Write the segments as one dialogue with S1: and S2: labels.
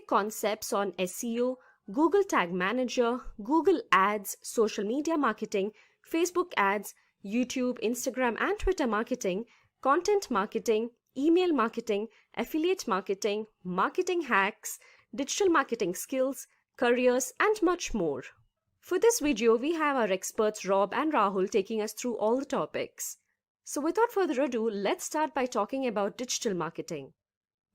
S1: basic concepts on SEO, Google Tag Manager, Google Ads, social media marketing, Facebook ads, YouTube, Instagram, and Twitter marketing, content marketing, email marketing, affiliate marketing, marketing hacks, digital marketing skills, careers, and much more. For this video, we have our experts Rob and Rahul taking us through all the topics. So without further ado, let's start by talking about digital marketing.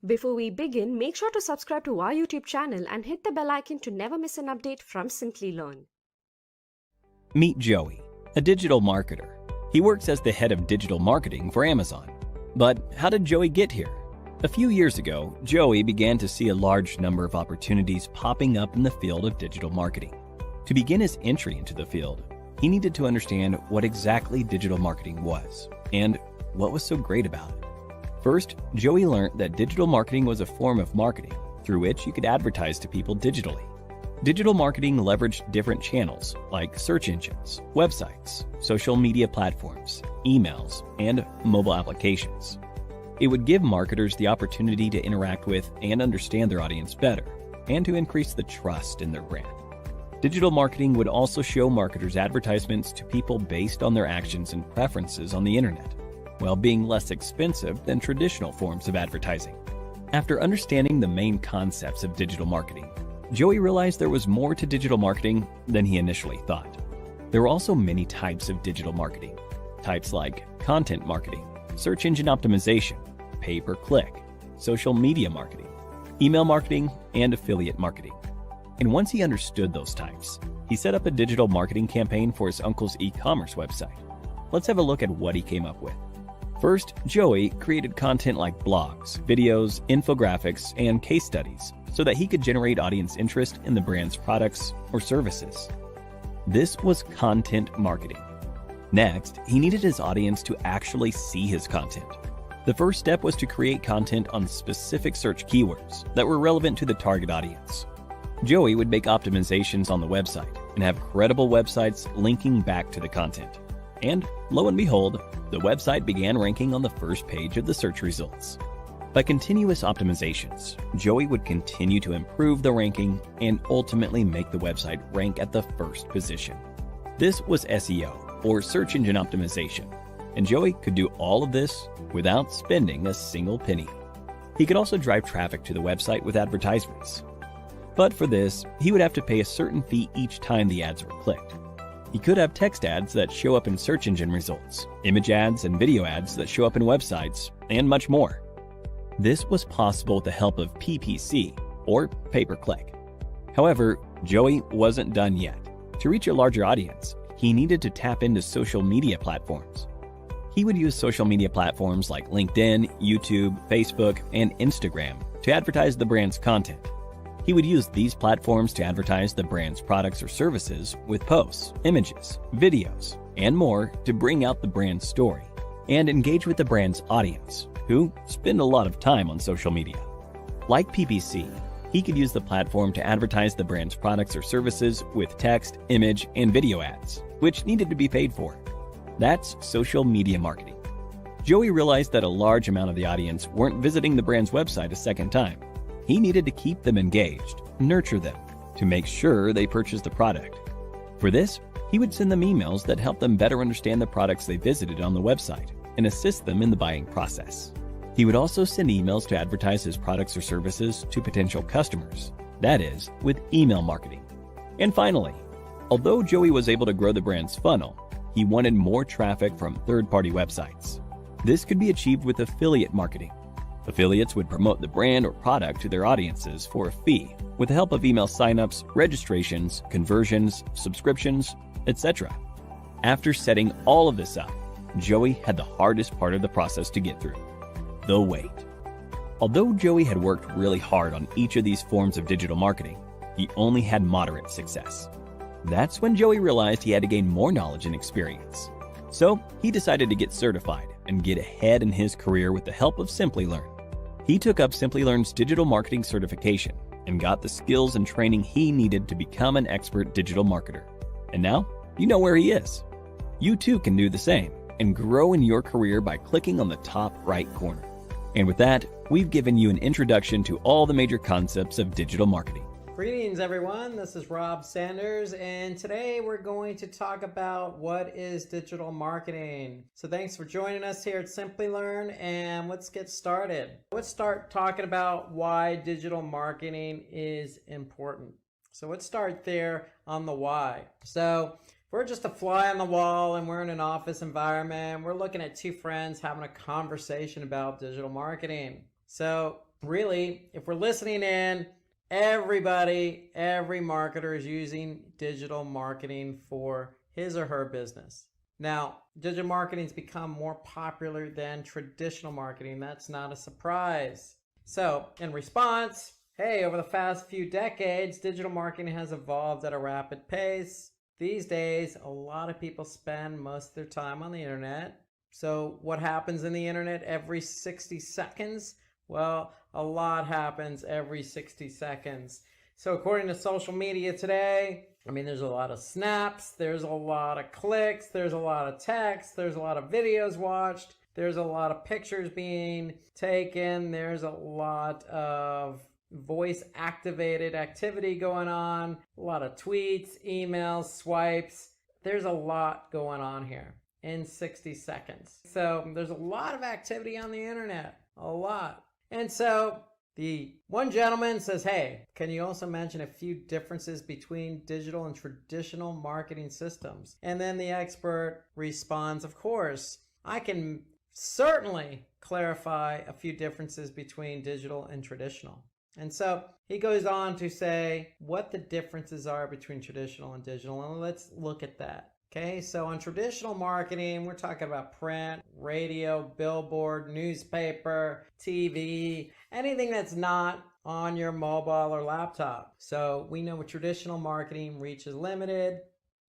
S1: Before we begin, make sure to subscribe to our YouTube channel and hit the bell icon to never miss an update from Simply Learn.
S2: Meet Joey, a digital marketer. He works as the head of digital marketing for Amazon. But how did Joey get here? A few years ago, Joey began to see a large number of opportunities popping up in the field of digital marketing. To begin his entry into the field, he needed to understand what exactly digital marketing was and what was so great about it. First, Joey learned that digital marketing was a form of marketing through which you could advertise to people digitally. Digital marketing leveraged different channels like search engines, websites, social media platforms, emails, and mobile applications. It would give marketers the opportunity to interact with and understand their audience better, and to increase the trust in their brand. Digital marketing would also show marketers advertisements to people based on their actions and preferences on the internet, while being less expensive than traditional forms of advertising. After understanding the main concepts of digital marketing, Joey realized there was more to digital marketing than he initially thought. There were also many types of digital marketing. Types like content marketing, search engine optimization, pay-per-click, social media marketing, email marketing, and affiliate marketing. And once he understood those types, he set up a digital marketing campaign for his uncle's e-commerce website. Let's have a look at what he came up with. First, Joey created content like blogs, videos, infographics, and case studies so that he could generate audience interest in the brand's products or services. This was content marketing. Next, he needed his audience to actually see his content. The first step was to create content on specific search keywords that were relevant to the target audience. Joey would make optimizations on the website and have credible websites linking back to the content. And lo and behold, the website began ranking on the first page of the search results. By continuous optimizations, Joey would continue to improve the ranking and ultimately make the website rank at the first position. This was SEO, or search engine optimization, and Joey could do all of this without spending a single penny. He could also drive traffic to the website with advertisements. But for this, he would have to pay a certain fee each time the ads were clicked. He could have text ads that show up in search engine results, image ads and video ads that show up in websites, and much more. This was possible with the help of PPC, or pay-per-click. However, Joey wasn't done yet. To reach a larger audience, he needed to tap into social media platforms. He would use social media platforms like LinkedIn, YouTube, Facebook, and Instagram to advertise the brand's content. He would use these platforms to advertise the brand's products or services with posts, images, videos, and more to bring out the brand's story and engage with the brand's audience, who spend a lot of time on social media. Like PPC, he could use the platform to advertise the brand's products or services with text, image, and video ads, which needed to be paid for. That's social media marketing. Joey realized that a large amount of the audience weren't visiting the brand's website a second time. He needed to keep them engaged, nurture them, to make sure they purchased the product. For this, he would send them emails that helped them better understand the products they visited on the website and assist them in the buying process. He would also send emails to advertise his products or services to potential customers, that is, with email marketing. And finally, although Joey was able to grow the brand's funnel, he wanted more traffic from third-party websites. This could be achieved with affiliate marketing. Affiliates would promote the brand or product to their audiences for a fee with the help of email signups, registrations, conversions, subscriptions, etc. After setting all of this up, Joey had the hardest part of the process to get through: the wait. Although Joey had worked really hard on each of these forms of digital marketing, he only had moderate success. That's when Joey realized he had to gain more knowledge and experience. So he decided to get certified and get ahead in his career with the help of Simply Learn. He took up Simply Learn's digital marketing certification and got the skills and training he needed to become an expert digital marketer. And now, you know where he is. You too can do the same and grow in your career by clicking on the top right corner. And with that, we've given you an introduction to all the major concepts of digital marketing.
S3: Greetings, everyone. This is Rob Sanders, and today we're going to talk about what is digital marketing. So thanks for joining us here at Simply Learn, and let's get started. Let's start talking about why digital marketing is important. So let's start there on the why. So we're just a fly on the wall and we're in an office environment. We're looking at two friends having a conversation about digital marketing. So really, if we're listening in, every marketer is using digital marketing for his or her business. Now, digital marketing has become more popular than traditional marketing. That's not a surprise. So, in response, hey, over the past few decades, digital marketing has evolved at a rapid pace. These days, a lot of people spend most of their time on the internet. So, what happens in the internet every 60 seconds? Well, a lot happens every 60 seconds. So according to social media today, there's a lot of snaps, there's a lot of clicks, there's a lot of text, there's a lot of videos watched, there's a lot of pictures being taken, there's a lot of voice activated activity going on, a lot of tweets, emails, swipes. There's a lot going on here in 60 seconds. So there's a lot of activity on the internet, a lot. And so the one gentleman says, hey, can you also mention a few differences between digital and traditional marketing systems? And then the expert responds, of course, I can certainly clarify a few differences between digital and traditional. And so he goes on to say what the differences are between traditional and digital. And let's look at that. Okay, so on traditional marketing, we're talking about print, radio, billboard, newspaper, TV, anything that's not on your mobile or laptop. So we know with traditional marketing, reach is limited.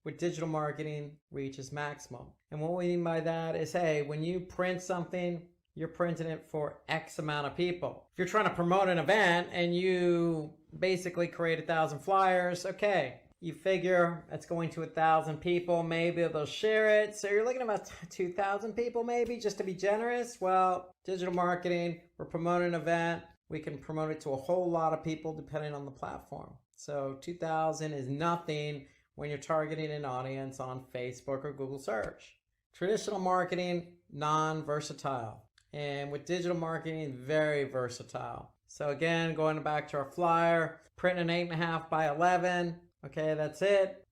S3: With digital marketing, reach is maximum. And what we mean by that is, hey, when you print something, you're printing it for X amount of people. If you're trying to promote an event and you basically create 1,000 flyers, okay. You figure it's going to 1,000 people, maybe they'll share it. So you're looking at about 2,000 people maybe, just to be generous. Well, digital marketing, we're promoting an event. We can promote it to a whole lot of people depending on the platform. So 2,000 is nothing when you're targeting an audience on Facebook or Google search. Traditional marketing, non-versatile. And with digital marketing, very versatile. So again, going back to our flyer, printing an 8.5 by 11. Okay, that's it.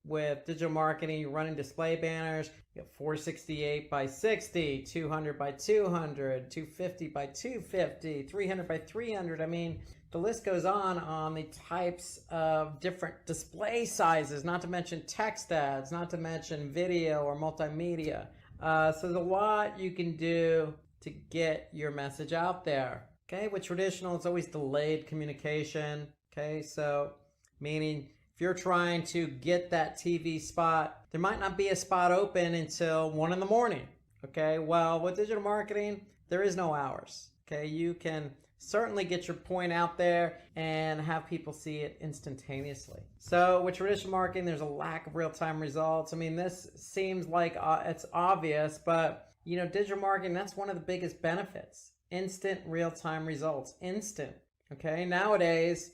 S3: With digital marketing, you're running display banners. You have 468 by 60, 200 by 200, 250 by 250, 300 by 300. The list goes on the types of different display sizes, not to mention text ads, not to mention video or multimedia. So there's a lot you can do to get your message out there. Okay, with traditional, it's always delayed communication. Okay, so meaning if you're trying to get that TV spot, there might not be a spot open until 1 a.m. Okay, well, with digital marketing, there is no hours. Okay, you can certainly get your point out there and have people see it instantaneously. So with traditional marketing, there's a lack of real-time results. This seems like it's obvious, but digital marketing, that's one of the biggest benefits. Instant real-time results, instant. Okay, nowadays,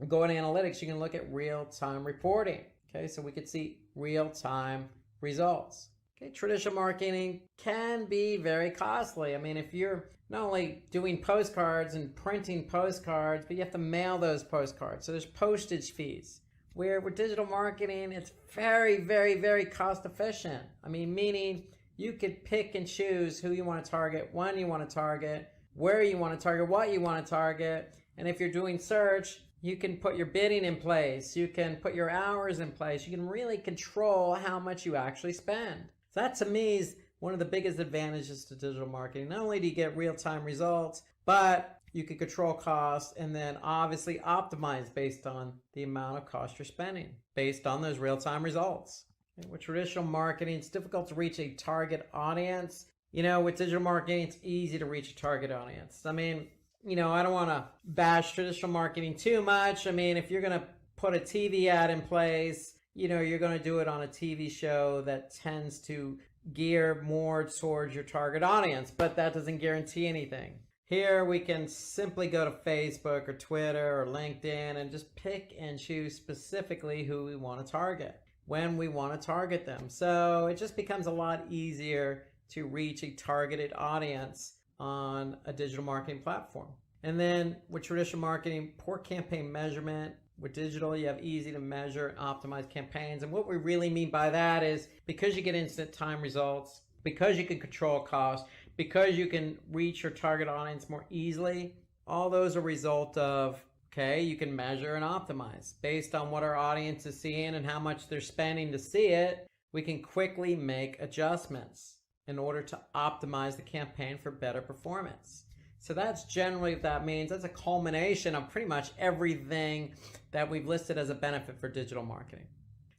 S3: going to analytics, you can look at real-time reporting. Okay, so we could see real-time results. Okay, traditional marketing can be very costly. If you're not only doing postcards and printing postcards, but you have to mail those postcards. So there's postage fees. Where with digital marketing, it's very, very, very cost efficient. Meaning you could pick and choose who you want to target, when you want to target, where you want to target, what you want to target. And if you're doing search, you can put your bidding in place. You can put your hours in place. You can really control how much you actually spend. So that to me is one of the biggest advantages to digital marketing. Not only do you get real-time results, but you can control costs and then obviously optimize based on the amount of cost you're spending based on those real-time results. And with traditional marketing, it's difficult to reach a target audience. With digital marketing, it's easy to reach a target audience. I don't want to bash traditional marketing too much. If you're going to put a TV ad in place, you're going to do it on a TV show that tends to gear more towards your target audience, but that doesn't guarantee anything. Here we can simply go to Facebook or Twitter or LinkedIn and just pick and choose specifically who we want to target, when we want to target them. So it just becomes a lot easier to reach a targeted audience on a digital marketing platform. And then with traditional marketing, poor campaign measurement. With digital, you have easy to measure and optimize campaigns. And what we really mean by that is because you get instant time results, because you can control costs, because you can reach your target audience more easily, all those are a result of, okay, you can measure and optimize. Based on what our audience is seeing and how much they're spending to see it, we can quickly make adjustments in order to optimize the campaign for better performance. So that's generally what that means. That's a culmination of pretty much everything that we've listed as a benefit for digital marketing.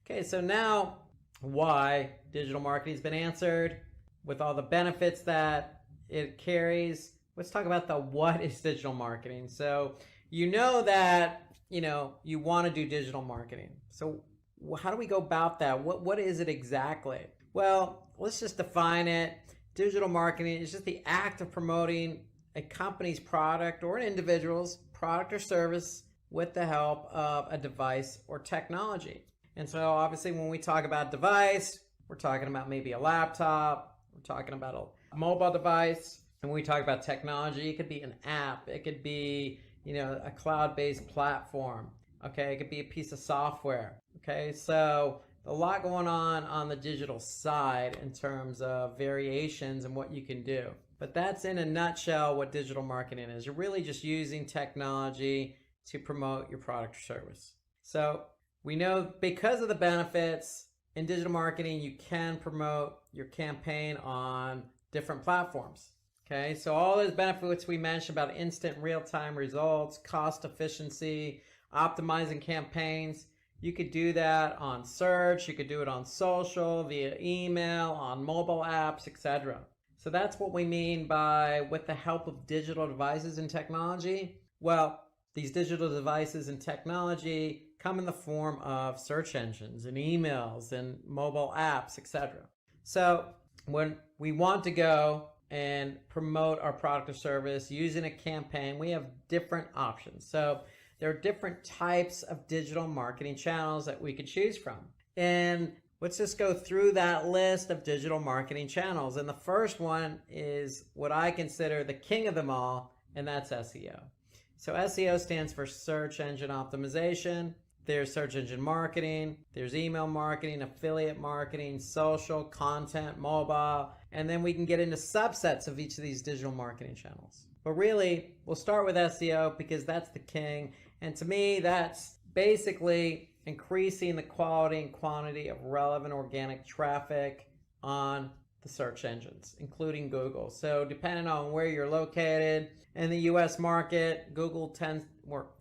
S3: Okay, so now why digital marketing has been answered with all the benefits that it carries. Let's talk about the what is digital marketing. So you know that, you want to do digital marketing. So how do we go about that? What is it exactly? Well, let's just define it. Digital marketing is just the act of promoting a company's product or an individual's product or service with the help of a device or technology. And so obviously when we talk about device, we're talking about maybe a laptop, we're talking about a mobile device. And when we talk about technology, it could be an app, it could be, a cloud-based platform. Okay, it could be a piece of software. Okay, so a lot going on the digital side in terms of variations and what you can do. But that's in a nutshell what digital marketing is. You're really just using technology to promote your product or service. So we know because of the benefits in digital marketing, you can promote your campaign on different platforms. Okay, so all those benefits we mentioned about instant real-time results, cost efficiency, optimizing campaigns, you could do that on search, you could do it on social, via email, on mobile apps, etc. So that's what we mean by with the help of digital devices and technology. Well, these digital devices and technology come in the form of search engines and emails and mobile apps, etc. So when we want to go and promote our product or service using a campaign, we have different options. So there are different types of digital marketing channels that we could choose from. And let's just go through that list of digital marketing channels. And the first one is what I consider the king of them all, and that's SEO. So SEO stands for search engine optimization. There's search engine marketing, there's email marketing, affiliate marketing, social, content, mobile, and then we can get into subsets of each of these digital marketing channels. But really, we'll start with SEO because that's the king. And to me, that's basically increasing the quality and quantity of relevant organic traffic on the search engines, including Google. So depending on where you're located in the US market, Google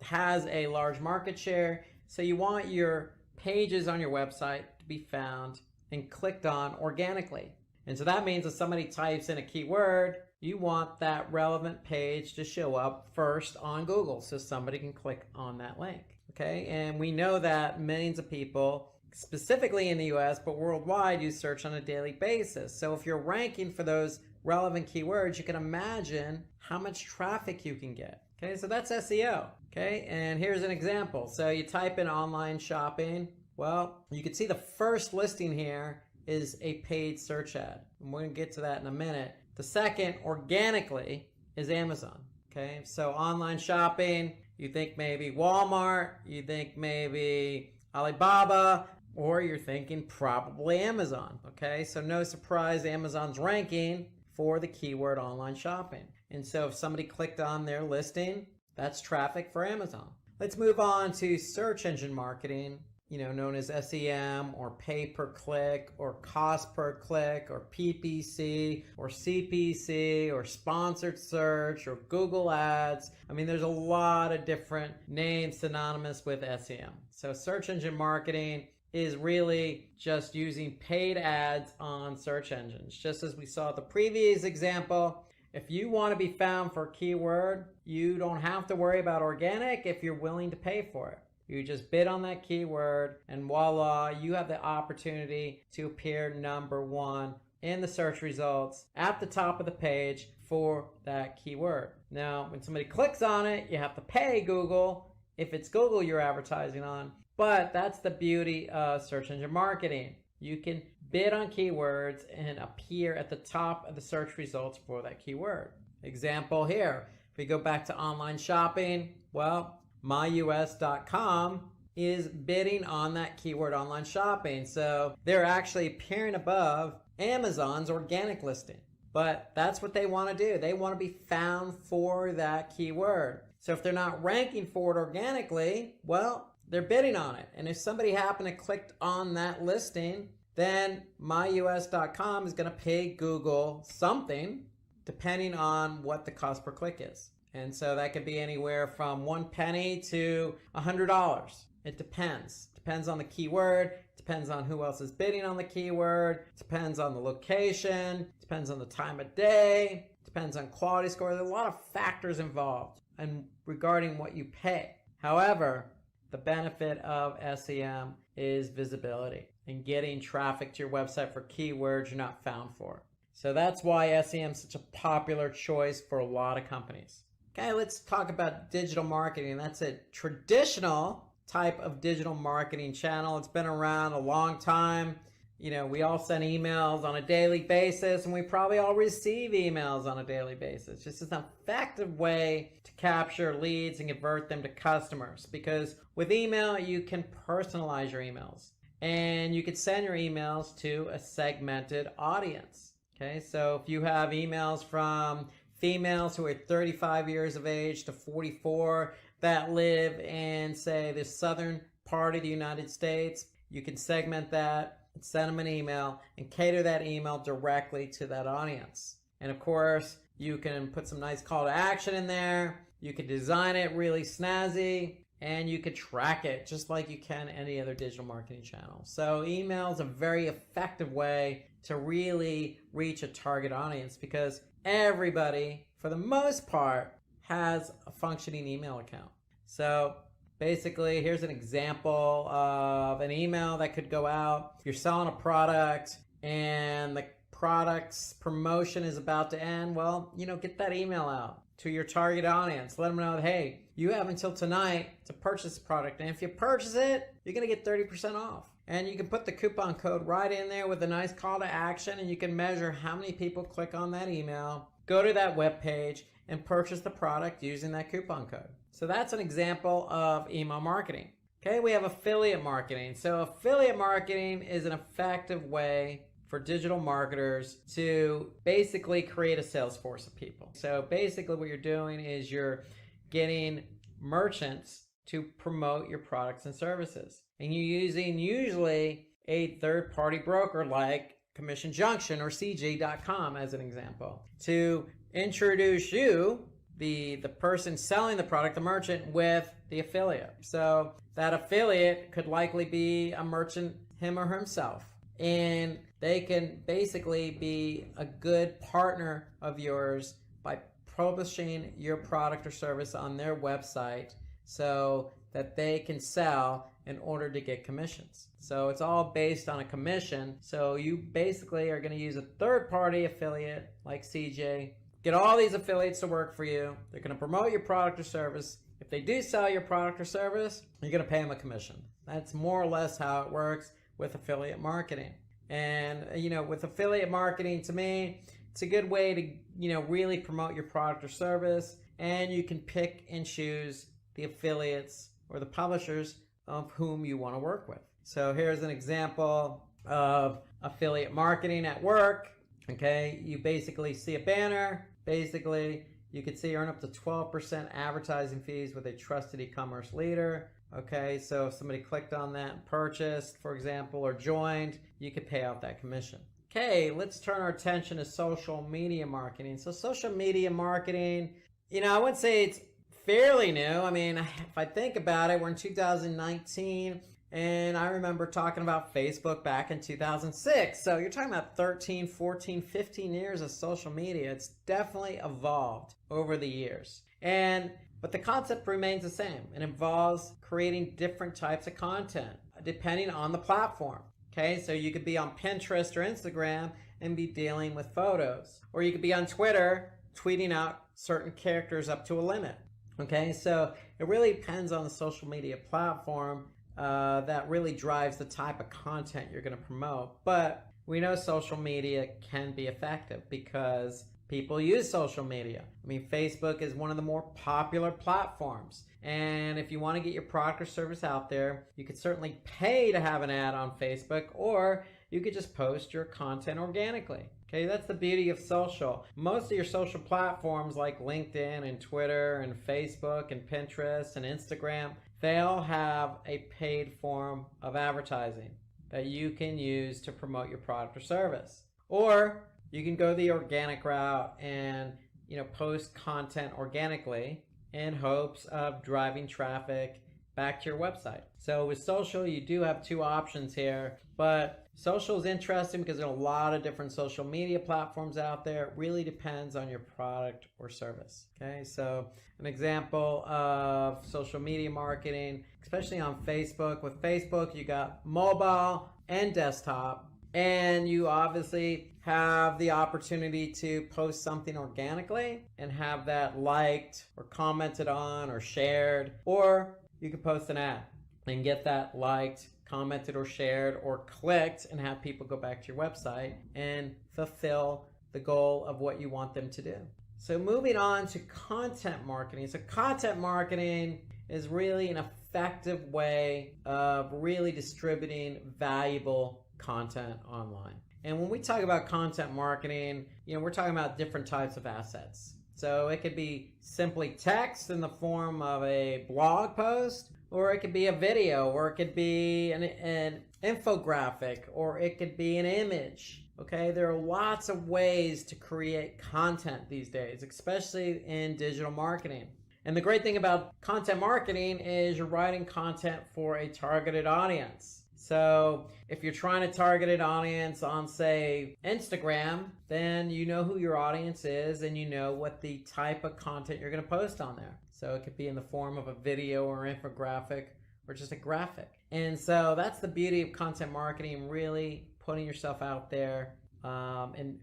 S3: has a large market share. So you want your pages on your website to be found and clicked on organically. And so that means if somebody types in a keyword, you want that relevant page to show up first on Google so somebody can click on that link. Okay, and we know that millions of people, specifically in the US, but worldwide, use search on a daily basis. So if you're ranking for those relevant keywords, you can imagine how much traffic you can get. Okay, so that's SEO. Okay, and here's an example. So you type in online shopping. Well, you can see the first listing here is a paid search ad. And we're going to get to that in a minute. The second, organically, is Amazon. Okay, so online shopping, you think maybe Walmart, you think maybe Alibaba, or you're thinking probably Amazon. Okay, so no surprise, Amazon's ranking for the keyword online shopping. And so if somebody clicked on their listing, that's traffic for Amazon. Let's move on to search engine marketing, known as SEM or pay per click or cost per click or PPC or CPC or sponsored search or Google Ads. I mean, there's a lot of different names synonymous with SEM. So search engine marketing is really just using paid ads on search engines. Just as we saw the previous example, if you want to be found for a keyword, you don't have to worry about organic if you're willing to pay for it. You just bid on that keyword and voila, you have the opportunity to appear number one in the search results at the top of the page for that keyword. Now, when somebody clicks on it, you have to pay Google if it's Google you're advertising on. But that's the beauty of search engine marketing. You can bid on keywords and appear at the top of the search results for that keyword. Example here, if we go back to online shopping, well, myus.com is bidding on that keyword online shopping. So they're actually appearing above Amazon's organic listing. But that's what they want to do. They want to be found for that keyword. So if they're not ranking for it organically, well, they're bidding on it. And if somebody happened to click on that listing, then myus.com is going to pay Google something depending on what the cost per click is. And so that could be anywhere from 1 penny to $100. It depends. Depends on the keyword. Depends on who else is bidding on the keyword. Depends on the location. Depends on the time of day. Depends on quality score. There's a lot of factors involved and regarding what you pay. However, the benefit of SEM is visibility and getting traffic to your website for keywords you're not found for. So that's why SEM is such a popular choice for a lot of companies. Okay, let's talk about digital marketing. That's a traditional type of digital marketing channel. It's been around a long time. You know, we all send emails on a daily basis, and we probably all receive emails on a daily basis. Just as an effective way to capture leads and convert them to customers, because with email, you can personalize your emails and you can send your emails to a segmented audience. Okay, so if you have emails from females who are 35 years of age to 44 that live in, say, the southern part of the United States, you can segment that, send them an email, and cater that email directly to that audience. And of course, you can put some nice call to action in there. You can design it really snazzy, and you can track it just like you can any other digital marketing channel. So email is a very effective way to really reach a target audience, because everybody, for the most part, has a functioning email account. So basically, here's an example of an email that could go out. If you're selling a product and the product's promotion is about to end, well, get that email out to your target audience. Let them know that, hey, you have until tonight to purchase the product. And if you purchase it, you're going to get 30% off. And you can put the coupon code right in there with a nice call to action, and you can measure how many people click on that email, go to that web page, and purchase the product using that coupon code. So that's an example of email marketing. Okay, we have affiliate marketing. So affiliate marketing is an effective way for digital marketers to basically create a sales force of people. So basically what you're doing is you're getting merchants to promote your products and services. And you're using usually a third-party broker like Commission Junction or CJ.com as an example to introduce you, the person selling the product, the merchant, with the affiliate. So that affiliate could likely be a merchant, him or himself. And they can basically be a good partner of yours by publishing your product or service on their website so that they can sell in order to get commissions. So it's all based on a commission. So you basically are going to use a third-party affiliate like CJ, get all these affiliates to work for you. They're going to promote your product or service. If they do sell your product or service, you're going to pay them a commission. That's more or less how it works with affiliate marketing. And, with affiliate marketing, to me, it's a good way to, really promote your product or service. And you can pick and choose the affiliates or the publishers of whom you want to work with. So here's an example of affiliate marketing at work. Okay, you basically see a banner. Basically, you could see earn up to 12% advertising fees with a trusted e-commerce leader. Okay, so if somebody clicked on that and purchased, for example, or joined, you could pay out that commission. Okay, let's turn our attention to social media marketing. So social media marketing, I wouldn't say it's fairly new. I mean, if I think about it, we're in 2019. And I remember talking about Facebook back in 2006. So you're talking about 13, 14, 15 years of social media. It's definitely evolved over the years. But the concept remains the same. It involves creating different types of content depending on the platform. Okay, so you could be on Pinterest or Instagram and be dealing with photos. Or you could be on Twitter tweeting out certain characters up to a limit. Okay, so it really depends on the social media platform that really drives the type of content you're going to promote. But we know social media can be effective because people use social media. I mean, Facebook is one of the more popular platforms. And if you want to get your product or service out there, you could certainly pay to have an ad on Facebook, or you could just post your content organically. Okay, that's the beauty of social. Most of your social platforms like LinkedIn and Twitter and Facebook and Pinterest and Instagram, they all have a paid form of advertising that you can use to promote your product or service. Or you can go the organic route and post content organically in hopes of driving traffic back to your website. So with social, you do have two options here, but social is interesting because there are a lot of different social media platforms out there. It really depends on your product or service. Okay, so an example of social media marketing, especially on Facebook. With Facebook, you got mobile and desktop, and you obviously have the opportunity to post something organically and have that liked or commented on or shared, or you can post an ad and get that liked, commented, or shared, or clicked, and have people go back to your website and fulfill the goal of what you want them to do. So moving on to content marketing. So content marketing is really an effective way of really distributing valuable content online. And when we talk about content marketing, we're talking about different types of assets. So it could be simply text in the form of a blog post, or it could be a video, or it could be an infographic, or it could be an image. Okay, there are lots of ways to create content these days, especially in digital marketing. And the great thing about content marketing is you're writing content for a targeted audience. So if you're trying to target an audience on, say, Instagram, then you know who your audience is and you know what the type of content you're going to post on there. So it could be in the form of a video or infographic or just a graphic. And so that's the beauty of content marketing, really putting yourself out there and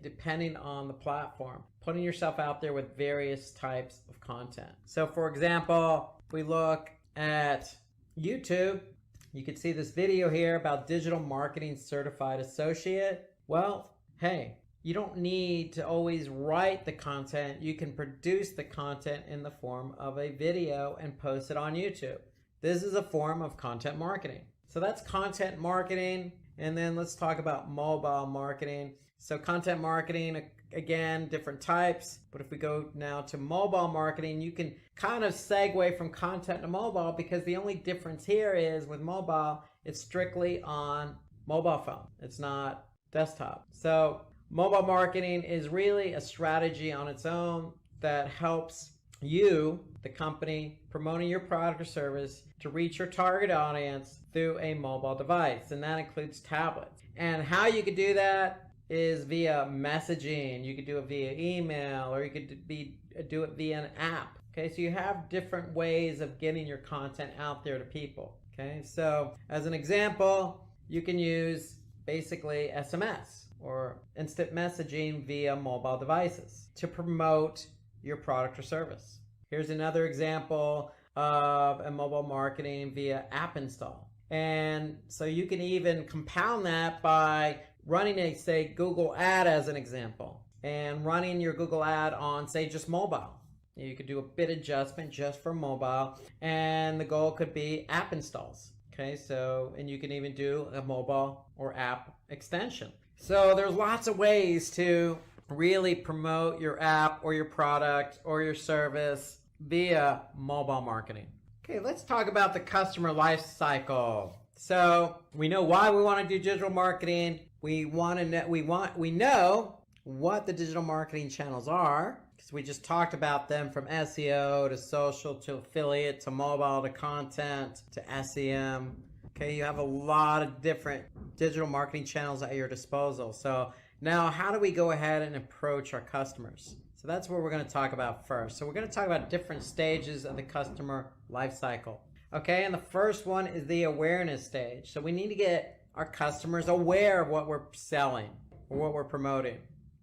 S3: depending on the platform, putting yourself out there with various types of content. So for example, if we look at YouTube, you can see this video here about digital marketing certified associate. Well, hey, you don't need to always write the content. You can produce the content in the form of a video and post it on YouTube. This is a form of content marketing. So that's content marketing. And then let's talk about mobile marketing. So content marketing, again, different types. But if we go now to mobile marketing, you can kind of segue from content to mobile, because the only difference here is with mobile, it's strictly on mobile phone. It's not desktop. So mobile marketing is really a strategy on its own that helps you, the company, promoting your product or service to reach your target audience through a mobile device. And that includes tablets. And how you could do that is via messaging. You could do it via email, or you could do it via an app. Okay, so you have different ways of getting your content out there to people. Okay, so as an example, you can use basically SMS or instant messaging via mobile devices to promote your product or service. Here's another example of a mobile marketing via app install. And so you can even compound that by running a, say, Google ad as an example, and running your Google ad on, say, just mobile. You could do a bit adjustment just for mobile, and the goal could be app installs. Okay, so, and you can even do a mobile or app extension. So there's lots of ways to really promote your app or your product or your service via mobile marketing. Okay, let's talk about the customer life cycle. So we know why we want to do digital marketing. We know what the digital marketing channels are, because we just talked about them, from SEO to social to affiliate to mobile to content to SEM. Okay, you have a lot of different digital marketing channels at your disposal. So now, how do we go ahead and approach our customers? So that's what we're going to talk about first. So we're going to talk about different stages of the customer life cycle. Okay, and the first one is the awareness stage. So we need to get our customers aware of what we're selling. or what we're promoting.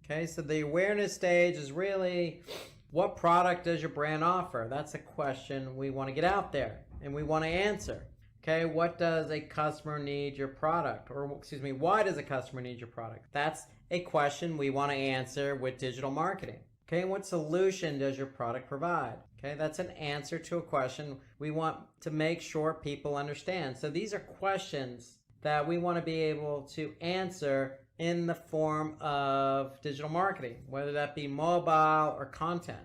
S3: Okay, so the awareness stage is really, what product does your brand offer? That's a question we want to get out there and we want to answer. Okay, what does a customer need your product? Or excuse me, why does a customer need your product? That's a question we want to answer with digital marketing. Okay, and what solution does your product provide? Okay, that's an answer to a question we want to make sure people understand. So these are questions that we want to be able to answer in the form of digital marketing, whether that be mobile or content.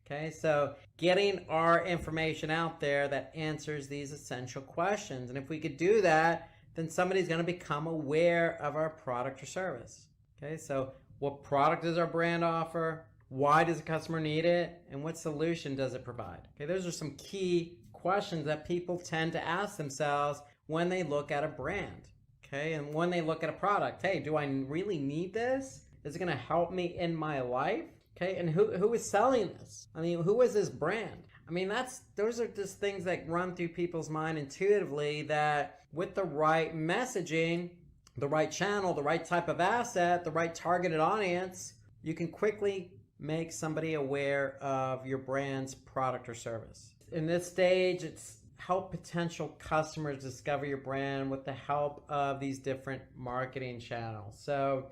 S3: Okay, so getting our information out there that answers these essential questions. And if we could do that, then somebody's going to become aware of our product or service. Okay, so what product does our brand offer? Why does the customer need it? And what solution does it provide? Okay, those are some key questions that people tend to ask themselves when they look at a brand. Okay, and when they look at a product, hey, do I really need this? Is it going to help me in my life? Okay, and who is selling this? I mean, who is this brand? I mean, those are just things that run through people's mind intuitively, that with the right messaging, the right channel, the right type of asset, the right targeted audience, you can quickly make somebody aware of your brand's product or service. In this stage, it's help potential customers discover your brand with the help of these different marketing channels. So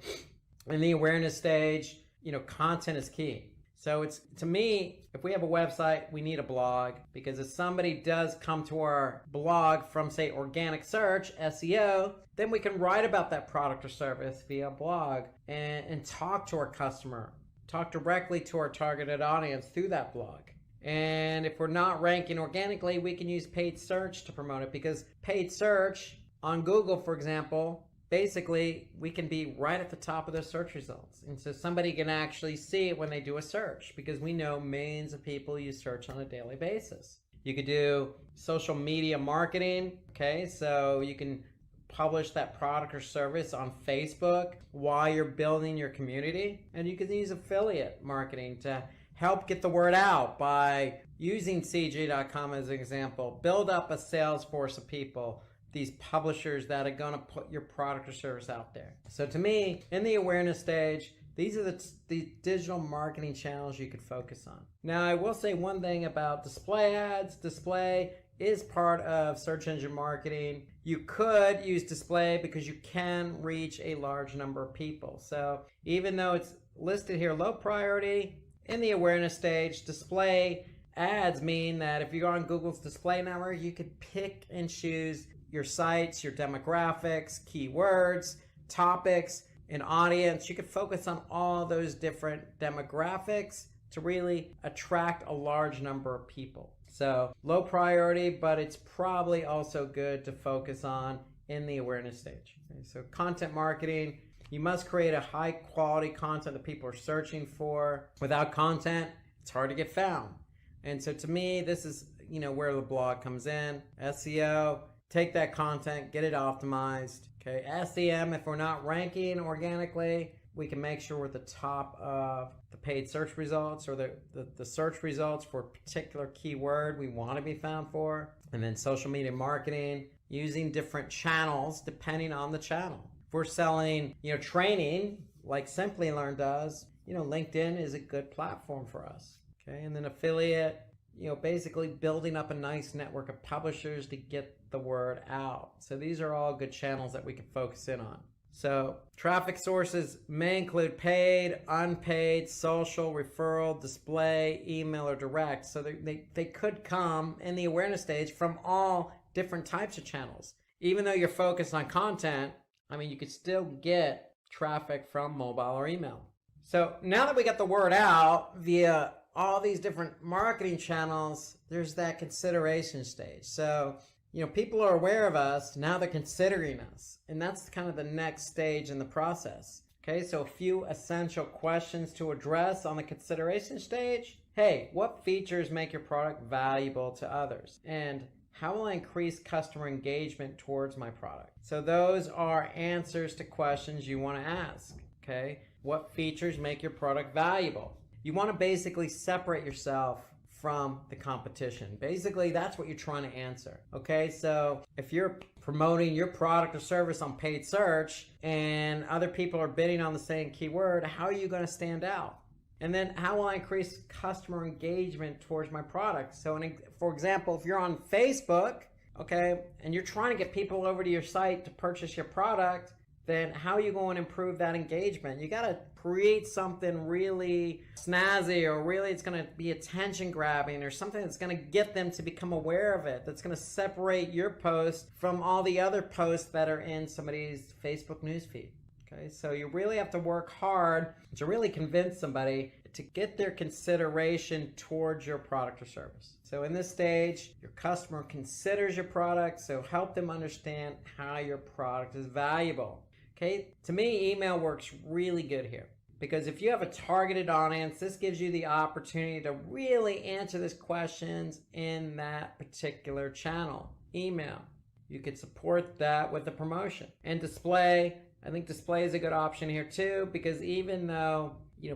S3: in the awareness stage, content is key. So it's, to me, if we have a website, we need a blog, because if somebody does come to our blog from, say, organic search, SEO, then we can write about that product or service via blog and talk to our customer, talk directly to our targeted audience through that blog. And if we're not ranking organically, we can use paid search to promote it, because paid search on Google, for example, basically we can be right at the top of the search results. And so somebody can actually see it when they do a search, because we know millions of people use search on a daily basis. You could do social media marketing. Okay, so you can publish that product or service on Facebook while you're building your community. And you can use affiliate marketing to help get the word out by using CG.com as an example. Build up a sales force of people, these publishers that are going to put your product or service out there. So to me, in the awareness stage, these are the digital marketing channels you could focus on. Now, I will say one thing about display ads. Display is part of search engine marketing. You could use display because you can reach a large number of people. So even though it's listed here low priority, in the awareness stage, display ads mean that if you're on Google's display network, you could pick and choose your sites, your demographics, keywords, topics, an audience. You could focus on all those different demographics to really attract a large number of people. So low priority, but it's probably also good to focus on in the awareness stage. Okay, so content marketing, you must create a high quality content that people are searching for. Without content, it's hard to get found. And so to me, this is where the blog comes in. SEO, take that content, get it optimized. Okay, SEM, if we're not ranking organically, we can make sure we're at the top of the paid search results, or the search results for a particular keyword we want to be found for. And then social media marketing, using different channels depending on the channel. If we're selling, training like Simply Learn does, LinkedIn is a good platform for us. Okay, and then affiliate, basically building up a nice network of publishers to get the word out. So these are all good channels that we can focus in on. So traffic sources may include paid, unpaid, social, referral, display, email, or direct. So they could come in the awareness stage from all different types of channels. Even though you're focused on content, you could still get traffic from mobile or email. So now that we got the word out via all these different marketing channels, there's that consideration stage. So, people are aware of us, now they're considering us. And that's kind of the next stage in the process. Okay, so a few essential questions to address on the consideration stage. Hey, what features make your product valuable to others? And how will I increase customer engagement towards my product? So those are answers to questions you want to ask. Okay, what features make your product valuable? You want to basically separate yourself from the competition? Basically, that's what you're trying to answer. Okay, so if you're promoting your product or service on paid search and other people are bidding on the same keyword, how are you going to stand out? And then how will I increase customer engagement towards my product? So for example, if you're on Facebook, okay, and you're trying to get people over to your site to purchase your product, then how are you going to improve that engagement? You got to create something really snazzy, or really it's going to be attention grabbing, or something that's going to get them to become aware of it, that's going to separate your post from all the other posts that are in somebody's Facebook newsfeed. Okay, so you really have to work hard to really convince somebody to get their consideration towards your product or service. So in this stage, your customer considers your product, so help them understand how your product is valuable. Okay, to me, email works really good here, because if you have a targeted audience, this gives you the opportunity to really answer these questions in that particular channel, email. You could support that with a promotion. And display, I think display is a good option here too, because even though,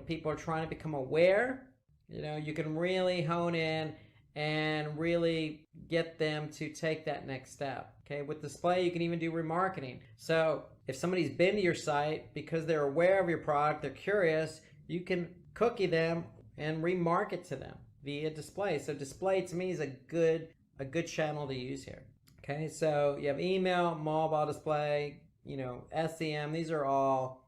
S3: people are trying to become aware, you can really hone in and really get them to take that next step. Okay, with display, you can even do remarketing. So if somebody's been to your site because they're aware of your product, they're curious, you can cookie them and remarket to them via display. So display to me is a good channel to use here. Okay, so you have email, mobile display, SEM. These are all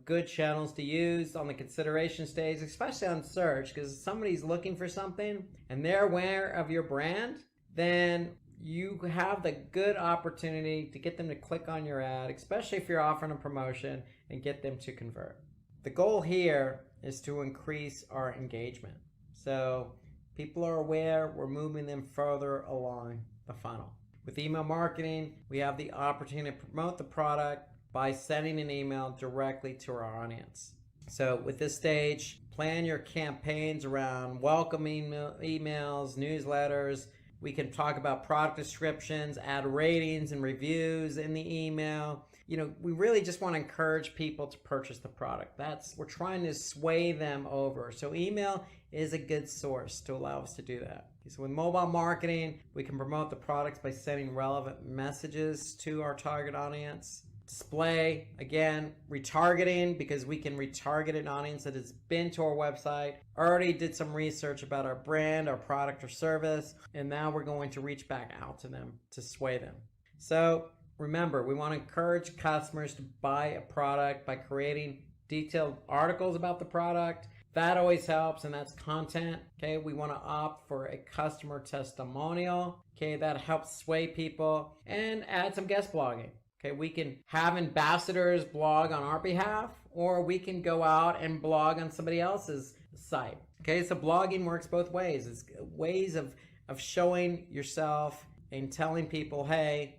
S3: good channels to use on the consideration stage, especially on search, because if somebody's looking for something and they're aware of your brand, then you have the good opportunity to get them to click on your ad, especially if you're offering a promotion, and get them to convert. The goal here is to increase our engagement. So people are aware, we're moving them further along the funnel. With email marketing, we have the opportunity to promote the product by sending an email directly to our audience. So with this stage, plan your campaigns around welcoming emails, newsletters. We can talk about product descriptions, add ratings and reviews in the email. We really just want to encourage people to purchase the product. We're trying to sway them over. So email is a good source to allow us to do that. So with mobile marketing, we can promote the products by sending relevant messages to our target audience. Display, again, retargeting, because we can retarget an audience that has been to our website, already did some research about our brand, our product or service, and now we're going to reach back out to them to sway them. So remember, we want to encourage customers to buy a product by creating detailed articles about the product. That always helps, and that's content. Okay, we want to opt for a customer testimonial. Okay, that helps sway people, and add some guest blogging. Okay, we can have ambassadors blog on our behalf, or we can go out and blog on somebody else's site. Okay, so blogging works both ways. It's ways of showing yourself and telling people, hey,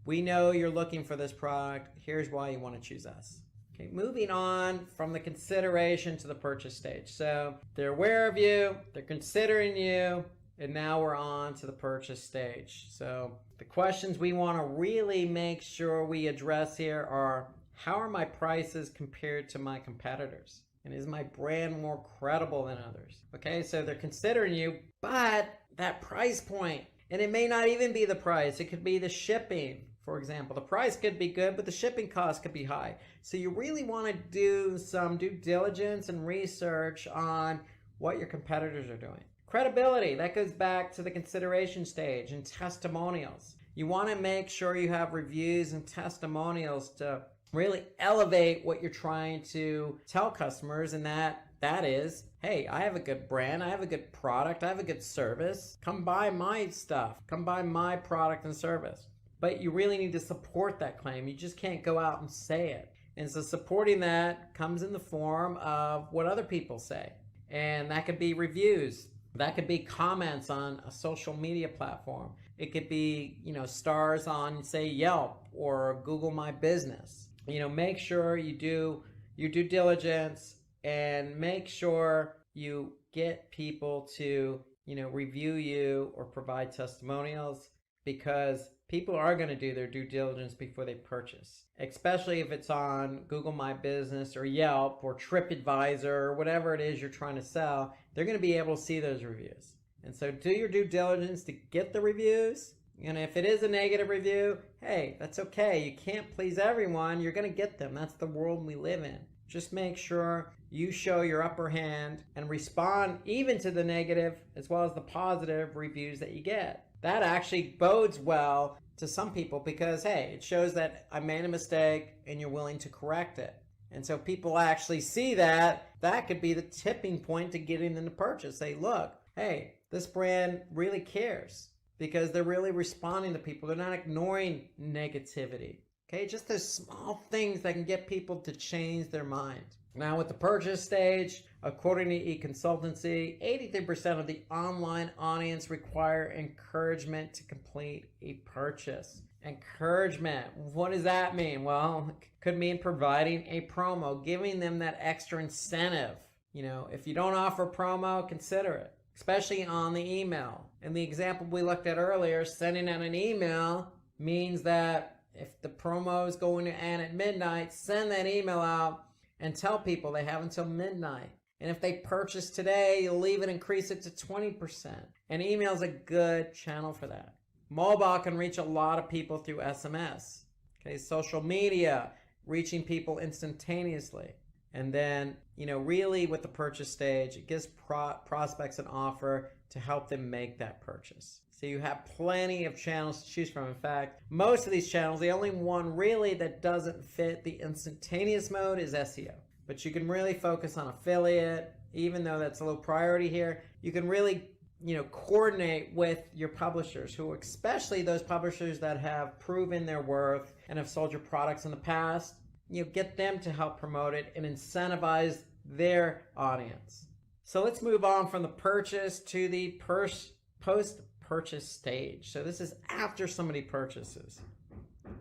S3: we know you're looking for this product. Here's why you want to choose us. Okay, moving on from the consideration to the purchase stage. So they're aware of you, they're considering you, and now we're on to the purchase stage. So the questions we want to really make sure we address here are, how are my prices compared to my competitors? And is my brand more credible than others? Okay, so they're considering you, but that price point, and it may not even be the price, it could be the shipping. For example, the price could be good, but the shipping cost could be high. So you really want to do some due diligence and research on what your competitors are doing. Credibility, that goes back to the consideration stage, and testimonials. You want to make sure you have reviews and testimonials to really elevate what you're trying to tell customers, and that is, hey, I have a good brand, I have a good product, I have a good service. Come buy my stuff, come buy my product and service. But you really need to support that claim. You just can't go out and say it. And so supporting that comes in the form of what other people say. And that could be reviews. That could be comments on a social media platform. It could be, stars on, say, Yelp or Google My Business. Make sure you do your due diligence and make sure you get people to, review you or provide testimonials, because people are going to do their due diligence before they purchase, especially if it's on Google My Business or Yelp or TripAdvisor or whatever it is you're trying to sell. They're going to be able to see those reviews. And so do your due diligence to get the reviews. And if it is a negative review, hey, that's okay. You can't please everyone. You're going to get them. That's the world we live in. Just make sure you show your upper hand and respond even to the negative as well as the positive reviews that you get. That actually bodes well to some people because, hey, it shows that I made a mistake and you're willing to correct it. And so people actually see that. That could be the tipping point to getting them to purchase. Say, look, hey, this brand really cares because they're really responding to people. They're not ignoring negativity. Okay, just those small things that can get people to change their mind. Now with the purchase stage, according to eConsultancy, 83% of the online audience require encouragement to complete a purchase. Encouragement, what does that mean? Well, it could mean providing a promo, giving them that extra incentive. You know, if you don't offer promo, consider it, especially on the email. And the example we looked at earlier, sending out an email means that if the promo is going to end at midnight, send that email out and tell people they have until midnight. And if they purchase today, you'll even increase it to 20%. And email is a good channel for that. Mobile can reach a lot of people through SMS. Okay, social media, reaching people instantaneously. And then, really with the purchase stage, it gives prospects an offer to help them make that purchase. So you have plenty of channels to choose from. In fact, most of these channels, the only one really that doesn't fit the instantaneous mode is SEO. But you can really focus on affiliate, even though that's a low priority here. You can really, coordinate with your publishers, who, especially those publishers that have proven their worth and have sold your products in the past. Get them to help promote it and incentivize their audience. So let's move on from the purchase to the post-purchase stage. So this is after somebody purchases.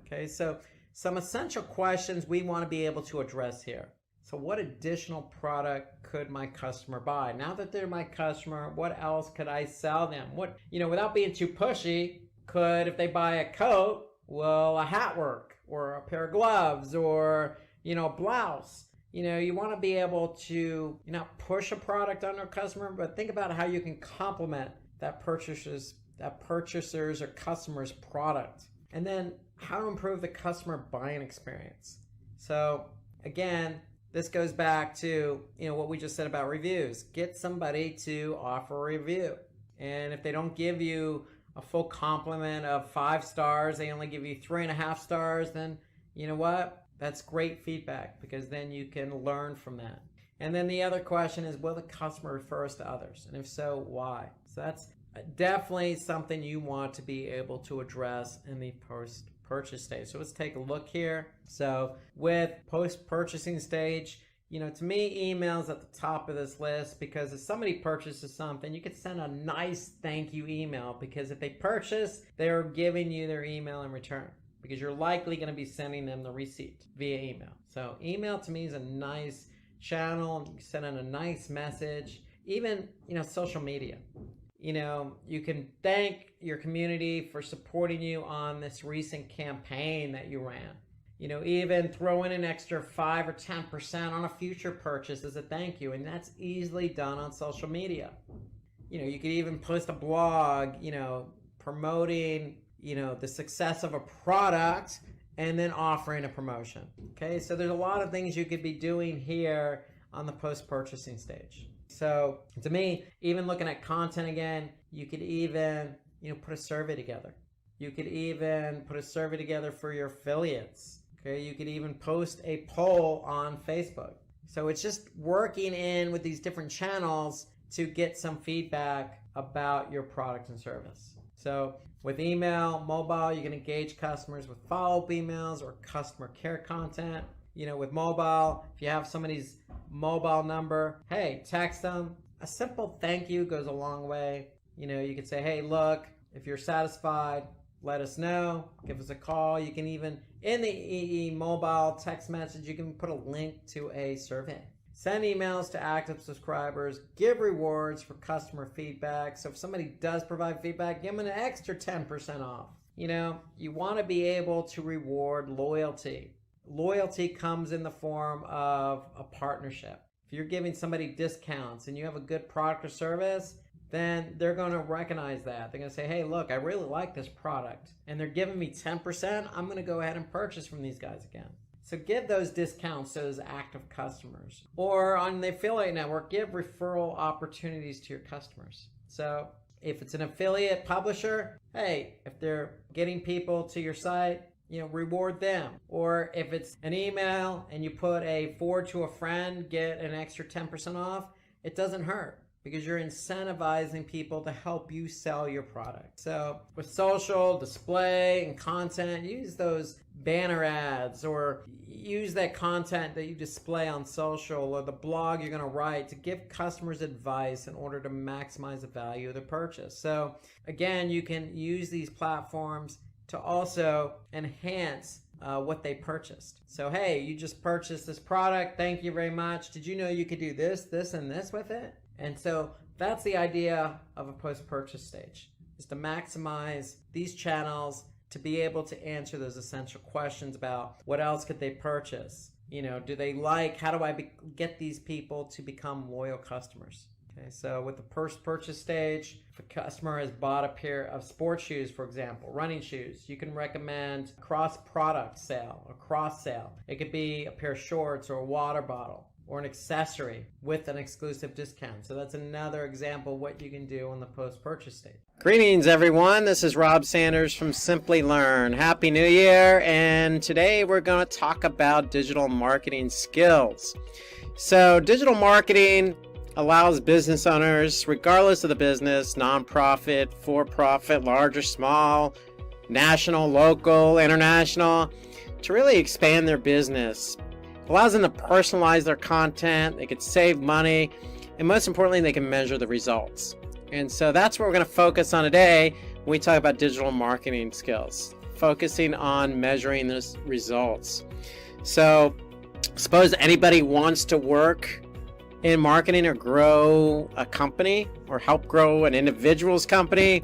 S3: Okay, so some essential questions we want to be able to address here. So what additional product could my customer buy? Now that they're my customer, what else could I sell them? What, without being too pushy, if they buy a coat, well, a hat work or a pair of gloves or, blouse. You want to be able to not push a product on a customer, but think about how you can complement that purchaser's or customer's product. And then how to improve the customer buying experience. So again, this goes back to, what we just said about reviews. Get somebody to offer a review. And if they don't give you a full complement of 5 stars, they only give you 3.5 stars, then you know what? That's great feedback because then you can learn from that. And then the other question is, will the customer refer us to others? And if so, why? So that's definitely something you want to be able to address in the post-purchase stage. So let's take a look here. So with post-purchasing stage, to me, email's at the top of this list because if somebody purchases something, you could send a nice thank you email because if they purchase, they're giving you their email in return because you're likely going to be sending them the receipt via email. So email to me is a nice channel. You can send in a nice message. Even, social media. You can thank your community for supporting you on this recent campaign that you ran. Even throw in an extra 5 or 10% on a future purchase as a thank you. And that's easily done on social media. You could even post a blog, promoting, the success of a product and then offering a promotion. Okay, so there's a lot of things you could be doing here on the post-purchasing stage. So to me, even looking at content again, you could even, put a survey together. You could even put a survey together for your affiliates. Okay, you could even post a poll on Facebook. So it's just working in with these different channels to get some feedback about your product and service. So with email, mobile, you can engage customers with follow-up emails or customer care content. With mobile, if you have somebody's mobile number, hey, text them. A simple thank you goes a long way. You could say, hey, look, if you're satisfied, let us know, give us a call. You can even, in the EE mobile text message, you can put a link to a survey. Send emails to active subscribers, give rewards for customer feedback. So if somebody does provide feedback, give them an extra 10% off. You want to be able to reward loyalty. Loyalty comes in the form of a partnership. If you're giving somebody discounts and you have a good product or service, then they're going to recognize that. They're going to say, hey, look, I really like this product and they're giving me 10%. I'm going to go ahead and purchase from these guys again. So give those discounts to those active customers. Or on the affiliate network, give referral opportunities to your customers. So if it's an affiliate publisher, hey, if they're getting people to your site, reward them. Or if it's an email and you put a forward to a friend, get an extra 10% off, it doesn't hurt, because you're incentivizing people to help you sell your product. So with social, display, and content, use those banner ads, or use that content that you display on social, or the blog you're gonna write to give customers advice in order to maximize the value of the purchase. So again, you can use these platforms to also enhance what they purchased. So, hey, you just purchased this product. Thank you very much. Did you know you could do this, this, and this with it? And so that's the idea of a post-purchase stage, is to maximize these channels to be able to answer those essential questions about what else could they purchase? Do they like, how do I get these people to become loyal customers? Okay, so with the post-purchase stage, if a customer has bought a pair of sports shoes, for example, running shoes, you can recommend a cross-product sale, a cross-sale. It could be a pair of shorts or a water bottle, or an accessory with an exclusive discount. So that's another example of what you can do on the post-purchase stage. Greetings, everyone. This is Rob Sanders from Simply Learn. Happy New Year. And today we're going to talk about digital marketing skills. So digital marketing allows business owners, regardless of the business, nonprofit, for-profit, large or small, national, local, international, to really expand their business. Allows them to personalize their content, they could save money, and most importantly, they can measure the results. And so that's what we're going to focus on today when we talk about digital marketing skills, focusing on measuring those results. So suppose anybody wants to work in marketing or grow a company or help grow an individual's company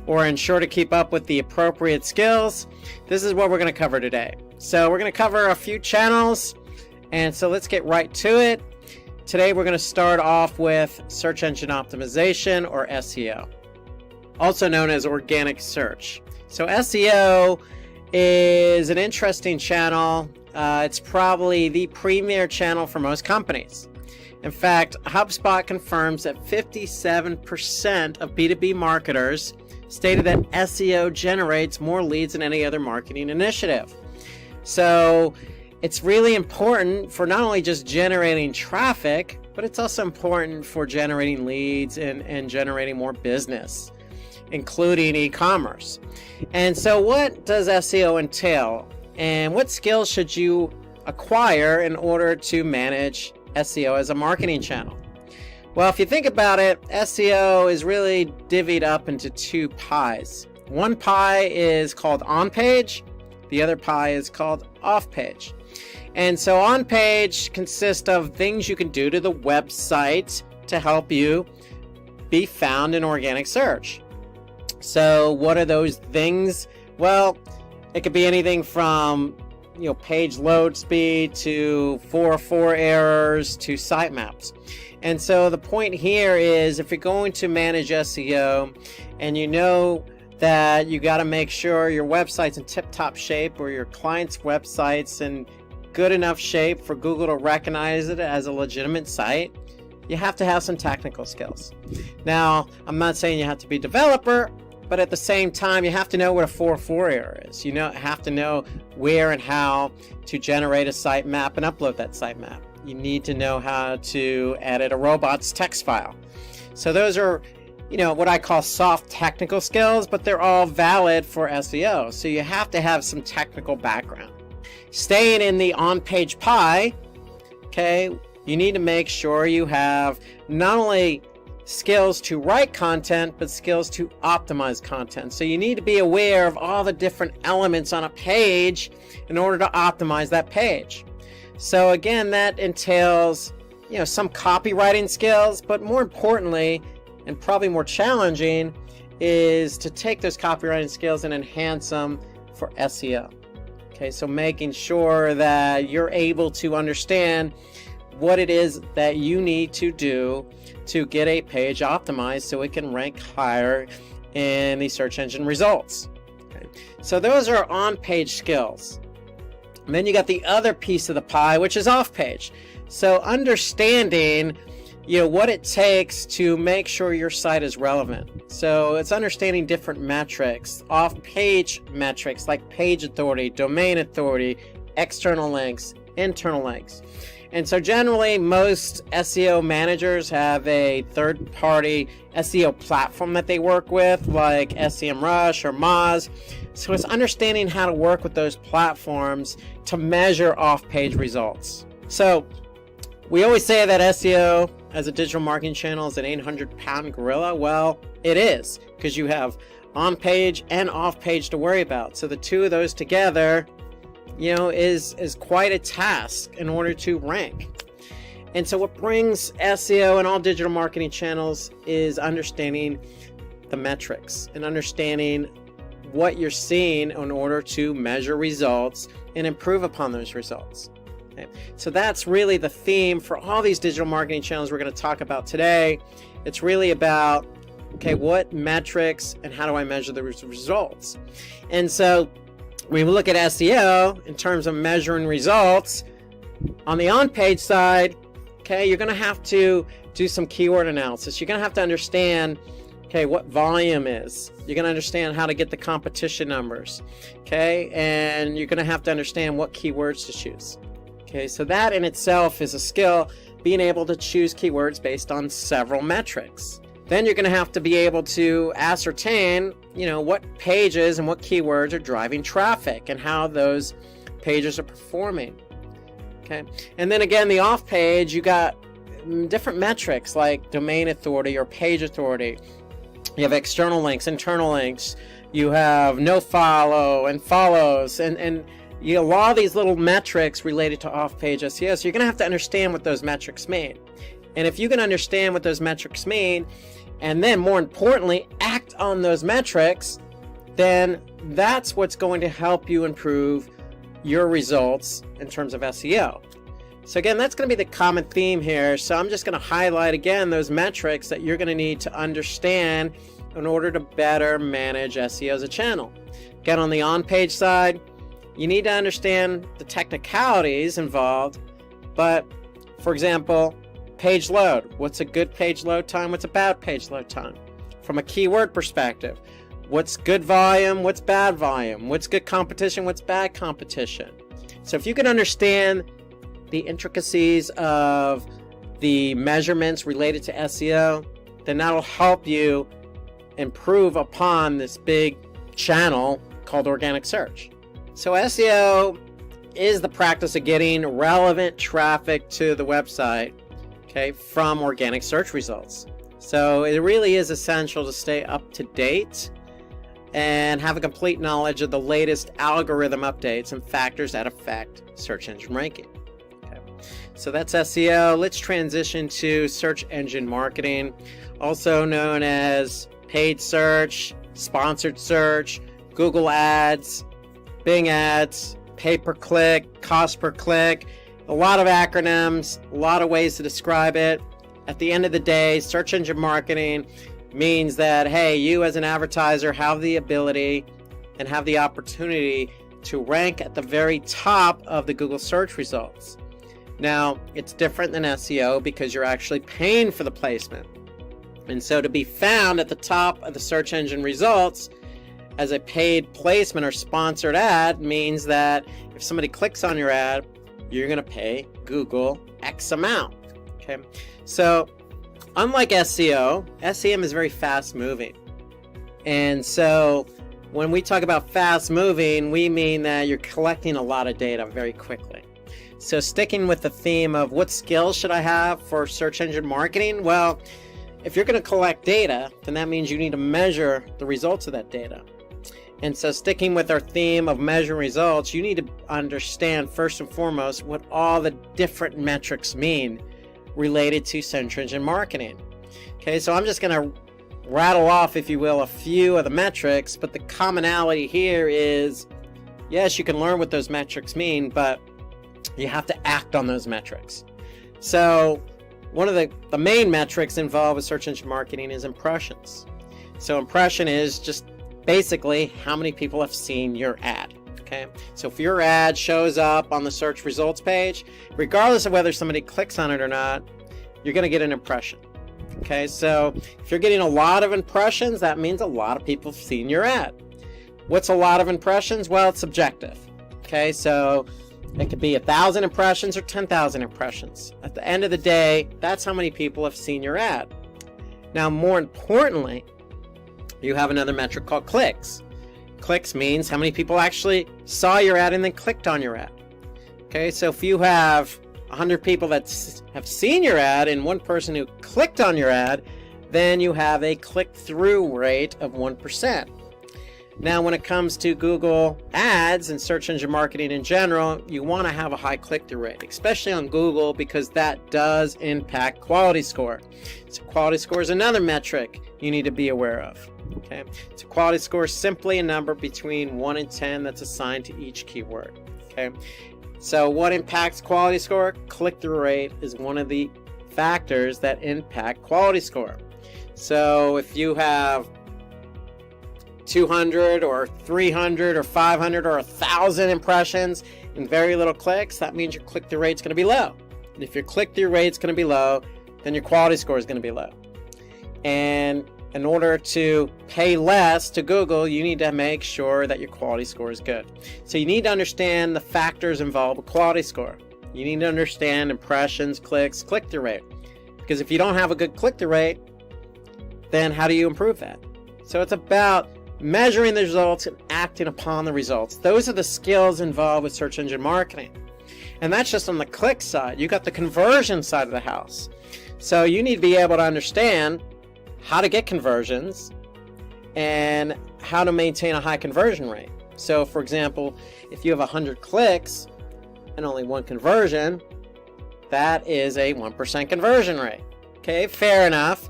S3: or ensure to keep up with the appropriate skills. This is what we're going to cover today. So we're going to cover a few channels. And so let's get right to it. Today we're going to start off with search engine optimization, or SEO, also known as organic search. So SEO is an interesting channel. It's probably the premier channel for most companies. In fact, HubSpot confirms that 57% of B2B marketers stated that SEO generates more leads than any other marketing initiative. So it's really important for not only just generating traffic, but it's also important for generating leads and generating more business, including e-commerce. And so what does SEO entail? And what skills should you acquire in order to manage SEO as a marketing channel? Well, if you think about it, SEO is really divvied up into two pies. One pie is called on-page, the other pie is called off-page. And so on-page consists of things you can do to the website to help you be found in organic search. So what are those things? Well, it could be anything from page load speed to 404 errors to sitemaps. And so the point here is, if you're going to manage SEO and you know that you got to make sure your website's in tip-top shape, or your client's website's in good enough shape for Google to recognize it as a legitimate site, you have to have some technical skills. Now, I'm not saying you have to be a developer, but at the same time, you have to know what a 404 error is. You have to know where and how to generate a sitemap and upload that sitemap. You need to know how to edit a robot's text file. So those are, what I call soft technical skills, but they're all valid for SEO. So you have to have some technical background. Staying in the on-page pie, okay, you need to make sure you have not only skills to write content, but skills to optimize content. So you need to be aware of all the different elements on a page in order to optimize that page. So again, that entails, some copywriting skills, but more importantly, and probably more challenging, is to take those copywriting skills and enhance them for SEO. Okay, so making sure that you're able to understand what it is that you need to do to get a page optimized so it can rank higher in the search engine results. Okay. So those are on-page skills. And then you got the other piece of the pie, which is off-page. So understanding, what it takes to make sure your site is relevant. So it's understanding different metrics, off-page metrics like page authority, domain authority, external links, internal links. And so generally most SEO managers have a third-party SEO platform that they work with, like SEMrush or Moz. So it's understanding how to work with those platforms to measure off-page results. So we always say that SEO as a digital marketing channel is an 800-pound gorilla. Well, it is, because you have on-page and off-page to worry about. So the two of those together, is quite a task in order to rank. And so what brings SEO and all digital marketing channels is understanding the metrics and understanding what you're seeing in order to measure results and improve upon those results. Okay. So that's really the theme for all these digital marketing channels we're going to talk about today. It's really about, what metrics and how do I measure the results? And so when we look at SEO in terms of measuring results, on the on-page side, you're going to have to do some keyword analysis. You're going to have to understand, what volume is. You're going to understand how to get the competition numbers, and you're going to have to understand what keywords to choose. So that in itself is a skill, being able to choose keywords based on several metrics. Then you're going to have to be able to ascertain, what pages and what keywords are driving traffic and how those pages are performing. And then again, the off page, you got different metrics like domain authority or page authority. You have external links, internal links. You have no follow and follows, and a lot of these little metrics related to off-page SEO. So you're going to have to understand what those metrics mean. And if you can understand what those metrics mean, and then more importantly, act on those metrics, then that's what's going to help you improve your results in terms of SEO. So again, that's going to be the common theme here. So I'm just going to highlight again those metrics that you're going to need to understand in order to better manage SEO as a channel. Again, on the on-page side, you need to understand the technicalities involved, but for example, page load. What's a good page load time? What's a bad page load time? From a keyword perspective, what's good volume? What's bad volume? What's good competition? What's bad competition? So if you can understand the intricacies of the measurements related to SEO, then that'll help you improve upon this big channel called organic search. So SEO is the practice of getting relevant traffic to the website, from organic search results. So it really is essential to stay up to date and have a complete knowledge of the latest algorithm updates and factors that affect search engine ranking. So that's SEO. Let's transition to search engine marketing, also known as paid search, sponsored search, Google Ads, Bing Ads, pay-per-click, cost per click, a lot of acronyms, a lot of ways to describe it. At the end of the day, search engine marketing means that, hey, you as an advertiser have the ability and have the opportunity to rank at the very top of the Google search results. Now, it's different than SEO because you're actually paying for the placement. And so to be found at the top of the search engine results as a paid placement or sponsored ad means that if somebody clicks on your ad, you're going to pay Google X amount. So unlike SEO, SEM is very fast moving. And so when we talk about fast moving, we mean that you're collecting a lot of data very quickly. So sticking with the theme of what skills should I have for search engine marketing? Well, if you're going to collect data, then that means you need to measure the results of that data. And so sticking with our theme of measuring results, you need to understand first and foremost what all the different metrics mean related to search engine marketing. So I'm just going to rattle off, if you will, a few of the metrics, but the commonality here is, yes, you can learn what those metrics mean, but you have to act on those metrics. So one of the main metrics involved with search engine marketing is impressions. So impression is just basically how many people have seen your ad. Okay, so if your ad shows up on the search results page, regardless of whether somebody clicks on it or not, you're going to get an impression. Okay, so if you're getting a lot of impressions, that means a lot of people have seen your ad. What's a lot of impressions? Well, it's subjective. Okay, so it could be 1,000 impressions or 10,000 impressions. At the end of the day, that's how many people have seen your ad. Now, more importantly, you have another metric called clicks. Clicks means how many people actually saw your ad and then clicked on your ad. Okay, so if you have 100 people that have seen your ad and one person who clicked on your ad, then you have a click-through rate of 1%. Now, when it comes to Google Ads and search engine marketing in general, you want to have a high click-through rate, especially on Google, because that does impact quality score. So quality score is another metric you need to be aware of. Okay, so quality score is simply a number between 1 and 10 that's assigned to each keyword. Okay, so what impacts quality score? Click-through rate is one of the factors that impact quality score. So if you have 200 or 300 or 500 or 1,000 impressions and very little clicks, that means your click-through rate is going to be low. And if your click-through rate is going to be low, then your quality score is going to be low. And in order to pay less to Google, you need to make sure that your quality score is good. So you need to understand the factors involved with quality score. You need to understand impressions, clicks, click-through rate. Because if you don't have a good click-through rate, then how do you improve that? So it's about measuring the results and acting upon the results. Those are the skills involved with search engine marketing. And that's just on the click side. You got the conversion side of the house. So you need to be able to understand how to get conversions and how to maintain a high conversion rate. So for example, if you have 100 clicks and only one conversion, that is a 1% conversion rate. Okay, fair enough.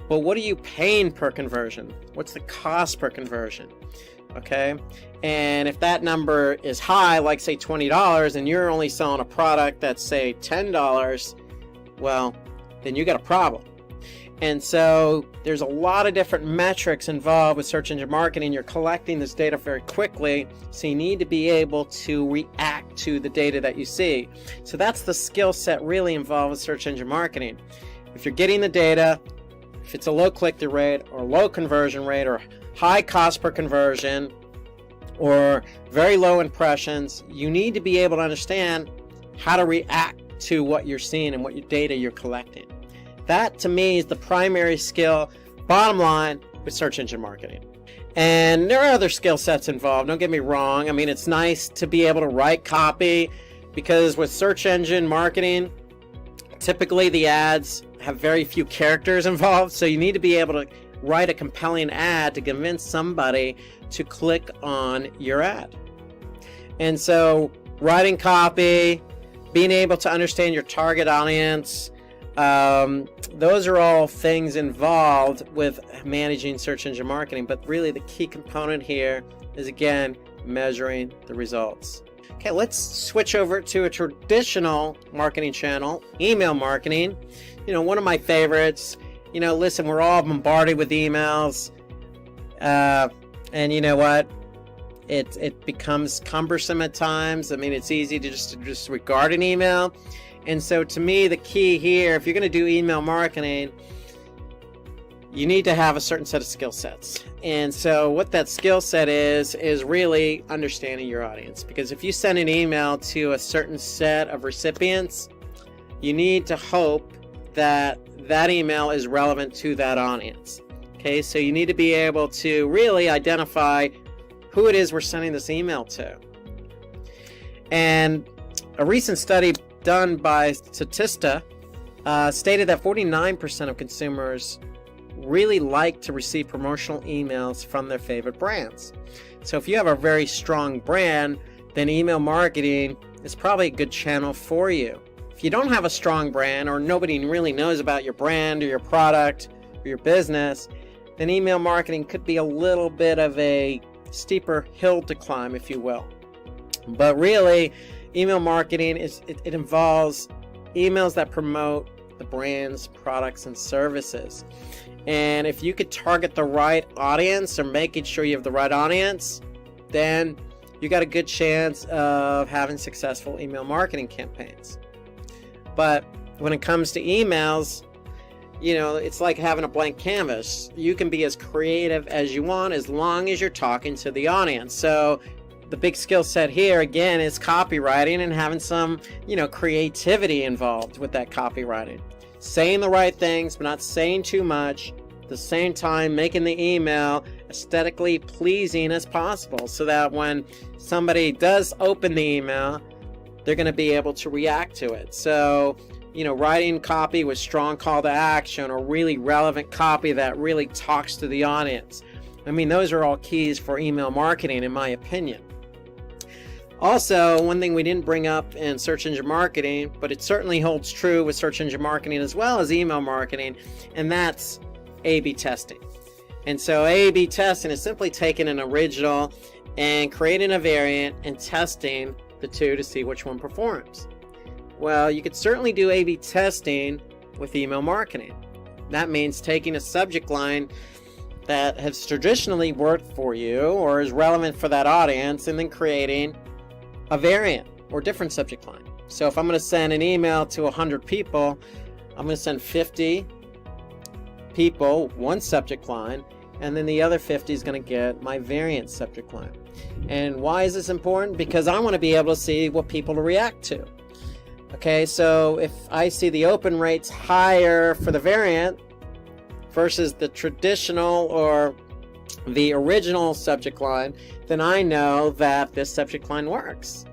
S3: But what are you paying per conversion? What's the cost per conversion? Okay, and if that number is high, like say $20, and you're only selling a product that's say $10, well, then you got a problem. And so there's a lot of different metrics involved with search engine marketing. You're collecting this data very quickly, so you need to be able to react to the data that you see. So that's the skill set really involved with search engine marketing. If you're getting the data, if it's a low click-through rate or low conversion rate or high cost per conversion or very low impressions, you need to be able to understand how to react to what you're seeing and what your data you're collecting. That to me is the primary skill, bottom line, with search engine marketing. And there are other skill sets involved, don't get me wrong. I mean, it's nice to be able to write copy, because with search engine marketing, typically the ads have very few characters involved, so you need to be able to write a compelling ad to convince somebody to click on your ad. And so writing copy, being able to understand your target audience, those are all things involved with managing search engine marketing. But really the key component here is, again, measuring the results. Okay, let's switch over to a traditional marketing channel, email marketing. You know, one of my favorites. You know, listen, we're all bombarded with emails, and you know what? It becomes cumbersome at times. I mean, it's easy to just disregard an email. And so to me, the key here, if you're going to do email marketing, you need to have a certain set of skill sets. And so what that skill set is really understanding your audience. Because if you send an email to a certain set of recipients, you need to hope that that email is relevant to that audience. Okay, so you need to be able to really identify who it is we're sending this email to. And a recent study done by Statista stated that 49% of consumers really like to receive promotional emails from their favorite brands. So if you have a very strong brand, then email marketing is probably a good channel for you. If you don't have a strong brand, or nobody really knows about your brand or your product or your business, then email marketing could be a little bit of a steeper hill to climb, if you will. But really, email marketing it involves emails that promote the brand's products and services. And if you could target the right audience, or making sure you have the right audience, then you got a good chance of having successful email marketing campaigns. But when it comes to emails, it's like having a blank canvas. You can be as creative as you want as long as you're talking to the audience. So the big skill set here, again, is copywriting and having some, creativity involved with that copywriting. Saying the right things, but not saying too much. At the same time, making the email aesthetically pleasing as possible, so that when somebody does open the email, they're going to be able to react to it. So, writing copy with strong call to action, or really relevant copy that really talks to the audience. Those are all keys for email marketing, in my opinion. Also, one thing we didn't bring up in search engine marketing, but it certainly holds true with search engine marketing as well as email marketing, and that's A/B testing. And so A/B testing is simply taking an original and creating a variant and testing the two to see which one performs. Well, you could certainly do A/B testing with email marketing. That means taking a subject line that has traditionally worked for you or is relevant for that audience, and then creating a variant or different subject line. So if I'm going to send an email to 100 people, I'm going to send 50 people one subject line, and then the other 50 is going to get my variant subject line. And why is this important? Because I want to be able to see what people react to. Okay, so if I see the open rates higher for the variant versus the traditional or the original subject line, then I know that this subject line works.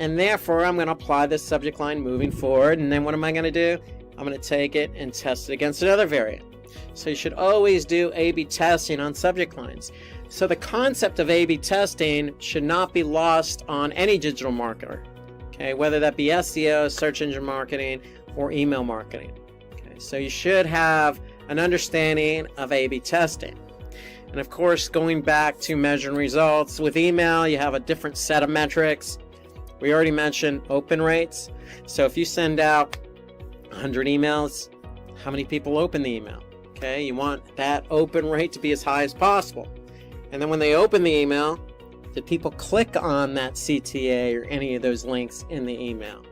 S3: And therefore, I'm going to apply this subject line moving forward. And then what am I going to do? I'm going to take it and test it against another variant. So you should always do A/B testing on subject lines. So the concept of A/B testing should not be lost on any digital marketer. Okay, whether that be SEO, search engine marketing, or email marketing. Okay, so you should have an understanding of A/B testing. And of course, going back to measuring results, with email, you have a different set of metrics. We already mentioned open rates. So if you send out 100 emails, how many people open the email? Okay, you want that open rate to be as high as possible. And then when they open the email, did people click on that CTA or any of those links in the email?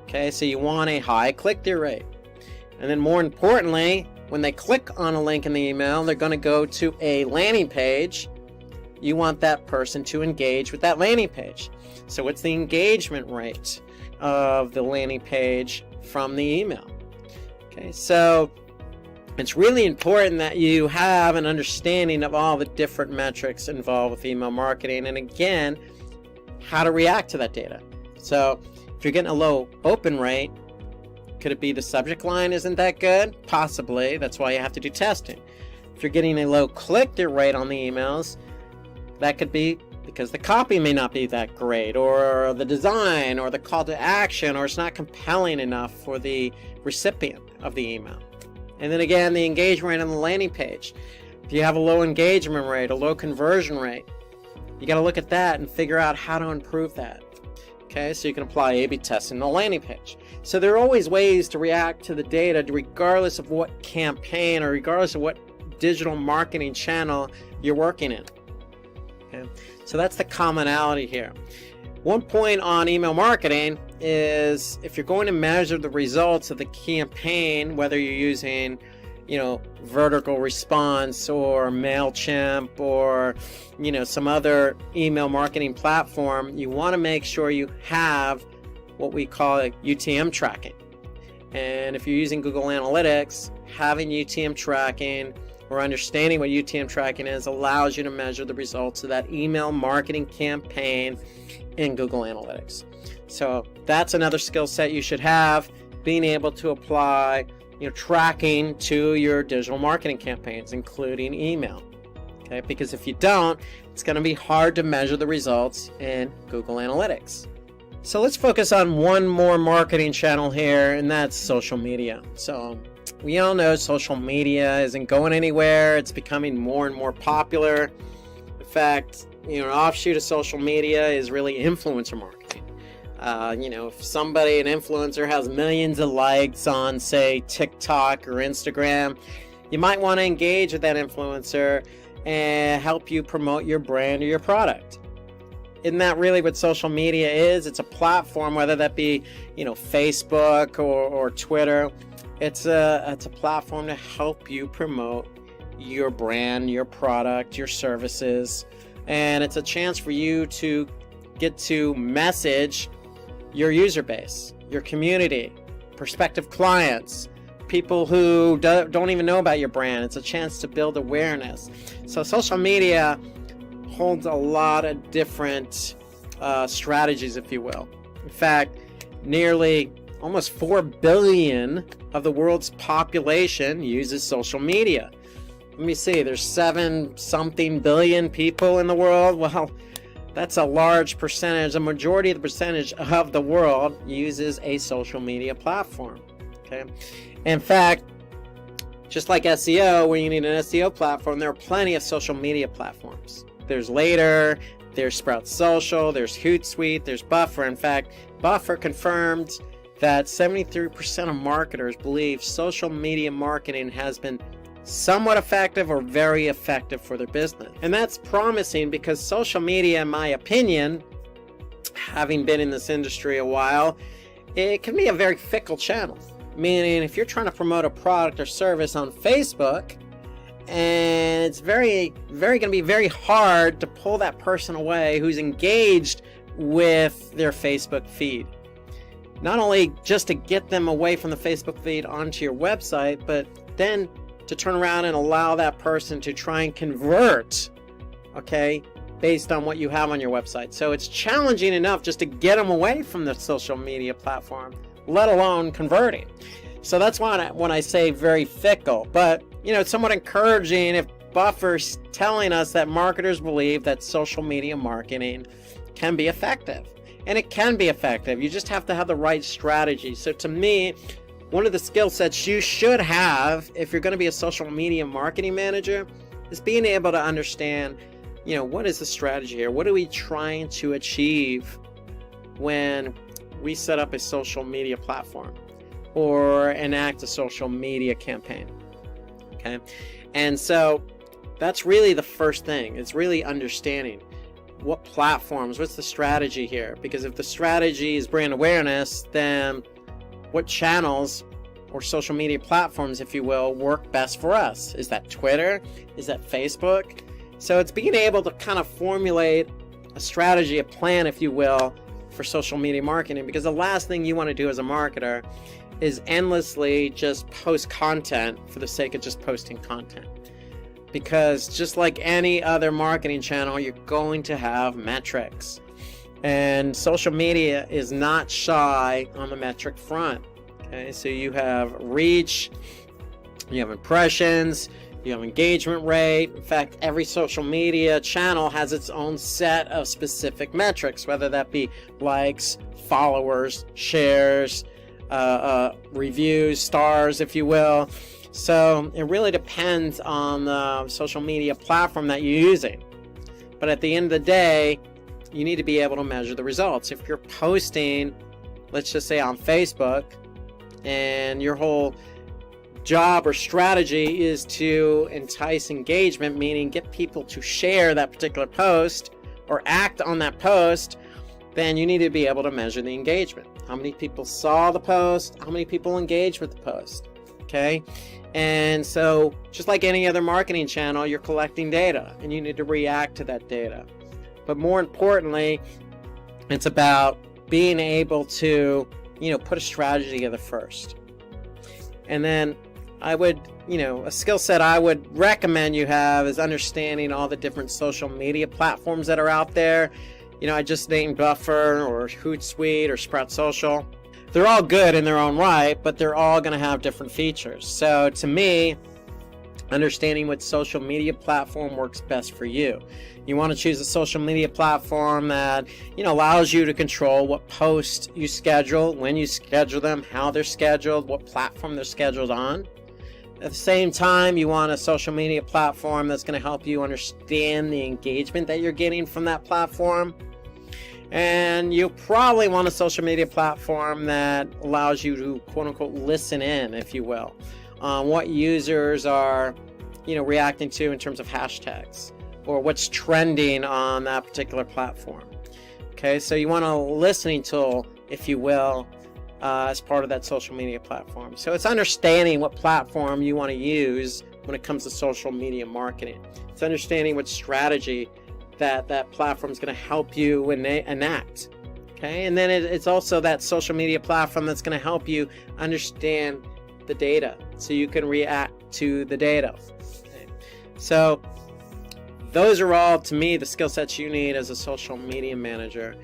S3: Okay, so you want a high click-through rate. And then more importantly, when they click on a link in the email, they're going to go to a landing page. You want that person to engage with that landing page. So what's the engagement rate of the landing page from the email? Okay, so it's really important that you have an understanding of all the different metrics involved with email marketing, and again, how to react to that data. So if you're getting a low open rate, could it be the subject line isn't that good? Possibly. That's why you have to do testing. If you're getting a low click-through rate on the emails, that could be because the copy may not be that great, or the design, or the call to action, or it's not compelling enough for the recipient of the email. And then again, the engagement rate on the landing page. If you have a low engagement rate, a low conversion rate, you got to look at that and figure out how to improve that. Okay, so you can apply A/B testing on the landing page. So there are always ways to react to the data regardless of what campaign or regardless of what digital marketing channel you're working in. Okay, so that's the commonality here. One point on email marketing is if you're going to measure the results of the campaign, whether you're using, vertical response or MailChimp or, some other email marketing platform, you want to make sure you have what we call UTM tracking. And if you're using Google Analytics, having UTM tracking or understanding what UTM tracking is allows you to measure the results of that email marketing campaign in Google Analytics. So that's another skill set you should have, being able to apply tracking to your digital marketing campaigns, including email. Okay, because if you don't, it's going to be hard to measure the results in Google Analytics. So let's focus on one more marketing channel here, and that's social media. So we all know social media isn't going anywhere. It's becoming more and more popular. In fact, an offshoot of social media is really influencer marketing. If somebody, an influencer, has millions of likes on, say, TikTok or Instagram, you might want to engage with that influencer and help you promote your brand or your product. Isn't that really what social media is? It's a platform, whether that be, Facebook or Twitter. It's a platform to help you promote your brand, your product, your services, and it's a chance for you to get to message your user base, your community, prospective clients, people who don't even know about your brand. It's a chance to build awareness. So social media holds a lot of different strategies, if you will. In fact, nearly almost 4 billion of the world's population uses social media. Let me see, there's 7-something billion people in the world. Well, that's a large percentage. A majority of the percentage of the world uses a social media platform. Okay. In fact, just like SEO, when you need an SEO platform, there are plenty of social media platforms. There's Later, there's Sprout Social, there's Hootsuite, there's Buffer. In fact, Buffer confirmed that 73% of marketers believe social media marketing has been somewhat effective or very effective for their business. And that's promising because social media, in my opinion, having been in this industry a while, it can be a very fickle channel. Meaning, if you're trying to promote a product or service on Facebook, and it's going to be very hard to pull that person away who's engaged with their Facebook feed. Not only just to get them away from the Facebook feed onto your website, but then to turn around and allow that person to try and convert, okay, based on what you have on your website. So it's challenging enough just to get them away from the social media platform, let alone converting. So that's why when I say very fickle, but it's somewhat encouraging if Buffer's telling us that marketers believe that social media marketing can be effective. And it can be effective. You just have to have the right strategy. So to me, one of the skill sets you should have if you're going to be a social media marketing manager is being able to understand, what is the strategy here? What are we trying to achieve when we set up a social media platform or enact a social media campaign? Okay. And so that's really the first thing. It's really understanding what platforms, what's the strategy here? Because if the strategy is brand awareness, then what channels or social media platforms, if you will, work best for us? Is that Twitter? Is that Facebook? So it's being able to kind of formulate a strategy, a plan, if you will, for social media marketing, because the last thing you want to do as a marketer is endlessly just post content for the sake of just posting content. Because just like any other marketing channel, you're going to have metrics. And social media is not shy on the metric front. Okay, so you have reach, you have impressions, you have engagement rate. In fact, every social media channel has its own set of specific metrics, whether that be likes, followers, shares, reviews, stars, if you will. So it really depends on the social media platform that you're using. But at the end of the day, you need to be able to measure the results. If you're posting, let's just say on Facebook, and your whole job or strategy is to entice engagement, meaning get people to share that particular post or act on that post, then you need to be able to measure the engagement. How many people saw the post? How many people engaged with the post? Okay? And so, just like any other marketing channel, you're collecting data and you need to react to that data. But more importantly, it's about being able to, put a strategy together first. And then I would, a skill set I would recommend you have is understanding all the different social media platforms that are out there. I just named Buffer or Hootsuite or Sprout Social. They're all good in their own right, but they're all going to have different features. So to me, understanding what social media platform works best for you. You want to choose a social media platform that, allows you to control what posts you schedule, when you schedule them, how they're scheduled, what platform they're scheduled on. At the same time, you want a social media platform that's going to help you understand the engagement that you're getting from that platform. And you probably want a social media platform that allows you to, quote unquote, listen in, if you will, on what users are, reacting to in terms of hashtags or what's trending on that particular platform. Okay, so you want a listening tool, if you will, as part of that social media platform. So it's understanding what platform you want to use when it comes to social media marketing. It's understanding what strategy that platform is going to help you enact. Okay, and then it's also that social media platform that's going to help you understand the data so you can react to the data. Okay. So those are all, to me, the skill sets you need as a social media manager.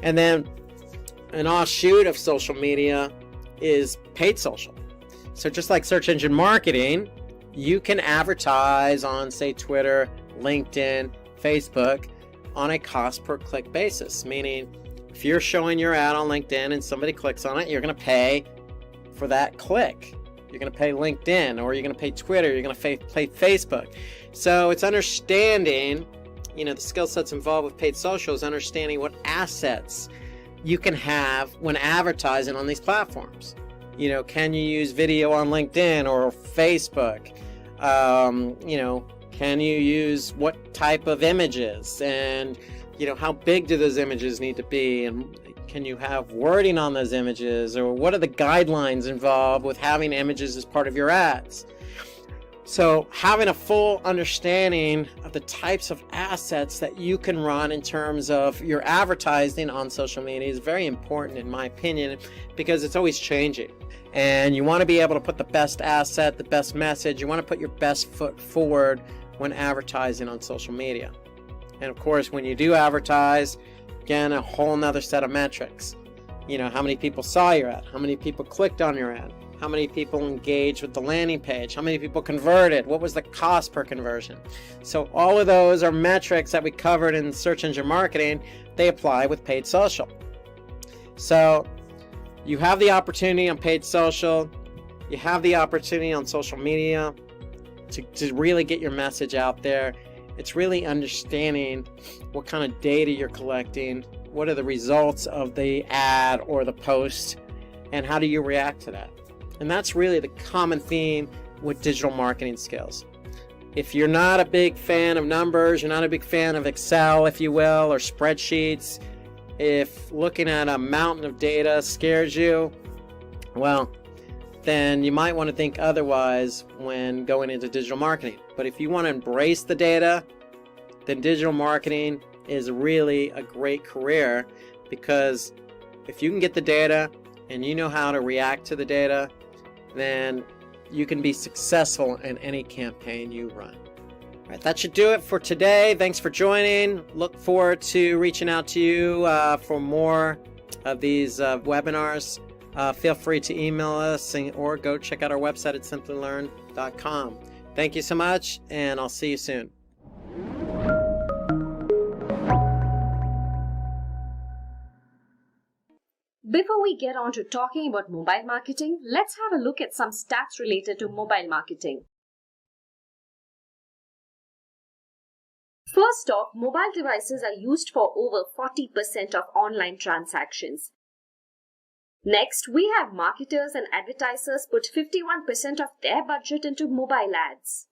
S3: And then an offshoot of social media is paid social. So just like search engine marketing, you can advertise on, say, Twitter, LinkedIn, Facebook on a cost per click basis, meaning if you're showing your ad on LinkedIn and somebody clicks on it, you're going to pay for that click. You're going to pay LinkedIn, or you're going to pay Twitter, you're going to pay Facebook. So it's understanding, the skill sets involved with paid social is understanding what assets you can have when advertising on these platforms. Can you use video on LinkedIn or Facebook? Can you use what type of images, and how big do those images need to be, and can you have wording on those images, or what are the guidelines involved with having images as part of your ads? So having a full understanding of the types of assets that you can run in terms of your advertising on social media is very important, in my opinion, because it's always changing. And you want to be able to put the best asset, the best message. You want to put your best foot forward when advertising on social media. And of course, when you do advertise, again, a whole nother set of metrics. How many people saw your ad? How many people clicked on your ad? How many people engaged with the landing page? How many people converted? What was the cost per conversion? So all of those are metrics that we covered in search engine marketing. They apply with paid social. So you have the opportunity on paid social. You have the opportunity on social media to really get your message out there. It's really understanding what kind of data you're collecting, what are the results of the ad or the post, and how do you react to that? And that's really the common theme with digital marketing skills. If you're not a big fan of numbers, you're not a big fan of Excel, if you will, or spreadsheets, if looking at a mountain of data scares you, well, then you might want to think otherwise when going into digital marketing. But if you want to embrace the data, then digital marketing is really a great career, because if you can get the data and you know how to react to the data, then you can be successful in any campaign you run. All right, that should do it for today. Thanks for joining. Look forward to reaching out to you for more of these webinars. Feel free to email us or go check out our website at simplylearn.com. Thank you so much, and I'll see you soon.
S1: Before we get on to talking about mobile marketing, let's have a look at some stats related to mobile marketing. First off, mobile devices are used for over 40% of online transactions. Next, we have marketers and advertisers put 51% of their budget into mobile ads.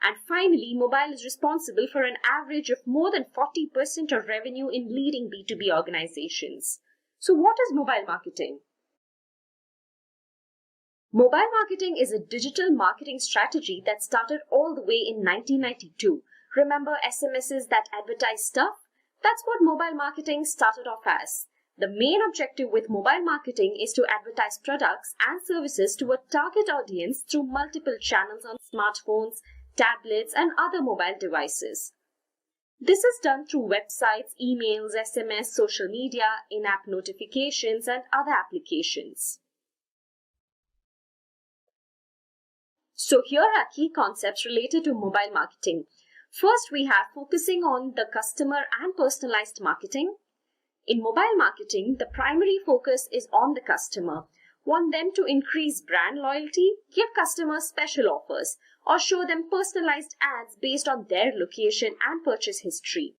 S1: And finally, mobile is responsible for an average of more than 40% of revenue in leading B2B organizations. So what is mobile marketing? Mobile marketing is a digital marketing strategy that started all the way in 1992. Remember SMSs that advertise stuff? That's what mobile marketing started off as. The main objective with mobile marketing is to advertise products and services to a target audience through multiple channels on smartphones, tablets, and other mobile devices. This is done through websites, emails, SMS, social media, in-app notifications, and other applications. So here are key concepts related to mobile marketing. First, we have focusing on the customer and personalized marketing. In mobile marketing, the primary focus is on the customer. Want them to increase brand loyalty? Give customers special offers or show them personalized ads based on their location and purchase history.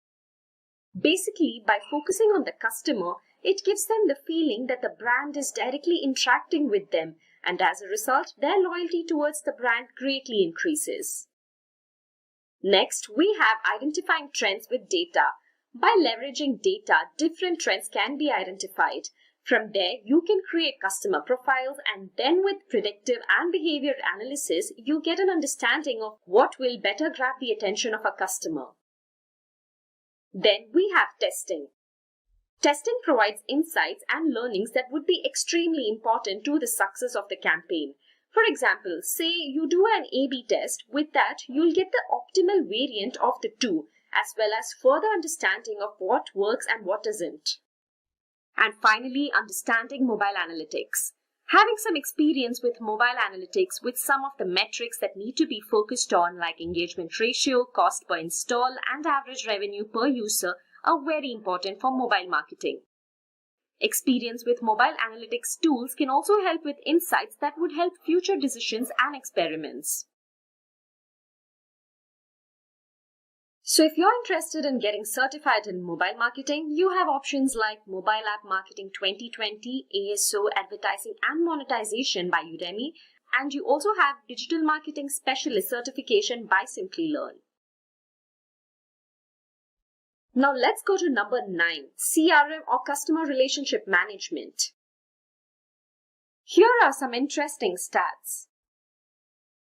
S1: Basically, by focusing on the customer, it gives them the feeling that the brand is directly interacting with them, and as a result, their loyalty towards the brand greatly increases. Next, we have identifying trends with data. By leveraging data, different trends can be identified. From there, you can create customer profiles, and then with predictive and behavior analysis, you get an understanding of what will better grab the attention of a customer. Then we have testing. Testing provides insights and learnings that would be extremely important to the success of the campaign. For example, say you do an A/B test. With that, you'll get the optimal variant of the two, as well as further understanding of what works and what doesn't. And finally, understanding mobile analytics. Having some experience with mobile analytics with some of the metrics that need to be focused on, like engagement ratio, cost per install, and average revenue per user, are very important for mobile marketing. Experience with mobile analytics tools can also help with insights that would help future decisions and experiments. So if you're interested in getting certified in mobile marketing, you have options like Mobile App Marketing 2020, ASO, Advertising and Monetization by Udemy, and you also have Digital Marketing Specialist certification by Simplilearn. Now let's go to number 9, CRM or Customer Relationship Management. Here are some interesting stats.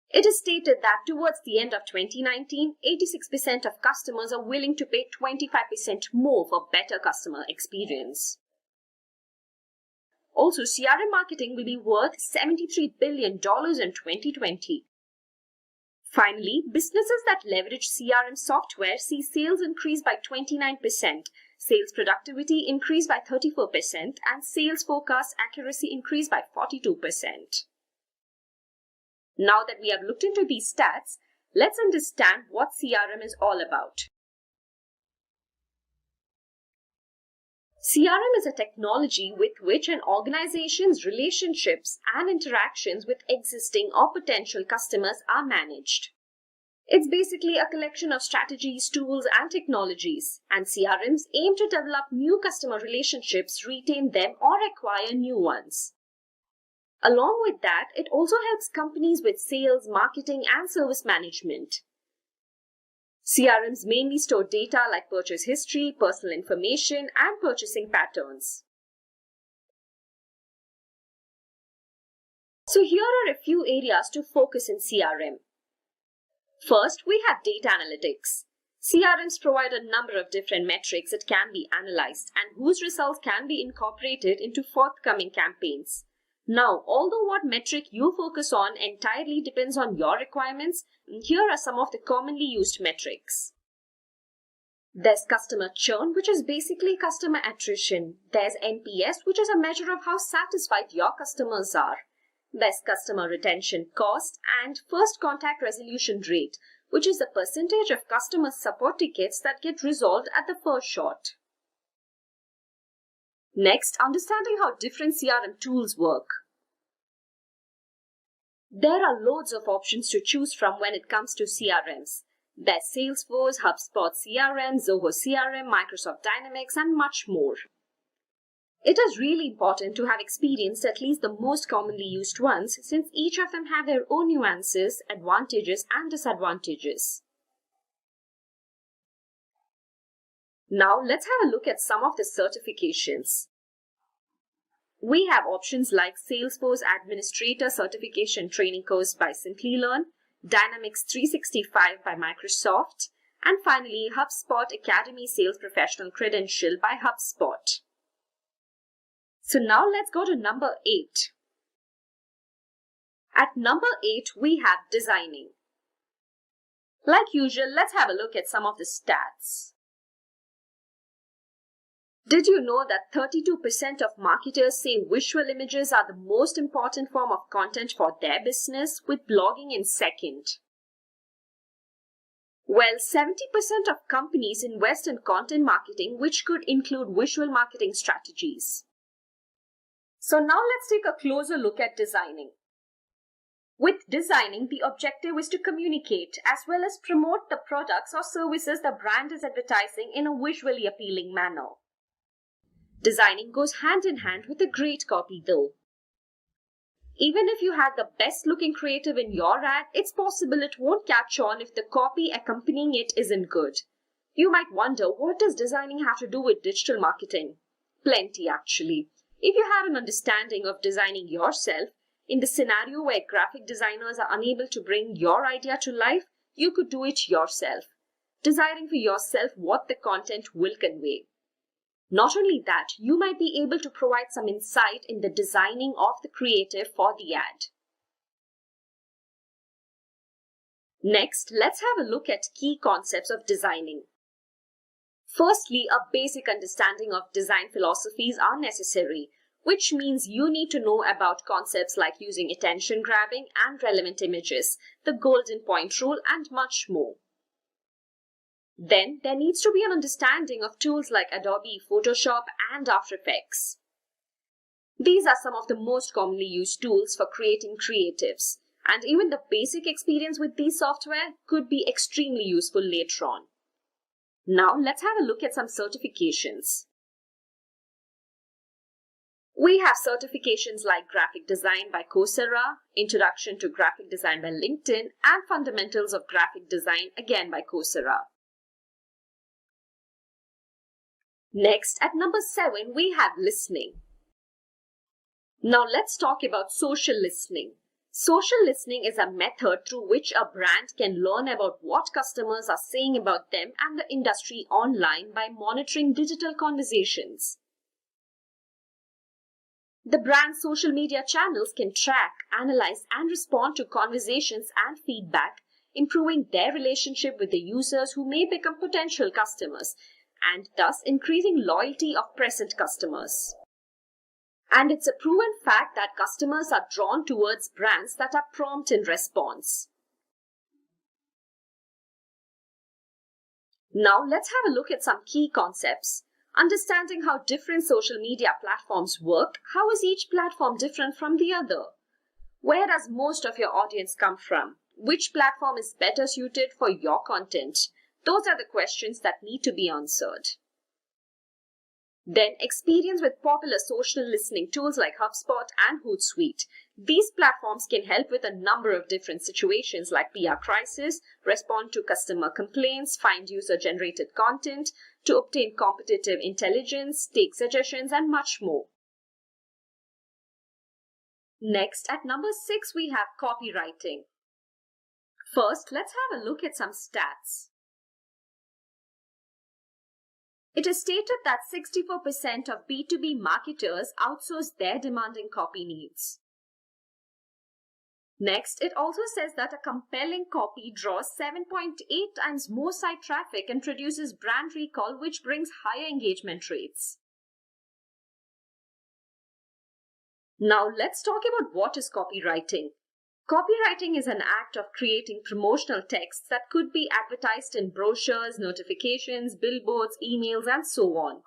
S1: It is stated that towards the end of 2019, 86% of customers are willing to pay 25% more for better customer experience. Also, CRM marketing will be worth $73 billion in 2020. Finally, businesses that leverage CRM software see sales increase by 29%, sales productivity increase by 34%, and sales forecast accuracy increase by 42%. Now that we have looked into these stats, let's understand what CRM is all about. CRM is a technology with which an organization's relationships and interactions with existing or potential customers are managed. It's basically a collection of strategies, tools, and technologies, and CRMs aim to develop new customer relationships, retain them, or acquire new ones. Along with that, it also helps companies with sales, marketing, and service management. CRMs mainly store data like purchase history, personal information, and purchasing patterns. So here are a few areas to focus in CRM. First, we have data analytics. CRMs provide a number of different metrics that can be analyzed and whose results can be incorporated into forthcoming campaigns. Now, although what metric you focus on entirely depends on your requirements, here are some of the commonly used metrics. There's customer churn, which is basically customer attrition. There's NPS, which is a measure of how satisfied your customers are. There's customer retention cost and first contact resolution rate, which is the percentage of customer support tickets that get resolved at the first shot. Next, understanding how different CRM tools work. There are loads of options to choose from when it comes to CRMs. There's Salesforce, HubSpot CRM, Zoho CRM, Microsoft Dynamics, and much more. It is really important to have experienced at least the most commonly used ones, since each of them have their own nuances, advantages, and disadvantages. Now let's have a look at some of the certifications. We have options like Salesforce Administrator Certification Training Course by Simplilearn, Dynamics 365 by Microsoft, and finally HubSpot Academy Sales Professional Credential by HubSpot. So now let's go to number 8. At number 8, we have designing. Like usual, let's have a look at some of the stats. Did you know that 32% of marketers say visual images are the most important form of content for their business, with blogging in second? Well, 70% of companies invest in content marketing, which could include visual marketing strategies. So now let's take a closer look at designing. With designing, the objective is to communicate as well as promote the products or services the brand is advertising in a visually appealing manner. Designing goes hand in hand with a great copy though. Even if you had the best looking creative in your ad, it's possible it won't catch on if the copy accompanying it isn't good. You might wonder, what does designing have to do with digital marketing? Plenty actually. If you have an understanding of designing yourself, in the scenario where graphic designers are unable to bring your idea to life, you could do it yourself, deciding for yourself what the content will convey. Not only that, you might be able to provide some insight in the designing of the creative for the ad. Next, let's have a look at key concepts of designing. Firstly, a basic understanding of design philosophies are necessary, which means you need to know about concepts like using attention grabbing and relevant images, the golden point rule, and much more. Then, there needs to be an understanding of tools like Adobe Photoshop and After Effects. These are some of the most commonly used tools for creating creatives, and even the basic experience with these software could be extremely useful later on. Now, let's have a look at some certifications. We have certifications like Graphic Design by Coursera, Introduction to Graphic Design by LinkedIn, and Fundamentals of Graphic Design again by Coursera. Next, at number 7, we have listening. Now let's talk about social listening. Social listening is a method through which a brand can learn about what customers are saying about them and the industry online by monitoring digital conversations. The brand's social media channels can track, analyze, and respond to conversations and feedback, improving their relationship with the users who may become potential customers, and thus increasing loyalty of present customers. And it's a proven fact that customers are drawn towards brands that are prompt in response. Now let's have a look at some key concepts. Understanding how different social media platforms work. How is each platform different from the other? Where does most of your audience come from? Which platform is better suited for your content? Those are the questions that need to be answered. Then, experience with popular social listening tools like HubSpot and Hootsuite. These platforms can help with a number of different situations like PR crisis, respond to customer complaints, find user-generated content, to obtain competitive intelligence, take suggestions, and much more. Next, at number 6, we have copywriting. First, let's have a look at some stats. It is stated that 64% of B2B marketers outsource their demanding copy needs. Next, it also says that a compelling copy draws 7.8 times more site traffic and produces brand recall, which brings higher engagement rates. Now, let's talk about what is copywriting. Copywriting is an act of creating promotional texts that could be advertised in brochures, notifications, billboards, emails, and so on.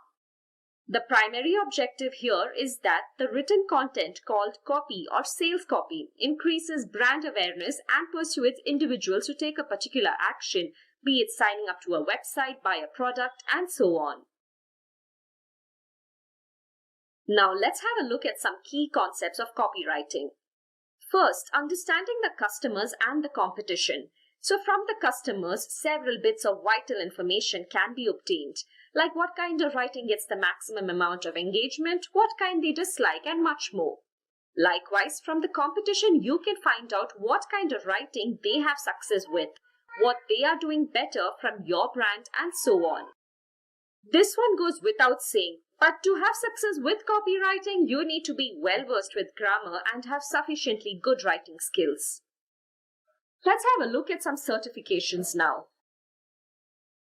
S1: The primary objective here is that the written content called copy or sales copy increases brand awareness and persuades individuals to take a particular action, be it signing up to a website, buy a product, and so on. Now let's have a look at some key concepts of copywriting. First, understanding the customers and the competition. So from the customers, several bits of vital information can be obtained, like what kind of writing gets the maximum amount of engagement, what kind they dislike, and much more. Likewise, from the competition, you can find out what kind of writing they have success with, what they are doing better from your brand, and so on. This one goes without saying, but to have success with copywriting, you need to be well versed with grammar and have sufficiently good writing skills. Let's have a look at some certifications now.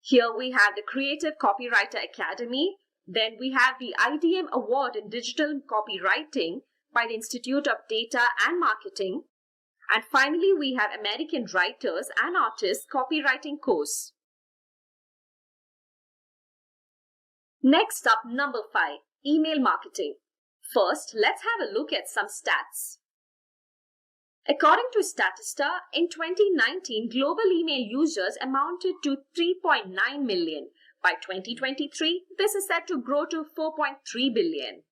S1: Here we have the Creative Copywriter Academy. Then we have the IDM Award in Digital Copywriting by the Institute of Data and Marketing. And finally, we have American Writers and Artists Copywriting Course. Next up, number 5, email marketing. First, let's have a look at some stats. According to Statista, in 2019, global email users amounted to 3.9 million. By 2023, this is set to grow to 4.3 billion.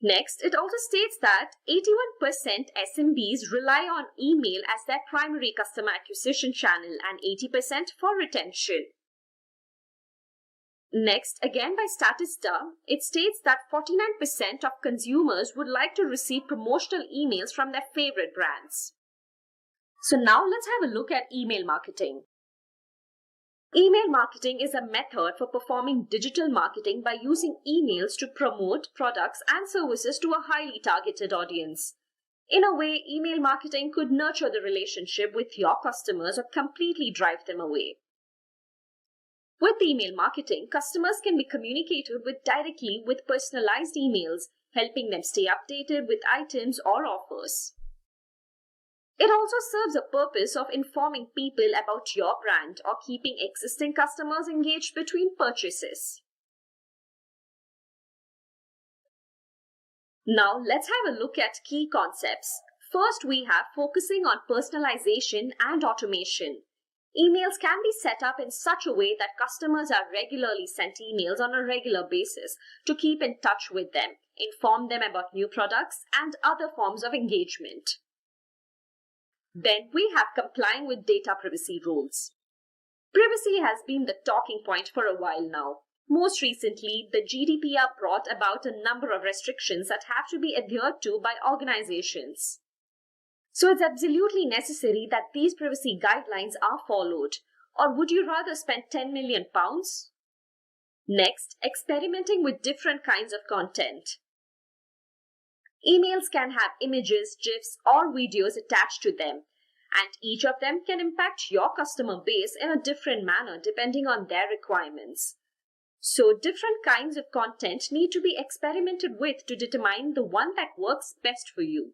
S1: Next, it also states that 81% SMBs rely on email as their primary customer acquisition channel and 80% for retention. Next, again by Statista, it states that 49% of consumers would like to receive promotional emails from their favorite brands. So now let's have a look at email marketing. Email marketing is a method for performing digital marketing by using emails to promote products and services to a highly targeted audience. In a way, email marketing could nurture the relationship with your customers or completely drive them away. With email marketing, customers can be communicated with directly with personalized emails, helping them stay updated with items or offers. It also serves a purpose of informing people about your brand or keeping existing customers engaged between purchases. Now let's have a look at key concepts. First, we have focusing on personalization and automation. Emails can be set up in such a way that customers are regularly sent emails on a regular basis to keep in touch with them, inform them about new products, and other forms of engagement. Then we have complying with data privacy rules. Privacy has been the talking point for a while now. Most recently, the GDPR brought about a number of restrictions that have to be adhered to by organizations. So it's absolutely necessary that these privacy guidelines are followed. Or would you rather spend £10 million? Next, experimenting with different kinds of content. Emails can have images, GIFs, or videos attached to them, and each of them can impact your customer base in a different manner depending on their requirements. So different kinds of content need to be experimented with to determine the one that works best for you.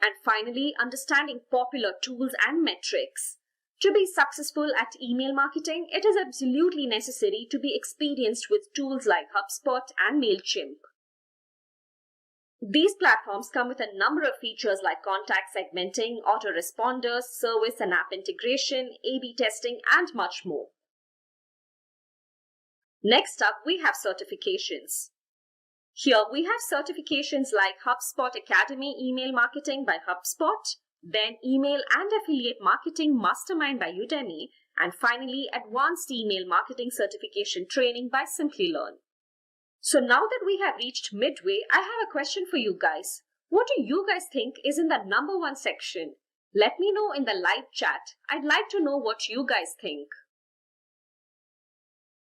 S1: And finally, understanding popular tools and metrics. To be successful at email marketing, it is absolutely necessary to be experienced with tools like HubSpot and MailChimp. These platforms come with a number of features like contact segmenting, autoresponders, service and app integration, A/B testing, and much more. Next up, we have certifications. Here we have certifications like HubSpot Academy Email Marketing by HubSpot, then Email and Affiliate Marketing Mastermind by Udemy, and finally Advanced Email Marketing Certification Training by Simplilearn. So now that we have reached midway, I have a question for you guys. What do you guys think is in the number one section? Let me know in the live chat. I'd like to know what you guys think.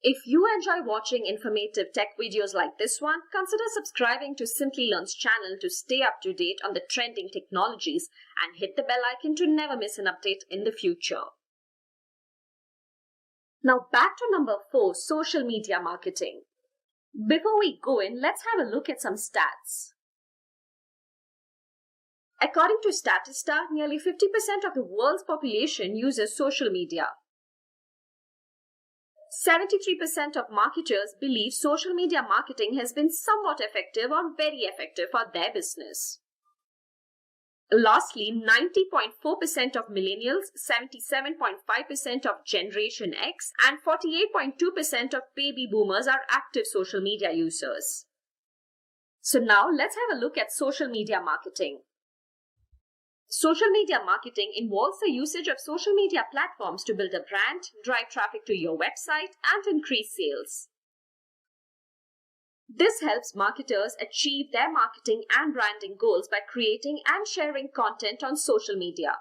S1: If you enjoy watching informative tech videos like this one, consider subscribing to Simplilearn's channel to stay up to date on the trending technologies and hit the bell icon to never miss an update in the future. Now back to number 4, social media marketing. Before we go in, let's have a look at some stats. According to Statista, nearly 50% of the world's population uses social media. 73% of marketers believe social media marketing has been somewhat effective or very effective for their business. Lastly, 90.4% of millennials, 77.5% of Generation X, and 48.2% of baby boomers are active social media users. So now let's have a look at social media marketing. Social media marketing involves the usage of social media platforms to build a brand, drive traffic to your website, and increase sales. This helps marketers achieve their marketing and branding goals by creating and sharing content on social media.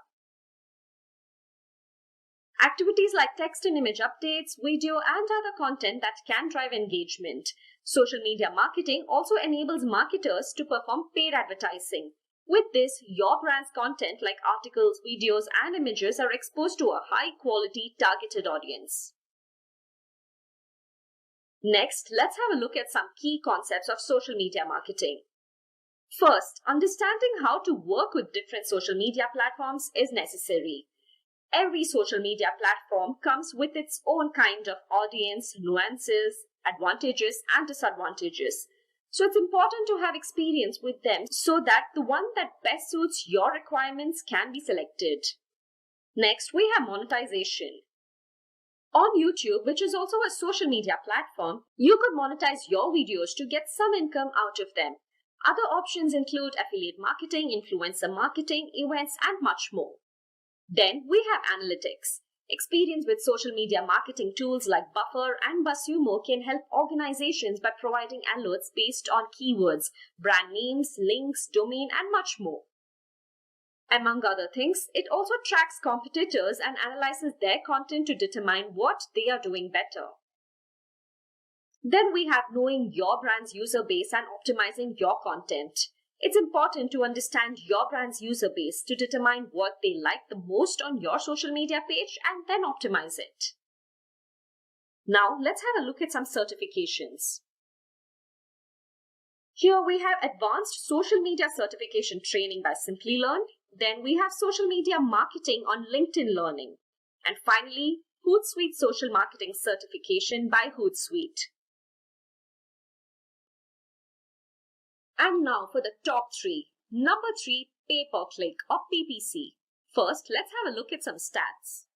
S1: Activities like text and image updates, video, and other content that can drive engagement. Social media marketing also enables marketers to perform paid advertising. With this, your brand's content like articles, videos, and images are exposed to a high-quality targeted audience. Next, let's have a look at some key concepts of social media marketing. First, understanding how to work with different social media platforms is necessary. Every social media platform comes with its own kind of audience, nuances, advantages, and disadvantages. So it's important to have experience with them so that the one that best suits your requirements can be selected. Next, we have monetization. On YouTube, which is also a social media platform, you could monetize your videos to get some income out of them. Other options include affiliate marketing, influencer marketing, events, and much more. Then we have analytics. Experience with social media marketing tools like Buffer and BuzzSumo can help organizations by providing alerts based on keywords, brand names, links, domain, and much more. Among other things, it also tracks competitors and analyzes their content to determine what they are doing better. Then we have knowing your brand's user base and optimizing your content. It's important to understand your brand's user base to determine what they like the most on your social media page and then optimize it. Now, let's have a look at some certifications. Here we have Advanced Social Media Certification Training by Simplilearn. Then we have Social Media Marketing on LinkedIn Learning. And finally, Hootsuite Social Marketing Certification by Hootsuite. And now for the top 3. Number 3, pay-per-click or PPC. First, let's have a look at some stats.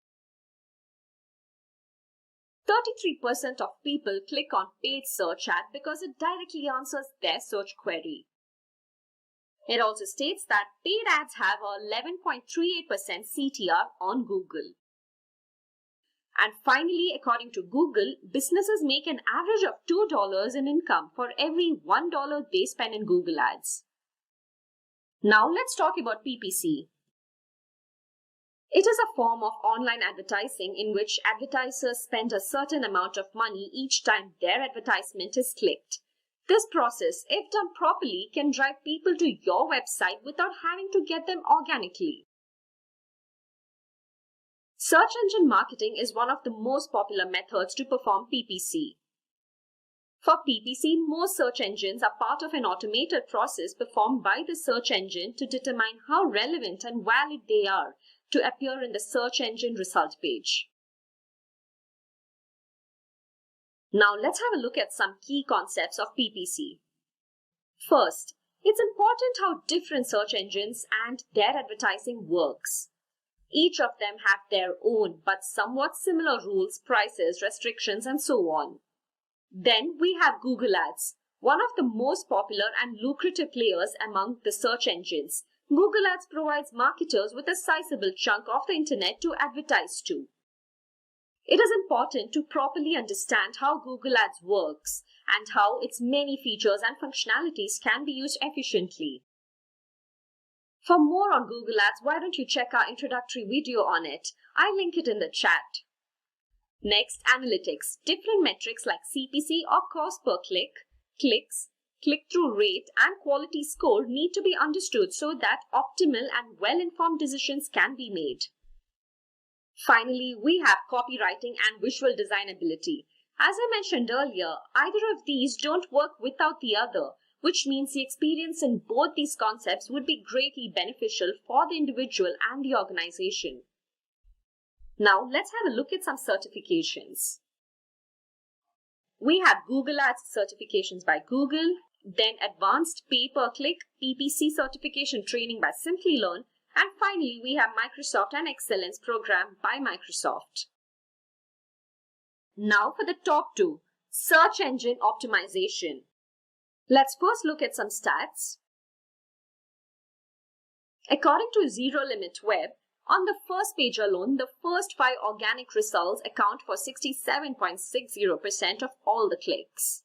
S1: 33% of people click on paid search ad because it directly answers their search query. It also states that paid ads have a 11.38% CTR on Google. And finally, according to Google, businesses make an average of $2 in income for every $1 they spend in Google Ads. Now let's talk about PPC. It is a form of online advertising in which advertisers spend a certain amount of money each time their advertisement is clicked. This process, if done properly, can drive people to your website without having to get them organically. Search engine marketing is one of the most popular methods to perform PPC. For PPC, most search engines are part of an automated process performed by the search engine to determine how relevant and valid they are to appear in the search engine result page. Now let's have a look at some key concepts of PPC. First, it's important how different search engines and their advertising works. Each of them have their own but somewhat similar rules, prices, restrictions, and so on. Then we have Google Ads, one of the most popular and lucrative players among the search engines. Google Ads provides marketers with a sizable chunk of the internet to advertise to. It is important to properly understand how Google Ads works and how its many features and functionalities can be used efficiently. For more on Google Ads, why don't you check our introductory video on it? I'll link it in the chat. Next, analytics. Different metrics like CPC or cost per click, clicks, click-through rate, and quality score need to be understood so that optimal and well-informed decisions can be made. Finally, we have copywriting and visual designability. As I mentioned earlier, either of these don't work without the other, which means the experience in both these concepts would be greatly beneficial for the individual and the organization. Now, let's have a look at some certifications. We have Google Ads certifications by Google, then Advanced Pay-per-Click PPC certification training by Simplilearn, and finally, we have Microsoft and Excellence program by Microsoft. Now for the top 2, search engine optimization. Let's first look at some stats. According to Zero Limit Web, on the first page alone, the first 5 organic results account for 67.60% of all the clicks.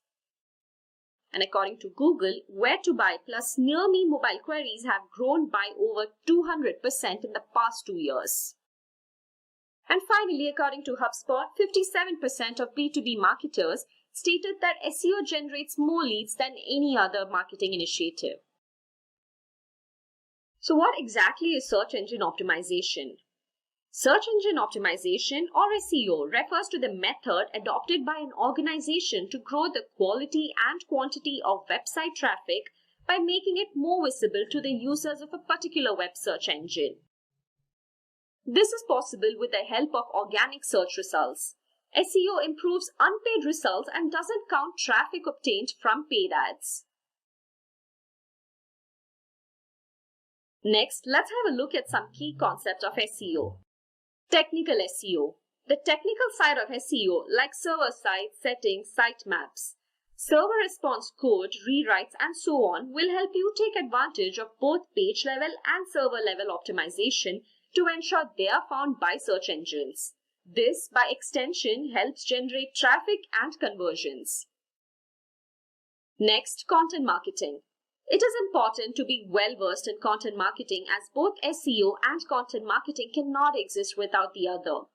S1: And according to Google, where to buy plus near me mobile queries have grown by over 200% in the past 2 years. And finally, according to HubSpot, 57% of B2B marketers stated that SEO generates more leads than any other marketing initiative. So what exactly is search engine optimization? Search engine optimization, or SEO, refers to the method adopted by an organization to grow the quality and quantity of website traffic by making it more visible to the users of a particular web search engine. This is possible with the help of organic search results. SEO improves unpaid results and doesn't count traffic obtained from paid ads. Next, let's have a look at some key concepts of SEO. Technical SEO. The technical side of SEO, like server-side settings, sitemaps, server response code, rewrites, and so on, will help you take advantage of both page level and server level optimization to ensure they are found by search engines. This, by extension, helps generate traffic and conversions. Next, content marketing. It is important to be well versed in content marketing, as both SEO and content marketing cannot exist without the other.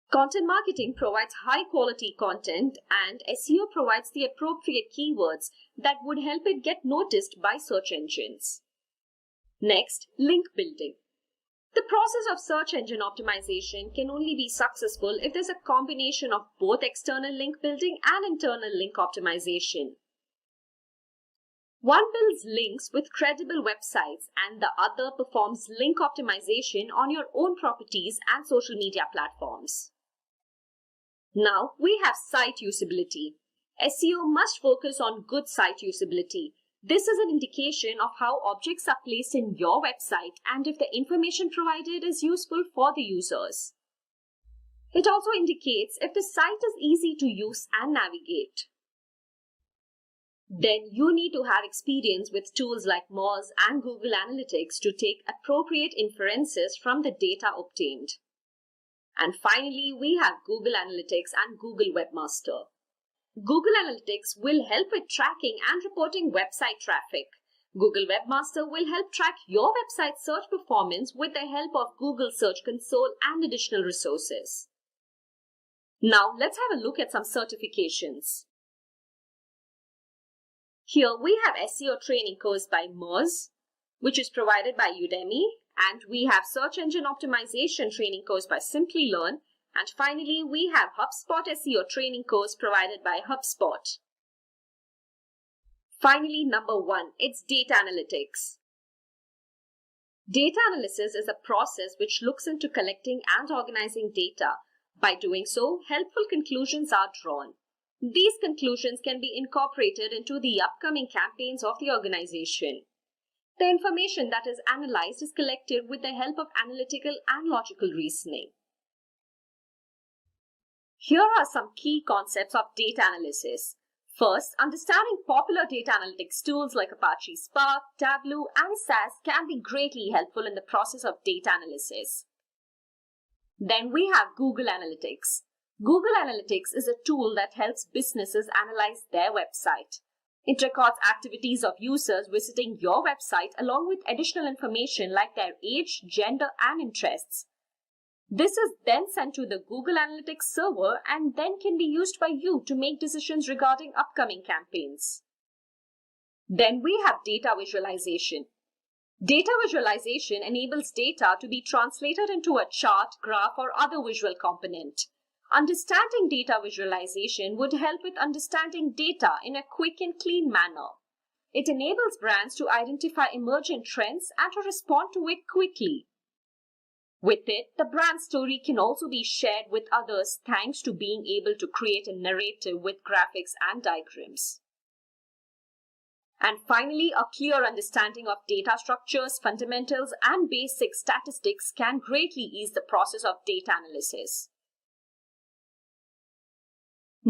S1: Content marketing provides high quality content, and SEO provides the appropriate keywords that would help it get noticed by search engines. Next, link building. The process of search engine optimization can only be successful if there's a combination of both external link building and internal link optimization. One builds links with credible websites and the other performs link optimization on your own properties and social media platforms. Now we have site usability. SEO must focus on good site usability. This is an indication of how objects are placed in your website and if the information provided is useful for the users. It also indicates if the site is easy to use and navigate. Then you need to have experience with tools like Moz and Google Analytics to take appropriate inferences from the data obtained. And finally, we have Google Analytics and Google Webmaster. Google Analytics will help with tracking and reporting website traffic. Google Webmaster will help track your website search performance with the help of Google Search Console and additional resources. Now let's have a look at some certifications. Here we have SEO training course by Moz, which is provided by Udemy, and we have search engine optimization training course by Simplilearn, and finally we have HubSpot SEO training course provided by HubSpot. Finally, number 1, it's data analytics. Data analysis is a process which looks into collecting and organizing data. By doing so, helpful conclusions are drawn. These conclusions can be incorporated into the upcoming campaigns of the organization. The information that is analyzed is collected with the help of analytical and logical reasoning. Here are some key concepts of data analysis. First, understanding popular data analytics tools like Apache Spark, Tableau, and SAS can be greatly helpful in the process of data analysis. Then we have Google Analytics. Google Analytics is a tool that helps businesses analyze their website. It records activities of users visiting your website along with additional information like their age, gender, and interests. This is then sent to the Google Analytics server and then can be used by you to make decisions regarding upcoming campaigns. Then we have data visualization. Data visualization enables data to be translated into a chart, graph, or other visual component. Understanding data visualization would help with understanding data in a quick and clean manner. It enables brands to identify emergent trends and to respond to it quickly. With it, the brand story can also be shared with others thanks to being able to create a narrative with graphics and diagrams. And finally, a clear understanding of data structures, fundamentals, and basic statistics can greatly ease the process of data analysis.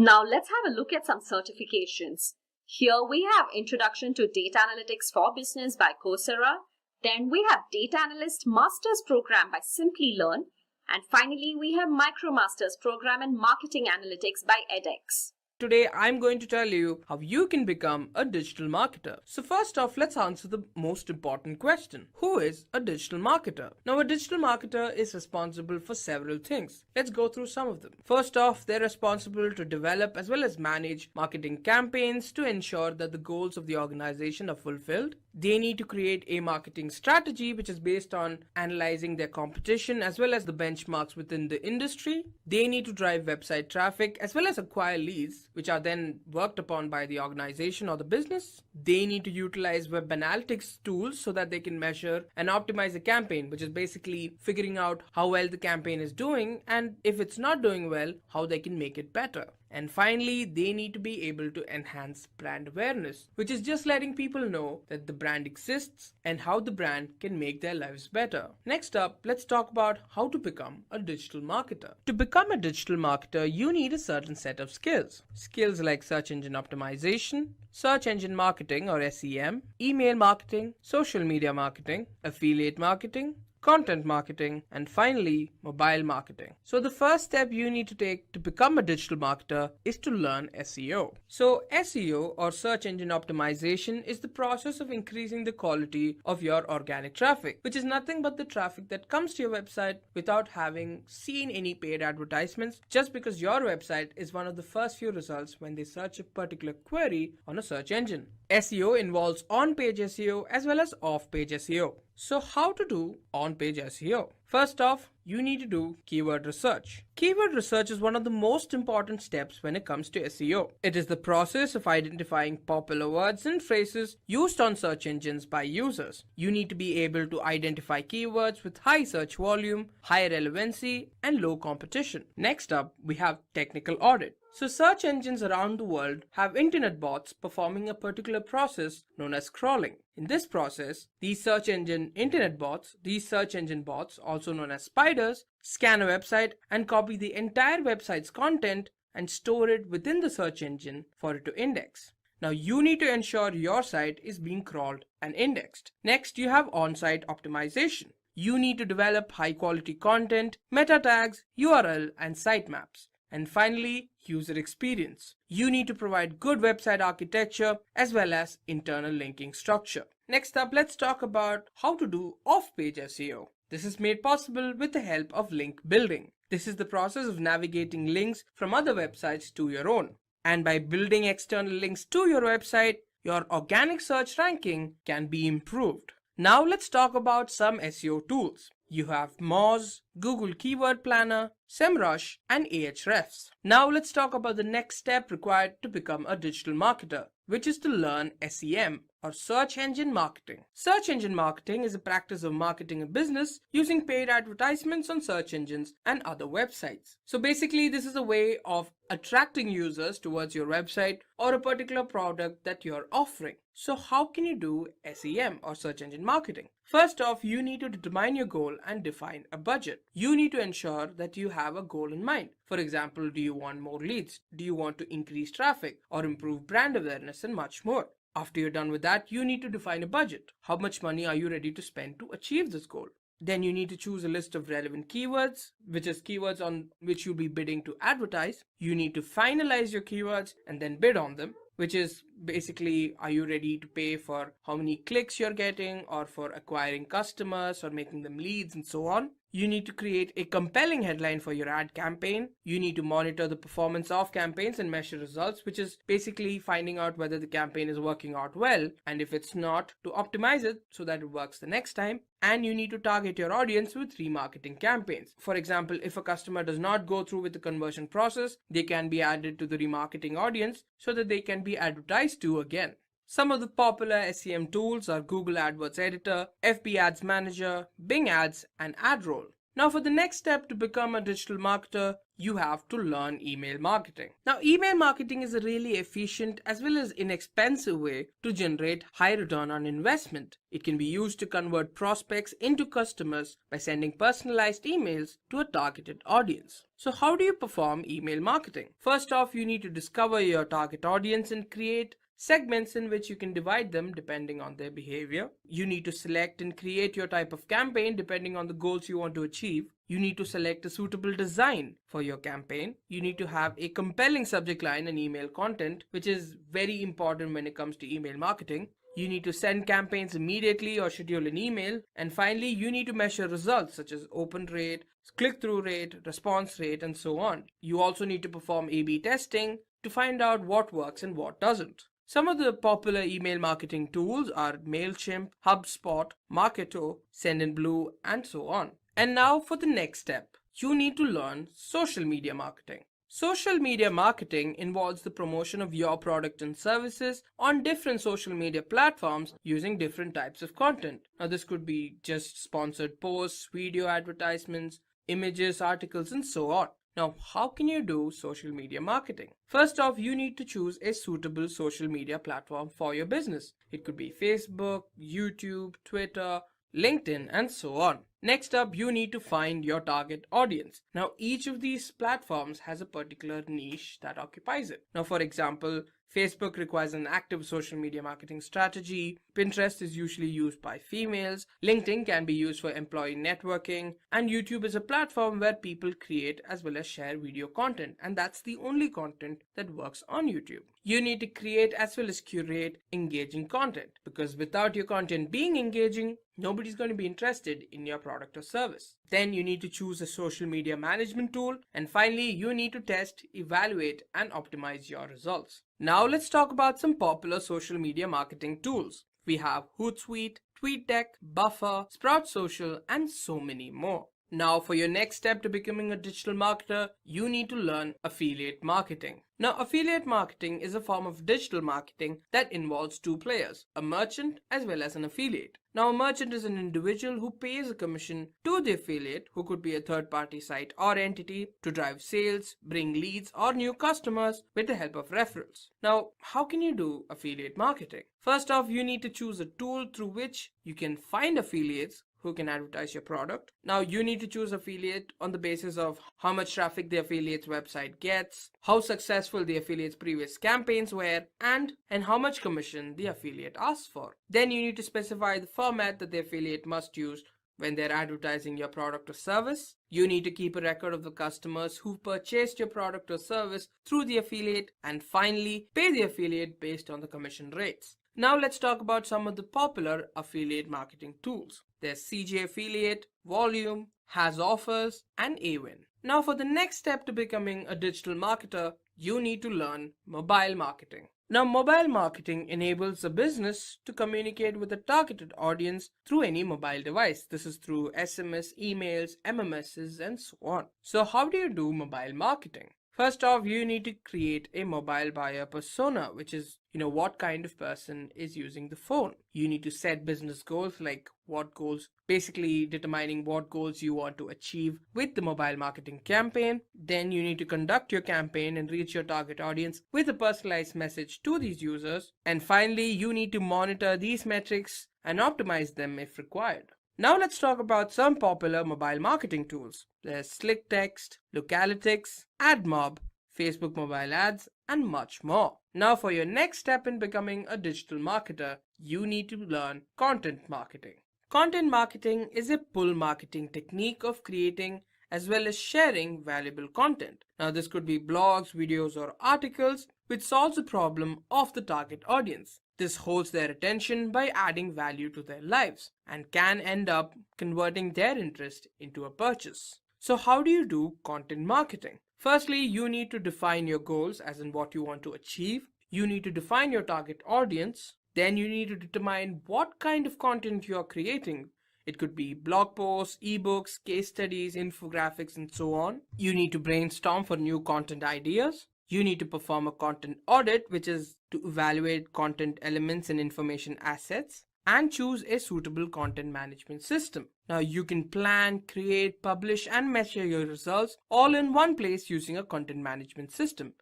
S1: Now let's have a look at some certifications. Here we have Introduction to Data Analytics for Business by Coursera. Then we have Data Analyst Masters Program by Simplilearn. And finally, we have MicroMasters Program in Marketing Analytics by edX.
S4: Today, I'm going to tell you how you can become a digital marketer. So first off, let's answer the most important question. Who is a digital marketer? Now, a digital marketer is responsible for several things. Let's go through some of them. First off, they're responsible to develop as well as manage marketing campaigns to ensure that the goals of the organization are fulfilled. They need to create a marketing strategy which is based on analyzing their competition as well as the benchmarks within the industry. They need to drive website traffic as well as acquire leads, which are then worked upon by the organization or the business. They need to utilize web analytics tools so that they can measure and optimize a campaign, which is basically figuring out how well the campaign is doing, and if it's not doing well, how they can make it better. And finally, they need to be able to enhance brand awareness, which is just letting people know that the brand exists and how the brand can make their lives better. Next up, let's talk about how to become a digital marketer. To become a digital marketer, you need a certain set of skills. Skills like search engine optimization, search engine marketing or SEM, email marketing, social media marketing, affiliate marketing, content marketing, and finally, mobile marketing. So the first step you need to take to become a digital marketer is to learn SEO. So SEO or search engine optimization is the process of increasing the quality of your organic traffic, which is nothing but the traffic that comes to your website without having seen any paid advertisements, just because your website is one of the first few results when they search a particular query on a search engine. SEO involves on-page SEO as well as off-page SEO. So how to do on-page SEO? First off, you need to do keyword research. Keyword research is one of the most important steps when it comes to SEO. It is the process of identifying popular words and phrases used on search engines by users. You need to be able to identify keywords with high search volume, high relevancy, and low competition. Next up, we have technical audit. So search engines around the world have internet bots performing a particular process known as crawling. In this process, these search engine bots, also known as spiders, scan a website and copy the entire website's content and store it within the search engine for it to index. Now you need to ensure your site is being crawled and indexed. Next, you have on-site optimization. You need to develop high quality content, meta tags, URL, and sitemaps. And finally, user experience. You need to provide good website architecture as well as internal linking structure. Next up, let's talk about how to do off-page SEO. This is made possible with the help of link building. This is the process of navigating links from other websites to your own. And by building external links to your website, your organic search ranking can be improved. Now let's talk about some SEO tools. You have Moz, Google Keyword Planner, SEMrush, and Ahrefs. Now let's talk about the next step required to become a digital marketer, which is to learn SEM or search engine marketing. Search engine marketing is a practice of marketing a business using paid advertisements on search engines and other websites. So basically, this is a way of attracting users towards your website or a particular product that you're offering. So how can you do SEM or search engine marketing? First off, you need to determine your goal and define a budget. You need to ensure that you have a goal in mind. For example, do you want more leads? Do you want to increase traffic or improve brand awareness and much more? After you're done with that, you need to define a budget. How much money are you ready to spend to achieve this goal? Then you need to choose a list of relevant keywords, which is keywords on which you'll be bidding to advertise. You need to finalize your keywords and then bid on them, which is basically, are you ready to pay for how many clicks you're getting or for acquiring customers or making them leads and so on. You need to create a compelling headline for your ad campaign. You need to monitor the performance of campaigns and measure results, which is basically finding out whether the campaign is working out well, and if it's not, to optimize it so that it works the next time. And you need to target your audience with remarketing campaigns. For example, if a customer does not go through with the conversion process, they can be added to the remarketing audience so that they can be advertised to again. Some of the popular SEM tools are Google AdWords Editor, FB Ads Manager, Bing Ads, and AdRoll. Now for the next step to become a digital marketer, you have to learn email marketing. Now email marketing is a really efficient as well as inexpensive way to generate high return on investment. It can be used to convert prospects into customers by sending personalized emails to a targeted audience. So how do you perform email marketing? First off, you need to discover your target audience and create segments in which you can divide them depending on their behavior. You need to select and create your type of campaign depending on the goals you want to achieve. You need to select a suitable design for your campaign. You need to have a compelling subject line and email content, which is very important when it comes to email marketing. You need to send campaigns immediately or schedule an email. And finally, you need to measure results such as open rate, click-through rate, response rate, and so on. You also need to perform A/B testing to find out what works and what doesn't. Some of the popular email marketing tools are MailChimp, HubSpot, Marketo, Sendinblue, and so on. And now for the next step, you need to learn social media marketing. Social media marketing involves the promotion of your product and services on different social media platforms using different types of content. Now this could be just sponsored posts, video advertisements, images, articles, and so on. Now, how can you do social media marketing? First off, you need to choose a suitable social media platform for your business. It could be Facebook, YouTube, Twitter, LinkedIn, and so on. Next up, you need to find your target audience. Now, each of these platforms has a particular niche that occupies it. Now, for example, Facebook requires an active social media marketing strategy. Pinterest is usually used by females. LinkedIn can be used for employee networking. And YouTube is a platform where people create as well as share video content. And that's the only content that works on YouTube. You need to create as well as curate engaging content, because without your content being engaging, nobody's going to be interested in your product or service. Then you need to choose a social media management tool. And finally, you need to test, evaluate, and optimize your results. Now let's talk about some popular social media marketing tools. We have Hootsuite, TweetDeck, Buffer, Sprout Social, and so many more. Now for your next step to becoming a digital marketer, you need to learn affiliate marketing. Now, affiliate marketing is a form of digital marketing that involves two players, a merchant as well as an affiliate. Now, a merchant is an individual who pays a commission to the affiliate, who could be a third-party site or entity, to drive sales, bring leads or new customers with the help of referrals. Now, how can you do affiliate marketing? First off, you need to choose a tool through which you can find affiliates who can advertise your product. Now you need to choose affiliate on the basis of how much traffic the affiliate's website gets, how successful the affiliate's previous campaigns were, and how much commission the affiliate asks for. Then you need to specify the format that the affiliate must use when they're advertising your product or service. You need to keep a record of the customers who purchased your product or service through the affiliate, and finally pay the affiliate based on the commission rates. Now let's talk about some of the popular affiliate marketing tools. There's CJ Affiliate, Volume, Has Offers, and Awin. Now for the next step to becoming a digital marketer, you need to learn mobile marketing. Now mobile marketing enables a business to communicate with a targeted audience through any mobile device. This is through SMS, emails, MMSs, and so on. So how do you do mobile marketing? First off, you need to create a mobile buyer persona, which is, what kind of person is using the phone. You need to set business goals, like what goals, basically determining what goals you want to achieve with the mobile marketing campaign. Then you need to conduct your campaign and reach your target audience with a personalized message to these users. And finally, you need to monitor these metrics and optimize them if required. Now let's talk about some popular mobile marketing tools. There's SlickText, Localytics, AdMob, Facebook mobile ads, and much more. Now for your next step in becoming a digital marketer, you need to learn content marketing. Content marketing is a pull marketing technique of creating as well as sharing valuable content. Now this could be blogs, videos, or articles which solves the problem of the target audience. This holds their attention by adding value to their lives and can end up converting their interest into a purchase. So how do you do content marketing? Firstly, you need to define your goals, as in what you want to achieve. You need to define your target audience. Then you need to determine what kind of content you are creating. It could be blog posts, ebooks, case studies, infographics, and so on. You need to brainstorm for new content ideas. You need to perform a content audit, which is to evaluate content elements and information assets, and choose a suitable content management system. Now you can plan, create, publish, and measure your results all in one place using a content management system,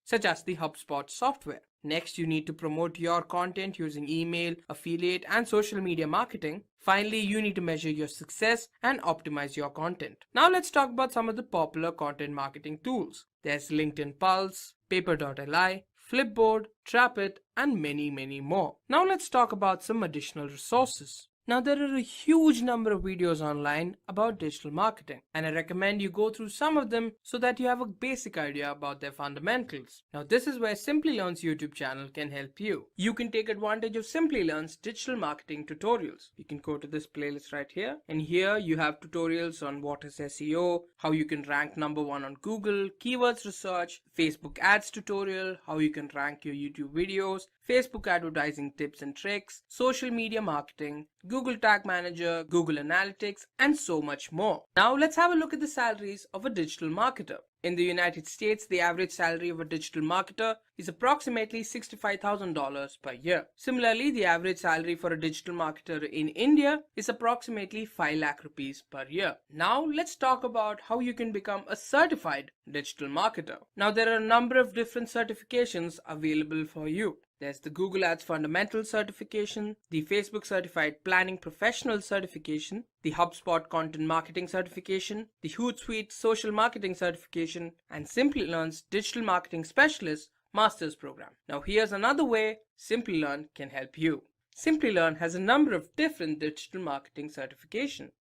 S4: such as the HubSpot software. Next, you need to promote your content using email, affiliate, and social media marketing. Finally, you need to measure your success and optimize your content. Now let's talk about some of the popular content marketing tools. There's LinkedIn Pulse, Paper.li, Flipboard, Trapit, and many more. Now let's talk about some additional resources. Now there are a huge number of videos online about digital marketing, and I recommend you go through some of them so that you have a basic idea about their fundamentals. Now this is where Simplilearn's YouTube channel can help you. You can take advantage of Simplilearn's digital marketing tutorials. You can go to this playlist right here, and here you have tutorials on what is SEO, how you can rank #1 on Google, keywords research, Facebook ads tutorial, how you can rank your YouTube videos, Facebook advertising tips and tricks, social media marketing, Google Tag Manager, Google Analytics, and so much more. Now let's have a look at the salaries of a digital marketer. In the United States, the average salary of a digital marketer is approximately $65,000 per year. Similarly, the average salary for a digital marketer in India is approximately 5 lakh rupees per year. Now, let's talk about how you can become a certified digital marketer. Now, there are a number of different certifications available for you. There's the Google Ads Fundamental Certification, the Facebook Certified Planning Professional Certification, the HubSpot Content Marketing Certification, the Hootsuite Social Marketing Certification, and Simplilearn's Digital Marketing Specialist Master's Program. Now here's another way Simplilearn can help you. Simplilearn has a number of different digital marketing certifications.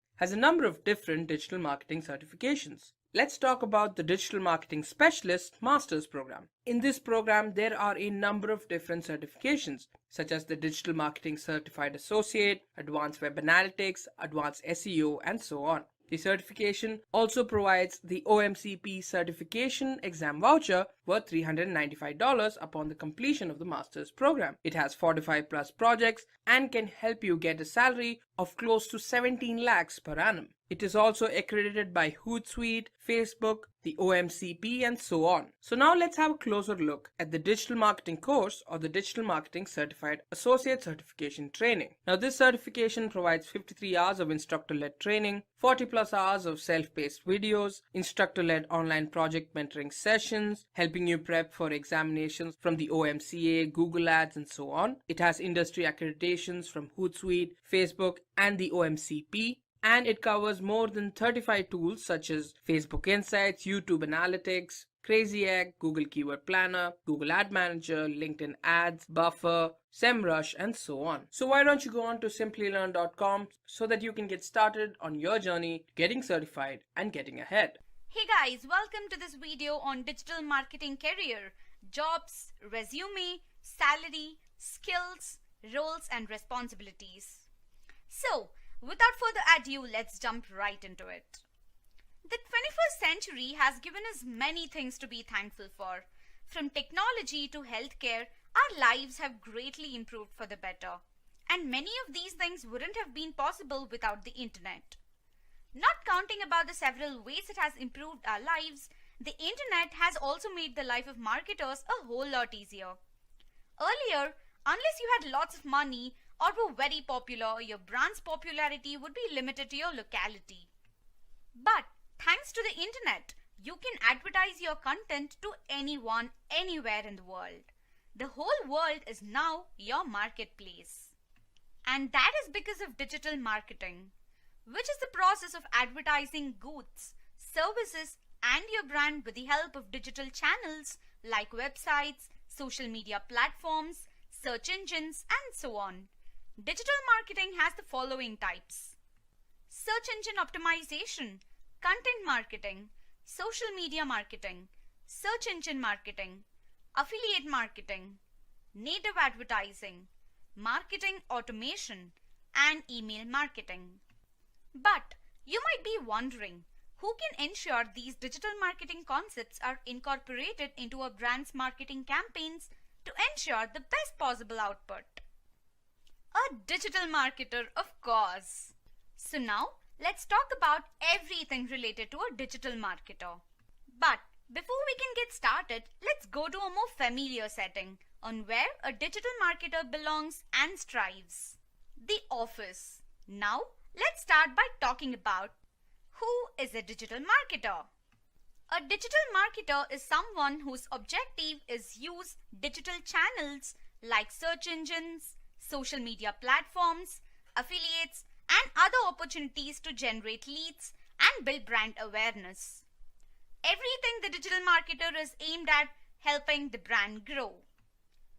S4: Let's talk about the Digital Marketing Specialist Master's Program. In this program, there are a number of different certifications, such as the Digital Marketing Certified Associate, Advanced Web Analytics, Advanced SEO, and so on. The certification also provides the OMCP certification exam voucher worth $395 upon the completion of the master's program. It has 45 plus projects and can help you get a salary of close to 17 lakhs per annum. It is also accredited by Hootsuite, Facebook, the OMCP, and so on. So now let's have a closer look at the digital marketing course or the Digital Marketing Certified Associate Certification Training. Now this certification provides 53 hours of instructor-led training, 40 plus hours of self-paced videos, instructor-led online project mentoring sessions, helping you prep for examinations from the OMCA, Google Ads, and so on. It has industry accreditations from Hootsuite, Facebook, and the OMCP. And it covers more than 35 tools such as Facebook Insights, YouTube Analytics, Crazy Egg, Google Keyword Planner, Google Ad Manager, LinkedIn Ads, Buffer, SEMrush, and so on. So why don't you go on to simplylearn.com so that you can get started on your journey getting certified and getting ahead.
S5: Hey guys, welcome to this video on digital marketing career, jobs, resume, salary, skills, roles and responsibilities. So, without further ado, let's jump right into it. The 21st century has given us many things to be thankful for. From technology to healthcare, our lives have greatly improved for the better. And many of these things wouldn't have been possible without the internet. Not counting about the several ways it has improved our lives, the internet has also made the life of marketers a whole lot easier. Earlier, unless you had lots of money or were very popular, your brand's popularity would be limited to your locality. But thanks to the internet, you can advertise your content to anyone, anywhere in the world. The whole world is now your marketplace. And that is because of digital marketing, which is the process of advertising goods, services, and your brand with the help of digital channels like websites, social media platforms, search engines, and so on. Digital marketing has the following types: search engine optimization, content marketing, social media marketing, search engine marketing, affiliate marketing, native advertising, marketing automation, and email marketing. But you might be wondering, who can ensure these digital marketing concepts are incorporated into a brand's marketing campaigns to ensure the best possible output? A digital marketer, of course. So now, let's talk about everything related to a digital marketer. But before we can get started, let's go to a more familiar setting on where a digital marketer belongs and strives: the office. Now, let's start by talking about who is a digital marketer. A digital marketer is someone whose objective is use digital channels like search engines, social media platforms, affiliates, and other opportunities to generate leads and build brand awareness. Everything the digital marketer is aimed at helping the brand grow.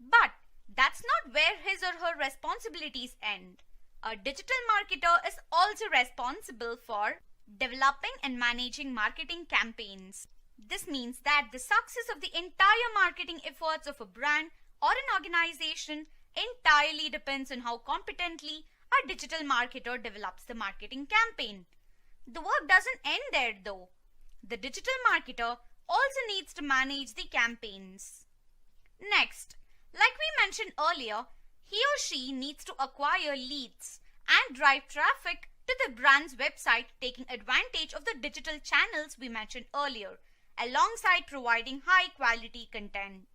S5: But that's not where his or her responsibilities end. A digital marketer is also responsible for developing and managing marketing campaigns. This means that the success of the entire marketing efforts of a brand or an organization entirely depends on how competently a digital marketer develops the marketing campaign. The work doesn't end there though. The digital marketer also needs to manage the campaigns. Next, Like we mentioned earlier, he or she needs to acquire leads and drive traffic to the brand's website, taking advantage of the digital channels we mentioned earlier, alongside providing high quality content.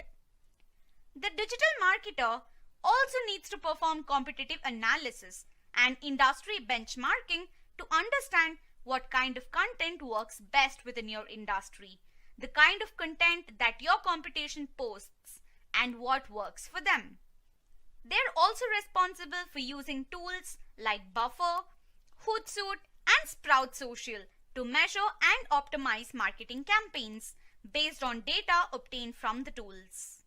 S5: The digital marketer also needs to perform competitive analysis and industry benchmarking to understand what kind of content works best within your industry, the kind of content that your competition posts, and what works for them. They're also responsible for using tools like Buffer, Hootsuite, and Sprout Social to measure and optimize marketing campaigns based on data obtained from the tools.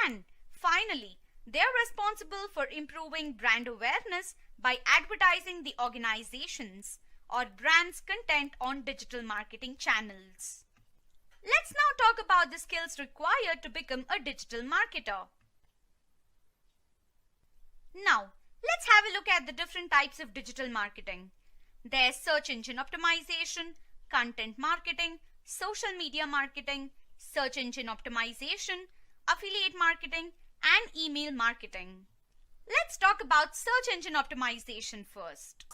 S5: And finally, they're responsible for improving brand awareness by advertising the organization's or brand's content on digital marketing channels. Let's now talk about the skills required to become a digital marketer. Now, let's have a look at the different types of digital marketing. There's search engine optimization, content marketing, social media marketing, search engine optimization, affiliate marketing, and email marketing. Let's talk about search engine optimization first.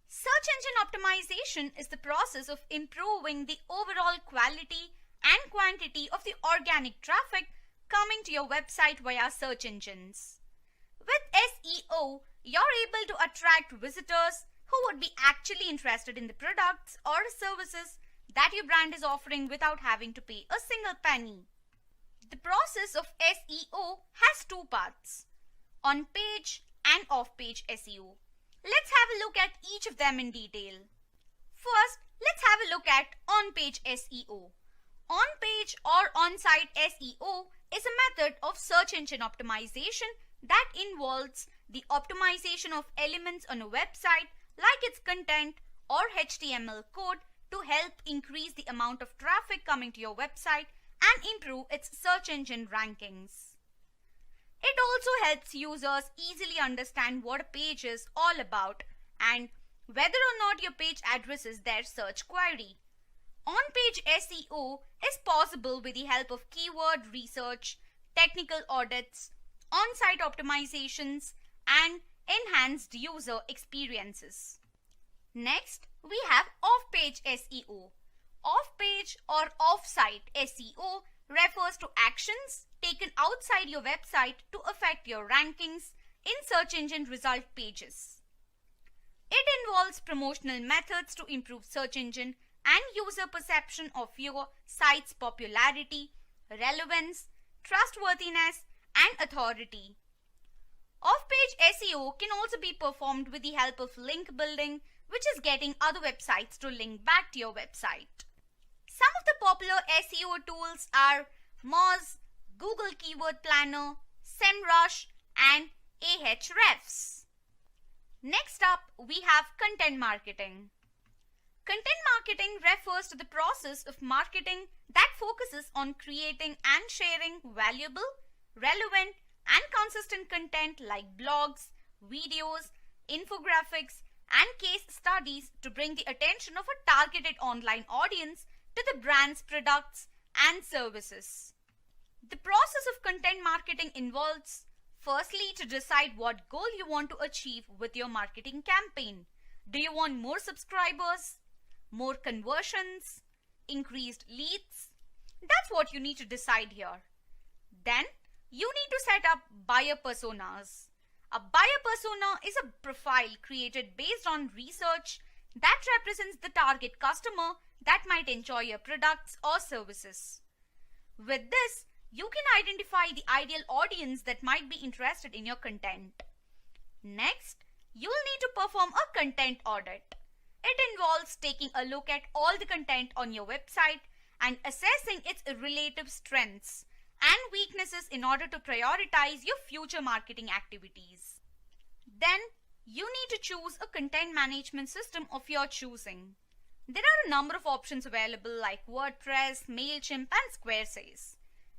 S5: Search engine optimization is the process of improving the overall quality and quantity of the organic traffic coming to your website via search engines. With SEO, you're able to attract visitors who would be actually interested in the products or services that your brand is offering without having to pay a single penny. The process of SEO has two parts: on-page and off-page SEO. Let's have a look at each of them in detail. First, let's have a look at on-page SEO. On-page or on-site SEO is a method of search engine optimization that involves the optimization of elements on a website like its content or HTML code to help increase the amount of traffic coming to your website and improve its search engine rankings. It also helps users easily understand what a page is all about and whether or not your page addresses their search query. On-page SEO is possible with the help of keyword research, technical audits, on-site optimizations, and enhanced user experiences. Next, we have off-page SEO. Off-page or off-site SEO refers to actions taken outside your website to affect your rankings in search engine result pages. It involves promotional methods to improve search engine and user perception of your site's popularity, relevance, trustworthiness, and authority. Off-page SEO can also be performed with the help of link building, which is getting other websites to link back to your website. Some of the popular SEO tools are Moz, Google Keyword Planner, SEMrush, and Ahrefs. Next up, we have content marketing. Content marketing refers to the process of marketing that focuses on creating and sharing valuable, relevant, and consistent content like blogs, videos, infographics, and case studies to bring the attention of a targeted online audience to the brand's products and services. The process of content marketing involves, firstly, to decide what goal you want to achieve with your marketing campaign. Do you want more subscribers, more conversions, increased leads? That's what you need to decide here. Then, you need to set up buyer personas. A buyer persona is a profile created based on research that represents the target customer that might enjoy your products or services. With this, you can identify the ideal audience that might be interested in your content. Next, you'll need to perform a content audit. It involves taking a look at all the content on your website and assessing its relative strengths and weaknesses in order to prioritize your future marketing activities. Then, you need to choose a content management system of your choosing. There are a number of options available like WordPress, MailChimp, and Squarespace.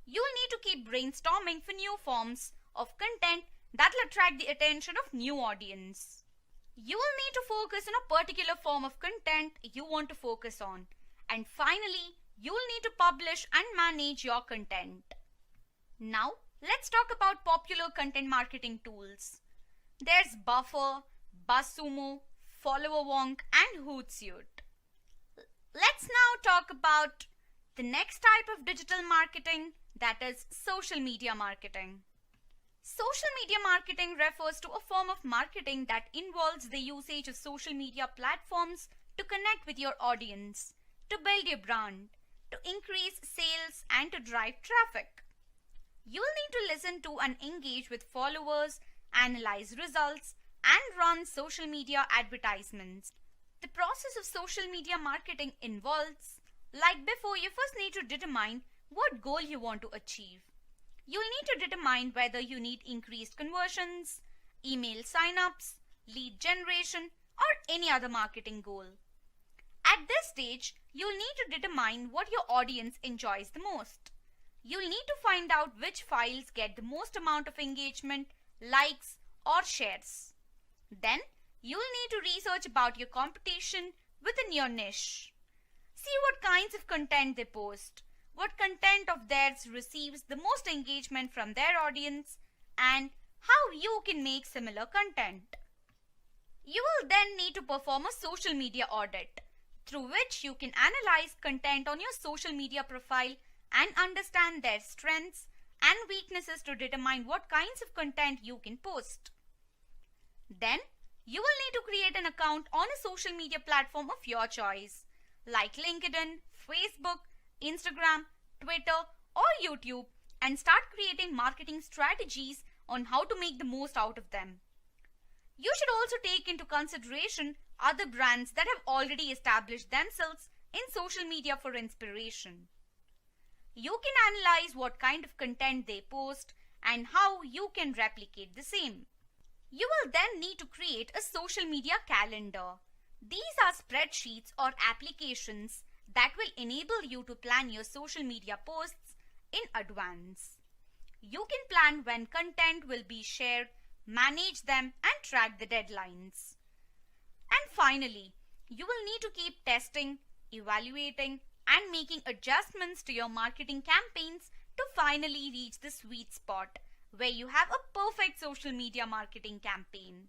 S5: You'll need to keep brainstorming for new forms of content that will attract the attention of new audience. You will need to focus on a particular form of content you want to focus on. And finally, you'll need to publish and manage your content. Now, let's talk about popular content marketing tools. There's Buffer, BuzzSumo, FollowerWonk, and Hootsuite. Let's now talk about the next type of digital marketing, that is social media marketing. Social media marketing refers to a form of marketing that involves the usage of social media platforms to connect with your audience, to build your brand, to increase sales, and to drive traffic. You will need to listen to and engage with followers, analyze results, and run social media advertisements. The process of social media marketing involves, like before, you first need to determine what goal you want to achieve. You'll need to determine whether you need increased conversions, email signups, lead generation, or any other marketing goal. At this stage, you'll need to determine what your audience enjoys the most. You'll need to find out which files get the most amount of engagement, likes, or shares. Then, you'll need to research about your competition within your niche. See what kinds of content they post, what content of theirs receives the most engagement from their audience, and how you can make similar content. You will then need to perform a social media audit, through which you can analyze content on your social media profile and understand their strengths and weaknesses to determine what kinds of content you can post. Then, you will need to create an account on a social media platform of your choice, like LinkedIn, Facebook, Instagram, Twitter, or YouTube, and start creating marketing strategies on how to make the most out of them. You should also take into consideration other brands that have already established themselves in social media for inspiration. You can analyze what kind of content they post and how you can replicate the same. You will then need to create a social media calendar. These are spreadsheets or applications that will enable you to plan your social media posts in advance. You can plan when content will be shared, manage them, and track the deadlines. And finally, you will need to keep testing, evaluating, and making adjustments to your marketing campaigns to finally reach the sweet spot where you have a perfect social media marketing campaign.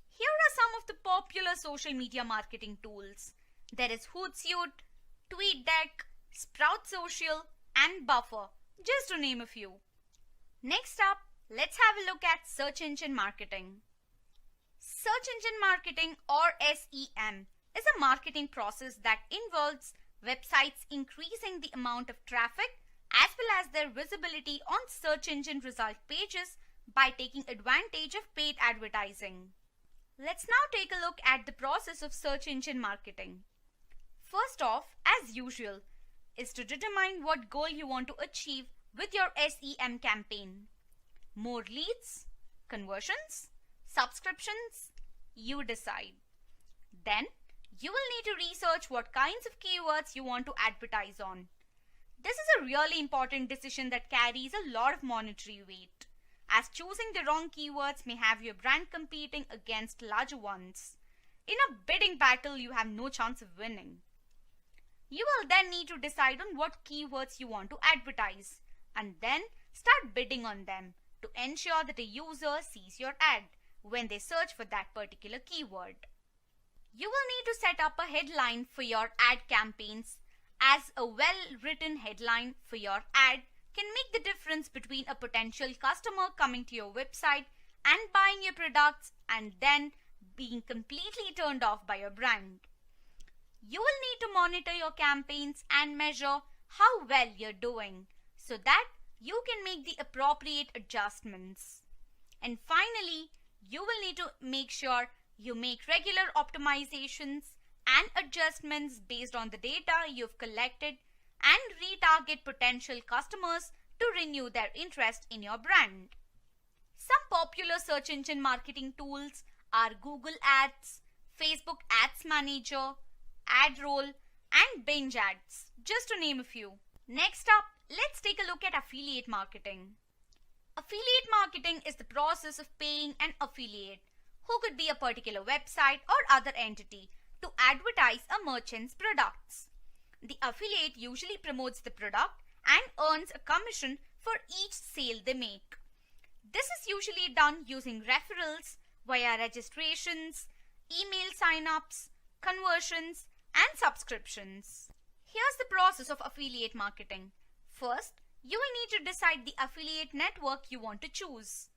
S5: Here are some of the popular social media marketing tools. There is Hootsuite, TweetDeck, Sprout Social, and Buffer, just to name a few. Next up, let's have a look at search engine marketing. Search engine marketing, or SEM, is a marketing process that involves websites increasing the amount of traffic as well as their visibility on search engine result pages by taking advantage of paid advertising. Let's now take a look at the process of search engine marketing. First off, as usual, is to determine what goal you want to achieve with your SEM campaign. More leads, conversions, subscriptions, you decide. Then, you will need to research what kinds of keywords you want to advertise on. This is a really important decision that carries a lot of monetary weight, as choosing the wrong keywords may have your brand competing against larger ones. In a bidding battle, you have no chance of winning. You will then need to decide on what keywords you want to advertise, and then start bidding on them to ensure that a user sees your ad when they search for that particular keyword. You will need to set up a headline for your ad campaigns, as a well-written headline for your ad can make the difference between a potential customer coming to your website and buying your products and then being completely turned off by your brand. You will need to monitor your campaigns and measure how well you're doing so that you can make the appropriate adjustments. And finally, you will need to make sure you make regular optimizations and adjustments based on the data you've collected and retarget potential customers to renew their interest in your brand. Some popular search engine marketing tools are Google Ads, Facebook Ads Manager, AdRoll, and Bing Ads, just to name a few. Next up, let's take a look at affiliate marketing. Affiliate marketing is the process of paying an affiliate, who could be a particular website or other entity, to advertise a merchant's products. The affiliate usually promotes the product and earns a commission for each sale they make. This is usually done using referrals via registrations, email sign-ups, conversions, and subscriptions. Here's the process of affiliate marketing. First, you will need to decide the affiliate network you want to choose.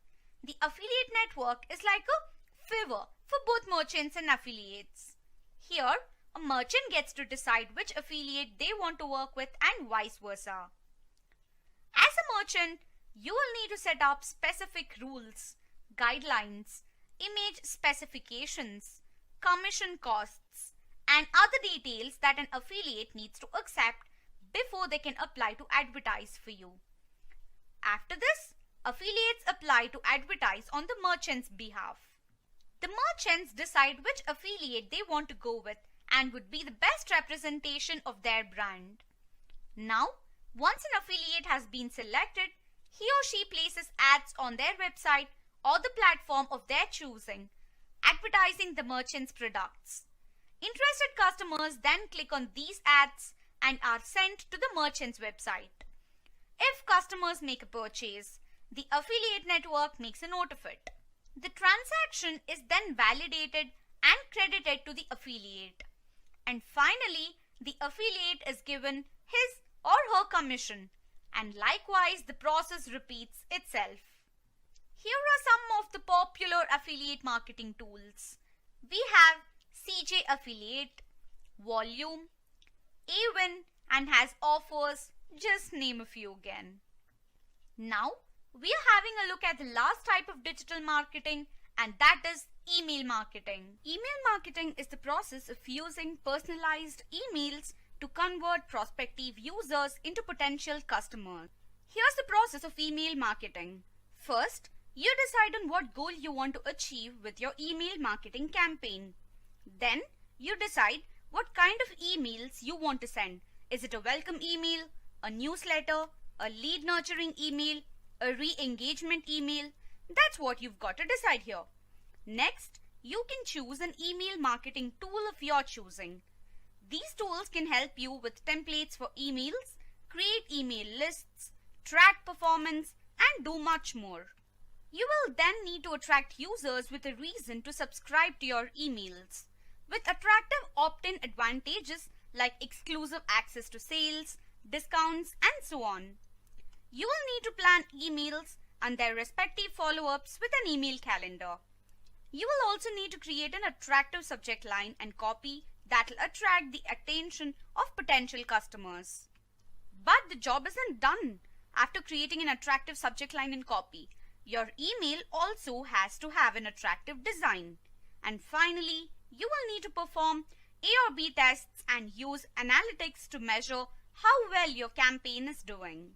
S5: The affiliate network is like a favor for both merchants and affiliates. Here, a merchant gets to decide which affiliate they want to work with and vice versa. As a merchant, you will need to set up specific rules, guidelines, image specifications, commission costs, and other details that an affiliate needs to accept before they can apply to advertise for you. After this, affiliates apply to advertise on the merchant's behalf. The merchants decide which affiliate they want to go with and would be the best representation of their brand. Now, once an affiliate has been selected, he or she places ads on their website or the platform of their choosing, advertising the merchant's products. Interested customers then click on these ads and are sent to the merchant's website. If customers make a purchase, the affiliate network makes a note of it. The transaction is then validated and credited to the affiliate. And finally, the affiliate is given his or her commission, and likewise the process repeats itself. Here are some of the popular affiliate marketing tools. We have CJ Affiliate, Volume, Awin, and has offers, just name a few again. Now, we are having a look at the last type of digital marketing, and that is email marketing. Email marketing is the process of using personalized emails to convert prospective users into potential customers. Here's the process of email marketing. First, you decide on what goal you want to achieve with your email marketing campaign. Then, you decide what kind of emails you want to send. Is it a welcome email, a newsletter, a lead nurturing email, a re-engagement email? That's what you've got to decide here. Next, you can choose an email marketing tool of your choosing. These tools can help you with templates for emails, create email lists, track performance, and do much more. You will then need to attract users with a reason to subscribe to your emails, with attractive opt-in advantages like exclusive access to sales, discounts, and so on. You will need to plan emails and their respective follow-ups with an email calendar. You will also need to create an attractive subject line and copy that will attract the attention of potential customers. But the job isn't done. After creating an attractive subject line and copy, your email also has to have an attractive design. And finally, you will need to perform A or B tests and use analytics to measure how well your campaign is doing.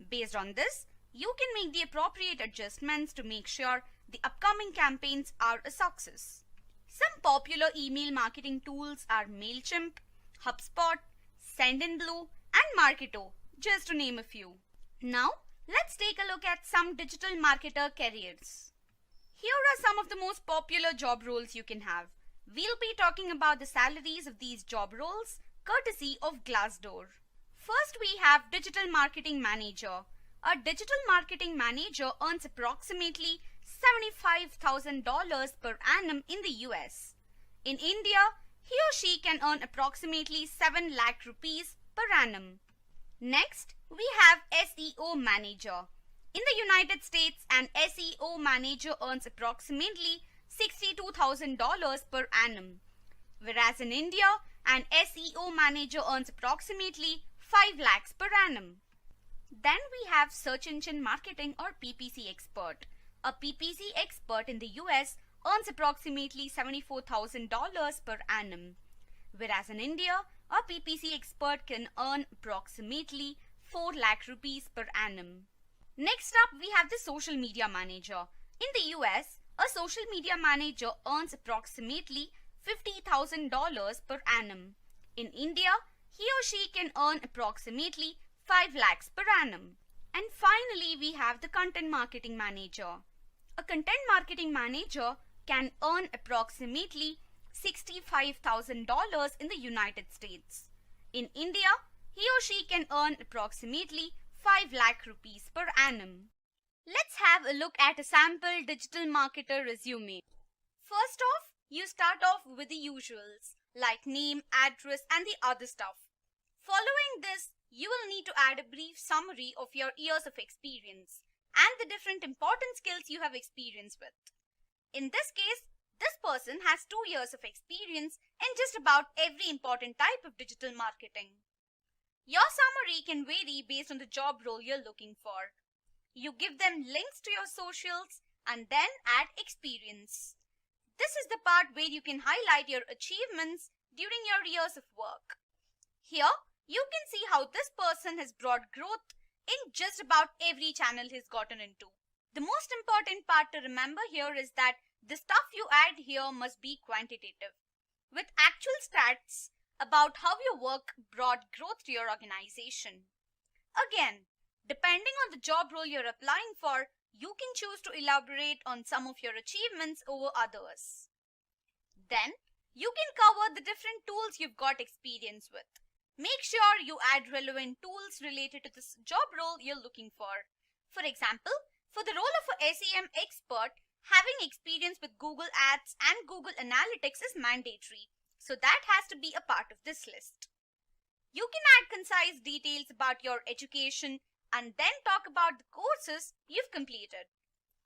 S5: Based on this, you can make the appropriate adjustments to make sure the upcoming campaigns are a success. Some popular email marketing tools are MailChimp, HubSpot, Sendinblue, and Marketo, just to name a few. Now, let's take a look at some digital marketer careers. Here are some of the most popular job roles you can have. We'll be talking about the salaries of these job roles, courtesy of Glassdoor. First, we have Digital Marketing Manager. A digital marketing manager earns approximately $75,000 per annum in the US. In India, he or she can earn approximately 7 lakh rupees per annum. Next, we have SEO Manager. In the United States, an SEO manager earns approximately $62,000 per annum, whereas in India, an SEO manager earns approximately 5 lakhs per annum. Then we have Search Engine Marketing or PPC Expert. A PPC expert in the US earns approximately $74,000 per annum, whereas in India, a PPC expert can earn approximately 4 lakh rupees per annum. Next up, we have the Social Media Manager. In the US, a social media manager earns approximately $50,000 per annum. In India, he or she can earn approximately 5 lakhs per annum. And finally, we have the Content Marketing Manager. A content marketing manager can earn approximately $65,000 in the United States. In India, he or she can earn approximately 5 lakh rupees per annum. Let's have a look at a sample digital marketer resume. First off, you start off with the usuals like name, address and the other stuff. Following this, you will need to add a brief summary of your years of experience and the different important skills you have experience with. In this case, this person has 2 years of experience in just about every important type of digital marketing. Your summary can vary based on the job role you're looking for. You give them links to your socials and then add experience. This is the part where you can highlight your achievements during your years of work. Here, you can see how this person has brought growth in just about every channel he's gotten into. The most important part to remember here is that the stuff you add here must be quantitative, with actual stats about how your work brought growth to your organization. Again, depending on the job role you're applying for, you can choose to elaborate on some of your achievements over others. Then, you can cover the different tools you've got experience with. Make sure you add relevant tools related to this job role you're looking for. For example, for the role of a SEM expert, having experience with Google Ads and Google Analytics is mandatory, so that has to be a part of this list. You can add concise details about your education and then talk about the courses you've completed.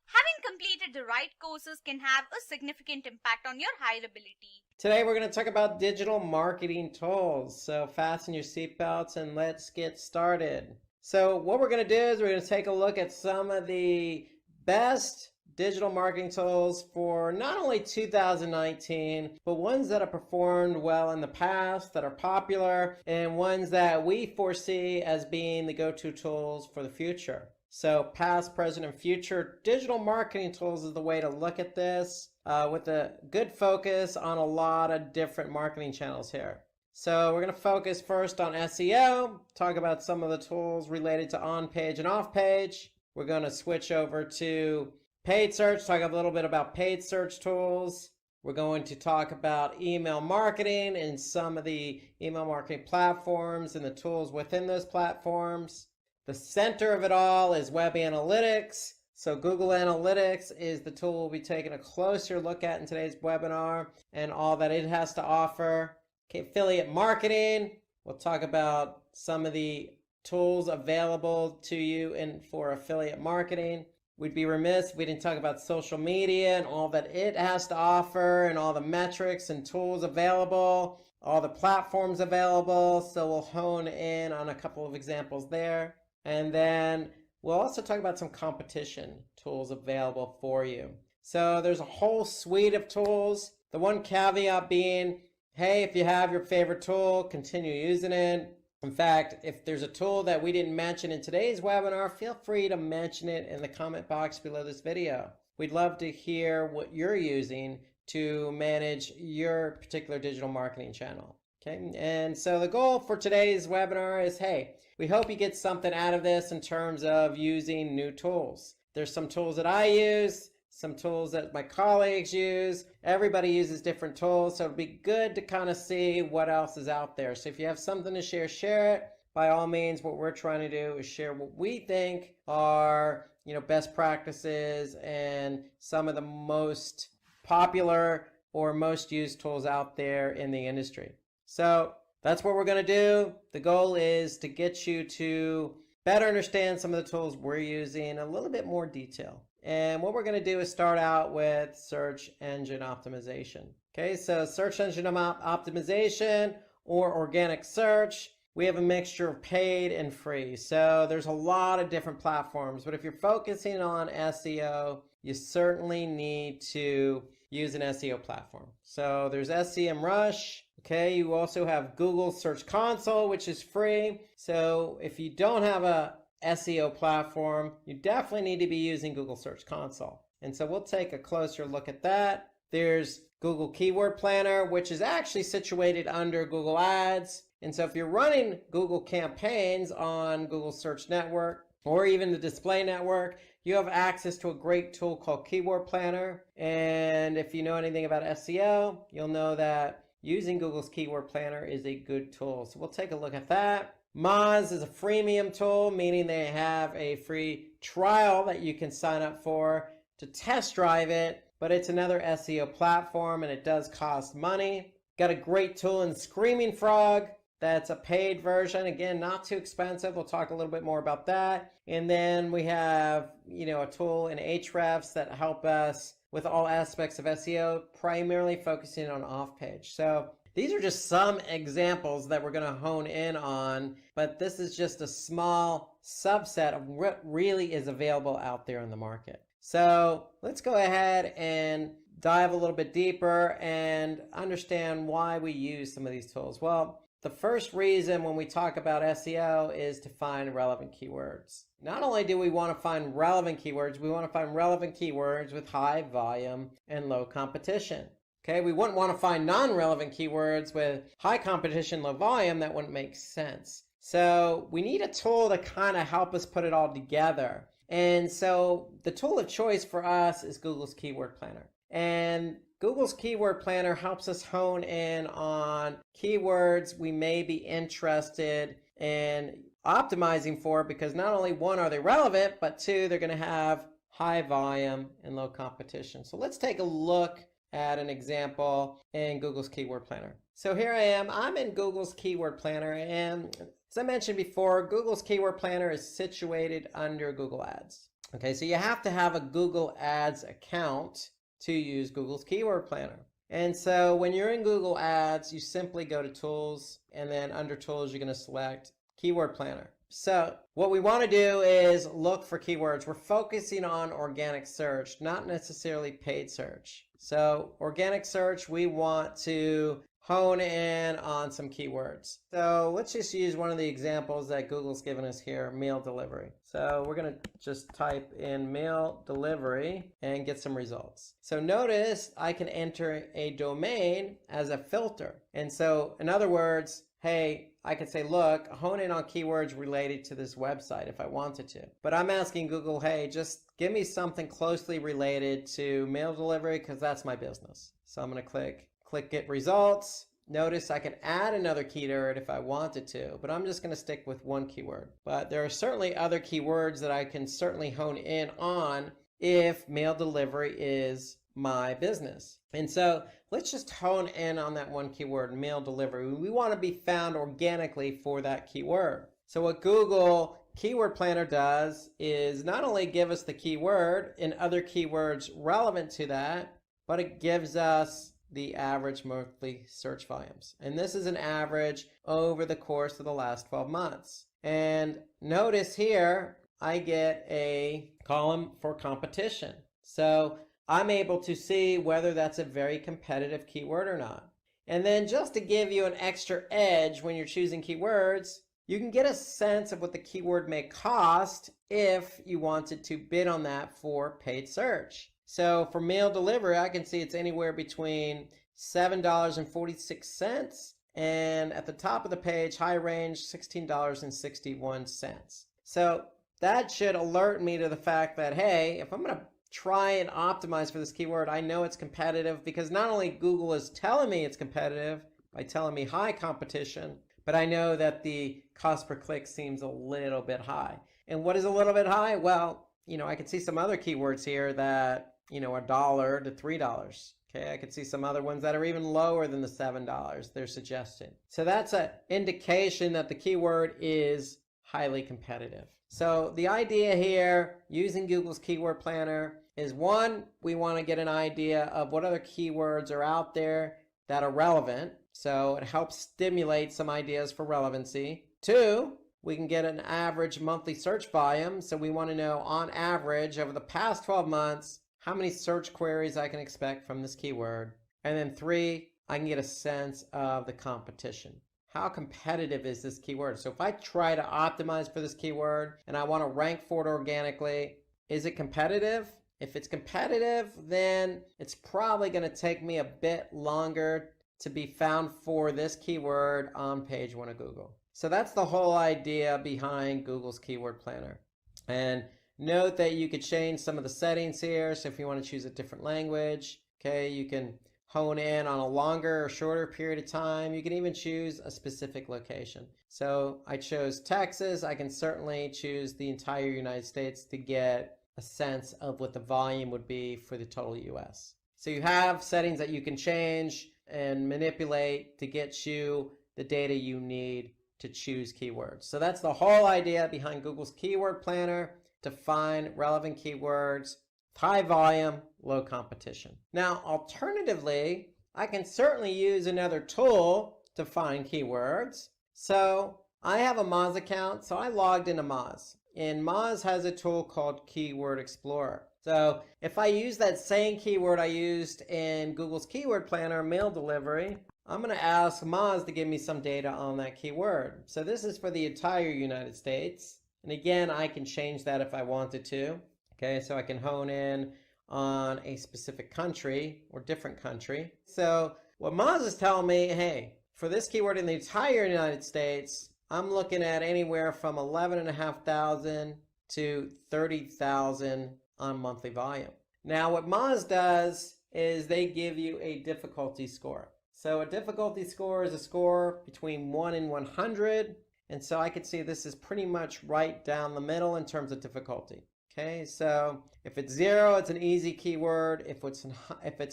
S5: Having completed the right courses can have a significant impact on your hireability.
S3: Today we're going to talk about digital marketing tools. So fasten your seatbelts and let's get started. So what we're going to do is we're going to take a look at some of the best digital marketing tools for not only 2019, but ones that have performed well in the past, that are popular, and ones that we foresee as being the go-to tools for the future. So past, present, and future digital marketing tools is the way to look at this, with a good focus on a lot of different marketing channels here. So we're going to focus first on SEO, talk about some of the tools related to on-page and off-page. We're going to switch over to paid search, talk a little bit about paid search tools. We're going to talk about email marketing and some of the email marketing platforms and the tools within those platforms. The center of it all is web analytics. So Google Analytics is the tool we'll be taking a closer look at in today's webinar and all that it has to offer. Okay, affiliate marketing. We'll talk about some of the tools available to you for affiliate marketing. We'd be remiss if we didn't talk about social media and all that it has to offer and all the metrics and tools available, all the platforms available. So we'll hone in on a couple of examples there. And then we'll also talk about some competition tools available for you. So there's a whole suite of tools. The one caveat being, hey, if you have your favorite tool, continue using it. In fact, if there's a tool that we didn't mention in today's webinar, feel free to mention it in the comment box below this video. We'd love to hear what you're using to manage your particular digital marketing channel. Okay, and so the goal for today's webinar is, hey, we hope you get something out of this in terms of using new tools. There's some tools that I use, some tools that my colleagues use. Everybody uses different tools, so it'd be good to kind of see what else is out there. So if you have something to share, share it. By all means, what we're trying to do is share what we think are, best practices and some of the most popular or most used tools out there in the industry. So that's what we're going to do. The goal is to get you to better understand some of the tools we're using in a little bit more detail. And what we're going to do is start out with search engine optimization. Okay, so search engine optimization or organic search, we have a mixture of paid and free. So there's a lot of different platforms, but if you're focusing on SEO, you certainly need to use an SEO platform. So there's SEMrush. Okay, you also have Google Search Console, which is free. So if you don't have a SEO platform, you definitely need to be using Google Search Console. And so we'll take a closer look at that. There's Google Keyword Planner, which is actually situated under Google Ads. And so if you're running Google campaigns on Google Search Network or even the Display Network, you have access to a great tool called Keyword Planner. And if you know anything about SEO, you'll know that using Google's Keyword Planner is a good tool. So we'll take a look at that. Moz is a freemium tool, meaning they have a free trial that you can sign up for to test drive it, but it's another SEO platform and it does cost money. Got a great tool in Screaming Frog. That's a paid version. Again, not too expensive. We'll talk a little bit more about that. And then we have, a tool in Ahrefs that help us with all aspects of SEO, primarily focusing on off-page. So these are just some examples that we're going to hone in on, but this is just a small subset of what really is available out there in the market. So let's go ahead and dive a little bit deeper and understand why we use some of these tools. Well, the first reason when we talk about SEO is to find relevant keywords. Not only do we want to find relevant keywords, we want to find relevant keywords with high volume and low competition. Okay, we wouldn't want to find non-relevant keywords with high competition, low volume. That wouldn't make sense. So we need a tool to kind of help us put it all together. And so the tool of choice for us is Google's Keyword Planner. And Google's Keyword Planner helps us hone in on keywords we may be interested in optimizing for, because not only one, are they relevant, but two, they're going to have high volume and low competition. So let's take a look at an example in Google's Keyword Planner. So here I am, I'm in Google's Keyword Planner, and as I mentioned before, Google's Keyword Planner is situated under Google Ads. Okay, so you have to have a Google Ads account to use Google's Keyword Planner. And so when you're in Google Ads, you simply go to Tools, and then under Tools, you're going to select Keyword Planner. So what we want to do is look for keywords. We're focusing on organic search, not necessarily paid search. So organic search, we want to hone in on some keywords. So let's just use one of the examples that Google's given us here, meal delivery. So we're going to just type in meal delivery and get some results. So notice I can enter a domain as a filter. And so in other words, hey, I could say, look, hone in on keywords related to this website if I wanted to. But I'm asking Google, hey, just give me something closely related to meal delivery because that's my business. So I'm going to click Get Results. Notice I can add another keyword if I wanted to, but I'm just going to stick with one keyword. But there are certainly other keywords that I can certainly hone in on if meal delivery is my business. And so let's just hone in on that one keyword, meal delivery. We want to be found organically for that keyword. So what Google Keyword Planner does is not only give us the keyword and other keywords relevant to that, but it gives us the average monthly search volumes. And this is an average over the course of the last 12 months. And notice here, I get a column for competition. So I'm able to see whether that's a very competitive keyword or not. And then just to give you an extra edge when you're choosing keywords, you can get a sense of what the keyword may cost if you wanted to bid on that for paid search. So for meal delivery, I can see it's anywhere between $7.46 and at the top of the page, high range, $16.61. So that should alert me to the fact that, hey, if I'm going to try and optimize for this keyword, I know it's competitive because not only Google is telling me it's competitive by telling me high competition, but I know that the cost per click seems a little bit high. And what is a little bit high? Well, I can see some other keywords here that, $1 to $3. Okay, I could see some other ones that are even lower than the $7 they're suggesting. So that's an indication that the keyword is highly competitive. So the idea here using Google's Keyword Planner is, one, we want to get an idea of what other keywords are out there that are relevant. So it helps stimulate some ideas for relevancy. Two, we can get an average monthly search volume. So we want to know on average over the past 12 months, how many search queries I can expect from this keyword. And then three, I can get a sense of the competition. How competitive is this keyword? So if I try to optimize for this keyword and I want to rank for it organically, is it competitive? If it's competitive, then it's probably going to take me a bit longer to be found for this keyword on page one of Google. So that's the whole idea behind Google's Keyword Planner. And note that you could change some of the settings here. So if you want to choose a different language, okay, you can hone in on a longer or shorter period of time. You can even choose a specific location. So I chose Texas. I can certainly choose the entire United States to get a sense of what the volume would be for the total US. So you have settings that you can change and manipulate to get you the data you need to choose keywords. So that's the whole idea behind Google's Keyword Planner, to find relevant keywords, high volume, low competition. Now, alternatively, I can certainly use another tool to find keywords. So I have a Moz account, so I logged into Moz. And Moz has a tool called Keyword Explorer. So if I use that same keyword I used in Google's Keyword Planner, mail delivery, I'm going to ask Moz to give me some data on that keyword. So this is for the entire United States. And again, I can change that if I wanted to. Okay, so I can hone in on a specific country or different country. So what Moz is telling me, hey, for this keyword in the entire United States, I'm looking at anywhere from 11,500 to 30,000 on monthly volume. Now what Moz does is they give you a difficulty score. So a difficulty score is a score between 1 and 100. And so I could see this is pretty much right down the middle in terms of difficulty. Okay, so if it's 0, it's an easy keyword. If it's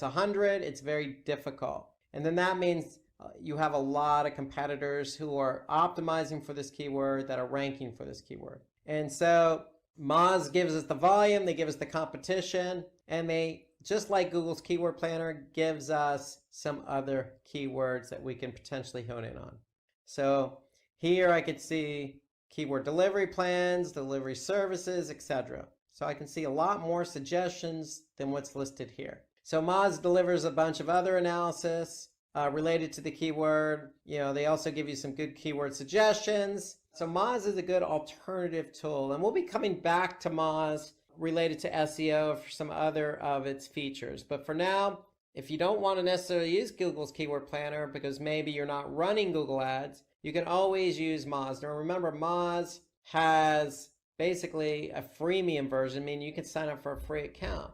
S3: 100, it's very difficult. And then that means you have a lot of competitors who are optimizing for this keyword, that are ranking for this keyword. And so Moz gives us the volume, they give us the competition, and they, just like Google's Keyword Planner, gives us some other keywords that we can potentially hone in on. So here I could see keyword delivery plans, delivery services, etc. So I can see a lot more suggestions than what's listed here. So Moz delivers a bunch of other analysis related to the keyword. You know, they also give you some good keyword suggestions. So Moz is a good alternative tool, and we'll be coming back to Moz related to SEO for some other of its features. But for now, if you don't want to necessarily use Google's Keyword Planner because maybe you're not running Google Ads, you can always use Moz. Now remember, Moz has basically a freemium version, meaning you can sign up for a free account.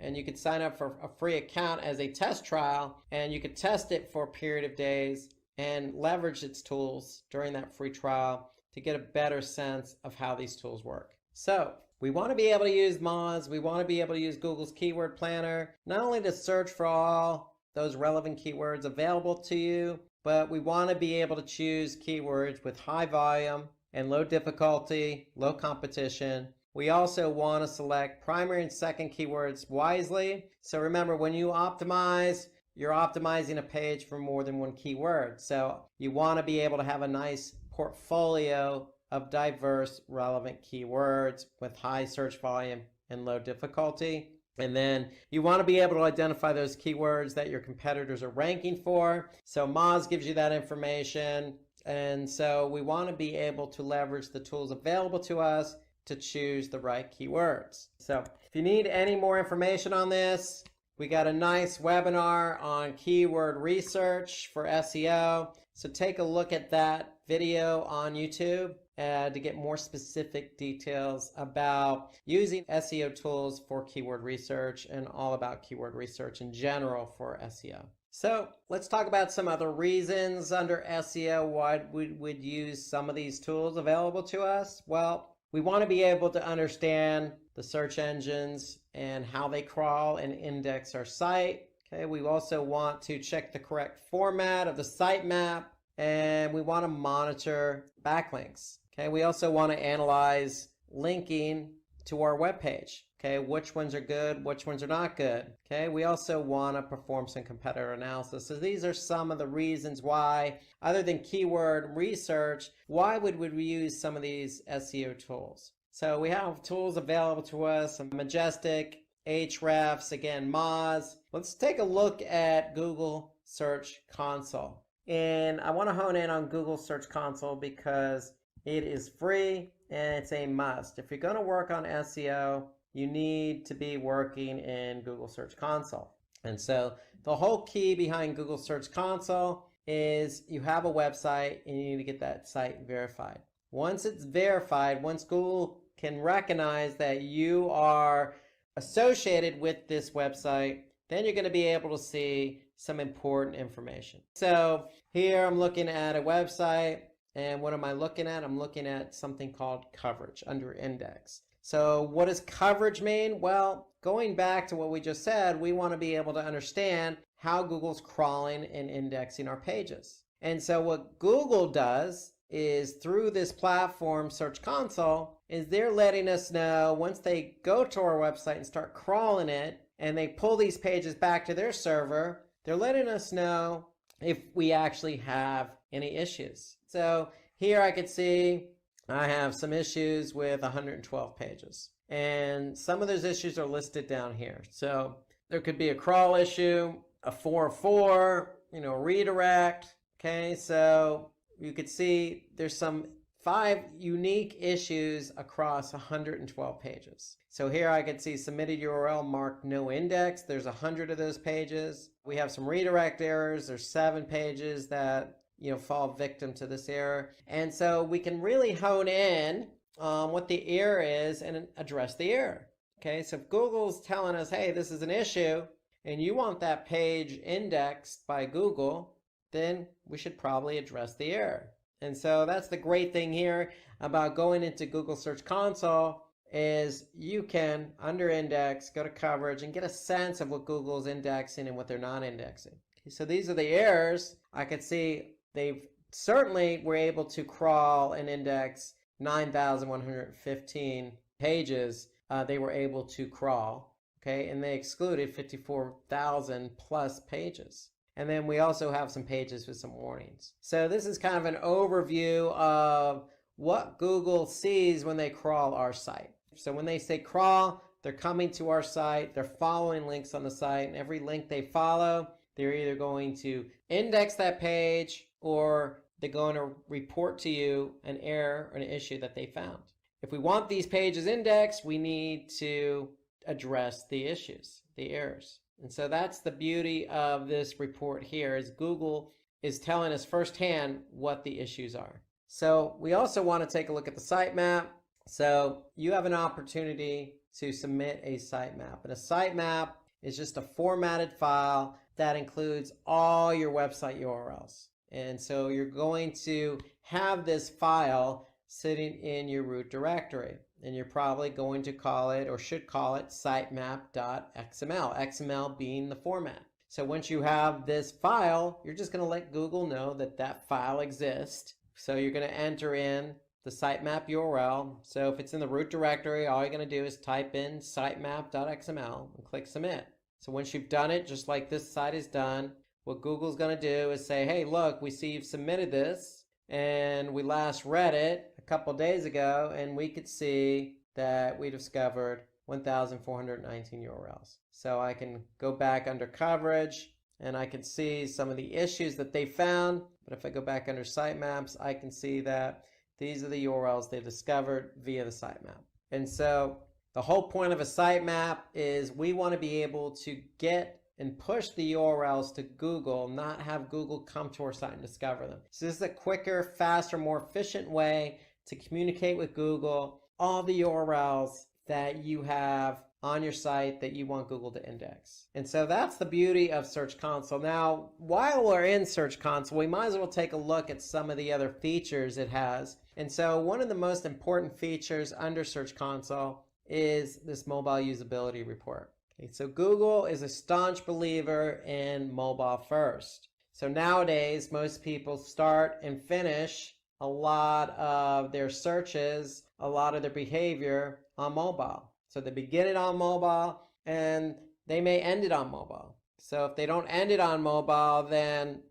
S3: And you could sign up for a free account as a test trial, and you could test it for a period of days and leverage its tools during that free trial to get a better sense of how these tools work. So we want to be able to use Moz. We want to be able to use Google's Keyword Planner, not only to search for all those relevant keywords available to you, but we want to be able to choose keywords with high volume and low difficulty, low competition. We also want to select primary and second keywords wisely. So remember, when you optimize, you're optimizing a page for more than one keyword. So you want to be able to have a nice portfolio of diverse, relevant keywords with high search volume and low difficulty. And then you want to be able to identify those keywords that your competitors are ranking for. So Moz gives you that information. And so we want to be able to leverage the tools available to us to choose the right keywords. So if you need any more information on this, we got a nice webinar on keyword research for SEO. So take a look at that video on YouTube to get more specific details about using SEO tools for keyword research and all about keyword research in general for SEO. So let's talk about some other reasons under SEO why we would use some of these tools available to us. Well, we want to be able to understand the search engines and how they crawl and index our site. Okay, we also want to check the correct format of the sitemap, and we want to monitor backlinks. Okay, we also want to analyze linking to our web page. Okay, which ones are good, which ones are not good. Okay, we also want to perform some competitor analysis. So these are some of the reasons why, other than keyword research, why would we use some of these SEO tools? So we have tools available to us, Majestic, Ahrefs, again, Moz. Let's take a look at Google Search Console. And I want to hone in on Google Search Console because it is free and it's a must. If you're going to work on SEO, you need to be working in Google Search Console. And so the whole key behind Google Search Console is you have a website and you need to get that site verified. Once it's verified, once Google can recognize that you are associated with this website, then you're going to be able to see some important information. So here I'm looking at a website, and what am I looking at? I'm looking at something called coverage under index. So what does coverage mean? Well, going back to what we just said, we want to be able to understand how Google's crawling and indexing our pages. And so what Google does is through this platform, Search Console, is they're letting us know once they go to our website and start crawling it, and they pull these pages back to their server, they're letting us know if we actually have any issues. So here I can see I have some issues with 112 pages. And some of those issues are listed down here. So there could be a crawl issue, a 404, redirect. Okay, so you could see there's some 5 unique issues across 112 pages. So here I can see submitted URL marked no index. There's 100 of those pages. We have some redirect errors. There's 7 pages that fall victim to this error. And so we can really hone in on what the error is and address the error. Okay, so if Google's telling us, hey, this is an issue, and you want that page indexed by Google, then we should probably address the error. And so that's the great thing here about going into Google Search Console is you can, under index, go to coverage and get a sense of what Google's indexing and what they're not indexing. Okay, so these are the errors. I could see they've certainly were able to crawl and index 9,115 pages. They were able to crawl, okay, and they excluded 54,000 plus pages. And then we also have some pages with some warnings. So this is kind of an overview of what Google sees when they crawl our site. So when they say crawl, they're coming to our site, they're following links on the site, and every link they follow, they're either going to index that page or they're going to report to you an error or an issue that they found. If we want these pages indexed, we need to address the issues, the errors. And so that's the beauty of this report here is Google is telling us firsthand what the issues are. So we also want to take a look at the sitemap. So you have an opportunity to submit a sitemap. And a sitemap is just a formatted file that includes all your website URLs. And so you're going to have this file sitting in your root directory. And you're probably going to call it, or should call it, sitemap.xml, XML being the format. So once you have this file, you're just going to let Google know that that file exists. So you're going to enter in the sitemap URL. So if it's in the root directory, all you're going to do is type in sitemap.xml and click submit. So once you've done it, just like this site is done, what Google's going to do is say, hey, look, we see you've submitted this, and we last read it a couple days ago, and we could see that we discovered 1,419 URLs. So I can go back under coverage, and I can see some of the issues that they found. But if I go back under sitemaps, I can see that these are the URLs they discovered via the sitemap. And so the whole point of a sitemap is we want to be able to get and push the URLs to Google, not have Google come to our site and discover them. So this is a quicker, faster, more efficient way to communicate with Google all the URLs that you have on your site that you want Google to index. And so that's the beauty of Search Console. Now, while we're in Search Console, we might as well take a look at some of the other features it has. And so one of the most important features under Search Console is this mobile usability report. Okay, so Google is a staunch believer in mobile first. So nowadays, most people start and finish a lot of their searches, a lot of their behavior on mobile. So they begin it on mobile and they may end it on mobile. So if they don't end it on mobile, then,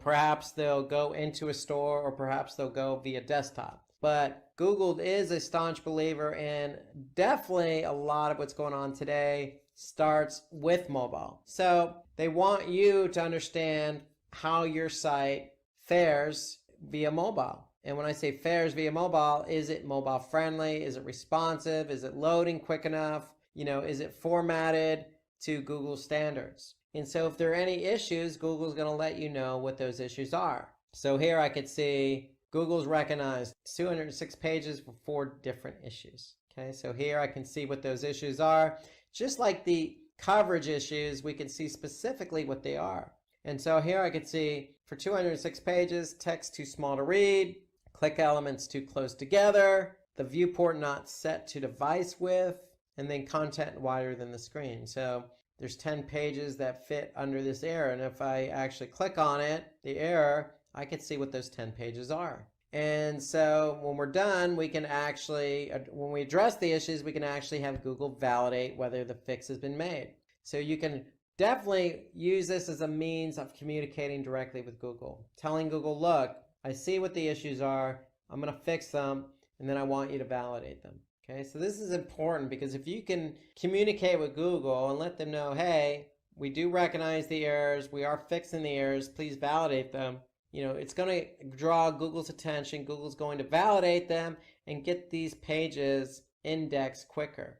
S3: perhaps they'll go into a store or perhaps they'll go via desktop. But Google is a staunch believer, and definitely a lot of what's going on today starts with mobile. So they want you to understand how your site fares via mobile. And when I say fares via mobile, is it mobile friendly? Is it responsive? Is it loading quick enough? Is it formatted to Google standards? And so if there are any issues, Google's going to let you know what those issues are. So here I could see Google's recognized 206 pages for 4 different issues. Okay, so here I can see what those issues are. Just like the coverage issues, we can see specifically what they are. And so here I can see for 206 pages, text too small to read, click elements too close together, the viewport not set to device width, and then content wider than the screen. So there's 10 pages that fit under this error. And if I actually click on it, the error, I can see what those 10 pages are. And so when we're done, we can actually, when we address the issues, we can actually have Google validate whether the fix has been made. So you can definitely use this as a means of communicating directly with Google. Telling Google, look, I see what the issues are, I'm going to fix them, and then I want you to validate them. Okay, so this is important because if you can communicate with Google and let them know, hey, we do recognize the errors, we are fixing the errors, please validate them. You know, it's going to draw Google's attention. Google's going to validate them and get these pages indexed quicker.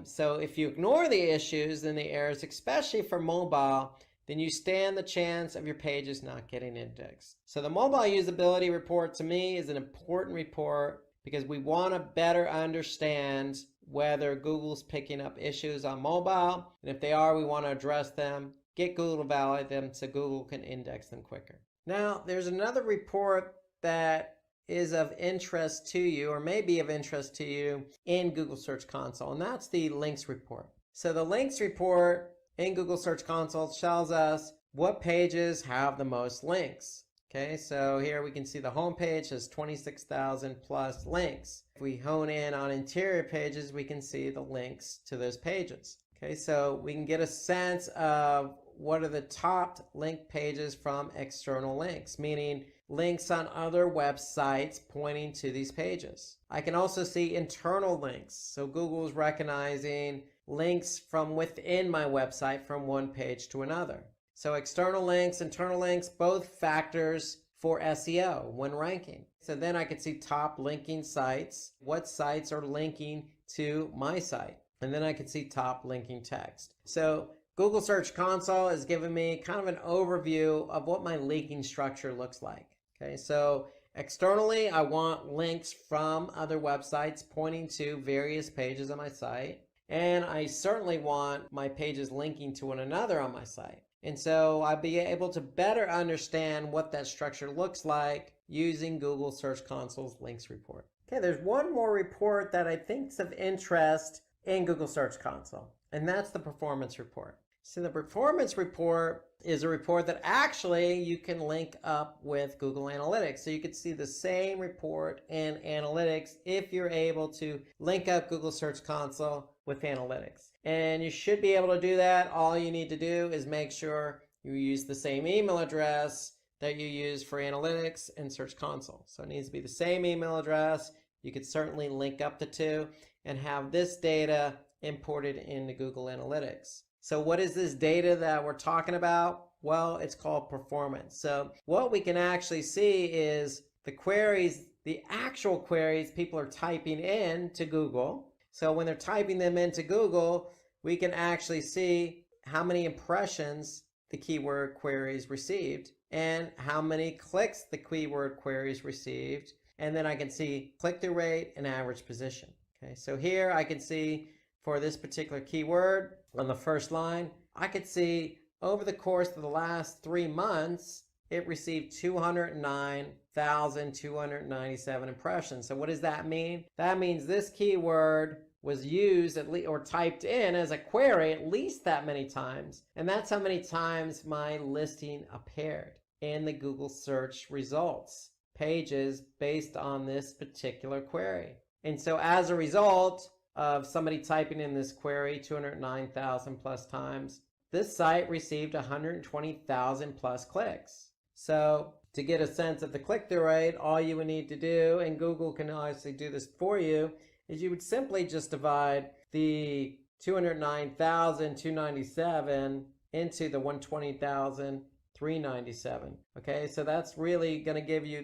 S3: So if you ignore the issues and the errors, especially for mobile, then you stand the chance of your pages not getting indexed. So the mobile usability report to me is an important report because we want to better understand whether Google's picking up issues on mobile. And if they are, we want to address them, get Google to validate them so Google can index them quicker. Now, there's another report that is of interest to you or may be of interest to you in Google Search Console, and that's the links report. So the links report in Google Search Console tells us what pages have the most links. Okay, so here we can see the home page has 26,000 plus links. If we hone in on interior pages, we can see the links to those pages. Okay, so we can get a sense of what are the top link pages from external links, meaning links on other websites pointing to these pages. I can also see internal links. So Google is recognizing links from within my website from one page to another. So external links, internal links, both factors for SEO when ranking. So then I can see top linking sites, what sites are linking to my site. And then I can see top linking text. So Google Search Console is giving me kind of an overview of what my linking structure looks like. Okay, so externally, I want links from other websites pointing to various pages on my site. And I certainly want my pages linking to one another on my site. And so I'll be able to better understand what that structure looks like using Google Search Console's links report. Okay, there's one more report that I think is of interest in Google Search Console, and that's the performance report. So the performance report is a report that actually you can link up with Google Analytics. So you could see the same report in Analytics if you're able to link up Google Search Console with Analytics. And you should be able to do that. All you need to do is make sure you use the same email address that you use for Analytics and Search Console. So it needs to be the same email address. You could certainly link up the two and have this data imported into Google Analytics. So what is this data that we're talking about? Well, it's called performance. So what we can actually see is the queries, the actual queries people are typing in to Google. So when they're typing them into Google, we can actually see how many impressions the keyword queries received and how many clicks the keyword queries received. And then I can see click-through rate and average position. Okay, so here I can see for this particular keyword on the first line, I could see over the course of the last 3 months, it received 209,297 impressions. So what does that mean? That means this keyword was used at least or typed in as a query at least that many times. And that's how many times my listing appeared in the Google search results pages based on this particular query. And so as a result of somebody typing in this query 209,000 plus times, this site received 120,000 plus clicks. So to get a sense of the click-through rate, all you would need to do, and Google can obviously do this for you, is you would simply just divide the 209,297 into the 120,397. Okay, so that's really going to give you,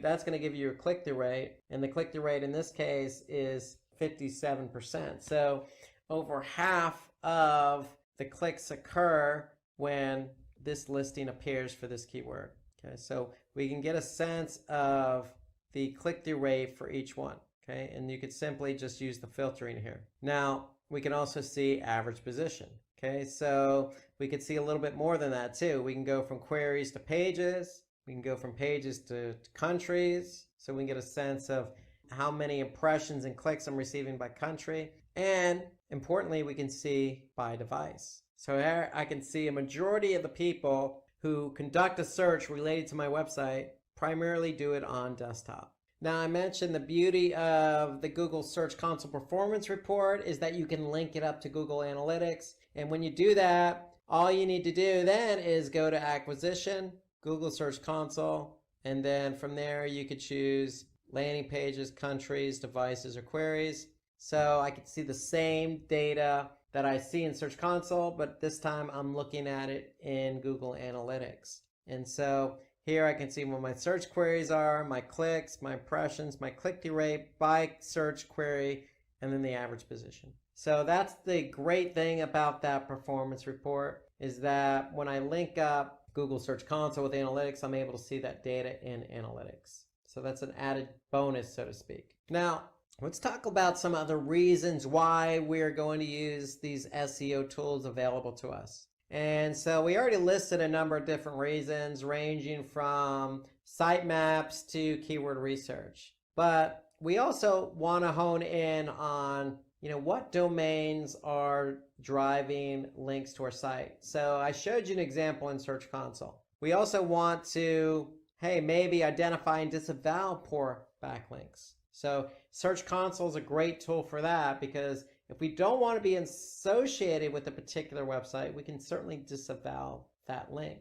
S3: your click-through rate, and the click-through rate in this case is 57%. So over half of the clicks occur when this listing appears for this keyword. Okay, so we can get a sense of the click-through rate for each one. Okay, and you could simply just use the filtering here. Now, we can also see average position. Okay, so we could see a little bit more than that too. We can go from queries to pages. We can go from pages to countries. So we can get a sense of how many impressions and clicks I'm receiving by country. And importantly, we can see by device. So here I can see a majority of the people who conduct a search related to my website primarily do it on desktop. Now, I mentioned the beauty of the Google Search Console Performance Report is that you can link it up to Google Analytics. And when you do that, all you need to do then is go to Acquisition, Google Search Console, and then from there you could choose landing pages, countries, devices, or queries. So I can see the same data that I see in Search Console, but this time I'm looking at it in Google Analytics. And so here I can see what my search queries are, my clicks, my impressions, my click-through rate by search query, and then the average position. So that's the great thing about that performance report, is that when I link up Google Search Console with Analytics, I'm able to see that data in Analytics. So that's an added bonus, so to speak. Now, let's talk about some other reasons why we're going to use these SEO tools available to us. And so we already listed a number of different reasons, ranging from sitemaps to keyword research. But we also want to hone in on, what domains are driving links to our site. So I showed you an example in Search Console. We also want to, maybe identify and disavow poor backlinks. So Search Console is a great tool for that, because if we don't want to be associated with a particular website, we can certainly disavow that link.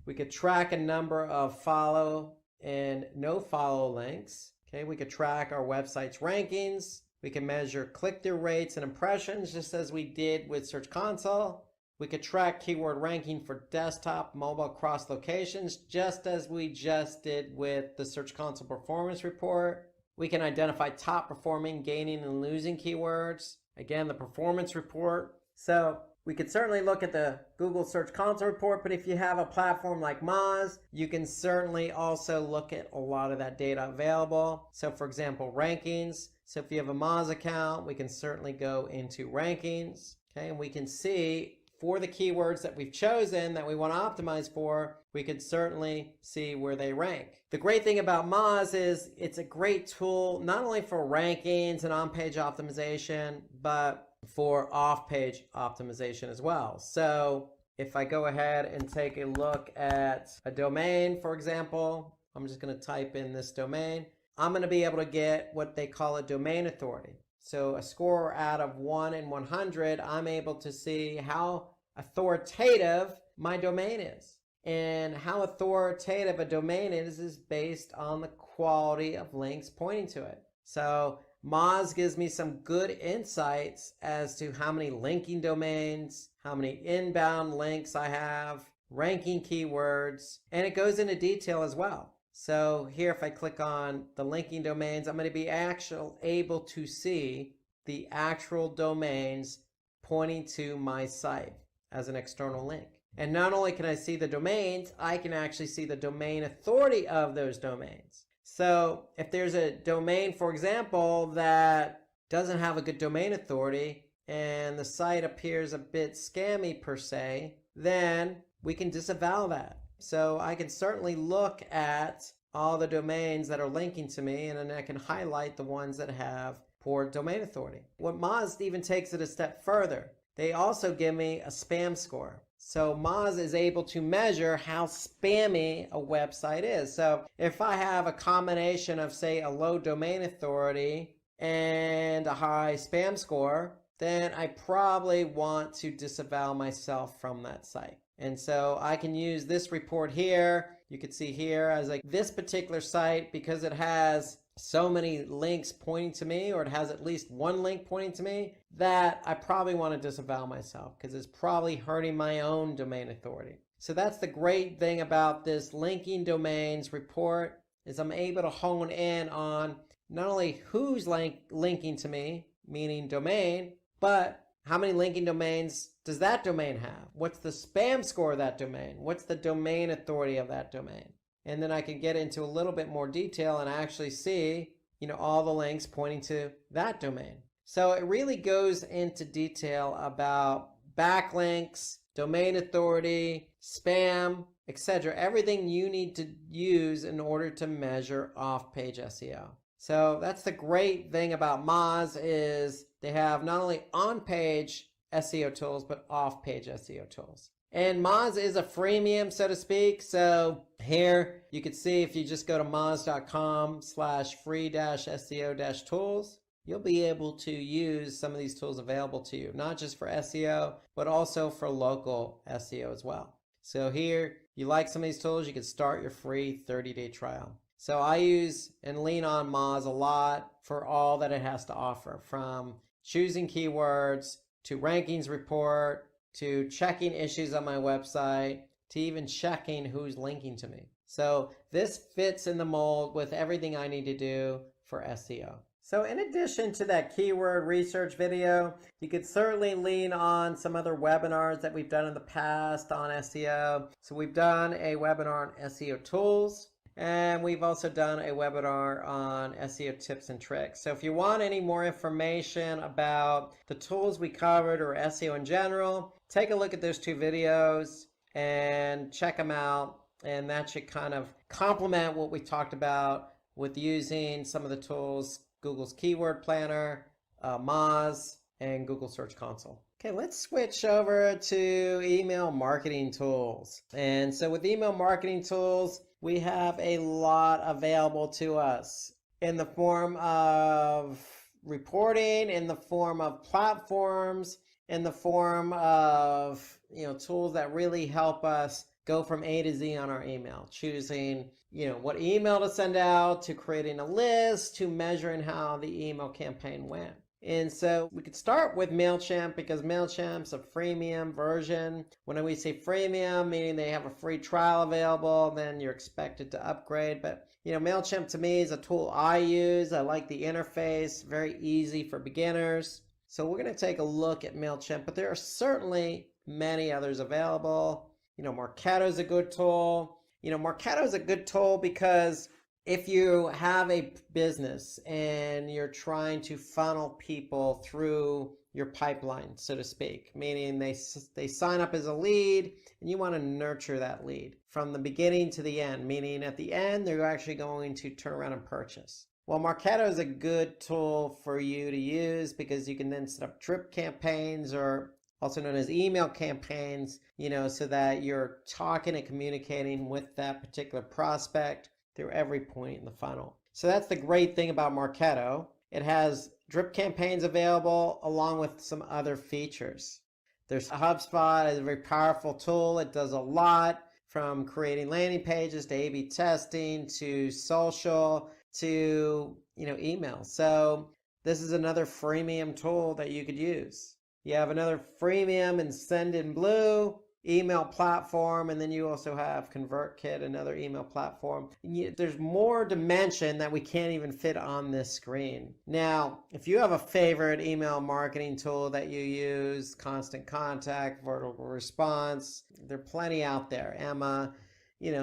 S3: We could track a number of follow and no follow links. Okay, we could track our website's rankings. We can measure click-through rates and impressions, just as we did with Search Console. We could track keyword ranking for desktop, mobile, cross locations, just as we just did with the Search Console Performance Report. We can identify top performing, gaining, and losing keywords. Again, the performance report. So we could certainly look at the Google Search Console report, but if you have a platform like Moz, you can certainly also look at a lot of that data available. So for example, rankings. So if you have a Moz account, we can certainly go into rankings. Okay, and we can see for the keywords that we've chosen that we want to optimize for, we could certainly see where they rank. The great thing about Moz is it's a great tool, not only for rankings and on-page optimization, but for off-page optimization as well. So if I go ahead and take a look at a domain, for example, I'm just going to type in this domain. I'm going to be able to get what they call a domain authority. So a score out of 1 in 100, I'm able to see how authoritative my domain is. And how authoritative a domain is based on the quality of links pointing to it. So Moz gives me some good insights as to how many linking domains, how many inbound links I have, ranking keywords, and it goes into detail as well. So here, if I click on the linking domains, I'm going to be able to see the actual domains pointing to my site as an external link. And not only can I see the domains, I can actually see the domain authority of those domains. So if there's a domain, for example, that doesn't have a good domain authority and the site appears a bit scammy per se, then we can disavow that. So I can certainly look at all the domains that are linking to me, and then I can highlight the ones that have poor domain authority. What Moz even takes it a step further. They also give me a spam score. So Moz is able to measure how spammy a website is. So if I have a combination of, say, a low domain authority and a high spam score, then I probably want to disavow myself from that site. And so I can use this report here. You can see here as like this particular site, because it has so many links pointing to me, or it has at least one link pointing to me, that I probably want to disavow myself because it's probably hurting my own domain authority. So that's the great thing about this linking domains report, is I'm able to hone in on not only who's linking to me, meaning domain, but how many linking domains does that domain have? What's the spam score of that domain? What's the domain authority of that domain? And then I can get into a little bit more detail and actually see, all the links pointing to that domain. So it really goes into detail about backlinks, domain authority, spam, etc. Everything you need to use in order to measure off-page SEO. So that's the great thing about Moz is they have not only on-page SEO tools, but off-page SEO tools. And Moz is a freemium, so to speak. So here you can see if you just go to moz.com/free-SEO-tools, you'll be able to use some of these tools available to you, not just for SEO, but also for local SEO as well. So here, you like some of these tools, you can start your free 30-day trial. So I use and lean on Moz a lot for all that it has to offer, from choosing keywords, to rankings report, to checking issues on my website, to even checking who's linking to me. So this fits in the mold with everything I need to do for SEO. So in addition to that keyword research video, you could certainly lean on some other webinars that we've done in the past on SEO. So we've done a webinar on SEO tools, and we've also done a webinar on SEO tips and tricks. So if you want any more information about the tools we covered or SEO in general, take a look at those two videos and check them out. And that should kind of complement what we talked about with using some of the tools, Google's Keyword Planner, Moz, and Google Search Console. Okay, let's switch over to email marketing tools. And so with email marketing tools, we have a lot available to us in the form of reporting, in the form of platforms, in the form of tools that really help us go from A to Z on our email, choosing what email to send out, to creating a list, to measuring how the email campaign went. And so we could start with MailChimp because MailChimp's a freemium version. When we say freemium, meaning they have a free trial available, then you're expected to upgrade. But MailChimp to me is a tool I use. I like the interface, very easy for beginners. So we're going to take a look at MailChimp, but there are certainly many others available. Marketo is a good tool. Marketo is a good tool because if you have a business and you're trying to funnel people through your pipeline, so to speak, meaning they sign up as a lead and you want to nurture that lead from the beginning to the end, meaning at the end they're actually going to turn around and purchase. Well, Marketo is a good tool for you to use because you can then set up drip campaigns, or also known as email campaigns, so that you're talking and communicating with that particular prospect through every point in the funnel. So that's the great thing about Marketo. It has drip campaigns available along with some other features. There's HubSpot as a very powerful tool. It does a lot, from creating landing pages to A/B testing to social to email. So this is another freemium tool that you could use. You have another freemium and Sendinblue email platform, and then you also have ConvertKit, another email platform. There's more dimension that we can't even fit on this screen. Now, if you have a favorite email marketing tool that you use, Constant Contact, Vertical Response, there are plenty out there. Emma,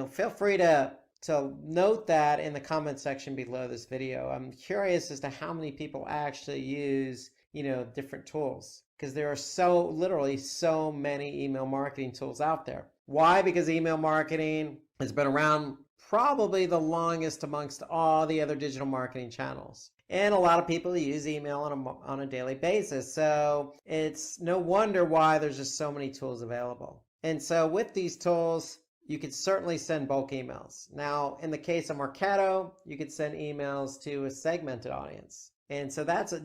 S3: feel free to note that in the comment section below this video. I'm curious as to how many people actually use different tools, because there are literally so many email marketing tools out there. Why? Because email marketing has been around probably the longest amongst all the other digital marketing channels. And a lot of people use email on a daily basis. So it's no wonder why there's just so many tools available. And so with these tools, you could certainly send bulk emails. Now, in the case of Marketo, you could send emails to a segmented audience. And so that's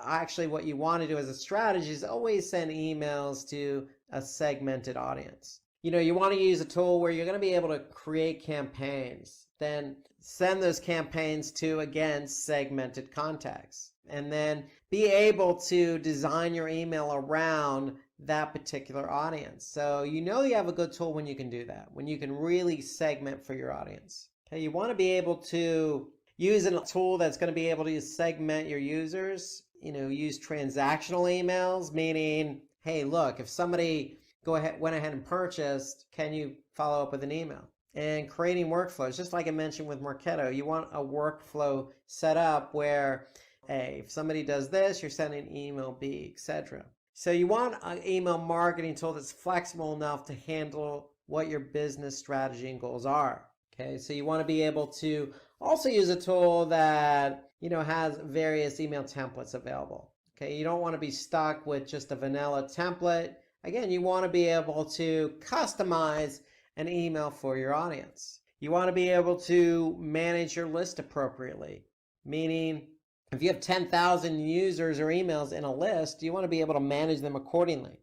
S3: actually what you want to do as a strategy, is always send emails to a segmented audience. You want to use a tool where you're going to be able to create campaigns, then send those campaigns to, again, segmented contacts, and then be able to design your email around that particular audience. So you have a good tool when you can do that, when you can really segment for your audience. Okay, you want to be able to use a tool that's going to be able to segment your users, use transactional emails, meaning, hey, look, if somebody went ahead and purchased, can you follow up with an email? And creating workflows, just like I mentioned with Marketo, you want a workflow set up where, hey, if somebody does this, you're sending email B, etc. So you want an email marketing tool that's flexible enough to handle what your business strategy and goals are. Okay, so you want to be able to also use a tool that, has various email templates available. Okay, you don't want to be stuck with just a vanilla template. Again, you want to be able to customize an email for your audience. You want to be able to manage your list appropriately, meaning if you have 10,000 users or emails in a list, you want to be able to manage them accordingly,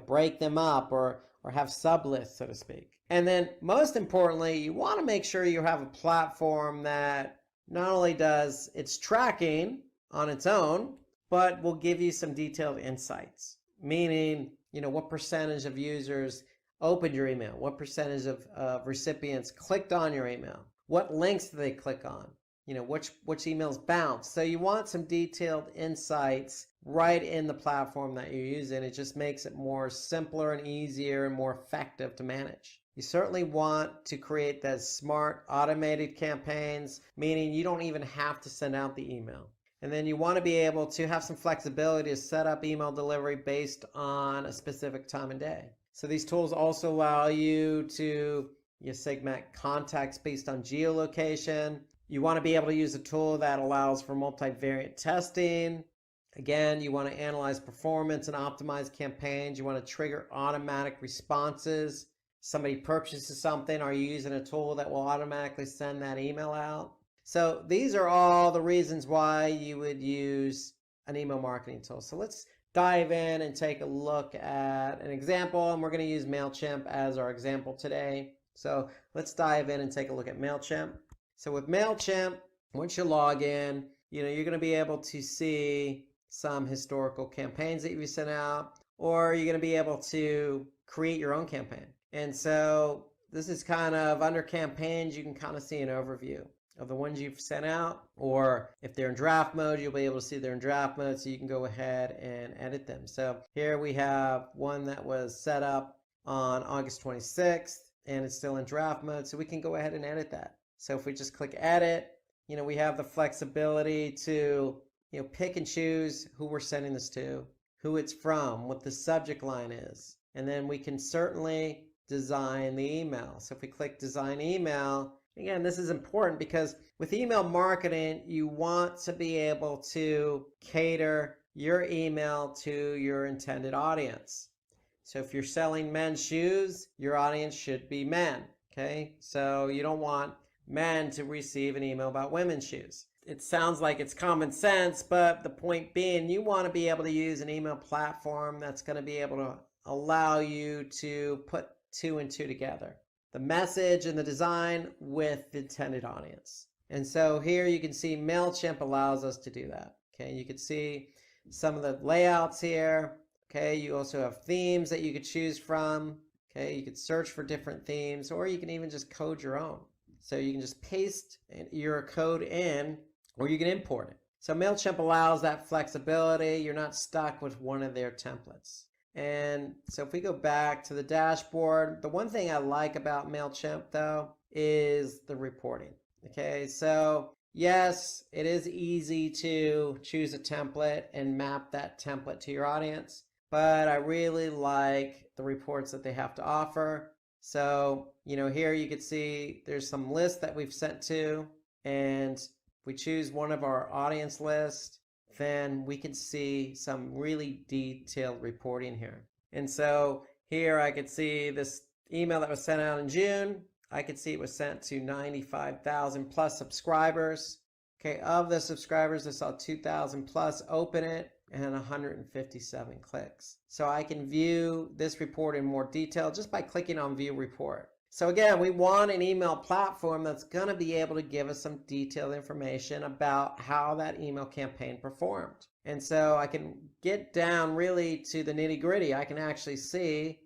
S3: break them up or have sub-lists, so to speak. And then most importantly, you want to make sure you have a platform that not only does its tracking on its own, but will give you some detailed insights, meaning, what percentage of users opened your email, what percentage of recipients clicked on your email, what links did they click on, which emails bounce. So you want some detailed insights right in the platform that you're using. It just makes it more simpler and easier and more effective to manage. You certainly want to create those smart automated campaigns, meaning you don't even have to send out the email. And then you want to be able to have some flexibility to set up email delivery based on a specific time of day. So these tools also allow you to segment contacts based on geolocation. You want to be able to use a tool that allows for multivariate testing. Again, you want to analyze performance and optimize campaigns. You want to trigger automatic responses. Somebody purchases something, are you using a tool that will automatically send that email out? So these are all the reasons why you would use an email marketing tool. So let's dive in and take a look at an example, and we're going to use MailChimp as our example today. So let's dive in and take a look at MailChimp. So with MailChimp, once you log in, you're going to be able to see some historical campaigns that you've sent out, or you're going to be able to create your own campaign. And so this is kind of under campaigns, you can kind of see an overview of the ones you've sent out, or if they're in draft mode, you'll be able to see they're in draft mode, so you can go ahead and edit them. So here we have one that was set up on August 26th, and it's still in draft mode, so we can go ahead and edit that. So if we just click edit, we have the flexibility to, pick and choose who we're sending this to, who it's from, what the subject line is. And then we can certainly design the email. So if we click design email, again, this is important because with email marketing, you want to be able to cater your email to your intended audience. So if you're selling men's shoes, your audience should be men. Okay, so you don't want men to receive an email about women's shoes. It sounds like it's common sense, but the point being, you want to be able to use an email platform that's going to be able to allow you to put two and two together, the message and the design with the intended audience. And so here you can see MailChimp allows us to do that. Okay, you can see some of the layouts here. Okay, you also have themes that you could choose from. Okay, you could search for different themes, or you can even just code your own. So you can just paste your code in, or you can import it. So MailChimp allows that flexibility. You're not stuck with one of their templates. And so if we go back to the dashboard, the one thing I like about MailChimp though is the reporting. Okay, so yes, it is easy to choose a template and map that template to your audience, but I really like the reports that they have to offer. So, here you can see there's some lists that we've sent to, and if we choose one of our audience lists, then we can see some really detailed reporting here. And so here I could see this email that was sent out in June. I could see it was sent to 95,000 plus subscribers. Okay, of the subscribers, I saw 2,000 plus open it and 157 clicks. So I can view this report in more detail just by clicking on View Report. So again, we want an email platform that's going to be able to give us some detailed information about how that email campaign performed. And so I can get down really to the nitty gritty. I can actually see,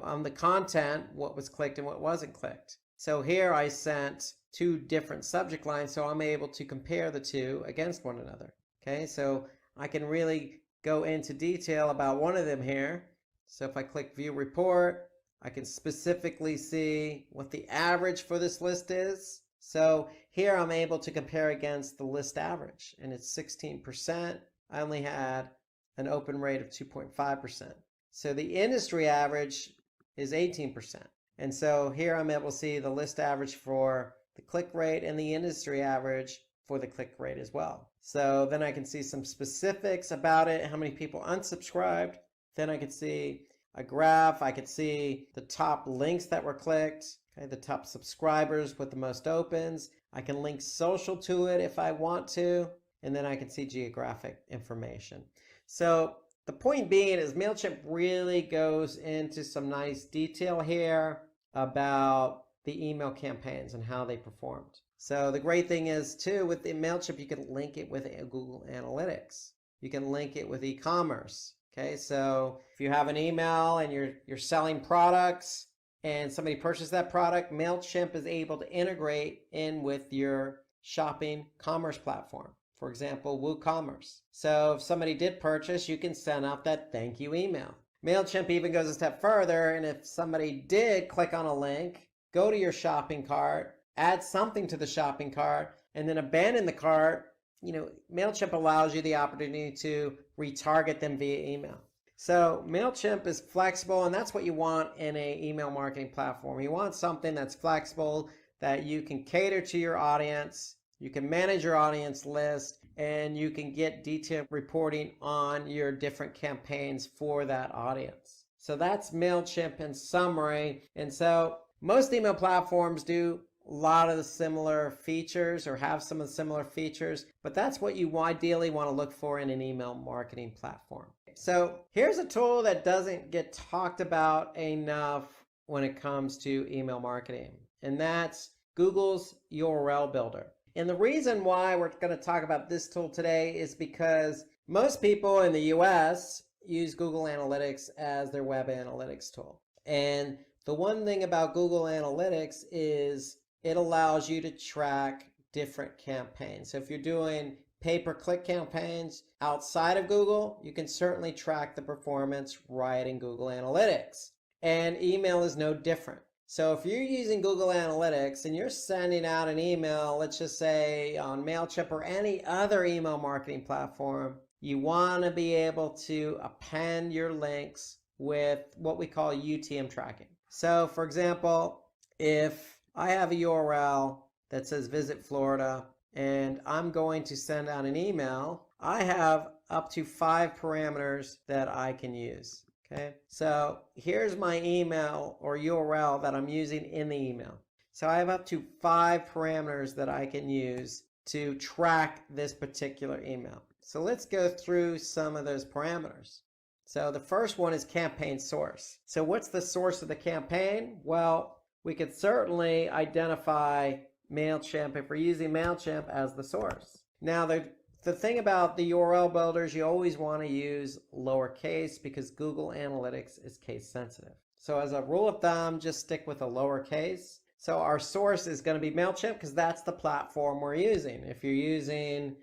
S3: on the content, what was clicked and what wasn't clicked. So here I sent two different subject lines, so I'm able to compare the two against one another. Okay, so I can really go into detail about one of them here. So if I click View Report, I can specifically see what the average for this list is. So here I'm able to compare against the list average, and it's 16%. I only had an open rate of 2.5%. So the industry average is 18%. And so here I'm able to see the list average for the click rate and the industry average for the click rate as well. So then I can see some specifics about it, how many people unsubscribed. Then I can see a graph. I could see the top links that were clicked, okay, the top subscribers with the most opens. I can link social to it if I want to, and then I can see geographic information. So the point being is MailChimp really goes into some nice detail here about the email campaigns and how they performed. So the great thing is too, with the MailChimp, you can link it with Google Analytics. You can link it with e-commerce. Okay, so if you have an email and you're selling products and somebody purchased that product, MailChimp is able to integrate in with your shopping commerce platform. For example, WooCommerce. So if somebody did purchase, you can send out that thank you email. MailChimp even goes a step further, and if somebody did click on a link, go to your shopping cart, add something to the shopping cart, and then abandon the cart, MailChimp allows you the opportunity to retarget them via email. So MailChimp is flexible, and that's what you want in an email marketing platform. You want something that's flexible, that you can cater to your audience, you can manage your audience list, and you can get detailed reporting on your different campaigns for that audience. So that's MailChimp in summary. And so most email platforms do a lot of the similar features or have some of the similar features, but that's what you ideally want to look for in an email marketing platform. So here's a tool that doesn't get talked about enough when it comes to email marketing, and that's Google's URL Builder. And the reason why we're going to talk about this tool today is because most people in the US use Google Analytics as their web analytics tool. And the one thing about Google Analytics is it allows you to track different campaigns. So if you're doing pay-per-click campaigns outside of Google, you can certainly track the performance right in Google Analytics. And email is no different. So if you're using Google Analytics and you're sending out an email, let's just say on MailChimp or any other email marketing platform, you want to be able to append your links with what we call UTM tracking. So for example, if I have a URL that says Visit Florida and I'm going to send out an email, I have up to 5 parameters that I can use. Okay, so here's my email or URL that I'm using in the email. So I have up to 5 parameters that I can use to track this particular email. So let's go through some of those parameters. So the first one is campaign source. So what's the source of the campaign? Well, we could certainly identify MailChimp if we're using MailChimp as the source. Now, the thing about the URL builders, you always want to use lowercase because Google Analytics is case sensitive. So as a rule of thumb, just stick with a lowercase. So our source is going to be MailChimp because that's the platform we're using. If you're using,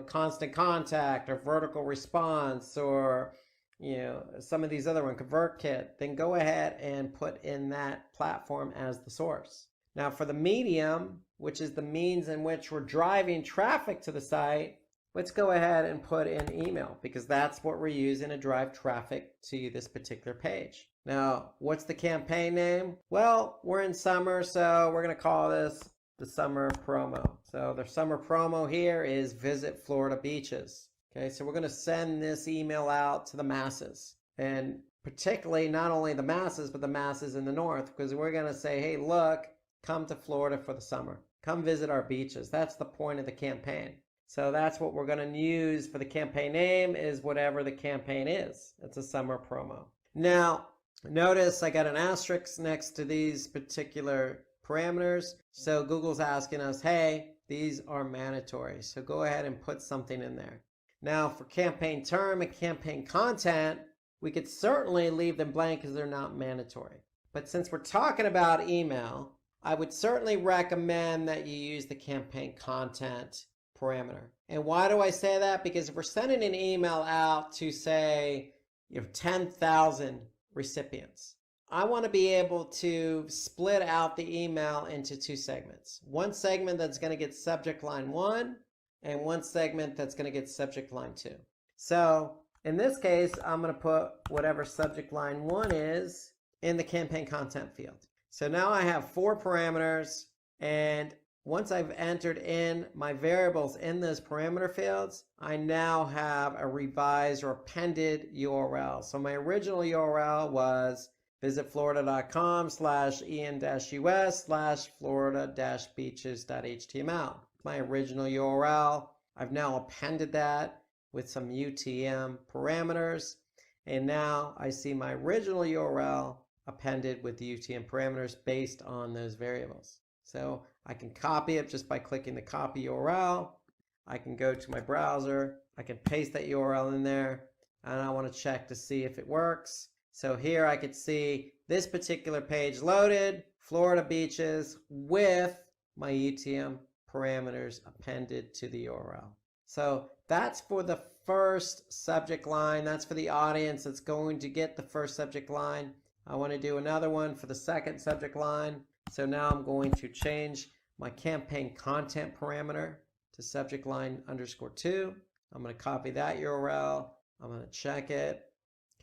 S3: Constant Contact or Vertical Response or some of these other ones, ConvertKit, then go ahead and put in that platform as the source. Now for the medium, which is the means in which we're driving traffic to the site, let's go ahead and put in email because that's what we're using to drive traffic to this particular page. Now, what's the campaign name? Well, we're in summer, so we're going to call this the summer promo. So the summer promo here is Visit Florida Beaches. Okay, so we're going to send this email out to the masses, and particularly not only the masses, but the masses in the north, because we're going to say, hey, look, come to Florida for the summer. Come visit our beaches. That's the point of the campaign. So that's what we're going to use for the campaign name is whatever the campaign is. It's a summer promo. Now, notice I got an asterisk next to these particular parameters. So Google's asking us, hey, these are mandatory. So go ahead and put something in there. Now for campaign term and campaign content, we could certainly leave them blank because they're not mandatory. But since we're talking about email, I would certainly recommend that you use the campaign content parameter. And why do I say that? Because if we're sending an email out to say 10,000 recipients, I want to be able to split out the email into 2 segments. One segment that's going to get subject line 1 and one segment that's going to get subject line 2. So In this case, I'm going to put whatever subject line 1 is in the campaign content field. So now I have 4 parameters, and once I've entered in my variables in those parameter fields, I now have a revised or appended URL. So my original URL was visitflorida.com/en-us/florida-beaches.html. My original URL. I've now appended that with some UTM parameters, and now I see my original URL appended with the UTM parameters based on those variables. So I can copy it just by clicking the copy URL. I can go to my browser, I can paste that URL in there, and I want to check to see if it works. So here I could see this particular page loaded, Florida beaches, with my UTM parameters appended to the URL. So that's for the first subject line. That's for the audience that's going to get the first subject line. I want to do another one for the second subject line. So now I'm going to change my campaign content parameter to subject line _2. I'm going to copy that URL. I'm going to check it.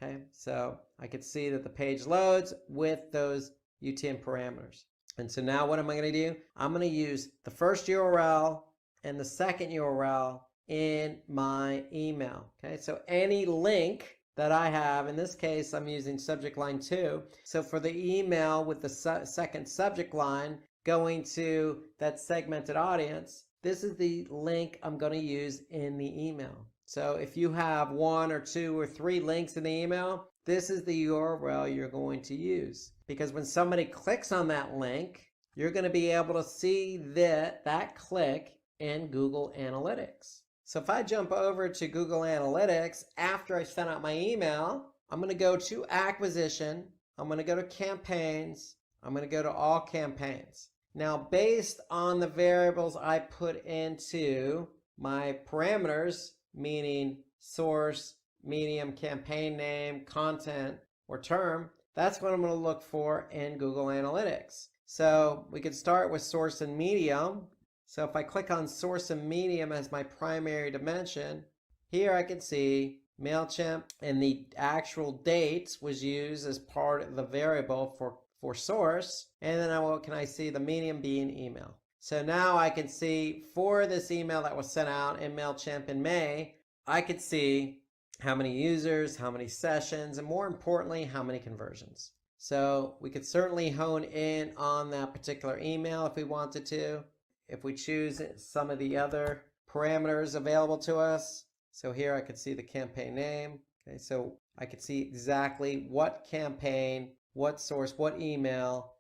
S3: Okay, so I can see that the page loads with those UTM parameters. And so now what am I going to do? I'm going to use the first URL and the second URL in my email. Okay, so any link that I have, in this case, I'm using subject line 2. So for the email with the second subject line going to that segmented audience, this is the link I'm going to use in the email. So if you have 1 or 2 or 3 links in the email, this is the URL you're going to use. Because when somebody clicks on that link, you're going to be able to see that click in Google Analytics. So if I jump over to Google Analytics, after I sent out my email, I'm going to go to Acquisition, I'm going to go to Campaigns, I'm going to go to All Campaigns. Now, based on the variables I put into my parameters, meaning source, medium, campaign name, content, or term, that's what I'm going to look for in Google Analytics. So we could start with source and medium. So if I click on source and medium as my primary dimension, here I can see MailChimp, and the actual dates was used as part of the variable for source. And then what can I see? The medium being email. So now I can see for this email that was sent out in MailChimp in May, I could see how many users, how many sessions, and more importantly, how many conversions. So we could certainly hone in on that particular email if we wanted to. If we choose some of the other parameters available to us, so here I could see the campaign name. Okay, so I could see exactly what campaign, what source, what email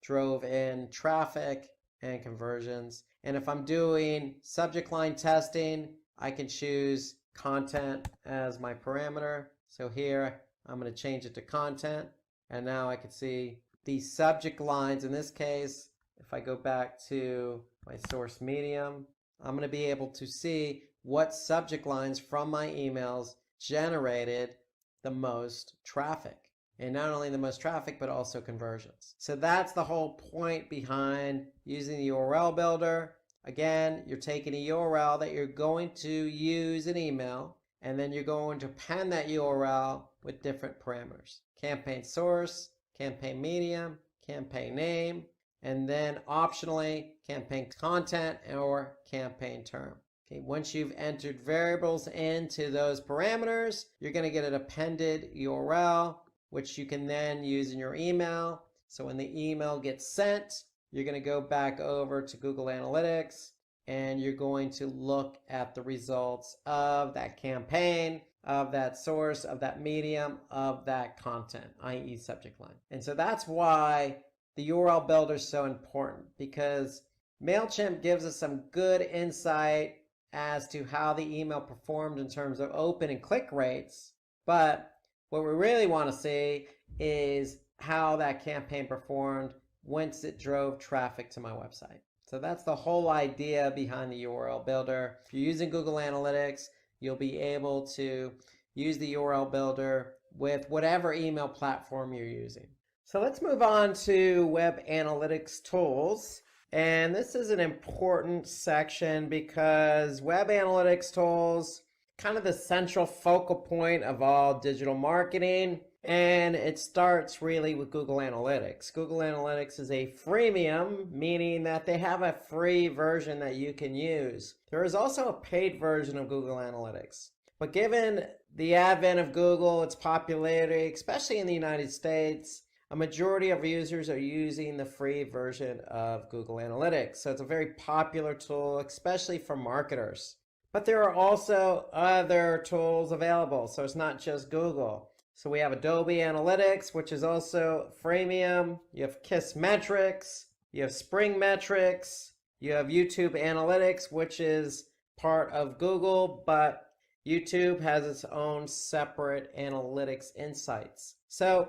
S3: drove in traffic and conversions. And if I'm doing subject line testing, I can choose content as my parameter. So here I'm going to change it to content. And now I can see the subject lines. In this case, if I go back to my source medium, I'm going to be able to see what subject lines from my emails generated the most traffic. And not only the most traffic, but also conversions. So that's the whole point behind using the URL builder. Again, you're taking a URL that you're going to use in email, and then you're going to append that URL with different parameters. Campaign source, campaign medium, campaign name, and then optionally campaign content or campaign term. Okay, once you've entered variables into those parameters, you're going to get an appended URL, which you can then use in your email. So when the email gets sent, you're going to go back over to Google Analytics, and you're going to look at the results of that campaign, of that source, of that medium, of that content, i.e. subject line. And so that's why the URL builder is so important, because MailChimp gives us some good insight as to how the email performed in terms of open and click rates. But what we really want to see is how that campaign performed once it drove traffic to my website. So that's the whole idea behind the URL builder. If you're using Google Analytics, you'll be able to use the URL builder with whatever email platform you're using. So let's move on to Web Analytics Tools. And this is an important section because Web Analytics Tools kind of the central focal point of all digital marketing. And it starts really with Google Analytics. Google Analytics is a freemium, meaning that they have a free version that you can use. There is also a paid version of Google Analytics. But given the advent of Google, its popularity, especially in the United States, a majority of users are using the free version of Google Analytics. So it's a very popular tool, especially for marketers. But there are also other tools available. So it's not just Google. So we have Adobe Analytics, which is also freemium. You have Kissmetrics, you have Spring Metrics, you have YouTube Analytics, which is part of Google, but YouTube has its own separate analytics insights. So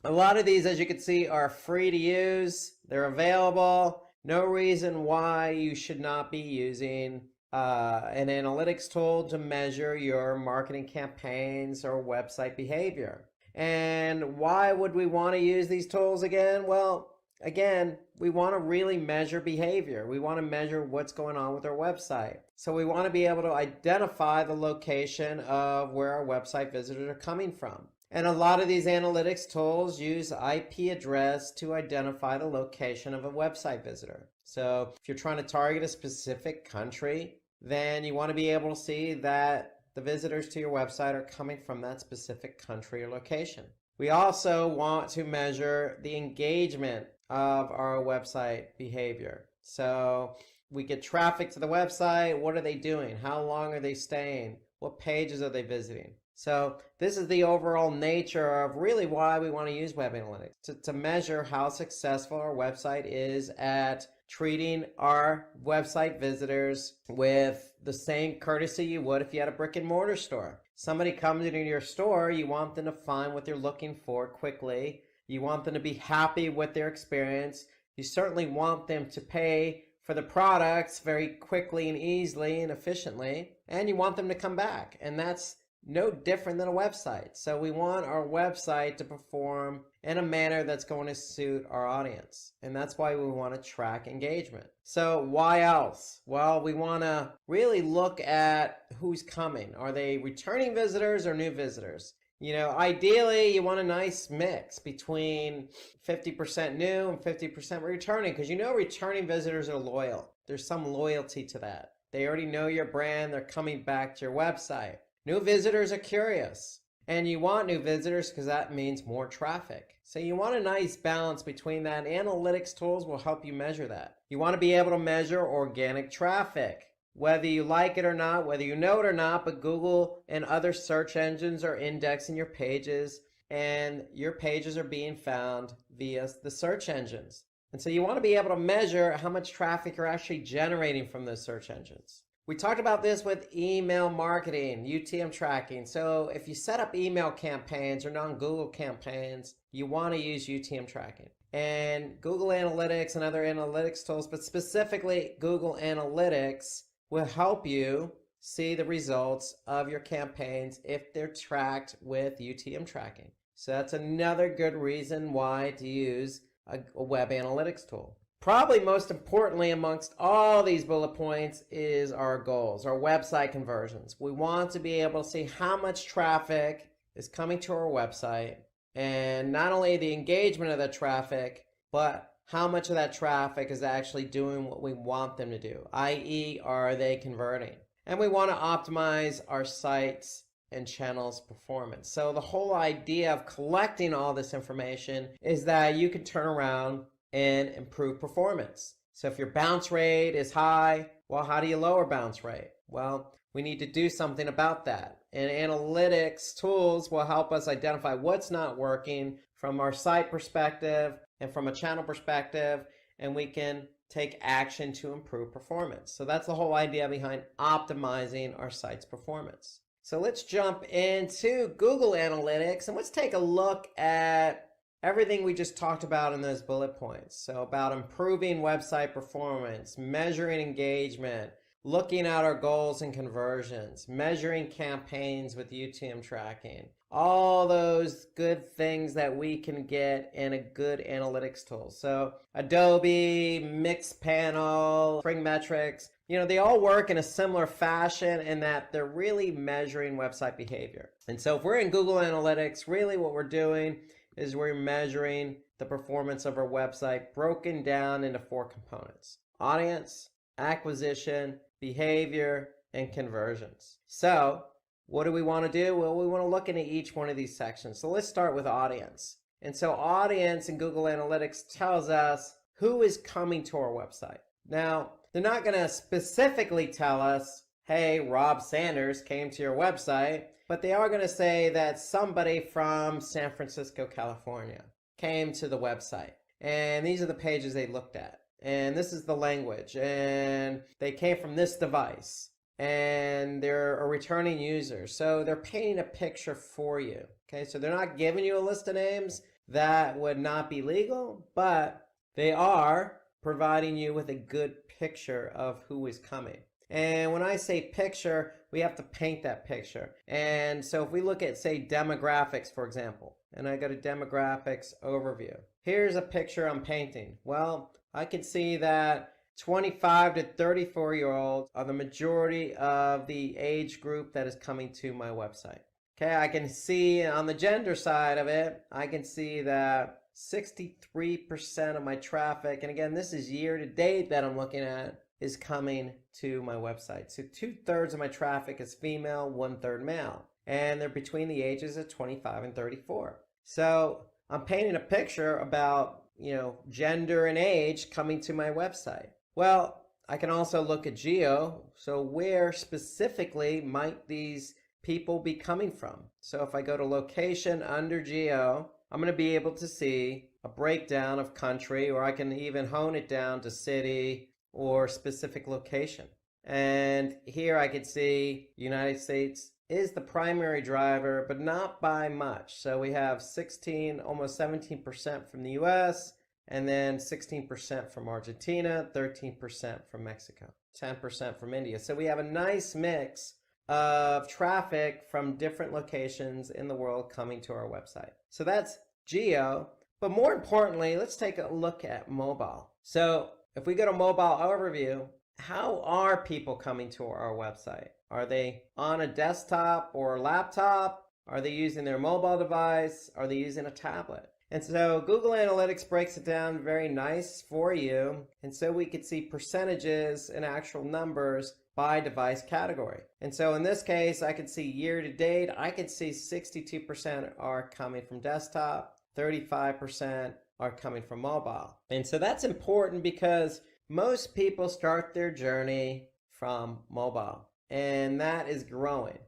S3: a lot of these, as you can see, are free to use. They're available. No reason why you should not be using an analytics tool to measure your marketing campaigns or website behavior. And why would we want to use these tools again? Well, again, we want to really measure behavior. We want to measure what's going on with our website. So we want to be able to identify the location of where our website visitors are coming from. And a lot of these analytics tools use IP address to identify the location of a website visitor. So if you're trying to target a specific country, then you want to be able to see that the visitors to your website are coming from that specific country or location. We also want to measure the engagement of our website behavior. So we get traffic to the website. What are they doing? How long are they staying? What pages are they visiting? So this is the overall nature of really why we want to use web analytics, to measure how successful our website is at treating our website visitors with the same courtesy you would if you had a brick and mortar store. Somebody comes into your store, you want them to find what they're looking for quickly. You want them to be happy with their experience. You certainly want them to pay for the products very quickly and easily and efficiently. And you want them to come back. And that's no different than a website. So we want our website to perform in a manner that's going to suit our audience. And that's why we want to track engagement. So why else? Well, we want to really look at who's coming. Are they returning visitors or new visitors? You know, ideally, you want a nice mix between 50% new and 50% returning, because you know returning visitors are loyal. There's some loyalty to that. They already know your brand. They're coming back to your website. New visitors are curious, and you want new visitors because that means more traffic. So you want a nice balance between that. Analytics tools will help you measure that. You want to be able to measure organic traffic, whether you like it or not, whether you know it or not, but Google and other search engines are indexing your pages, and your pages are being found via the search engines. And so you want to be able to measure how much traffic you're actually generating from those search engines. We talked about this with email marketing, UTM tracking. So if you set up email campaigns or non-Google campaigns, you want to use UTM tracking. And Google Analytics and other analytics tools, but specifically Google Analytics, will help you see the results of your campaigns if they're tracked with UTM tracking. So that's another good reason why to use a web analytics tool. Probably most importantly amongst all these bullet points is our goals, our website conversions. We want to be able to see how much traffic is coming to our website, and not only the engagement of the traffic, but how much of that traffic is actually doing what we want them to do, i.e. are they converting? And we want to optimize our sites and channels performance. So the whole idea of collecting all this information is that you can turn around and improve performance. So if your bounce rate is high, well, how do you lower bounce rate? Well, we need to do something about that. And analytics tools will help us identify what's not working from our site perspective and from a channel perspective, and we can take action to improve performance. So that's the whole idea behind optimizing our site's performance. So let's jump into Google Analytics and let's take a look at everything we just talked about in those bullet points. So about improving website performance, measuring engagement, looking at our goals and conversions, measuring campaigns with UTM tracking, all those good things that we can get in a good analytics tool. So Adobe, Mixpanel, Spring Metrics, they all work in a similar fashion in that they're really measuring website behavior. And so if we're in Google Analytics, really what we're doing is we're measuring the performance of our website broken down into 4 components: audience, acquisition, behavior, and conversions. So what do we want to do? Well, we want to look into each one of these sections. So let's start with audience. And so audience in Google Analytics tells us who is coming to our website. Now, they're not going to specifically tell us, hey, Rob Sanders came to your website, but they are going to say that somebody from San Francisco, California came to the website. And these are the pages they looked at. And this is the language. And they came from this device. And they're a returning user. So they're painting a picture for you. Okay, so they're not giving you a list of names. That would not be legal, but they are providing you with a good picture of who is coming. And when I say picture, we have to paint that picture. And so if we look at, say, demographics, for example, and I go to demographics overview, here's a picture I'm painting. Well, I can see that 25 to 34-year-olds are the majority of the age group that is coming to my website. Okay, I can see on the gender side of it, I can see that 63% of my traffic, and again, this is year to date that I'm looking at, is coming to my website. So 2/3 of my traffic is female, 1/3 male, and they're between the ages of 25 and 34. So I'm painting a picture about, gender and age coming to my website. Well, I can also look at geo. So where specifically might these people be coming from? So if I go to location under geo, I'm going to be able to see a breakdown of country, or I can even hone it down to city or specific location. And here I can see United States is the primary driver, but not by much. So we have 16, almost 17% from the US, and then 16% from Argentina, 13% from Mexico, 10% from India. So we have a nice mix of traffic from different locations in the world coming to our website. So that's geo. But more importantly, let's take a look at mobile. So if we go to mobile overview, how are people coming to our website? Are they on a desktop or a laptop? Are they using their mobile device? Are they using a tablet? And so Google Analytics breaks it down very nice for you. And so we could see percentages and actual numbers by device category. And so in this case, I could see year to date, I could see 62% are coming from desktop, 35% are coming from mobile. And so that's important because most people start their journey from mobile, and that is growing,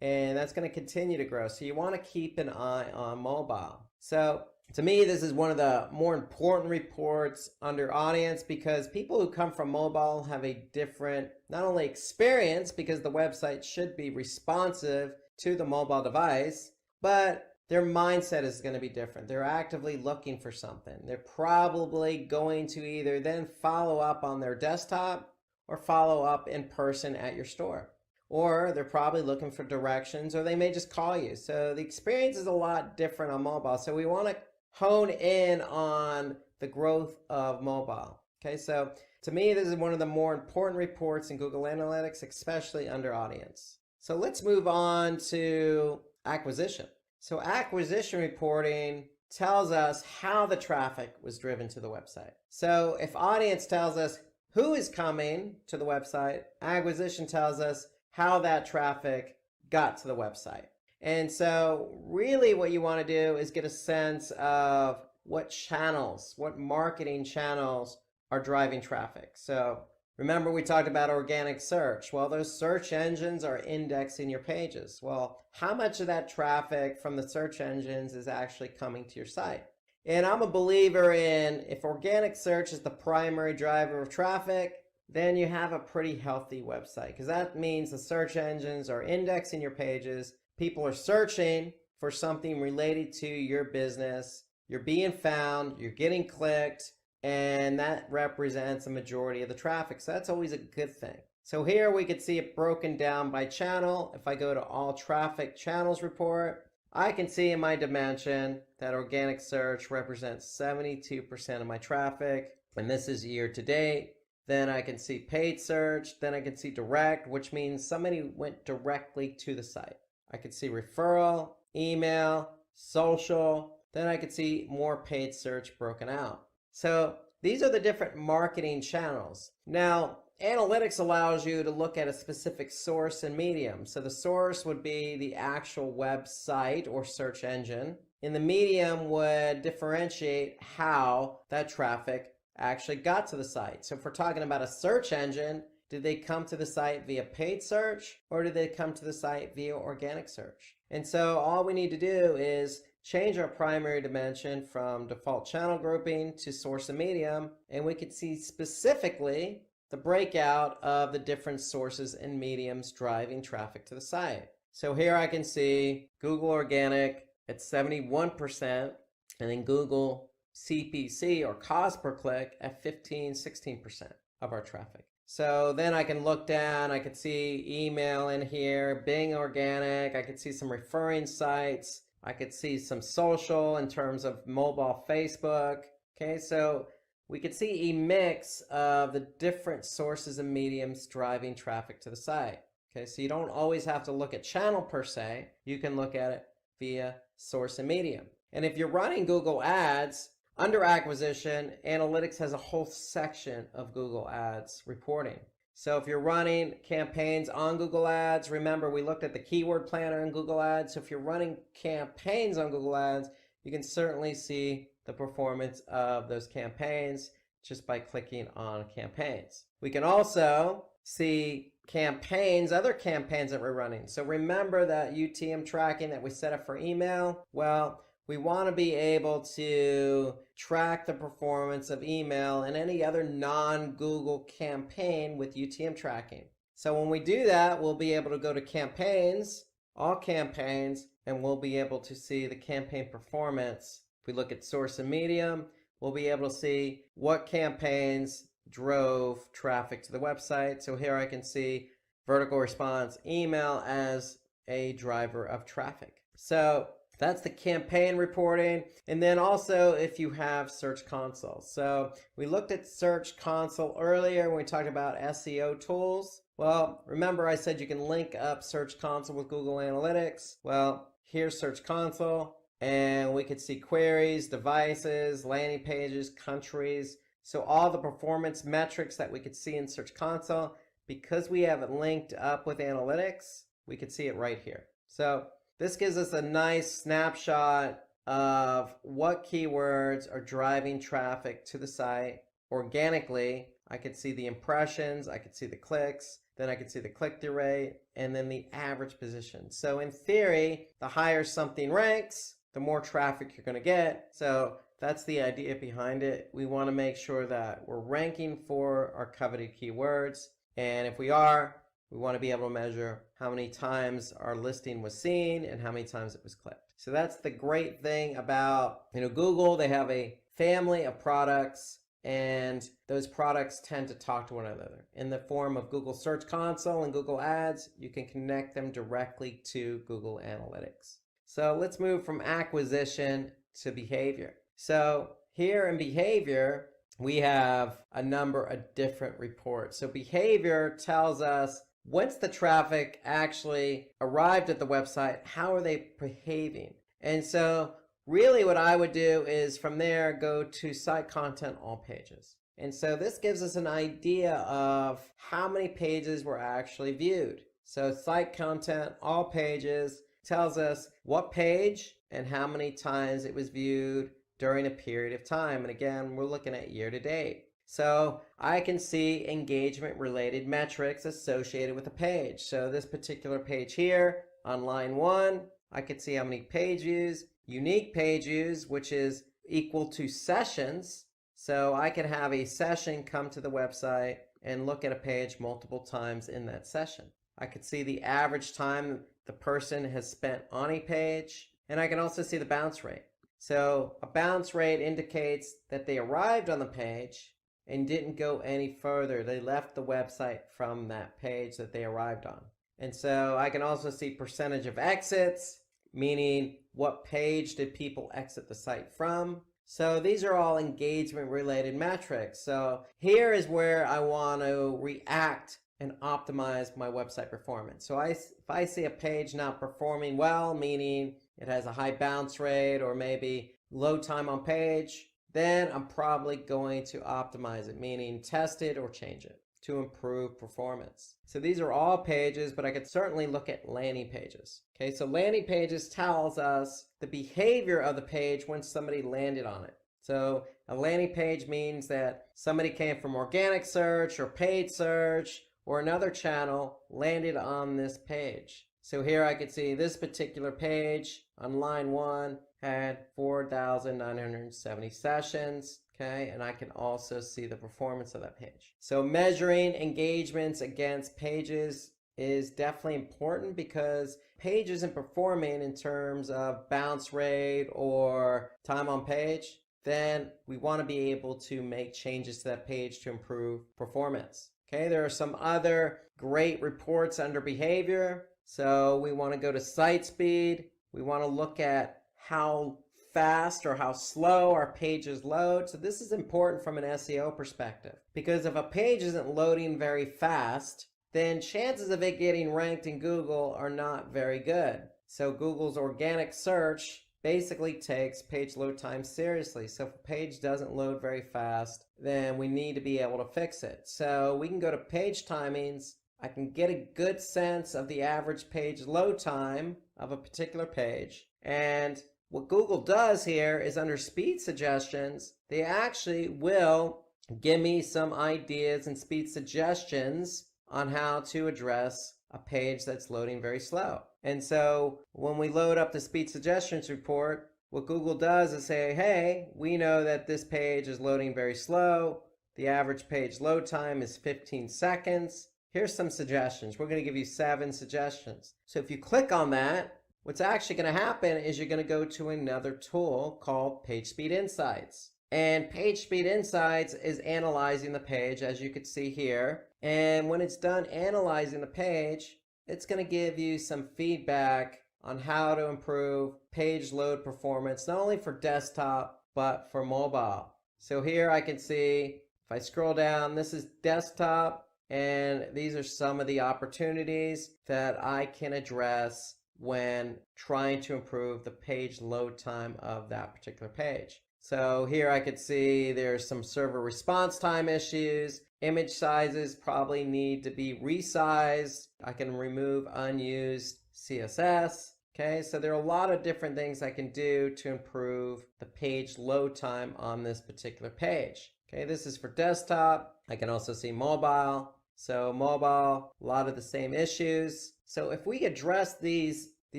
S3: and that's going to continue to grow. So you want to keep an eye on mobile. So to me, this is one of the more important reports under audience because people who come from mobile have a different, not only experience, because the website should be responsive to the mobile device, but their mindset is going to be different. They're actively looking for something. They're probably going to either then follow up on their desktop or follow up in person at your store. Or they're probably looking for directions, or they may just call you. So the experience is a lot different on mobile. So we want to hone in on the growth of mobile. Okay, so to me, this is one of the more important reports in Google Analytics, especially under audience. So let's move on to acquisition. So acquisition reporting tells us how the traffic was driven to the website. So if audience tells us who is coming to the website, acquisition tells us how that traffic got to the website. And so really what you want to do is get a sense of what channels, what marketing channels are driving traffic. So remember we talked about organic search. Well, those search engines are indexing your pages. Well, how much of that traffic from the search engines is actually coming to your site? And I'm a believer in if organic search is the primary driver of traffic, then you have a pretty healthy website, because that means the search engines are indexing your pages. People are searching for something related to your business. You're being found, you're getting clicked, and that represents a majority of the traffic. So that's always a good thing. So here we could see it broken down by channel. If I go to all traffic channels report, I can see in my dimension that organic search represents 72% of my traffic. And this is year to date. then I can see paid search, then I can see direct, which means somebody went directly to the site. I could see referral, email, social, then I could see more paid search broken out. So these are the different marketing channels. Now, analytics allows you to look at a specific source and medium. So the source would be the actual website or search engine, and the medium would differentiate how that traffic actually got to the site. So if we're talking about a search engine, did they come to the site via paid search or did they come to the site via organic search? And so all we need to do is change our primary dimension from default channel grouping to source and medium, and we can see specifically the breakout of the different sources and mediums driving traffic to the site. So here I can see Google Organic at 71%, and then Google CPC or cost per click at 16% of our traffic. So then I can look down, I can see email in here, Bing Organic, I could see some referring sites, I could see some social in terms of mobile Facebook. Okay, so we could see a mix of the different sources and mediums driving traffic to the site. Okay, so you don't always have to look at channel per se, you can look at it via source and medium. And if you're running Google Ads, under acquisition, analytics has a whole section of Google Ads reporting. So if you're running campaigns on Google Ads, remember we looked at the keyword planner in Google Ads. So if you're running campaigns on Google Ads, you can certainly see the performance of those campaigns just by clicking on campaigns. We can also see campaigns, other campaigns that we're running. So remember that UTM tracking that we set up for email. Well, we want to be able to track the performance of email and any other non-Google campaign with UTM tracking. So when we do that, we'll be able to go to campaigns, all campaigns, and we'll be able to see the campaign performance. If we look at source and medium, we'll be able to see what campaigns drove traffic to the website. So here I can see vertical response email as a driver of traffic. So that's the campaign reporting. And then also if you have Search Console. So we looked at Search Console earlier when we talked about SEO tools. Well, remember I said you can link up Search Console with Google Analytics. Well, here's Search Console, and we could see queries, devices, landing pages, countries. So all the performance metrics that we could see in Search Console, because we have it linked up with Analytics, we could see it right here. So this gives us a nice snapshot of what keywords are driving traffic to the site organically. I could see the impressions, I could see the clicks, then I could see the click-through rate, and then the average position. So in theory, the higher something ranks, the more traffic you're going to get. So that's the idea behind it. We want to make sure that we're ranking for our coveted keywords. And if we are, we want to be able to measure how many times our listing was seen and how many times it was clicked. So that's the great thing about, Google. They have a family of products, and those products tend to talk to one another. In the form of Google Search Console and Google Ads, you can connect them directly to Google Analytics. So let's move from acquisition to behavior. So here in behavior, we have a number of different reports. So behavior tells us, once the traffic actually arrived at the website, how are they behaving? And so really what I would do is from there go to site content all pages. And so this gives us an idea of how many pages were actually viewed. So site content all pages tells us what page and how many times it was viewed during a period of time. And again, we're looking at year to date. So I can see engagement related metrics associated with a page. So this particular page here on line 1, I could see how many page views, unique page views, which is equal to sessions. So I can have a session come to the website and look at a page multiple times in that session. I could see the average time the person has spent on a page, and I can also see the bounce rate. So a bounce rate indicates that they arrived on the page and didn't go any further. They left the website from that page that they arrived on. And so I can also see percentage of exits, meaning what page did people exit the site from. So these are all engagement related metrics. So here is where I want to react and optimize my website performance. So if I see a page not performing well, meaning it has a high bounce rate or maybe low time on page, then I'm probably going to optimize it, meaning test it or change it to improve performance. So these are all pages, but I could certainly look at landing pages. Okay, so landing pages tells us the behavior of the page when somebody landed on it. So a landing page means that somebody came from organic search or paid search or another channel, landed on this page. So here I could see this particular page on line 1 had 4,970 sessions. Okay, and I can also see the performance of that page. So measuring engagements against pages is definitely important because page isn't performing in terms of bounce rate or time on page, then we want to be able to make changes to that page to improve performance. Okay, there are some other great reports under behavior. So we want to go to site speed. We want to look at how fast or how slow our pages load. So this is important from an SEO perspective, because if a page isn't loading very fast, then chances of it getting ranked in Google are not very good. So Google's organic search basically takes page load time seriously. So if a page doesn't load very fast, then we need to be able to fix it. So we can go to page timings. I can get a good sense of the average page load time of a particular page. And what Google does here is under speed suggestions, they actually will give me some ideas and speed suggestions on how to address a page that's loading very slow. And so when we load up the speed suggestions report, what Google does is say, hey, we know that this page is loading very slow. The average page load time is 15 seconds. Here's some suggestions. We're going to give you 7 suggestions. So if you click on that, what's actually going to happen is you're going to go to another tool called PageSpeed Insights. And PageSpeed Insights is analyzing the page, as you can see here. And when it's done analyzing the page, it's going to give you some feedback on how to improve page load performance, not only for desktop, but for mobile. So here I can see, if I scroll down, this is desktop, and these are some of the opportunities that I can address when trying to improve the page load time of that particular page. So here I could see there's some server response time issues. Image sizes probably need to be resized. I can remove unused CSS. Okay, so there are a lot of different things I can do to improve the page load time on this particular page. Okay, this is for desktop. I can also see mobile. So mobile, a lot of the same issues. So if we address these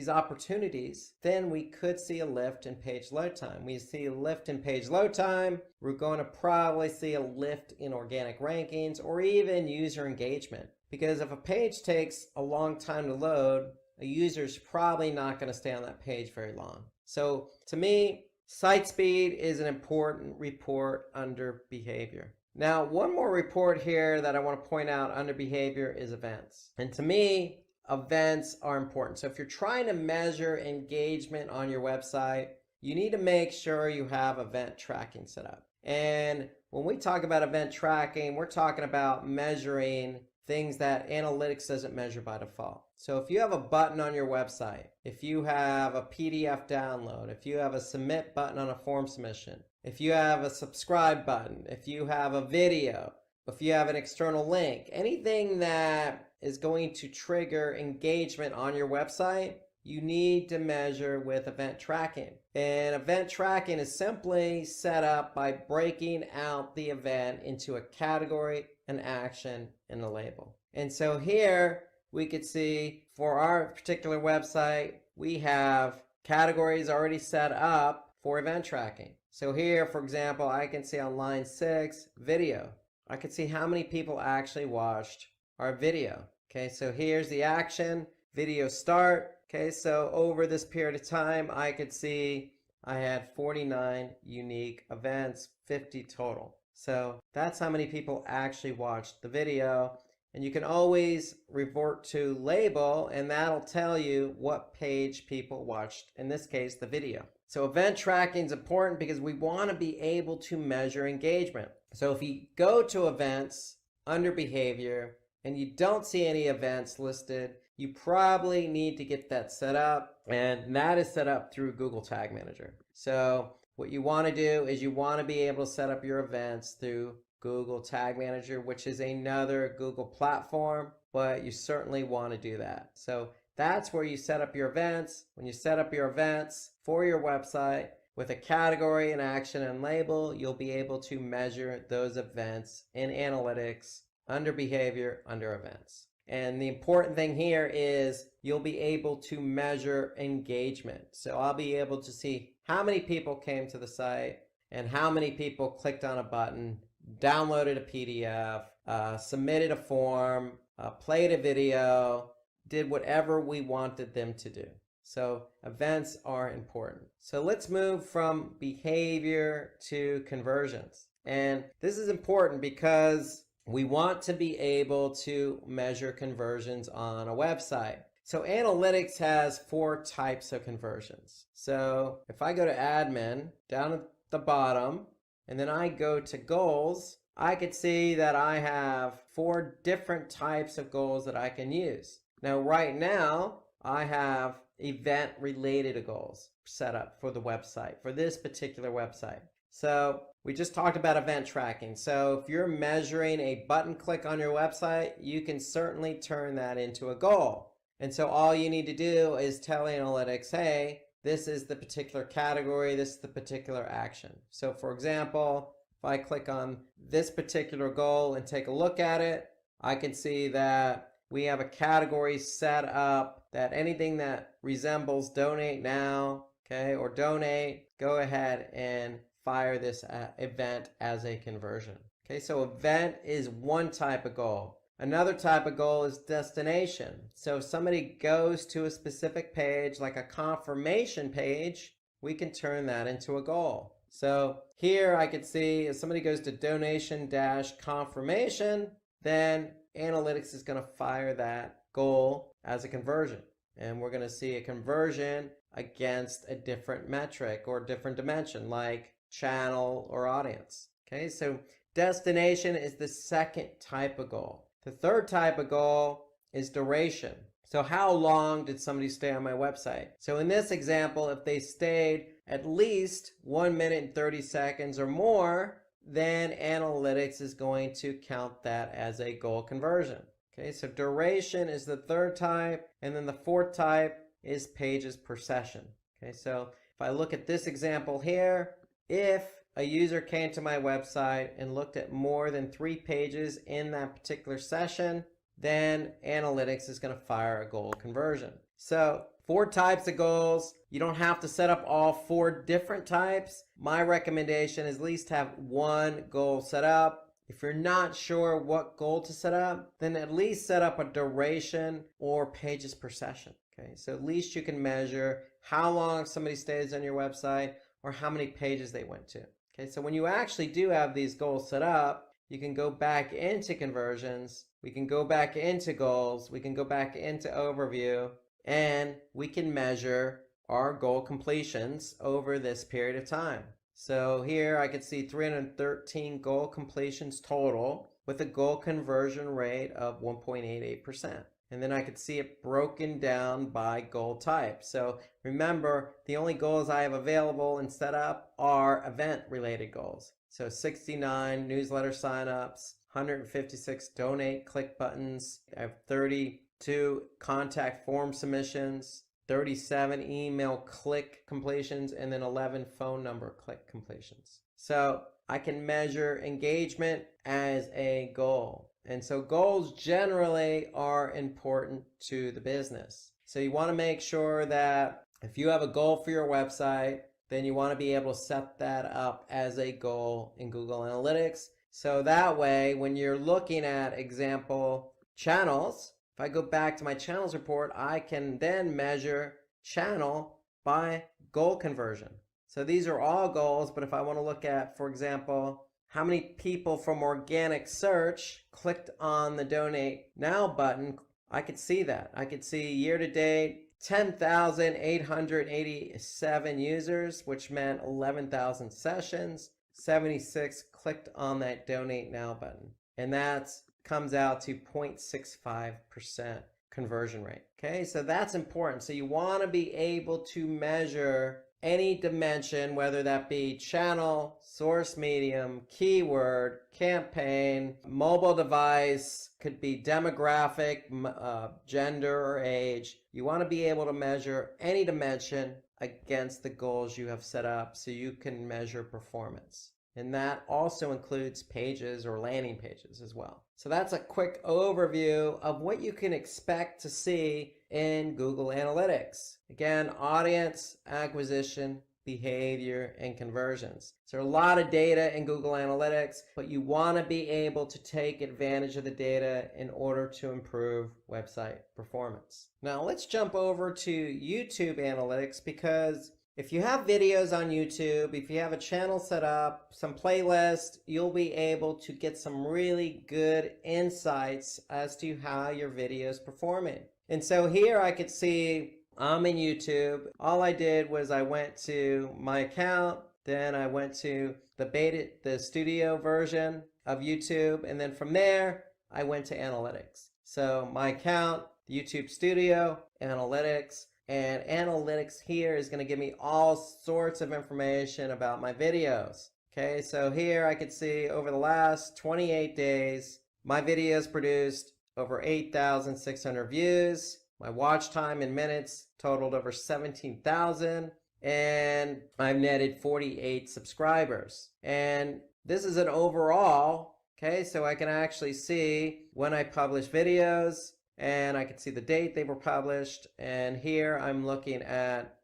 S3: opportunities, then we could see a lift in page load time. We see a lift in page load time. We're going to probably see a lift in organic rankings or even user engagement. Because if a page takes a long time to load, a user's probably not going to stay on that page very long. So to me, site speed is an important report under behavior. Now, one more report here that I want to point out under behavior is events. And to me, events are important. So if you're trying to measure engagement on your website, you need to make sure you have event tracking set up. And when we talk about event tracking, we're talking about measuring things that analytics doesn't measure by default. So if you have a button on your website, if you have a PDF download, if you have a submit button on a form submission, if you have a subscribe button, if you have a video, if you have an external link, anything that is going to trigger engagement on your website, you need to measure with event tracking. And event tracking is simply set up by breaking out the event into a category, an action, and a label. And so here we could see for our particular website, we have categories already set up for event tracking. So here, for example, I can see on line 6, video. I can see how many people actually watched our video. Okay, so here's the action, video start. Okay, so over this period of time, I could see I had 49 unique events, 50 total. So that's how many people actually watched the video. And you can always revert to label, and that'll tell you what page people watched, in this case, the video. So event tracking is important because we want to be able to measure engagement. So if you go to events under behavior and you don't see any events listed, you probably need to get that set up, and that is set up through Google Tag Manager. So what you want to do is you want to be able to set up your events through Google Tag Manager, which is another Google platform, but you certainly want to do that. So that's where you set up your events. When you set up your events for your website with a category, an action, and label, you'll be able to measure those events in analytics under behavior, under events. And the important thing here is you'll be able to measure engagement. So I'll be able to see how many people came to the site and how many people clicked on a button, downloaded a PDF, submitted a form, played a video, did whatever we wanted them to do. So events are important. So let's move from behavior to conversions. And this is important because we want to be able to measure conversions on a website. So analytics has 4 types of conversions. So if I go to admin down at the bottom, and then I go to goals, I could see that I have 4 different types of goals that I can use. Now, right now, I have event-related goals set up for the website, for this particular website. So we just talked about event tracking. So if you're measuring a button click on your website, you can certainly turn that into a goal. And so all you need to do is tell analytics, hey, this is the particular category, this is the particular action. So for example, if I click on this particular goal and take a look at it, I can see that we have a category set up that anything that resembles donate now, okay, or donate, go ahead and fire this event as a conversion. Okay, so event is one type of goal. Another type of goal is destination. So if somebody goes to a specific page, like a confirmation page, we can turn that into a goal. So here I could see if somebody goes to donation-confirmation, then analytics is going to fire that goal as a conversion. And we're going to see a conversion against a different metric or different dimension, like channel or audience. Okay, so destination is the second type of goal. The third type of goal is duration. So how long did somebody stay on my website? So in this example, if they stayed at least 1 minute and 30 seconds or more, then analytics is going to count that as a goal conversion. Okay, so duration is the third type, and then the fourth type is pages per session. Okay, so if I look at this example here, if a user came to my website and looked at more than 3 pages in that particular session, then analytics is going to fire a goal conversion. So 4 types of goals. You don't have to set up all 4 different types. My recommendation is at least have 1 goal set up. If you're not sure what goal to set up, then at least set up a duration or pages per session. Okay, so at least you can measure how long somebody stays on your website or how many pages they went to. Okay, so when you actually do have these goals set up, you can go back into conversions, we can go back into goals, we can go back into overview, and we can measure our goal completions over this period of time. So here I could see 313 goal completions total with a goal conversion rate of 1.88%. And then I could see it broken down by goal type. So remember, the only goals I have available and set up are event-related goals. So 69 newsletter signups, 156 donate click buttons, I have 32 contact form submissions, 37 email click completions, and then 11 phone number click completions. So I can measure engagement as a goal. And so goals generally are important to the business. So you want to make sure that if you have a goal for your website, then you want to be able to set that up as a goal in Google Analytics. So that way, when you're looking at example channels, if I go back to my channels report, I can then measure channel by goal conversion. So these are all goals, but if I want to look at, for example, how many people from organic search clicked on the Donate Now button, I could see that. I could see year to date 10,887 users, which meant 11,000 sessions. 76 clicked on that Donate Now button. And that comes out to 0.65% conversion rate. Okay, so that's important. So you want to be able to measure any dimension, whether that be channel, source medium, keyword, campaign, mobile device, could be demographic, gender, or age. You want to be able to measure any dimension against the goals you have set up so you can measure performance. And that also includes pages or landing pages as well. So that's a quick overview of what you can expect to see in Google Analytics. Again, audience, acquisition, behavior, and conversions. So there are a lot of data in Google Analytics, but you want to be able to take advantage of the data in order to improve website performance. Now let's jump over to YouTube Analytics, because if you have videos on YouTube, if you have a channel set up, some playlist, you'll be able to get some really good insights as to how your video is performing. And so here I could see I'm in YouTube. All I did was I went to my account, then I went to the studio version of YouTube, and then from there I went to Analytics. So my account, YouTube Studio, Analytics. And Analytics here is going to give me all sorts of information about my videos. Okay, so here I could see over the last 28 days, my videos produced over 8,600 views. My watch time in minutes totaled over 17,000. And I've netted 48 subscribers. And this is an overall, okay, so I can actually see when I publish videos, and I can see the date they were published. And here I'm looking at,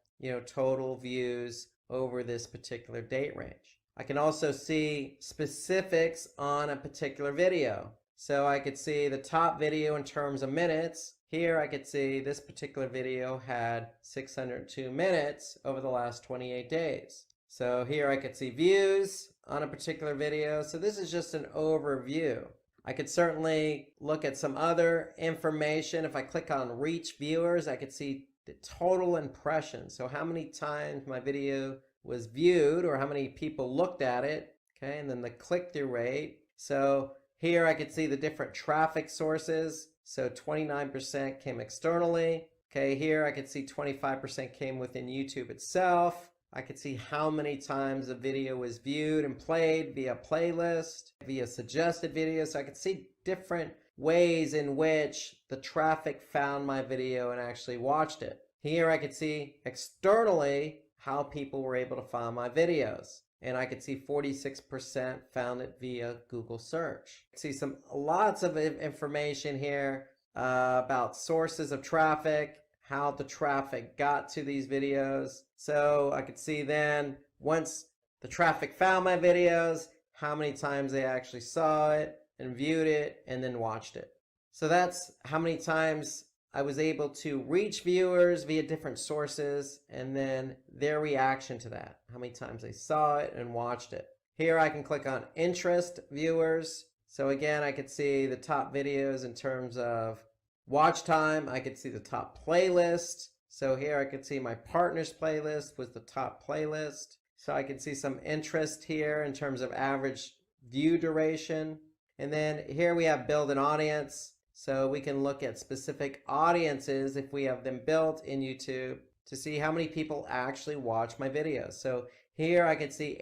S3: total views over this particular date range. I can also see specifics on a particular video. So I could see the top video in terms of minutes. Here I could see this particular video had 602 minutes over the last 28 days. So here I could see views on a particular video. So this is just an overview. I could certainly look at some other information. If I click on reach viewers, I could see the total impressions. So how many times my video was viewed or how many people looked at it. Okay, and then the click-through rate. So here I could see the different traffic sources. So 29% came externally. Okay, here I could see 25% came within YouTube itself. I could see how many times a video was viewed and played via playlist, via suggested videos. So I could see different ways in which the traffic found my video and actually watched it. Here I could see externally how people were able to find my videos. And I could see 46% found it via Google search. I see lots of information here about sources of traffic, how the traffic got to these videos. So I could see then once the traffic found my videos, how many times they actually saw it and viewed it and then watched it. So that's how many times I was able to reach viewers via different sources and then their reaction to that, how many times they saw it and watched it. Here I can click on interest viewers. So again, I could see the top videos in terms of watch time. I could see the top playlist. So here I could see my partners playlist was the top playlist. So I could see some interest here in terms of average view duration. And then here we have build an audience. So we can look at specific audiences if we have them built in YouTube to see how many people actually watch my videos. So here I can see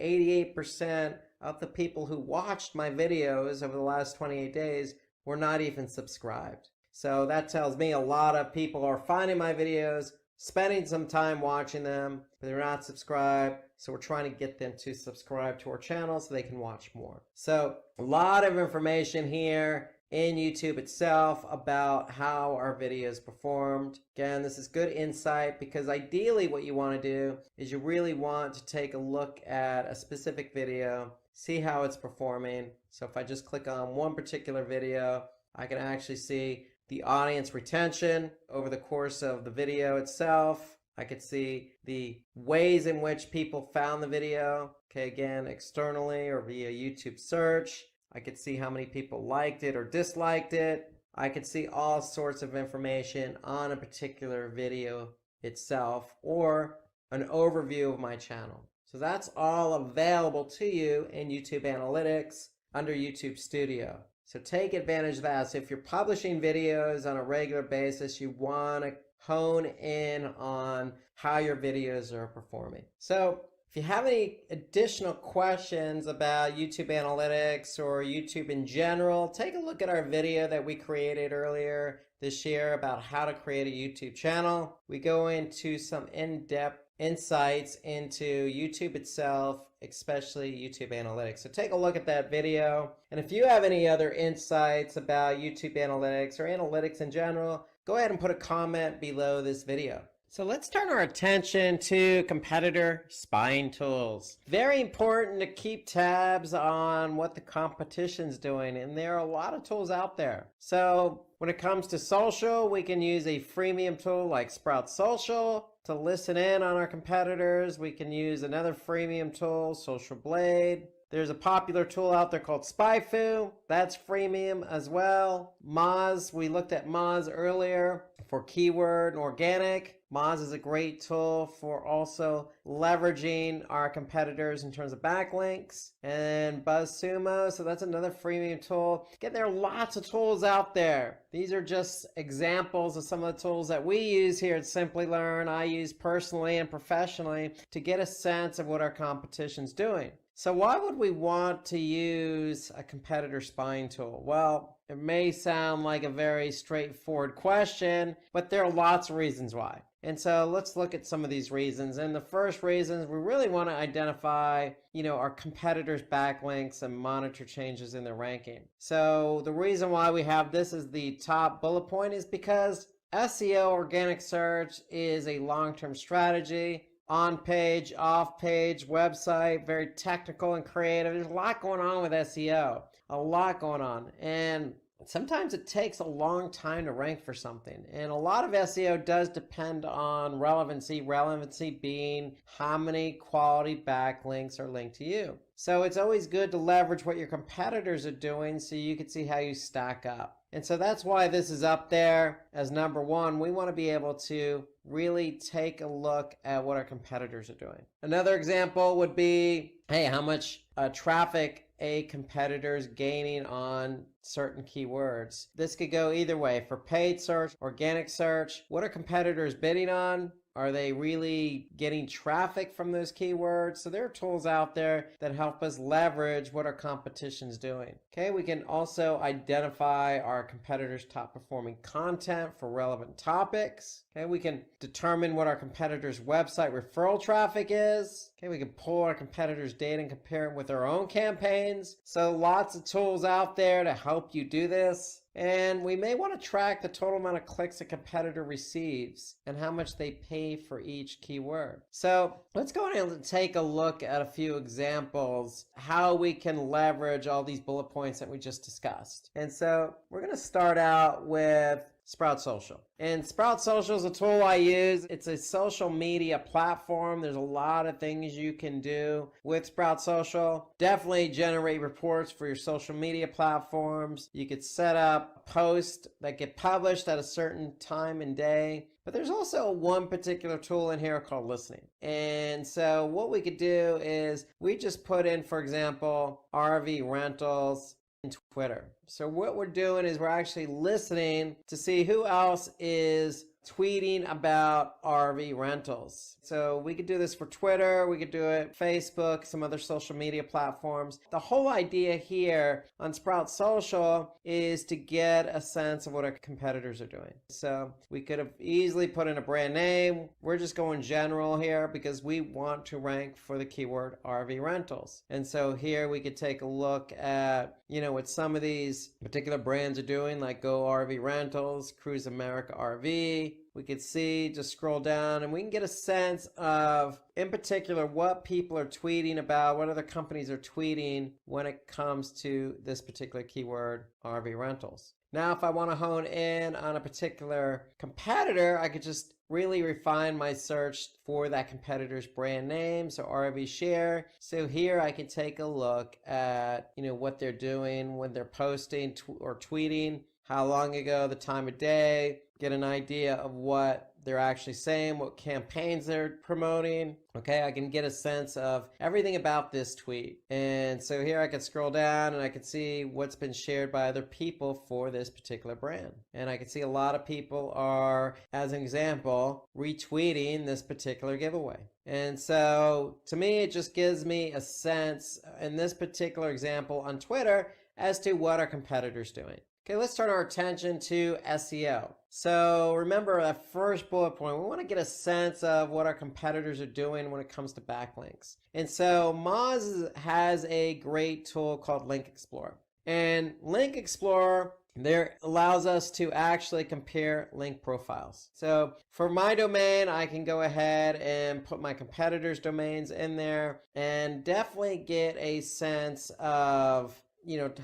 S3: 88% of the people who watched my videos over the last 28 days were not even subscribed. So that tells me a lot of people are finding my videos, spending some time watching them, but they're not subscribed. So we're trying to get them to subscribe to our channel so they can watch more. So a lot of information here in YouTube itself about how our videos performed. Again, this is good insight because ideally what you want to do is you really want to take a look at a specific video, see how it's performing. So if I just click on one particular video, I can actually see the audience retention over the course of the video itself. I could see the ways in which people found the video. Okay, again, externally or via YouTube search. I could see how many people liked it or disliked it. I could see all sorts of information on a particular video itself or an overview of my channel. So that's all available to you in YouTube Analytics under YouTube Studio. So take advantage of that. So if you're publishing videos on a regular basis, you want to hone in on how your videos are performing. So if you have any additional questions about YouTube Analytics or YouTube in general, take a look at our video that we created earlier this year about how to create a YouTube channel. We go into some in-depth insights into YouTube itself, especially YouTube Analytics. So take a look at that video. And if you have any other insights about YouTube Analytics or analytics in general, go ahead and put a comment below this video. So let's turn our attention to competitor spying tools. Very important to keep tabs on what the competition's doing, and there are a lot of tools out there. So when it comes to social, we can use a freemium tool like Sprout Social to listen in on our competitors. We can use another freemium tool, Social Blade. There's a popular tool out there called SpyFu. That's freemium as well. Moz, we looked at Moz earlier for keyword and organic. Moz is a great tool for also leveraging our competitors in terms of backlinks. And BuzzSumo, so that's another freemium tool. Again, there are lots of tools out there. These are just examples of some of the tools that we use here at Simply Learn. I use personally and professionally to get a sense of what our competition's doing. So why would we want to use a competitor spying tool? Well, it may sound like a very straightforward question, but there are lots of reasons why. And so let's look at some of these reasons. And the first reason is we really want to identify, our competitors' backlinks and monitor changes in their ranking. So the reason why we have this as the top bullet point is because SEO, organic search, is a long-term strategy. On-page, off-page, website, very technical and creative. There's a lot going on with SEO, a lot going on. And sometimes it takes a long time to rank for something. And a lot of SEO does depend on relevancy, relevancy being how many quality backlinks are linked to you. So it's always good to leverage what your competitors are doing so you can see how you stack up. And so that's why this is up there as number one. We want to be able to really take a look at what our competitors are doing. Another example would be, hey, how much traffic a competitor is gaining on certain keywords. This could go either way. For paid search, organic search, what are competitors bidding on? Are they really getting traffic from those keywords? So there are tools out there that help us leverage what our competition's doing. Okay, we can also identify our competitors' top performing content for relevant topics. Okay, we can determine what our competitors' website referral traffic is. Okay, we can pull our competitors' data and compare it with our own campaigns. So lots of tools out there to help you do this. And we may want to track the total amount of clicks a competitor receives and how much they pay for each keyword. So let's go ahead and take a look at a few examples how we can leverage all these bullet points that we just discussed. And so we're going to start out with Sprout Social. And Sprout Social is a tool I use. It's a social media platform. There's a lot of things you can do with Sprout Social. Definitely generate reports for your social media platforms. You could set up posts that get published at a certain time and day. But there's also one particular tool in here called listening. And so what we could do is we just put in, for example, RV rentals in Twitter. So what we're doing is we're actually listening to see who else is tweeting about RV rentals. So we could do this for Twitter, we could do it Facebook, some other social media platforms. The whole idea here on Sprout Social is to get a sense of what our competitors are doing. So we could have easily put in a brand name. We're just going general here because we want to rank for the keyword RV rentals. And so here we could take a look at, what some of these particular brands are doing, like Go RV Rentals, Cruise America RV. We could see, just scroll down, and we can get a sense of, in particular, what people are tweeting about, what other companies are tweeting when it comes to this particular keyword, RV rentals. Now, if I want to hone in on a particular competitor, I could just really refine my search for that competitor's brand name, so RV Share. So here I can take a look at, what they're doing when they're posting or tweeting, how long ago, the time of day, get an idea of what they're actually saying, what campaigns they're promoting. Okay, I can get a sense of everything about this tweet. And so here I can scroll down and I can see what's been shared by other people for this particular brand. And I can see a lot of people are, as an example, retweeting this particular giveaway. And so to me, it just gives me a sense in this particular example on Twitter as to what our competitors doing. Okay, let's turn our attention to SEO. So remember that first bullet point, we want to get a sense of what our competitors are doing when it comes to backlinks. And so Moz has a great tool called Link Explorer. And Link Explorer there allows us to actually compare link profiles. So for my domain, I can go ahead and put my competitors' domains in there and definitely get a sense of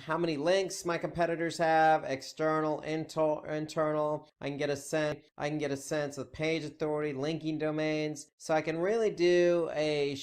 S3: how many links my competitors have, external, internal. I can get a sense of page authority, linking domains. So I can really do a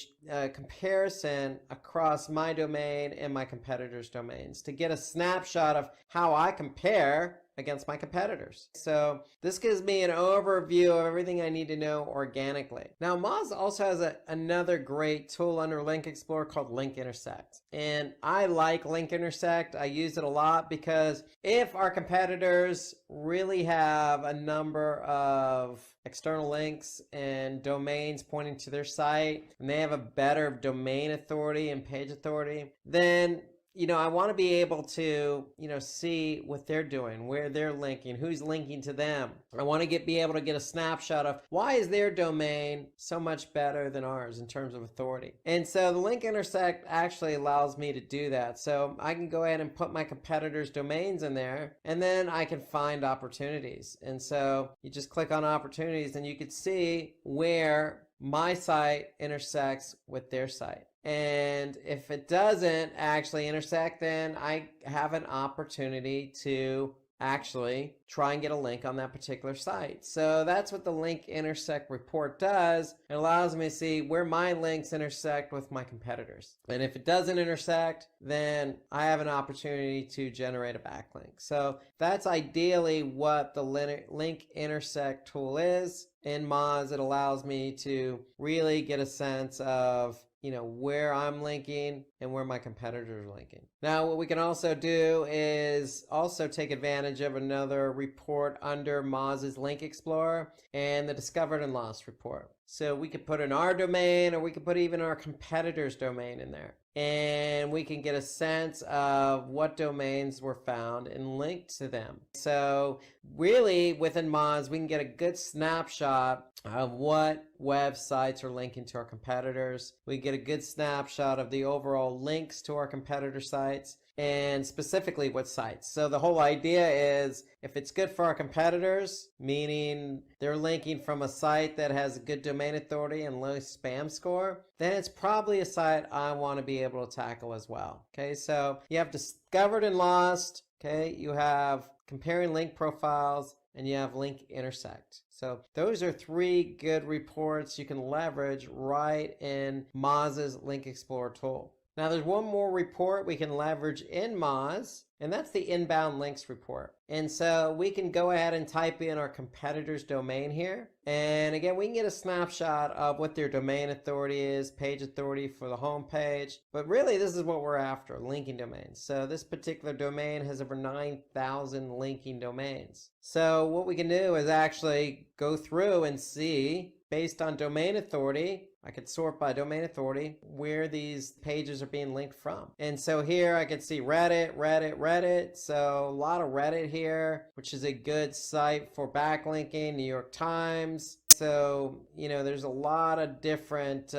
S3: comparison across my domain and my competitors' domains to get a snapshot of how I compare against my competitors. So this gives me an overview of everything I need to know organically. Now Moz also has another great tool under Link Explorer called Link Intersect. And I like Link Intersect. I use it a lot because if our competitors really have a number of external links and domains pointing to their site, and they have a better domain authority and page authority, then I want to be able to, see what they're doing, where they're linking, who's linking to them. I want to be able to get a snapshot of why is their domain so much better than ours in terms of authority. And so the Link Intersect actually allows me to do that. So I can go ahead and put my competitors' domains in there, and then I can find opportunities. And so you just click on opportunities and you can see where my site intersects with their site. And if it doesn't actually intersect, then I have an opportunity to actually try and get a link on that particular site. So that's what the Link Intersect report does. It allows me to see where my links intersect with my competitors. And if it doesn't intersect, then I have an opportunity to generate a backlink. So that's ideally what the Link Intersect tool is. In Moz, it allows me to really get a sense of where I'm linking and where my competitors are linking. Now, what we can also do is also take advantage of another report under Moz's Link Explorer and the Discovered and Lost report. So we could put in our domain, or we could put even our competitor's domain in there. And we can get a sense of what domains were found and linked to them. So really within Moz, we can get a good snapshot of what websites are linking to our competitors. We get a good snapshot of the overall links to our competitor sites, and specifically what sites. So the whole idea is if it's good for our competitors, meaning they're linking from a site that has a good domain authority and low spam score, then it's probably a site I want to be able to tackle as well. Okay, so you have Discovered and Lost. Okay, you have comparing link profiles, and you have Link Intersect. So those are three good reports you can leverage right in Moz's Link Explorer tool. Now there's one more report we can leverage in Moz, and that's the inbound links report. And so we can go ahead and type in our competitor's domain here. And again, we can get a snapshot of what their domain authority is, page authority for the home page. But really, this is what we're after, linking domains. So this particular domain has over 9,000 linking domains. So what we can do is actually go through and see, based on domain authority, I could sort by domain authority where these pages are being linked from. And so here I can see Reddit. So a lot of Reddit here, which is a good site for backlinking, New York Times. So, there's a lot of different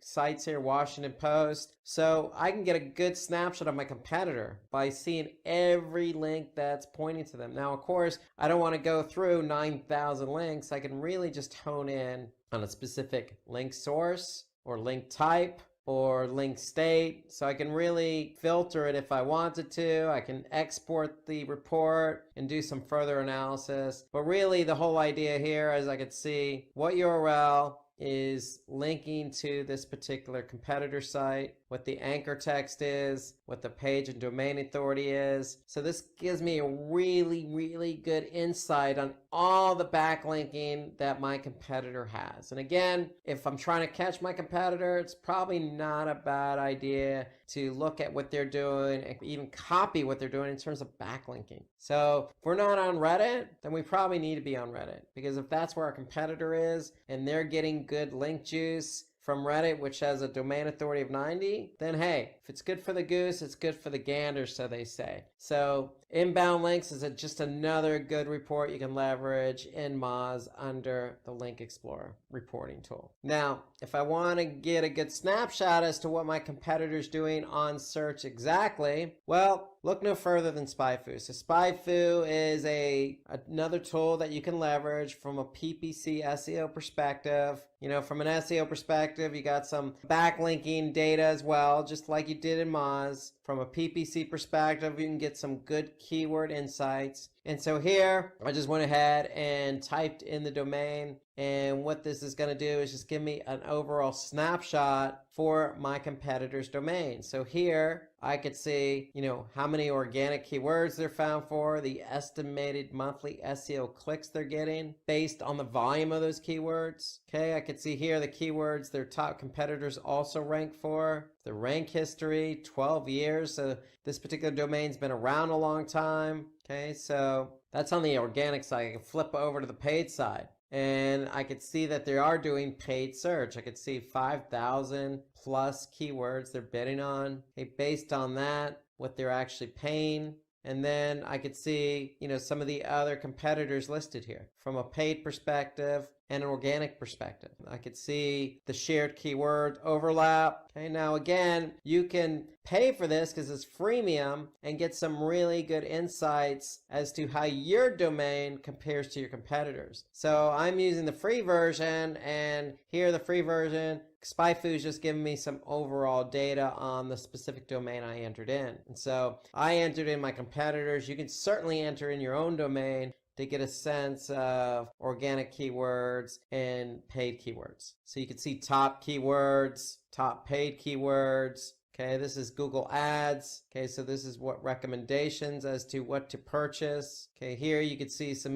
S3: sites here, Washington Post. So I can get a good snapshot of my competitor by seeing every link that's pointing to them. Now, of course, I don't want to go through 9,000 links. I can really just hone in on a specific link source or link type or link state. So I can really filter it if I wanted to. I can export the report and do some further analysis. But really the whole idea here is I could see what URL is linking to this particular competitor site, what the anchor text is, what the page and domain authority is. So this gives me a really good insight on all the backlinking that my competitor has. And again, if I'm trying to catch my competitor, it's probably not a bad idea to look at what they're doing and even copy what they're doing in terms of backlinking. So if we're not on Reddit, then we probably need to be on Reddit, because if that's where our competitor is and they're getting good link juice from Reddit, which has a domain authority of 90, then hey, if it's good for the goose, it's good for the gander, so they say. So inbound links is just another good report you can leverage in Moz under the Link Explorer reporting tool. Now, if I want to get a good snapshot as to what my competitor's doing on search exactly, well, look no further than SpyFu. So SpyFu is another tool that you can leverage from a PPC SEO perspective. You know, from an SEO perspective, you got some backlinking data as well, just like you did in Moz. From a PPC perspective, you can get some good keyword insights. And so here, I just went ahead and typed in the domain. And what this is going to do is just give me an overall snapshot for my competitor's domain. So here I could see, you know, how many organic keywords they're found for, the estimated monthly SEO clicks they're getting based on the volume of those keywords. Okay, I could see here the keywords their top competitors also rank for, the rank history, 12 years. So this particular domain's been around a long time. Okay, so that's on the organic side. I can flip over to the paid side, and I could see that they are doing paid search. I could see 5,000 plus keywords they're bidding on. Okay, based on that, what they're actually paying. And then I could see, you know, some of the other competitors listed here from a paid perspective and an organic perspective. I could see the shared keyword overlap. Okay, now again, you can pay for this because it's freemium and get some really good insights as to how your domain compares to your competitors. So I'm using the free version, and here the free version, SpyFu is just giving me some overall data on the specific domain I entered in. And so I entered in my competitors. You can certainly enter in your own domain to get a sense of organic keywords and paid keywords. So you can see top keywords, top paid keywords. Okay, this is Google Ads. Okay, so this is what recommendations as to what to purchase. Okay, here you could see some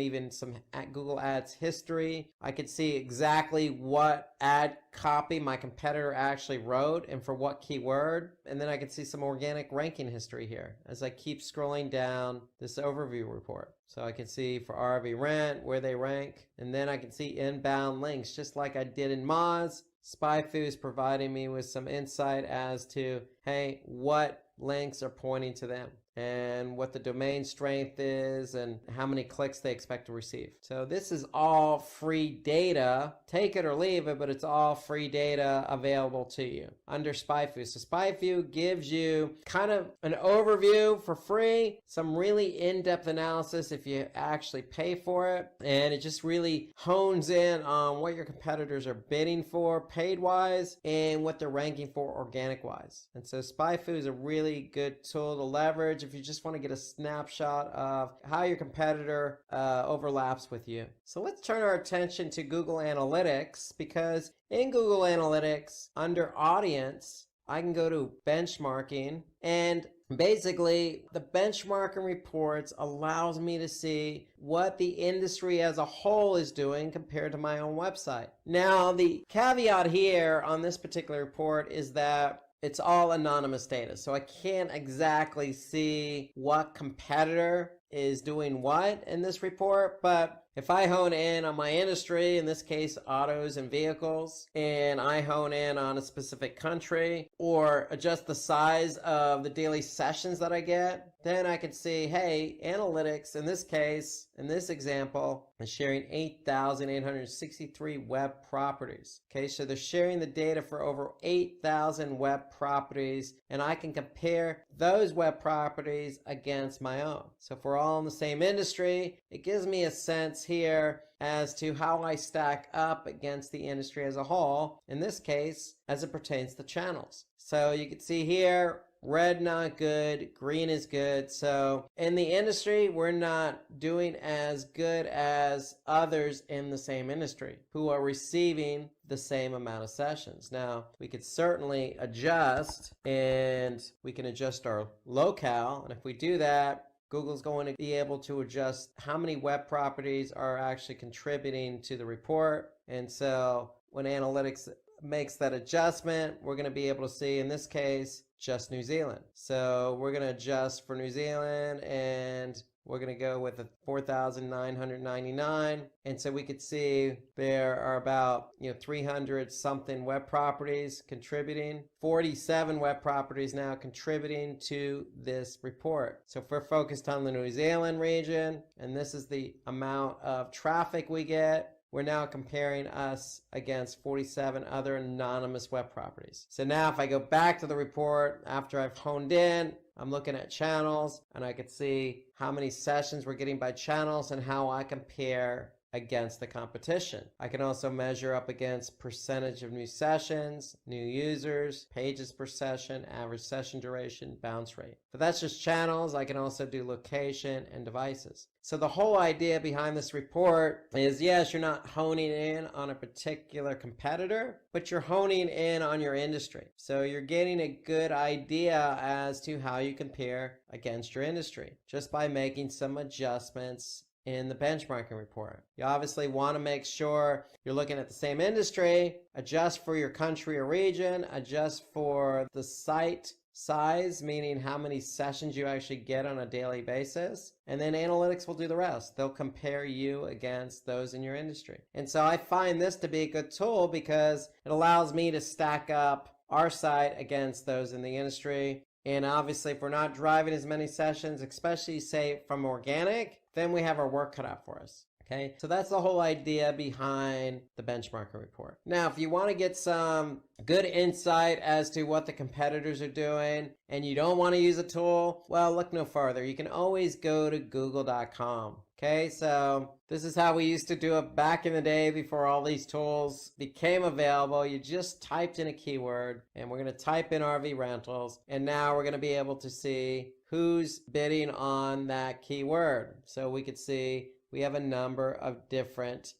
S3: Google Ads history. I could see exactly what ad copy my competitor actually wrote and for what keyword. And then I could see some organic ranking history here as I keep scrolling down this overview report. So I can see for RV Rent where they rank, and then I can see inbound links just like I did in Moz. SpyFu is providing me with some insight as to, hey, what links are pointing to them and what the domain strength is and how many clicks they expect to receive. So this is all free data. Take it or leave it, but it's all free data available to you under SpyFu. So SpyFu gives you kind of an overview for free, some really in-depth analysis if you actually pay for it, and it just really hones in on what your competitors are bidding for paid-wise and what they're ranking for organic-wise. And so SpyFu is a really good tool to leverage if you just want to get a snapshot of how your competitor overlaps with you. So let's turn our attention to Google Analytics, because in Google Analytics, under Audience, I can go to benchmarking, and basically the benchmarking reports allows me to see what the industry as a whole is doing compared to my own website. Now, the caveat here on this particular report is that it's all anonymous data, so I can't exactly see what competitor is doing what in this report, but if I hone in on my industry, in this case autos and vehicles, and I hone in on a specific country or adjust the size of the daily sessions that I get, then I can see, hey, analytics in this case, in this example, is sharing 8,863 web properties. Okay, so they're sharing the data for over 8,000 web properties, and I can compare those web properties against my own. So if we're all in the same industry, it gives me a sense here as to how I stack up against the industry as a whole, in this case, as it pertains to channels. So you can see here, red not good, green is good. So in the industry, we're not doing as good as others in the same industry who are receiving the same amount of sessions. Now, we could certainly adjust, and we can adjust our locale. And if we do that, Google's going to be able to adjust how many web properties are actually contributing to the report. And so when analytics makes that adjustment, we're going to be able to see, in this case, just New Zealand. So we're going to adjust for New Zealand, and we're going to go with a 4,999. And so we could see there are about 300 something web properties contributing, 47 web properties now contributing to this report. So if we're focused on the New Zealand region, and this is the amount of traffic we get, we're now comparing us against 47 other anonymous web properties. So now if I go back to the report after I've honed in, I'm looking at channels, and I can see how many sessions we're getting by channels and how I compare against the competition. I can also measure up against percentage of new sessions, new users, pages per session, average session duration, bounce rate. But that's just channels. I can also do location and devices. So the whole idea behind this report is, yes, you're not honing in on a particular competitor, but you're honing in on your industry. So you're getting a good idea as to how you compare against your industry just by making some adjustments in the benchmarking report. You obviously want to make sure you're looking at the same industry, adjust for your country or region, adjust for the site size, meaning how many sessions you actually get on a daily basis, and then analytics will do the rest. They'll compare you against those in your industry. And so I find this to be a good tool because it allows me to stack up our site against those in the industry. And obviously, if we're not driving as many sessions, especially say from organic, then we have our work cut out for us. Okay, so that's the whole idea behind the benchmarking report. Now, if you want to get some good insight as to what the competitors are doing and you don't want to use a tool, well, look no further. You can always go to google.com. Okay, so this is how we used to do it back in the day before all these tools became available. You just typed in a keyword, and we're going to type in RV rentals, and now we're going to be able to see who's bidding on that keyword. So we could see we have a number of different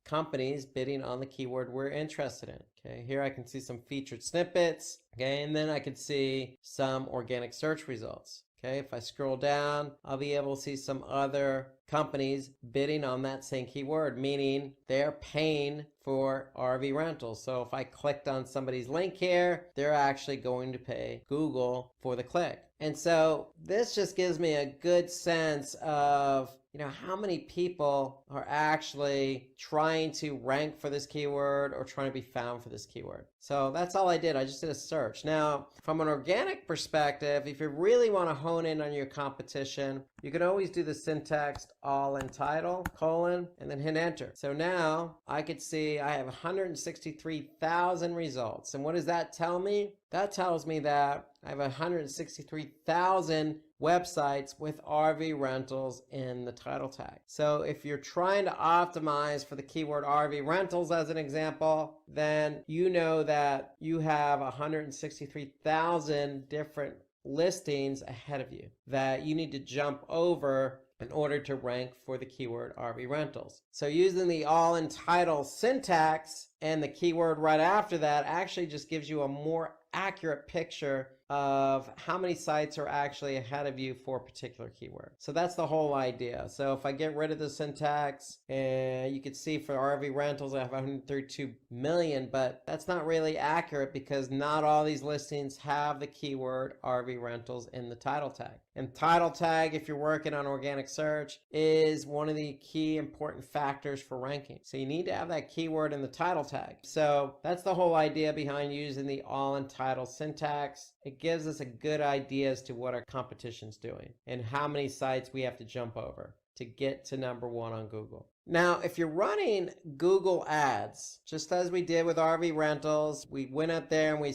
S3: companies bidding on the keyword we're interested in. Okay, here I can see some featured snippets. Okay, and then I can see some organic search results. Okay, if I scroll down, I'll be able to see some other companies bidding on that same keyword, meaning they're paying for RV rentals. So if I clicked on somebody's link here, they're actually going to pay Google for the click. And so this just gives me a good sense of how many people are actually trying to rank for this keyword or trying to be found for this keyword. So that's all I did. I just did a search. Now, from an organic perspective, if you really want to hone in on your competition, you can always do the syntax all in title, colon, and then hit enter. So now I could see I have 163,000 results. And what does that tell me? That tells me that I have 163,000 websites with RV rentals in the title tag. So if you're trying to optimize for the keyword RV rentals as an example, then you know that you have 163,000 different listings ahead of you that you need to jump over in order to rank for the keyword RV rentals. So using the all in title syntax and the keyword right after that actually just gives you a more accurate picture of how many sites are actually ahead of you for a particular keyword. So that's the whole idea. So if I get rid of the syntax, and you can see for RV rentals I have 132 million, but that's not really accurate because not all these listings have the keyword RV rentals in the title tag. And title tag, if you're working on organic search, is one of the key important factors for ranking. So you need to have that keyword in the title tag. So that's the whole idea behind using the all in title syntax. It gives us a good idea as to what our competition's doing and how many sites we have to jump over to get to number one on Google. Now, if you're running Google ads, just as we did with RV rentals, we went up there and we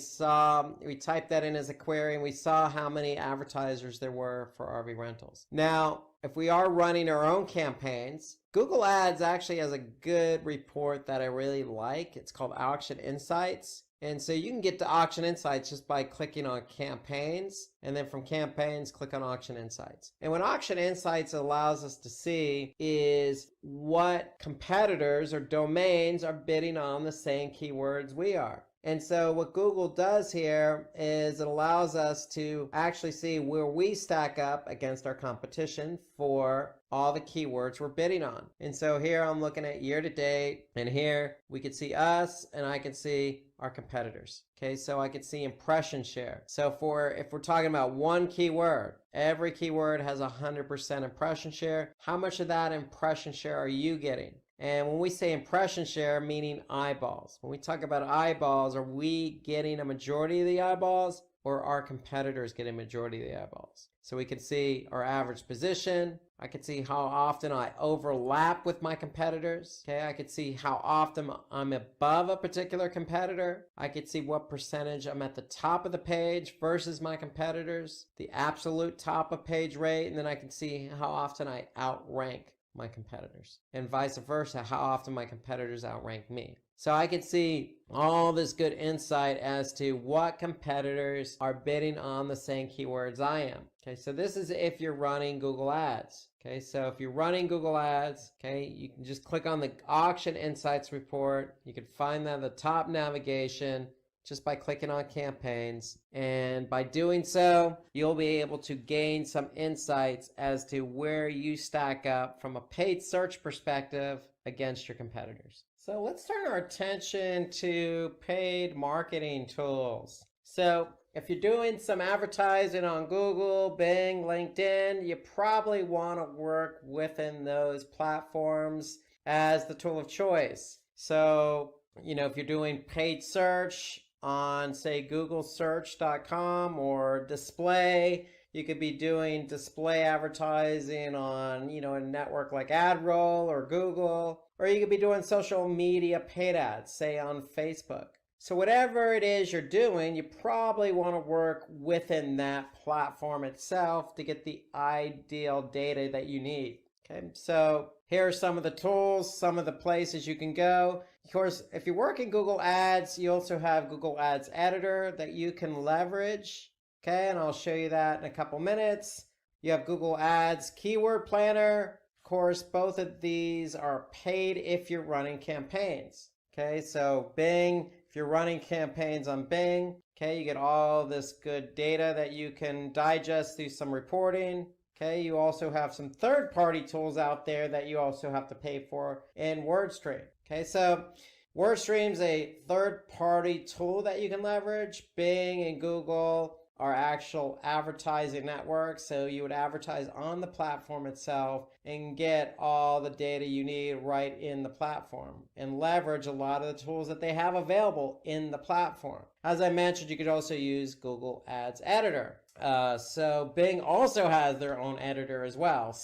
S3: typed that in as a query and we saw how many advertisers there were for RV rentals. Now, if we are running our own campaigns, Google Ads actually has a good report that I really like. It's called Auction Insights. And so you can get to Auction Insights just by clicking on Campaigns, and then from Campaigns, click on Auction Insights. And what Auction Insights allows us to see is what competitors or domains are bidding on the same keywords we are. And so what Google does here is it allows us to actually see where we stack up against our competition for all the keywords we're bidding on. And so here I'm looking at year to date, and here we can see us, and I can see our competitors. Okay, so I can see impression share. So if we're talking about one keyword, every keyword has 100% impression share. How much of that impression share are you getting? And when we say impression share, meaning eyeballs. When we talk about eyeballs, are we getting a majority of the eyeballs, or are competitors getting a majority of the eyeballs? So we can see our average position. I can see how often I overlap with my competitors. Okay, I can see how often I'm above a particular competitor. I can see what percentage I'm at the top of the page versus my competitors, the absolute top of page rate, and then I can see how often I outrank my competitors, and vice versa, how often my competitors outrank me. So I can see all this good insight as to what competitors are bidding on the same keywords I am. Okay, so this is if you're running Google Ads. Okay, so if you're running Google Ads, okay, you can just click on the Auction Insights report. You can find that at the top navigation just by clicking on Campaigns. And by doing so, you'll be able to gain some insights as to where you stack up from a paid search perspective against your competitors. So let's turn our attention to paid marketing tools. So if you're doing some advertising on Google, Bing, LinkedIn, you probably want to work within those platforms as the tool of choice. So, if you're doing paid search on, say, googlesearch.com or display, you could be doing display advertising on, a network like AdRoll or Google, or you could be doing social media paid ads, say on Facebook. So whatever it is you're doing, you probably want to work within that platform itself to get the ideal data that you need. Okay, so here are some of the tools, some of the places you can go. Of course, if you work in Google Ads, you also have Google Ads Editor that you can leverage. Okay, and I'll show you that in a couple minutes. You have Google Ads Keyword Planner. Of course, both of these are paid if you're running campaigns. Okay, so Bing, if you're running campaigns on Bing, okay, you get all this good data that you can digest through some reporting. Okay, you also have some third-party tools out there that you also have to pay for in WordStream. Okay, so WordStream is a third-party tool that you can leverage. Bing and Google are actual advertising networks, so you would advertise on the platform itself and get all the data you need right in the platform and leverage a lot of the tools that they have available in the platform. As I mentioned, you could also use Google Ads Editor. So Bing also has their own editor as well.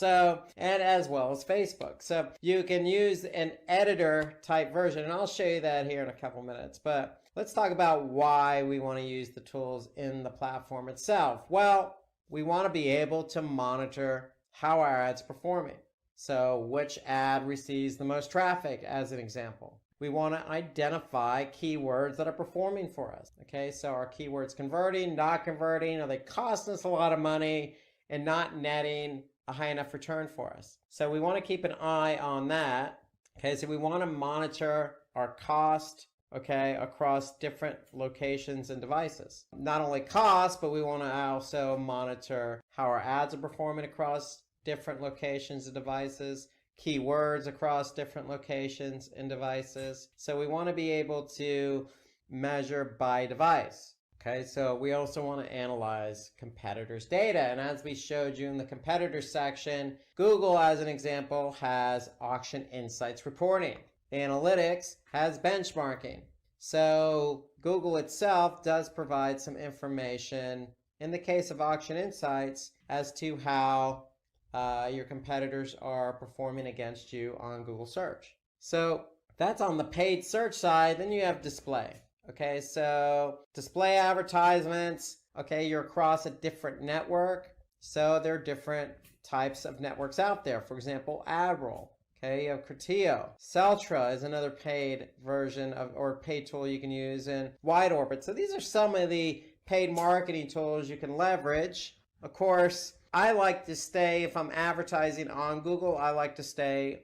S3: And as well as Facebook. So you can use an editor type version, and I'll show you that here in a couple minutes. But let's talk about why we want to use the tools in the platform itself. Well, we want to be able to monitor how our ad's performing. So which ad receives the most traffic, as an example. We want to identify keywords that are performing for us. Okay, so are keywords converting, not converting? Are they costing us a lot of money and not netting a high enough return for us? So we want to keep an eye on that. Okay, so we want to monitor our cost, okay, across different locations and devices. Not only cost, but we want to also monitor how our ads are performing across different locations and devices, keywords across different locations and devices. So we want to be able to measure by device. Okay, so we also want to analyze competitors' data. And as we showed you in the competitors section, Google, as an example, has Auction Insights reporting. Analytics has benchmarking. So Google itself does provide some information in the case of Auction Insights as to how your competitors are performing against you on Google search. So that's on the paid search side. Then you have display. Okay, so display advertisements. Okay, you're across a different network. So there are different types of networks out there. For example, AdRoll. Okay, you have Criteo. Celtra is another paid version of or paid tool you can use, and Wide Orbit. So these are some of the paid marketing tools you can leverage. Of course, I like to stay, if I'm advertising on Google, I like to stay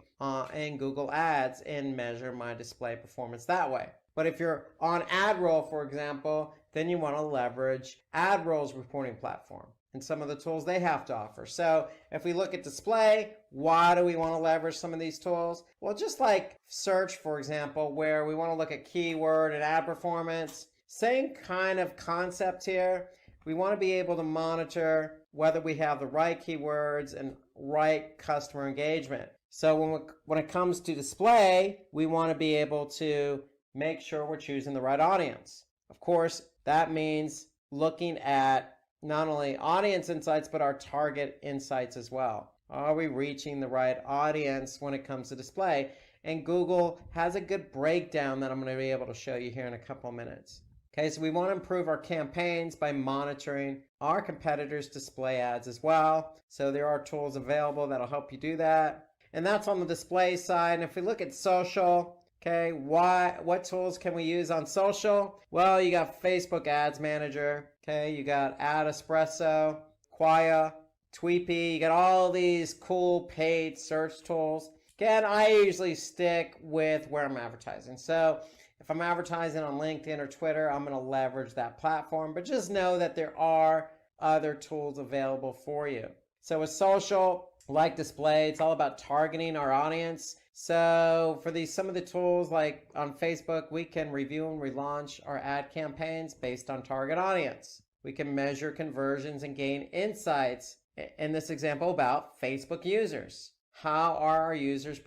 S3: in Google Ads and measure my display performance that way. But if you're on AdRoll, for example, then you want to leverage AdRoll's reporting platform and some of the tools they have to offer. So if we look at display, why do we want to leverage some of these tools? Well, just like search, for example, where we want to look at keyword and ad performance, same kind of concept here. We want to be able to monitor whether we have the right keywords and right customer engagement. So when it comes to display, we want to be able to make sure we're choosing the right audience. Of course, that means looking at not only audience insights, but our target insights as well. Are we reaching the right audience when it comes to display? And Google has a good breakdown that I'm going to be able to show you here in a couple of minutes. Okay, so we want to improve our campaigns by monitoring our competitors' display ads as well. So there are tools available that'll help you do that. And that's on the display side. And if we look at social, okay, what tools can we use on social? Well, you got Facebook Ads Manager, okay, you got Ad Espresso, Quaya, Tweepy, you got all these cool paid search tools. Again, I usually stick with where I'm advertising. So if I'm advertising on LinkedIn or Twitter, I'm going to leverage that platform, but just know that there are other tools available for you. So with social, like display, it's all about targeting our audience. So for some of the tools like on Facebook, we can review and relaunch our ad campaigns based on target audience. We can measure conversions and gain insights in this example about Facebook users. How are our users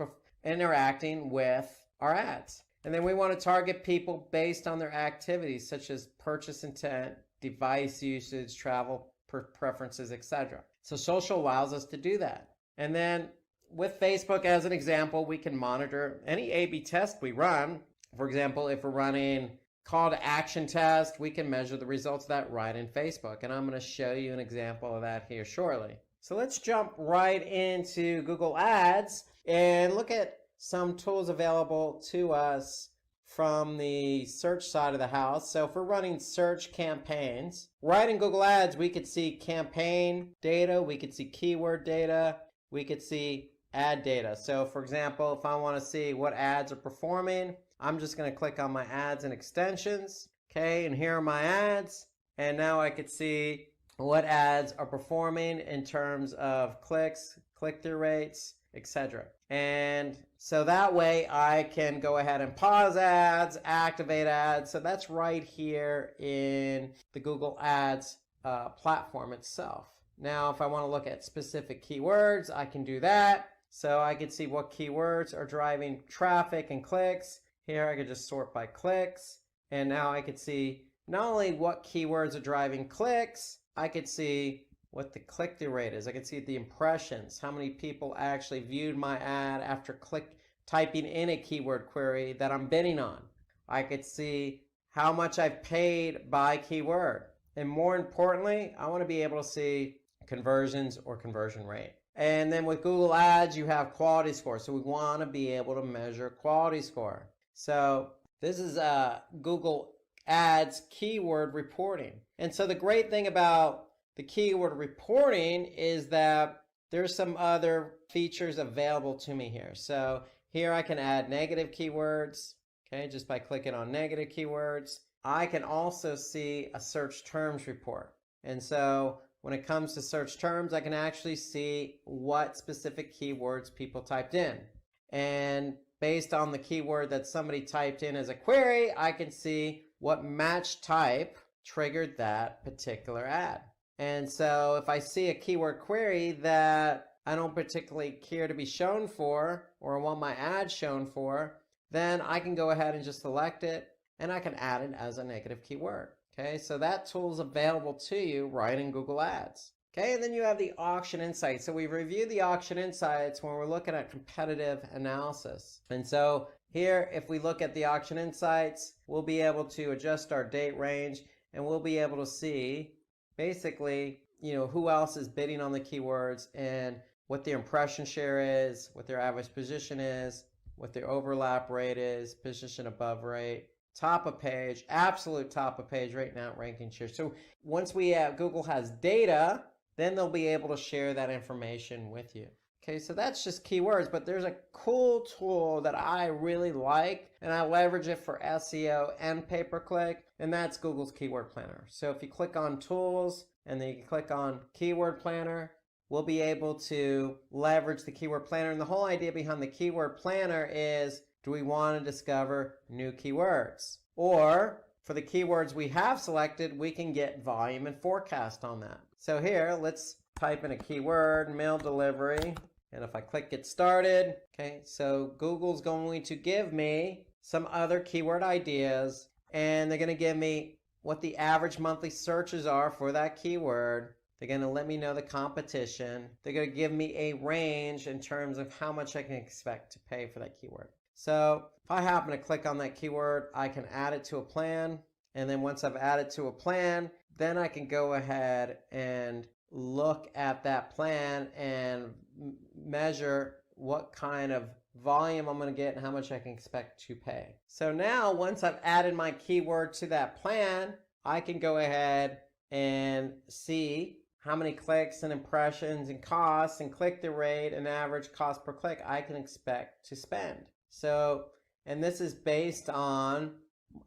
S3: interacting with our ads? And then we want to target people based on their activities such as purchase intent, device usage, travel preferences, etc. So social allows us to do that. And then with Facebook as an example, we can monitor any A/B test we run. For example, if we're running call to action test, we can measure the results of that right in Facebook. And I'm going to show you an example of that here shortly. So let's jump right into Google Ads and look at some tools available to us from the search side of the house. So if we're running search campaigns, right in Google Ads, we could see campaign data, we could see keyword data, we could see ad data. So for example, if I want to see what ads are performing, I'm just going to click on my ads and extensions. Okay, and here are my ads. And now I could see what ads are performing in terms of clicks, click-through rates, etc. And so that way I can go ahead and pause ads, activate ads. So that's right here in the Google Ads platform itself. Now, if I want to look at specific keywords, I can do that. So I can see what keywords are driving traffic and clicks. Here I could just sort by clicks. And now I could see not only what keywords are driving clicks, I could see what the click-through rate is. I can see the impressions, how many people actually viewed my ad after typing in a keyword query that I'm bidding on. I could see how much I've paid by keyword. And more importantly, I want to be able to see conversions or conversion rate. And then with Google Ads, you have quality score. So we want to be able to measure quality score. So this is Google Ads keyword reporting. And so the great thing about the keyword reporting is that there's some other features available to me here. So here I can add negative keywords, okay, just by clicking on negative keywords. I can also see a search terms report. And so when it comes to search terms, I can actually see what specific keywords people typed in. And based on the keyword that somebody typed in as a query, I can see what match type triggered that particular ad. And so if I see a keyword query that I don't particularly care to be shown for, or want my ad shown for, then I can go ahead and just select it and I can add it as a negative keyword. Okay, so that tool is available to you right in Google Ads. Okay, and then you have the auction insights. So we review the auction insights when we're looking at competitive analysis. And so here, if we look at the auction insights, we'll be able to adjust our date range and we'll be able to see basically, who else is bidding on the keywords and what their impression share is, what their average position is, what their overlap rate is, position above rate, top of page, absolute top of page right now ranking share. So once we have, Google has data, then they'll be able to share that information with you. Okay, so that's just keywords, but there's a cool tool that I really like, and I leverage it for SEO and pay-per-click, and that's Google's Keyword Planner. So if you click on Tools, and then you can click on Keyword Planner, we'll be able to leverage the Keyword Planner. And the whole idea behind the Keyword Planner is, do we want to discover new keywords? Or for the keywords we have selected, we can get volume and forecast on that. So here, let's type in a keyword, mail delivery. And if I click Get Started, okay, so Google's going to give me some other keyword ideas, and they're going to give me what the average monthly searches are for that keyword. They're going to let me know the competition. They're going to give me a range in terms of how much I can expect to pay for that keyword. So if I happen to click on that keyword, I can add it to a plan. And then once I've added to a plan, then I can go ahead and look at that plan and measure what kind of volume I'm going to get and how much I can expect to pay. So now once I've added my keyword to that plan, I can go ahead and see how many clicks and impressions and costs and click-through rate and average cost per click I can expect to spend. So, and this is based on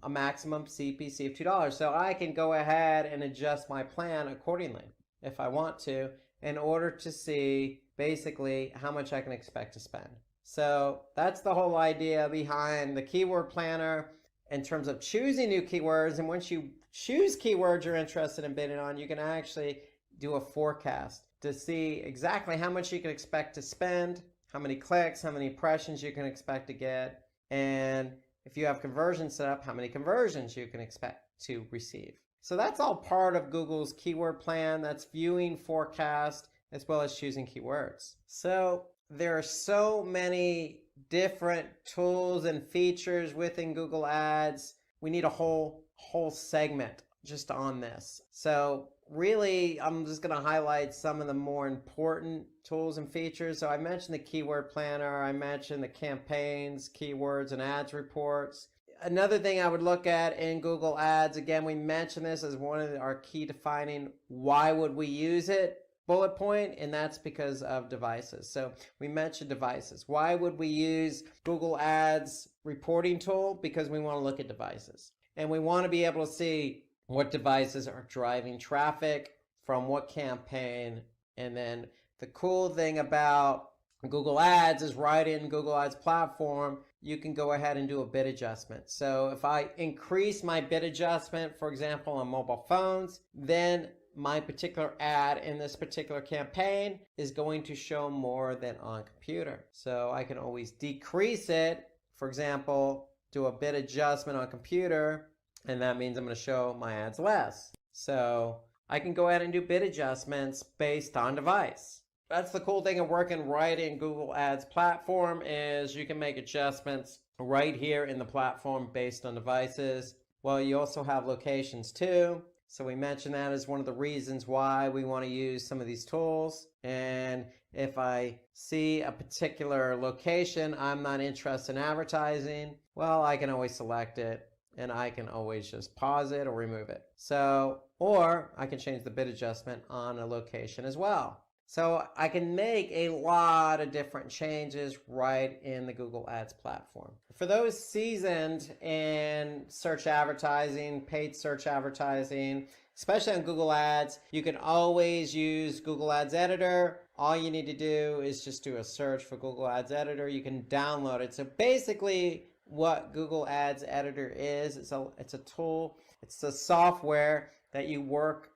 S3: a maximum CPC of $2. So I can go ahead and adjust my plan accordingly if I want to, in order to see basically how much I can expect to spend. So that's the whole idea behind the Keyword Planner in terms of choosing new keywords. And once you choose keywords you're interested in bidding on, you can actually do a forecast to see exactly how much you can expect to spend, how many clicks, how many impressions you can expect to get, and if you have conversions set up, how many conversions you can expect to receive. So that's all part of Google's keyword plan. That's viewing, forecast, as well as choosing keywords. So there are so many different tools and features within Google Ads. We need a whole segment just on this. So really, I'm just going to highlight some of the more important tools and features. So I mentioned the keyword planner. I mentioned the campaigns, keywords, and ads reports. Another thing I would look at in Google Ads, again, we mentioned this as one of our key defining why would we use it bullet point, and that's because of devices. So we mentioned devices. Why would we use Google Ads reporting tool? Because we want to look at devices. And we want to be able to see what devices are driving traffic from what campaign. And then the cool thing about Google Ads is right in Google Ads platform, you can go ahead and do a bid adjustment. So if I increase my bid adjustment, for example, on mobile phones, then my particular ad in this particular campaign is going to show more than on computer. So I can always decrease it. For example, do a bid adjustment on computer, and that means I'm going to show my ads less. So I can go ahead and do bid adjustments based on device. That's the cool thing of working right in Google Ads platform, is you can make adjustments right here in the platform based on devices. Well, you also have locations too. So we mentioned that as one of the reasons why we want to use some of these tools. And if I see a particular location I'm not interested in advertising, well, I can always select it and I can always just pause it or remove it. So, or I can change the bid adjustment on a location as well. So I can make a lot of different changes right in the Google Ads platform. For those seasoned in search advertising, paid search advertising, especially on Google Ads, you can always use Google Ads Editor. All you need to do is just do a search for Google Ads Editor. You can download it. So basically what Google Ads Editor is, it's a tool, it's a software that you work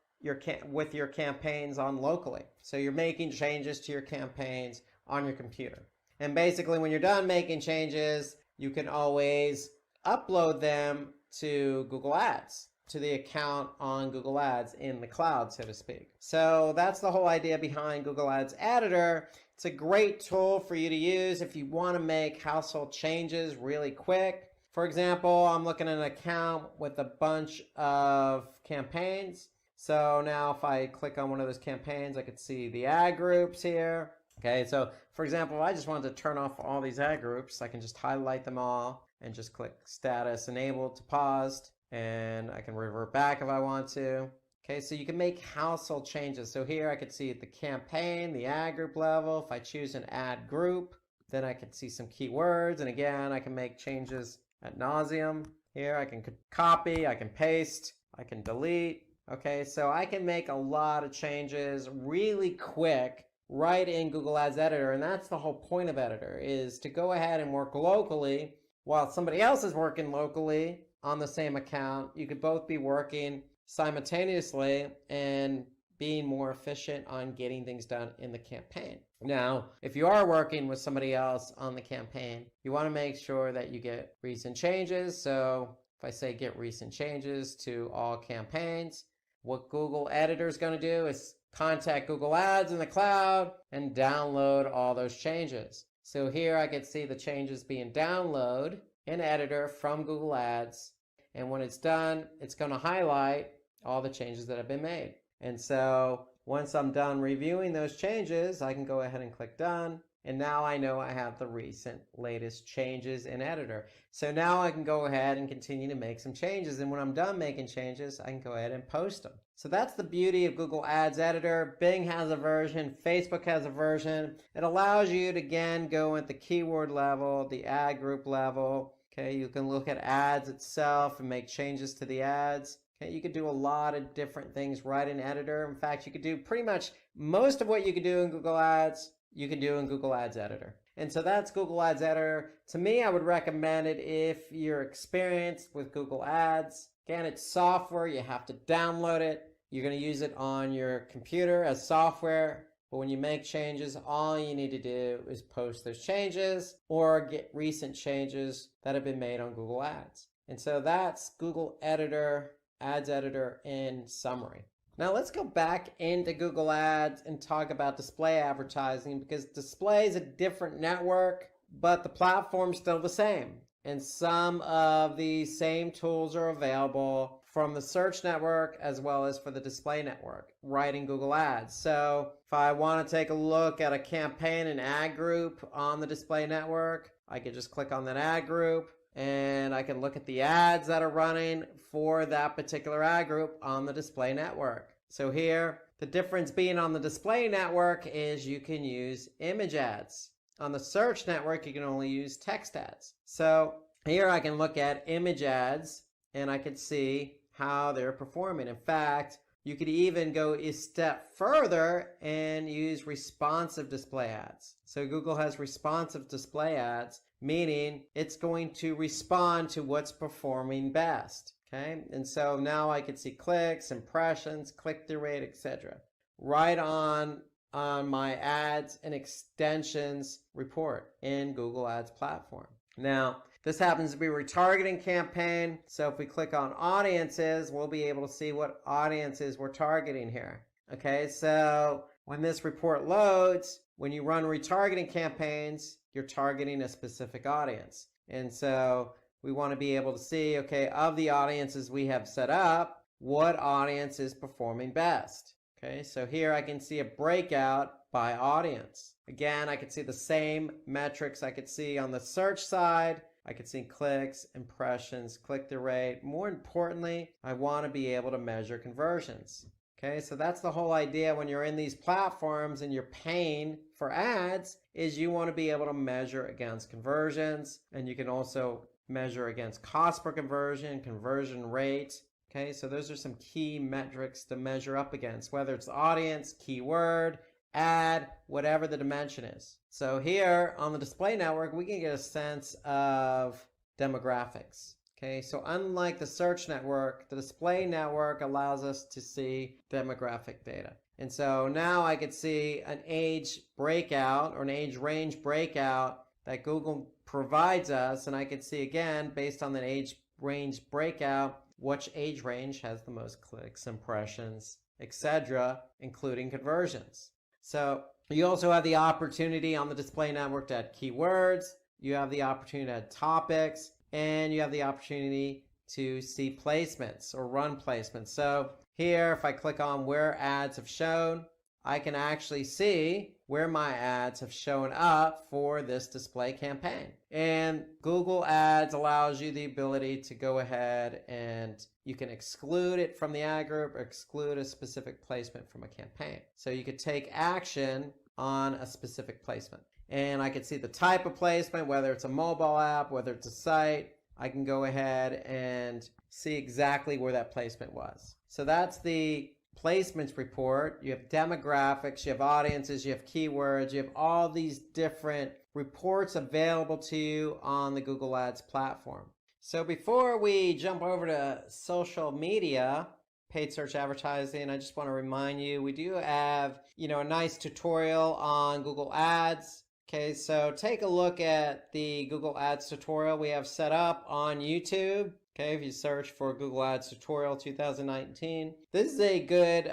S3: with your campaigns on locally. So you're making changes to your campaigns on your computer. And basically when you're done making changes, you can always upload them to Google Ads, to the account on Google Ads in the cloud, so to speak. So that's the whole idea behind Google Ads Editor. It's a great tool for you to use if you want to make household changes really quick. For example, I'm looking at an account with a bunch of campaigns. So now if I click on one of those campaigns, I could see the ad groups here. Okay, so for example, if I just wanted to turn off all these ad groups, I can just highlight them all and just click status enabled to paused, and I can revert back if I want to. Okay, so you can make household changes. So here I can see the campaign, the ad group level. If I choose an ad group, then I can see some keywords. And again, I can make changes ad nauseum. Here I can copy, I can paste, I can delete. Okay, so I can make a lot of changes really quick right in Google Ads Editor. And that's the whole point of Editor, is to go ahead and work locally while somebody else is working locally on the same account. You could both be working simultaneously and being more efficient on getting things done in the campaign. Now, if you are working with somebody else on the campaign, you want to make sure that you get recent changes. So if I say get recent changes to all campaigns, what Google Editor is going to do is contact Google Ads in the cloud and download all those changes. So here I can see the changes being downloaded in Editor from Google Ads. And when it's done, it's going to highlight all the changes that have been made. And so once I'm done reviewing those changes, I can go ahead and click done. And now I know I have the recent latest changes in Editor. So now I can go ahead and continue to make some changes. And when I'm done making changes, I can go ahead and post them. So that's the beauty of Google Ads Editor. Bing has a version, Facebook has a version. It allows you to, again, go at the keyword level, the ad group level. Okay, you can look at ads itself and make changes to the ads. Okay, you could do a lot of different things right in Editor. In fact, you could do pretty much most of what you could do in Google Ads, you can do in Google Ads Editor. And so that's Google Ads Editor. To me, I would recommend it if you're experienced with Google Ads. Again, it's software. You have to download it. You're going to use it on your computer as software. But when you make changes, all you need to do is post those changes or get recent changes that have been made on Google Ads. And so that's Google Editor, Ads Editor in summary. Now let's go back into Google Ads and talk about display advertising, because display is a different network, but the platform's still the same. And some of the same tools are available from the search network as well as for the display network right in Google Ads. So if I want to take a look at a campaign and ad group on the display network, I can just click on that ad group and I can look at the ads that are running for that particular ad group on the display network. So here, the difference being on the display network is you can use image ads. On the search network, you can only use text ads. So here I can look at image ads and I can see how they're performing. In fact, you could even go a step further and use responsive display ads. So Google has responsive display ads, meaning it's going to respond to what's performing best. Okay, and so now I can see clicks, impressions, click-through rate, etc. right on my ads and extensions report in Google Ads platform. Now, this happens to be a retargeting campaign. So if we click on audiences, we'll be able to see what audiences we're targeting here. Okay, so when this report loads, when you run retargeting campaigns, you're targeting a specific audience. And so we want to be able to see, okay, of the audiences we have set up, what audience is performing best. Okay, so here I can see a breakout by audience. Again, I can see the same metrics I could see on the search side. I could see clicks, impressions, click-through rate. More importantly, I want to be able to measure conversions. Okay, so that's the whole idea when you're in these platforms and you're paying for ads, is you want to be able to measure against conversions, and you can also measure against cost per conversion, conversion rate. Okay, so those are some key metrics to measure up against, whether it's audience, keyword, ad, whatever the dimension is. So here on the display network, we can get a sense of demographics. Okay, so unlike the search network, the display network allows us to see demographic data. And so now I could see an age breakout or an age range breakout that Google provides us. And I could see, again, based on the age range breakout, which age range has the most clicks, impressions, etc., including conversions. So you also have the opportunity on the display network to add keywords. You have the opportunity to add topics, and you have the opportunity to see placements or run placements. So here, if I click on where ads have shown, I can actually see where my ads have shown up for this display campaign. And Google Ads allows you the ability to go ahead and you can exclude it from the ad group or exclude a specific placement from a campaign. So you could take action on a specific placement. And I can see the type of placement, whether it's a mobile app, whether it's a site. I can go ahead and see exactly where that placement was. So that's the placements report. You have demographics, you have audiences, you have keywords, you have all these different reports available to you on the Google Ads platform. So before we jump over to social media, paid search advertising, I just want to remind you, we do have, a nice tutorial on Google Ads. Okay, so take a look at the Google Ads tutorial we have set up on YouTube. Okay, if you search for Google Ads tutorial 2019, this is a good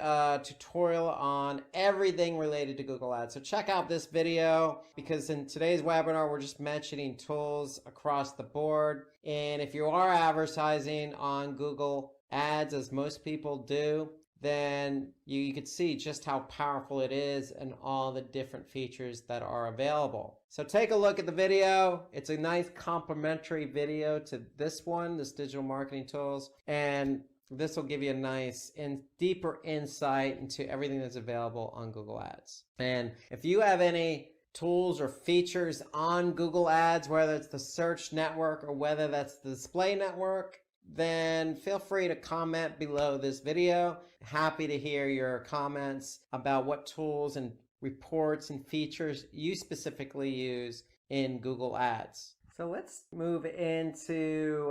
S3: tutorial on everything related to Google Ads. So check out this video because in today's webinar, we're just mentioning tools across the board. And if you are advertising on Google Ads, as most people do, then you could see just how powerful it is and all the different features that are available. So take a look at the video. It's a nice complementary video to this one, this digital marketing tools, and this will give you a nice and deeper insight into everything that's available on Google Ads. And if you have any tools or features on Google Ads, whether it's the search network or whether that's the display network, then feel free to comment below this video. Happy to hear your comments about what tools and reports and features you specifically use in Google Ads. So let's move into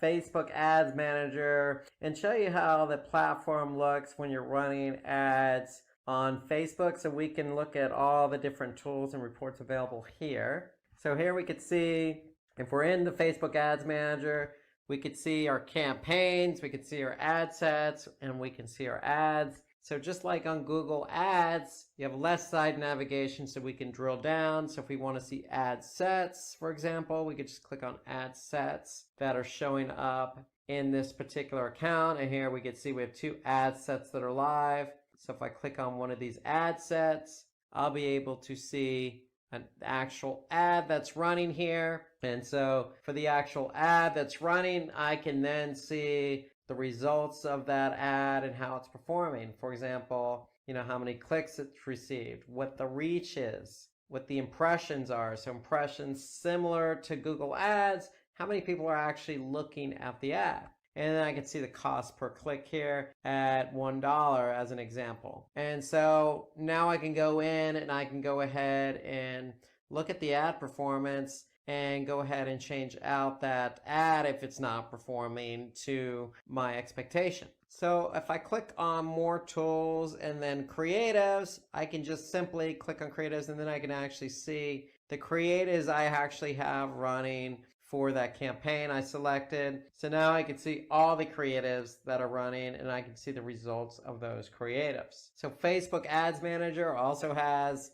S3: Facebook Ads Manager and show you how the platform looks when you're running ads on Facebook. So we can look at all the different tools and reports available here. So here we could see, if we're in the Facebook Ads Manager, we could see our campaigns, we could see our ad sets, and we can see our ads. So just like on Google Ads, you have left side navigation so we can drill down. So if we want to see ad sets, for example, we could just click on ad sets that are showing up in this particular account. And here we can see we have 2 ad sets that are live. So if I click on one of these ad sets, I'll be able to see an actual ad that's running here. And so for the actual ad that's running, I can then see the results of that ad and how it's performing. For example, how many clicks it's received, what the reach is, what the impressions are. So impressions similar to Google Ads, how many people are actually looking at the ad. And then I can see the cost per click here at $1 as an example. And so now I can go in and I can go ahead and look at the ad performance and go ahead and change out that ad if it's not performing to my expectation. So if I click on more tools and then creatives, I can just simply click on creatives and then I can actually see the creatives I actually have running for that campaign I selected. So now I can see all the creatives that are running and I can see the results of those creatives. So Facebook Ads Manager also has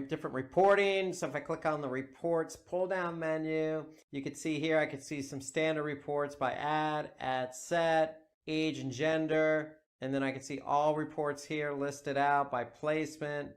S3: different reporting. So if I click on the reports pull down menu, you can see here, I can see some standard reports by ad set, age and gender, and then I can see all reports here listed out by placement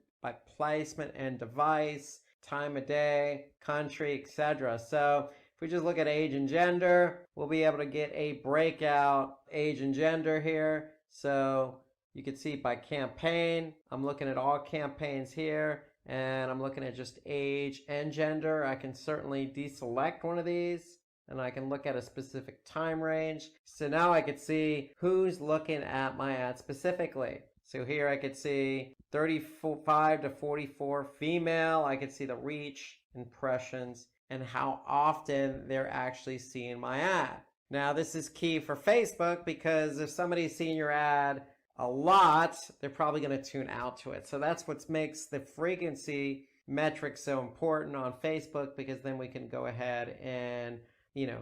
S3: and device, time of day, country, etc. So if we just look at age and gender, we'll be able to get a breakout age and gender here. So you can see by campaign, I'm looking at all campaigns here, and I'm looking at just age and gender. I can certainly deselect one of these, and I can look at a specific time range. So now I could see who's looking at my ad specifically. So here I could see 35 to 44 female. I could see the reach, impressions, and how often they're actually seeing my ad. Now this is key for Facebook because if somebody's seeing your ad a lot, they're probably going to tune out to it. So that's what makes the frequency metric so important on Facebook, because then we can go ahead and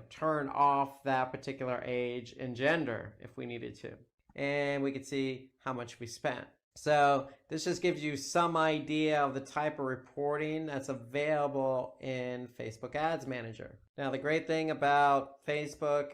S3: turn off that particular age and gender if we needed to. And we could see how much we spent. So this just gives you some idea of the type of reporting that's available in Facebook Ads Manager. Now the great thing about Facebook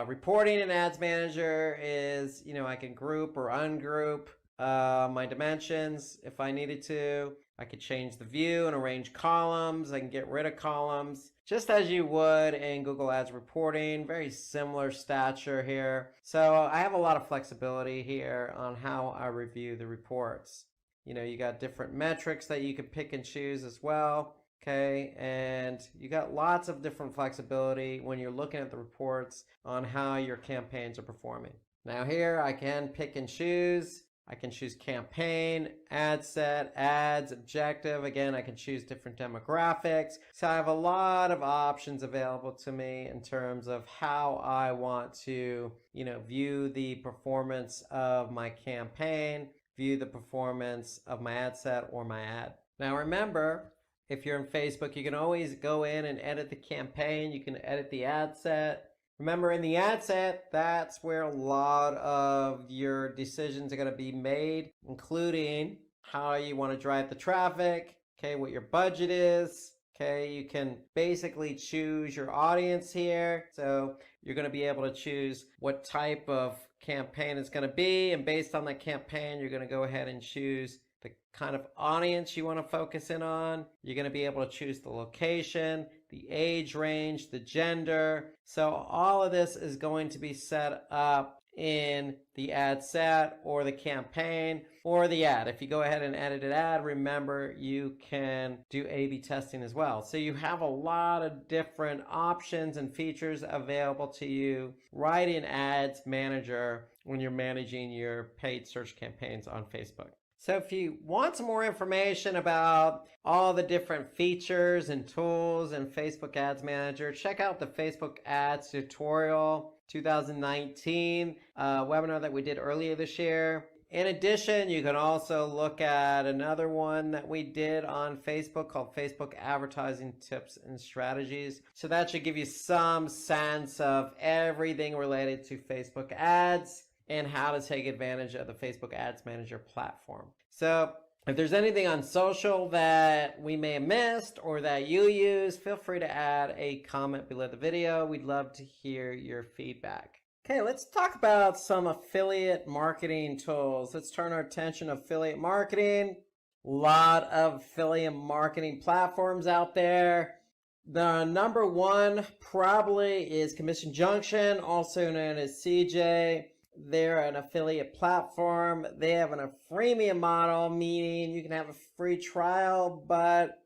S3: reporting in Ads Manager is, I can group or ungroup my dimensions if I needed to. I could change the view and arrange columns. I can get rid of columns, just as you would in Google Ads reporting. Very similar stature here. So I have a lot of flexibility here on how I review the reports. You know, you got different metrics that you can pick and choose as well. Okay, and you got lots of different flexibility when you're looking at the reports on how your campaigns are performing. Now here I can pick and choose. I can choose campaign, ad set, ads, objective. Again, I can choose different demographics. So I have a lot of options available to me in terms of how I want to, view the performance of my campaign, view the performance of my ad set or my ad. Now remember, if you're in Facebook, you can always go in and edit the campaign. You can edit the ad set. Remember, in the ad set, that's where a lot of your decisions are going to be made, including how you want to drive the traffic, okay, what your budget is. Okay, you can basically choose your audience here. So you're going to be able to choose what type of campaign it's going to be. And based on that campaign, you're going to go ahead and choose the kind of audience you want to focus in on. You're going to be able to choose the location, the age range, the gender. So all of this is going to be set up in the ad set or the campaign or the ad. If you go ahead and edit an ad, remember you can do A/B testing as well. So you have a lot of different options and features available to you right in Ads Manager when you're managing your paid search campaigns on Facebook. So if you want some more information about all the different features and tools in Facebook Ads Manager, check out the Facebook Ads Tutorial 2019 webinar that we did earlier this year. In addition, you can also look at another one that we did on Facebook called Facebook Advertising Tips and Strategies. So that should give you some sense of everything related to Facebook ads and how to take advantage of the Facebook Ads Manager platform. So if there's anything on social that we may have missed or that you use, feel free to add a comment below the video. We'd love to hear your feedback. Okay, let's talk about some affiliate marketing tools. Let's turn our attention to affiliate marketing. A lot of affiliate marketing platforms out there. The number one probably is Commission Junction, also known as CJ. They're an affiliate platform. They have a freemium model, meaning you can have a free trial, but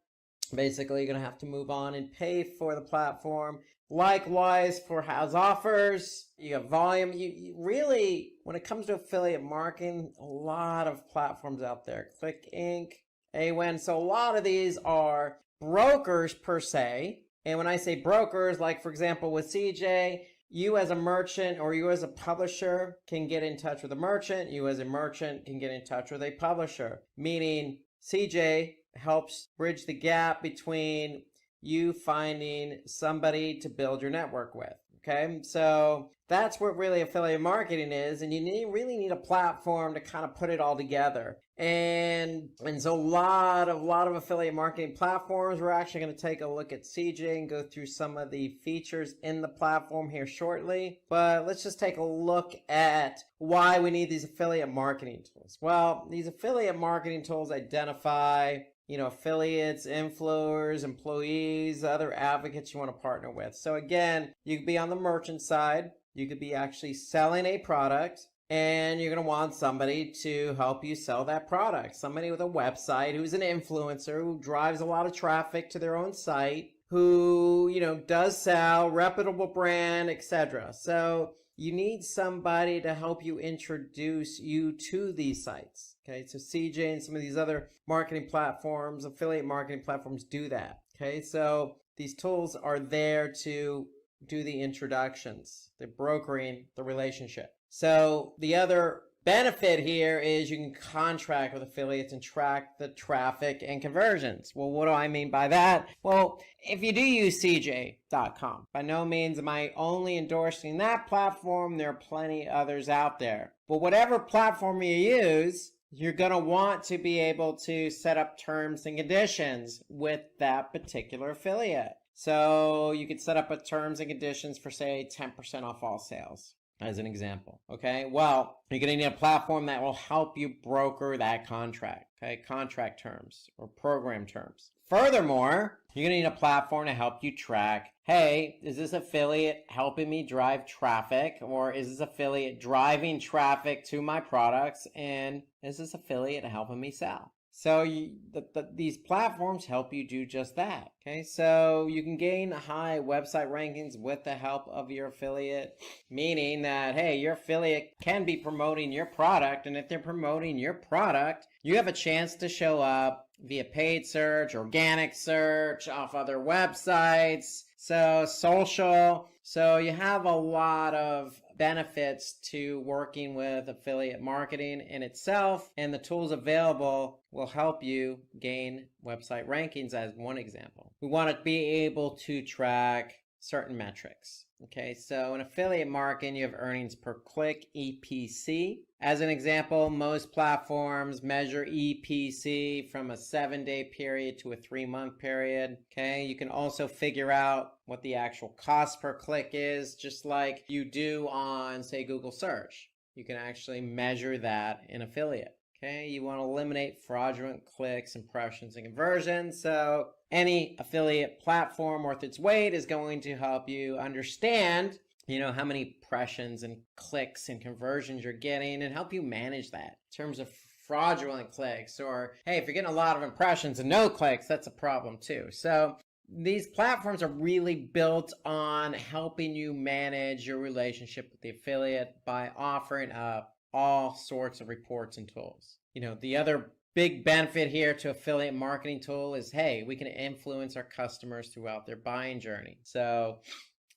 S3: basically you're going to have to move on and pay for the platform. Likewise for House Offers, you have volume. You really, when it comes to affiliate marketing, a lot of platforms out there. Click Inc, Awen. So a lot of these are brokers per se. And when I say brokers, like for example with CJ, you as a merchant or you as a publisher can get in touch with a merchant. You as a merchant can get in touch with a publisher, meaning CJ helps bridge the gap between you finding somebody to build your network with. Okay, so that's what really affiliate marketing is, and you really need a platform to kind of put it all together. And so a lot of affiliate marketing platforms. We're actually going to take a look at CJ and go through some of the features in the platform here shortly. But let's just take a look at why we need these affiliate marketing tools. Well, these affiliate marketing tools identify affiliates, influencers, employees, other advocates you want to partner with. So again, you could be on the merchant side. You could be actually selling a product, and you're going to want somebody to help you sell that product. Somebody with a website who's an influencer who drives a lot of traffic to their own site, who, does sell, reputable brand, etc. So you need somebody to help you introduce you to these sites. Okay, so CJ and some of these other marketing platforms, affiliate marketing platforms do that. Okay, so these tools are there to do the introductions, the brokering, the relationship. So the other benefit here is you can contract with affiliates and track the traffic and conversions. Well, what do I mean by that? Well, if you do use CJ.com, by no means am I only endorsing that platform. There are plenty others out there. But whatever platform you use, you're going to want to be able to set up terms and conditions with that particular affiliate. So you could set up a terms and conditions for, say, 10% off all sales. as an example. Okay, well, you're going to need a platform that will help you broker that contract. Okay, contract terms or program terms. Furthermore, you're going to need a platform to help you track, hey, is this affiliate helping me drive traffic, or is this affiliate driving traffic to my products, and is this affiliate helping me sell? So these platforms help you do just that. Okay, so you can gain high website rankings with the help of your affiliate, meaning that, hey, your affiliate can be promoting your product, and if they're promoting your product, you have a chance to show up via paid search, organic search, off other websites, so social. So you have a lot of benefits to working with affiliate marketing in itself, and the tools available will help you gain website rankings as one example. We want to be able to track certain metrics. Okay, so in affiliate marketing, you have earnings per click, EPC. As an example, most platforms measure EPC from a 7-day period to a 3-month period. Okay, you can also figure out what the actual cost per click is, just like you do on, say, Google search. You can actually measure that in affiliate. Okay, you want to eliminate fraudulent clicks, impressions, and conversions. So any affiliate platform worth its weight is going to help you understand, how many impressions and clicks and conversions you're getting, and help you manage that in terms of fraudulent clicks. Or, hey, if you're getting a lot of impressions and no clicks, that's a problem too. So these platforms are really built on helping you manage your relationship with the affiliate by offering up all sorts of reports and tools. The other big benefit here to affiliate marketing tool is, hey, we can influence our customers throughout their buying journey. So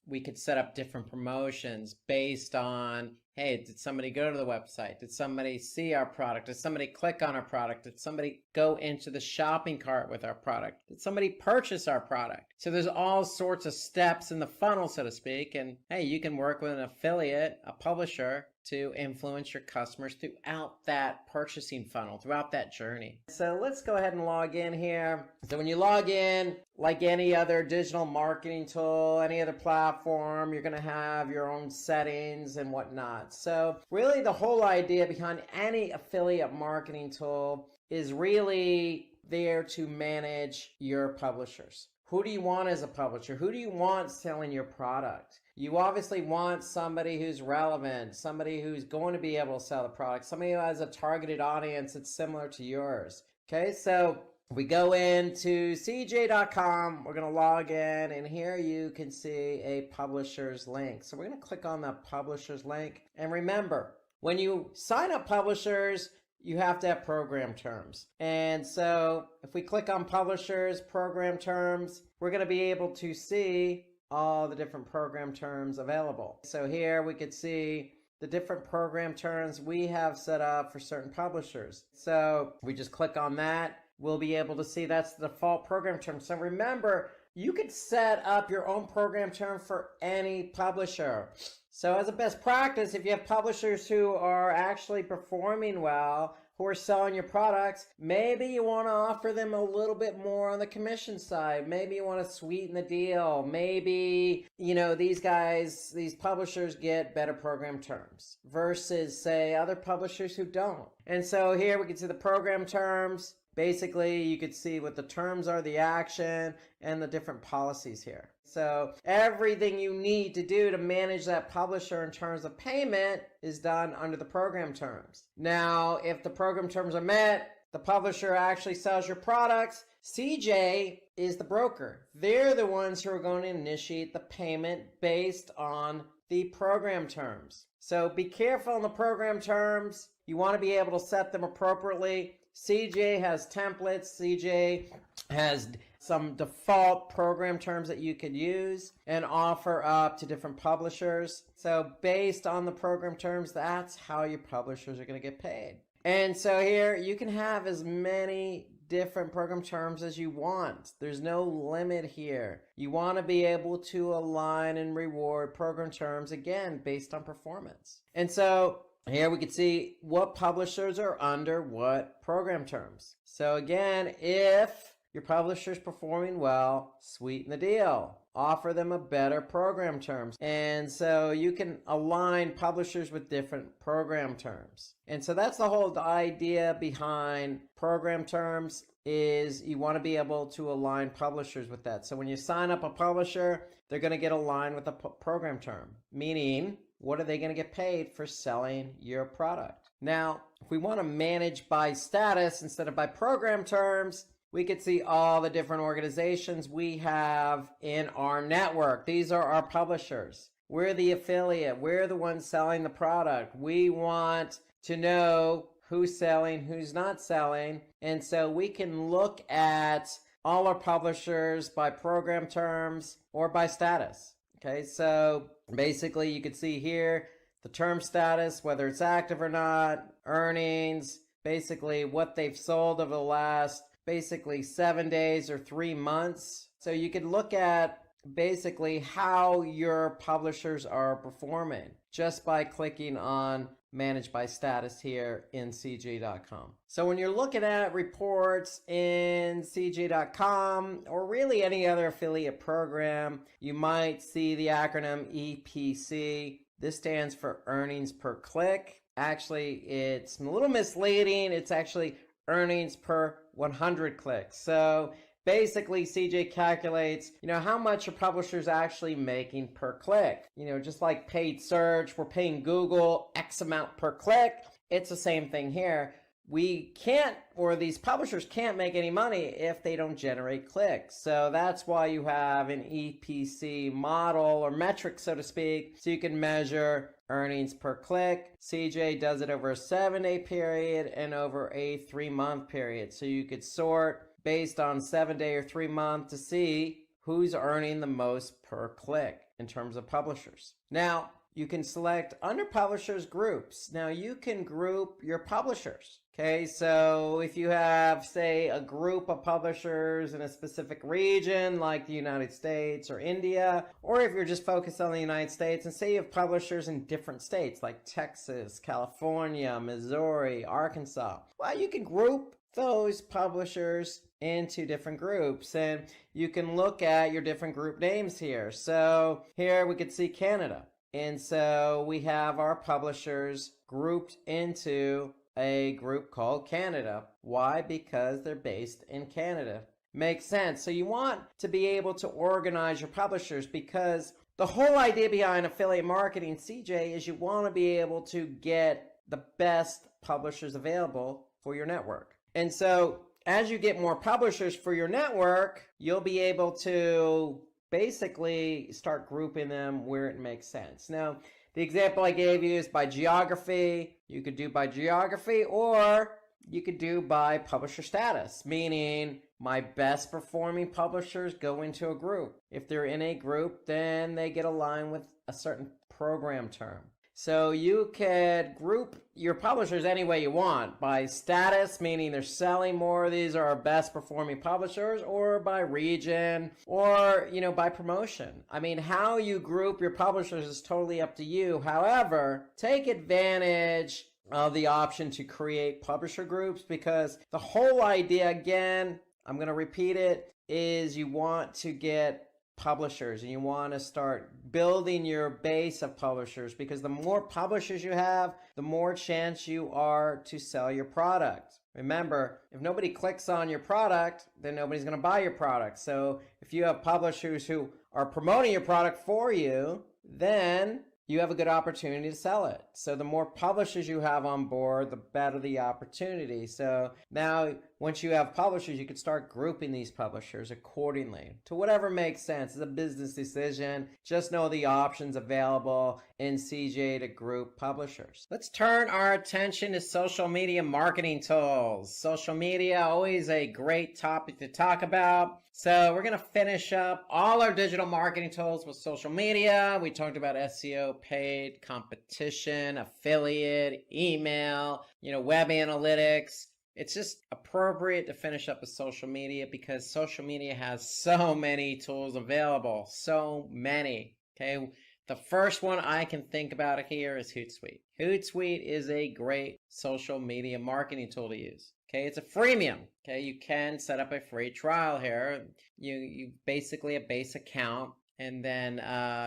S3: we could set up different promotions based on, hey, did somebody go to the website? Did somebody see our product? Did somebody click on our product? Did somebody go into the shopping cart with our product? Did somebody purchase our product? So there's all sorts of steps in the funnel, so to speak. And hey, you can work with an affiliate, a publisher, to influence your customers throughout that purchasing funnel, throughout that journey. So let's go ahead and log in here. So when you log in, like any other digital marketing tool, any other platform, you're going to have your own settings and whatnot. So really the whole idea behind any affiliate marketing tool is really there to manage your publishers. Who do you want as a publisher? Who do you want selling your product? You obviously want somebody who's relevant, somebody who's going to be able to sell the product, somebody who has a targeted audience that's similar to yours. Okay, so we go into cj.com, we're going to log in, and here you can see a publisher's link. So we're going to click on the publisher's link. And remember, when you sign up publishers, you have to have program terms. And so if we click on publishers, program terms, we're going to be able to see all the different program terms available. So here we could see the different program terms we have set up for certain publishers. So we just click on that, we'll be able to see that's the default program term. So remember, you could set up your own program term for any publisher. So as a best practice, if you have publishers who are actually performing well, who are selling your products, maybe you want to offer them a little bit more on the commission side. Maybe you want to sweeten the deal. Maybe, these publishers get better program terms versus, say, other publishers who don't. And so here we can see the program terms. Basically, you could see what the terms are, the action, and the different policies here. So everything you need to do to manage that publisher in terms of payment is done under the program terms. Now, if the program terms are met, the publisher actually sells your products. CJ is the broker. They're the ones who are going to initiate the payment based on the program terms. So be careful on the program terms. You want to be able to set them appropriately. CJ has templates. CJ has some default program terms that you could use and offer up to different publishers. So based on the program terms, that's how your publishers are going to get paid. And so here you can have as many different program terms as you want. There's no limit here. You want to be able to align and reward program terms, again, based on performance. And so here we can see what publishers are under what program terms. So again, if your publisher's performing well, sweeten the deal. Offer them a better program terms. And so you can align publishers with different program terms. And so that's the whole idea behind program terms, is you want to be able to align publishers with that. So when you sign up a publisher, they're going to get aligned with a program term, meaning what are they going to get paid for selling your product? Now, if we want to manage by status instead of by program terms, we could see all the different organizations we have in our network. These are our publishers. We're the affiliate. We're the ones selling the product. We want to know who's selling, who's not selling. And so we can look at all our publishers by program terms or by status. Okay, so basically you can see here the term status, whether it's active or not, earnings, basically what they've sold over the last basically 7 days or 3 months. So you can look at basically how your publishers are performing just by clicking on Manage by Status here in CJ.com. So when you're looking at reports in CJ.com or really any other affiliate program, you might see the acronym EPC. This stands for earnings per click. Actually, it's a little misleading. It's actually earnings per 100 clicks. So basically, CJ calculates, how much your publisher's actually making per click. Just like paid search, we're paying Google X amount per click. It's the same thing here. We can't, or these publishers can't make any money if they don't generate clicks. So that's why you have an EPC model or metric, so to speak, so you can measure earnings per click. CJ does it over a 7-day period and over a 3-month period. So you could sort based on 7-day or 3-month to see who's earning the most per click in terms of publishers. Now, you can select under publishers groups. Now, you can group your publishers. Okay, so if you have, say, a group of publishers in a specific region like the United States or India, or if you're just focused on the United States and say you have publishers in different states like Texas, California, Missouri, Arkansas, well, you can group those publishers into different groups, and you can look at your different group names here. So here we could see Canada, and so we have our publishers grouped into a group called Canada. Why? Because they're based in Canada. Makes sense. So you want to be able to organize your publishers, because the whole idea behind affiliate marketing, CJ, is you want to be able to get the best publishers available for your network. And so as you get more publishers for your network, you'll be able to basically start grouping them where it makes sense. Now, the example I gave you is by geography. You could do by geography, or you could do by publisher status, meaning my best performing publishers go into a group. If they're in a group, then they get aligned with a certain program term. So you could group your publishers any way you want, by status, meaning they're selling more, these are our best performing publishers, or by region, or, by promotion. I mean, how you group your publishers is totally up to you. However, take advantage of the option to create publisher groups, because the whole idea, again, I'm going to repeat it, is you want to get publishers and you want to start building your base of publishers, because the more publishers you have, the more chance you are to sell your product. Remember, if nobody clicks on your product, then nobody's going to buy your product. So if you have publishers who are promoting your product for you, then you have a good opportunity to sell it. So the more publishers you have on board, the better the opportunity. So now once you have publishers, you can start grouping these publishers accordingly to whatever makes sense. It's a business decision. Just know the options available in CJ to group publishers. Let's turn our attention to social media marketing tools. Social media, always a great topic to talk about. So we're going to finish up all our digital marketing tools with social media. We talked about SEO, paid, competition, affiliate, email, web analytics. It's just appropriate to finish up with social media because social media has so many tools available. So many. Okay. The first one I can think about here is Hootsuite. Hootsuite is a great social media marketing tool to use. Okay, it's a freemium. Okay, you can set up a free trial here. You basically a base account, and then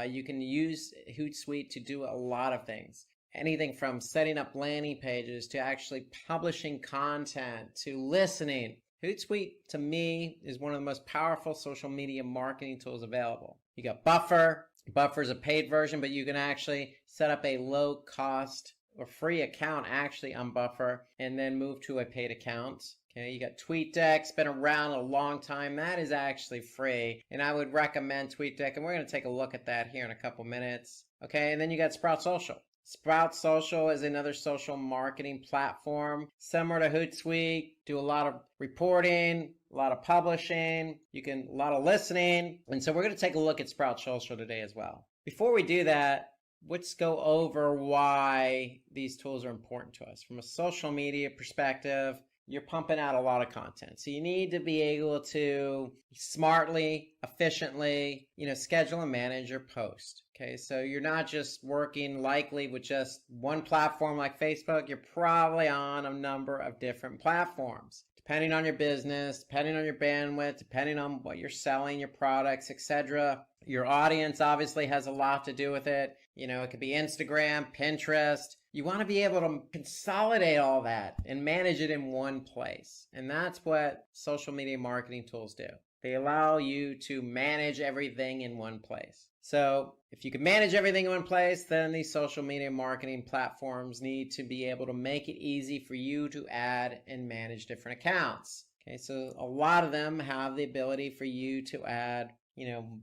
S3: you can use Hootsuite to do a lot of things. Anything from setting up landing pages to actually publishing content to listening. Hootsuite, to me, is one of the most powerful social media marketing tools available. You got Buffer. Buffer is a paid version, but you can actually set up a low cost or free account actually on Buffer and then move to a paid account. Okay, you got TweetDeck, it's been around a long time. That is actually free, and I would recommend TweetDeck, and we're going to take a look at that here in a couple minutes. Okay, and then you got Sprout Social. Sprout Social is another social marketing platform similar to Hootsuite. Do a lot of reporting, a lot of publishing, a lot of listening. And so we're going to take a look at Sprout Social today as well. Before we do that, let's go over why these tools are important to us. From a social media perspective, you're pumping out a lot of content. So you need to be able to smartly, efficiently, schedule and manage your post. Okay, so you're not just working likely with just one platform like Facebook. You're probably on a number of different platforms. Depending on your business, depending on your bandwidth, depending on what you're selling, your products, etc. Your audience obviously has a lot to do with it. It could be Instagram, Pinterest. You want to be able to consolidate all that and manage it in one place. And that's what social media marketing tools do. They allow you to manage everything in one place. So if you can manage everything in one place, then these social media marketing platforms need to be able to make it easy for you to add and manage different accounts. Okay, so a lot of them have the ability for you to add,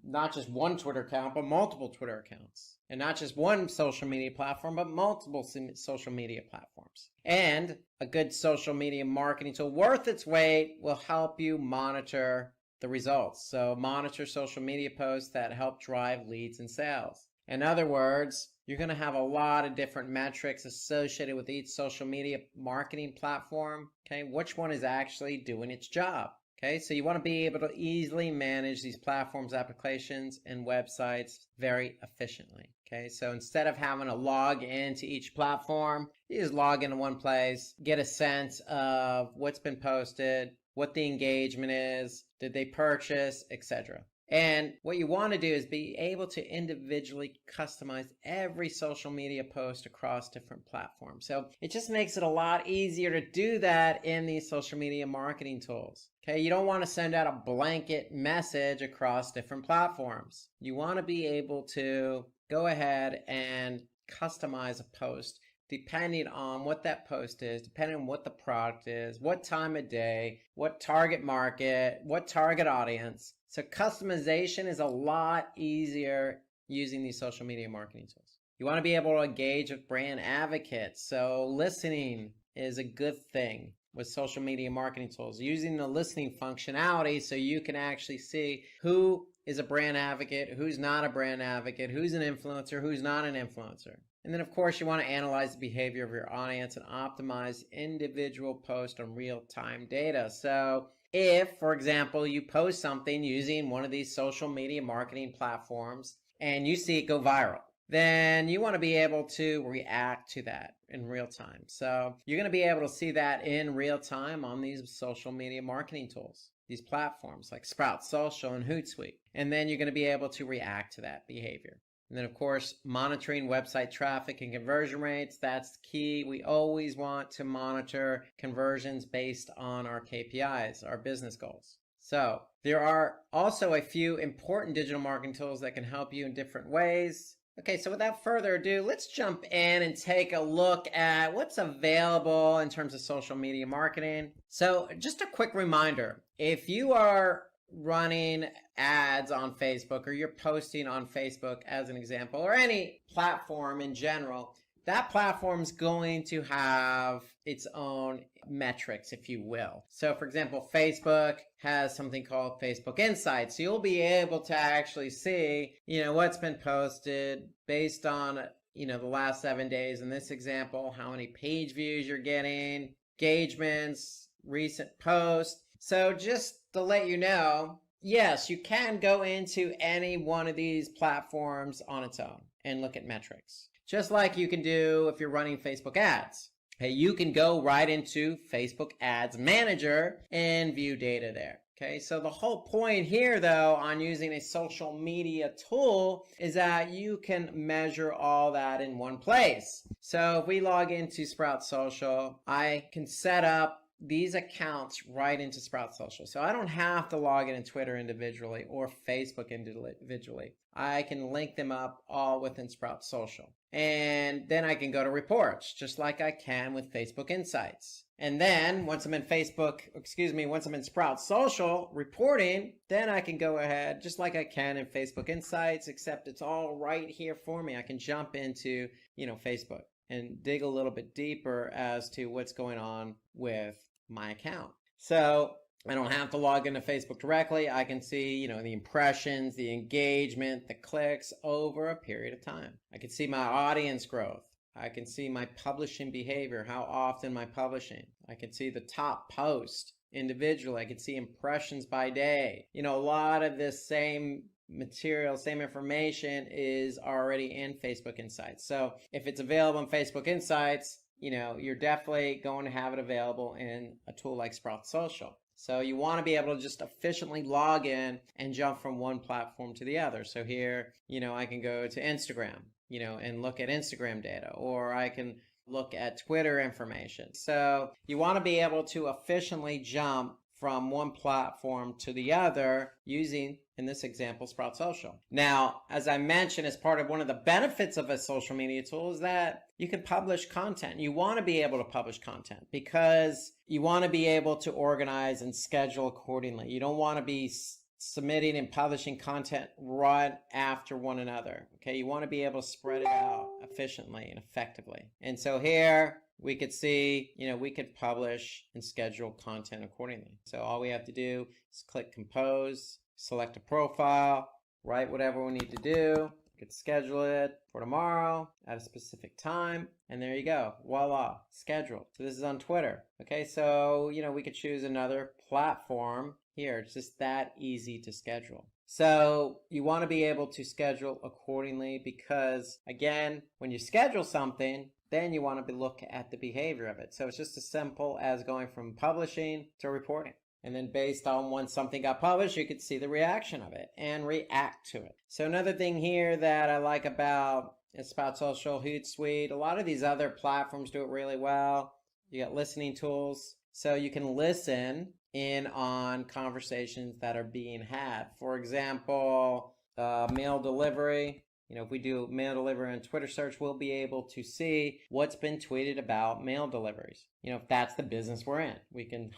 S3: not just one Twitter account, but multiple Twitter accounts. And not just one social media platform, but multiple social media platforms. And a good social media marketing tool worth its weight will help you monitor the results. So monitor social media posts that help drive leads and sales. In other words, you're going to have a lot of different metrics associated with each social media marketing platform. Okay, which one is actually doing its job? Okay, so you want to be able to easily manage these platforms, applications, and websites very efficiently. Okay, so instead of having to log into each platform, you just log into one place, get a sense of what's been posted, what the engagement is, did they purchase, etc. And what you want to do is be able to individually customize every social media post across different platforms. So it just makes it a lot easier to do that in these social media marketing tools. Okay, you don't want to send out a blanket message across different platforms. You want to be able to go ahead and customize a post depending on what that post is, depending on what the product is, what time of day, what target market, what target audience. So customization is a lot easier using these social media marketing tools. You want to be able to engage with brand advocates. So listening is a good thing with social media marketing tools. Using the listening functionality so you can actually see who is a brand advocate, who's not a brand advocate, who's an influencer, who's not an influencer. And then, of course, you want to analyze the behavior of your audience and optimize individual posts on real-time data. So if, for example, you post something using one of these social media marketing platforms and you see it go viral, then you want to be able to react to that in real time. So you're going to be able to see that in real time on these social media marketing tools, these platforms like Sprout Social and Hootsuite. And then you're going to be able to react to that behavior. And then, of course, monitoring website traffic and conversion rates, that's key. We always want to monitor conversions based on our KPIs, our business goals. So there are also a few important digital marketing tools that can help you in different ways. Okay, so without further ado, let's jump in and take a look at what's available in terms of social media marketing. So just a quick reminder, if you are running ads on Facebook or you're posting on Facebook as an example, or any platform in general, that platform's going to have its own metrics, if you will. So for example, Facebook has something called Facebook Insights. So you'll be able to actually see, what's been posted based on, the last 7 days. In this example, how many page views you're getting, engagements, recent posts. So just to let you know, yes, you can go into any one of these platforms on its own. and look at metrics. Just like you can do if you're running Facebook ads. Hey, you can go right into Facebook Ads Manager and view data there. Okay, so the whole point here, though, on using a social media tool is that you can measure all that in one place. So if we log into Sprout Social, I can set up these accounts right into Sprout Social. So I don't have to log in Twitter individually or Facebook individually. I can link them up all within Sprout Social. And then I can go to reports, just like I can with Facebook Insights. And then once I'm in Sprout Social reporting, then I can go ahead, just like I can in Facebook Insights, except it's all right here for me. I can jump into, Facebook and dig a little bit deeper as to what's going on with my account. So I don't have to log into Facebook directly. I can see, the impressions, the engagement, the clicks over a period of time. I can see my audience growth. I can see my publishing behavior, how often am I publishing. I can see the top post individually. I can see impressions by day. A lot of this same material, same information is already in Facebook Insights. So if it's available in Facebook Insights, you're definitely going to have it available in a tool like Sprout Social. So you want to be able to just efficiently log in and jump from one platform to the other. So here, I can go to Instagram, and look at Instagram data, or I can look at Twitter information. So you want to be able to efficiently jump from one platform to the other using, in this example, Sprout Social. Now, as I mentioned, as part of one of the benefits of a social media tool is that you can publish content. You want to be able to publish content because you want to be able to organize and schedule accordingly. You don't want to be submitting and publishing content right after one another. Okay, you want to be able to spread it out efficiently and effectively. And so here we could see, we could publish and schedule content accordingly. So all we have to do is click compose, select a profile, write whatever we need to do. We could schedule it for tomorrow at a specific time. And there you go. Voila, scheduled. So this is on Twitter. Okay, so, we could choose another platform here. It's just that easy to schedule. So you want to be able to schedule accordingly because, again, when you schedule something, then you want to look at the behavior of it. So it's just as simple as going from publishing to reporting. And then based on when something got published, you could see the reaction of it and react to it. So another thing here that I like about Sprout Social, Hootsuite, a lot of these other platforms do it really well. You got listening tools. So you can listen in on conversations that are being had. For example, mail delivery. If we do mail delivery on Twitter search, we'll be able to see what's been tweeted about mail deliveries. If that's the business we're in, we can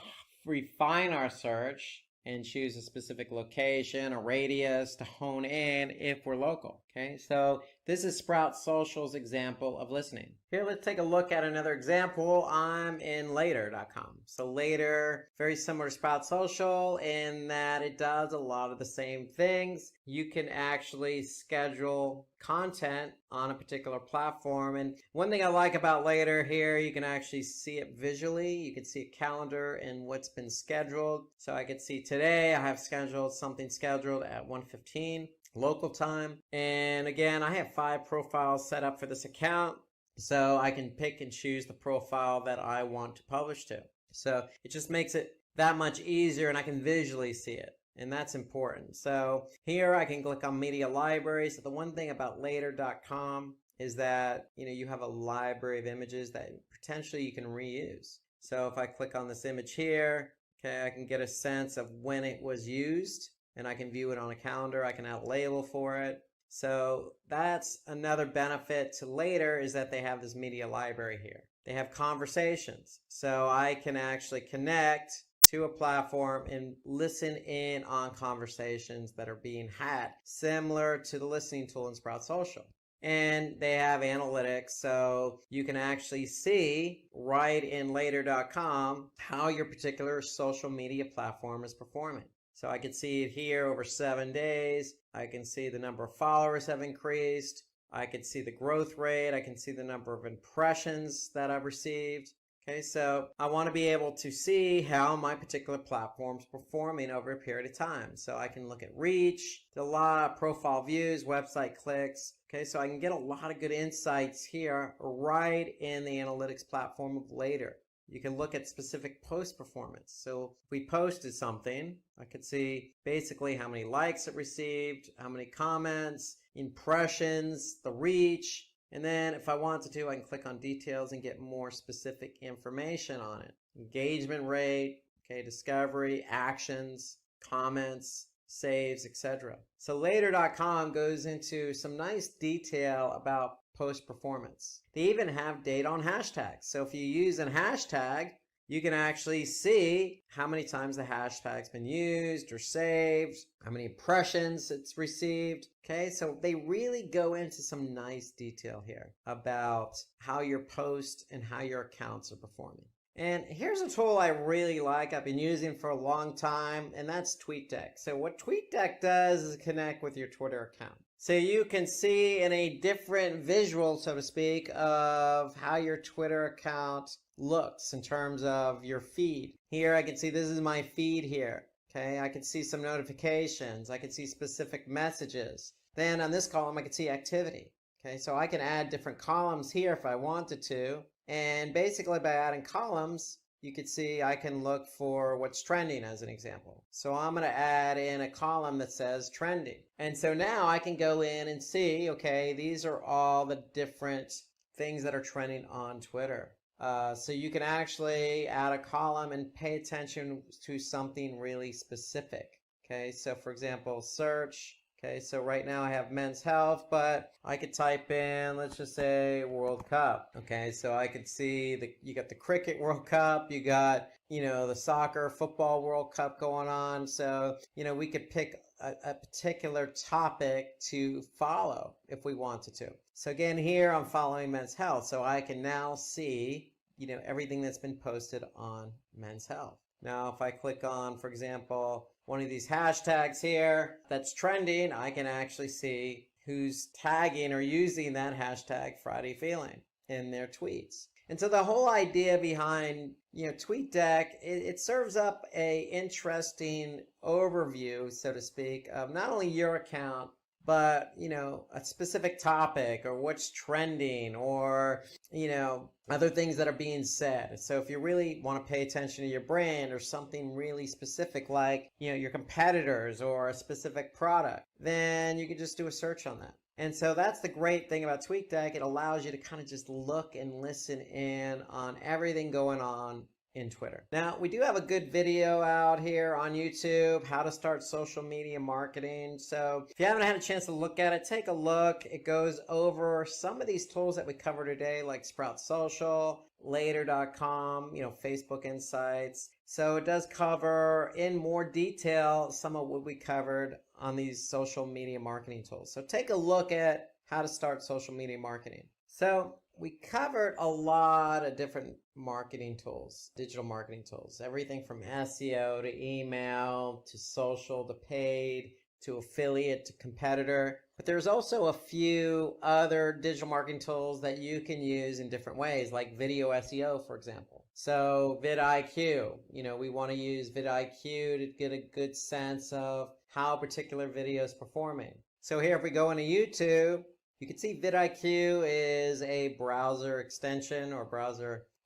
S3: refine our search and choose a specific location, a radius to hone in if we're local. Okay, so this is Sprout Social's example of listening. Here, let's take a look at another example. I'm in Later.com. So Later, very similar to Sprout Social in that it does a lot of the same things. You can actually schedule content on a particular platform. And one thing I like about Later here, you can actually see it visually. You can see a calendar and what's been scheduled. So I could see today I have something scheduled at 1:15 local time. And again, I have 5 profiles set up for this account. So I can pick and choose the profile that I want to publish to. So it just makes it that much easier and I can visually see it. And that's important. So here I can click on media library. So the one thing about Later.com is that, you have a library of images that potentially you can reuse. So if I click on this image here, okay, I can get a sense of when it was used and I can view it on a calendar. I can add a label for it. So that's another benefit to Later is that they have this media library here. They have conversations. So I can actually connect to a platform and listen in on conversations that are being had, similar to the listening tool in Sprout Social. And they have analytics, so you can actually see right in Later.com how your particular social media platform is performing. So I can see it here over 7 days. I can see the number of followers have increased. I can see the growth rate. I can see the number of impressions that I've received. Okay, so I want to be able to see how my particular platform's performing over a period of time. So I can look at reach, a lot of profile views, website clicks. Okay, so I can get a lot of good insights here right in the analytics platform of Later. You can look at specific post performance. So if we posted something, I could see basically how many likes it received, how many comments, impressions, the reach. And then if I wanted to, I can click on details and get more specific information on it. Engagement rate, okay, discovery, actions, comments, saves, etc. So later.com goes into some nice detail about post performance. They even have data on hashtags. So if you use a hashtag, you can actually see how many times the hashtag's been used or saved, how many impressions it's received. Okay, so they really go into some nice detail here about how your post and how your accounts are performing. And here's a tool I really like, I've been using for a long time, and that's TweetDeck. So what TweetDeck does is connect with your Twitter account. So you can see in a different visual, so to speak, of how your Twitter account looks in terms of your feed. Here I can see this is my feed here. Okay, I can see some notifications. I can see specific messages. Then on this column, I can see activity. Okay, so I can add different columns here if I wanted to. And basically by adding columns, you could see I can look for what's trending as an example. So I'm going to add in a column that says trending. And so now I can go in and see, okay, these are all the different things that are trending on Twitter. So you can actually add a column and pay attention to something really specific. Okay, so for example, search. Okay, so right now I have men's health, but I could type in, let's just say World Cup. Okay, so I could see you got the cricket World Cup, you got, the soccer, football World Cup going on. So, we could pick a particular topic to follow if we wanted to. So again, here I'm following men's health. So I can now see, everything that's been posted on men's health. Now, if I click on, for example, one of these hashtags here that's trending, I can actually see who's tagging or using that hashtag Friday Feeling in their tweets. And so the whole idea behind, TweetDeck, it serves up a interesting overview, so to speak, of not only your account, but, a specific topic or what's trending or, other things that are being said. So if you really want to pay attention to your brand or something really specific like, your competitors or a specific product, then you can just do a search on that. And so that's the great thing about TweetDeck. It allows you to kind of just look and listen in on everything going on in Twitter. Now, we do have a good video out here on YouTube, how to start social media marketing. So if you haven't had a chance to look at it, take a look. It goes over some of these tools that we cover today, like Sprout Social, Later.com, Facebook Insights. So it does cover in more detail some of what we covered on these social media marketing tools. So take a look at how to start social media marketing. So we covered a lot of different marketing tools, digital marketing tools, everything from SEO to email to social to paid to affiliate to competitor. But there's also a few other digital marketing tools that you can use in different ways, like video SEO, for example. So vidIQ, we want to use vidIQ to get a good sense of how a particular video is performing. So here, if we go into YouTube, you can see vidIQ is a browser extension or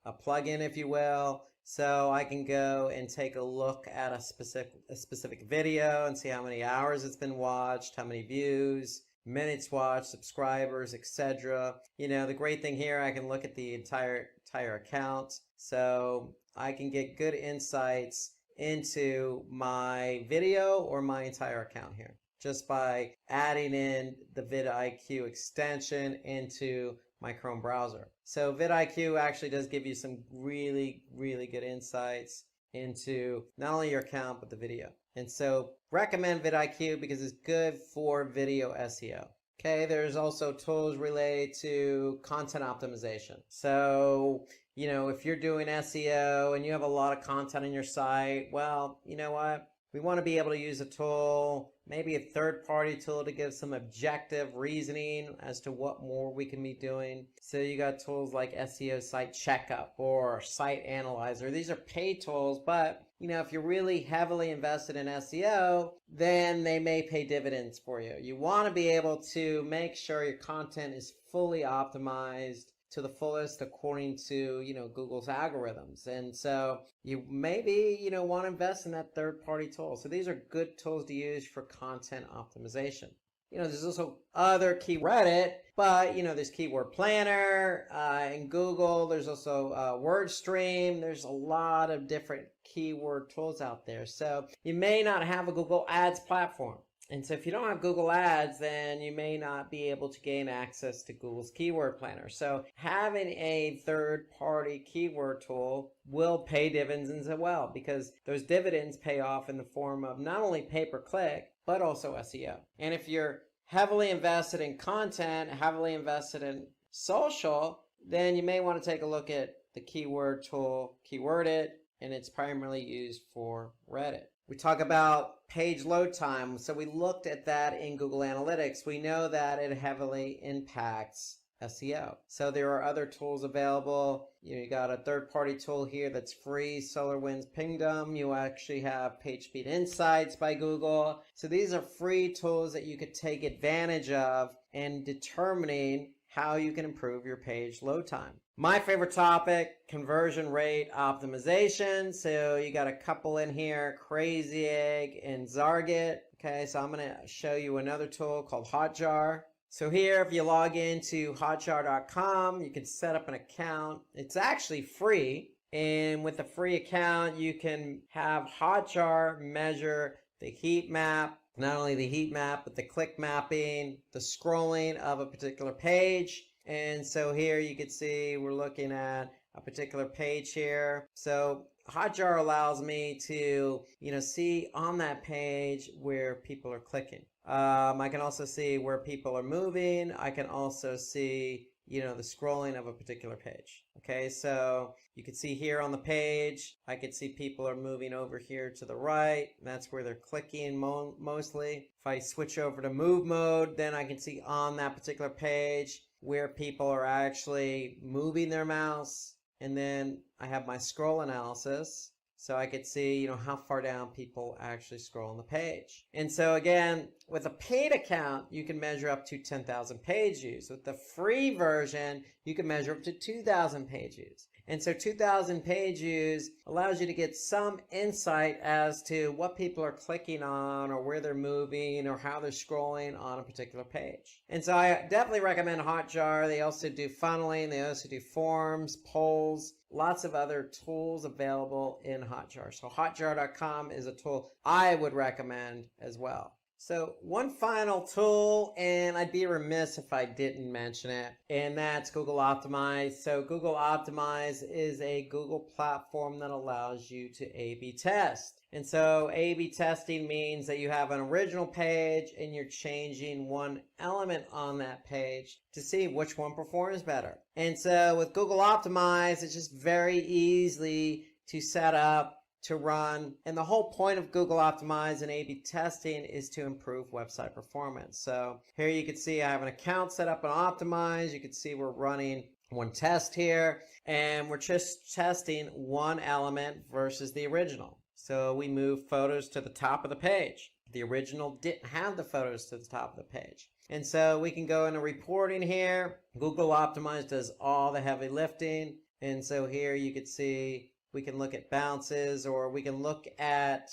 S3: a plugin, if you will. So I can go and take a look at a specific video and see how many hours it's been watched, how many views, minutes watched, subscribers, etc. The great thing here, I can look at the entire account. So I can get good insights into my video or my entire account here, just by adding in the vidIQ extension into my Chrome browser. So vidIQ actually does give you some really, really good insights into not only your account, but the video. And so recommend vidIQ because it's good for video SEO. Okay, there's also tools related to content optimization. So, if you're doing SEO and you have a lot of content on your site, well, you know what? We want to be able to use a tool, maybe a third-party tool, to give some objective reasoning as to what more we can be doing. So you got tools like SEO Site Checkup or Site Analyzer. These are paid tools, but if you're really heavily invested in SEO, then they may pay dividends for you. You want to be able to make sure your content is fully optimized to the fullest according to Google's algorithms. And so you maybe want to invest in that third-party tool. So these are good tools to use for content optimization. There's also other Reddit, but there's Keyword Planner in Google. There's also WordStream. There's a lot of different keyword tools out there. So you may not have a Google Ads platform. And so if you don't have Google Ads, then you may not be able to gain access to Google's Keyword Planner. So having a third-party keyword tool will pay dividends as well, because those dividends pay off in the form of not only pay-per-click, but also SEO. And if you're heavily invested in content, heavily invested in social, then you may want to take a look at the keyword tool, Keywordit, and it's primarily used for Reddit. We talk about page load time. So we looked at that in Google Analytics. We know that it heavily impacts SEO. So there are other tools available. You got a third-party tool here that's free, SolarWinds Pingdom. You actually have PageSpeed Insights by Google. So these are free tools that you could take advantage of in determining how you can improve your page load time. My favorite topic, conversion rate optimization. So you got a couple in here, Crazy Egg and Zarget. Okay, so I'm going to show you another tool called Hotjar. So here, if you log into hotjar.com, you can set up an account. It's actually free. And with a free account, you can have Hotjar measure the heat map, not only the heat map, but the click mapping, the scrolling of a particular page. And so here you can see we're looking at a particular page here. So Hotjar allows me to, see on that page where people are clicking. I can also see where people are moving. I can also see, the scrolling of a particular page. Okay, so you can see here on the page, I can see people are moving over here to the right. That's where they're clicking mostly. If I switch over to move mode, then I can see on that particular page where people are actually moving their mouse. And then I have my scroll analysis. So I could see, how far down people actually scroll on the page. And so again, with a paid account, you can measure up to 10,000 page views. With the free version, you can measure up to 2,000 page views. And so 2,000 page views allows you to get some insight as to what people are clicking on or where they're moving or how they're scrolling on a particular page. And so I definitely recommend Hotjar. They also do funneling. They also do forms, polls, lots of other tools available in Hotjar. So hotjar.com is a tool I would recommend as well. So one final tool, and I'd be remiss if I didn't mention it, and that's Google Optimize. So Google Optimize is a Google platform that allows you to A/B test. And so A/B testing means that you have an original page and you're changing one element on that page to see which one performs better. And so with Google Optimize, it's just very easy to set up, to run. And the whole point of Google Optimize and A/B testing is to improve website performance. So here you can see I have an account set up on Optimize. You can see we're running one test here, and we're just testing one element versus the original. So we move photos to the top of the page. The original didn't have the photos to the top of the page. And so we can go into reporting here. Google Optimize does all the heavy lifting. And so here you can see we can look at bounces, or we can look at,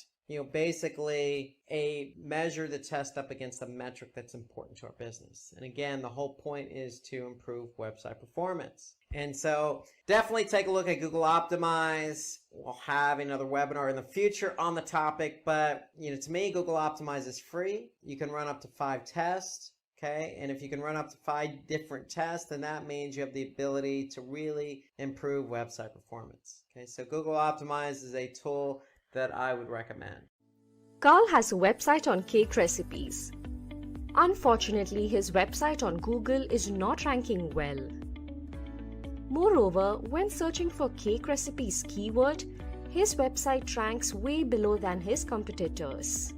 S3: basically measure the test up against a metric that's important to our business. And again, the whole point is to improve website performance. And so definitely take a look at Google Optimize. We'll have another webinar in the future on the topic, but to me, Google Optimize is free. You can run up to 5 tests. Okay, and if you can run up to 5 different tests, then that means you have the ability to really improve website performance. Okay, so Google Optimize is a tool that I would recommend.
S1: Carl has a website on cake recipes. Unfortunately, his website on Google is not ranking well. Moreover, when searching for cake recipes keyword, his website ranks way below than his competitors.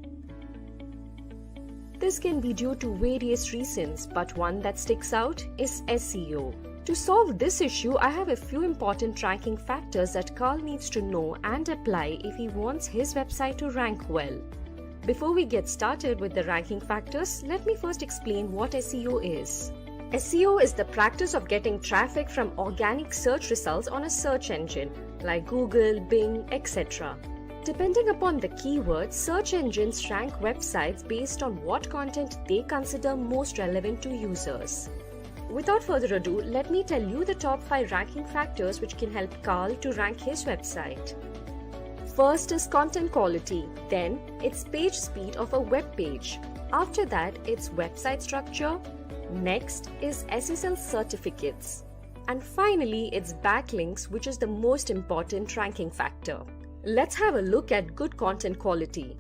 S1: This can be due to various reasons, but one that sticks out is SEO. To solve this issue, I have a few important ranking factors that Carl needs to know and apply if he wants his website to rank well. Before we get started with the ranking factors, let me first explain what SEO is. SEO is the practice of getting traffic from organic search results on a search engine like Google, Bing, etc. Depending upon the keyword, search engines rank websites based on what content they consider most relevant to users. Without further ado, let me tell you the top 5 ranking factors which can help Carl to rank his website. First is content quality, then it's page speed of a web page. After that, it's website structure. Next is SSL certificates. And finally, it's backlinks, which is the most important ranking factor. Let's have a look at good content quality.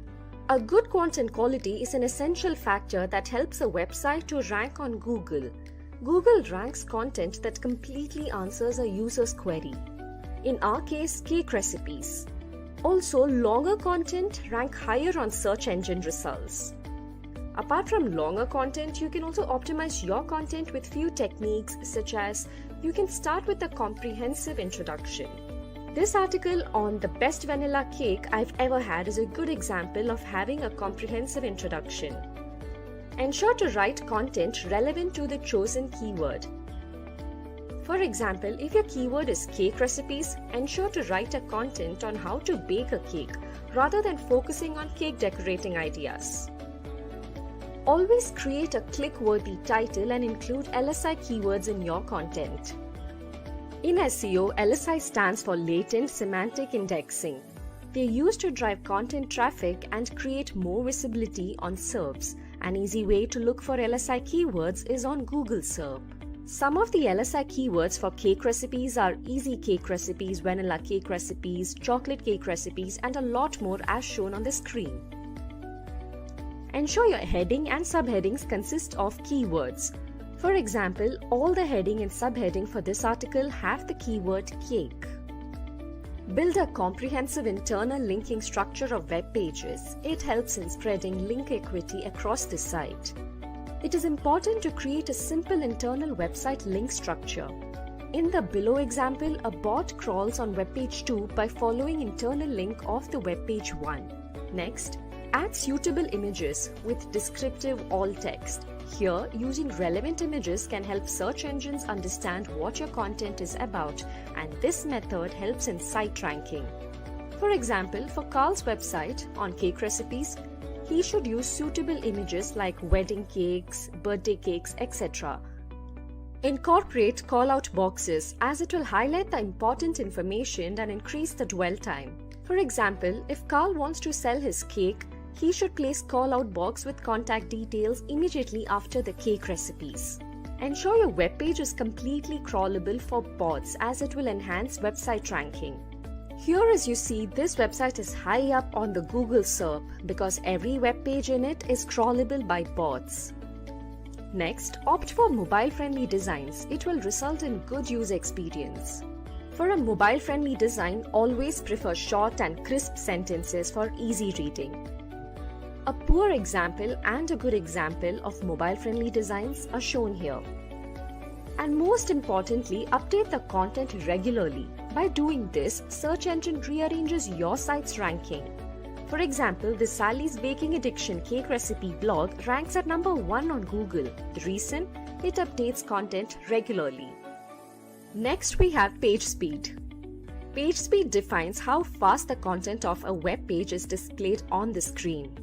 S1: A good content quality is an essential factor that helps a website to rank on Google. Google ranks content that completely answers a user's query. In our case, cake recipes. Also, longer content rank higher on search engine results. Apart from longer content, you can also optimize your content with few techniques, such as you can start with a comprehensive introduction. This article on the best vanilla cake I've ever had is a good example of having a comprehensive introduction. Ensure to write content relevant to the chosen keyword. For example, if your keyword is cake recipes, ensure to write a content on how to bake a cake rather than focusing on cake decorating ideas. Always create a click-worthy title and include LSI keywords in your content. In SEO, LSI stands for Latent Semantic Indexing. They're used to drive content traffic and create more visibility on SERPs. An easy way to look for LSI keywords is on Google SERP. Some of the LSI keywords for cake recipes are easy cake recipes, vanilla cake recipes, chocolate cake recipes, and a lot more as shown on the screen. Ensure your heading and subheadings consist of keywords. For example, all the heading and subheading for this article have the keyword cake. Build a comprehensive internal linking structure of web pages. It helps in spreading link equity across the site. It is important to create a simple internal website link structure. In the below example, a bot crawls on web page 2 by following internal link of the web page 1. Next, add suitable images with descriptive alt text. Here, using relevant images can help search engines understand what your content is about, and this method helps in site ranking. For example, for Carl's website on cake recipes, he should use suitable images like wedding cakes, birthday cakes, etc. Incorporate call-out boxes as it will highlight the important information and increase the dwell time. For example, if Carl wants to sell his cake, he should place call-out box with contact details immediately after the cake recipes. Ensure your web page is completely crawlable for bots as it will enhance website ranking. Here as you see, this website is high up on the Google SERP because every web page in it is crawlable by bots. Next, opt for mobile-friendly designs. It will result in good user experience. For a mobile-friendly design, always prefer short and crisp sentences for easy reading. A poor example and a good example of mobile-friendly designs are shown here. And most importantly, update the content regularly. By doing this, search engine rearranges your site's ranking. For example, the Sally's Baking Addiction cake recipe blog ranks at number 1 on Google. The reason? It updates content regularly. Next, we have page speed. Page speed defines how fast the content of a web page is displayed on the screen.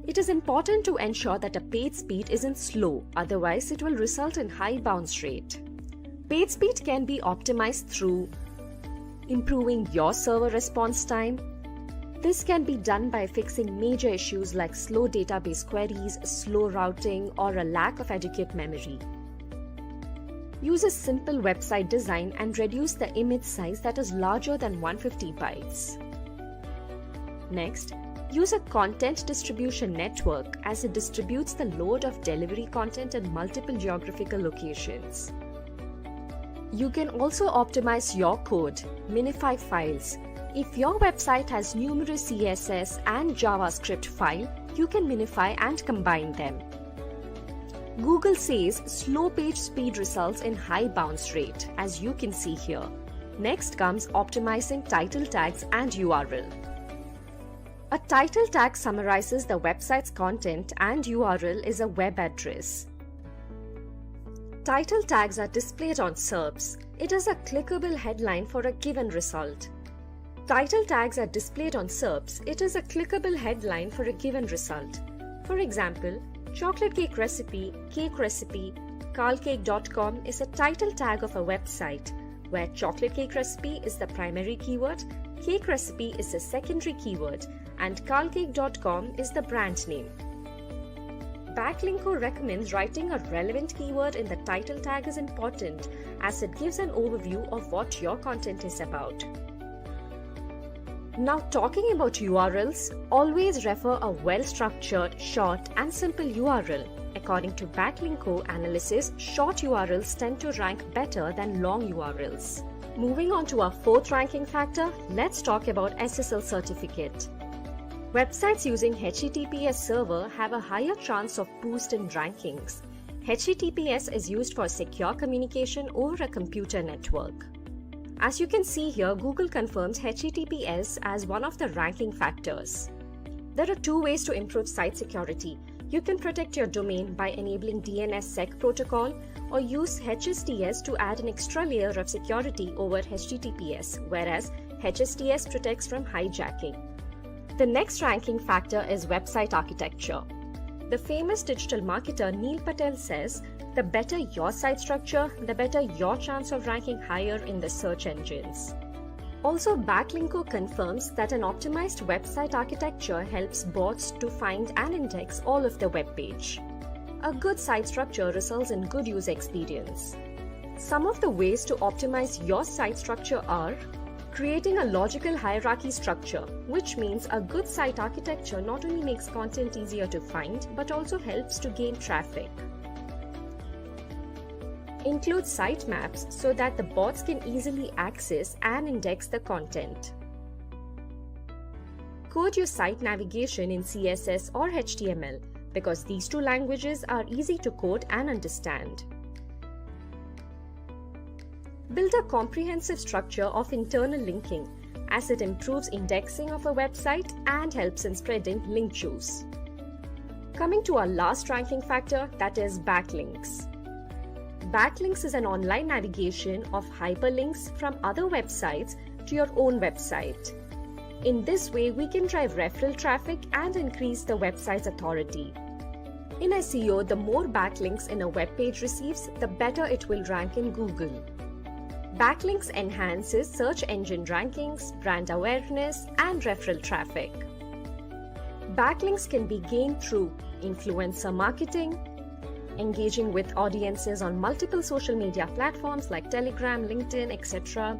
S1: It is important to ensure that a page speed isn't slow, otherwise it will result in high bounce rate. Page speed can be optimized through improving your server response time. This can be done by fixing major issues like slow database queries, slow routing, or a lack of adequate memory. Use a simple website design and reduce the image size that is larger than 150 bytes. Next, use a content distribution network as it distributes the load of delivery content in multiple geographical locations. You can also optimize your code, minify files. If your website has numerous CSS and JavaScript files, you can minify and combine them. Google says slow page speed results in high bounce rate, as you can see here. Next comes optimizing title tags and URL. A title tag summarizes the website's content and URL is a web address. Title tags are displayed on SERPs. It is a clickable headline for a given result. Title tags are displayed on SERPs. It is a clickable headline for a given result. For example, chocolate cake recipe, carlcake.com is a title tag of a website, where chocolate cake recipe is the primary keyword, cake recipe is the secondary keyword, and carlcake.com is the brand name. Backlinko recommends writing a relevant keyword in the title tag is important, as it gives an overview of what your content is about. Now, talking about URLs, always refer a well-structured, short and simple URL. According to Backlinko analysis, short URLs tend to rank better than long URLs. Moving on to our fourth ranking factor, let's talk about SSL certificate. Websites using HTTPS server have a higher chance of boost in rankings. HTTPS is used for secure communication over a computer network. As you can see here, Google confirms HTTPS as one of the ranking factors. There are two ways to improve site security. You can protect your domain by enabling DNSSEC protocol or use HSTS to add an extra layer of security over HTTPS, whereas HSTS protects from hijacking. The next ranking factor is website architecture. The famous digital marketer Neil Patel says, the better your site structure, the better your chance of ranking higher in the search engines. Also, Backlinko confirms that an optimized website architecture helps bots to find and index all of the web page. A good site structure results in good user experience. Some of the ways to optimize your site structure are creating a logical hierarchy structure, which means a good site architecture not only makes content easier to find, but also helps to gain traffic. Include sitemaps so that the bots can easily access and index the content. Code your site navigation in CSS or HTML because these two languages are easy to code and understand. Build a comprehensive structure of internal linking as it improves indexing of a website and helps in spreading link juice. Coming to our last ranking factor, that is backlinks. Backlinks is an online navigation of hyperlinks from other websites to your own website. In this way, we can drive referral traffic and increase the website's authority. In SEO, the more backlinks in a web page receives, the better it will rank in Google. Backlinks enhances search engine rankings, brand awareness, and referral traffic. Backlinks can be gained through influencer marketing, engaging with audiences on multiple social media platforms like Telegram, LinkedIn, etc.,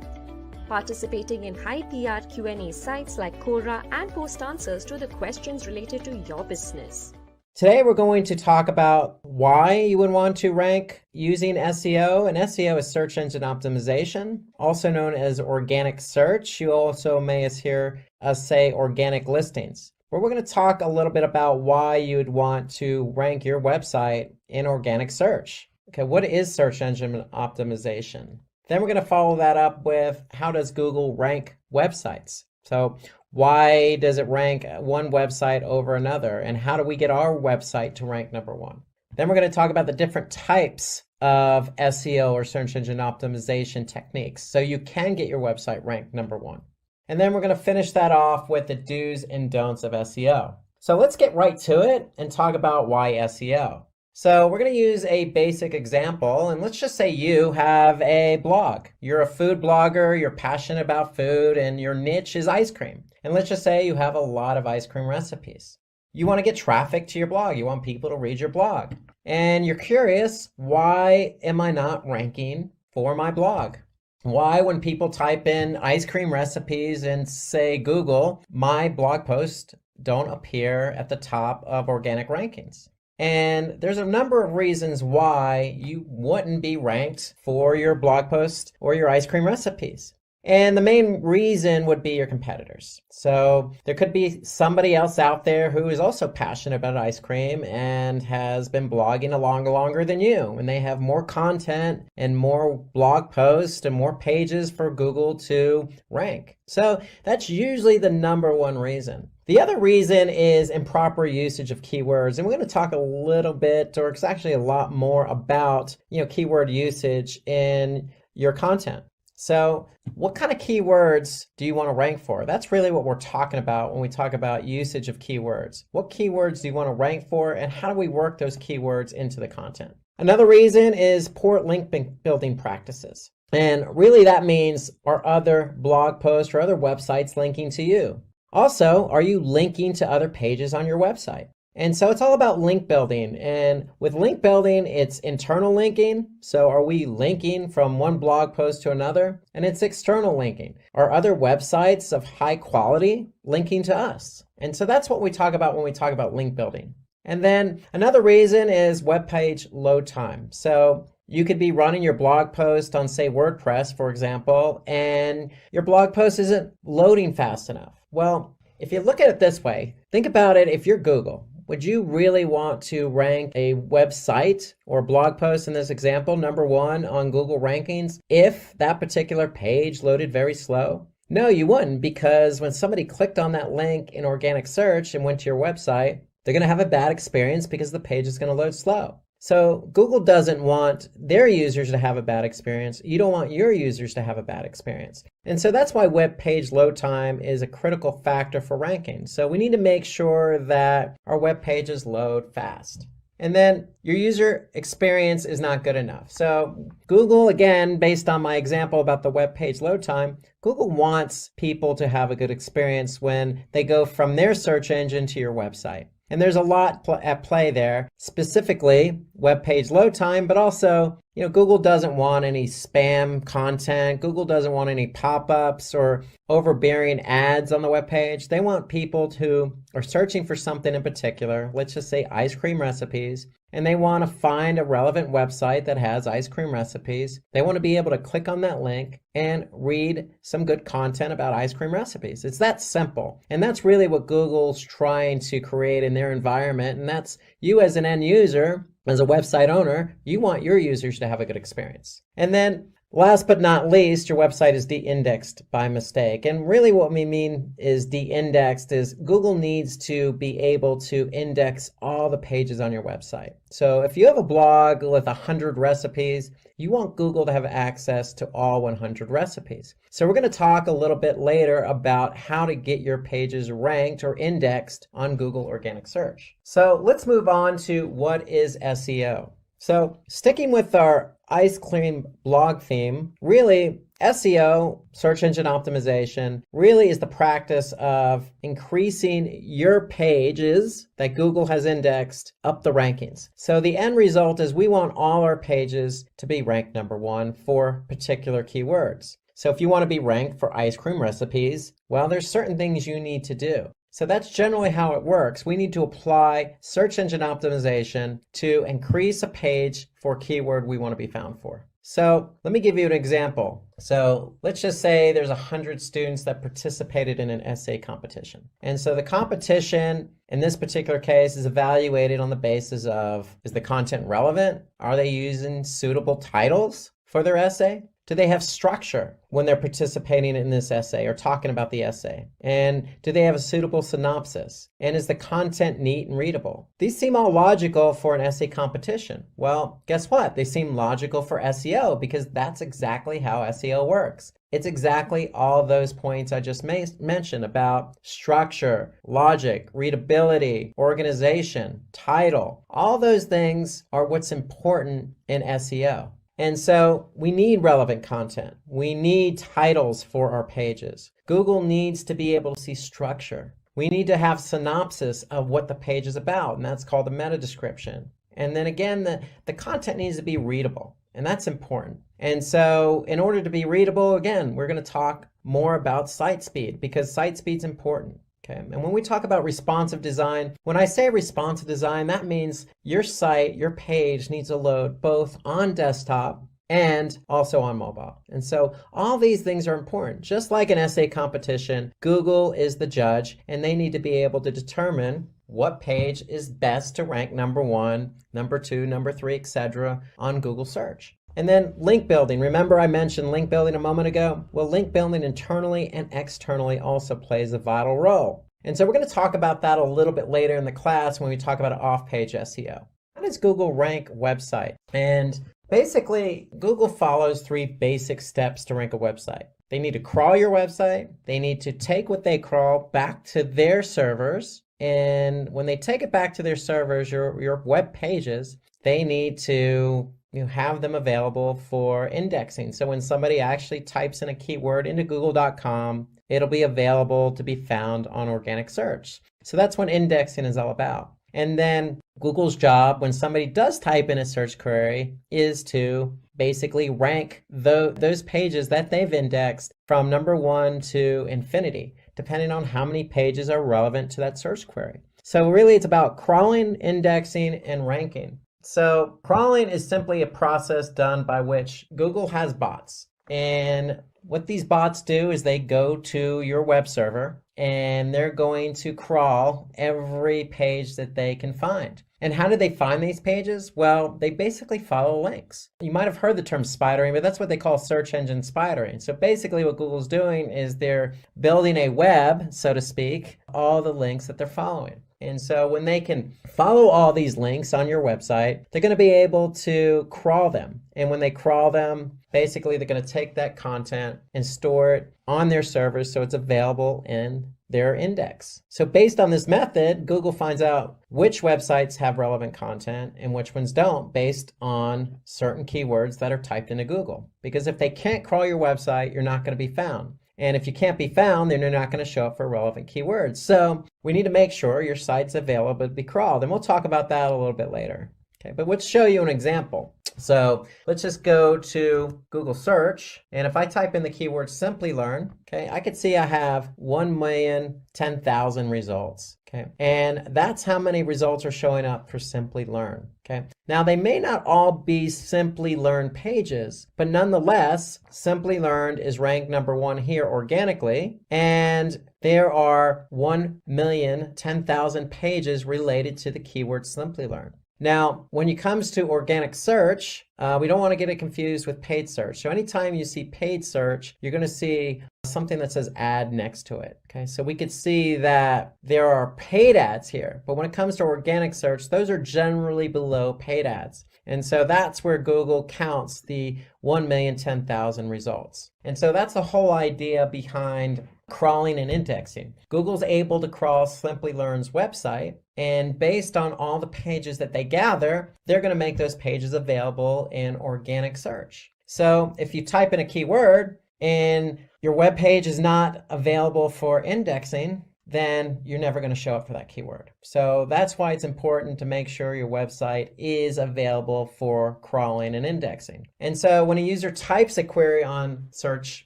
S1: participating in high PR Q&A sites like Quora, and post answers to the questions related to your business.
S3: Today we're going to talk about why you would want to rank using SEO. And SEO is search engine optimization, also known as organic search. You also may hear us say organic listings. But we're going to talk a little bit about why you'd want to rank your website in organic search. Okay, what is search engine optimization? Then we're going to follow that up with how does Google rank websites? So why does it rank one website over another? And how do we get our website to rank number one? Then we're going to talk about the different types of SEO or search engine optimization techniques so you can get your website ranked number one. And then we're going to finish that off with the do's and don'ts of SEO. So let's get right to it and talk about why SEO. So we're going to use a basic example, and let's just say you have a blog. You're a food blogger, you're passionate about food, and your niche is ice cream. And let's just say you have a lot of ice cream recipes. You want to get traffic to your blog. You want people to read your blog. And you're curious, why am I not ranking for my blog? Why, when people type in ice cream recipes and say Google, my blog posts don't appear at the top of organic rankings? And there's a number of reasons why you wouldn't be ranked for your blog post or your ice cream recipes. And the main reason would be your competitors. So there could be somebody else out there who is also passionate about ice cream and has been blogging longer than you. And they have more content and more blog posts and more pages for Google to rank. So that's usually the number one reason. The other reason is improper usage of keywords. And we're going to talk a little bit, or it's actually a lot more about, keyword usage in your content. So what kind of keywords do you want to rank for? That's really what we're talking about when we talk about usage of keywords. What keywords do you want to rank for, and how do we work those keywords into the content? Another reason is poor link building practices. And really that means, are other blog posts or other websites linking to you? Also, are you linking to other pages on your website? And so it's all about link building. And with link building, it's internal linking. So are we linking from one blog post to another? And it's external linking. Are other websites of high quality linking to us? And so that's what we talk about when we talk about link building. And then another reason is web page load time. So you could be running your blog post on, say, WordPress, for example, and your blog post isn't loading fast enough. Well, if you look at it this way, think about it. If you're Google, would you really want to rank a website or blog post in this example, number one on Google rankings, if that particular page loaded very slow? No, you wouldn't, because when somebody clicked on that link in organic search and went to your website, they're going to have a bad experience because the page is going to load slow. So Google doesn't want their users to have a bad experience. You don't want your users to have a bad experience. And so that's why web page load time is a critical factor for ranking. So we need to make sure that our web pages load fast. And then your user experience is not good enough. So Google, again, based on my example about the web page load time, Google wants people to have a good experience when they go from their search engine to your website. And there's a lot at play there, specifically web page load time, but also, Google doesn't want any spam content. Google doesn't want any pop-ups or overbearing ads on the web page. They want people who are searching for something in particular, let's just say ice cream recipes, and they want to find a relevant website that has ice cream recipes. They want to be able to click on that link and read some good content about ice cream recipes. It's that simple. And that's really what Google's trying to create in their environment. And that's you as an end user, as a website owner, you want your users to have a good experience. And then last but not least, your website is de-indexed by mistake. And really what we mean is de-indexed is Google needs to be able to index all the pages on your website. So if you have a blog with 100 recipes, you want Google to have access to all 100 recipes. So we're going to talk a little bit later about how to get your pages ranked or indexed on Google Organic Search. So let's move on to what is SEO. So sticking with our ice cream blog theme, really SEO, search engine optimization, really is the practice of increasing your pages that Google has indexed up the rankings. So the end result is we want all our pages to be ranked number one for particular keywords. So if you want to be ranked for ice cream recipes, well, there's certain things you need to do. So that's generally how it works. We need to apply search engine optimization to increase a page for a keyword we want to be found for. So let me give you an example. So let's just say there's 100 students that participated in an essay competition. And so the competition in this particular case is evaluated on the basis of, is the content relevant? Are they using suitable titles for their essay? Do they have structure when they're participating in this essay or talking about the essay? And do they have a suitable synopsis? And is the content neat and readable? These seem all logical for an essay competition. Well, guess what? They seem logical for SEO because that's exactly how SEO works. It's exactly all those points I just mentioned about structure, logic, readability, organization, title. All those things are what's important in SEO. And so we need relevant content. We need titles for our pages. Google needs to be able to see structure. We need to have synopsis of what the page is about, and that's called a meta description. And then again, the content needs to be readable, and that's important. And so in order to be readable, again, we're going to talk more about site speed because site speed's important. Okay. And when we talk about responsive design, when I say responsive design, that means your site, your page needs to load both on desktop and also on mobile. And so all these things are important. Just like an essay competition, Google is the judge, and they need to be able to determine what page is best to rank number 1, number 2, number 3, etc. on Google search. And then link building. Remember I mentioned link building a moment ago? Well, link building internally and externally also plays a vital role. And so we're going to talk about that a little bit later in the class when we talk about off-page SEO. How does Google rank website? And basically, Google follows 3 basic steps to rank a website. They need to crawl your website. They need to take what they crawl back to their servers. And when they take it back to their servers, your web pages, they need to have them available for indexing. So when somebody actually types in a keyword into google.com, it'll be available to be found on organic search. So that's what indexing is all about. And then Google's job when somebody does type in a search query is to basically rank those pages that they've indexed from number 1 to infinity, depending on how many pages are relevant to that search query. So really it's about crawling, indexing, and ranking. So crawling is simply a process done by which Google has bots. And what these bots do is they go to your web server and they're going to crawl every page that they can find. And how do they find these pages? Well, they basically follow links. You might have heard the term spidering, but that's what they call search engine spidering. So basically what Google's doing is they're building a web, so to speak, all the links that they're following. And so when they can follow all these links on your website, they're going to be able to crawl them. And when they crawl them, basically they're going to take that content and store it on their servers so it's available in their index. So based on this method, Google finds out which websites have relevant content and which ones don't based on certain keywords that are typed into Google. Because if they can't crawl your website, you're not going to be found. And if you can't be found, then you're not going to show up for relevant keywords. So we need to make sure your site's available to be crawled. And we'll talk about that a little bit later. Okay, but let's show you an example. So let's just go to Google search. And if I type in the keyword simply learn, okay, I could see I have 1,010,000 results. Okay, and that's how many results are showing up for Simply Learn. Okay, now they may not all be Simply Learn pages, but nonetheless, Simply Learned is ranked number 1 here organically, and there are 1,010,000 pages related to the keyword Simply Learn. Now, when it comes to organic search, we don't want to get it confused with paid search. So anytime you see paid search, you're going to see something that says ad next to it. Okay, so we could see that there are paid ads here, but when it comes to organic search, those are generally below paid ads. And so that's where Google counts the 1,010,000 results. And so that's the whole idea behind crawling and indexing. Google's able to crawl Simply Learn's website, and based on all the pages that they gather, they're going to make those pages available in organic search. So if you type in a keyword and your web page is not available for indexing, then you're never going to show up for that keyword. So that's why it's important to make sure your website is available for crawling and indexing. And so when a user types a query on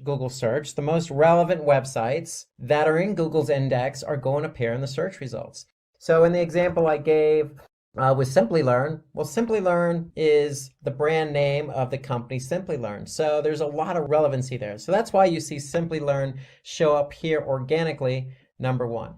S3: Google search, the most relevant websites that are in Google's index are going to appear in the search results. So in the example I gave with Simply Learn, well, Simply Learn is the brand name of the company Simply Learn. So there's a lot of relevancy there. So that's why you see Simply Learn show up here organically, number 1.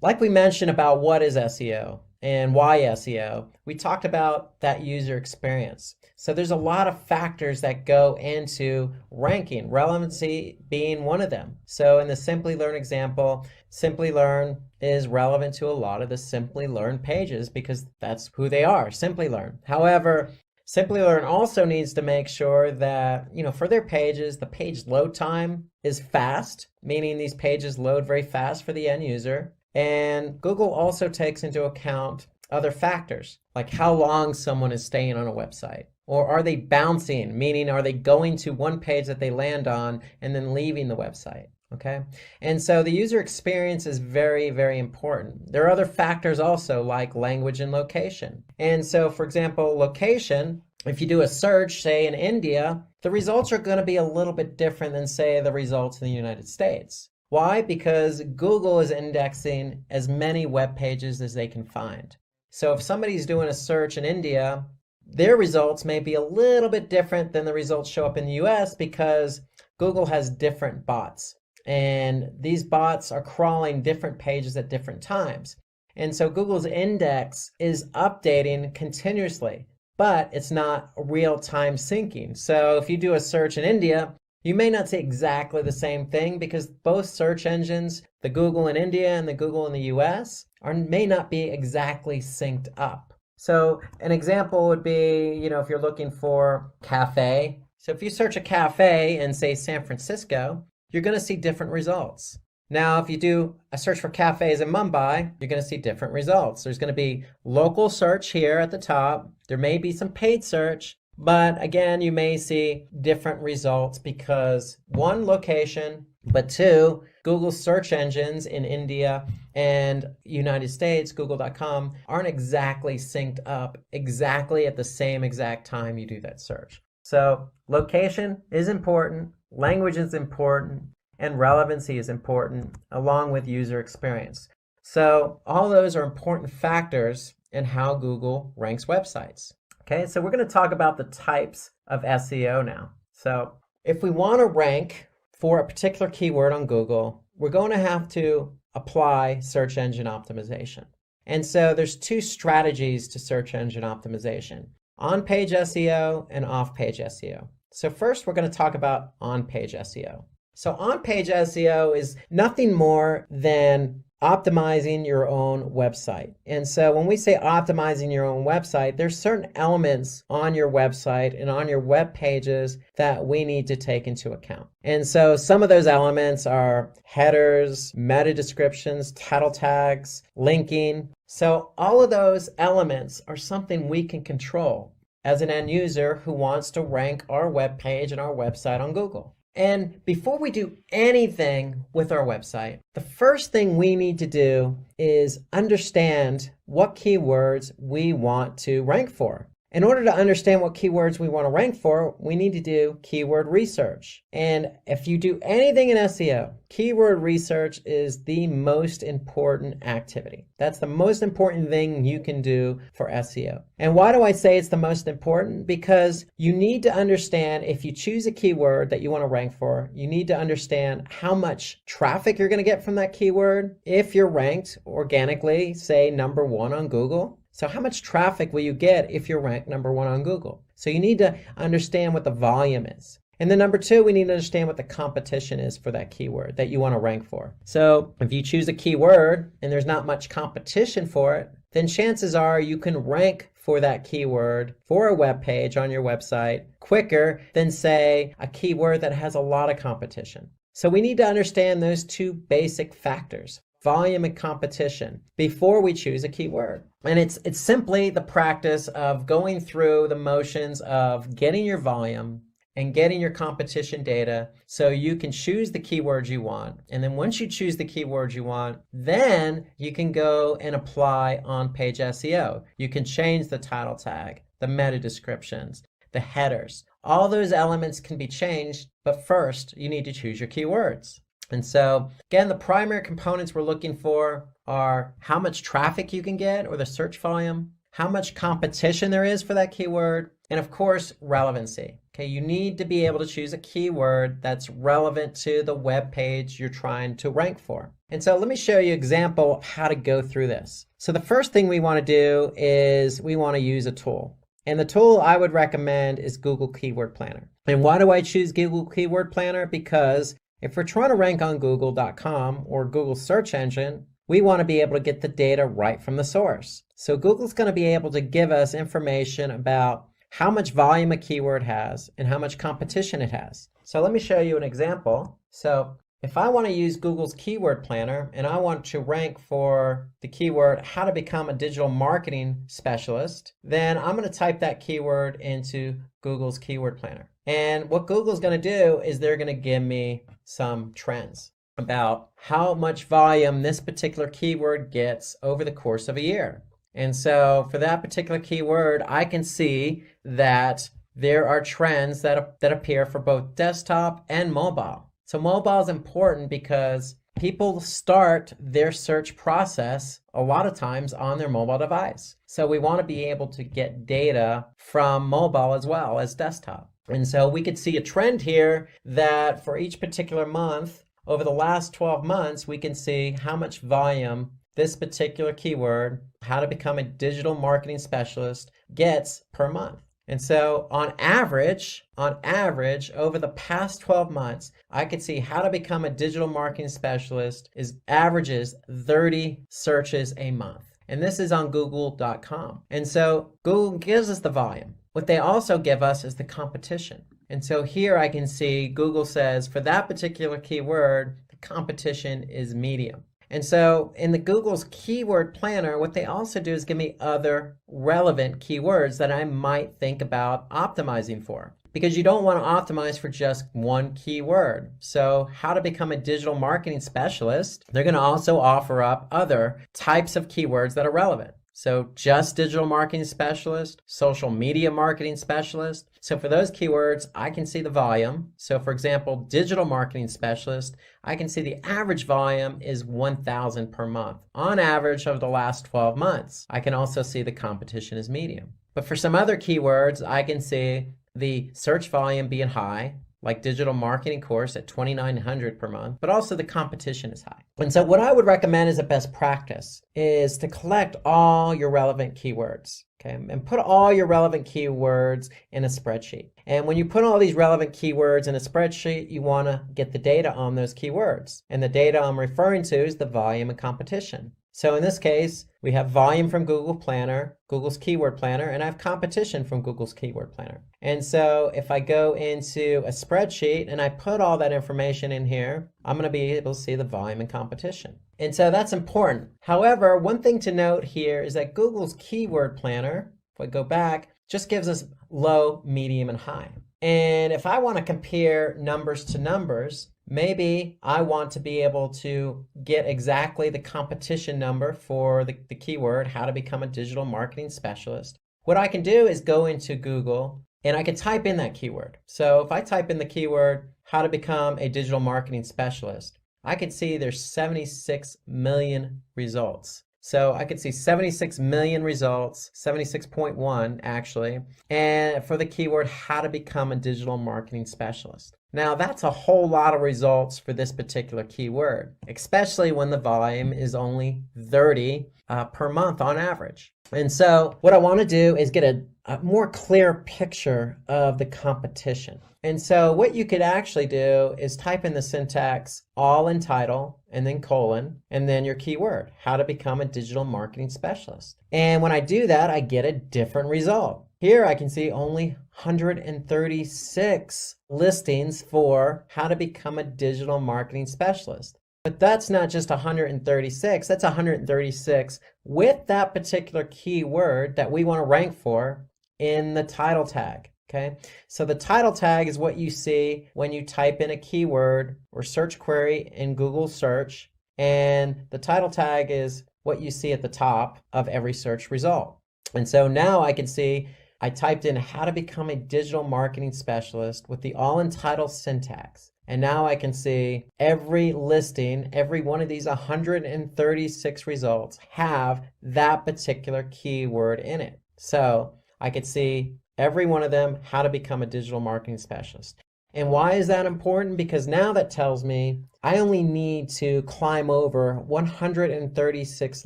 S3: Like we mentioned about what is SEO and why SEO, we talked about that user experience. So there's a lot of factors that go into ranking, relevancy being one of them. So in the Simply Learn example, Simply Learn is relevant to a lot of the Simply Learn pages because that's who they are, Simply Learn. However, Simply Learn also needs to make sure that, for their pages, the page load time is fast, meaning these pages load very fast for the end user. And Google also takes into account other factors, like how long someone is staying on a website. Or are they bouncing, meaning are they going to one page that they land on and then leaving the website? Okay, and so the user experience is very, very important. There are other factors also like language and location. And so, for example, location, if you do a search, say in India, the results are going to be a little bit different than, say, the results in the United States. Why? Because Google is indexing as many web pages as they can find. So if somebody's doing a search in India, their results may be a little bit different than the results show up in the US because Google has different bots. And these bots are crawling different pages at different times. And so Google's index is updating continuously, but it's not real-time syncing. So if you do a search in India, you may not see exactly the same thing because both search engines, the Google in India and the Google in the US, may not be exactly synced up. So an example would be, if you're looking for cafe. So if you search a cafe in, say, San Francisco, you're going to see different results. Now, if you do a search for cafes in Mumbai, you're going to see different results. There's going to be local search here at the top. There may be some paid search, but again, you may see different results because one, location, but two, Google's search engines in India and United States, Google.com, aren't exactly synced up exactly at the same exact time you do that search. So location is important, language is important, and relevancy is important, along with user experience. So all those are important factors in how Google ranks websites. Okay, so we're going to talk about the types of SEO now. So if we want to rank for a particular keyword on Google, we're going to have to apply search engine optimization. And so there's two strategies to search engine optimization: on-page SEO and off-page SEO. So first, we're going to talk about on-page SEO. So on-page SEO is nothing more than optimizing your own website. And so when we say optimizing your own website, there's certain elements on your website and on your web pages that we need to take into account. And so some of those elements are headers, meta descriptions, title tags, linking. So all of those elements are something we can control as an end user who wants to rank our web page and our website on Google. And before we do anything with our website, the first thing we need to do is understand what keywords we want to rank for. In order to understand what keywords we want to rank for, we need to do keyword research. And if you do anything in SEO, keyword research is the most important activity. That's the most important thing you can do for SEO. And why do I say it's the most important? Because you need to understand, if you choose a keyword that you want to rank for, you need to understand how much traffic you're going to get from that keyword. If you're ranked organically, say number 1 on Google, so how much traffic will you get if you're ranked number 1 on Google? So you need to understand what the volume is. And then number 2, we need to understand what the competition is for that keyword that you want to rank for. So if you choose a keyword and there's not much competition for it, then chances are you can rank for that keyword for a web page on your website quicker than, say, a keyword that has a lot of competition. So we need to understand those two basic factors: volume and competition, before we choose a keyword. And it's simply the practice of going through the motions of getting your volume and getting your competition data so you can choose the keywords you want. And then once you choose the keywords you want, then you can go and apply on-page SEO. You can change the title tag, the meta descriptions, the headers. All those elements can be changed, but first you need to choose your keywords. And so, again, the primary components we're looking for are how much traffic you can get, or the search volume, how much competition there is for that keyword, and of course, relevancy. Okay, you need to be able to choose a keyword that's relevant to the web page you're trying to rank for. And so let me show you an example of how to go through this. So the first thing we want to do is we want to use a tool. And the tool I would recommend is Google Keyword Planner. And why do I choose Google Keyword Planner? Because if we're trying to rank on Google.com or Google search engine, we want to be able to get the data right from the source. So Google's going to be able to give us information about how much volume a keyword has and how much competition it has. So let me show you an example. So if I want to use Google's Keyword Planner and I want to rank for the keyword how to become a digital marketing specialist, then I'm going to type that keyword into Google's Keyword Planner. And what Google's going to do is they're going to give me some trends about how much volume this particular keyword gets over the course of a year. And so for that particular keyword, I can see that there are trends that appear for both desktop and mobile. So mobile is important because people start their search process a lot of times on their mobile device. So we want to be able to get data from mobile as well as desktop. And so we could see a trend here that for each particular month, over the last 12 months, we can see how much volume this particular keyword, how to become a digital marketing specialist, gets per month. And so on average, over the past 12 months, I could see how to become a digital marketing specialist averages 30 searches a month. And this is on google.com. And so Google gives us the volume. What they also give us is the competition. And so here I can see Google says for that particular keyword, the competition is medium. And so in the Google's keyword planner, what they also do is give me other relevant keywords that I might think about optimizing for. Because you don't want to optimize for just one keyword. So how to become a digital marketing specialist, they're going to also offer up other types of keywords that are relevant. So just digital marketing specialist, social media marketing specialist. So for those keywords, I can see the volume. So for example, digital marketing specialist, I can see the average volume is 1,000 per month on average over the last 12 months. I can also see the competition is medium. But for some other keywords, I can see the search volume being high, like digital marketing course at 2,900 per month, but also the competition is high. And so what I would recommend as a best practice is to collect all your relevant keywords, okay? And put all your relevant keywords in a spreadsheet. And when you put all these relevant keywords in a spreadsheet, you want to get the data on those keywords. And the data I'm referring to is the volume and competition. So in this case, we have volume from Google Planner, Google's Keyword Planner, and I have competition from Google's Keyword Planner. And so if I go into a spreadsheet and I put all that information in here, I'm going to be able to see the volume and competition. And so that's important. However, one thing to note here is that Google's Keyword Planner, if I go back, just gives us low, medium, and high. And if I want to compare numbers to numbers, maybe I want to be able to get exactly the competition number for the keyword, how to become a digital marketing specialist. What I can do is go into Google and I can type in that keyword. So if I type in the keyword, how to become a digital marketing specialist, I can see there's 76 million results. So I could see 76 million results, 76.1 actually, and for the keyword, how to become a digital marketing specialist. Now that's a whole lot of results for this particular keyword, especially when the volume is only 30 per month on average. And so what I want to do is get a more clear picture of the competition. And so what you could actually do is type in the syntax all in title and then colon and then your keyword, how to become a digital marketing specialist. And when I do that, I get a different result. Here I can see only 136 listings for how to become a digital marketing specialist. But that's not just 136, that's 136 with that particular keyword that we want to rank for in the title tag. Okay, so the title tag is what you see when you type in a keyword or search query in Google search, and the title tag is what you see at the top of every search result. And so now I can see I typed in how to become a digital marketing specialist with the all in title syntax. And now I can see every listing, every one of these 136 results have that particular keyword in it. So I could see every one of them, how to become a digital marketing specialist. And why is that important? Because now that tells me I only need to climb over 136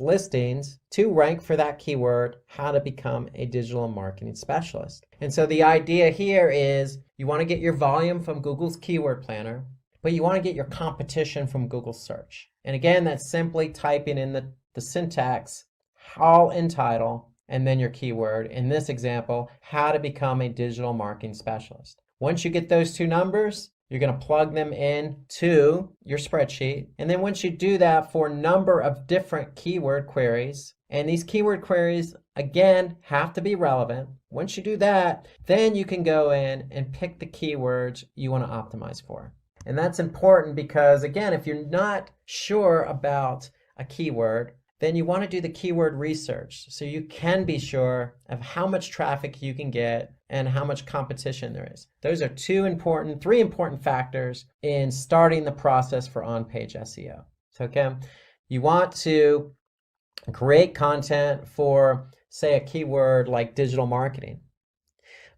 S3: listings to rank for that keyword, how to become a digital marketing specialist. And so the idea here is you want to get your volume from Google's Keyword Planner, but you want to get your competition from Google Search. And again, that's simply typing in the syntax, all in title, and then your keyword. In this example, how to become a digital marketing specialist. Once you get those two numbers, you're going to plug them in to your spreadsheet. And then once you do that for a number of different keyword queries, and these keyword queries, again, have to be relevant. Once you do that, then you can go in and pick the keywords you want to optimize for. And that's important because, again, if you're not sure about a keyword, then you want to do the keyword research so you can be sure of how much traffic you can get and how much competition there is. Those are three important factors in starting the process for on-page SEO. Okay, you want to create content for, say, a keyword like digital marketing.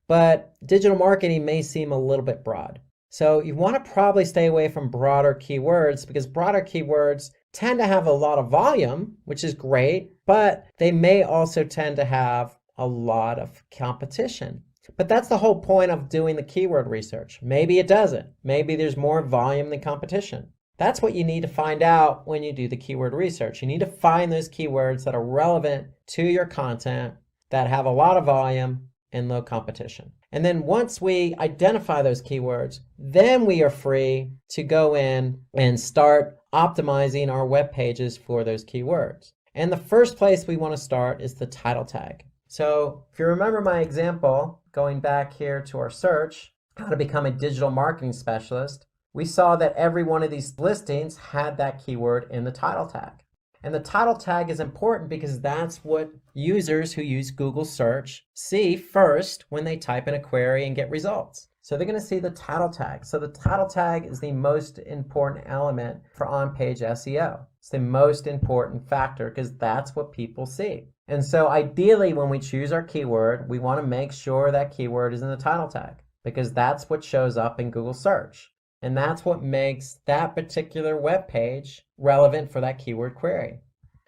S3: But digital marketing may seem a little bit broad. So you want to probably stay away from broader keywords because broader keywords tend to have a lot of volume, which is great, but they may also tend to have a lot of competition. But that's the whole point of doing the keyword research. Maybe it doesn't. Maybe there's more volume than competition. That's what you need to find out when you do the keyword research. You need to find those keywords that are relevant to your content, that have a lot of volume and low competition. And then once we identify those keywords, then we are free to go in and start optimizing our web pages for those keywords. And the first place we want to start is the title tag. So if you remember my example, going back here to our search, how to become a digital marketing specialist, we saw that every one of these listings had that keyword in the title tag. And the title tag is important because that's what users who use Google search see first when they type in a query and get results. So they're going to see the title tag. So the title tag is the most important element for on-page SEO. It's the most important factor because that's what people see. And so ideally when we choose our keyword, we want to make sure that keyword is in the title tag because that's what shows up in Google search. And that's what makes that particular web page relevant for that keyword query.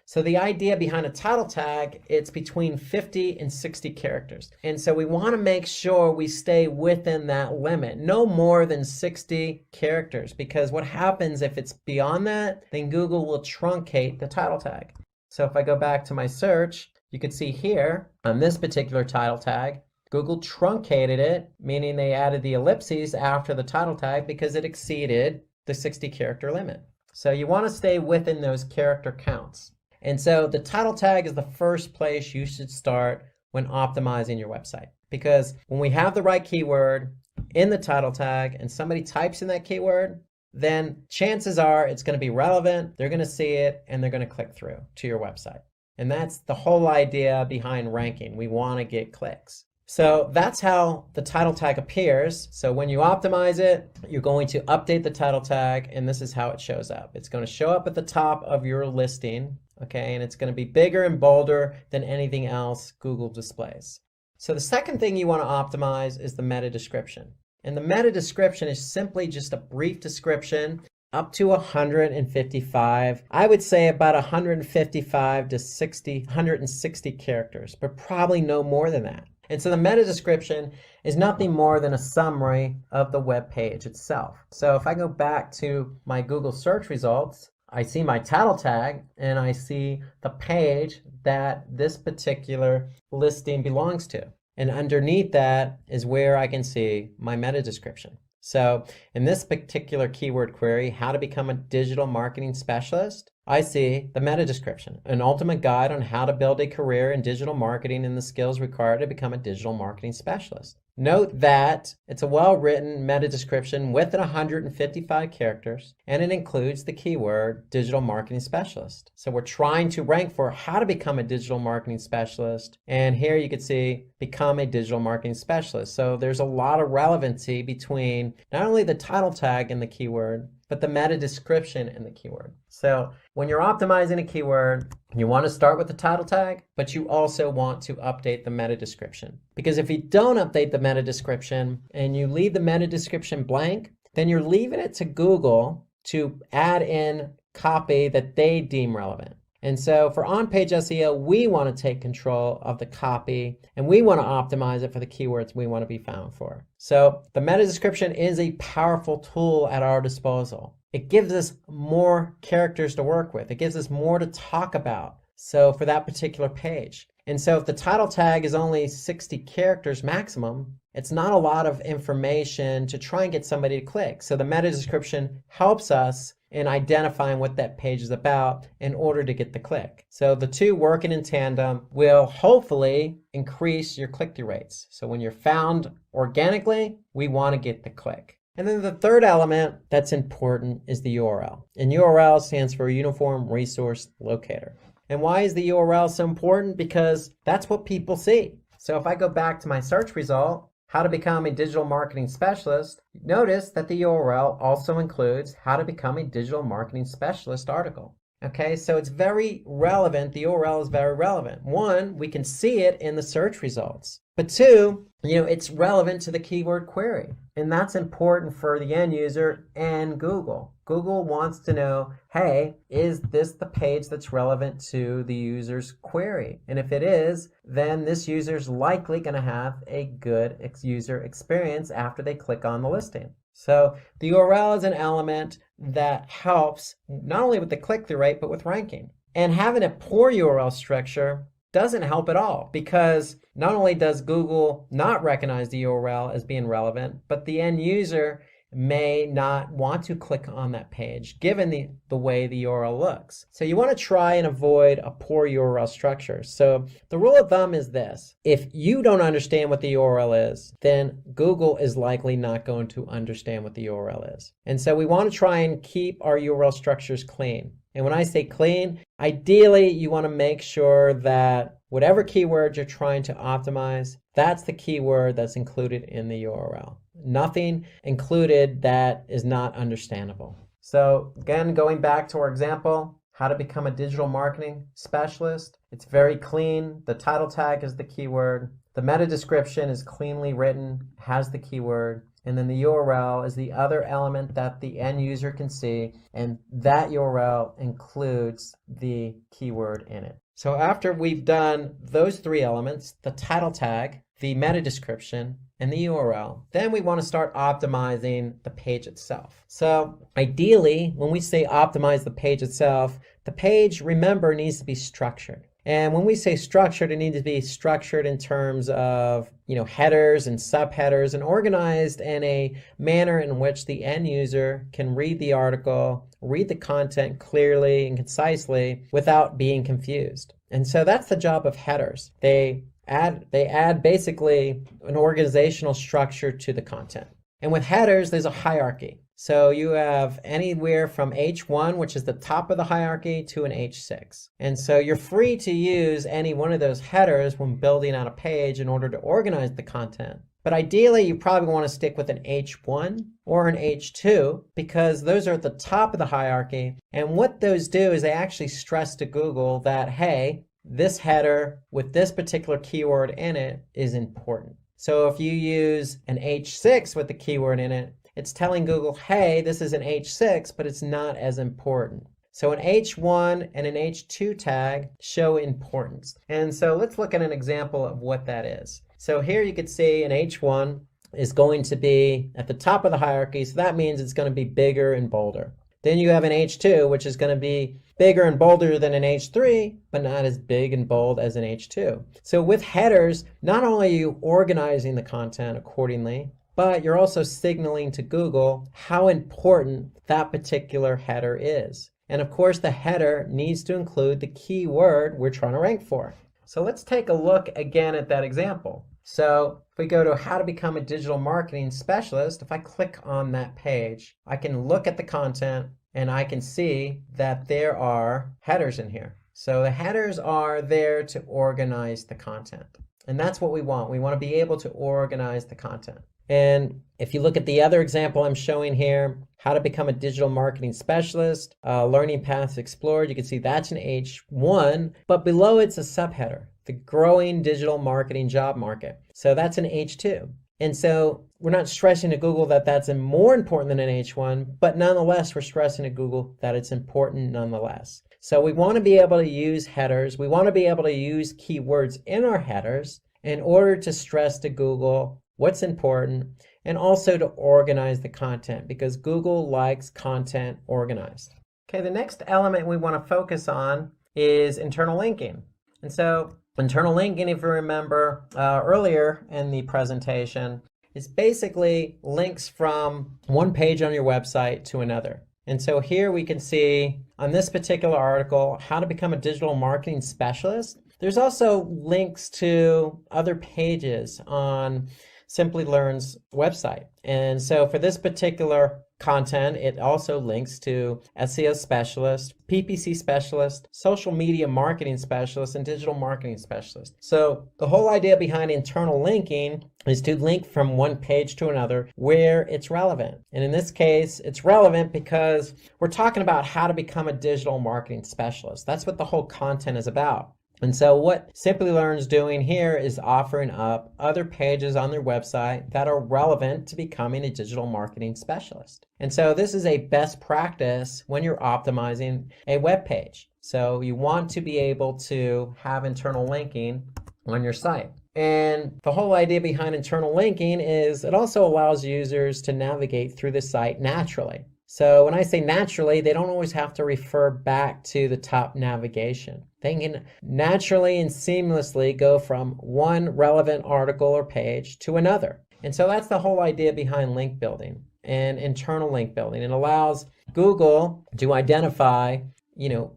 S3: So the idea behind a title tag, it's between 50 and 60 characters. And so we want to make sure we stay within that limit, no more than 60 characters, because what happens if it's beyond that, then Google will truncate the title tag. So if I go back to my search, you can see here on this particular title tag, Google truncated it, meaning they added the ellipses after the title tag because it exceeded the 60 character limit. So you want to stay within those character counts. And so the title tag is the first place you should start when optimizing your website. Because when we have the right keyword in the title tag and somebody types in that keyword, then chances are it's going to be relevant, they're going to see it, and they're going to click through to your website. And that's the whole idea behind ranking. We want to get clicks. So that's how the title tag appears. So when you optimize it, you're going to update the title tag, and this is how it shows up. It's going to show up at the top of your listing, okay, and it's going to be bigger and bolder than anything else Google displays. So the second thing you want to optimize is the meta description. And the meta description is simply just a brief description up to 155. I would say about 155 to 160 characters, but probably no more than that. And so the meta description is nothing more than a summary of the web page itself. So if I go back to my Google search results, I see my title tag and I see the page that this particular listing belongs to. And underneath that is where I can see my meta description. So in this particular keyword query, how to become a digital marketing specialist, I see the meta description, an ultimate guide on how to build a career in digital marketing and the skills required to become a digital marketing specialist. Note that it's a well-written meta description with 155 characters, and it includes the keyword digital marketing specialist. So we're trying to rank for how to become a digital marketing specialist, and here you can see become a digital marketing specialist. So there's a lot of relevancy between not only the title tag and the keyword, but the meta description and the keyword. So when you're optimizing a keyword, you want to start with the title tag, but you also want to update the meta description. Because if you don't update the meta description and you leave the meta description blank, then you're leaving it to Google to add in copy that they deem relevant. And so for on-page SEO, we want to take control of the copy and we want to optimize it for the keywords we want to be found for. So the meta description is a powerful tool at our disposal. It gives us more characters to work with. It gives us more to talk about. So for that particular page. And so if the title tag is only 60 characters maximum, it's not a lot of information to try and get somebody to click. So the meta description helps us in identifying what that page is about in order to get the click. So the two working in tandem will hopefully increase your click-through rates. So when you're found organically, we want to get the click. And then the third element that's important is the URL. And URL stands for Uniform Resource Locator. And why is the URL so important? Because that's what people see. So if I go back to my search result, how to become a digital marketing specialist, notice that the URL also includes how to become a digital marketing specialist article. Okay, so it's very relevant. The URL is very relevant. One, we can see it in the search results. But two, it's relevant to the keyword query. And that's important for the end user and Google. Google wants to know, hey, is this the page that's relevant to the user's query? And if it is, then this user's likely going to have a good user experience after they click on the listing. So the URL is an element that helps not only with the click-through rate, but with ranking. And having a poor URL structure doesn't help at all, because not only does Google not recognize the URL as being relevant, but the end user may not want to click on that page given the way the URL looks. So you want to try and avoid a poor URL structure. So the rule of thumb is this: if you don't understand what the URL is, then Google is likely not going to understand what the URL is. And so we want to try and keep our URL structures clean. And when I say clean, ideally you want to make sure that whatever keyword you're trying to optimize, that's the keyword that's included in the URL. Nothing included that is not understandable. So again, going back to our example, how to become a digital marketing specialist. It's very clean. The title tag is the keyword. The meta description is cleanly written, has the keyword. And then the URL is the other element that the end user can see, and that URL includes the keyword in it. So after we've done those three elements, the title tag, the meta description, and the URL, then we want to start optimizing the page itself. So ideally, when we say optimize the page itself, the page, remember, needs to be structured. And when we say structured, it needs to be structured in terms of, headers and subheaders, and organized in a manner in which the end user can read the article, read the content clearly and concisely without being confused. And so that's the job of headers. They add basically an organizational structure to the content. And with headers, there's a hierarchy. So you have anywhere from H1, which is the top of the hierarchy, to an H6. And so you're free to use any one of those headers when building out a page in order to organize the content. But ideally, you probably want to stick with an H1 or an H2, because those are at the top of the hierarchy. And what those do is they actually stress to Google that, hey, this header with this particular keyword in it is important. So if you use an H6 with the keyword in it, it's telling Google, hey, this is an H6, but it's not as important. So an H1 and an H2 tag show importance. And so let's look at an example of what that is. So here you can see an H1 is going to be at the top of the hierarchy, so that means it's going to be bigger and bolder. Then you have an H2, which is going to be bigger and bolder than an H3, but not as big and bold as an H2. So with headers, not only are you organizing the content accordingly, but you're also signaling to Google how important that particular header is. And of course, the header needs to include the keyword we're trying to rank for. So let's take a look again at that example. So if we go to how to become a digital marketing specialist, if I click on that page, I can look at the content and I can see that there are headers in here. So the headers are there to organize the content. And that's what we want. We want to be able to organize the content. And if you look at the other example I'm showing here, how to become a digital marketing specialist, learning paths explored, you can see that's an H1, but below it's a subheader, the growing digital marketing job market. So that's an H2. And so we're not stressing to Google that that's more important than an H1, but nonetheless, we're stressing to Google that it's important nonetheless. So we want to be able to use headers. We want to be able to use keywords in our headers in order to stress to Google what's important, and also to organize the content, because Google likes content organized. Okay, the next element we want to focus on is internal linking. And so internal linking, if you remember earlier in the presentation, is basically links from one page on your website to another. And so here we can see on this particular article, how to become a digital marketing specialist. There's also links to other pages on Simply Learn's website. And so for this particular content, it also links to SEO specialist, PPC specialist, social media marketing specialist, and digital marketing specialist. So the whole idea behind internal linking is to link from one page to another where it's relevant. And in this case, it's relevant because we're talking about how to become a digital marketing specialist. That's what the whole content is about. And so what Simply Learn's doing here is offering up other pages on their website that are relevant to becoming a digital marketing specialist. And so this is a best practice when you're optimizing a web page. So you want to be able to have internal linking on your site. And the whole idea behind internal linking is it also allows users to navigate through the site naturally. So when I say naturally, they don't always have to refer back to the top navigation. They can naturally and seamlessly go from one relevant article or page to another. And so that's the whole idea behind link building and internal link building. It allows Google to identify,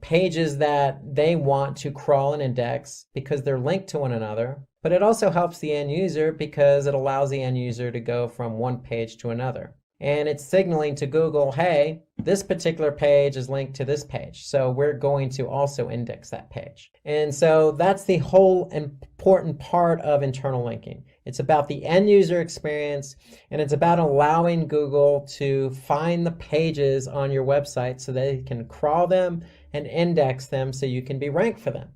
S3: pages that they want to crawl and index because they're linked to one another. But it also helps the end user because it allows the end user to go from one page to another. And it's signaling to Google, hey, this particular page is linked to this page, so we're going to also index that page. And so that's the whole important part of internal linking. It's about the end user experience, and it's about allowing Google to find the pages on your website so they can crawl them and index them so you can be ranked for them.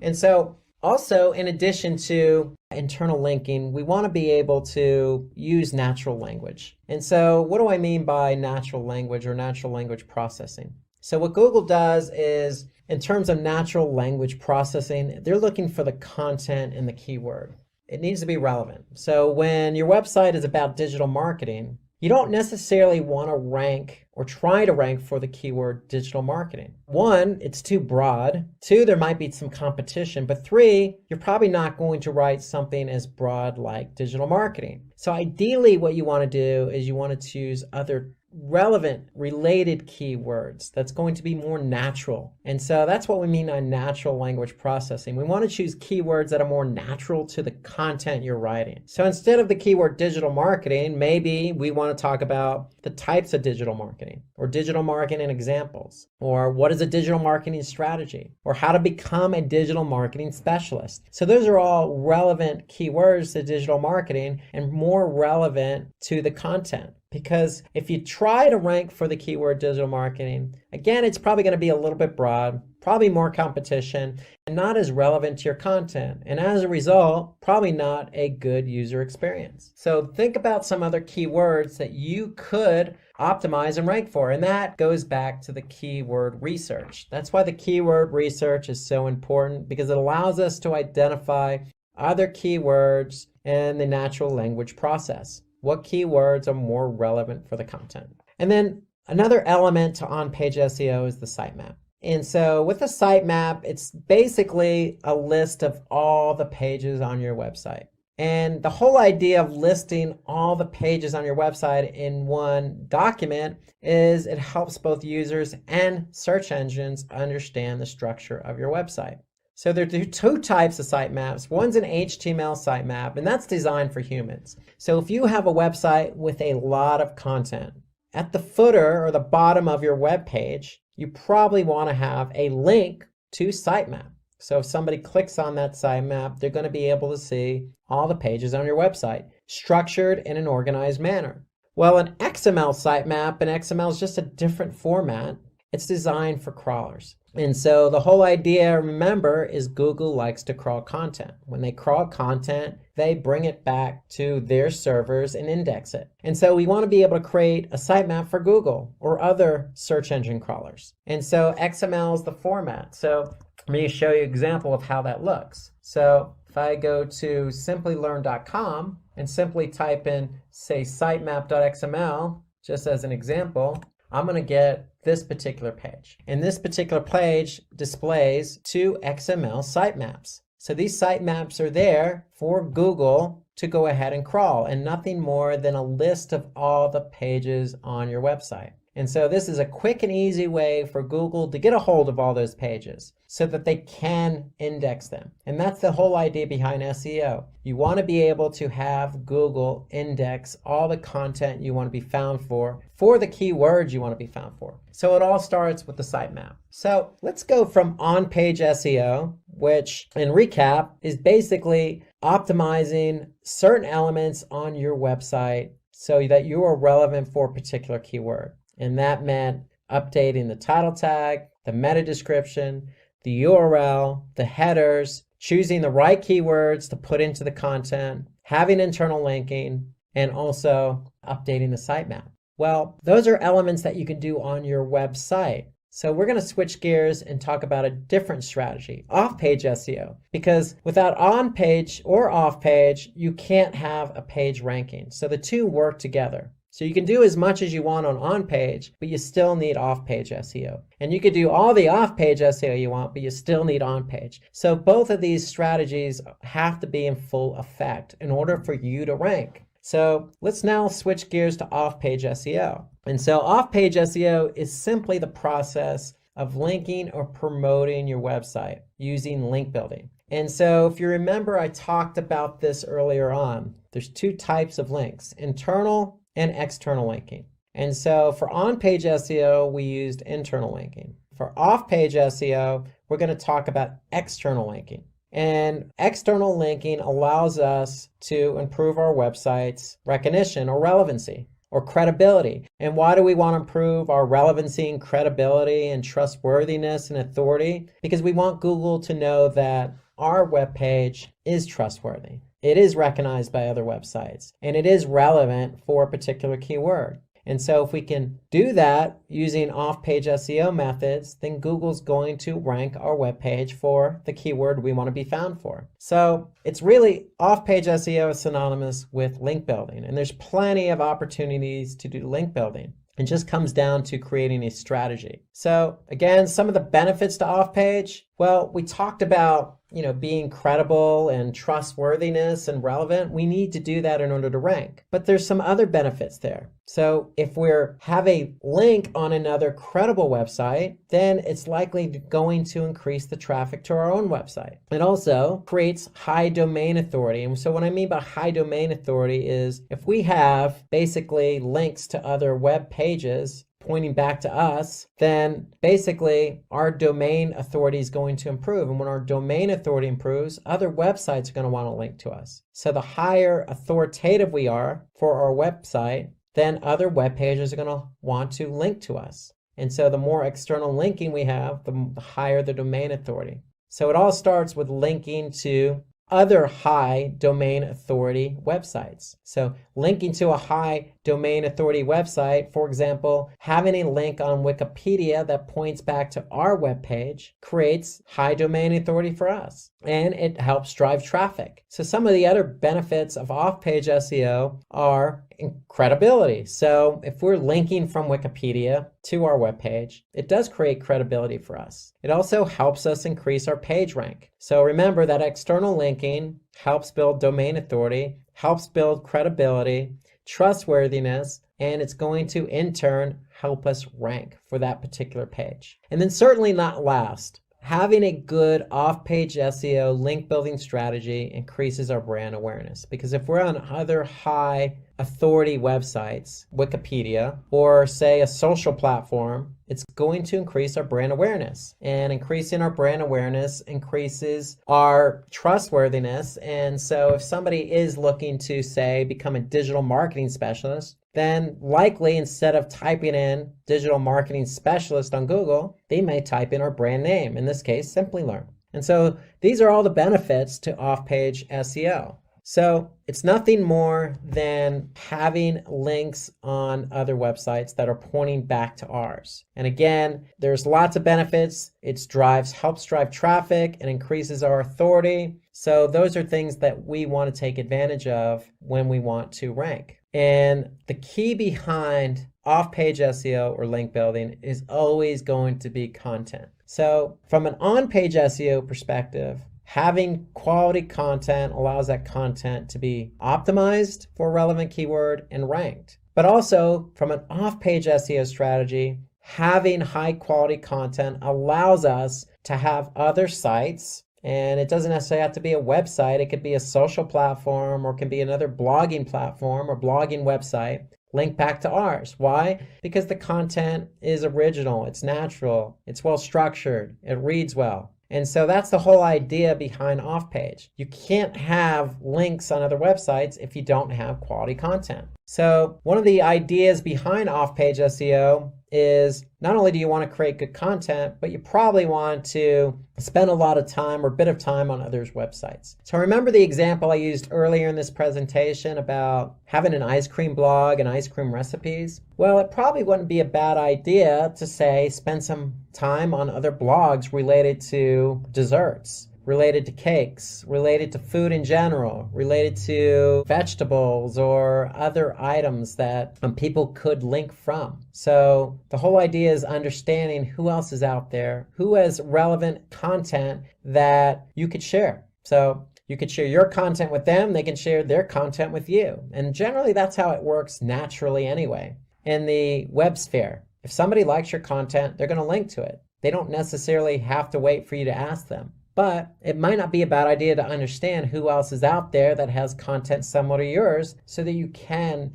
S3: And so also, in addition to internal linking, we want to be able to use natural language. And so what do I mean by natural language or natural language processing? So what Google does is, in terms of natural language processing, they're looking for the content and the keyword. It needs to be relevant. So when your website is about digital marketing, you don't necessarily want to rank or try to rank for the keyword digital marketing. One, it's too broad. Two, there might be some competition. But three, you're probably not going to write something as broad like digital marketing. So ideally, what you want to do is you want to choose other relevant, related keywords that's going to be more natural. And so that's what we mean by natural language processing. We want to choose keywords that are more natural to the content you're writing. So instead of the keyword digital marketing, maybe we want to talk about the types of digital marketing, or digital marketing examples, or what is a digital marketing strategy, or how to become a digital marketing specialist. So those are all relevant keywords to digital marketing and more relevant to the content. Because if you try to rank for the keyword digital marketing, again, it's probably going to be a little bit broad, probably more competition, and not as relevant to your content. And as a result, probably not a good user experience. So think about some other keywords that you could optimize and rank for. And that goes back to the keyword research. That's why the keyword research is so important, because it allows us to identify other keywords in the natural language process. What keywords are more relevant for the content? And then another element to on-page SEO is the sitemap. And so with the sitemap, it's basically a list of all the pages on your website. And the whole idea of listing all the pages on your website in one document is it helps both users and search engines understand the structure of your website. So there are two types of sitemaps. One's an HTML sitemap, and that's designed for humans. So if you have a website with a lot of content, at the footer or the bottom of your web page, you probably want to have a link to sitemap. So if somebody clicks on that sitemap, they're going to be able to see all the pages on your website, structured in an organized manner. Well, an XML sitemap, and XML is just a different format. It's designed for crawlers. And so the whole idea, remember, is Google likes to crawl content. When they crawl content, they bring it back to their servers and index it. And so we want to be able to create a sitemap for Google or other search engine crawlers. And so XML is the format. So let me show you an example of how that looks. So if I go to simplylearn.com and simply type in, say, sitemap.xml, just as an example, I'm going to get this particular page. And this particular page displays two XML sitemaps. So these sitemaps are there for Google to go ahead and crawl, and nothing more than a list of all the pages on your website. And so this is a quick and easy way for Google to get a hold of all those pages so that they can index them. And that's the whole idea behind SEO. You want to be able to have Google index all the content you want to be found for the keywords you want to be found for. So it all starts with the sitemap. So let's go from on-page SEO, which in recap is basically optimizing certain elements on your website so that you are relevant for a particular keyword. And that meant updating the title tag, the meta description, the URL, the headers, choosing the right keywords to put into the content, having internal linking, and also updating the sitemap. Well, those are elements that you can do on your website. So we're going to switch gears and talk about a different strategy, off-page SEO, because without on-page or off-page, you can't have a page ranking. So the two work together. So you can do as much as you want on page, but you still need off-page SEO. And you could do all the off-page SEO you want, but you still need on-page. So both of these strategies have to be in full effect in order for you to rank. So let's now switch gears to off-page SEO. And so off-page SEO is simply the process of linking or promoting your website using link building. And so if you remember, I talked about this earlier on. There's two types of links, internal and external linking. And so for on-page SEO, we used internal linking. For off-page SEO, we're going to talk about external linking. And external linking allows us to improve our website's recognition or relevancy or credibility. And why do we want to improve our relevancy and credibility and trustworthiness and authority? Because we want Google to know that our web page is trustworthy. It is recognized by other websites, and it is relevant for a particular keyword. And so if we can do that using off-page SEO methods, then Google's going to rank our web page for the keyword we want to be found for. So it's really off-page SEO is synonymous with link building, and there's plenty of opportunities to do link building. It just comes down to creating a strategy. So again, some of the benefits to off-page, well, we talked about being credible and trustworthiness and relevant. We need to do that in order to rank. But there's some other benefits there. So if we have a link on another credible website, then it's likely going to increase the traffic to our own website. It also creates high domain authority. And so what I mean by high domain authority is if we have basically links to other web pages pointing back to us, then basically our domain authority is going to improve. And when our domain authority improves, other websites are going to want to link to us. So the higher authoritative we are for our website, then other web pages are going to want to link to us. And so the more external linking we have, the higher the domain authority. So it all starts with linking to other high domain authority websites. So linking to a high domain authority website, for example, having a link on Wikipedia that points back to our webpage creates high domain authority for us, and it helps drive traffic. So some of the other benefits of off-page SEO are credibility. So if we're linking from Wikipedia to our webpage, it does create credibility for us. It also helps us increase our page rank. So remember that external linking helps build domain authority, helps build credibility, trustworthiness, and it's going to in turn help us rank for that particular page. And then certainly not last, having a good off-page SEO link building strategy increases our brand awareness, because if we're on other high authority websites, Wikipedia, or say a social platform, it's going to increase our brand awareness. And increasing our brand awareness increases our trustworthiness. And so if somebody is looking to, say, become a digital marketing specialist, then likely instead of typing in digital marketing specialist on Google, they may type in our brand name, in this case, Simply Learn. And so these are all the benefits to off-page SEO. So it's nothing more than having links on other websites that are pointing back to ours. And again, there's lots of benefits. It helps drive traffic and increases our authority. So those are things that we want to take advantage of when we want to rank. And the key behind off-page SEO or link building is always going to be content. So from an on-page SEO perspective, having quality content allows that content to be optimized for a relevant keyword and ranked. But also, from an off-page SEO strategy, having high quality content allows us to have other sites, and it doesn't necessarily have to be a website. It could be a social platform, or it can be another blogging platform or blogging website, link back to ours. Why? Because the content is original, it's natural, it's well structured, it reads well. And so that's the whole idea behind off-page. You can't have links on other websites if you don't have quality content. So one of the ideas behind off-page SEO is not only do you want to create good content, but you probably want to spend a lot of time or a bit of time on others' websites. So remember the example I used earlier in this presentation about having an ice cream blog and ice cream recipes? Well, it probably wouldn't be a bad idea to say spend some time on other blogs related to desserts, related to cakes, related to food in general, related to vegetables or other items that people could link from. So the whole idea is understanding who else is out there, who has relevant content that you could share. So you could share your content with them, they can share their content with you. And generally that's how it works naturally anyway. In the web sphere, if somebody likes your content, they're going to link to it. They don't necessarily have to wait for you to ask them. But it might not be a bad idea to understand who else is out there that has content similar to yours so that you can,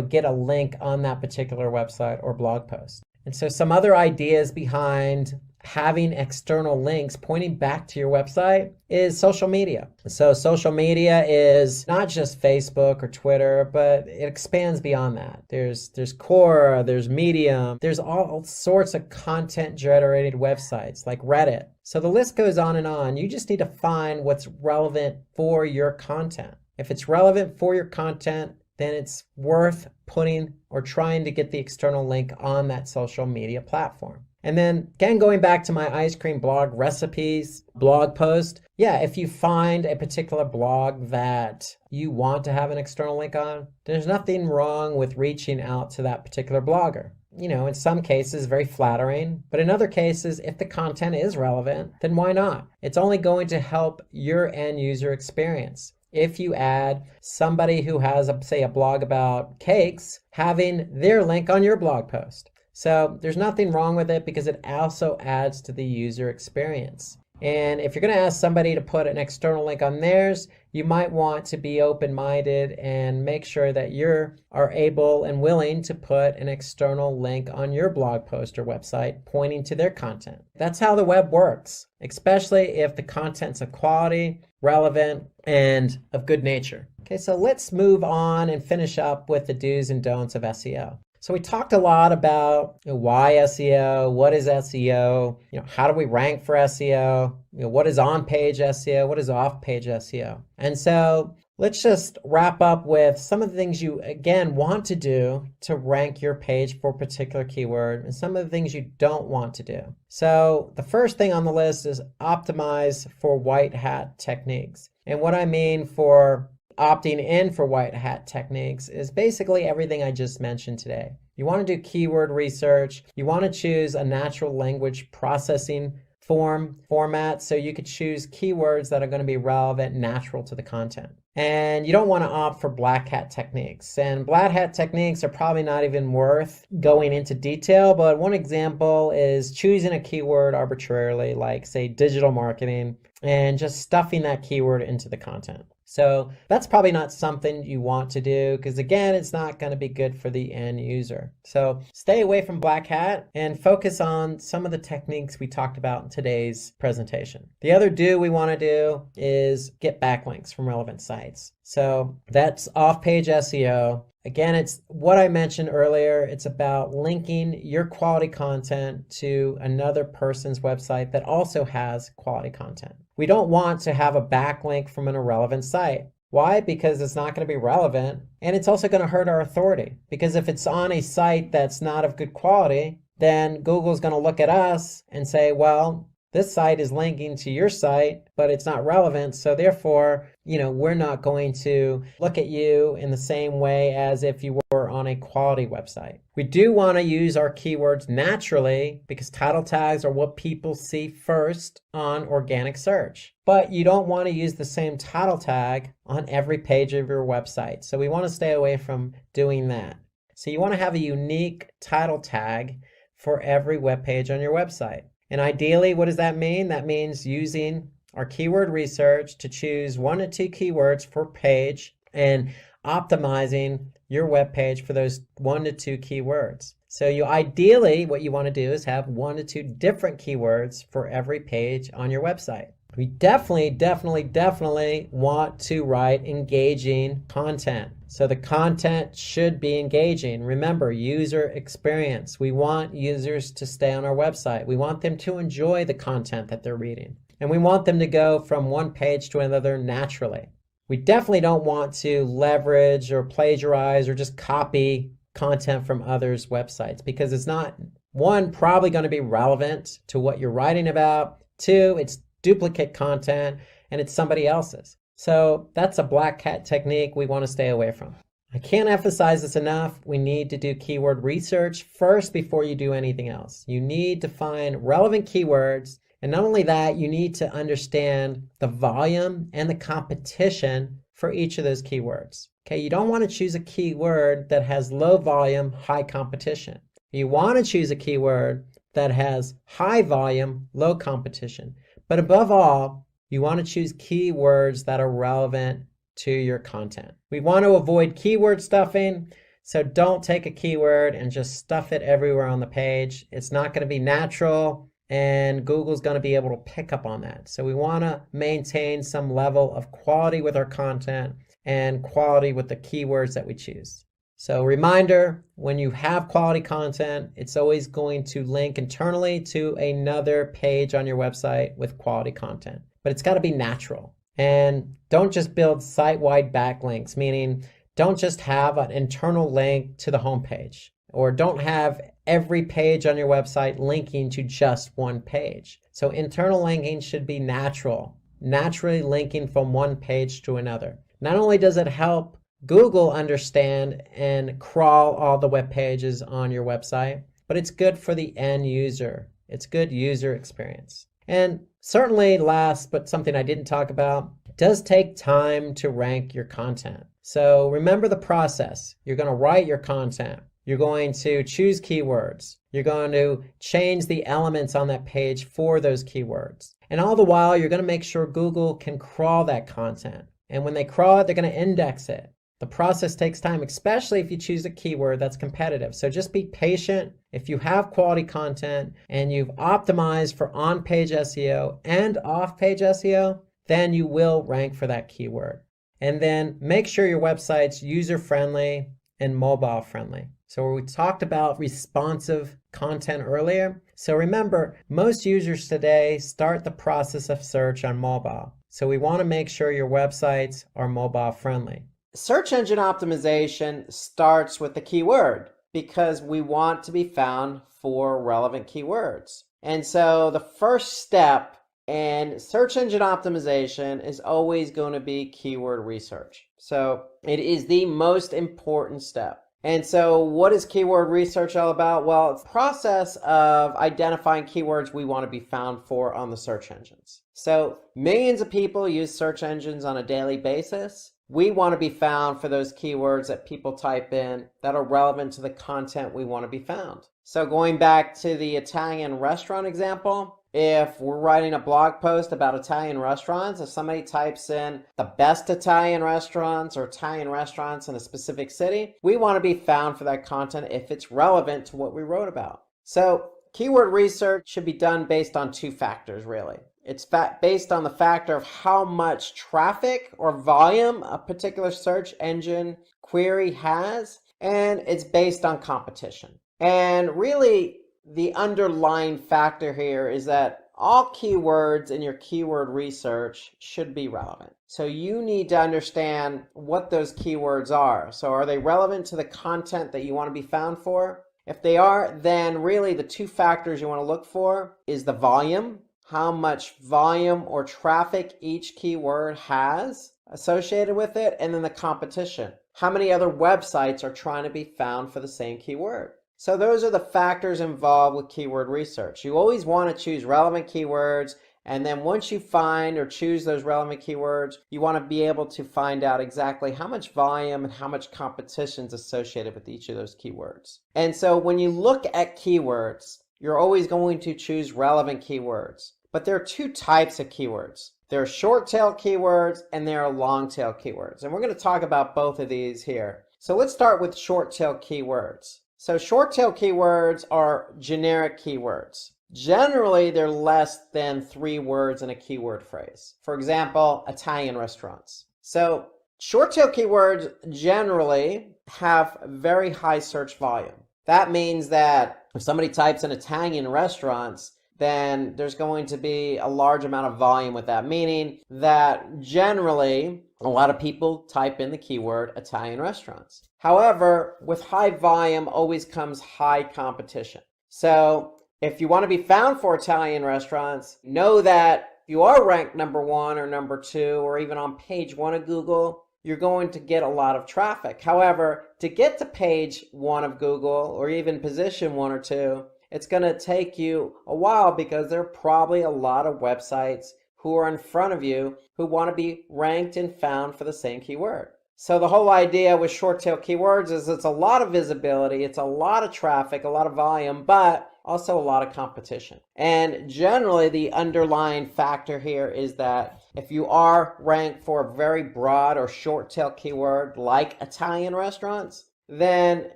S3: get a link on that particular website or blog post. And so some other ideas behind having external links pointing back to your website is social media. So social media is not just Facebook or Twitter, but it expands beyond that. There's Quora, there's Medium, there's all sorts of content generated websites like Reddit. So the list goes on and on. You just need to find what's relevant for your content. If it's relevant for your content, then it's worth putting or trying to get the external link on that social media platform. And then again, going back to my ice cream blog recipes blog post, if you find a particular blog that you want to have an external link on, there's nothing wrong with reaching out to that particular blogger. In some cases, very flattering, but in other cases, if the content is relevant, then why not? It's only going to help your end user experience. If you add somebody who has, say, a blog about cakes, having their link on your blog post. So there's nothing wrong with it because it also adds to the user experience. And if you're going to ask somebody to put an external link on theirs, you might want to be open-minded and make sure that you are able and willing to put an external link on your blog post or website pointing to their content. That's how the web works, especially if the content's of quality, relevant, and of good nature. Okay, so let's move on and finish up with the do's and don'ts of SEO. So we talked a lot about why SEO, what is SEO, how do we rank for SEO, what is on-page SEO, what is off-page SEO. And so let's just wrap up with some of the things you, again, want to do to rank your page for a particular keyword and some of the things you don't want to do. So the first thing on the list is optimize for white hat techniques. And what I mean for opting in for white hat techniques is basically everything I just mentioned today. You want to do keyword research. You want to choose a natural language processing format so you could choose keywords that are going to be relevant, natural to the content. And you don't want to opt for black hat techniques. And black hat techniques are probably not even worth going into detail, but one example is choosing a keyword arbitrarily, like say digital marketing, and just stuffing that keyword into the content. So that's probably not something you want to do because, again, it's not going to be good for the end user. So stay away from black hat and focus on some of the techniques we talked about in today's presentation. The other do we want to do is get backlinks from relevant sites. So that's off-page SEO. Again, it's what I mentioned earlier. It's about linking your quality content to another person's website that also has quality content. We don't want to have a backlink from an irrelevant site. Why? Because it's not going to be relevant, and it's also going to hurt our authority. Because if it's on a site that's not of good quality, then Google's going to look at us and say, well, This site is linking to your site, but it's not relevant. So therefore, we're not going to look at you in the same way as if you were on a quality website. We do want to use our keywords naturally because title tags are what people see first on organic search. But you don't want to use the same title tag on every page of your website. So we want to stay away from doing that. So you want to have a unique title tag for every web page on your website. And ideally, what does that mean? That means using our keyword research to choose 1 to 2 keywords per page and optimizing your web page for those 1 to 2 keywords. So ideally, what you want to do is have 1 to 2 different keywords for every page on your website. We definitely want to write engaging content. So the content should be engaging. Remember, user experience. We want users to stay on our website. We want them to enjoy the content that they're reading. And we want them to go from one page to another naturally. We definitely don't want to leverage or plagiarize or just copy content from others' websites because it's not, 1, probably going to be relevant to what you're writing about. 2, it's duplicate content and it's somebody else's. So that's a black cat technique we want to stay away from. I can't emphasize this enough. We need to do keyword research first before you do anything else. You need to find relevant keywords. And not only that, you need to understand the volume and the competition for each of those keywords. Okay, you don't want to choose a keyword that has low volume, high competition. You want to choose a keyword that has high volume, low competition. But above all, you want to choose keywords that are relevant to your content. We want to avoid keyword stuffing, so don't take a keyword and just stuff it everywhere on the page. It's not going to be natural, and Google's going to be able to pick up on that. So we want to maintain some level of quality with our content and quality with the keywords that we choose. So reminder, when you have quality content, it's always going to link internally to another page on your website with quality content. But it's got to be natural. And don't just build site-wide backlinks, meaning don't just have an internal link to the homepage, or don't have every page on your website linking to just one page. So internal linking should be natural, naturally linking from one page to another. Not only does it help Google understand and crawl all the web pages on your website, but it's good for the end user. It's good user experience. And certainly last, but something I didn't talk about, it does take time to rank your content. So remember the process. You're going to write your content. You're going to choose keywords. You're going to change the elements on that page for those keywords. And all the while, you're going to make sure Google can crawl that content. And when they crawl it, they're going to index it. The process takes time, especially if you choose a keyword that's competitive. So just be patient. If you have quality content and you've optimized for on-page SEO and off-page SEO, then you will rank for that keyword. And then make sure your website's user-friendly and mobile-friendly. So we talked about responsive content earlier. So remember, most users today start the process of search on mobile. So we want to make sure your websites are mobile-friendly. Search engine optimization starts with the keyword because we want to be found for relevant keywords. And so the first step in search engine optimization is always going to be keyword research. So it is the most important step. And so what is keyword research all about? Well, it's the process of identifying keywords we want to be found for on the search engines. So millions of people use search engines on a daily basis. We want to be found for those keywords that people type in that are relevant to the content we want to be found. So going back to the Italian restaurant example, if we're writing a blog post about Italian restaurants, if somebody types in the best Italian restaurants or Italian restaurants in a specific city, we want to be found for that content if it's relevant to what we wrote about. So keyword research should be done based on 2 factors, really. It's based on the factor of how much traffic or volume a particular search engine query has, and it's based on competition. And really, the underlying factor here is that all keywords in your keyword research should be relevant. So you need to understand what those keywords are. So are they relevant to the content that you want to be found for? If they are, then really the 2 factors you want to look for is the volume. how much volume or traffic each keyword has associated with it, and then the competition. How many other websites are trying to be found for the same keyword? So those are the factors involved with keyword research. You always want to choose relevant keywords, and then once you find or choose those relevant keywords, you want to be able to find out exactly how much volume and how much competition is associated with each of those keywords. And so when you look at keywords, you're always going to choose relevant keywords. But there are two types of keywords. There are short tail keywords and there are long tail keywords. And we're going to talk about both of these here. So let's start with short tail keywords. So short tail keywords are generic keywords. Generally, they're less than 3 words in a keyword phrase. For example, Italian restaurants. So short tail keywords generally have very high search volume. That means that if somebody types in Italian restaurants, then there's going to be a large amount of volume with that, meaning that generally a lot of people type in the keyword Italian restaurants. However, with high volume always comes high competition. So if you want to be found for Italian restaurants, know that if you are ranked number 1 or number 2 or even on page 1 of Google, you're going to get a lot of traffic. However, to get to page 1 of Google or even position 1 or 2, it's going to take you a while because there are probably a lot of websites who are in front of you who want to be ranked and found for the same keyword. So the whole idea with short tail keywords is it's a lot of visibility, it's a lot of traffic, a lot of volume, but also a lot of competition. And generally the underlying factor here is that if you are ranked for a very broad or short tail keyword like Italian restaurants, then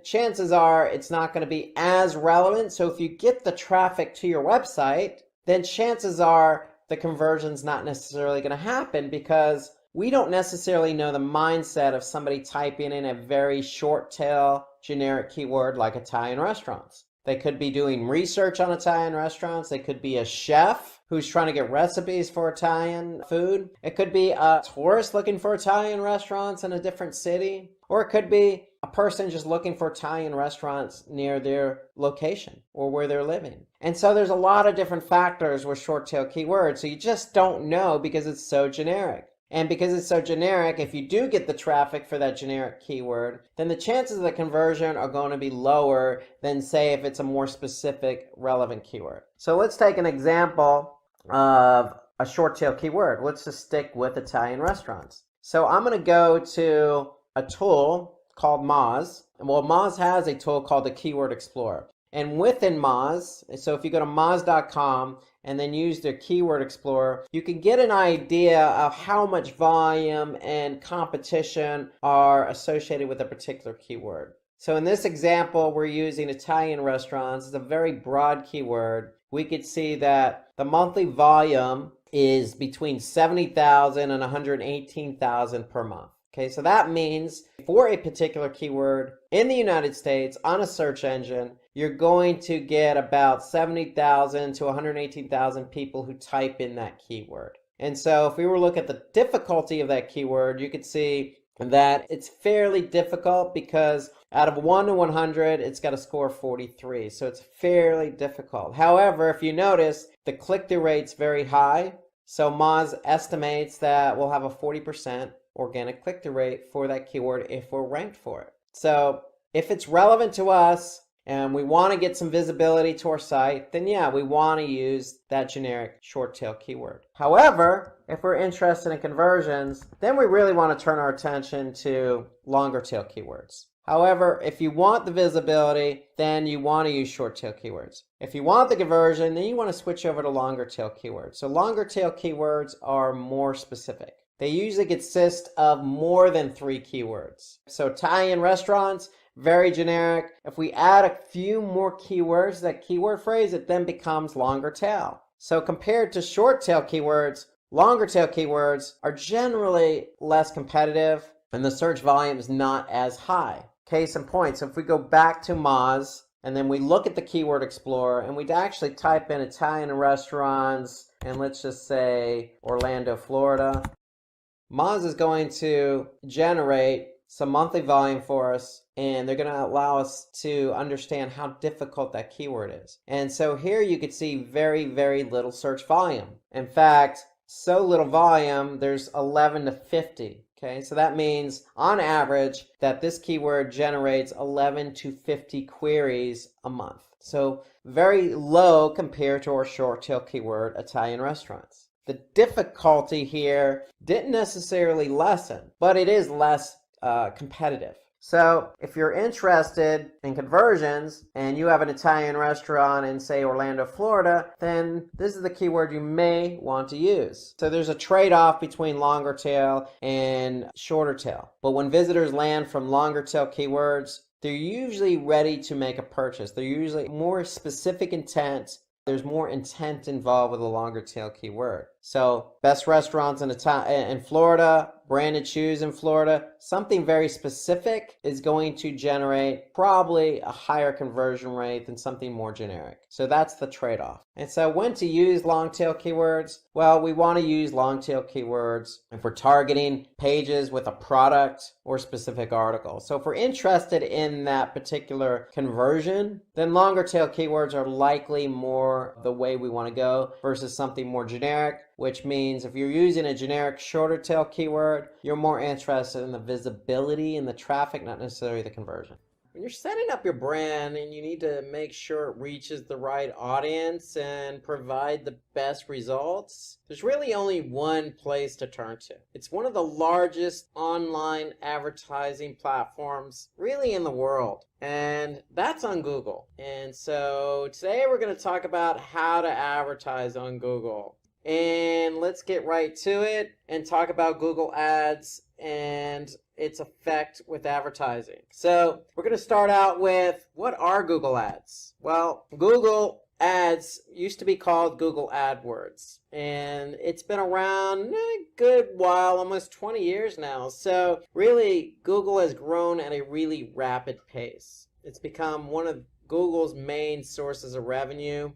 S3: chances are it's not going to be as relevant. So if you get the traffic to your website, then chances are the conversion's not necessarily going to happen because we don't necessarily know the mindset of somebody typing in a very short tail generic keyword like Italian restaurants. They could be doing research on Italian restaurants. They could be a chef who's trying to get recipes for Italian food. It could be a tourist looking for Italian restaurants in a different city. Or it could be a person just looking for Italian restaurants near their location or where they're living. And so there's a lot of different factors with short tail keywords. So you just don't know because it's so generic. And because it's so generic, if you do get the traffic for that generic keyword, then the chances of the conversion are going to be lower than, say, if it's a more specific relevant keyword. So let's take an example of a short tail keyword. Let's just stick with Italian restaurants. So I'm going to go to a tool called Moz. Well, Moz has a tool called the Keyword Explorer. And within Moz, so if you go to moz.com and then use the Keyword Explorer, you can get an idea of how much volume and competition are associated with a particular keyword. So in this example, we're using Italian restaurants. It's a very broad keyword. We could see that the monthly volume is between 70,000 and 118,000 per month. Okay, so that means for a particular keyword in the United States on a search engine, you're going to get about 70,000 to 118,000 people who type in that keyword. And so if we were to look at the difficulty of that keyword, you could see that it's fairly difficult because out of 1 to 100, it's got a score of 43. So it's fairly difficult. However, if you notice, the click-through rate's very high. So Moz estimates that we'll have a 40% organic click-through rate for that keyword if we're ranked for it. So if it's relevant to us and we want to get some visibility to our site, then yeah, we want to use that generic short tail keyword. However, if we're interested in conversions, then we really want to turn our attention to longer tail keywords. However, if you want the visibility, then you want to use short tail keywords. If you want the conversion, then you want to switch over to longer tail keywords. So longer tail keywords are more specific. They usually consist of more than 3 keywords. So Italian restaurants, very generic. If we add a few more keywords to that keyword phrase, it then becomes longer tail. So compared to short tail keywords, longer tail keywords are generally less competitive and the search volume is not as high. Case in point, so if we go back to Moz and then we look at the Keyword Explorer and we'd actually type in Italian restaurants and let's just say Orlando, Florida. Moz is going to generate some monthly volume for us and they're going to allow us to understand how difficult that keyword is. And so here you could see very, very little search volume. In fact, so little volume, there's 11 to 50. Okay, so that means on average that this keyword generates 11 to 50 queries a month. So very low compared to our short tail keyword, Italian restaurants. The difficulty here didn't necessarily lessen, but it is less competitive. So if you're interested in conversions and you have an Italian restaurant in, say, Orlando, Florida, then this is the keyword you may want to use. So there's a trade-off between longer tail and shorter tail. But when visitors land from longer tail keywords, they're usually ready to make a purchase. They're usually more specific intent. There's more intent involved with a longer tail keyword. So best restaurants in Florida, branded shoes in Florida, something very specific is going to generate probably a higher conversion rate than something more generic. So that's the trade-off. And so when to use long tail keywords? Well, we want to use long tail keywords if we're targeting pages with a product or specific article. So if we're interested in that particular conversion, then longer tail keywords are likely more the way we want to go versus something more generic, which means if you're using a generic shorter tail keyword, you're more interested in the visibility and the traffic, not necessarily the conversion. When you're setting up your brand and you need to make sure it reaches the right audience and provide the best results, there's really only one place to turn to. It's one of the largest online advertising platforms really in the world, and that's on Google. And so today we're going to talk about how to advertise on Google. And let's get right to it and talk about Google Ads and its effect with advertising. So we're going to start out with, what are Google Ads? Well, Google Ads used to be called Google AdWords, and it's been around a good while, almost 20 years now. So really, Google has grown at a really rapid pace. It's become one of Google's main sources of revenue.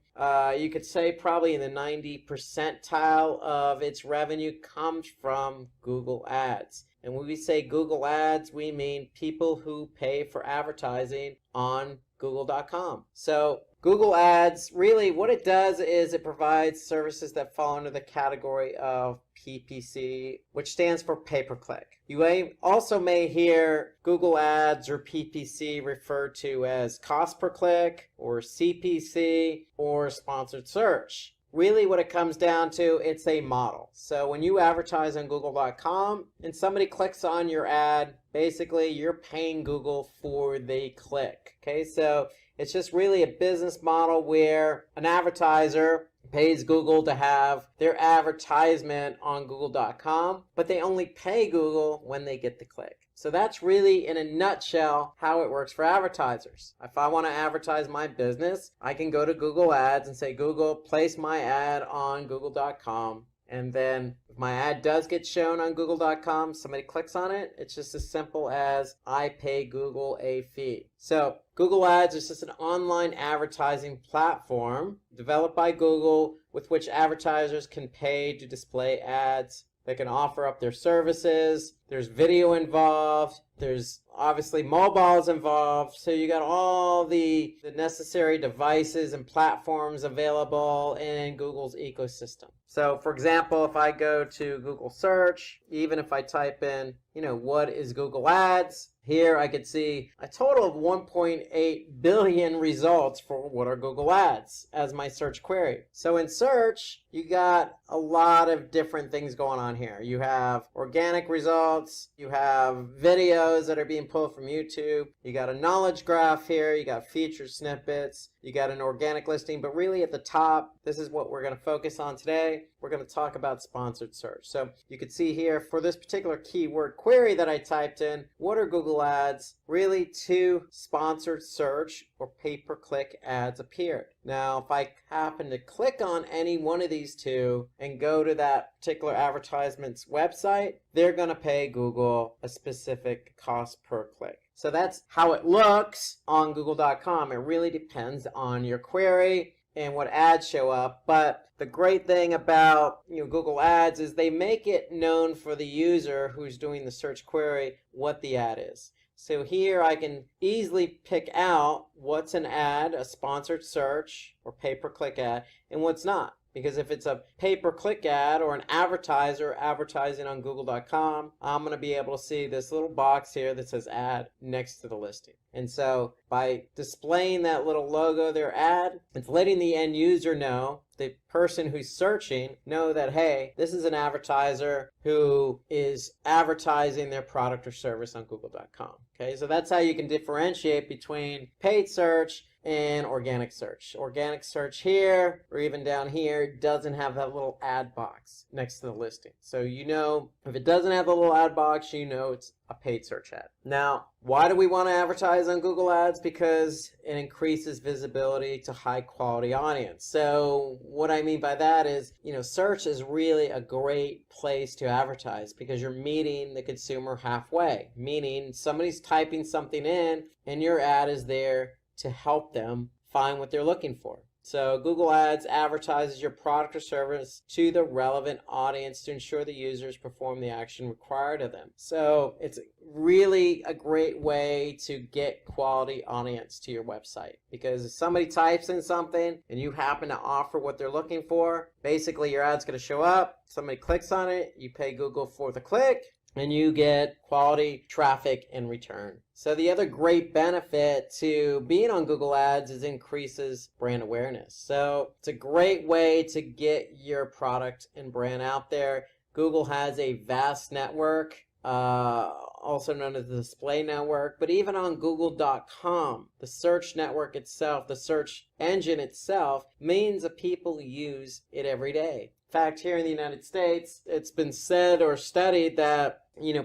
S3: You could say probably in the 90th percentile of its revenue comes from Google Ads. And when we say Google Ads, we mean people who pay for advertising on Google.com. So Google Ads, really what it does is it provides services that fall under the category of PPC, which stands for pay-per-click. You also may hear Google Ads or PPC referred to as cost per click or CPC or sponsored search. Really what it comes down to, it's a model. So when you advertise on Google.com and somebody clicks on your ad, basically you're paying Google for the click. Okay, so it's just really a business model where an advertiser pays Google to have their advertisement on Google.com, but they only pay Google when they get the click. So that's really, in a nutshell, how it works for advertisers. If I want to advertise my business, I can go to Google Ads and say, Google, place my ad on Google.com. And then if my ad does get shown on Google.com, somebody clicks on it, it's just as simple as I pay Google a fee. So Google Ads is just an online advertising platform developed by Google with which advertisers can pay to display ads. They can offer up their services. There's video involved. There's obviously mobiles involved. So you got all the necessary devices and platforms available in Google's ecosystem. So for example, if I go to Google search, even if I type in, what is Google Ads? Here I could see a total of 1.8 billion results for what are Google Ads as my search query. So in search, you got a lot of different things going on here. You have organic results, you have videos that are being pulled from YouTube, you got a knowledge graph here, you got featured snippets, you got an organic listing, but really at the top, this is what we're going to focus on today. We're going to talk about sponsored search. So you can see here for this particular keyword query that I typed in, what are Google Ads? Really, two sponsored search or pay-per-click ads appeared. Now, if I happen to click on any one of these two and go to that particular advertisement's website, they're going to pay Google a specific cost per click. So that's how it looks on Google.com. It really depends on your query and what ads show up. But the great thing about Google Ads is they make it known for the user who's doing the search query what the ad is. So here I can easily pick out what's an ad, a sponsored search or pay-per-click ad, and what's not. Because if it's a pay-per-click ad or an advertiser advertising on Google.com, I'm going to be able to see this little box here that says ad next to the listing. And so by displaying that little logo, their ad, it's letting the end user know, the person who's searching, know that, hey, this is an advertiser who is advertising their product or service on Google.com. Okay, so that's how you can differentiate between paid search and organic search. Organic search here, or even down here, doesn't have that little ad box next to the listing. So you know, if it doesn't have the little ad box, you know it's a paid search ad. Now, why do we want to advertise on Google Ads? Because it increases visibility to high quality audience. So what I mean by that is, search is really a great place to advertise because you're meeting the consumer halfway, meaning somebody's typing something in and your ad is there to help them find what they're looking for. So Google Ads advertises your product or service to the relevant audience to ensure the users perform the action required of them. So it's really a great way to get quality audience to your website, because if somebody types in something and you happen to offer what they're looking for, basically your ad's going to show up, somebody clicks on it, you pay Google for the click, and you get quality traffic in return. So the other great benefit to being on Google Ads is increases brand awareness. So it's a great way to get your product and brand out there. Google has a vast network, also known as the display network, but even on Google.com, the search network itself, the search engine itself, millions of people use it every day. In fact, here in the United States, it's been said or studied that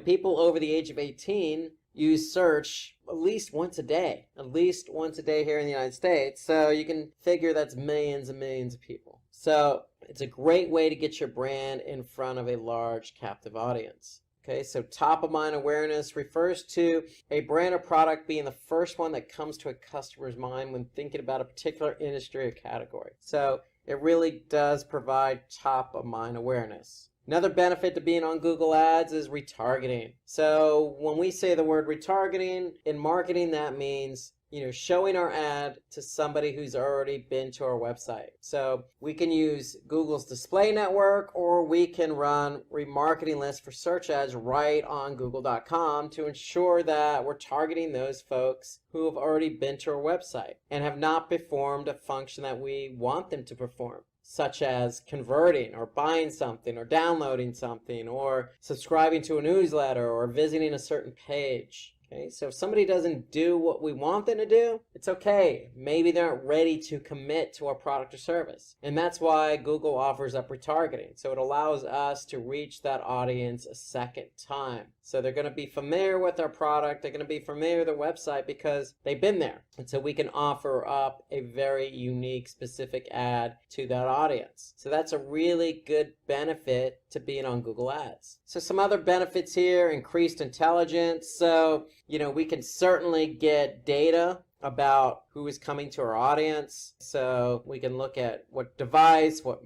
S3: people over the age of 18 use search at least once a day here in the United States. So you can figure that's millions and millions of people. So it's a great way to get your brand in front of a large captive audience. Okay, so top of mind awareness refers to a brand or product being the first one that comes to a customer's mind when thinking about a particular industry or category. So it really does provide top of mind awareness. Another benefit to being on Google Ads is retargeting. So when we say the word retargeting in marketing, that means showing our ad to somebody who's already been to our website. So we can use Google's display network, or we can run remarketing lists for search ads right on Google.com to ensure that we're targeting those folks who have already been to our website and have not performed a function that we want them to perform, such as converting or buying something or downloading something or subscribing to a newsletter or visiting a certain page. Okay, so if somebody doesn't do what we want them to do, it's okay. Maybe they're not ready to commit to our product or service. And that's why Google offers up retargeting. So it allows us to reach that audience a second time. So they're going to be familiar with our product. They're going to be familiar with their website because they've been there. And so we can offer up a very unique, specific ad to that audience. So that's a really good benefit to being on Google Ads. So some other benefits here: increased intelligence. So, we can certainly get data about who is coming to our audience. So we can look at what device, what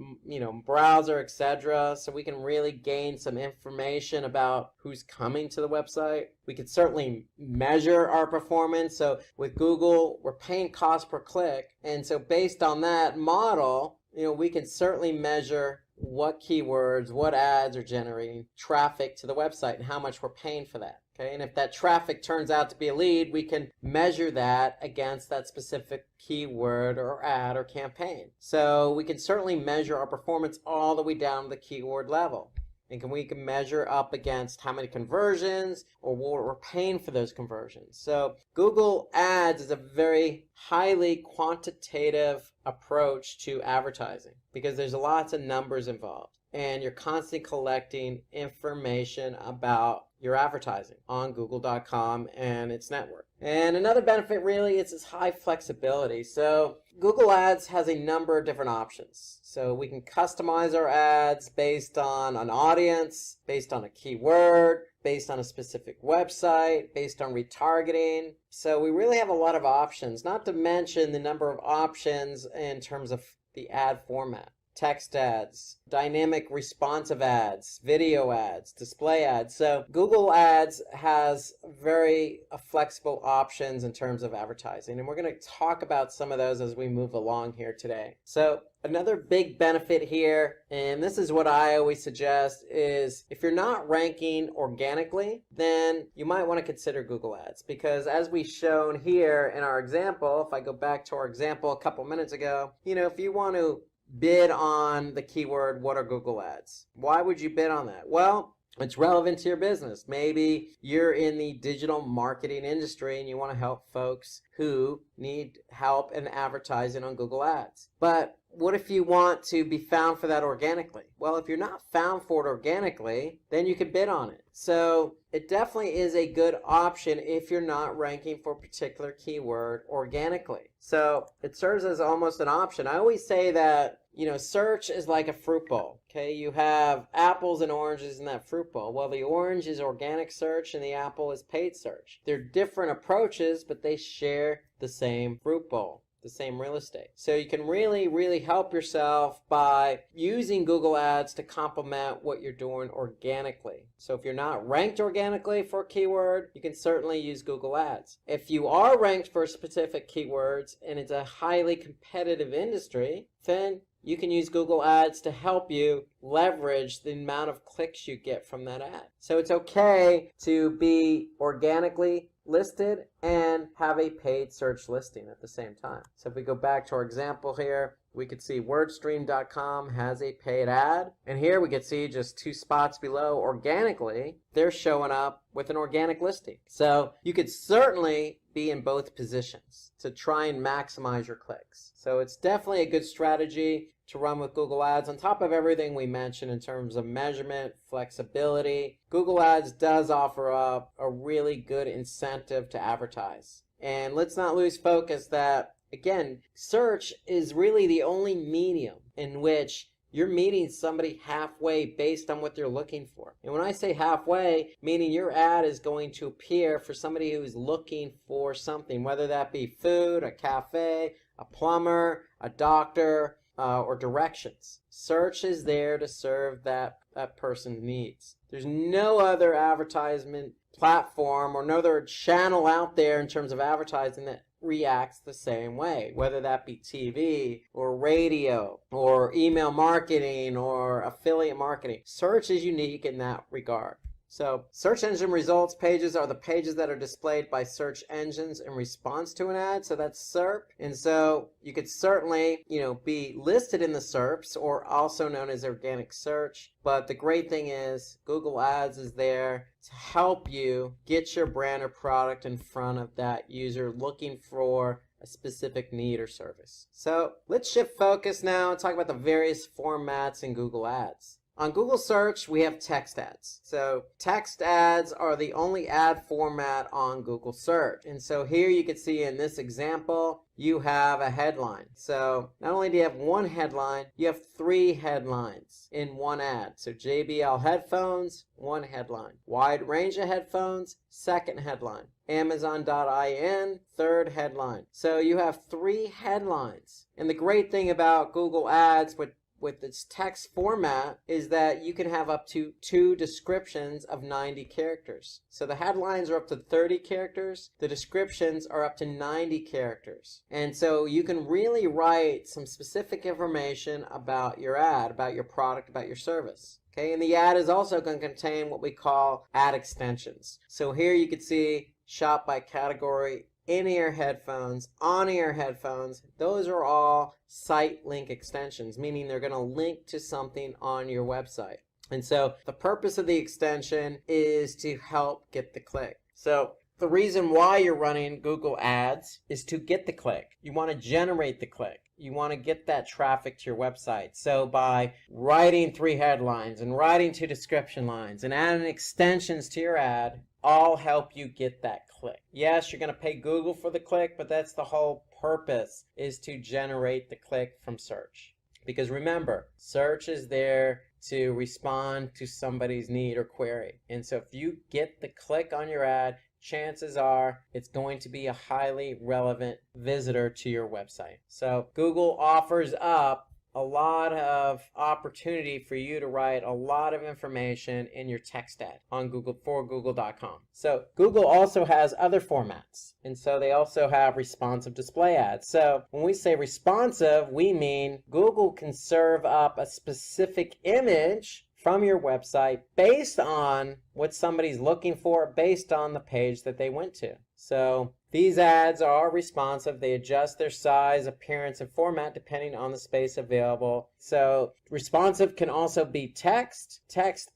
S3: browser, etc. So we can really gain some information about who's coming to the website. We can certainly measure our performance. So with Google, we're paying cost per click, and so based on that model, we can certainly measure what keywords, what ads are generating traffic to the website and how much we're paying for that. Okay, and if that traffic turns out to be a lead, we can measure that against that specific keyword or ad or campaign. So we can certainly measure our performance all the way down to the keyword level. And we can measure up against how many conversions or what we're paying for those conversions. So Google Ads is a very highly quantitative approach to advertising because there's lots of numbers involved. And you're constantly collecting information about your advertising on Google.com and its network. And another benefit really is its high flexibility. So Google Ads has a number of different options. So we can customize our ads based on an audience, based on a keyword, based on a specific website, based on retargeting. So we really have a lot of options, not to mention the number of options in terms of the ad format. text ads, dynamic responsive ads, video ads, display ads. So Google Ads has very flexible options in terms of advertising, and we're going to talk about some of those as we move along here today. So another big benefit here, and this is what I always suggest, is if you're not ranking organically, then you might want to consider Google Ads, because as we've shown here in our example, if I go back to our example a couple minutes ago, if you want to bid on the keyword, what are Google Ads? Why would you bid on that? Well, it's relevant to your business. Maybe you're in the digital marketing industry and you want to help folks who need help in advertising on Google Ads. But what if you want to be found for that organically? Well, if you're not found for it organically, then you can bid on it. So it definitely is a good option if you're not ranking for a particular keyword organically. So it serves as almost an option. I always say that, search is like a fruit bowl. Okay, you have apples and oranges in that fruit bowl. Well, the orange is organic search and the apple is paid search. They're different approaches, but they share the same fruit bowl, the same real estate. So you can really help yourself by using Google Ads to complement what you're doing organically. So if you're not ranked organically for a keyword, you can certainly use Google Ads. If you are ranked for specific keywords and it's a highly competitive industry, then you can use Google Ads to help you leverage the amount of clicks you get from that ad. So it's okay to be organically listed and have a paid search listing at the same time. So if we go back to our example here, we could see wordstream.com has a paid ad. And here we could see just 2 spots below organically, they're showing up with an organic listing. So you could certainly be in both positions to try and maximize your clicks. So it's definitely a good strategy to run with Google Ads. On top of everything we mentioned in terms of measurement, flexibility, Google Ads does offer up a really good incentive to advertise. And let's not lose focus that, again, search is really the only medium in which you're meeting somebody halfway based on what they're looking for. And when I say halfway, meaning your ad is going to appear for somebody who's looking for something, whether that be food, a cafe, a plumber, a doctor, or directions. Search is there to serve that person's needs. There's no other advertisement platform or no other channel out there in terms of advertising that reacts the same way, whether that be TV or radio or email marketing or affiliate marketing. Search is unique in that regard. So search engine results pages are the pages that are displayed by search engines in response to an ad. So that's SERP. And so you could certainly, be listed in the SERPs, or also known as organic search. But the great thing is Google Ads is there to help you get your brand or product in front of that user looking for a specific need or service. So let's shift focus now and talk about the various formats in Google Ads. On Google Search, we have text ads. So text ads are the only ad format on Google Search. And so here you can see in this example, you have a headline. So not only do you have one headline, you have 3 headlines in one ad. So JBL headphones, 1 headline. Wide range of headphones, 2nd headline. Amazon.in, 3rd headline. So you have 3 headlines. And the great thing about Google Ads with its text format is that you can have up to 2 descriptions of 90 characters. So the headlines are up to 30 characters, the descriptions are up to 90 characters. And so you can really write some specific information about your ad, about your product, about your service. Okay, and the ad is also going to contain what we call ad extensions. So here you can see shop by category, in-ear headphones, on-ear headphones. Those are all site link extensions, meaning they're going to link to something on your website. And so the purpose of the extension is to help get the click. So the reason why you're running Google Ads is to get the click. You want to generate the click. You want to get that traffic to your website. So by writing 3 headlines and writing 2 description lines and adding extensions to your ad, all help you get that click. Yes, you're going to pay Google for the click, but that's the whole purpose, is to generate the click from search. Because remember, search is there to respond to somebody's need or query. And so if you get the click on your ad, chances are it's going to be a highly relevant visitor to your website. So Google offers up a lot of opportunity for you to write a lot of information in your text ad on Google for Google.com. So Google also has other formats, and so they also have responsive display ads. So when we say responsive, we mean Google can serve up a specific image from your website based on what somebody's looking for, based on the page that they went to. So these ads are responsive. They adjust their size, appearance, and format depending on the space available. So responsive can also be text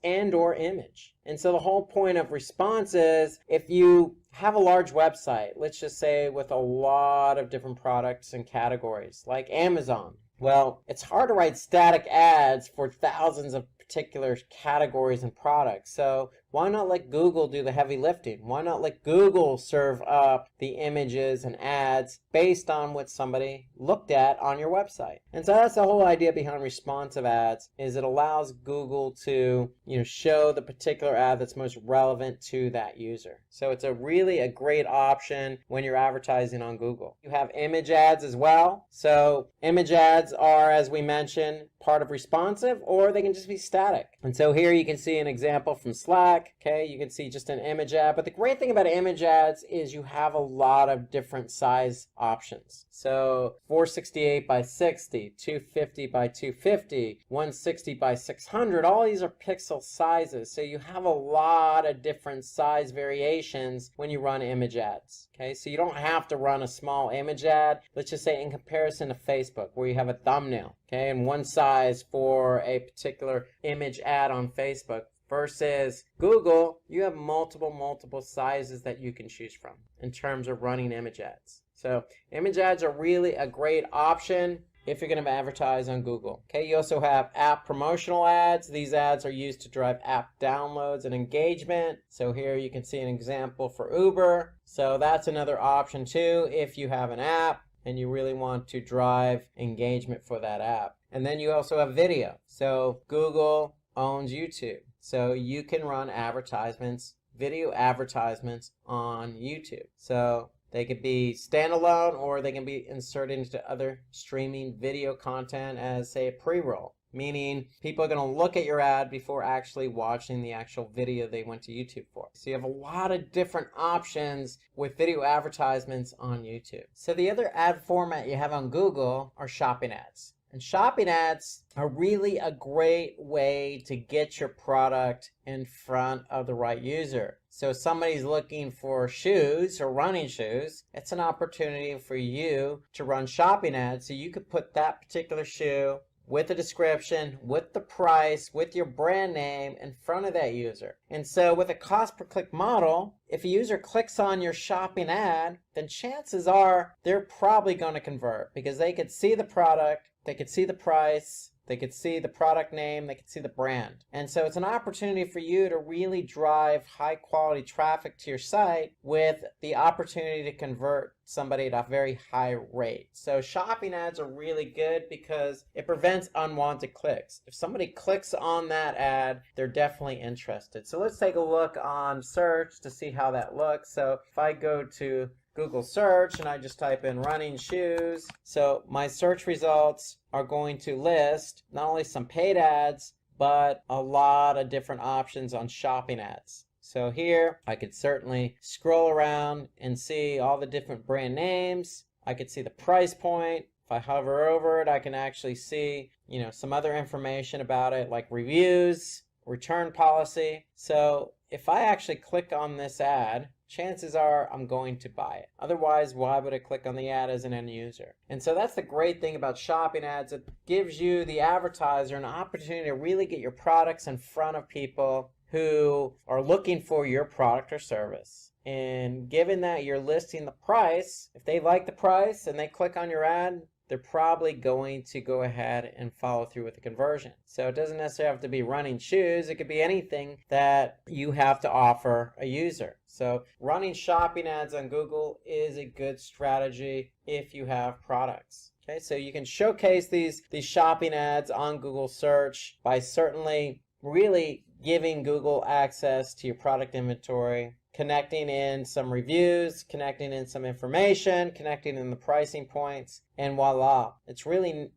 S3: and or image. And so the whole point of response is if you have a large website, let's just say with a lot of different products and categories like Amazon. Well, it's hard to write static ads for thousands of particular categories and products. So why not let Google do the heavy lifting? Why not let Google serve up the images and ads based on what somebody looked at on your website? And so that's the whole idea behind responsive ads, is it allows Google to, show the particular ad that's most relevant to that user. So it's really a great option when you're advertising on Google. You have image ads as well. So image ads are, as we mentioned, part of responsive, or they can just be static. And so here you can see an example from Slack. Okay, you can see just an image ad. But the great thing about image ads is you have a lot of different size options. So 468 by 60, 250 by 250, 160 by 600, all these are pixel sizes. So you have a lot of different size variations when you run image ads. Okay, so you don't have to run a small image ad, let's just say in comparison to Facebook, where you have a thumbnail, okay, and one size for a particular image ad on Facebook. Versus Google, you have multiple sizes that you can choose from in terms of running image ads. So image ads are really a great option if you're going to advertise on Google. Okay, you also have app promotional ads. These ads are used to drive app downloads and engagement. So here you can see an example for Uber. So that's another option too if you have an app and you really want to drive engagement for that app. And then you also have video. So Google owns YouTube. So you can run advertisements, video advertisements on YouTube. So they could be standalone or they can be inserted into other streaming video content as, say, a pre-roll. Meaning people are going to look at your ad before actually watching the actual video they went to YouTube for. So you have a lot of different options with video advertisements on YouTube. So the other ad format you have on Google are shopping ads. And shopping ads are really a great way to get your product in front of the right user. So if somebody's looking for shoes or running shoes, it's an opportunity for you to run shopping ads so you could put that particular shoe with the description, with the price, with your brand name in front of that user. And so with a cost per click model, if a user clicks on your shopping ad, then chances are they're probably going to convert because they could see the product, they could see the price, they could see the product name, they could see the brand. And so it's an opportunity for you to really drive high quality traffic to your site with the opportunity to convert somebody at a very high rate. So shopping ads are really good because it prevents unwanted clicks. If somebody clicks on that ad, they're definitely interested. So let's take a look on search to see how that looks. So if I go to Google search and I just type in running shoes, so my search results are going to list not only some paid ads but a lot of different options on shopping ads. So here I could certainly scroll around and see all the different brand names. I could see the price point. If I hover over it, I can actually see, some other information about it like reviews, return policy. So if I actually click on this ad, chances are I'm going to buy it. Otherwise, why would I click on the ad as an end user? And so that's the great thing about shopping ads. It gives you, the advertiser, an opportunity to really get your products in front of people who are looking for your product or service. And given that you're listing the price, if they like the price and they click on your ad, they're probably going to go ahead and follow through with the conversion. So it doesn't necessarily have to be running shoes. It could be anything that you have to offer a user. So running shopping ads on Google is a good strategy if you have products. Okay, so you can showcase these shopping ads on Google search by certainly really giving Google access to your product inventory, connecting in some reviews, connecting in some information, connecting in the pricing points, and voila. It's really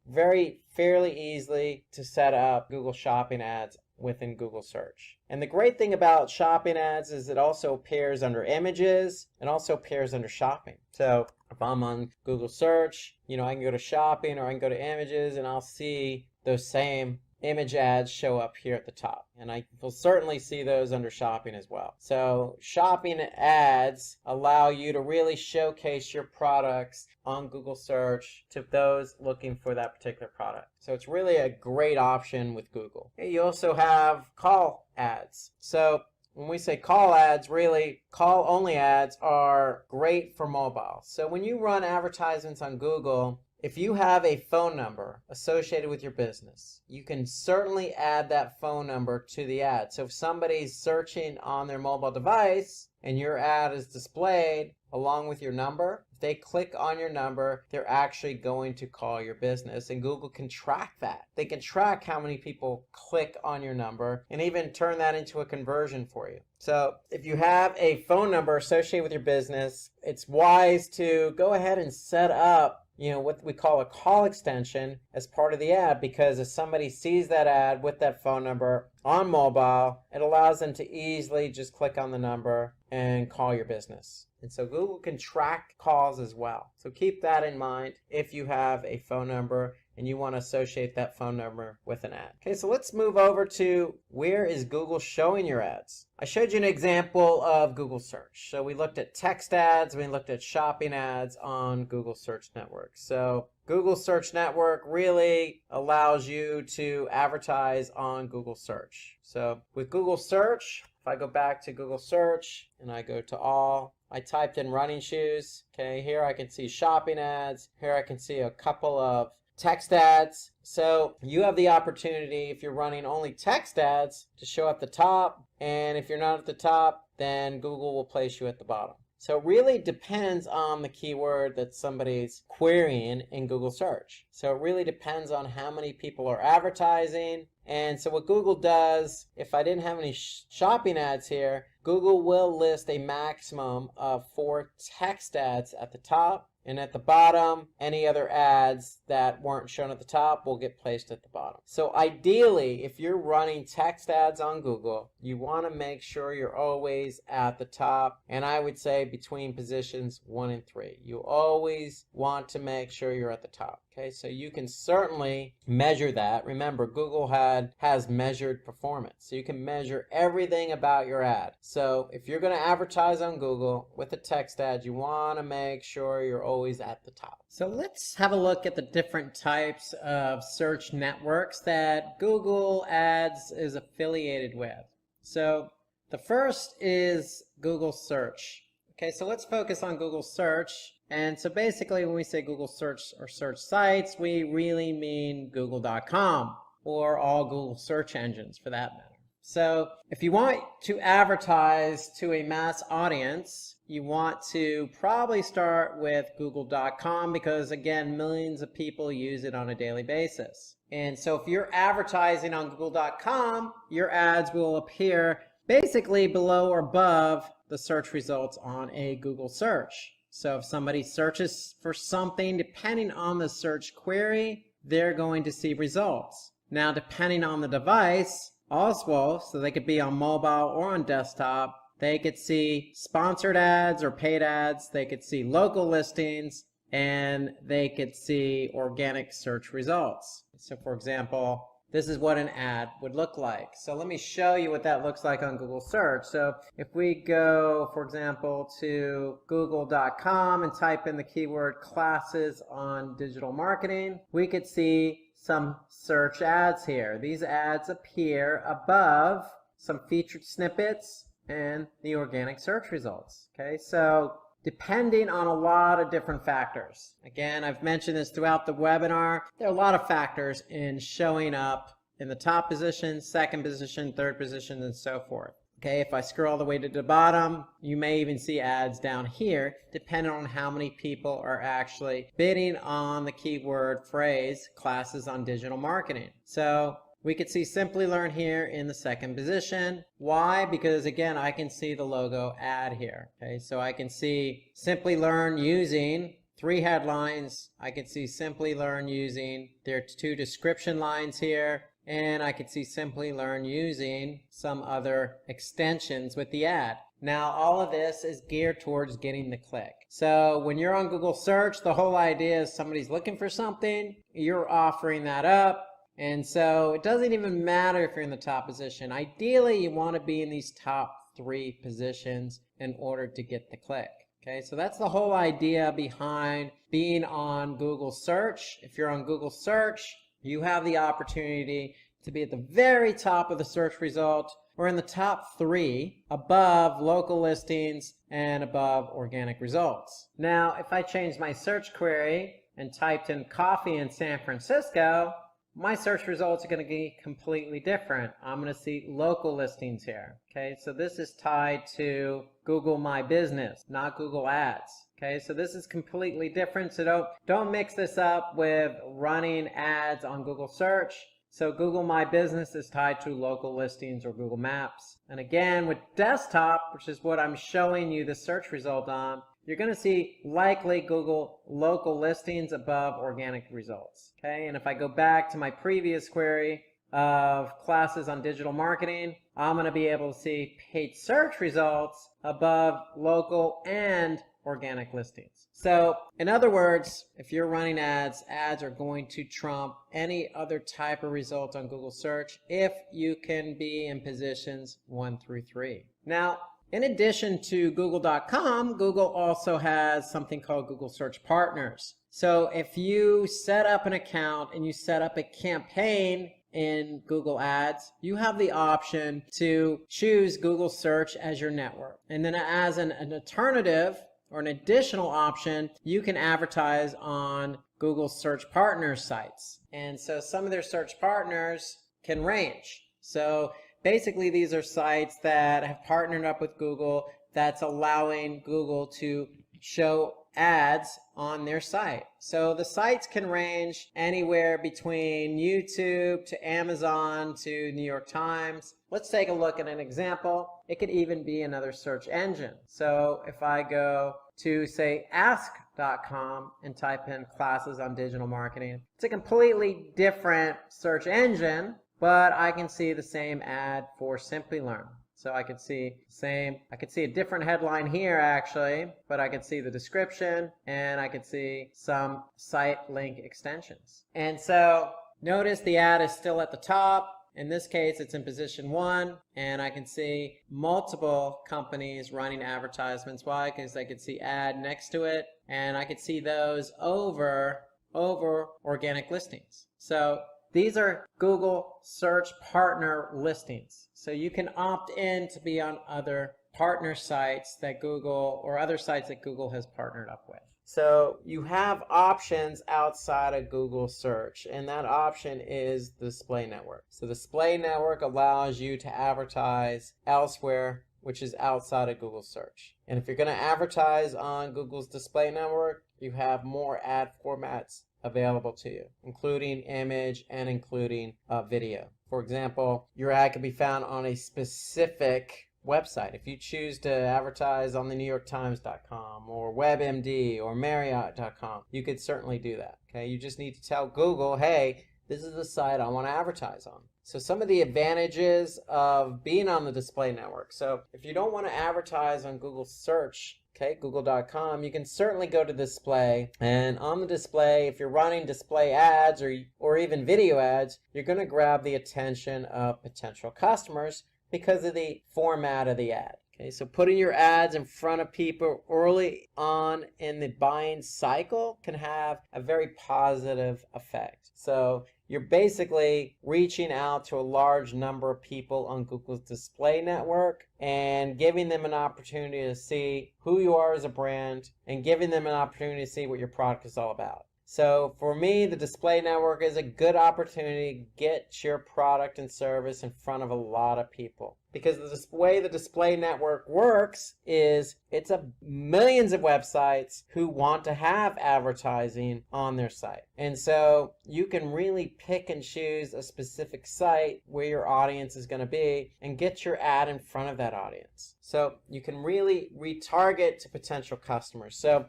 S3: fairly easily to set up Google Shopping ads within Google search. And the great thing about shopping ads is it also appears under images and also appears under shopping. So if I'm on Google search, I can go to shopping or I can go to images and I'll see those same image ads show up here at the top. And I will certainly see those under shopping as well. So shopping ads allow you to really showcase your products on Google search to those looking for that particular product. So it's really a great option with Google. You also have call ads. So when we say call ads, really call only ads are great for mobile. So when you run advertisements on Google, if you have a phone number associated with your business, you can certainly add that phone number to the ad. So if somebody's searching on their mobile device and your ad is displayed along with your number, if they click on your number, they're actually going to call your business, and Google can track that. They can track how many people click on your number and even turn that into a conversion for you. So if you have a phone number associated with your business, it's wise to go ahead and set up what we call a call extension as part of the ad, because if somebody sees that ad with that phone number on mobile, it allows them to easily just click on the number and call your business. And so Google can track calls as well. So keep that in mind if you have a phone number and you want to associate that phone number with an ad. Okay, so let's move over to where is Google showing your ads. I showed you an example of Google search. So we looked at text ads, we looked at shopping ads on Google Search Network. So Google Search Network really allows you to advertise on Google search. So with Google search, if I go back to Google search and I go to all, I typed in running shoes. Okay, here I can see shopping ads. Here I can see a couple of text ads. So you have the opportunity, if you're running only text ads, to show at the top. And if you're not at the top, then Google will place you at the bottom. So it really depends on the keyword that somebody's querying in Google search. So it really depends on how many people are advertising. And so what Google does, if I didn't have any shopping ads here, Google will list a maximum of 4 text ads at the top. And at the bottom, any other ads that weren't shown at the top will get placed at the bottom. So ideally, if you're running text ads on Google, you want to make sure you're always at the top. And I would say between positions 1 and 3. You always want to make sure you're at the top. Okay, so you can certainly measure that. Remember, Google has measured performance. So you can measure everything about your ad. So if you're going to advertise on Google with a text ad, you want to make sure you're always at the top. So let's have a look at the different types of search networks that Google Ads is affiliated with. So the first is Google Search. Okay, so let's focus on Google Search. And so basically when we say Google Search or search sites, we really mean Google.com or all Google search engines for that matter. So if you want to advertise to a mass audience, you want to probably start with Google.com because, again, millions of people use it on a daily basis. And so if you're advertising on Google.com, your ads will appear basically below or above the search results on a Google search. So if somebody searches for something, depending on the search query, they're going to see results. Now, depending on the device, also, so they could be on mobile or on desktop, they could see sponsored ads or paid ads, they could see local listings, and they could see organic search results. So for example, this is what an ad would look like. So let me show you what that looks like on Google search. So if we go, for example, to google.com and type in the keyword classes on digital marketing, we could see some search ads here. These ads appear above some featured snippets and the organic search results. Okay, so depending on a lot of different factors. Again, I've mentioned this throughout the webinar. There are a lot of factors in showing up in the top position, second position, third position, and so forth. Okay, if I scroll all the way to the bottom, you may even see ads down here, depending on how many people are actually bidding on the keyword phrase, classes on digital marketing. So We could see Simply Learn here in the second position. Why? Because again, I can see the logo ad here. Okay, so I can see Simply Learn using 3 headlines. I can see Simply Learn using their 2 description lines here. And I could see Simply Learn using some other extensions with the ad. Now, all of this is geared towards getting the click. So when you're on Google search, the whole idea is somebody's looking for something, you're offering that up. And so it doesn't even matter if you're in the top position. Ideally, you want to be in these top 3 positions in order to get the click. Okay, so that's the whole idea behind being on Google search. If you're on Google search, you have the opportunity to be at the very top of the search result or in the top 3 above local listings and above organic results. Now, if I change my search query and typed in coffee in San Francisco, my search results are going to be completely different. I'm going to see local listings here. Okay, so this is tied to Google My Business, not Google Ads. Okay, so this is completely different. So don't mix this up with running ads on Google search. So Google My Business is tied to local listings or Google Maps. And again, with desktop, which is what I'm showing you the search result on, you're going to see likely Google local listings above organic results. Okay, and if I go back to my previous query of classes on digital marketing, I'm going to be able to see paid search results above local and organic listings. So in other words, if you're running ads, ads are going to trump any other type of result on Google search if you can be in positions 1 through 3. Now, in addition to Google.com, Google also has something called Google Search Partners. So if you set up an account and you set up a campaign in Google Ads, you have the option to choose Google Search as your network. And then as an alternative or an additional option, you can advertise on Google Search Partners sites. And so some of their search partners can range. So basically, these are sites that have partnered up with Google that's allowing Google to show ads on their site. So the sites can range anywhere between YouTube to Amazon to New York Times. Let's take a look at an example. It could even be another search engine. So if I go to, say, ask.com and type in classes on digital marketing, it's a completely different search engine, but I can see the same ad for Simply Learn. So I could see a different headline here actually, but I could see the description and I could see some site link extensions. And so notice the ad is still at the top. In this case, it's in position 1, and I can see multiple companies running advertisements. Why? Because I could see ad next to it, and I could see those over organic listings. So these are Google Search Partner listings. So you can opt in to be on other partner sites that Google or other sites that Google has partnered up with. So you have options outside of Google search, and that option is the Display Network. So the Display Network allows you to advertise elsewhere, which is outside of Google search. And if you're going to advertise on Google's Display Network, you have more ad formats available to you, including image and including video. For example, your ad can be found on a specific website. If you choose to advertise on the NewYorkTimes.com or WebMD or Marriott.com, you could certainly do that. Okay, you just need to tell Google, hey, this is the site I want to advertise on. So some of the advantages of being on the Display Network. So if you don't want to advertise on Google search, okay, Google.com, you can certainly go to display, and on the display, if you're running display ads or even video ads, you're going to grab the attention of potential customers because of the format of the ad. Okay, so putting your ads in front of people early on in the buying cycle can have a very positive effect. So you're basically reaching out to a large number of people on Google's Display Network and giving them an opportunity to see who you are as a brand and giving them an opportunity to see what your product is all about. So for me, the Display Network is a good opportunity to get your product and service in front of a lot of people. because the way the display network works is it's a millions of websites who want to have advertising on their site. And so you can really pick and choose a specific site where your audience is going to be and get your ad in front of that audience. So you can really retarget to potential customers. So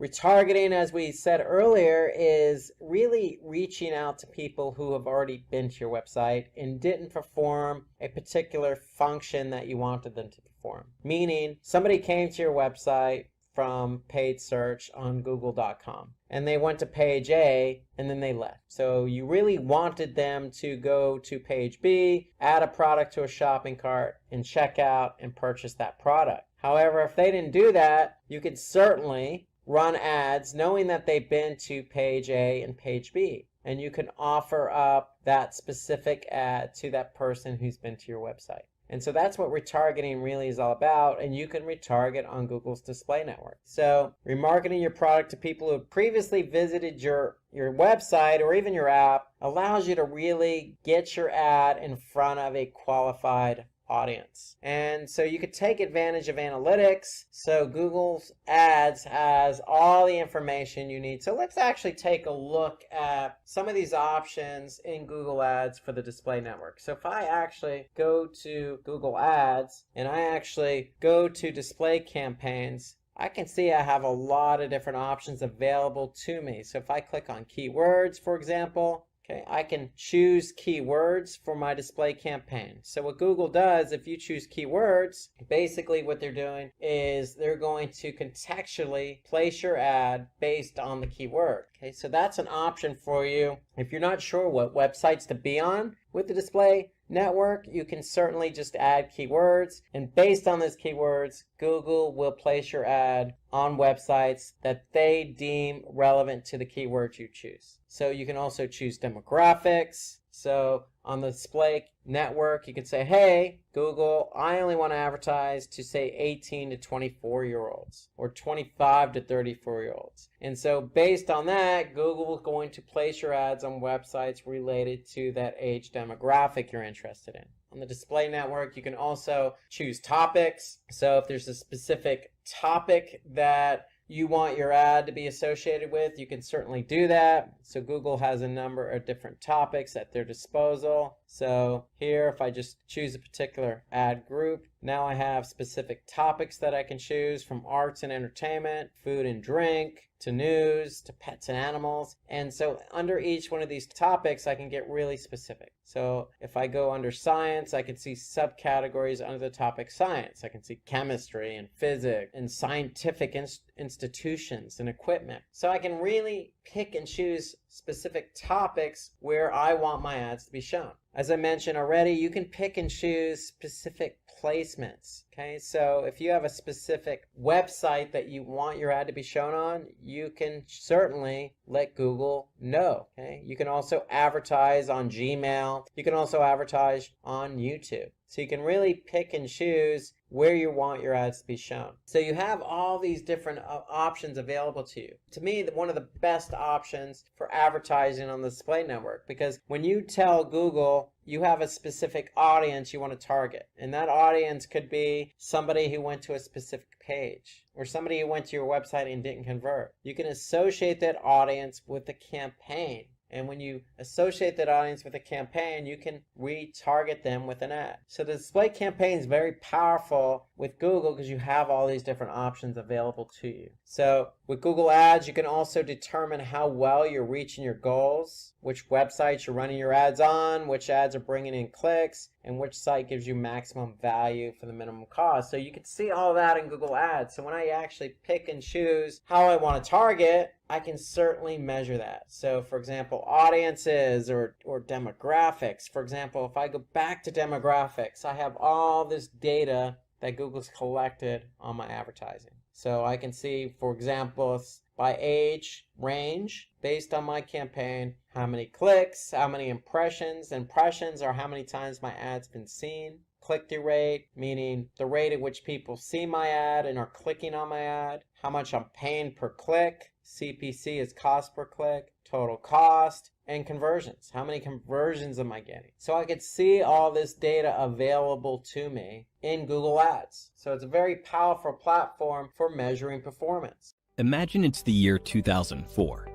S3: retargeting, as we said earlier, is really reaching out to people who have already been to your website and didn't perform a particular function that you wanted them to perform. Meaning, somebody came to your website from paid search on google.com and they went to page A and then they left. So you really wanted them to go to page B, add a product to a shopping cart, and check out and purchase that product. However, if they didn't do that, you could certainly run ads knowing that they've been to page A and page B, and you can offer up that specific ad to that person who's been to your website. And so that's what retargeting really is all about, and you can retarget on Google's display network. So remarketing your product to people who have previously visited your website or even your app allows you to really get your ad in front of a qualified audience. And so you could take advantage of analytics. So Google's Ads has all the information you need. So let's actually take a look at some of these options in Google Ads for the display network. So if I actually go to Google Ads and I actually go to display campaigns, I can see I have a lot of different options available to me. So if I click on keywords, for example, okay, I can choose keywords for my display campaign. So what Google does, if you choose keywords, basically what they're doing is they're going to contextually place your ad based on the keyword. Okay, so that's an option for you. If you're not sure what websites to be on with the display network, you can certainly just add keywords, and based on those keywords, Google will place your ad on websites that they deem relevant to the keywords you choose. So you can also choose demographics. So on the display network, you could say, hey, Google, I only want to advertise to say 18 to 24-year-olds or 25 to 34-year-olds. And so based on that, Google is going to place your ads on websites related to that age demographic you're interested in. On the display network, you can also choose topics. So if there's a specific topic that you want your ad to be associated with, you can certainly do that. So Google has a number of different topics at their disposal. So here, if I just choose a particular ad group, now I have specific topics that I can choose, from arts and entertainment, food and drink, to news, to pets and animals. And so under each one of these topics, I can get really specific. So if I go under science, I can see subcategories under the topic science. I can see chemistry and physics and scientific institutions and equipment. So I can really pick and choose specific topics where I want my ads to be shown. As I mentioned already, you can pick and choose specific placements. Okay, so if you have a specific website that you want your ad to be shown on, you can certainly let Google know. Okay, you can also advertise on Gmail. You can also advertise on YouTube. So you can really pick and choose where you want your ads to be shown. So you have all these different options available to you. To me, one of the best options for advertising on the display network, because when you tell Google you have a specific audience you want to target, and that audience could be somebody who went to a specific page or somebody who went to your website and didn't convert. You can associate that audience with the campaign. And when you associate that audience with a campaign, you can retarget them with an ad. So the display campaign is very powerful with Google because you have all these different options available to you. So with Google Ads, you can also determine how well you're reaching your goals, which websites you're running your ads on, which ads are bringing in clicks, and which site gives you maximum value for the minimum cost. So you can see all that in Google Ads. So when I actually pick and choose how I want to target, I can certainly measure that. So for example, audiences or demographics. For example, if I go back to demographics, I have all this data that Google's collected on my advertising. So I can see, for example, by age range, based on my campaign, how many clicks, how many impressions. Impressions are how many times my ad's been seen. Click-through rate, meaning the rate at which people see my ad and are clicking on my ad. How much I'm paying per click. CPC is cost per click, total cost, and conversions. How many conversions am I getting? So I could see all this data available to me in Google Ads. So it's a very powerful platform for measuring performance.
S2: Imagine it's the year 2004.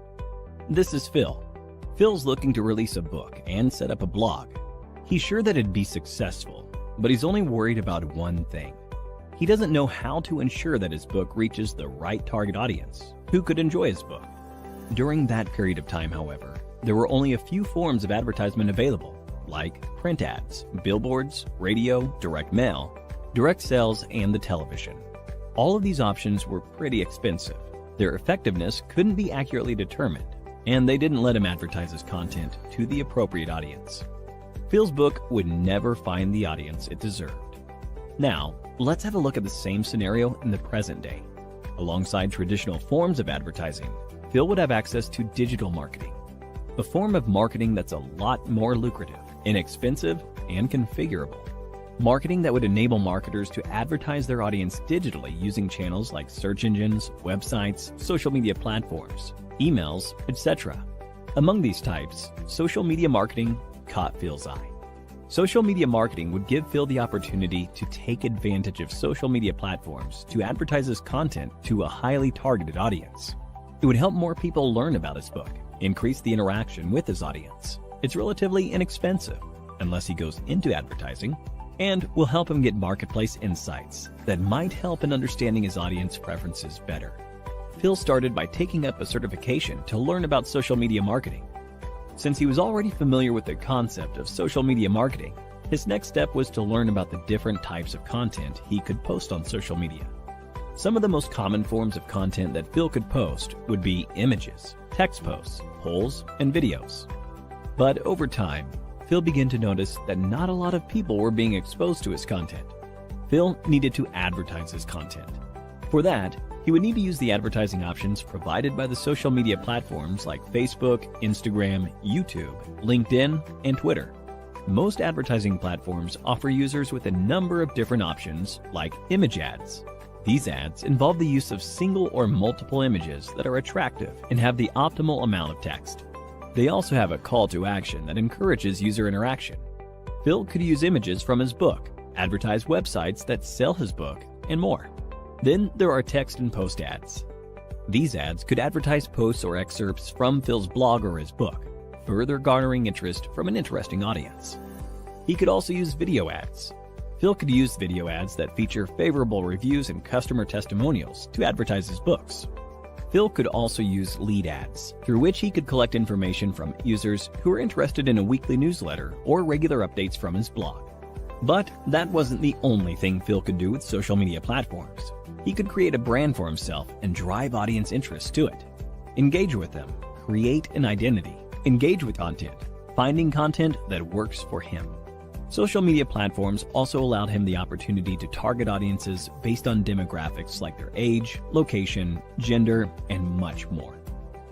S2: This is Phil. Phil's looking to release a book and set up a blog. He's sure that it'd be successful, but he's only worried about one thing. He doesn't know how to ensure that his book reaches the right target audience who could enjoy his book. During that period of time, however, there were only a few forms of advertisement available, like print ads, billboards, radio, direct mail, direct sales, and the television. All of these options were pretty expensive. Their effectiveness couldn't be accurately determined, and they didn't let him advertise his content to the appropriate audience. Phil's book would never find the audience it deserved. Now, let's have a look at the same scenario in the present day. Alongside traditional forms of advertising, Phil would have access to digital marketing, a form of marketing that's a lot more lucrative, inexpensive, and configurable. Marketing that would enable marketers to advertise their audience digitally using channels like search engines, websites, social media platforms, emails, etc. Among these types, social media marketing caught Phil's eye. Social media marketing would give Phil the opportunity to take advantage of social media platforms to advertise his content to a highly targeted audience. It would help more people learn about his book, increase the interaction with his audience. It's relatively inexpensive, unless he goes into advertising, and will help him get marketplace insights that might help in understanding his audience preferences better. Phil started by taking up a certification to learn about social media marketing. Since he was already familiar with the concept of social media marketing, his next step was to learn about the different types of content he could post on social media. Some of the most common forms of content that Phil could post would be images, text posts, polls, and videos. But over time, Phil began to notice that not a lot of people were being exposed to his content. Phil needed to advertise his content. For that, he would need to use the advertising options provided by the social media platforms like Facebook, Instagram, YouTube, LinkedIn, and Twitter. Most advertising platforms offer users with a number of different options, like image ads. These ads involve the use of single or multiple images that are attractive and have the optimal amount of text. They also have a call to action that encourages user interaction. Phil could use images from his book, advertise websites that sell his book, and more. Then there are text and post ads. These ads could advertise posts or excerpts from Phil's blog or his book, further garnering interest from an interesting audience. He could also use video ads. Phil could use video ads that feature favorable reviews and customer testimonials to advertise his books. Phil could also use lead ads, through which he could collect information from users who are interested in a weekly newsletter or regular updates from his blog. But that wasn't the only thing Phil could do with social media platforms. He could create a brand for himself and drive audience interest to it. Engage with them, create an identity, engage with content, finding content that works for him. Social media platforms also allowed him the opportunity to target audiences based on demographics like their age, location, gender, and much more.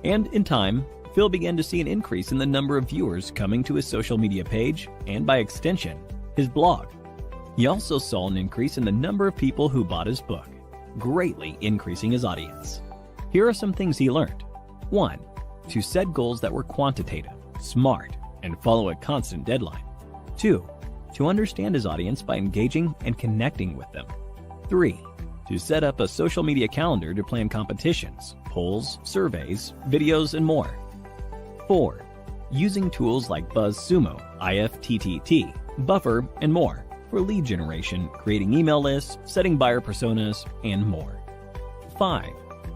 S2: And in time, Phil began to see an increase in the number of viewers coming to his social media page and, by extension, his blog. He also saw an increase in the number of people who bought his book, greatly increasing his audience. Here are some things he learned. 1. To set goals that were quantitative, smart, and follow a constant deadline. 2. To understand his audience by engaging and connecting with them. 3. To set up a social media calendar to plan competitions, polls, surveys, videos, and more. 4. Using tools like BuzzSumo, IFTTT, Buffer, and more for lead generation, creating email lists, setting buyer personas, and more. 5.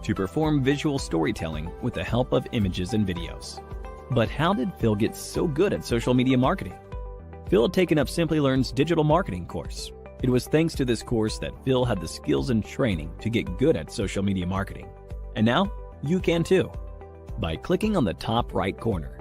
S2: To perform visual storytelling with the help of images and videos. But how did Phil get so good at social media marketing? Phil had taken up Simplilearn's digital marketing course. It was thanks to this course that Phil had the skills and training to get good at social media marketing. And now, you can too, by clicking on the top right corner.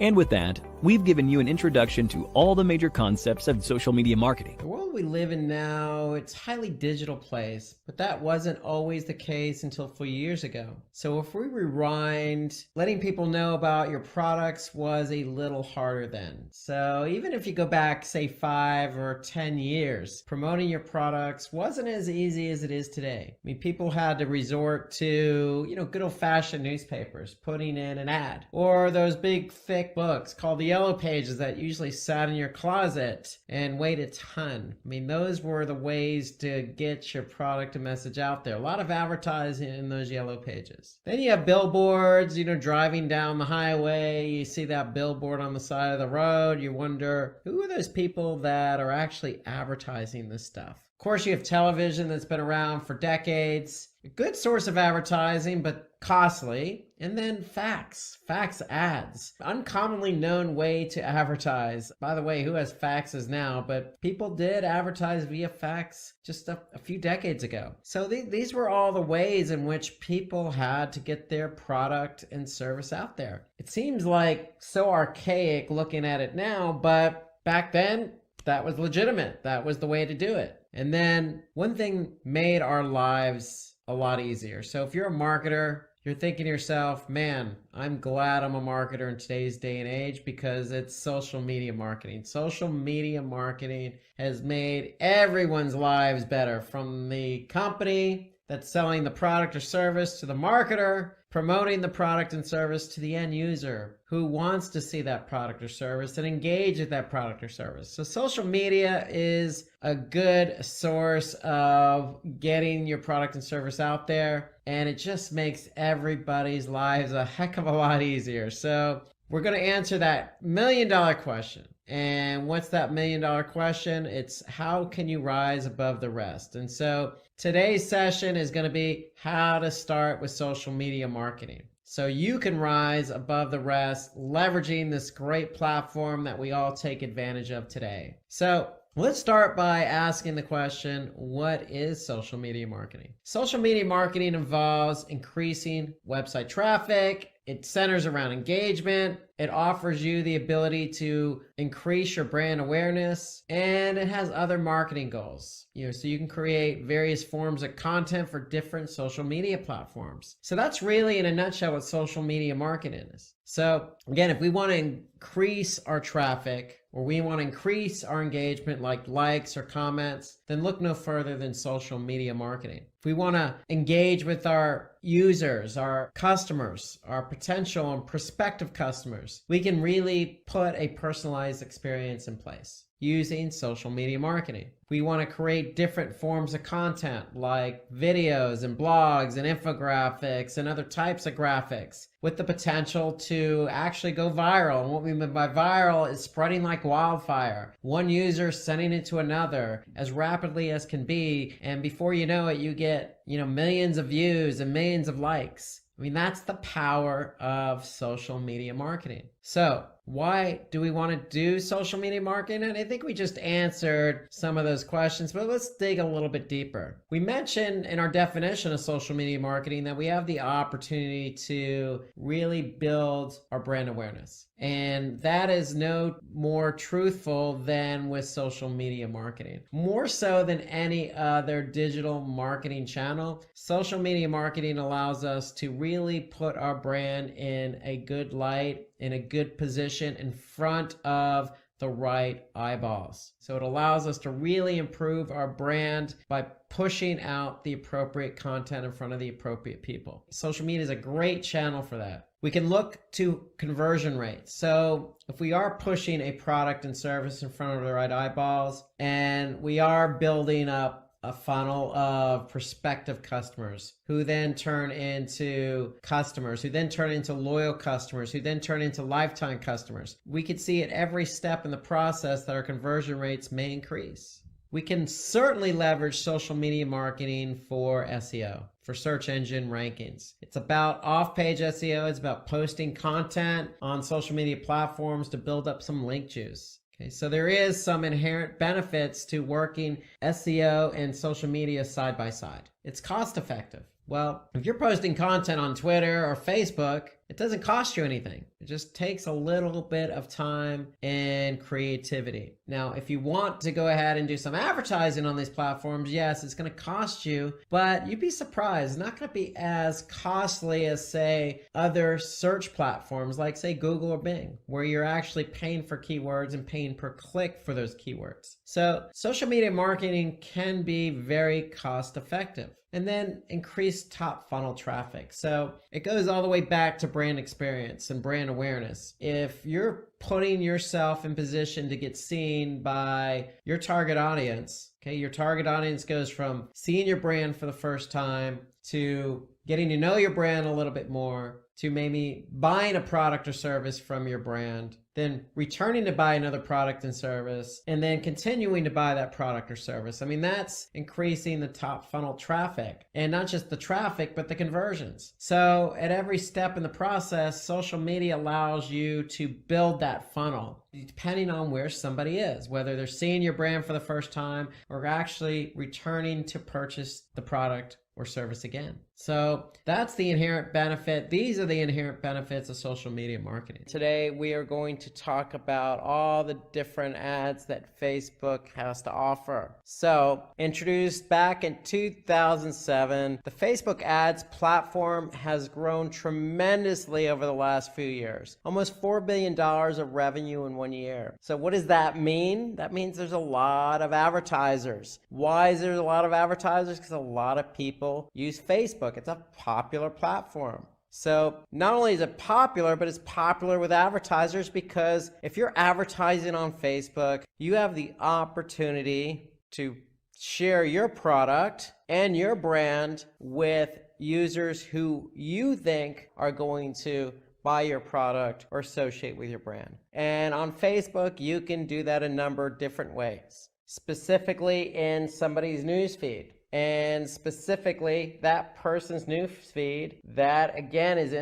S2: And with that, we've given you an introduction to all the major concepts of social media marketing.
S3: The world we live in now, it's a highly digital place, but that wasn't always the case until a few years ago. So if we rewind, letting people know about your products was a little harder then. So even if you go back, say 5 or 10 years, promoting your products wasn't as easy as it is today. I mean, people had to resort to, good old-fashioned newspapers, putting in an ad, or those big thick books called the Yellow Pages that usually sat in your closet and weighed a ton. I mean, those were the ways to get your product and message out there. A lot of advertising in those Yellow Pages. Then you have billboards, driving down the highway, you see that billboard on the side of the road, you wonder, who are those people that are actually advertising this stuff? Of course, you have television that's been around for decades. A good source of advertising, but costly. And then fax ads. Uncommonly known way to advertise. By the way, who has faxes now? But people did advertise via fax just a few decades ago. So these were all the ways in which people had to get their product and service out there. It seems like so archaic looking at it now, but back then, that was legitimate. That was the way to do it. And then one thing made our lives a lot easier. So if you're a marketer, you're thinking to yourself, man, I'm glad I'm a marketer in today's day and age because it's social media marketing. Social media marketing has made everyone's lives better, from the company that's selling the product or service to the marketer promoting the product and service to the end user who wants to see that product or service and engage with that product or service. So social media is a good source of getting your product and service out there, and it just makes everybody's lives a heck of a lot easier. So we're going to answer that $1 million question. And what's that $1 million question? It's how can you rise above the rest? And so today's session is going to be how to start with social media marketing, so you can rise above the rest, leveraging this great platform that we all take advantage of today. So let's start by asking the question, what is social media marketing? Social media marketing involves increasing website traffic. It centers around engagement. It offers you the ability to increase your brand awareness, and it has other marketing goals. So you can create various forms of content for different social media platforms. So that's really, in a nutshell, what social media marketing is. So again, if we want to increase our traffic, or we want to increase our engagement like likes or comments, then look no further than social media marketing. If we want to engage with our users, our customers, our potential and prospective customers, we can really put a personalized experience in place using social media marketing. We want to create different forms of content like videos and blogs and infographics and other types of graphics with the potential to actually go viral. And what we mean by viral is spreading like wildfire. One user sending it to another as rapidly as can be. And before you know it, you get, millions of views and millions of likes. I mean, that's the power of social media marketing. So why do we want to do social media marketing? And I think we just answered some of those questions, but let's dig a little bit deeper. We mentioned in our definition of social media marketing that we have the opportunity to really build our brand awareness. And that is no more truthful than with social media marketing. More so than any other digital marketing channel, social media marketing allows us to really put our brand in a good light, in a good position in front of the right eyeballs. So it allows us to really improve our brand by pushing out the appropriate content in front of the appropriate people. Social media is a great channel for that. We can look to conversion rates. So if we are pushing a product and service in front of the right eyeballs, and we are building up a funnel of prospective customers who then turn into customers, who then turn into loyal customers, who then turn into lifetime customers, we could see at every step in the process that our conversion rates may increase. We can certainly leverage social media marketing for SEO, for search engine rankings. It's about off-page SEO. It's about posting content on social media platforms to build up some link juice. Okay, so there is some inherent benefits to working SEO and social media side by side. It's cost effective. Well, if you're posting content on Twitter or Facebook, it doesn't cost you anything. It just takes a little bit of time and creativity. Now, if you want to go ahead and do some advertising on these platforms, yes, it's going to cost you, but you'd be surprised. It's not going to be as costly as, say, other search platforms like, say, Google or Bing, where you're actually paying for keywords and paying per click for those keywords. So social media marketing can be very cost effective. And then increase top funnel traffic. So it goes all the way back to brand experience and brand awareness. If you're putting yourself in position to get seen by your target audience, okay, your target audience goes from seeing your brand for the first time to getting to know your brand a little bit more, to maybe buying a product or service from your brand, then returning to buy another product and service, and then continuing to buy that product or service. I mean, that's increasing the top funnel traffic, and not just the traffic, but the conversions. So at every step in the process, social media allows you to build that funnel, depending on where somebody is, whether they're seeing your brand for the first time or actually returning to purchase the product or service again. So that's the inherent benefit. These are the inherent benefits of social media marketing. Today, we are going to talk about all the different ads that Facebook has to offer. So introduced back in 2007, the Facebook ads platform has grown tremendously over the last few years. Almost $4 billion of revenue in 1 year. So what does that mean? That means there's a lot of advertisers. Why is there a lot of advertisers? Because a lot of people use Facebook. It's a popular platform. So not only is it popular, but it's popular with advertisers because if you're advertising on Facebook, you have the opportunity to share your product and your brand with users who you think are going to buy your product or associate with your brand. And on Facebook, you can do that a number of different ways, specifically in somebody's newsfeed. And specifically that person's newsfeed that again is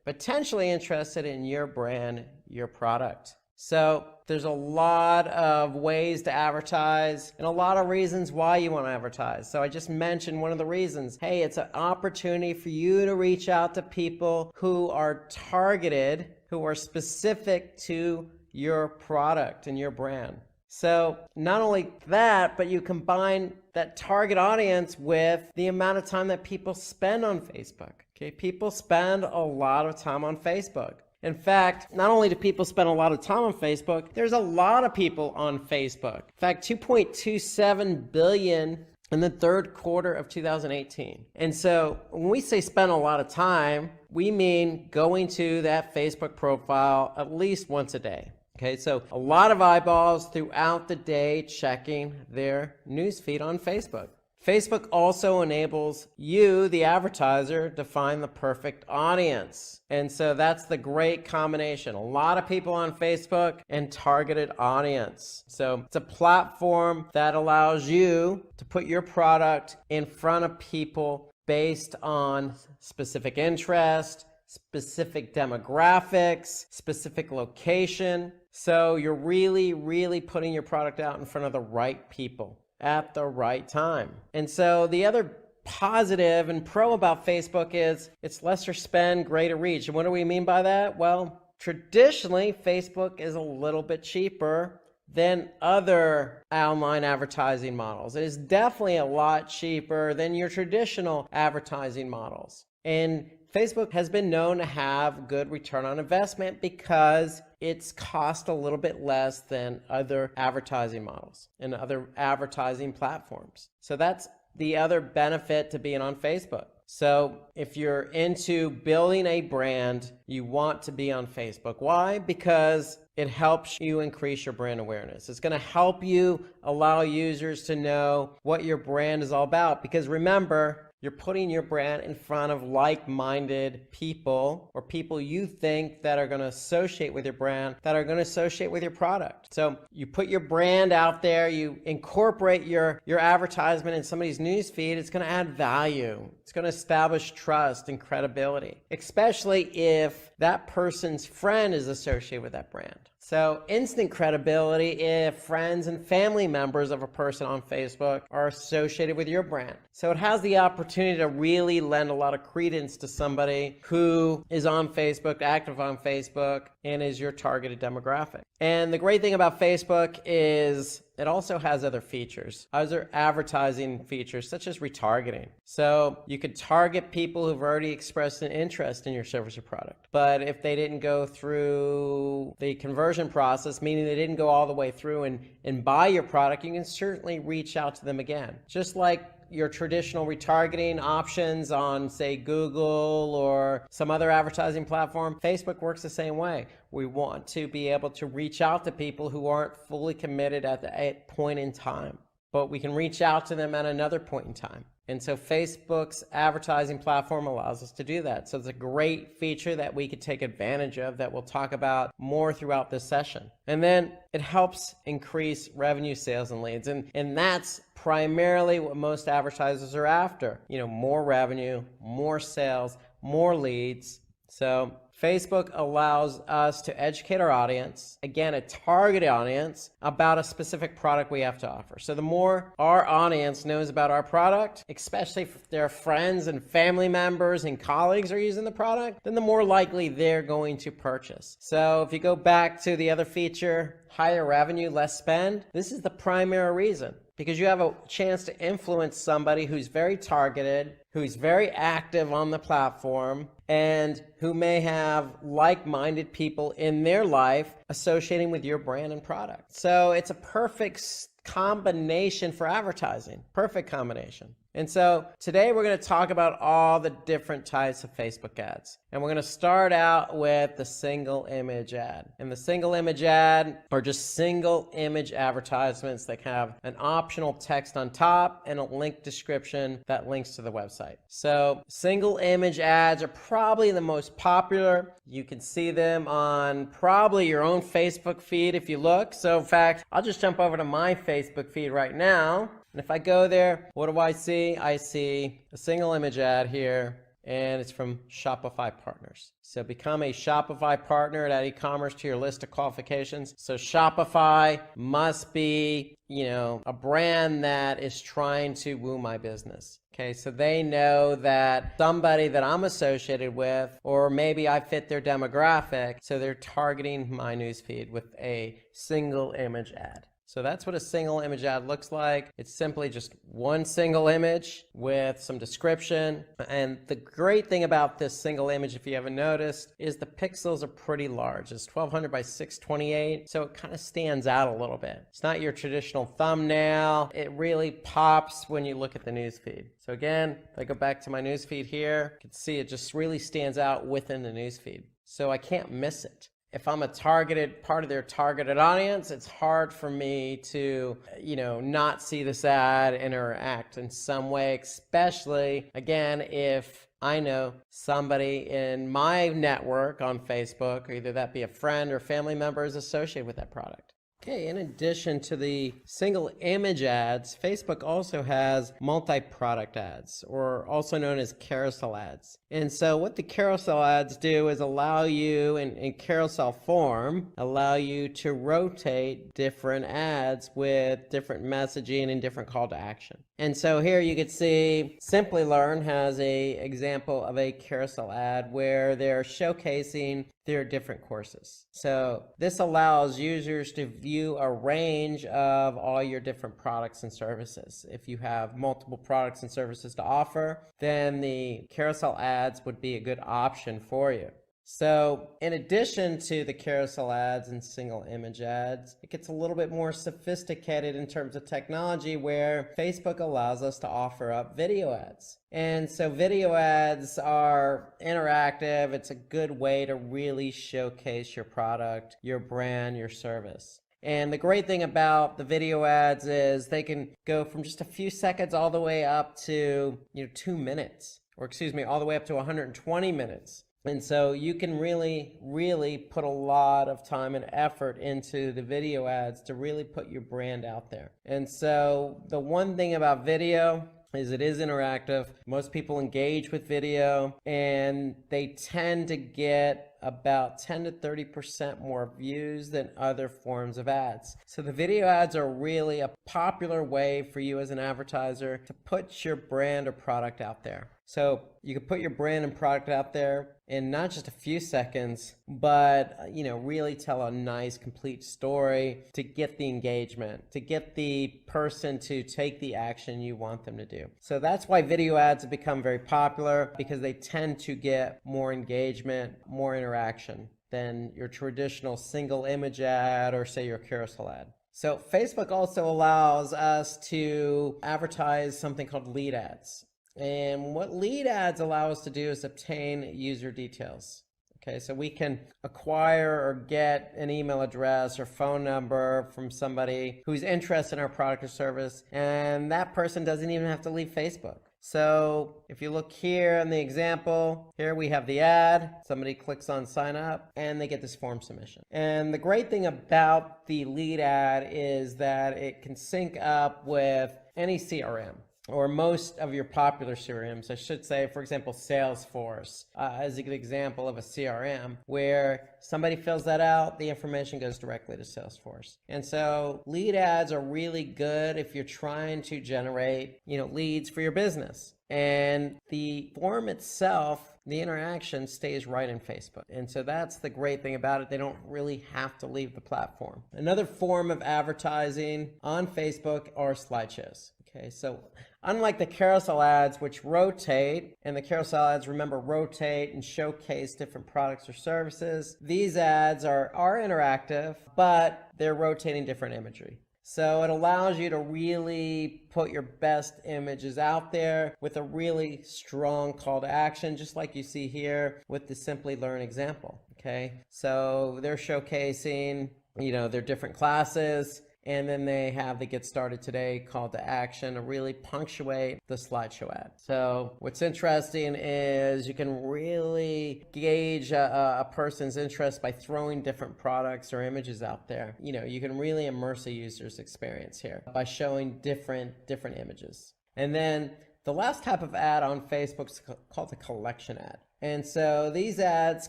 S3: potentially interested in your brand, your product. So there's a lot of ways to advertise and a lot of reasons why you want to advertise. So I just mentioned one of the reasons. Hey, it's an opportunity for you to reach out to people who are targeted, who are specific to your product and your brand. So not only that, but you combine that target audience with the amount of time that people spend on Facebook. Okay, people spend a lot of time on Facebook. In fact, not only do people spend a lot of time on Facebook, there's a lot of people on Facebook. In fact, 2.27 billion in the third quarter of 2018. And so when we say spend a lot of time, we mean going to that Facebook profile at least once a day. Okay, so a lot of eyeballs throughout the day checking their newsfeed on Facebook. Facebook also enables you, the advertiser, to find the perfect audience. And so that's the great combination. A lot of people on Facebook and targeted audience. So it's a platform that allows you to put your product in front of people based on specific interest, specific demographics, specific location. So you're really, really putting your product out in front of the right people at the right time. And so the other positive and pro about Facebook is it's lesser spend, greater reach. And what do we mean by that? Well, traditionally, Facebook is a little bit cheaper than other online advertising models. It is definitely a lot cheaper than your traditional advertising models. And Facebook has been known to have good return on investment because it's cost a little bit less than other advertising models and other advertising platforms. So that's the other benefit to being on Facebook. So if you're into building a brand, you want to be on Facebook. Why? Because it helps you increase your brand awareness. It's going to help you allow users to know what your brand is all about. Because remember, you're putting your brand in front of like-minded people or people you think that are going to associate with your brand, that are going to associate with your product. So you put your brand out there, you incorporate your advertisement in somebody's newsfeed, it's going to add value. It's going to establish trust and credibility, especially if that person's friend is associated with that brand. So instant credibility if friends and family members of a person on Facebook are associated with your brand. So it has the opportunity to really lend a lot of credence to somebody who is on Facebook, active on Facebook, and is your targeted demographic. And the great thing about Facebook is it also has other features, other advertising features such as retargeting. So you could target people who've already expressed an interest in your service or product. But if they didn't go through the conversion process, meaning they didn't go all the way through and buy your product, you can certainly reach out to them again. Just like your traditional retargeting options on, say, Google or some other advertising platform, Facebook works the same way. We want to be able to reach out to people who aren't fully committed at the point in time, but we can reach out to them at another point in time. And so Facebook's advertising platform allows us to do that. So it's a great feature that we could take advantage of that we'll talk about more throughout this session. And then it helps increase revenue, sales, and leads. And that's primarily what most advertisers are after. More revenue, more sales, more leads. So Facebook allows us to educate our audience, again, a targeted audience, about a specific product we have to offer. So the more our audience knows about our product, especially if their friends and family members and colleagues are using the product, then the more likely they're going to purchase. So if you go back to the other feature, higher revenue, less spend, this is the primary reason. Because you have a chance to influence somebody who's very targeted, who's very active on the platform, and who may have like-minded people in their life associating with your brand and product. So it's a perfect combination for advertising. Perfect combination. And so today we're going to talk about all the different types of Facebook ads. And we're going to start out with the single image ad. And the single image ad are just single image advertisements that have an optional text on top and a link description that links to the website. So single image ads are probably the most popular. You can see them on probably your own Facebook feed if you look. So in fact, I'll just jump over to my Facebook feed right now. And if I go there, what do I see? I see a single image ad here, and it's from Shopify Partners. So become a Shopify partner at e-commerce to your list of qualifications. So Shopify must be, a brand that is trying to woo my business. Okay, so they know that somebody that I'm associated with, or maybe I fit their demographic, so they're targeting my newsfeed with a single image ad. So that's what a single image ad looks like. It's simply just one single image with some description. And the great thing about this single image, if you haven't noticed, is the pixels are pretty large. It's 1200 by 628, so it kind of stands out a little bit. It's not your traditional thumbnail. It really pops when you look at the newsfeed. So again, if I go back to my newsfeed here, you can see it just really stands out within the newsfeed. So I can't miss it. If I'm a targeted part of their targeted audience, it's hard for me to, not see this ad interact in some way, especially, again, if I know somebody in my network on Facebook, or either that be a friend or family member, is associated with that product. Okay, in addition to the single image ads, Facebook also has multi-product ads, or also known as carousel ads. And so what the carousel ads do is allow you, in carousel form, allow you to rotate different ads with different messaging and different call to action. And so here you can see Simply Learn has a example of a carousel ad where they're showcasing their different courses. So this allows users to view a range of all your different products and services. If you have multiple products and services to offer, then the carousel ads would be a good option for you. So in addition to the carousel ads and single image ads, it gets a little bit more sophisticated in terms of technology, where Facebook allows us to offer up video ads. And so video ads are interactive. It's a good way to really showcase your product, your brand, your service. And the great thing about the video ads is they can go from just a few seconds all the way up to 2 minutes, or all the way up to 120 minutes. And so you can really put a lot of time and effort into the video ads to really put your brand out there. And so the one thing about video is it is interactive. Most people engage with video, and they tend to get about 10 to 30% more views than other forms of ads. So the video ads are really a popular way for you as an advertiser to put your brand or product out there. So you can put your brand and product out there in not just a few seconds, but really tell a nice complete story to get the engagement, to get the person to take the action you want them to do. So that's why video ads have become very popular, because they tend to get more engagement, more interaction than your traditional single image ad or say your carousel ad. So Facebook also allows us to advertise something called lead ads. And what lead ads allow us to do is obtain user details. Okay, so we can acquire or get an email address or phone number from somebody who's interested in our product or service, and that person doesn't even have to leave Facebook. So if you look here in the example, here we have the ad, somebody clicks on sign up, and they get this form submission. And the great thing about the lead ad is that it can sync up with any CRM, or most of your popular CRMs. I should say, for example, Salesforce as a good example of a CRM where somebody fills that out, the information goes directly to Salesforce. And so lead ads are really good if you're trying to generate, leads for your business. And the form itself, the interaction stays right in Facebook. And so that's the great thing about it. They don't really have to leave the platform. Another form of advertising on Facebook are slideshows. Okay, so unlike the carousel ads, which rotate, and the carousel ads, remember, rotate and showcase different products or services, these ads are interactive, but they're rotating different imagery. So it allows you to really put your best images out there with a really strong call to action, just like you see here with the Simply Learn example. Okay, so they're showcasing, their different classes, and then they have the Get Started Today call to action to really punctuate the slideshow ad. So what's interesting is you can really gauge a person's interest by throwing different products or images out there. You can really immerse a user's experience here by showing different images. And then the last type of ad on Facebook is called a collection ad. And so these ads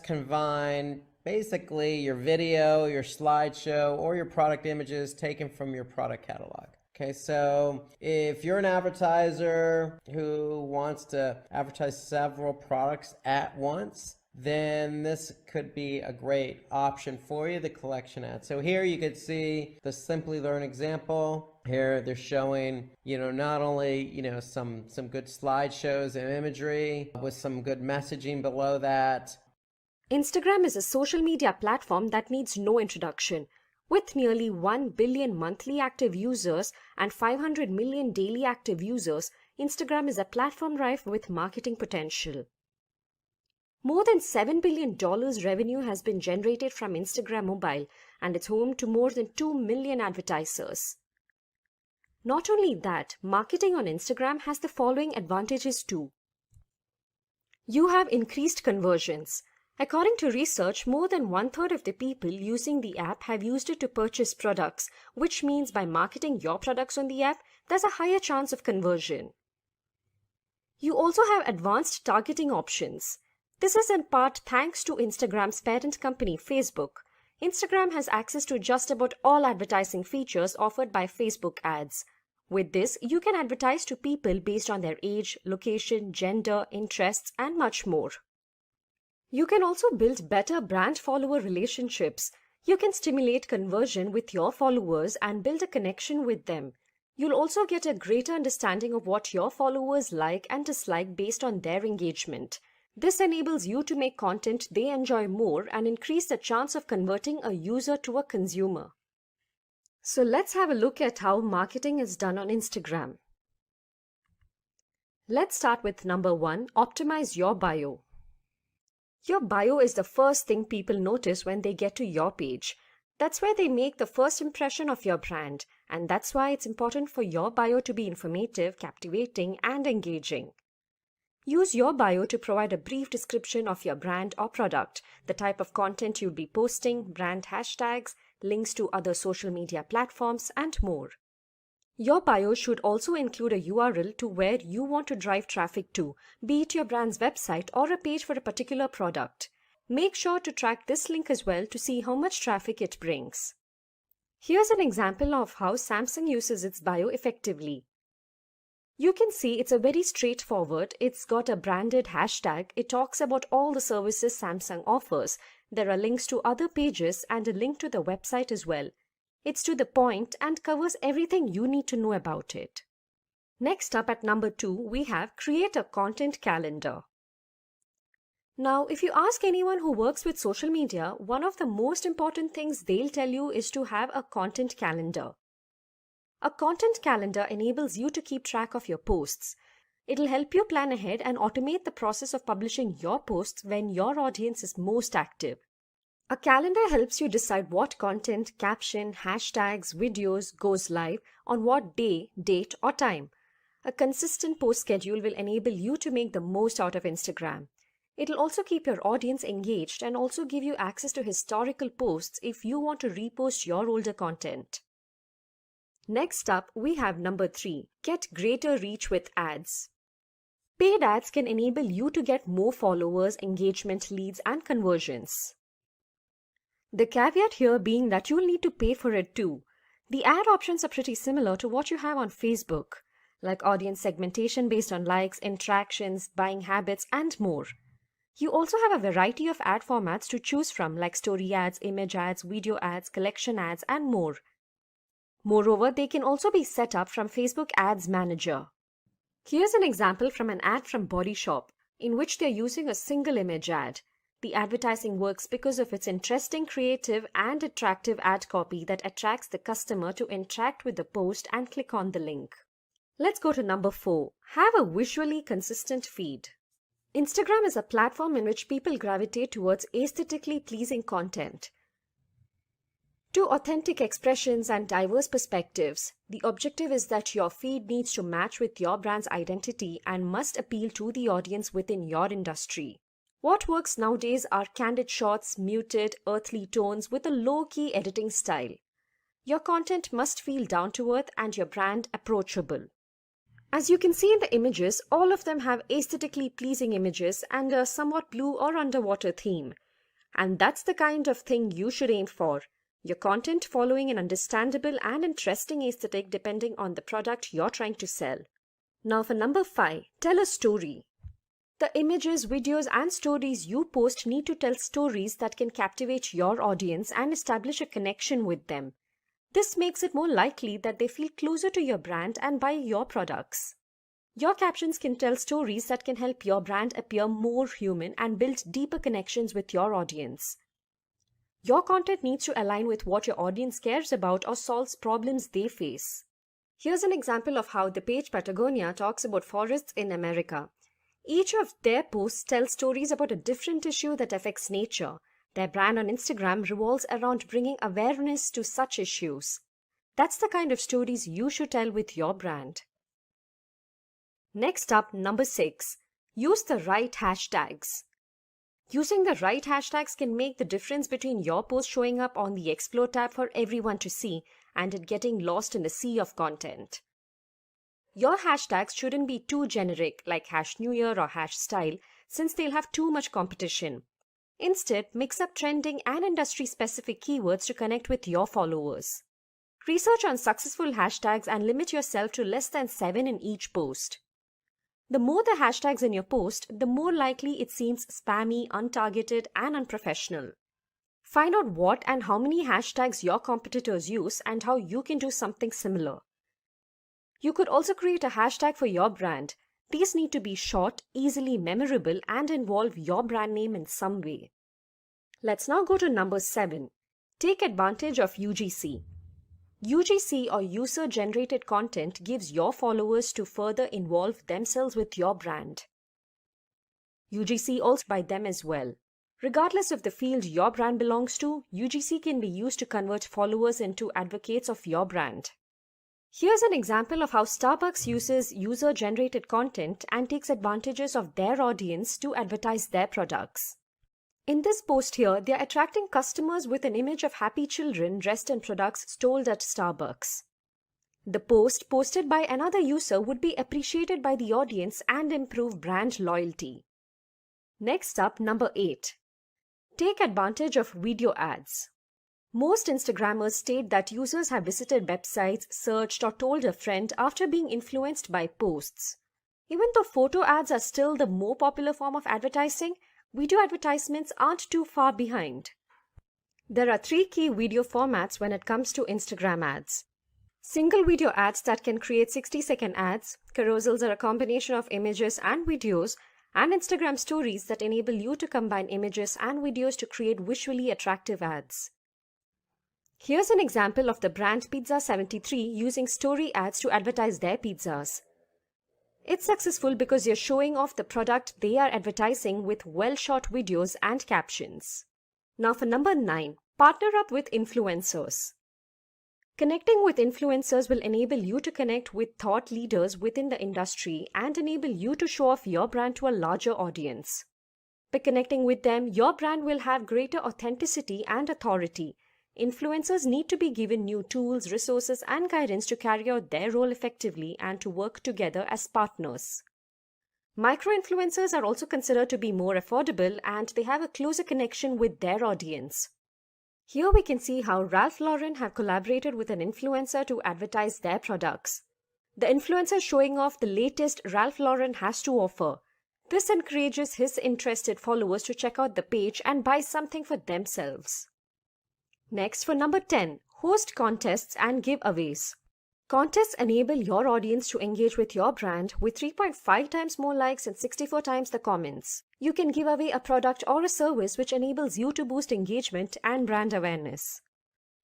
S3: combine basically your video, your slideshow, or your product images taken from your product catalog. Okay, so if you're an advertiser who wants to advertise several products at once, then this could be a great option for you, the collection ad. So here you could see the Simply Learn example. Here they're showing, not only, some good slideshows and imagery with some good messaging below that.
S1: Instagram is a social media platform that needs no introduction. With nearly 1 billion monthly active users and 500 million daily active users, Instagram is a platform rife with marketing potential. More than $7 billion revenue has been generated from Instagram Mobile, and it's home to more than 2 million advertisers. Not only that, marketing on Instagram has the following advantages too. You have increased conversions. According to research, more than 1/3 of the people using the app have used it to purchase products, which means by marketing your products on the app, there's a higher chance of conversion. You also have advanced targeting options. This is in part thanks to Instagram's parent company, Facebook. Instagram has access to just about all advertising features offered by Facebook ads. With this, you can advertise to people based on their age, location, gender, interests, and much more. You can also build better brand-follower relationships. You can stimulate conversion with your followers and build a connection with them. You'll also get a greater understanding of what your followers like and dislike based on their engagement. This enables you to make content they enjoy more and increase the chance of converting a user to a consumer. So let's have a look at how marketing is done on Instagram. Let's start with number 1, optimize your bio. Your bio is the first thing people notice when they get to your page. That's where they make the first impression of your brand, and that's why it's important for your bio to be informative, captivating, and engaging. Use your bio to provide a brief description of your brand or product, the type of content you'll be posting, brand hashtags, links to other social media platforms, and more. Your bio should also include a URL to where you want to drive traffic to, be it your brand's website or a page for a particular product. Make sure to track this link as well to see how much traffic it brings. Here's an example of how Samsung uses its bio effectively. You can see it's a very straightforward. It's got a branded hashtag. It talks about all the services Samsung offers. There are links to other pages and a link to the website as well. It's to the point and covers everything you need to know about it. Next up at number 2, we have create a content calendar. Now, if you ask anyone who works with social media, one of the most important things they'll tell you is to have a content calendar. A content calendar enables you to keep track of your posts. It'll help you plan ahead and automate the process of publishing your posts when your audience is most active. A calendar helps you decide what content, caption, hashtags, videos goes live on what day, date, or time. A consistent post schedule will enable you to make the most out of Instagram. It'll also keep your audience engaged and also give you access to historical posts if you want to repost your older content. Next up, we have number 3, get greater reach with ads. Paid ads can enable you to get more followers, engagement, leads, and conversions. The caveat here being that you'll need to pay for it too. The ad options are pretty similar to what you have on Facebook, like audience segmentation based on likes, interactions, buying habits, and more. You also have a variety of ad formats to choose from, like story ads, image ads, video ads, collection ads, and more. Moreover, they can also be set up from Facebook Ads Manager. Here's an example from an ad from Body Shop, in which they're using a single image ad. The advertising works because of its interesting, creative, and attractive ad copy that attracts the customer to interact with the post and click on the link. Let's go to number 4. Have a visually consistent feed. Instagram is a platform in which people gravitate towards aesthetically pleasing content. To authentic expressions and diverse perspectives, the objective is that your feed needs to match with your brand's identity and must appeal to the audience within your industry. What works nowadays are candid shots, muted, earthly tones with a low-key editing style. Your content must feel down to earth and your brand approachable. As you can see in the images, all of them have aesthetically pleasing images and a somewhat blue or underwater theme. And that's the kind of thing you should aim for. Your content following an understandable and interesting aesthetic depending on the product you're trying to sell. Now for number 5, tell a story. The images, videos, and stories you post need to tell stories that can captivate your audience and establish a connection with them. This makes it more likely that they feel closer to your brand and buy your products. Your captions can tell stories that can help your brand appear more human and build deeper connections with your audience. Your content needs to align with what your audience cares about or solves problems they face. Here's an example of how the page Patagonia talks about forests in America. Each of their posts tells stories about a different issue that affects nature. Their brand on Instagram revolves around bringing awareness to such issues. That's the kind of stories you should tell with your brand. Next up, number 6. Use the right hashtags. Using the right hashtags can make the difference between your post showing up on the Explore tab for everyone to see and it getting lost in the sea of content. Your hashtags shouldn't be too generic like #NewYear or #style since they'll have too much competition. Instead, mix up trending and industry-specific keywords to connect with your followers. Research on successful hashtags and limit yourself to less than 7 in each post. The more the hashtags in your post, the more likely it seems spammy, untargeted, and unprofessional. Find out what and how many hashtags your competitors use and how you can do something similar. You could also create a hashtag for your brand. These need to be short, easily memorable, and involve your brand name in some way. Let's now go to number 7. Take advantage of UGC. UGC or user-generated content gives your followers to further involve themselves with your brand. UGC also by them as well. Regardless of the field your brand belongs to, UGC can be used to convert followers into advocates of your brand. Here's an example of how Starbucks uses user-generated content and takes advantages of their audience to advertise their products. In this post here, they are attracting customers with an image of happy children dressed in products sold at Starbucks. The post posted by another user would be appreciated by the audience and improve brand loyalty. Next up, number 8. Take advantage of video ads. Most Instagrammers state that users have visited websites, searched, or told a friend after being influenced by posts. Even though photo ads are still the more popular form of advertising, video advertisements aren't too far behind. There are 3 key video formats when it comes to Instagram ads. Single video ads that can create 60-second ads, carousels are a combination of images and videos, and Instagram stories that enable you to combine images and videos to create visually attractive ads. Here's an example of the brand Pizza 73 using story ads to advertise their pizzas. It's successful because you're showing off the product they are advertising with well-shot videos and captions. Now for number 9, partner up with influencers. Connecting with influencers will enable you to connect with thought leaders within the industry and enable you to show off your brand to a larger audience. By connecting with them, your brand will have greater authenticity and authority. Influencers need to be given new tools, resources, and guidance to carry out their role effectively and to work together as partners. Micro-influencers are also considered to be more affordable and they have a closer connection with their audience. Here we can see how Ralph Lauren have collaborated with an influencer to advertise their products. The influencer is showing off the latest Ralph Lauren has to offer. This encourages his interested followers to check out the page and buy something for themselves. Next, for number 10, host contests and giveaways. Contests enable your audience to engage with your brand with 3.5 times more likes and 64 times the comments. You can give away a product or a service which enables you to boost engagement and brand awareness.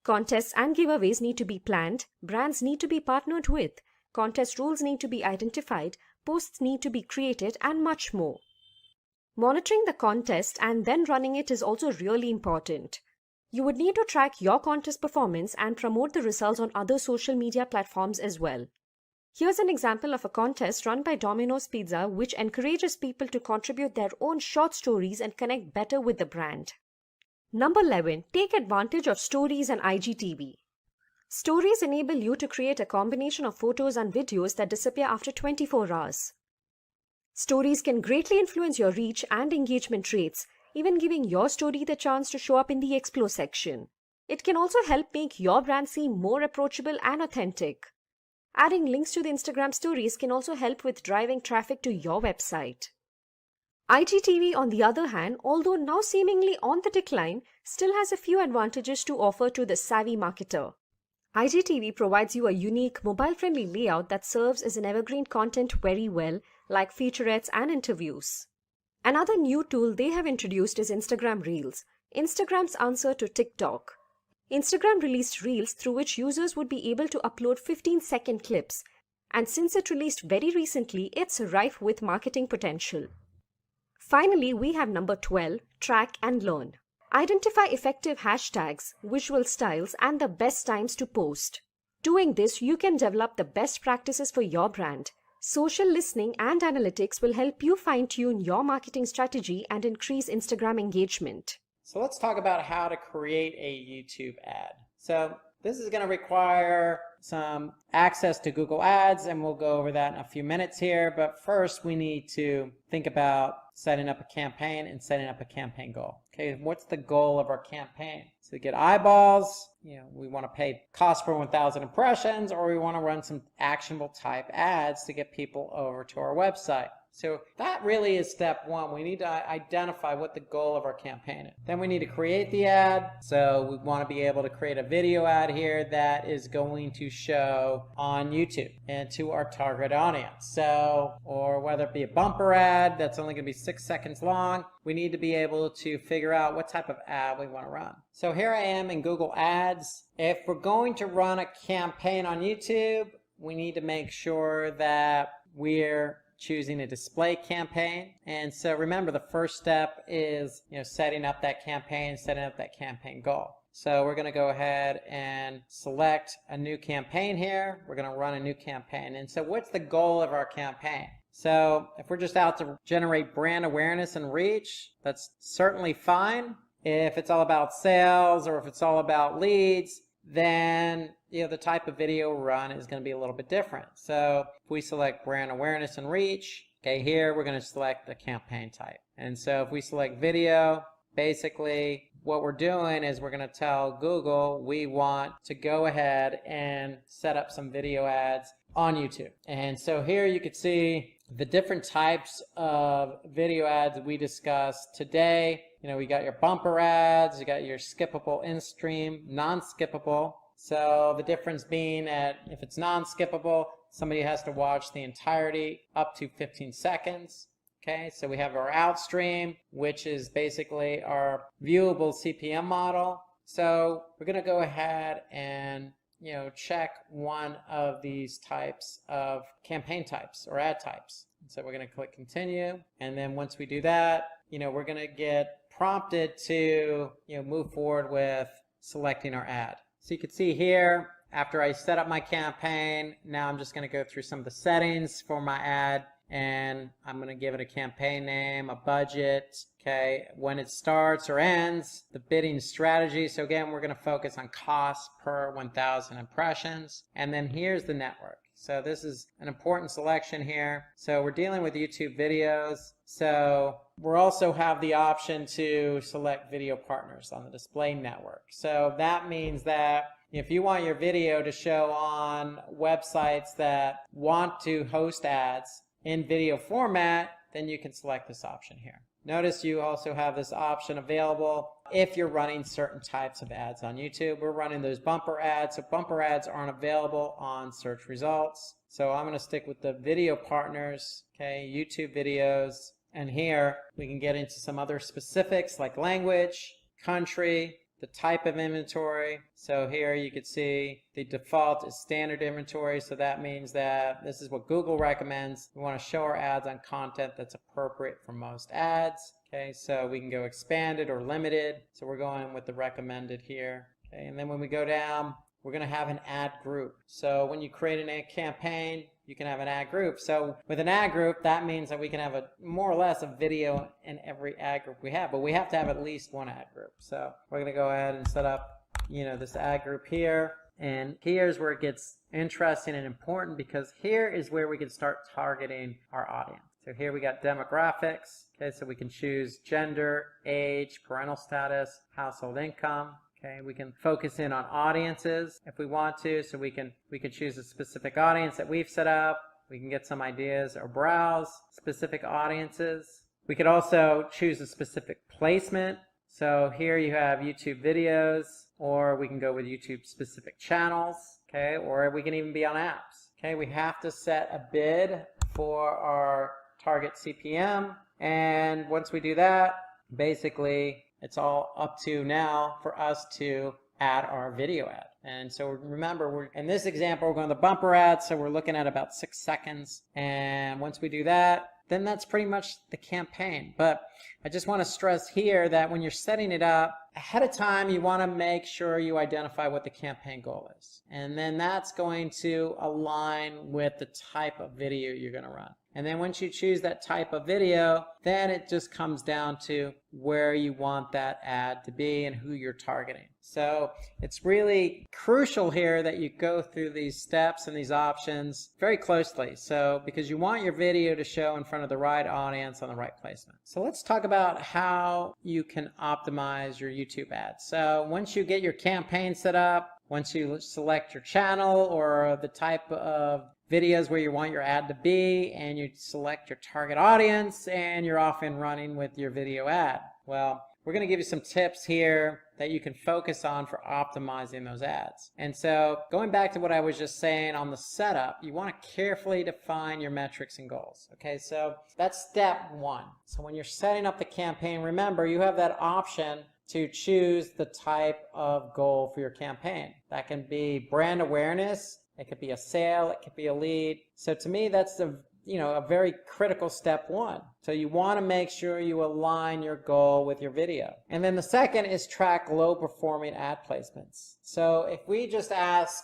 S1: Contests and giveaways need to be planned, brands need to be partnered with, contest rules need to be identified, posts need to be created, and much more. Monitoring the contest and then running it is also really important. You would need to track your contest performance and promote the results on other social media platforms as well. Here's an example of a contest run by Domino's Pizza which encourages people to contribute their own short stories and connect better with the brand. Number 11. Take advantage of stories and IGTV. Stories enable you to create a combination of photos and videos that disappear after 24 hours. Stories can greatly influence your reach and engagement rates, even giving your story the chance to show up in the Explore section. It can also help make your brand seem more approachable and authentic. Adding links to the Instagram stories can also help with driving traffic to your website. IGTV, on the other hand, although now seemingly on the decline, still has a few advantages to offer to the savvy marketer. IGTV provides you a unique, mobile-friendly layout that serves as an evergreen content very well, like featurettes and interviews. Another new tool they have introduced is Instagram Reels, Instagram's answer to TikTok. Instagram released Reels through which users would be able to upload 15-second clips, and since it released very recently, it's rife with marketing potential. Finally, we have number 12, Track and Learn. Identify effective hashtags, visual styles, and the best times to post. Doing this, you can develop the best practices for your brand. Social listening and analytics will help you fine-tune your marketing strategy and increase Instagram engagement.
S3: So let's talk about how to create a YouTube ad. So this is going to require some access to Google Ads, and we'll go over that in a few minutes here. But first, we need to think about setting up a campaign and setting up a campaign goal. Okay, what's the goal of our campaign? So to get eyeballs, we want to pay cost per 1,000 impressions, or we want to run some actionable type ads to get people over to our website. So that really is step one. We need to identify what the goal of our campaign is. Then we need to create the ad. So we want to be able to create a video ad here that is going to show on YouTube and to our target audience. So, or whether it be a bumper ad that's only going to be 6 seconds long, we need to be able to figure out what type of ad we want to run. So here I am in Google Ads. If we're going to run a campaign on YouTube, we need to make sure that we're choosing a display campaign. And so remember, the first step is setting up that campaign, setting up that campaign goal. So we're going to go ahead and select a new campaign here. We're going to run a new campaign. And so what's the goal of our campaign? So if we're just out to generate brand awareness and reach, that's certainly fine. If it's all about sales or if it's all about leads, then the type of video run is going to be a little bit different. So if we select brand awareness and reach, okay, here we're going to select the campaign type. And so if we select video, basically what we're doing is we're going to tell Google we want to go ahead and set up some video ads on YouTube. And so here you can see the different types of video ads we discussed today. You know, we got your bumper ads, you got your skippable in-stream, non-skippable. So the difference being that if it's non-skippable, somebody has to watch the entirety up to 15 seconds. Okay, so we have our outstream, which is basically our viewable CPM model. So we're going to go ahead and, you know, check one of these types of campaign types or ad types. So we're going to click continue. And then once we do that, you know, we're going to get prompted to, you know, move forward with selecting our ad. So you can see here, after I set up my campaign, now I'm just going to go through some of the settings for my ad. And I'm going to give it a campaign name, a budget, okay, when it starts or ends, the bidding strategy. So again, we're going to focus on cost per 1,000 impressions. And then here's the network. So this is an important selection here. So we're dealing with YouTube videos. So we'll also have the option to select video partners on the display network. So that means that if you want your video to show on websites that want to host ads in video format, then you can select this option here. Notice you also have this option available if you're running certain types of ads on YouTube. We're running those bumper ads, so bumper ads aren't available on search results. So I'm going to stick with the video partners, okay, YouTube videos, and here we can get into some other specifics like language, country, the type of inventory. So here you can see the default is standard inventory. So that means that this is what Google recommends. We want to show our ads on content that's appropriate for most ads. Okay, so we can go expanded or limited. So we're going with the recommended here. Okay, and then when we go down, we're going to have an ad group. So when you create an ad campaign, you can have an ad group. So with an ad group, that means that we can have a more or less a video in every ad group we have, but we have to have at least one ad group. So we're going to go ahead and set up, you know, this ad group here. And here's where it gets interesting and important, because here is where we can start targeting our audience. So here we got demographics. Okay, so we can choose gender, age, parental status, household income. Okay, we can focus in on audiences if we want to, so we can choose a specific audience that we've set up. We can get some ideas or browse specific audiences. We could also choose a specific placement. So here you have YouTube videos, or we can go with YouTube specific channels, okay, or we can even be on apps. Okay, we have to set a bid for our target CPM, and once we do that, basically it's all up to now for us to add our video ad. And so remember, in this example, we're going to the bumper ad, so we're looking at about 6 seconds. And once we do that, then that's pretty much the campaign. But I just want to stress here that when you're setting it up, ahead of time, you want to make sure you identify what the campaign goal is. And then that's going to align with the type of video you're going to run. And then once you choose that type of video, then it just comes down to where you want that ad to be and who you're targeting. So it's really crucial here that you go through these steps and these options very closely. So because you want your video to show in front of the right audience on the right placement. So let's talk about how you can optimize your YouTube ads. So once you get your campaign set up, once you select your channel or the type of videos where you want your ad to be, and you select your target audience, and you're off and running with your video ad. Well, we're going to give you some tips here that you can focus on for optimizing those ads. And so going back to what I was just saying on the setup, you want to carefully define your metrics and goals. Okay, so that's step one. So when you're setting up the campaign, remember you have that option to choose the type of goal for your campaign. That can be brand awareness, it could be a sale, it could be a lead. So to me, that's a very critical step one. So you want to make sure you align your goal with your video. And then the second is track low performing ad placements. So if we just ask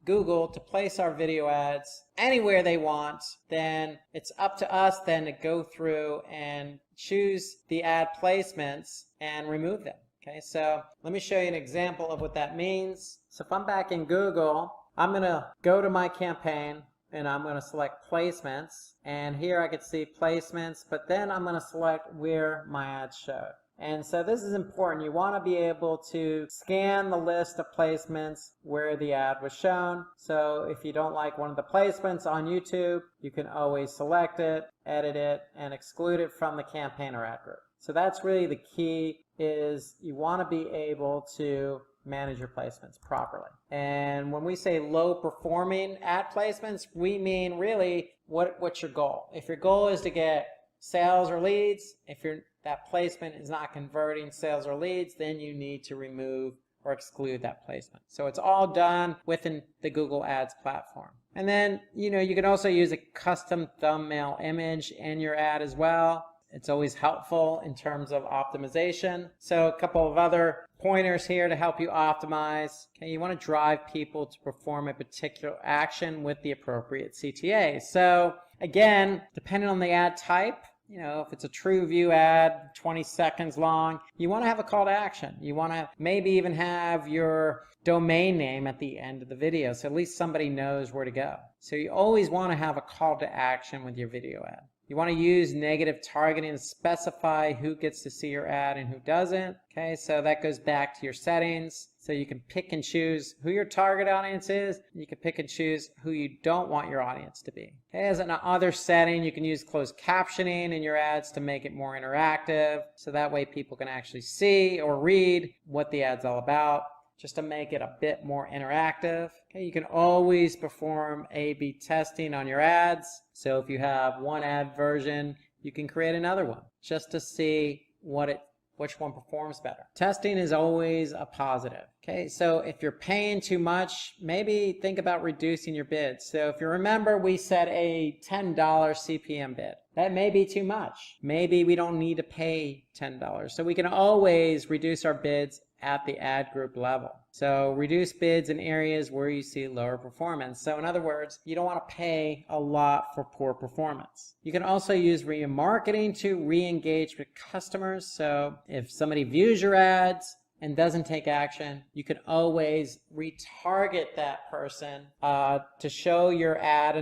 S3: Google to place our video ads anywhere they want, then it's up to us then to go through and choose the ad placements and remove them. Okay, so let me show you an example of what that means. So if I'm back in Google, I'm going to go to my campaign and I'm going to select placements, and here I can see placements, but then I'm going to select where my ads show. And so this is important. You want to be able to scan the list of placements where the ad was shown. So if you don't like one of the placements on YouTube, you can always select it, edit it, and exclude it from the campaign or ad group. So that's really the key, is you want to be able to manage your placements properly. And when we say low performing ad placements, we mean really what's your goal. If your goal is to get sales or leads, if that placement is not converting sales or leads, then you need to remove or exclude that placement. So it's all done within the Google Ads platform. And then, you can also use a custom thumbnail image in your ad as well. It's always helpful in terms of optimization. So a couple of other pointers here to help you optimize. Okay, you want to drive people to perform a particular action with the appropriate CTA. So again, depending on the ad type, if it's a TrueView ad, 20 seconds long, you want to have a call to action. You want to maybe even have your domain name at the end of the video, so at least somebody knows where to go. So you always want to have a call to action with your video ad. You want to use negative targeting to specify who gets to see your ad and who doesn't. Okay, so that goes back to your settings. So you can pick and choose who your target audience is. You can pick and choose who you don't want your audience to be. Okay, as another setting, you can use closed captioning in your ads to make it more interactive. So that way people can actually see or read what the ad's all about, just to make it a bit more interactive. Okay, you can always perform A/B testing on your ads. So if you have one ad version, you can create another one just to see which one performs better. Testing is always a positive. Okay, so if you're paying too much, maybe think about reducing your bids. So if you remember, we set a $10 CPM bid. That may be too much. Maybe we don't need to pay $10. So we can always reduce our bids at the ad group level. So reduce bids in areas where you see lower performance. So in other words, you don't want to pay a lot for poor performance. You can also use remarketing to re-engage with customers. So if somebody views your ads and doesn't take action, you can always retarget that person to show your ad,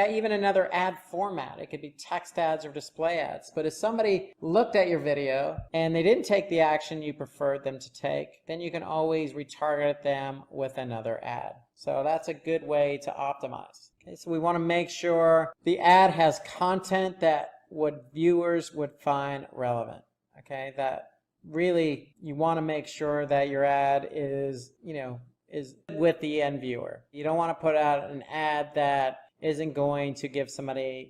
S3: even another ad format. It could be text ads or display ads. But if somebody looked at your video and they didn't take the action you preferred them to take, then you can always retarget them with another ad. So that's a good way to optimize. Okay, so we want to make sure the ad has content that viewers would find relevant. Okay, that really, you want to make sure that your ad is with the end viewer. You don't want to put out an ad that isn't going to give somebody,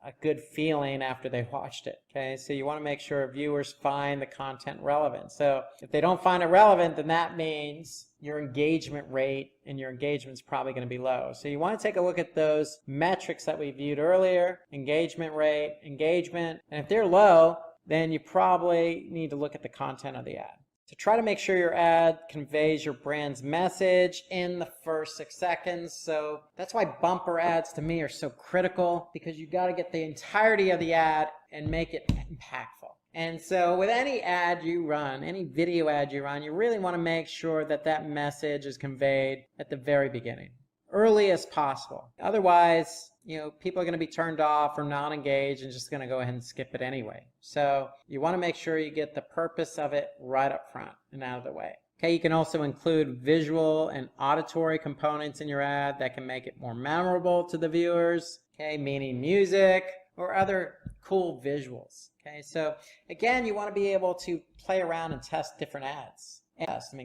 S3: a good feeling after they watched it. Okay, so you want to make sure viewers find the content relevant. So if they don't find it relevant, then that means your engagement rate and your engagement is probably going to be low. So you want to take a look at those metrics that we viewed earlier: engagement rate, engagement, and if they're low, then you probably need to look at the content of the ad. So try to make sure your ad conveys your brand's message in the first 6 seconds. So that's why bumper ads to me are so critical, because you got to get the entirety of the ad and make it impactful. And so with any ad you run, any video ad you run, you really want to make sure that that message is conveyed at the very beginning, early as possible. Otherwise, people are going to be turned off or not engaged and just going to go ahead and skip it anyway. So you want to make sure you get the purpose of it right up front and out of the way. Okay, you can also include visual and auditory components in your ad that can make it more memorable to the viewers. Okay, meaning music or other cool visuals. Okay, so again, you want to be able to play around and test different ads.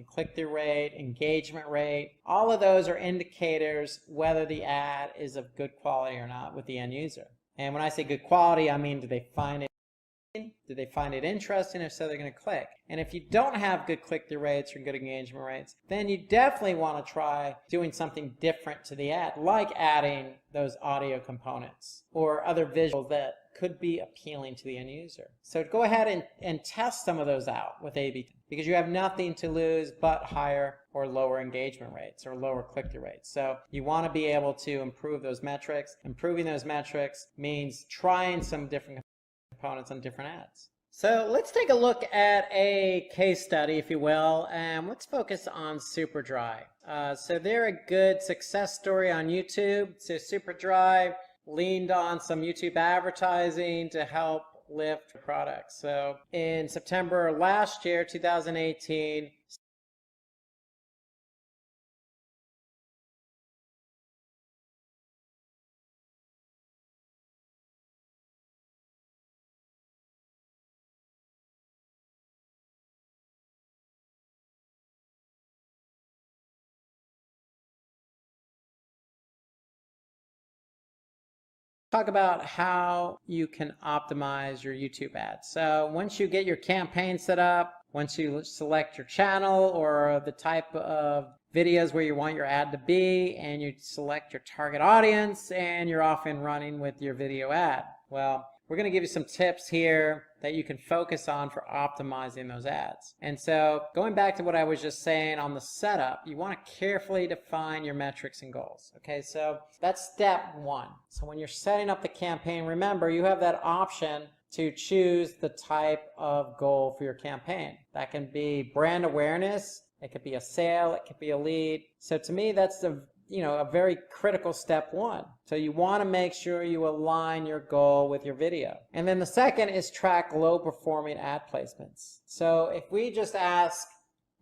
S3: Click-through rate, engagement rate, all of those are indicators whether the ad is of good quality or not with the end user. And when I say good quality, I mean, do they find it interesting? If so, they're going to click. And if you don't have good click-through rates or good engagement rates, then you definitely want to try doing something different to the ad, like adding those audio components or other visuals that could be appealing to the end user. So go ahead and test some of those out with A/B, because you have nothing to lose but higher or lower engagement rates or lower click-through rates. So you want to be able to improve those metrics. Improving those metrics means trying some different components on different ads. So let's take a look at a case study, if you will, and let's focus on Superdry. So they're a good success story on YouTube. So Superdry leaned on some YouTube advertising to help lift products. So in September last year, 2018, talk about how you can optimize your YouTube ads. So once you get your campaign set up, once you select your channel or the type of videos where you want your ad to be, and you select your target audience, and you're off and running with your video ad. Well, we're going to give you some tips here that you can focus on for optimizing those ads. And so going back to what I was just saying on the setup, you want to carefully define your metrics and goals. Okay, so that's step one. So when you're setting up the campaign, remember you have that option to choose the type of goal for your campaign. That can be brand awareness, it could be a sale, it could be a lead. So to me, that's a very critical step one. So you want to make sure you align your goal with your video. And then the second is track low performing ad placements. So if we just ask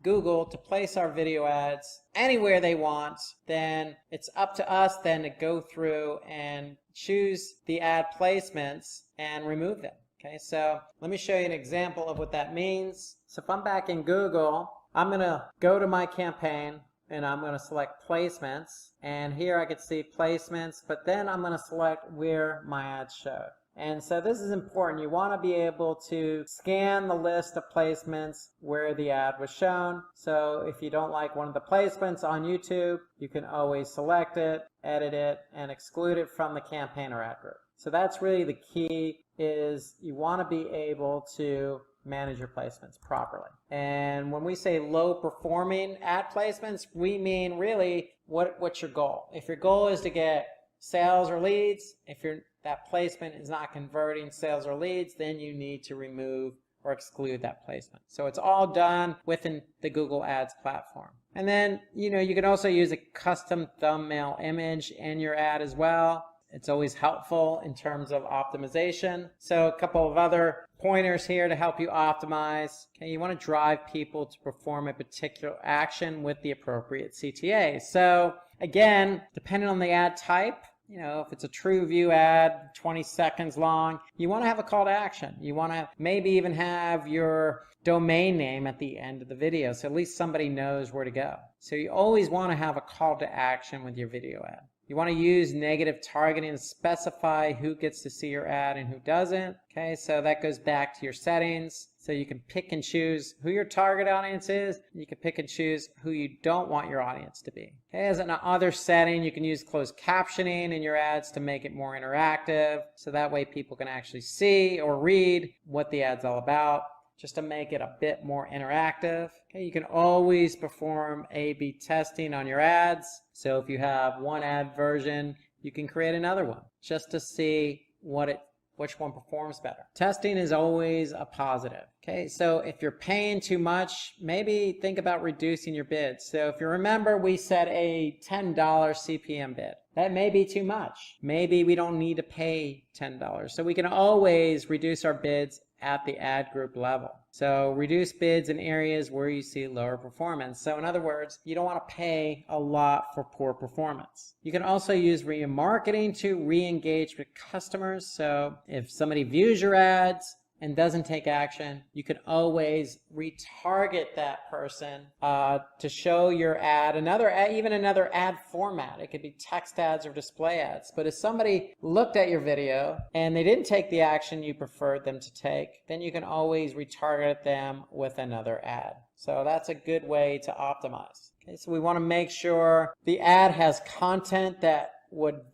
S3: Google to place our video ads anywhere they want, then it's up to us then to go through and choose the ad placements and remove them. Okay, so let me show you an example of what that means. So if I'm back in Google, I'm going to go to my campaign and I'm going to select placements, and here I can see placements, but then I'm going to select where my ads show. And so this is important. You want to be able to scan the list of placements where the ad was shown. So if you don't like one of the placements on YouTube, you can always select it, edit it, and exclude it from the campaign or ad group. So that's really the key, is you want to be able to manage your placements properly. And when we say low performing ad placements, we mean really what's your goal. If your goal is to get sales or leads, if that placement is not converting sales or leads, then you need to remove or exclude that placement. So it's all done within the Google Ads platform. And then, you can also use a custom thumbnail image in your ad as well. It's always helpful in terms of optimization. So a couple of other pointers here to help you optimize. Okay, you want to drive people to perform a particular action with the appropriate CTA. So again, depending on the ad type, if it's a TrueView ad, 20 seconds long, you want to have a call to action. You want to maybe even have your domain name at the end of the video, so at least somebody knows where to go. So you always want to have a call to action with your video ad. You want to use negative targeting to specify who gets to see your ad and who doesn't. Okay, so that goes back to your settings. So you can pick and choose who your target audience is. You can pick and choose who you don't want your audience to be. Okay, as another setting, you can use closed captioning in your ads to make it more interactive. So that way people can actually see or read what the ad's all about, just to make it a bit more interactive. Okay, you can always perform A/B testing on your ads. So if you have one ad version, you can create another one just to see which one performs better. Testing is always a positive. Okay, so if you're paying too much, maybe think about reducing your bids. So if you remember, we set a $10 CPM bid. That may be too much. Maybe we don't need to pay $10. So we can always reduce our bids at the ad group level. So reduce bids in areas where you see lower performance. So in other words, you don't want to pay a lot for poor performance. You can also use remarketing to re-engage with customers. So if somebody views your ads and doesn't take action, you can always retarget that person to show your ad, even another ad format. It could be text ads or display ads. But if somebody looked at your video and they didn't take the action you preferred them to take, then you can always retarget them with another ad. So that's a good way to optimize. Okay, so we want to make sure the ad has content that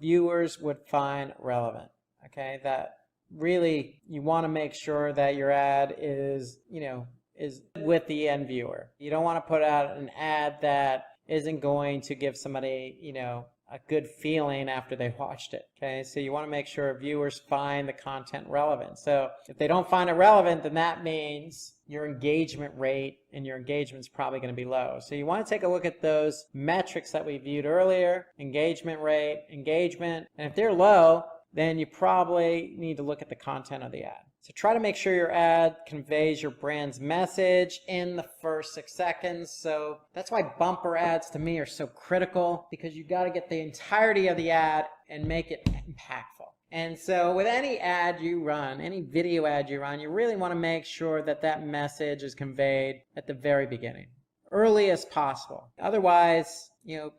S3: viewers would find relevant. Okay, that really, you want to make sure that your ad is with the end viewer. You don't want to put out an ad that isn't going to give somebody, a good feeling after they watched it. Okay, so you want to make sure viewers find the content relevant. So if they don't find it relevant, then that means your engagement rate and your engagement is probably going to be low. So you want to take a look at those metrics that we viewed earlier: engagement rate, engagement, and if they're low, then you probably need to look at the content of the ad. So try to make sure your ad conveys your brand's message in the first 6 seconds. So that's why bumper ads to me are so critical, because you got to get the entirety of the ad and make it impactful. And so with any ad you run, any video ad you run, you really want to make sure that that message is conveyed at the very beginning, early as possible. Otherwise,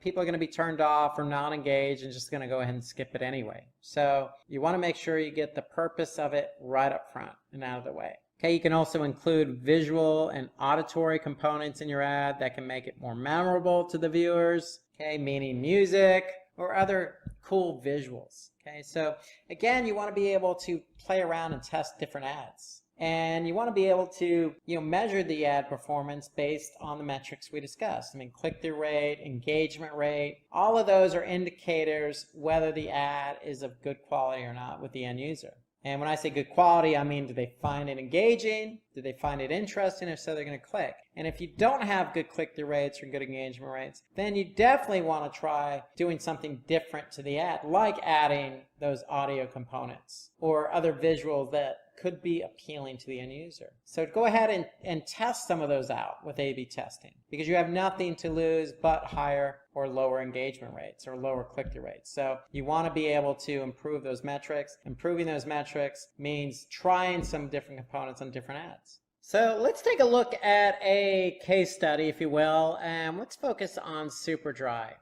S3: people are going to be turned off or not engaged and just going to go ahead and skip it anyway. So you want to make sure you get the purpose of it right up front and out of the way. Okay, you can also include visual and auditory components in your ad that can make it more memorable to the viewers. Okay, meaning music or other cool visuals. Okay, so again, you want to be able to play around and test different ads. And you want to be able to measure the ad performance based on the metrics we discussed. I mean, click-through rate, engagement rate, all of those are indicators whether the ad is of good quality or not with the end user. And when I say good quality, I mean, do they find it engaging? Do they find it interesting? If so, they're going to click. And if you don't have good click-through rates or good engagement rates, then you definitely want to try doing something different to the ad, like adding those audio components or other visuals that could be appealing to the end user. So go ahead and test some of those out with A/B testing, because you have nothing to lose but higher or lower engagement rates or lower click-through rates. So you want to be able to improve those metrics. Improving those metrics means trying some different components on different ads. So let's take a look at a case study, if you will, and let's focus on Superdry.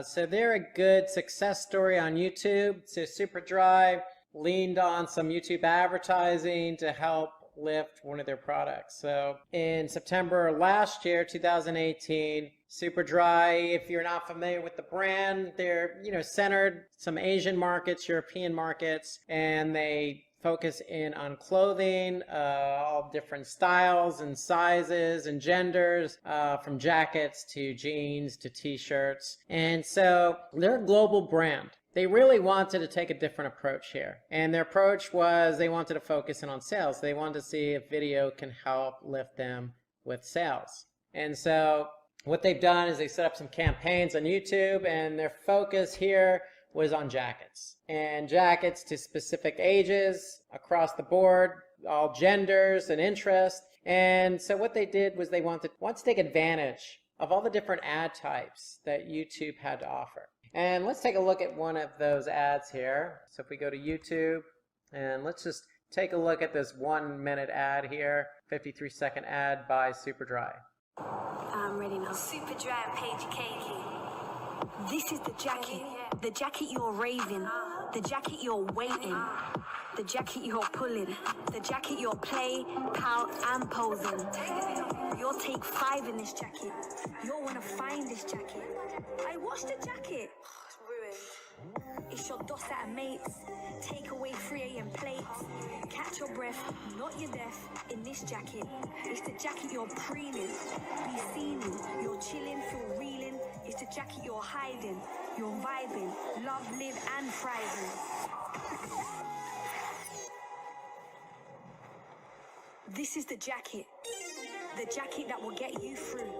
S3: So they're a good success story on YouTube. So Superdry leaned on some YouTube advertising to help lift one of their products. So in September last year, 2018, Superdry, if you're not familiar with the brand, they're centered some Asian markets, European markets, and they focus in on clothing, all different styles and sizes and genders, from jackets to jeans to t-shirts. And so they're a global brand. They really wanted to take a different approach here. And their approach was they wanted to focus in on sales. They wanted to see if video can help lift them with sales. And so what they've done is they set up some campaigns on YouTube, and their focus here was on jackets. And jackets to specific ages across the board, all genders and interests. And so what they did was they wanted to take advantage of all the different ad types that YouTube had to offer. And let's take a look at one of those ads here. So if we go to YouTube, and let's just take a look at this 1-minute ad here, 53-second ad by Superdry.
S6: I'm ready now. Superdry and Paige Cakey. This is the jacket you're raving, the jacket you're waiting, the jacket you're pulling, the jacket you're play, pout and posing. You'll take 5 in this jacket. You'll want to find this jacket. I washed the jacket. It's ruined. It's your dos at a mate's. Take away 3 AM plates. Catch your breath, not your death, in this jacket. It's the jacket you're preening. Be seen in. You're chilling, feel reeling. It's the jacket you're hiding. You're vibing. Love, live and thriving. This is the jacket. The jacket that will get you through.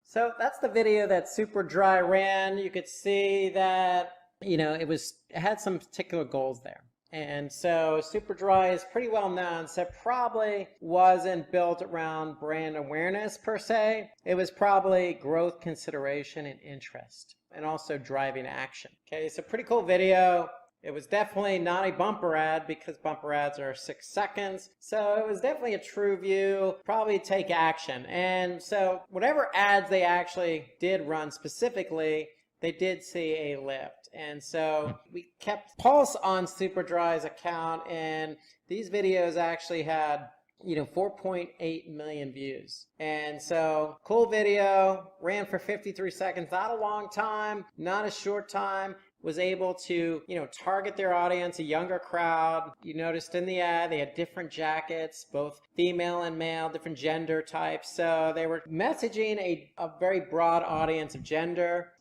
S3: So that's the video that Superdry ran. You could see that, it had some particular goals there. And so Superdry is pretty well known, so it probably wasn't built around brand awareness per se. It was probably growth consideration and interest, and also driving action. Okay, so pretty cool video. It was definitely not a bumper ad, because bumper ads are 6 seconds. So it was definitely a true view, probably take action. And so whatever ads they actually did run specifically, they did see a lift. And so we kept pulse on Superdry's account, and these videos actually had 4.8 million views. And so cool video, ran for 53 seconds, not a long time, not a short time. Was able to, target their audience, a younger crowd. You noticed in the ad, they had different jackets, both female and male, different gender types. So they were messaging a very broad audience of gender.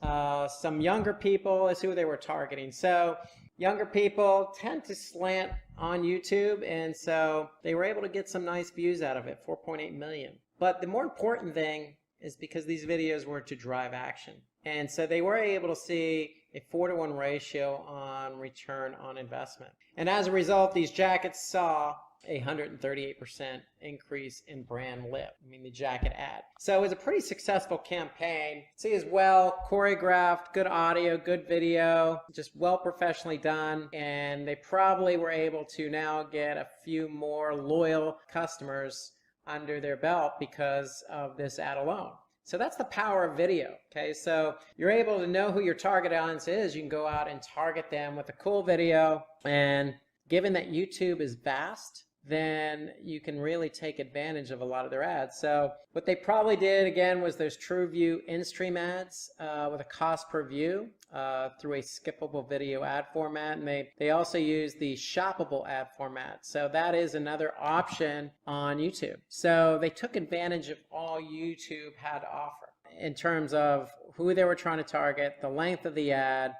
S3: Some younger people is who they were targeting. So younger people tend to slant on YouTube, and so they were able to get some nice views out of it, 4.8 million. But the more important thing is because these videos were to drive action. And so they were able to see a 4-to-1 ratio on return on investment. And as a result, these jackets saw a 138% increase in brand lift. I mean, the jacket ad. So it was a pretty successful campaign. See as well, choreographed, good audio, good video, just well professionally done. And they probably were able to now get a few more loyal customers under their belt because of this ad alone. So that's the power of video. Okay, so you're able to know who your target audience is. You can go out and target them with a cool video. And given that YouTube is vast, then you can really take advantage of a lot of their ads. So what they probably did, again, was those TrueView in-stream ads with a cost per view through a skippable video ad format. And they also use the shoppable ad format. So that is another option on YouTube. So they took advantage of all YouTube had to offer in terms of who they were trying to target, the length of the ad,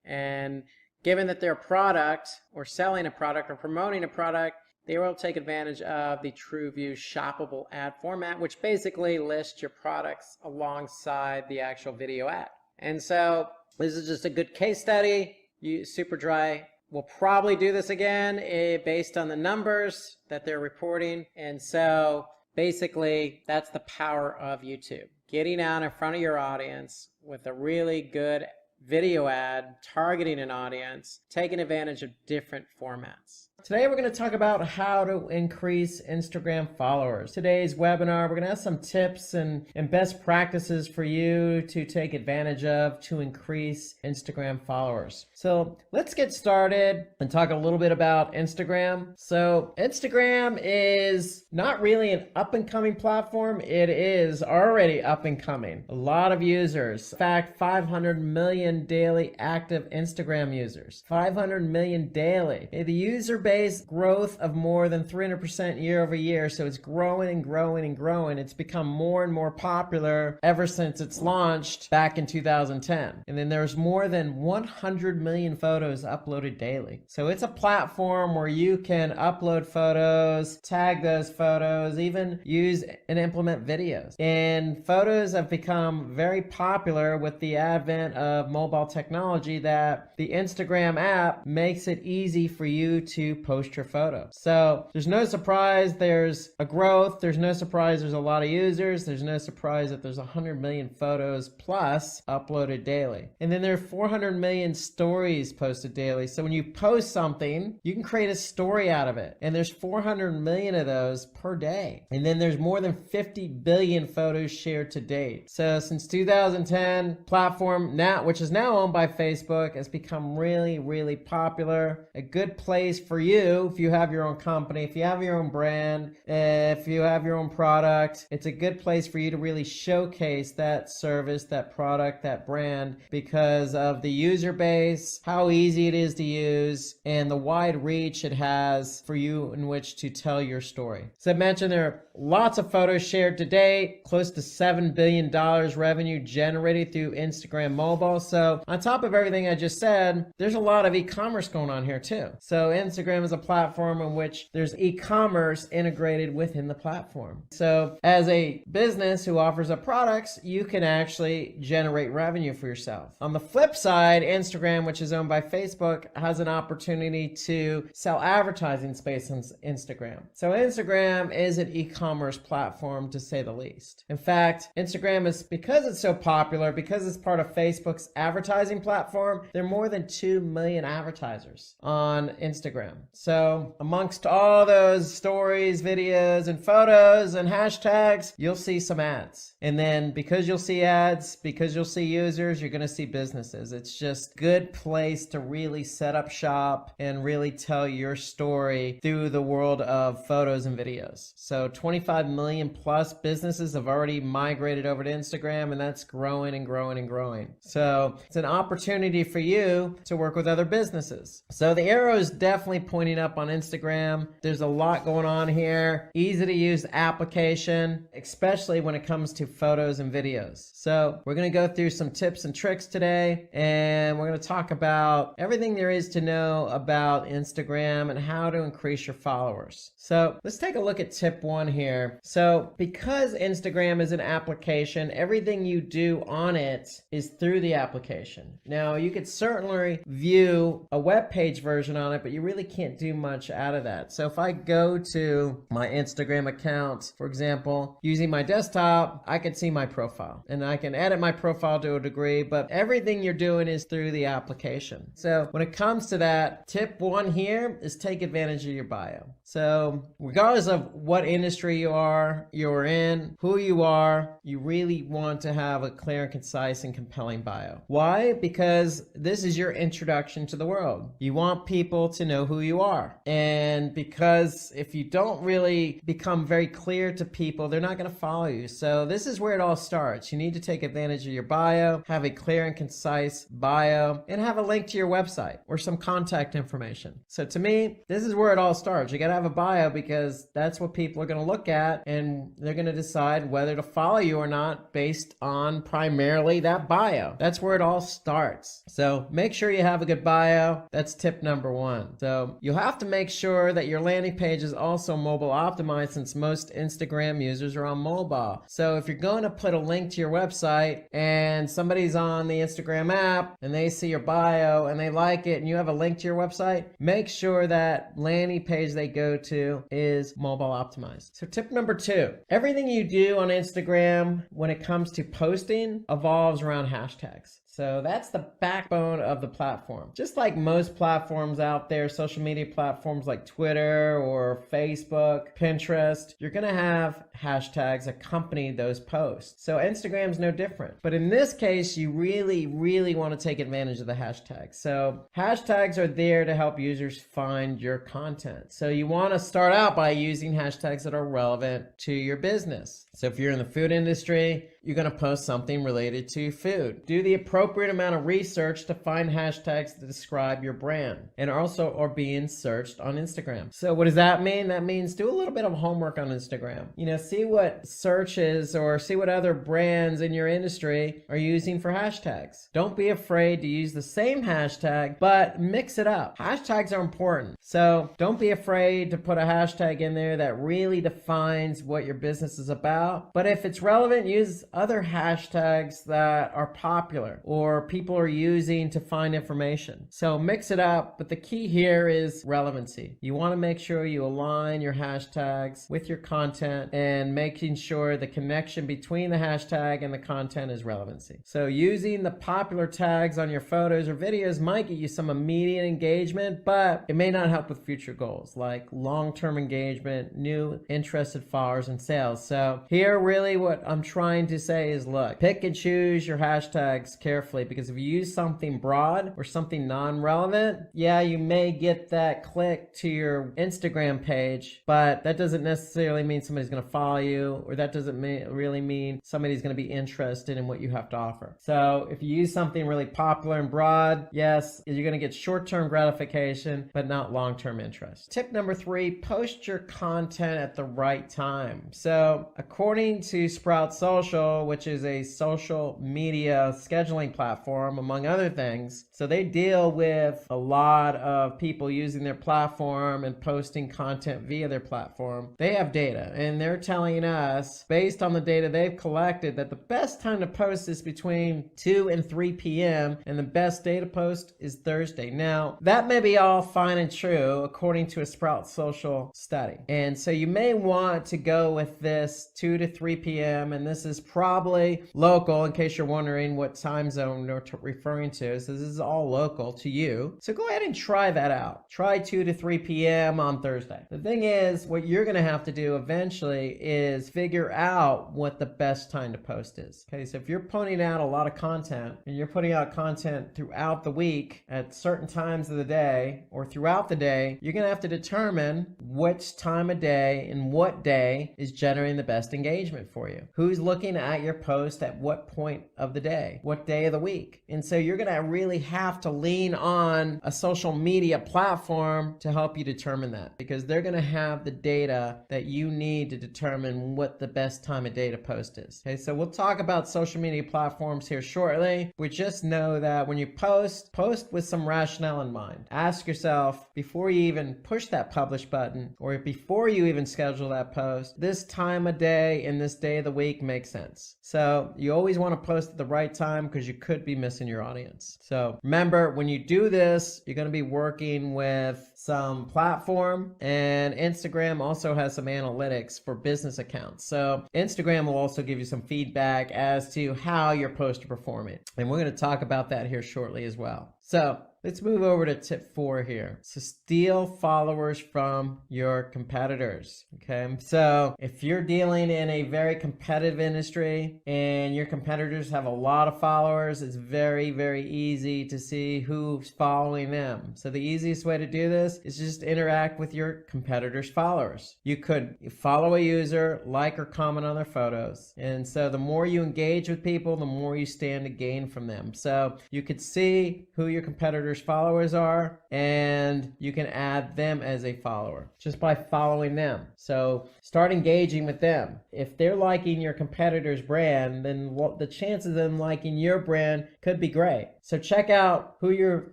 S3: and given that they're a product or selling a product or promoting a product, they were able to take advantage of the TrueView shoppable ad format, which basically lists your products alongside the actual video ad. And so this is just a good case study. Superdry will probably do this again based on the numbers that they're reporting. And so basically that's the power of YouTube. Getting out in front of your audience with a really good video ad, targeting an audience, taking advantage of different formats. Today we're going to talk about how to increase Instagram followers. Today's webinar, we're going to have some tips and best practices for you to take advantage of to increase Instagram followers. So let's get started and talk a little bit about Instagram. So Instagram is not really an up-and-coming platform. It is already up-and-coming. A lot of users. In fact, 500 million daily active Instagram users. 500 million daily. The user base growth of more than 300% year over year. So it's growing and growing and growing. It's become more and more popular ever since it's launched back in 2010. And then there's more than 100 million photos uploaded daily. So it's a platform where you can upload photos, tag those photos, even use and implement videos. And photos have become very popular with the advent of mobile technology that the Instagram app makes it easy for you to post your photo. So there's no surprise there's a growth. There's no surprise there's a lot of users. There's no surprise that there's 100 million photos plus uploaded daily. And then there are 400 million stories posted daily. So when you post something, you can create a story out of it. And there's 400 million of those per day. And then there's more than 50 billion photos shared to date. So since 2010, platform now, which is now owned by Facebook, has become really, really popular. A good place for you if you have your own company, if you have your own brand, if you have your own product. It's a good place for you to really showcase that service, that product, that brand, because of the user base, how easy it is to use, and the wide reach it has for you in which to tell your story. So I mentioned there are lots of photos shared today, close to $7 billion revenue generated through Instagram mobile. So on top of everything I just said, there's a lot of e-commerce going on here too. So Instagram is a platform in which there's e-commerce integrated within the platform. So as a business who offers up products, you can actually generate revenue for yourself. On the flip side, Instagram, which is owned by Facebook, has an opportunity to sell advertising space on Instagram. So Instagram is an e-commerce platform, to say the least. In fact, Instagram is, because it's so popular, because it's part of Facebook's advertising platform, there are more than 2 million advertisers on Instagram. So amongst all those stories, videos, and photos and hashtags, you'll see some ads. And then because you'll see ads, because you'll see users, you're going to see businesses. It's just a good place to really set up shop and really tell your story through the world of photos and videos. So 25 million plus businesses have already migrated over to Instagram, and that's growing and growing and growing. So So it's an opportunity for you to work with other businesses. So the arrow is definitely pointing up on Instagram. There's a lot going on here. Easy to use application, especially when it comes to photos and videos. So we're going to go through some tips and tricks today, and we're going to talk about everything there is to know about Instagram and how to increase your followers. So let's take a look at tip 1 here. So because Instagram is an application, everything you do on it is through the application. Now you could certainly view a web page version on it, but you really can't do much out of that. So if I go to my Instagram account, for example, using my desktop, I can see my profile and I can edit my profile to a degree, but everything you're doing is through the application. So when it comes to that, tip 1 here is take advantage of your bio. So regardless of what industry you're in, who you are, you really want to have a clear and concise and compelling bio. Why? Because this is your introduction to the world. You want people to know who you are. And because if you don't really become very clear to people, they're not going to follow you. So this is where it all starts. You need to take advantage of your bio, have a clear and concise bio, and have a link to your website or some contact information. So to me, this is where it all starts. You got to have a bio because that's what people are going to look at, and they're going to decide whether to follow you or not based on primarily that bio. That's where it all starts. So make sure you have a good bio. That's tip number 1. So you'll have to make sure that your landing page is also mobile optimized, since most Instagram users are on mobile. So if you're going to put a link to your website and somebody's on the Instagram app and they see your bio and they like it and you have a link to your website, make sure that landing page they go to is mobile optimized. So tip number 2, everything you do on Instagram when it comes to posting evolves around hashtags. So that's the backbone of the platform. Just like most platforms out there, social media platforms like Twitter or Facebook, Pinterest, you're going to have hashtags accompany those posts. So Instagram's no different. But in this case, you really, really want to take advantage of the hashtags. So hashtags are there to help users find your content. So you want to start out by using hashtags that are relevant to your business. So if you're in the food industry, you're going to post something related to food. Do the appropriate amount of research to find hashtags to describe your brand and also are being searched on Instagram. So what does that mean? That means do a little bit of homework on Instagram. See what searches or see what other brands in your industry are using for hashtags. Don't be afraid to use the same hashtag, but mix it up. Hashtags are important. So don't be afraid to put a hashtag in there that really defines what your business is about. But if it's relevant, use other hashtags that are popular or people are using to find information. So mix it up, but the key here is relevancy. You want to make sure you align your hashtags with your content and making sure the connection between the hashtag and the content is relevancy. So using the popular tags on your photos or videos might get you some immediate engagement, but it may not help with future goals like long-term engagement, new interested followers, and sales. So here really what I'm trying to say is, look, pick and choose your hashtags carefully, because if you use something broad or something non-relevant, yeah, you may get that click to your Instagram page, but that doesn't necessarily mean somebody's going to follow you, or that doesn't really mean somebody's going to be interested in what you have to offer. So if you use something really popular and broad, yes, you're going to get short-term gratification, but not long-term interest. Tip number 3, post your content at the right time. So according to Sprout Social, which is a social media scheduling platform, among other things, so they deal with a lot of people using their platform and posting content via their platform. They have data, and they're telling us, based on the data they've collected, that the best time to post is between 2 and 3 p.m. and the best day to post is Thursday. Now, that may be all fine and true according to a Sprout Social study. And so you may want to go with this 2 to 3 p.m. and this is probably local, in case you're wondering what time zone they're referring to. So this is all local to you. So go ahead and try that out. Try 2 to 3 p.m. on Thursday. The thing is, what you're going to have to do eventually is figure out what the best time to post is. Okay, so if you're putting out a lot of content and you're putting out content throughout the week at certain times of the day or throughout the day, you're going to have to determine which time of day and what day is generating the best engagement for you. Who's looking at your post at what point of the day, what day of the week. And so you're going to really have to lean on a social media platform to help you determine that, because they're going to have the data that you need to determine what the best time of day to post is. Okay, so we'll talk about social media platforms here shortly. We just know that when you post with some rationale in mind. Ask yourself before you even push that publish button, or before you even schedule that post, this time of day and this day of the week makes sense. So you always want to post at the right time, because you could be missing your audience. So remember, when you do this, you're going to be working with some platform, and Instagram also has some analytics for business accounts. So Instagram will also give you some feedback as to how your posts are performing. And we're going to talk about that here shortly as well. So let's move over to tip 4 here. So steal followers from your competitors. Okay, so if you're dealing in a very competitive industry and your competitors have a lot of followers, it's very, very easy to see who's following them. So the easiest way to do this is just interact with your competitors' followers. You could follow a user, like or comment on their photos. And so the more you engage with people, the more you stand to gain from them. So you could see who your competitors' followers are, and you can add them as a follower just by following them. So start engaging with them. If they're liking your competitor's brand, then the chances of them liking your brand could be great. So check out who your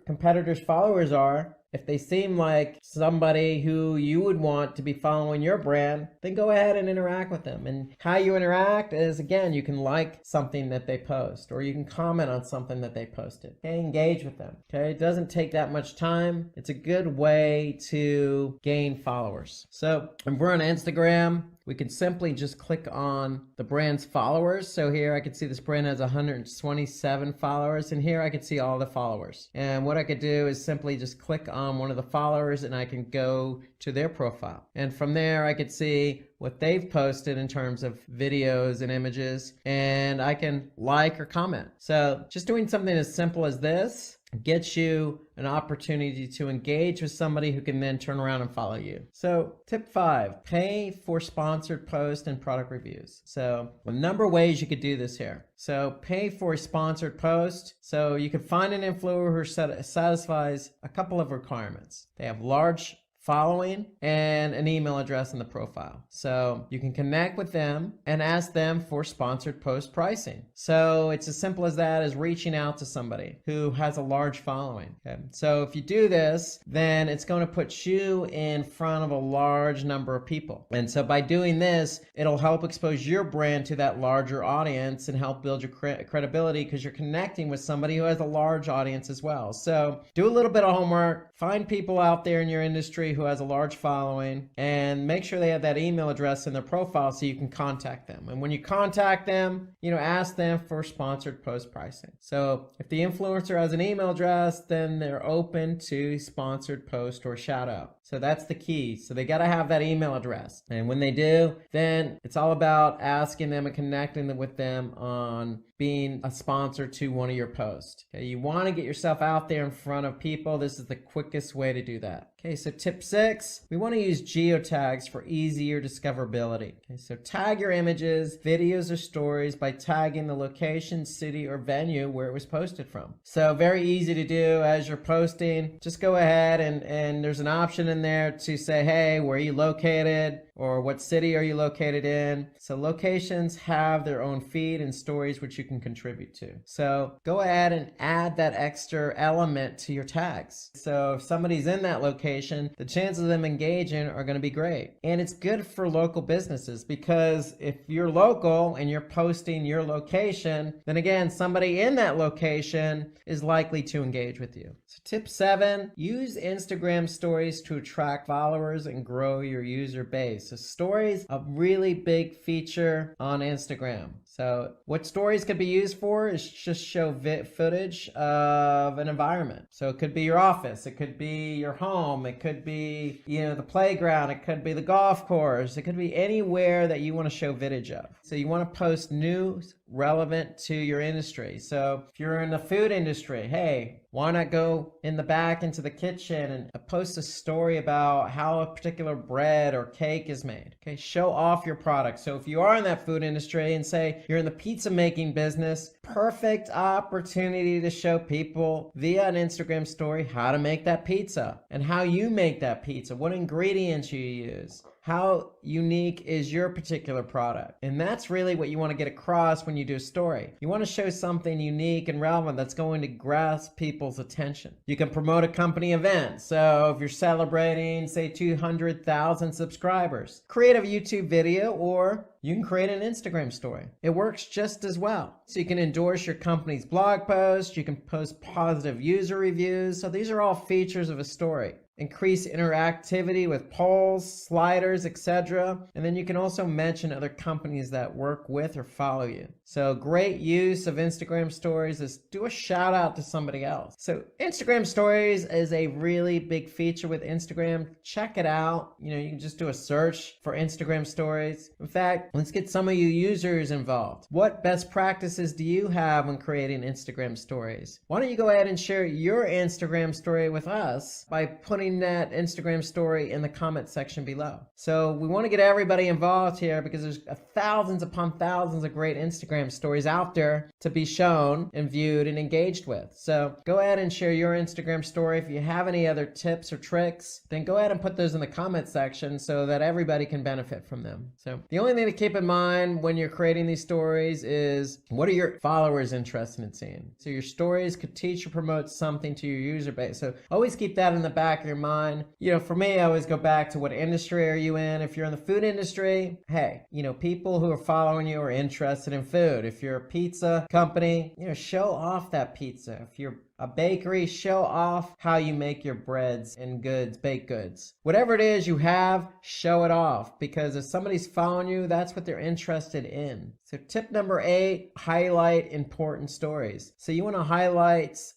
S3: competitors' followers are. If they seem like somebody who you would want to be following your brand, then go ahead and interact with them. And how you interact is, again, you can like something that they post, or you can comment on something that they posted. Okay, engage with them. Okay, it doesn't take that much time. It's a good way to gain followers. So if we're on Instagram, we can simply just click on the brand's followers. So here I can see this brand has 127 followers, and here I can see all the followers. And what I could do is simply just click on one of the followers, and I can go to their profile. And from there I could see what they've posted in terms of videos and images, and I can like or comment. So just doing something as simple as this gets you an opportunity to engage with somebody who can then turn around and follow you. So tip 5, pay for sponsored posts and product reviews. So a number of ways you could do this here. So pay for a sponsored post. So you could find an influencer who satisfies a couple of requirements. They have large following and an email address in the profile. So you can connect with them and ask them for sponsored post pricing. So it's as simple as that, as reaching out to somebody who has a large following. Okay? So if you do this, then it's going to put you in front of a large number of people. And so by doing this, it'll help expose your brand to that larger audience and help build your credibility, because you're connecting with somebody who has a large audience as well. So do a little bit of homework, find people out there in your industry who has a large following, and make sure they have that email address in their profile so you can contact them. And when you contact them, ask them for sponsored post pricing. So if the influencer has an email address, then they're open to sponsored post or shout out. So that's the key. So they got to have that email address. And when they do, then it's all about asking them and connecting with them on being a sponsor to one of your posts. Okay, you want to get yourself out there in front of people. This is the quickest way to do that. Okay, so tip 6, we want to use geotags for easier discoverability. Okay, so tag your images, videos, or stories by tagging the location, city, or venue where it was posted from. So very easy to do as you're posting. Just go ahead and there's an option in there to say, hey, where are you located? Or what city are you located in? So locations have their own feed and stories which you can contribute to. So go ahead and add that extra element to your tags. So if somebody's in that location, the chances of them engaging are going to be great. And it's good for local businesses, because if you're local and you're posting your location, then again, somebody in that location is likely to engage with you. So tip 7, use Instagram stories to attract followers and grow your user base. So stories, a really big feature on Instagram. So what stories could be used for is just show footage of an environment. So it could be your office, it could be your home, it could be, the playground, it could be the golf course, it could be anywhere that you want to show footage of. So you want to post news relevant to your industry. So if you're in the food industry, hey, Why not go in the back into the kitchen and post a story about how a particular bread or cake is made? Okay, show off your product. So if you are in that food industry and say you're in the pizza making business, perfect opportunity to show people via an Instagram story how to make that pizza and how you make that pizza, what ingredients you use. How unique is your particular product? And that's really what you want to get across when you do a story. You want to show something unique and relevant that's going to grasp people's attention. You can promote a company event. So if you're celebrating, say, 200,000 subscribers, create a YouTube video, or you can create an Instagram story. It works just as well. So you can endorse your company's blog post. You can post positive user reviews. So these are all features of a story. Increase interactivity with polls, sliders, etc. And then you can also mention other companies that work with or follow you. So great use of Instagram stories is do a shout out to somebody else. So Instagram stories is a really big feature with Instagram. Check it out. You can just do a search for Instagram stories. In fact, let's get some of you users involved. What best practices do you have when creating Instagram stories? Why don't you go ahead and share your Instagram story with us by putting that Instagram story in the comment section below. So we want to get everybody involved here because there's thousands upon thousands of great Instagram stories out there to be shown and viewed and engaged with. So go ahead and share your Instagram story. If you have any other tips or tricks, then go ahead and put those in the comment section so that everybody can benefit from them. So the only thing to keep in mind when you're creating these stories is, what are your followers interested in seeing? So your stories could teach or promote something to your user base. So always keep that in the back of your mind. For me, I always go back to what industry are you in. If you're in the food industry, hey, people who are following you are interested in food. If you're a pizza company, show off that pizza. If you're a bakery, show off how you make your breads and goods, baked goods. Whatever it is you have, show it off, because if somebody's following you, that's what they're interested in. So tip number 8, highlight important stories. So you want to highlights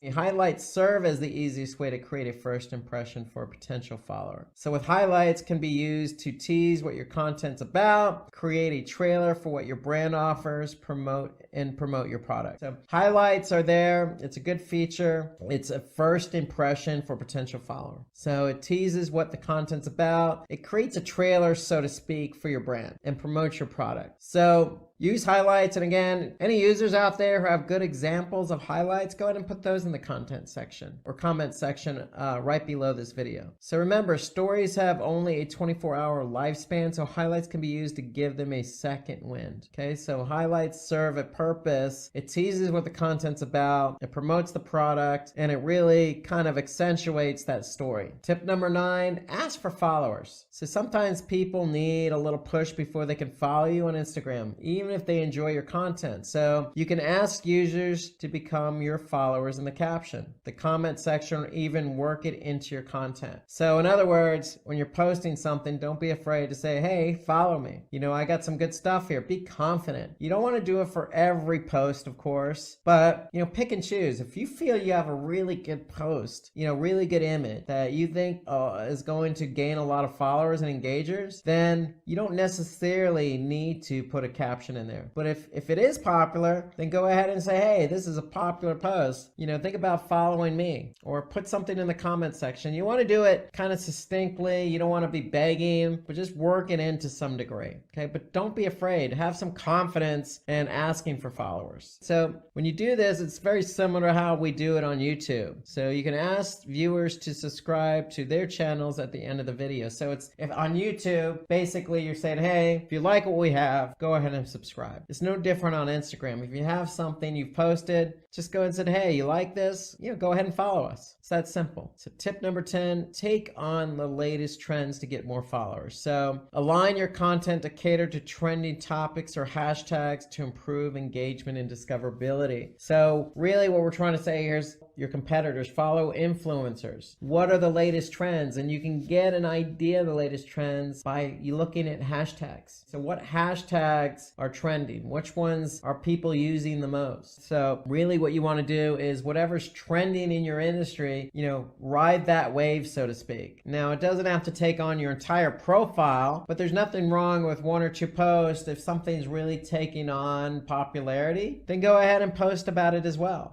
S3: serve as the easiest way to create a first impression for a potential follower. So with highlights can be used to tease what your content's about, create a trailer for what your brand offers, promote your product. So highlights are there. It's a good feature. It's a first impression for a potential follower. So it teases what the content's about. It creates a trailer, so to speak, for your brand and promotes your product. So use highlights. And again, any users out there who have good examples of highlights, go ahead and put those in the content section or comment section right below this video. So remember, stories have only a 24-hour lifespan, so highlights can be used to give them a second wind. Okay, so highlights serve a purpose. It teases what the content's about, it promotes the product, and it really kind of accentuates that story. Tip number 9, ask for followers. So sometimes people need a little push before they can follow you on Instagram, even if they enjoy your content. So you can ask users to become your followers in the caption, the comment section, or even work it into your content. So in other words, when you're posting something, don't be afraid to say, hey, follow me. I got some good stuff here. Be confident. You don't want to do it for every post, of course, but pick and choose. If you feel you have a really good post, really good image that you think is going to gain a lot of followers and engagers, then you don't necessarily need to put a caption in there. But if it is popular, then go ahead and say, hey, this is a popular post. Think about following me, or put something in the comment section. You want to do it kind of succinctly. You don't want to be begging, but just work it into some degree. Okay, but don't be afraid. Have some confidence in asking for followers. So when you do this, it's very similar to how we do it on YouTube. So you can ask viewers to subscribe to their channels at the end of the video. So if on YouTube, basically you're saying, hey, if you like what we have, go ahead and subscribe. It's no different on Instagram. If you have something you've posted, just go ahead and say, hey, you like this? Go ahead and follow us. It's that simple. So tip number 10, take on the latest trends to get more followers. So align your content to cater to trending topics or hashtags to improve engagement and discoverability. So really what we're trying to say here is your competitors follow influencers. What are the latest trends? And you can get an idea of the latest trends by you looking at hashtags. So what hashtags are trending? Which ones are people using the most? So really what you want to do is whatever's trending in your industry, ride that wave, so to speak. Now, it doesn't have to take on your entire profile, but there's nothing wrong with 1 or 2 posts. If something's really taking on popularity, then go ahead and post about it as well.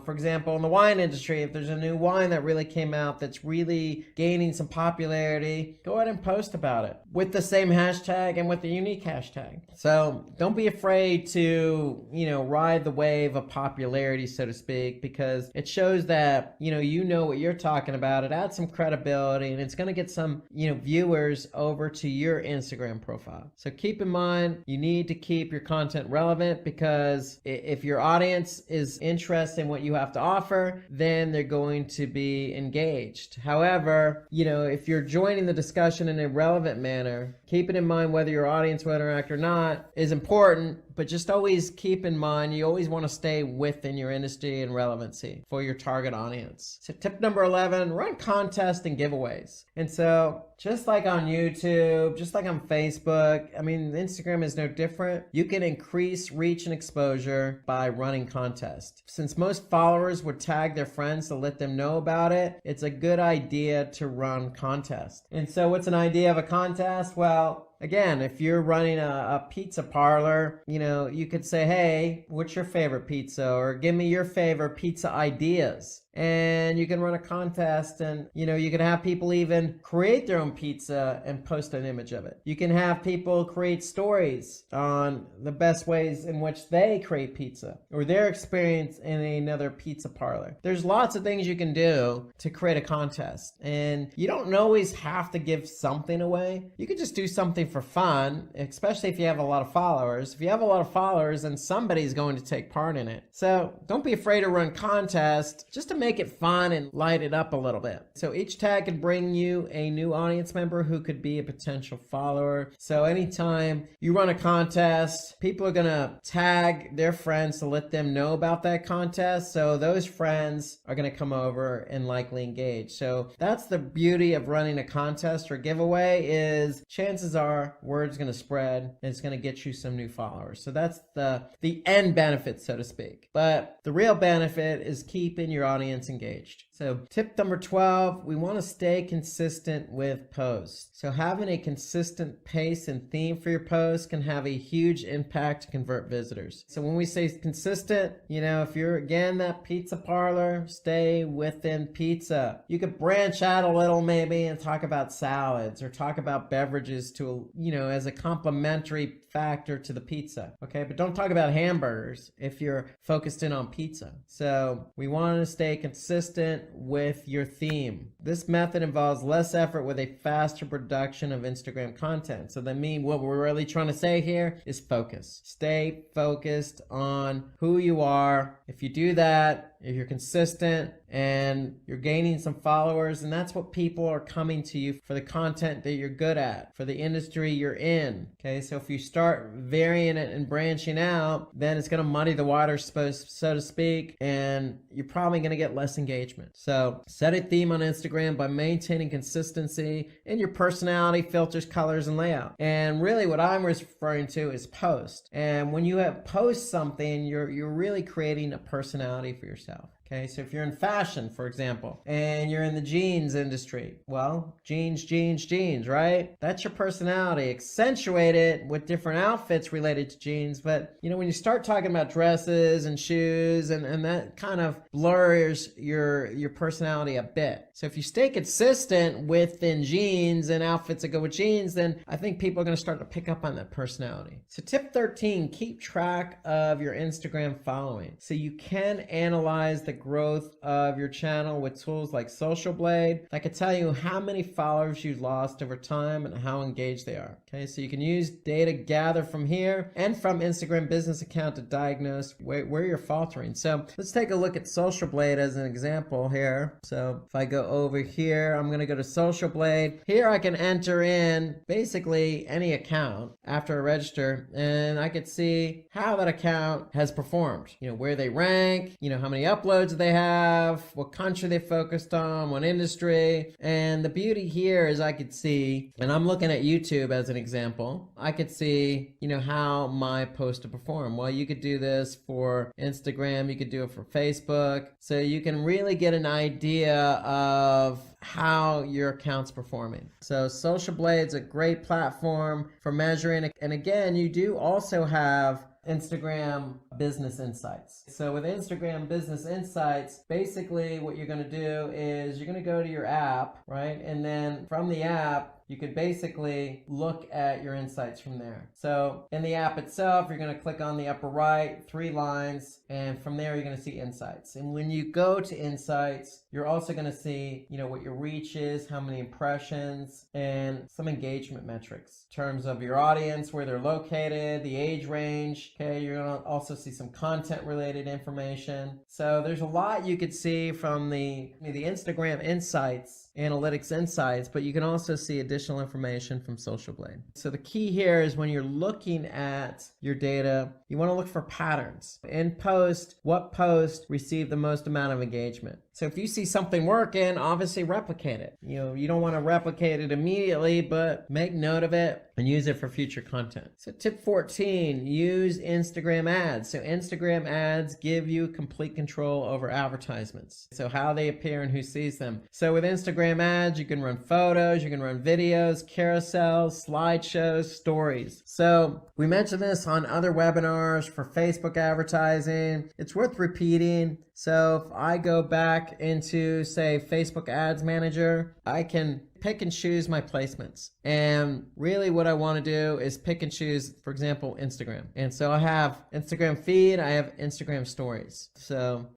S3: For example, in the wine wine industry, if there's a new wine that really came out that's really gaining some popularity, go ahead and post about it with the same hashtag and with the unique hashtag. So don't be afraid to, ride the wave of popularity, so to speak, because it shows that, you know what you're talking about. It adds some credibility, and it's going to get some, viewers over to your Instagram profile. So keep in mind, you need to keep your content relevant, because if your audience is interested in what you have to offer, then they're going to be engaged. However, if you're joining the discussion in a relevant manner, keep it in mind whether your audience will interact or not is important, but just always keep in mind you always want to stay within your industry and relevancy for your target audience. So tip number 11, run contests and giveaways. And so just like on YouTube, just like on Facebook, Instagram is no different. You can increase reach and exposure by running contests. Since most followers would tag their friends to let them know about it, it's a good idea to run contests. And so what's an idea of a contest? Well, again, if you're running a pizza parlor, you could say, hey, what's your favorite pizza? Or give me your favorite pizza ideas. And you can run a contest, and you can have people even create their own pizza and post an image of it. You can have people create stories on the best ways in which they create pizza or their experience in another pizza parlor. There's lots of things you can do to create a contest, and you don't always have to give something away. You could just do something for fun, especially if you have a lot of followers. If you have a lot of followers, then somebody's going to take part in it. So don't be afraid to run contests just to make it fun and light it up a little bit. So each tag can bring you a new audience member who could be a potential follower. So anytime you run a contest, people are going to tag their friends to let them know about that contest. So those friends are going to come over and likely engage. So that's the beauty of running a contest or giveaway, is chances are word's going to spread and it's going to get you some new followers. So that's the end benefit, so to speak. But the real benefit is keeping your audience engaged. So tip number 12, we want to stay consistent with posts. So having a consistent pace and theme for your posts can have a huge impact to convert visitors. So when we say consistent, if you're again that pizza parlor, stay within pizza. You could branch out a little maybe and talk about salads or talk about beverages to, as a complementary factor to the pizza. Okay, but don't talk about hamburgers if you're focused in on pizza. So we want to stay consistent with your theme. This method involves less effort with a faster production of Instagram content. So what we're really trying to say here is focus. Stay focused on who you are. If you do that, if you're consistent and you're gaining some followers, and that's what people are coming to you for, the content that you're good at, for the industry you're in. Okay, so if you start varying it and branching out, then it's going to muddy the water, so to speak, and you're probably going to get less engagement. So set a theme on Instagram by maintaining consistency in your personality, filters, colors, and layout. And really what I'm referring to is post. And when you have post something, you're really creating a personality for yourself. Okay, so if you're in fashion, for example, and you're in the jeans industry, well, jeans, right? That's your personality, accentuated with different outfits related to jeans. But, when you start talking about dresses and shoes, and that kind of blurs your personality a bit. So if you stay consistent within jeans and outfits that go with jeans, then I think people are going to start to pick up on that personality. So tip 13, keep track of your Instagram following. So you can analyze the growth of your channel with tools like Social Blade that can tell you how many followers you've lost over time and how engaged they are. Okay, so you can use data gathered from here and from Instagram business account to diagnose where you're faltering. So let's take a look at Social Blade as an example here. So if I go over here, I'm going to go to Social Blade. Here I can enter in basically any account after I register, and I could see how that account has performed. Where they rank, how many uploads they have, what country they focused on, what industry. And the beauty here is I could see, and I'm looking at YouTube as an example, I could see, how my posts to perform. Well, you could do this for Instagram, you could do it for Facebook. So you can really get an idea of how your account's performing. So Social Blade's a great platform for measuring. And again, you do also have Instagram Business Insights. So with Instagram Business Insights, basically what you're going to do is you're going to go to your app, right? And then from the app, you could basically look at your insights from there. So in the app itself, you're going to click on the upper right, 3 lines, and from there you're going to see insights. And when you go to insights, you're also going to see, what your reach is, how many impressions, and some engagement metrics in terms of your audience, where they're located, the age range. Okay, you're going to also see some content related information. So there's a lot you could see from the Instagram Insights, Analytics Insights, but you can also see additional information from Social Blade. So the key here is when you're looking at your data, you want to look for patterns. In post, what post received the most amount of engagement? So if you see something working, obviously replicate it. You don't want to replicate it immediately, but make note of it and use it for future content. So tip 14, use Instagram ads. So Instagram ads give you complete control over advertisements. So how they appear and who sees them. So with Instagram ads, you can run photos, you can run videos, carousels, slideshows, stories. So we mentioned this on other webinars for Facebook advertising. It's worth repeating. So if I go back into, say, Facebook Ads Manager, I can pick and choose my placements. And really what I want to do is pick and choose, for example, Instagram. And so I have Instagram feed, I have Instagram stories.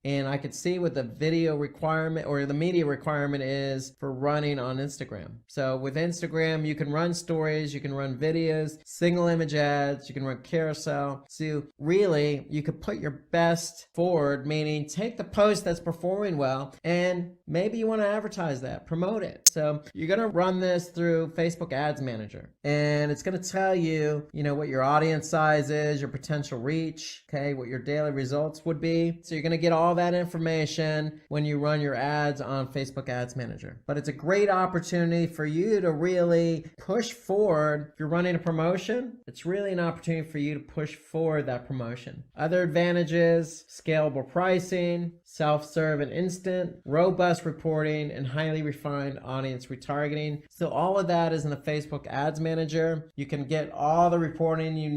S3: And I could see what the video requirement or the media requirement is for running on Instagram. So with Instagram, you can run stories, you can run videos, single image ads, you can run carousel. So really, you could put your best forward, meaning take the post that's performing well, and maybe you want to advertise that, promote it. So you're going to run this through Facebook Ads Manager, and it's going to tell you, what your audience size is, your potential reach, okay, what your daily results would be. So you're going to get all that information when you run your ads on Facebook Ads Manager. But it's a great opportunity for you to really push forward. If you're running a promotion, it's really an opportunity for you to push forward that promotion. Other advantages: scalable pricing, self-serve and instant, robust reporting, and highly refined audience retargeting. So all of that is in the Facebook Ads Manager. You can get all the reporting you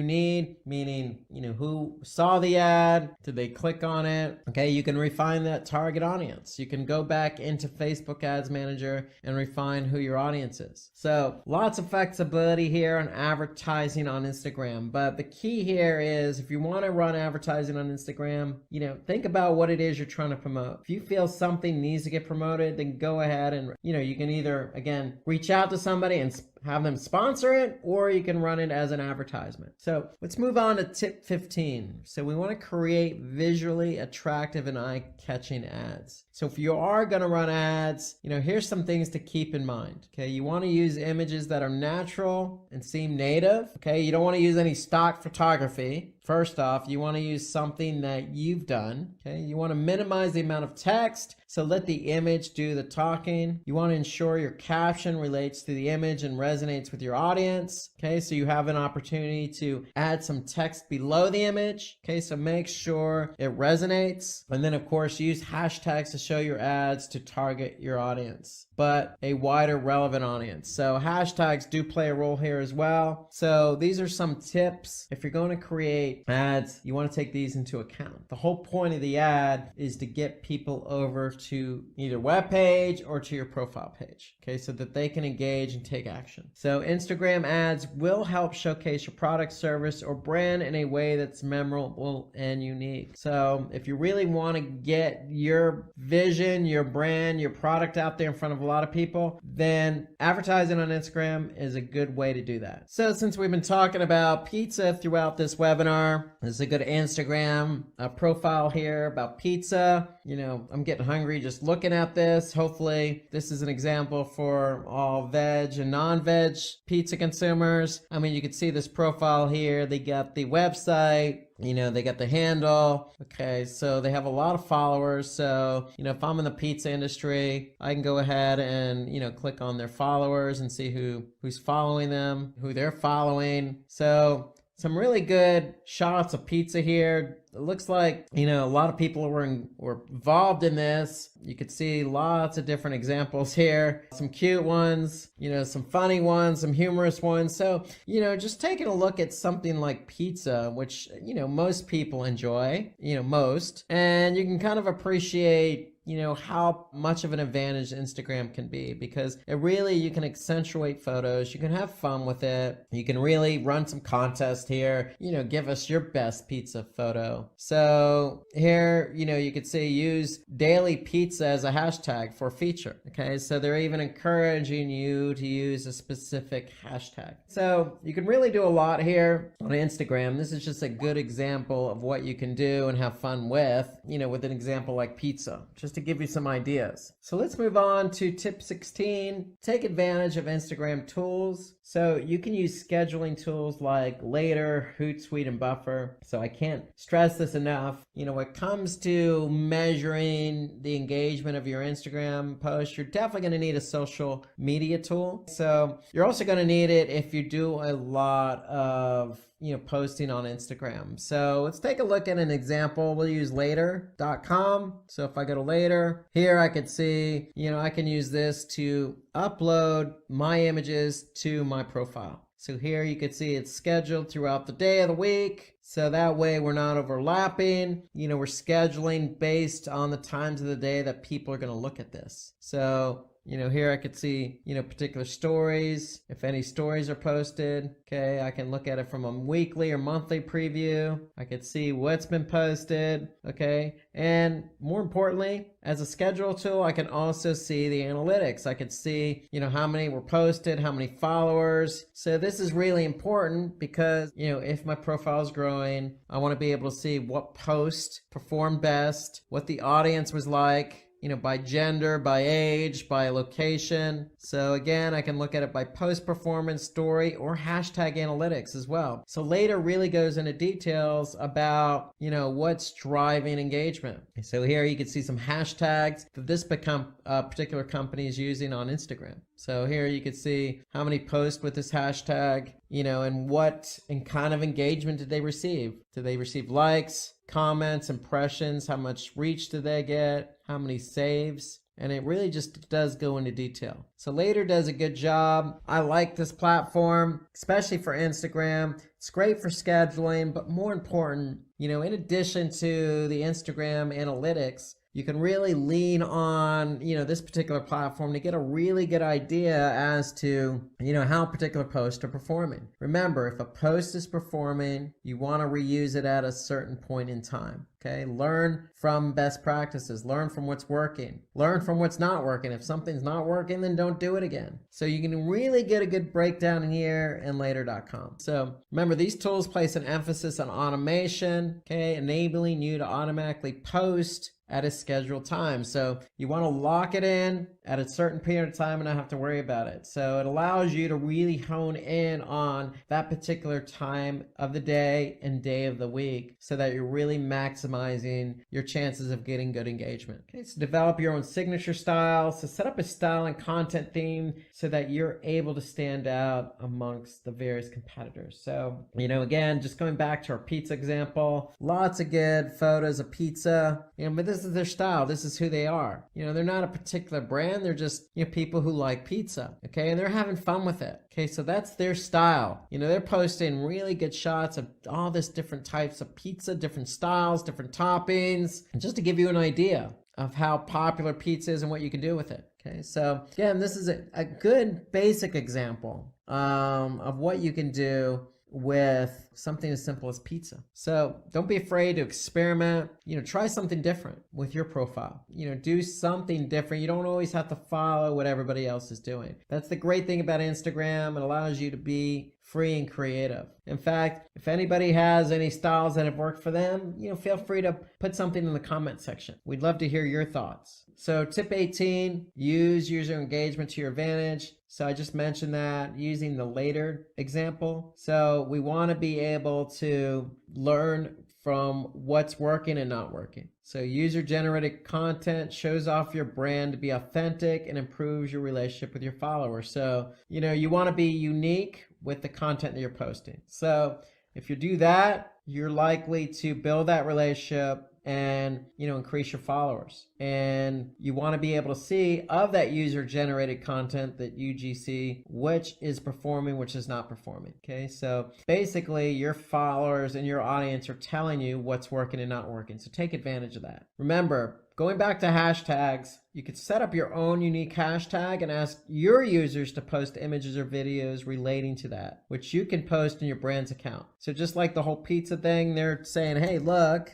S3: need, meaning, who saw the ad, did they click on it? Okay, you can refine that target audience. You can go back into Facebook Ads Manager and refine who your audience is. So lots of flexibility here on advertising on Instagram. But the key here is, if you want to run advertising on Instagram, think about what it is you're trying to promote. If you feel something needs to get promoted, then go ahead and, you can either, again, reach out to somebody and have them sponsor it, or you can run it as an advertisement. So let's move on to tip 15. So we want to create visually attractive and eye-catching ads. So if you are going to run ads, here's some things to keep in mind. Okay, you want to use images that are natural and seem native. Okay, you don't want to use any stock photography. First off, you want to use something that you've done. Okay, you want to minimize the amount of text, so let the image do the talking. You want to ensure your caption relates to the image and resonates with your audience. Okay, so you have an opportunity to add some text below the image. Okay, so make sure it resonates. And then, of course, use hashtags to show your ads to target your audience, but a wider relevant audience. So hashtags do play a role here as well. So these are some tips. If you're going to create ads, you want to take these into account. The whole point of the ad is to get people over to either web page or to your profile page, okay, so that they can engage and take action. So Instagram ads will help showcase your product, service, or brand in a way that's memorable and unique. So if you really want to get your vision, your brand, your product out there in front of a lot of people, then advertising on Instagram is a good way to do that. So since we've been talking about pizza throughout this webinar, this is a good Instagram profile here about pizza. I'm getting hungry just looking at this. Hopefully this is an example for all veg and non-veg pizza consumers. You can see this profile here. They got the website, they got the handle. Okay, so they have a lot of followers. So, if I'm in the pizza industry, I can go ahead and, click on their followers and see who's following them, who they're following. So some really good shots of pizza here. It looks like, a lot of people were involved in this. You could see lots of different examples here. Some cute ones, some funny ones, some humorous ones. So, just taking a look at something like pizza, which, most people enjoy, most, and you can kind of appreciate how much of an advantage Instagram can be, because you can accentuate photos, you can have fun with it, you can really run some contests here, give us your best pizza photo. So here, you could say use daily pizza as a hashtag for a feature. Okay, so they're even encouraging you to use a specific hashtag. So you can really do a lot here on Instagram. This is just a good example of what you can do and have fun with, with an example like pizza, just to give you some ideas. So let's move on to tip 16. Take advantage of Instagram tools. So you can use scheduling tools like Later, Hootsuite, and Buffer. So I can't stress this enough. When it comes to measuring the engagement of your Instagram post, you're definitely going to need a social media tool. So you're also going to need it if you do a lot of posting on Instagram. So let's take a look at an example. We'll use later.com. So if I go to Later, here I could see, I can use this to upload my images to my profile. So here you can see it's scheduled throughout the day of the week. So that way we're not overlapping. We're scheduling based on the times of the day that people are going to look at this. So here I could see, particular stories, if any stories are posted. Okay, I can look at it from a weekly or monthly preview. I could see what's been posted. Okay, and more importantly, as a schedule tool, I can also see the analytics. I could see, how many were posted, how many followers. So this is really important because, if my profile is growing, I want to be able to see what post performed best, what the audience was like, by gender, by age, by location. So again, I can look at it by post performance, story, or hashtag analytics as well. So Later really goes into details about, what's driving engagement. So here you can see some hashtags that this particular company is using on Instagram. So here you can see how many posts with this hashtag, and what and kind of engagement did they receive? Did they receive likes, comments, impressions? How much reach did they get? How many saves? And it really just does go into detail. So Later does a good job. I like this platform, especially for Instagram. It's great for scheduling, but more important, in addition to the Instagram analytics, you can really lean on, this particular platform to get a really good idea as to, how particular posts are performing. Remember, if a post is performing, you want to reuse it at a certain point in time. Okay, learn from best practices, learn from what's working, learn from what's not working. If something's not working, then don't do it again. So you can really get a good breakdown in here in later.com. So remember, these tools place an emphasis on automation, okay, enabling you to automatically post at a scheduled time. So you want to lock it in at a certain period of time and not have to worry about it. So it allows you to really hone in on that particular time of the day and day of the week so that you're really maximizing your chances of getting good engagement. Okay, so develop your own signature style. So set up a style and content theme so that you're able to stand out amongst the various competitors. So, again, just going back to our pizza example, lots of good photos of pizza, but this is their style. This is who they are. They're not a particular brand. They're just, people who like pizza. Okay. And they're having fun with it. Okay. So that's their style. They're posting really good shots of all this different types of pizza, different styles, different toppings, and just to give you an idea of how popular pizza is and what you can do with it. Okay. So again, this is a good basic example of what you can do with something as simple as pizza. So don't be afraid to experiment, try something different with your profile, do something different. You don't always have to follow what everybody else is doing. That's the great thing about Instagram. It allows you to be free and creative. In fact, if anybody has any styles that have worked for them, feel free to put something in the comment section. We'd love to hear your thoughts. So tip 18, use user engagement to your advantage. So I just mentioned that using the Later example. So we want to be able to learn from what's working and not working. So user-generated content shows off your brand to be authentic and improves your relationship with your followers. So, you want to be unique with the content that you're posting. So If you do that, you're likely to build that relationship and increase your followers. And you want to be able to see of that user generated content, that UGC, which is performing, which is not performing. Okay, so basically your followers and your audience are telling you what's working and not working, so take advantage of that. Remember, going back to hashtags, you could set up your own unique hashtag and ask your users to post images or videos relating to that, which you can post in your brand's account. So just like the whole pizza thing, they're saying, hey, look,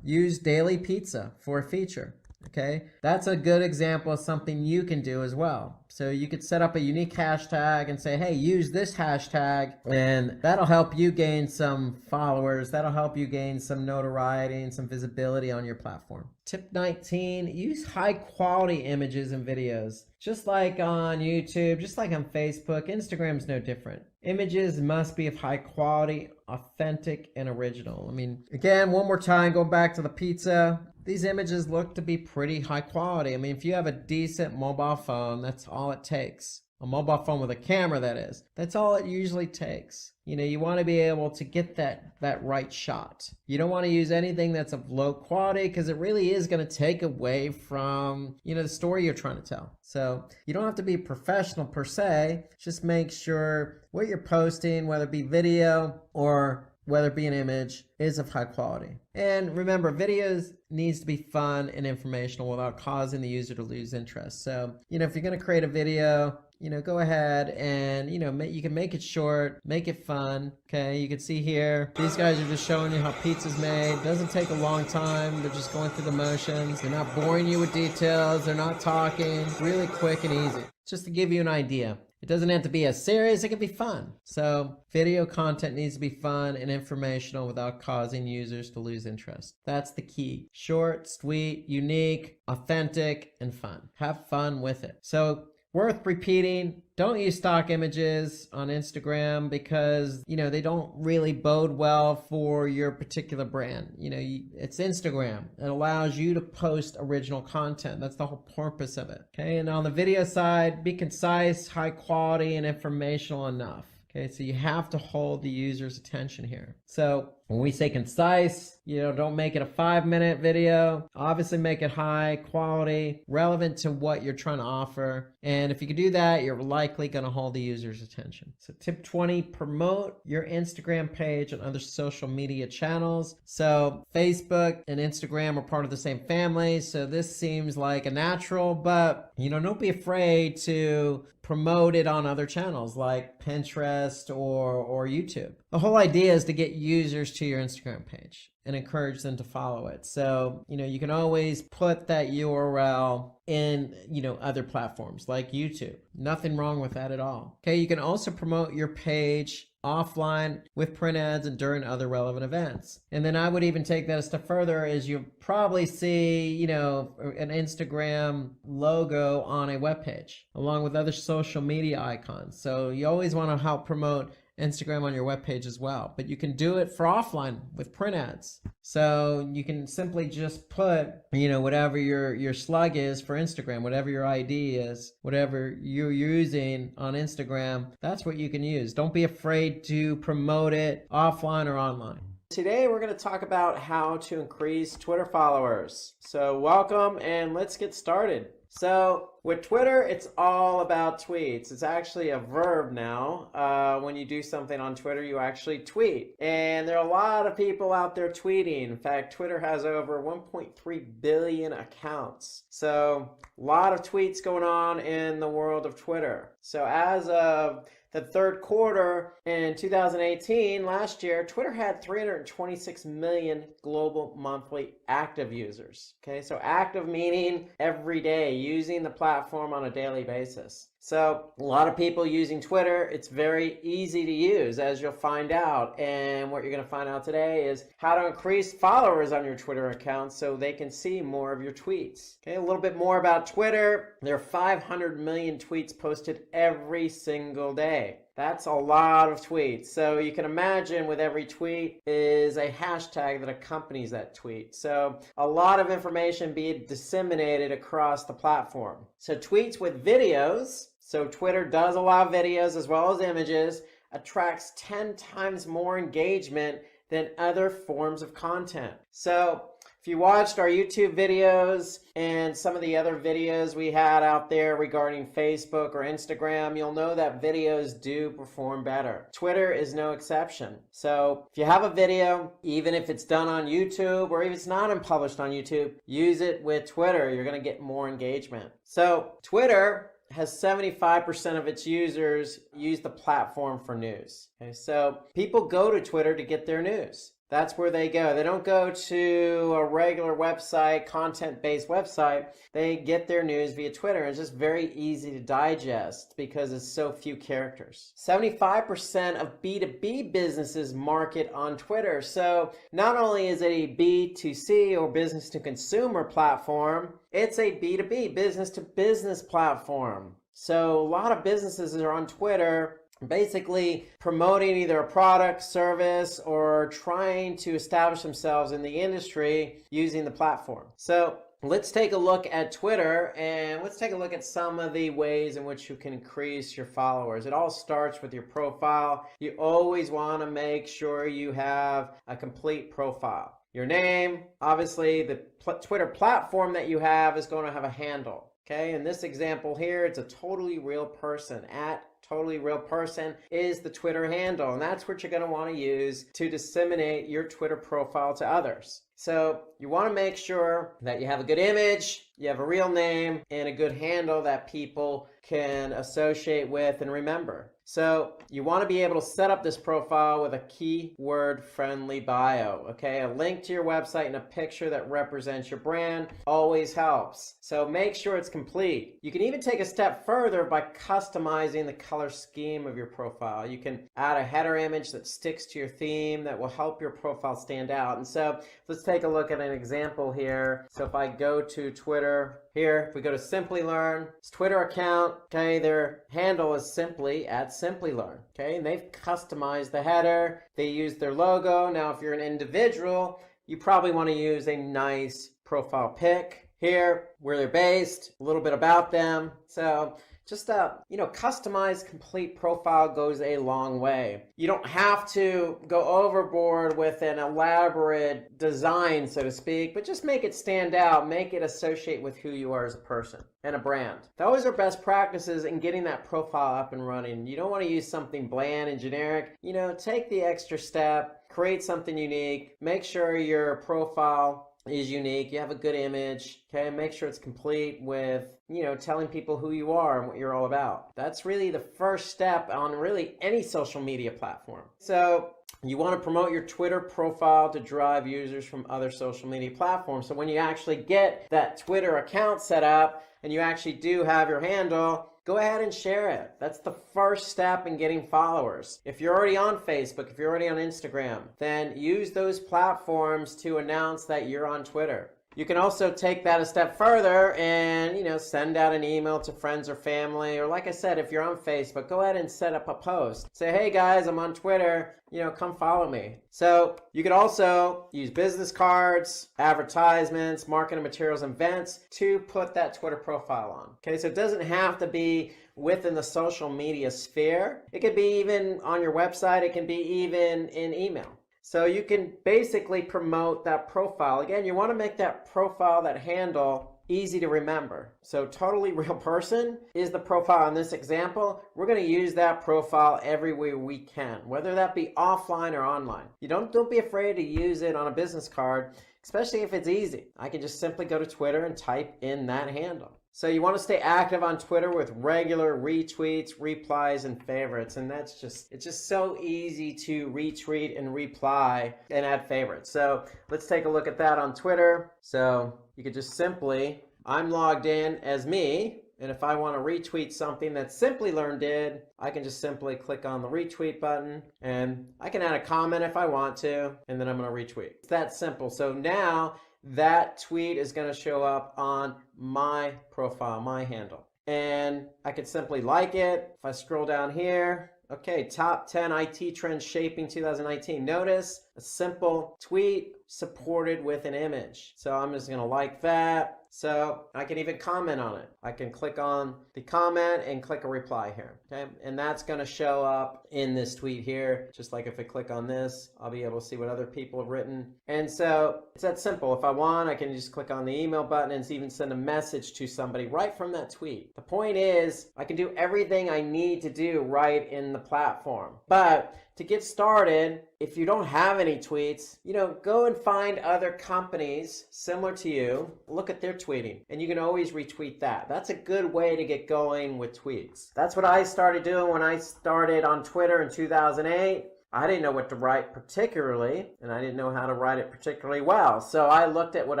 S3: use daily pizza for a feature. Okay, that's a good example of something you can do as well. So you could set up a unique hashtag and say, hey, use this hashtag, and that'll help you gain some followers. That'll help you gain some notoriety and some visibility on your platform. Tip 19, use high quality images and videos. Just like on YouTube, just like on Facebook, Instagram's no different. Images must be of high quality, authentic, and original. I mean, again, one more time, going back to the pizza, these images look to be pretty high quality. I mean, if you have a decent mobile phone, that's all it takes. A mobile phone with a camera, that is. That's all it usually takes. You want to be able to get that right shot. You don't want to use anything that's of low quality, because it really is going to take away from, the story you're trying to tell. So you don't have to be professional per se. Just make sure what you're posting, whether it be video or whether it be an image, is of high quality. And remember, videos needs to be fun and informational without causing the user to lose interest. So, if you're going to create a video, go ahead and, you can make it short, make it fun. Okay, you can see here, these guys are just showing you how pizza's made. It doesn't take a long time. They're just going through the motions. They're not boring you with details. They're not talking. Really quick and easy. Just to give you an idea. It doesn't have to be as serious, it can be fun. So video content needs to be fun and informational without causing users to lose interest. That's the key. Short, sweet, unique, authentic, and fun. Have fun with it. So worth repeating, don't use stock images on Instagram because, they don't really bode well for your particular brand. It's Instagram. It allows you to post original content. That's the whole purpose of it. Okay, and on the video side, be concise, high quality, and informational enough. Okay, so you have to hold the user's attention here. So when we say concise, don't make it a 5-minute video. Obviously make it high quality, relevant to what you're trying to offer. And if you can do that, you're likely going to hold the user's attention. So tip 20, promote your Instagram page and other social media channels. So Facebook and Instagram are part of the same family. So this seems like a natural, but don't be afraid to promote it on other channels like Pinterest or YouTube. The whole idea is to get users to your Instagram page and encourage them to follow it. So, you can always put that URL in, other platforms like YouTube. Nothing wrong with that at all. Okay, you can also promote your page offline with print ads and during other relevant events. And then I would even take that a step further, is you'll probably see, an Instagram logo on a web page along with other social media icons. So you always want to help promote Instagram on your webpage as well, but you can do it for offline with print ads. So you can simply just put, whatever your slug is for Instagram, whatever your ID is, whatever you're using on Instagram, that's what you can use. Don't be afraid to promote it offline or online. Today we're going to talk about how to increase Twitter followers. So welcome, and let's get started. So with Twitter, it's all about tweets. It's actually a verb now. When you do something on Twitter, you actually tweet. And there are a lot of people out there tweeting. In fact, Twitter has over 1.3 billion accounts. So a lot of tweets going on in the world of Twitter. So as of the third quarter in 2018, last year, Twitter had 326 million global monthly active users. Okay, so active meaning every day, using the platform on a daily basis. So a lot of people using Twitter. It's very easy to use, as you'll find out. And what you're going to find out today is how to increase followers on your Twitter account so they can see more of your tweets. Okay, a little bit more about Twitter. There are 500 million tweets posted every single day. That's a lot of tweets. So you can imagine with every tweet is a hashtag that accompanies that tweet. So a lot of information being disseminated across the platform. So tweets with videos. So Twitter does allow videos as well as images. attracts 10 times more engagement than other forms of content. So if you watched our YouTube videos and some of the other videos we had out there regarding Facebook or Instagram, you'll know that videos do perform better. Twitter is no exception. So if you have a video, even if it's done on YouTube or if it's not published on YouTube, use it with Twitter. You're going to get more engagement. So Twitter has 75% of its users use the platform for news. Okay, so people go to Twitter to get their news. That's where they go. They don't go to a regular website, content-based website. They get their news via Twitter. It's just very easy to digest because it's so few characters. 75% of B2B businesses market on Twitter. So not only is it a B2C or business to consumer platform, it's a B2B, business to business platform. So a lot of businesses are on Twitter basically promoting either a product, service, or trying to establish themselves in the industry using the platform. So let's take a look at Twitter and let's take a look at some of the ways in which you can increase your followers. It all starts with your profile. You always want to make sure you have a complete profile. Your name, obviously the Twitter platform that you have is going to have a handle. Okay, in this example here, it's a totally real person. At totally real person is the Twitter handle, and that's what you're going to want to use to disseminate your Twitter profile to others. So you want to make sure that you have a good image, you have a real name, and a good handle that people can associate with and remember. So you want to be able to set up this profile with a keyword-friendly bio, okay? A link to your website and a picture that represents your brand always helps. So make sure it's complete. You can even take a step further by customizing the color scheme of your profile. You can add a header image that sticks to your theme that will help your profile stand out. And so let's take a look at an example here. So if I go to Twitter, here, if we go to Simply Learn, it's Twitter account, okay, their handle is simply at Simply Learn, okay, and they've customized the header, they use their logo. Now, if you're an individual, you probably want to use a nice profile pic here, where they're based, a little bit about them. So just a, customized complete profile goes a long way. You don't have to go overboard with an elaborate design, so to speak, but just make it stand out, make it associate with who you are as a person and a brand. Those are best practices in getting that profile up and running. You don't want to use something bland and generic. Take the extra step, create something unique, make sure your profile is unique, you have a good image, okay, make sure it's complete with, telling people who you are and what you're all about. That's really the first step on really any social media platform. So you want to promote your Twitter profile to drive users from other social media platforms. So when you actually get that Twitter account set up and you actually do have your handle, go ahead and share it. That's the first step in getting followers. If you're already on Facebook, if you're already on Instagram, then use those platforms to announce that you're on Twitter. You can also take that a step further and, send out an email to friends or family. Or like I said, if you're on Facebook, go ahead and set up a post. Say, hey guys, I'm on Twitter. Come follow me. So you could also use business cards, advertisements, marketing materials, and events to put that Twitter profile on. Okay, so it doesn't have to be within the social media sphere. It could be even on your website. It can be even in email. So you can basically promote that profile. Again, you want to make that profile, that handle, easy to remember. So totally real person is the profile in this example. We're going to use that profile everywhere we can, whether that be offline or online. Don't be afraid to use it on a business card, especially if it's easy. I can just simply go to Twitter and type in that handle. So you want to stay active on Twitter with regular retweets, replies, and favorites. And it's just so easy to retweet and reply and add favorites. So let's take a look at that on Twitter. So you could just simply, I'm logged in as me. And if I want to retweet something that Simply Learn did, I can just simply click on the retweet button and I can add a comment if I want to, and then I'm going to retweet. It's that simple. So now that tweet is going to show up on my profile, my handle. And I could simply like it. If I scroll down here, okay, top 10 IT trends shaping 2019. Notice a simple tweet supported with an image. So I'm just going to like that. So I can even comment on it. I can click on the comment and click a reply here. Okay. And that's going to show up in this tweet here. Just like if I click on this, I'll be able to see what other people have written. And so it's that simple. If I want, I can just click on the email button and even send a message to somebody right from that tweet. The point is, I can do everything I need to do right in the platform. But to get started, if you don't have any tweets, go and find other companies similar to you, look at their tweeting, and you can always retweet that. That's a good way to get going with tweets. That's what I started doing when I started on Twitter in 2008. I didn't know what to write particularly, and I didn't know how to write it particularly well. So I looked at what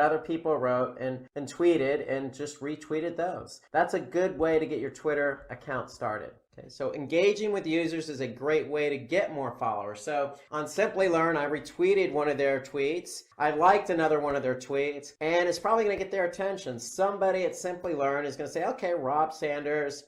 S3: other people wrote and tweeted and just retweeted those. That's a good way to get your Twitter account started. Okay, so engaging with users is a great way to get more followers. So on Simply Learn, I retweeted one of their tweets. I liked another one of their tweets, and it's probably going to get their attention. Somebody at Simply Learn is going to say, okay, Rob Sanders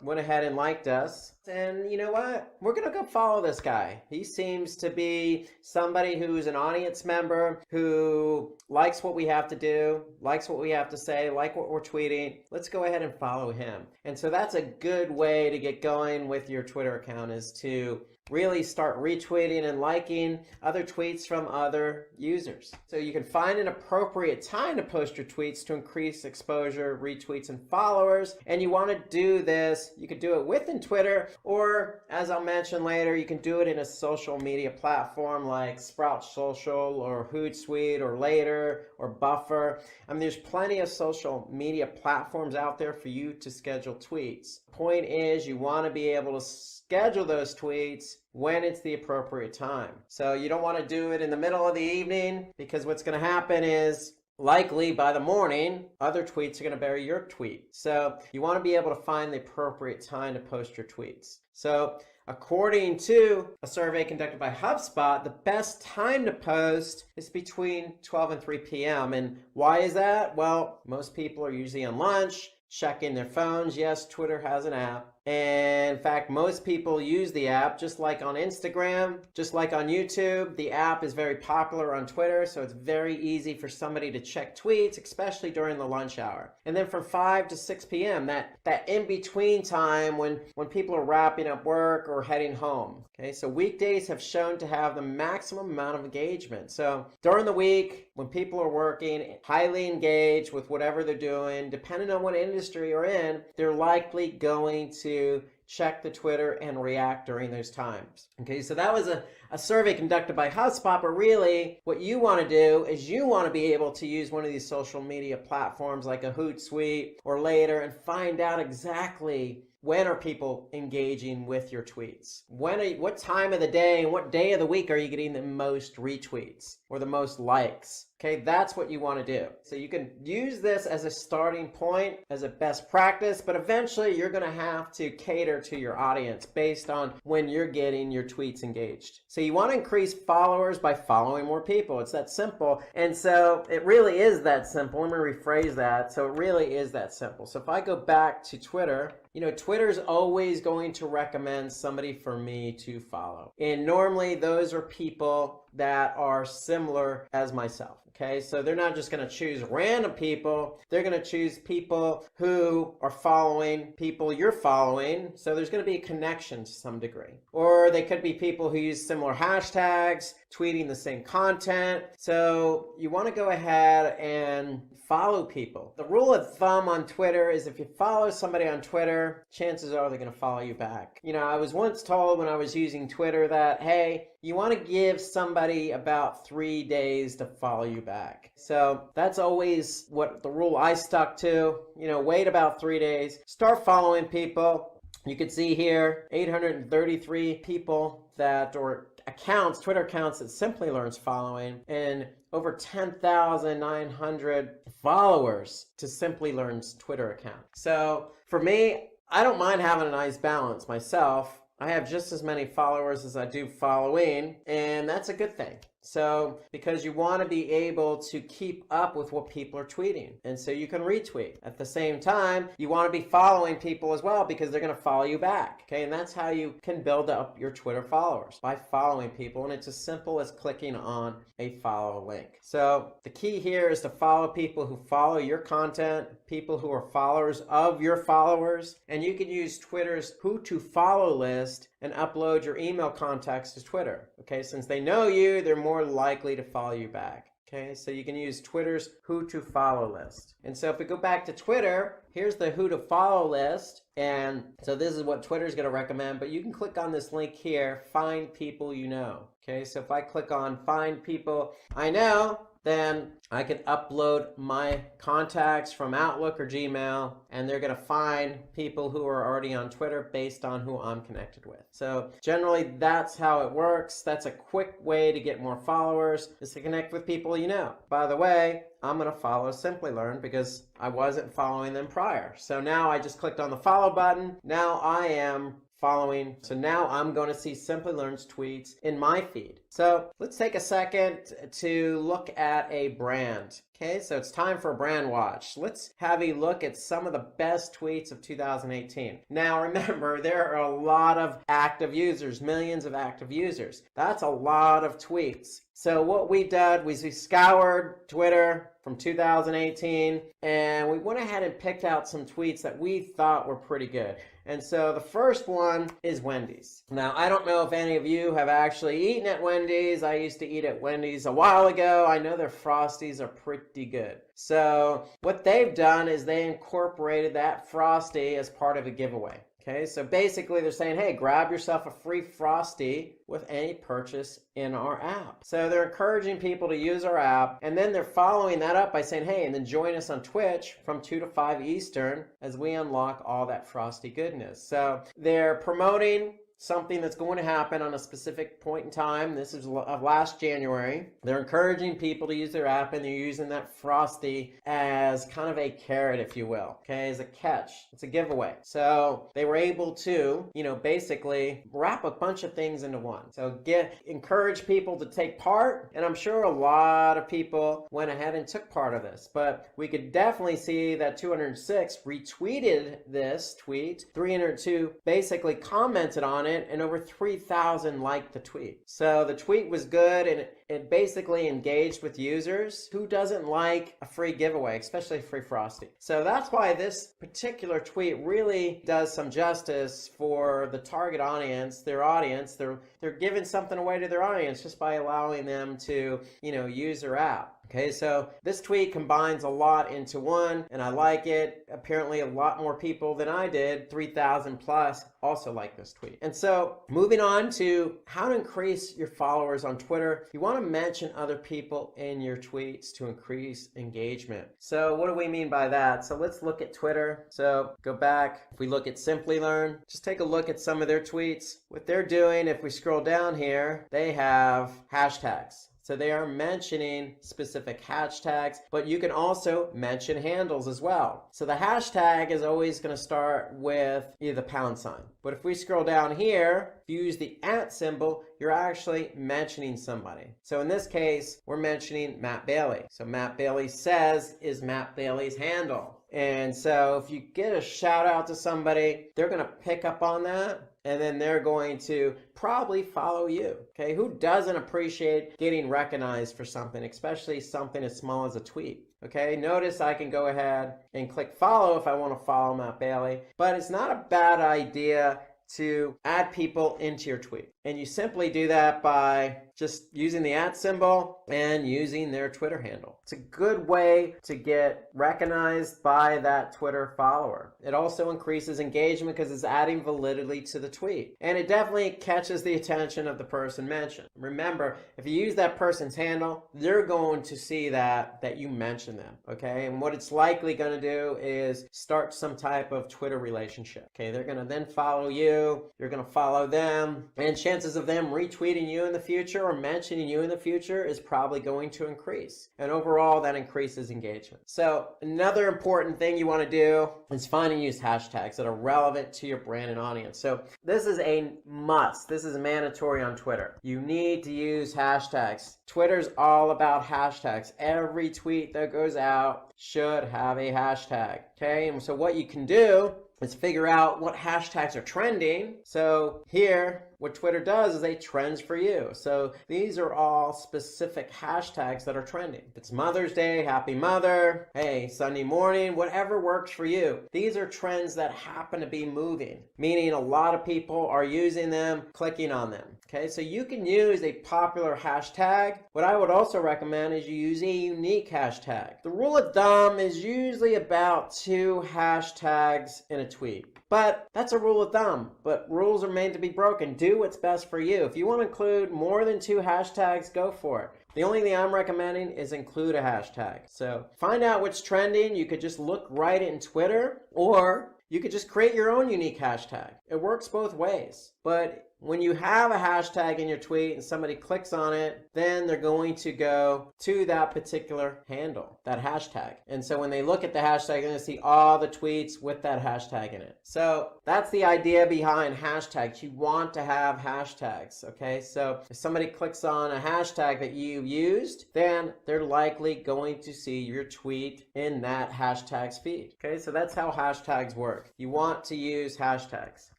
S3: went ahead and liked us. And you know what? We're going to go follow this guy. He seems to be somebody who's an audience member, who likes what we have to do, likes what we have to say, like what we're tweeting. Let's go ahead and follow him. And so that's a good way to get going with your Twitter account, is to really start retweeting and liking other tweets from other users. So you can find an appropriate time to post your tweets to increase exposure, retweets, and followers. And you want to do this, you could do it within Twitter, or as I'll mention later, you can do it in a social media platform like Sprout Social or Hootsuite or Later or Buffer. I mean, there's plenty of social media platforms out there for you to schedule tweets. Point is, you want to be able to schedule those tweets when it's the appropriate time. So you don't want to do it in the middle of the evening, because what's going to happen is likely by the morning, other tweets are going to bury your tweet. So you want to be able to find the appropriate time to post your tweets. So according to a survey conducted by HubSpot, the best time to post is between 12 and 3 p.m. And why is that? Well, most people are usually on lunch, checking their phones. Yes, Twitter has an app. And in fact, most people use the app, just like on Instagram, just like on YouTube. The app is very popular on Twitter, so it's very easy for somebody to check tweets, especially during the lunch hour. And then from 5 to 6 p.m., that in-between time when people are wrapping up work or heading home. Okay, so weekdays have shown to have the maximum amount of engagement. So during the week, when people are working, highly engaged with whatever they're doing, depending on what industry you're in, they're likely going to check the Twitter and react during those times. Okay, so that was a survey conducted by HubSpot, but really what you want to do is you want to be able to use one of these social media platforms like a Hootsuite or Later and find out exactly when are people engaging with your tweets. What time of the day and what day of the week are you getting the most retweets or the most likes? Okay, that's what you want to do. So you can use this as a starting point, as a best practice, but eventually you're going to have to cater to your audience based on when you're getting your tweets engaged. So you want to increase followers by following more people. It's that simple. And so it really is that simple. Let me rephrase that. So it really is that simple. So if I go back to Twitter, Twitter's always going to recommend somebody for me to follow. And normally those are people that are similar as myself. Okay, so they're not just going to choose random people. They're going to choose people who are following people you're following. So there's going to be a connection to some degree. Or they could be people who use similar hashtags, tweeting the same content. So you want to go ahead and follow people. The rule of thumb on Twitter is if you follow somebody on Twitter, chances are they're going to follow you back. I was once told when I was using Twitter that, hey, you want to give somebody about 3 days to follow you back. So that's always what the rule I stuck to. Wait about 3 days, start following people. You can see here 833 people or accounts, Twitter accounts that Simply Learn's following, and over 10,900 followers to Simply Learn's Twitter account. So for me, I don't mind having a nice balance myself. I have just as many followers as I do following, and that's a good thing. So because you want to be able to keep up with what people are tweeting, and so you can retweet. At the same time, you want to be following people as well because they're going to follow you back. Okay, and that's how you can build up your Twitter followers, by following people, and it's as simple as clicking on a follow link. So the key here is to follow people who follow your content, people who are followers of your followers, and you can use Twitter's who to follow list and upload your email contacts to Twitter. Okay, since they know you, they're more likely to follow you back. Okay, so you can use Twitter's who to follow list. And so if we go back to Twitter, here's the who to follow list. And so this is what Twitter's going to recommend, but you can click on this link here, find people you know. Okay, so if I click on find people I know, then I can upload my contacts from Outlook or Gmail, and they're going to find people who are already on Twitter based on who I'm connected with. So generally, that's how it works. That's a quick way to get more followers, is to connect with people you know. By the way, I'm going to follow Simplilearn because I wasn't following them prior. So now I just clicked on the follow button. Now I am following. So now I'm going to see Simplilearn's tweets in my feed. So let's take a second to look at a brand. Okay, so it's time for a brand watch. Let's have a look at some of the best tweets of 2018. Now remember, there are a lot of active users, millions of active users. That's a lot of tweets. So what we did was we scoured Twitter from 2018, and we went ahead and picked out some tweets that we thought were pretty good. And so the first one is Wendy's. Now, I don't know if any of you have actually eaten at Wendy's. I used to eat at Wendy's a while ago. I know their Frosties are pretty good. So what they've done is they incorporated that Frosty as part of a giveaway. Okay, so basically they're saying, hey, grab yourself a free Frosty with any purchase in our app. So they're encouraging people to use our app, and then they're following that up by saying, hey, and then join us on Twitch from 2 to 5 Eastern as we unlock all that Frosty goodness. So they're promoting something that's going to happen on a specific point in time. This is of last January. They're encouraging people to use their app, and they're using that Frosty as kind of a carrot, if you will, okay, as a catch. It's a giveaway. So they were able to, basically wrap a bunch of things into one. So encourage people to take part, and I'm sure a lot of people went ahead and took part of this, but we could definitely see that 206 retweeted this tweet, 302 basically commented on it, and over 3,000 liked the tweet. So the tweet was good, and it basically engaged with users. Who doesn't like a free giveaway, especially a free Frosty? So that's why this particular tweet really does some justice for the target audience, their audience. They're giving something away to their audience just by allowing them to, use their app. Okay, so this tweet combines a lot into one, and I like it. Apparently a lot more people than I did, 3,000 plus, also like this tweet. And so moving on to how to increase your followers on Twitter, you want to mention other people in your tweets to increase engagement. So what do we mean by that? So let's look at Twitter. So go back. If we look at Simplilearn, just take a look at some of their tweets. What they're doing, if we scroll down here, they have hashtags. So they are mentioning specific hashtags, but you can also mention handles as well. So the hashtag is always going to start with either the pound sign. But if we scroll down here, if you use the @ symbol, you're actually mentioning somebody. So in this case, we're mentioning Matt Bailey. So Matt Bailey says is Matt Bailey's handle. And so if you get a shout out to somebody, they're going to pick up on that, and then they're going to probably follow you. Okay, who doesn't appreciate getting recognized for something, especially something as small as a tweet? Okay, notice I can go ahead and click follow if I want to follow Matt Bailey, but it's not a bad idea to add people into your tweet. And you simply do that by just using the @ symbol and using their Twitter handle. It's a good way to get recognized by that Twitter follower. It also increases engagement because it's adding validity to the tweet. And it definitely catches the attention of the person mentioned. Remember, if you use that person's handle, they're going to see that you mentioned them, okay? And what it's likely going to do is start some type of Twitter relationship, okay? They're going to then follow you, you, you're going to follow them, and chances of them retweeting you in the future or mentioning you in the future is probably going to increase. And overall, that increases engagement. So another important thing you want to do is find and use hashtags that are relevant to your brand and audience. So this is a must. This is mandatory on Twitter. You need to use hashtags. Twitter's all about hashtags. Every tweet that goes out should have a hashtag. Okay, and so what you can do is figure out what hashtags are trending. So here, what Twitter does is they trends for you. So these are all specific hashtags that are trending. If it's Mother's Day, Happy Mother, hey, Sunday morning, whatever works for you. These are trends that happen to be moving, meaning a lot of people are using them, clicking on them. Okay, so you can use a popular hashtag. What I would also recommend is you use a unique hashtag. The rule of thumb is usually about 2 hashtags in a tweet. But that's a rule of thumb. But rules are made to be broken. Do what's best for you. If you want to include more than 2 hashtags, go for it. The only thing I'm recommending is include a hashtag. So find out what's trending. You could just look right in Twitter, or you could just create your own unique hashtag. It works both ways. But when you have a hashtag in your tweet and somebody clicks on it, then they're going to go to that particular handle, that hashtag. And so when they look at the hashtag, they're going to see all the tweets with that hashtag in it. So that's the idea behind hashtags. You want to have hashtags, okay? So if somebody clicks on a hashtag that you used, then they're likely going to see your tweet in that hashtag's feed, okay? So that's how hashtags work. You want to use hashtags,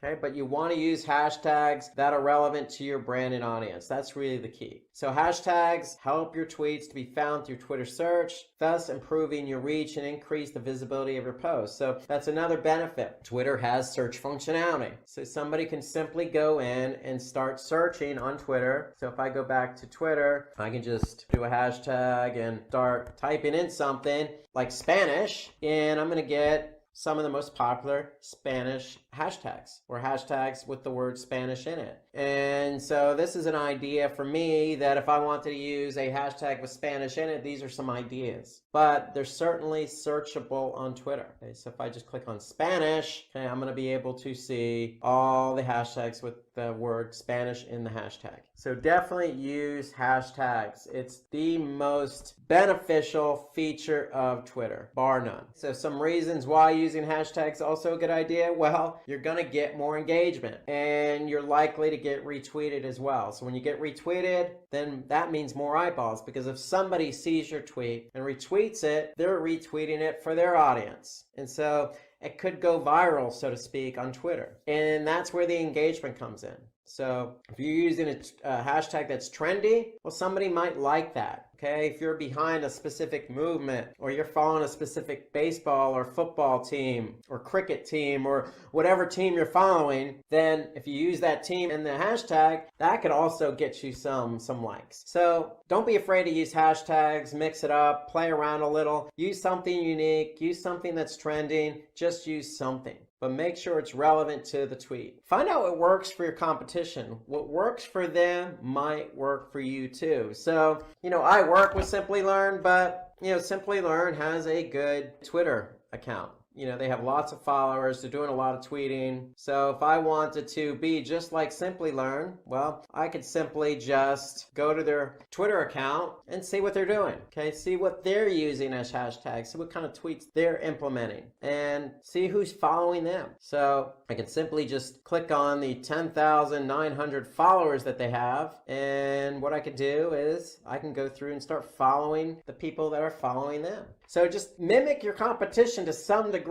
S3: okay? But you want to use hashtags that are relevant to your brand and audience. That's really the key. So hashtags help your tweets to be found through Twitter search, thus improving your reach and increase the visibility of your posts. So that's another benefit. Twitter has search functionality. So somebody can simply go in and start searching on Twitter. So if I go back to Twitter, I can just do a hashtag and start typing in something like Spanish, and I'm going to get some of the most popular Spanish hashtags, or hashtags with the word Spanish in it. And so this is an idea for me that if I wanted to use a hashtag with Spanish in it, these are some ideas. But they're certainly searchable on Twitter. Okay, so if I just click on Spanish, okay, I'm going to be able to see all the hashtags with the word Spanish in the hashtag. So definitely use hashtags. It's the most beneficial feature of Twitter, bar none. So some reasons why using hashtags is also a good idea. Well, you're going to get more engagement and you're likely to get retweeted as well. So when you get retweeted, then that means more eyeballs, because if somebody sees your tweet and retweets it, they're retweeting it for their audience. And so it could go viral, so to speak, on Twitter. And that's where the engagement comes in. So if you're using a hashtag that's trendy, well, somebody might like that. Okay, if you're behind a specific movement, or you're following a specific baseball or football team or cricket team or whatever team you're following, then if you use that team in the hashtag, that could also get you some likes. So don't be afraid to use hashtags, mix it up, play around a little, use something unique, use something that's trending, just use something. But make sure it's relevant to the tweet. Find out what works for your competition. What works for them might work for you too. So, I work with Simply Learn, but, Simply Learn has a good Twitter account. They have lots of followers. They're doing a lot of tweeting. So if I wanted to be just like Simply Learn, well, I could simply just go to their Twitter account and see what they're doing. Okay, see what they're using as hashtags, see what kind of tweets they're implementing, and see who's following them. So I can simply just click on the 10,900 followers that they have, and what I could do is I can go through and start following the people that are following them. So just mimic your competition to some degree,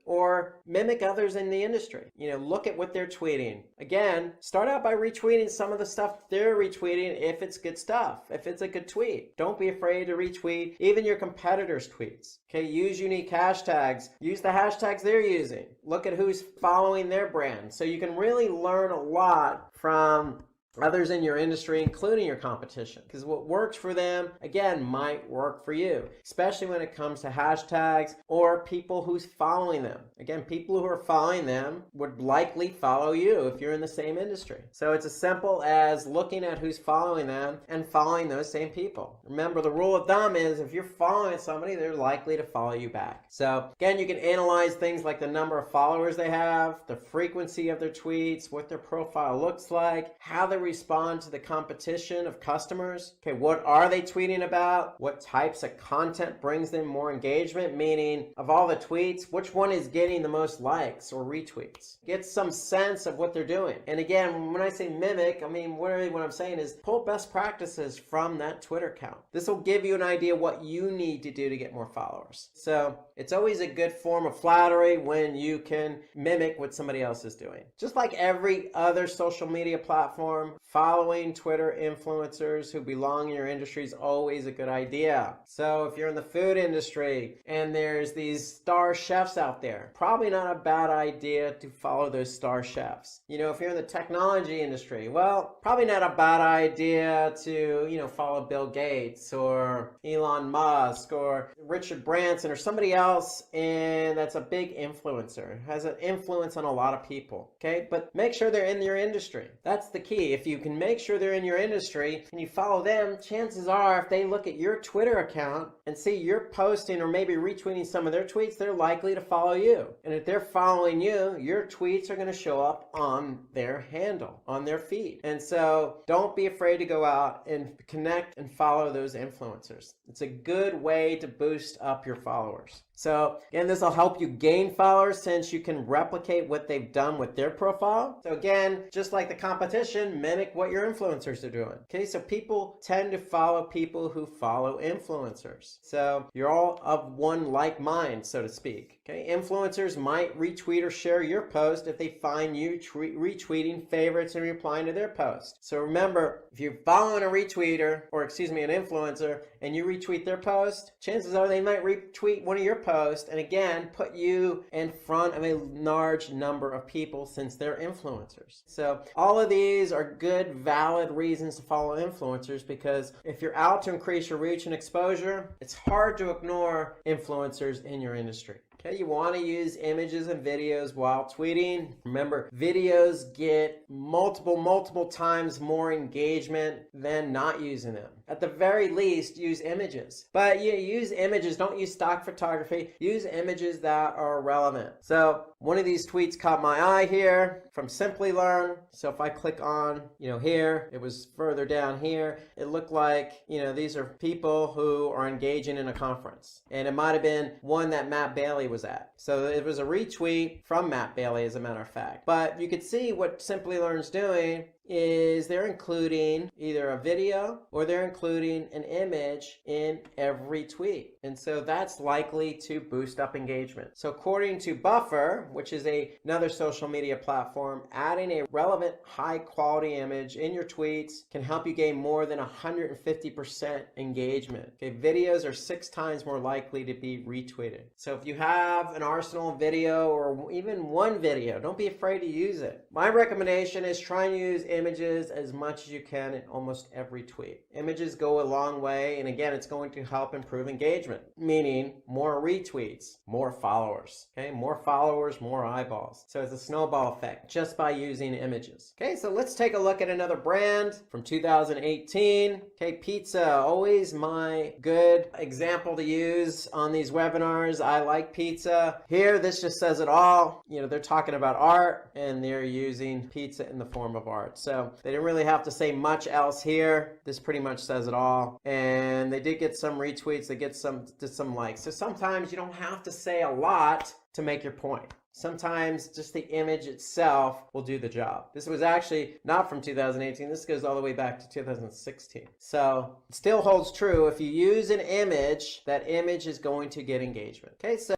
S3: or mimic others in the industry. Look at what they're tweeting. Again, start out by retweeting some of the stuff they're retweeting if it's good stuff, if it's a good tweet. Don't be afraid to retweet even your competitors' tweets. Okay, use unique hashtags. Use the hashtags they're using. Look at who's following their brand. So you can really learn a lot from others in your industry, including your competition. Because what works for them, again, might work for you, especially when it comes to hashtags or people who's following them. Again, people who are following them would likely follow you if you're in the same industry. So it's as simple as looking at who's following them and following those same people. Remember, the rule of thumb is if you're following somebody, they're likely to follow you back. So again, you can analyze things like the number of followers they have, the frequency of their tweets, what their profile looks like, how they respond to the competition of customers. Okay, what are they tweeting about? What types of content brings them more engagement? Meaning, of all the tweets, which one is getting the most likes or retweets? Get some sense of what they're doing. And again, when I say mimic, I mean, really what I'm saying is pull best practices from that Twitter account. This will give you an idea what you need to do to get more followers. So it's always a good form of flattery when you can mimic what somebody else is doing. Just like every other social media platform, following Twitter influencers who belong in your industry is always a good idea. So if you're in the food industry and there's these star chefs out there, probably not a bad idea to follow those star chefs. You know, if you're in the technology industry, well, probably not a bad idea to, follow Bill Gates or Elon Musk or Richard Branson or somebody else, and that's a big influencer, has an influence on a lot of people. Okay, but make sure they're in your industry. That's the key. If you can make sure they're in your industry and you follow them, chances are if they look at your Twitter account and see you're posting or maybe retweeting some of their tweets, they're likely to follow you. And if they're following you, your tweets are going to show up on their handle, on their feed. And so don't be afraid to go out and connect and follow those influencers. It's a good way to boost up your followers. So again, this will help you gain followers since you can replicate what they've done with their profile. So again, just like the competition, mimic what your influencers are doing. Okay, so people tend to follow people who follow influencers. So you're all of one like mind, so to speak. Okay, influencers might retweet or share your post if they find you retweeting favorites and replying to their post. So remember, if you're following a retweeter, or an influencer, and you retweet their post, chances are they might retweet one of your posts and again put you in front of a large number of people since they're influencers. So all of these are good, valid reasons to follow influencers, because if you're out to increase your reach and exposure, it's hard to ignore influencers in your industry. Okay, you want to use images and videos while tweeting. Remember, videos get multiple times more engagement than not using them. At the very least, use images. But you use images, don't use stock photography. Use images that are relevant. So one of these tweets caught my eye here from Simply Learn. So if I click on, here, it was further down here. It looked like, these are people who are engaging in a conference. And it might have been one that Matt Bailey was at. So it was a retweet from Matt Bailey, as a matter of fact. But you could see what Simply Learn's doing is they're including either a video or they're including an image in every tweet. And so that's likely to boost up engagement. So according to Buffer, which is another social media platform, adding a relevant high quality image in your tweets can help you gain more than 150% engagement. Okay, videos are 6 times more likely to be retweeted. So if you have an arsenal of video or even one video, don't be afraid to use it. My recommendation is try and use images as much as you can in almost every tweet. Images go a long way, and again, it's going to help improve engagement, meaning more retweets, more followers. Okay, more followers, more eyeballs. So it's a snowball effect just by using images. Okay, so let's take a look at another brand from 2018. Okay, pizza, always my good example to use on these webinars. I like pizza. Here, this just says it all. They're talking about art and they're using pizza in the form of art. So they didn't really have to say much else here. This pretty much says it all. And they did get some retweets. They get some likes. So sometimes you don't have to say a lot to make your point. Sometimes just the image itself will do the job. This was actually not from 2018. This goes all the way back to 2016. So it still holds true. If you use an image, that image is going to get engagement. Okay, so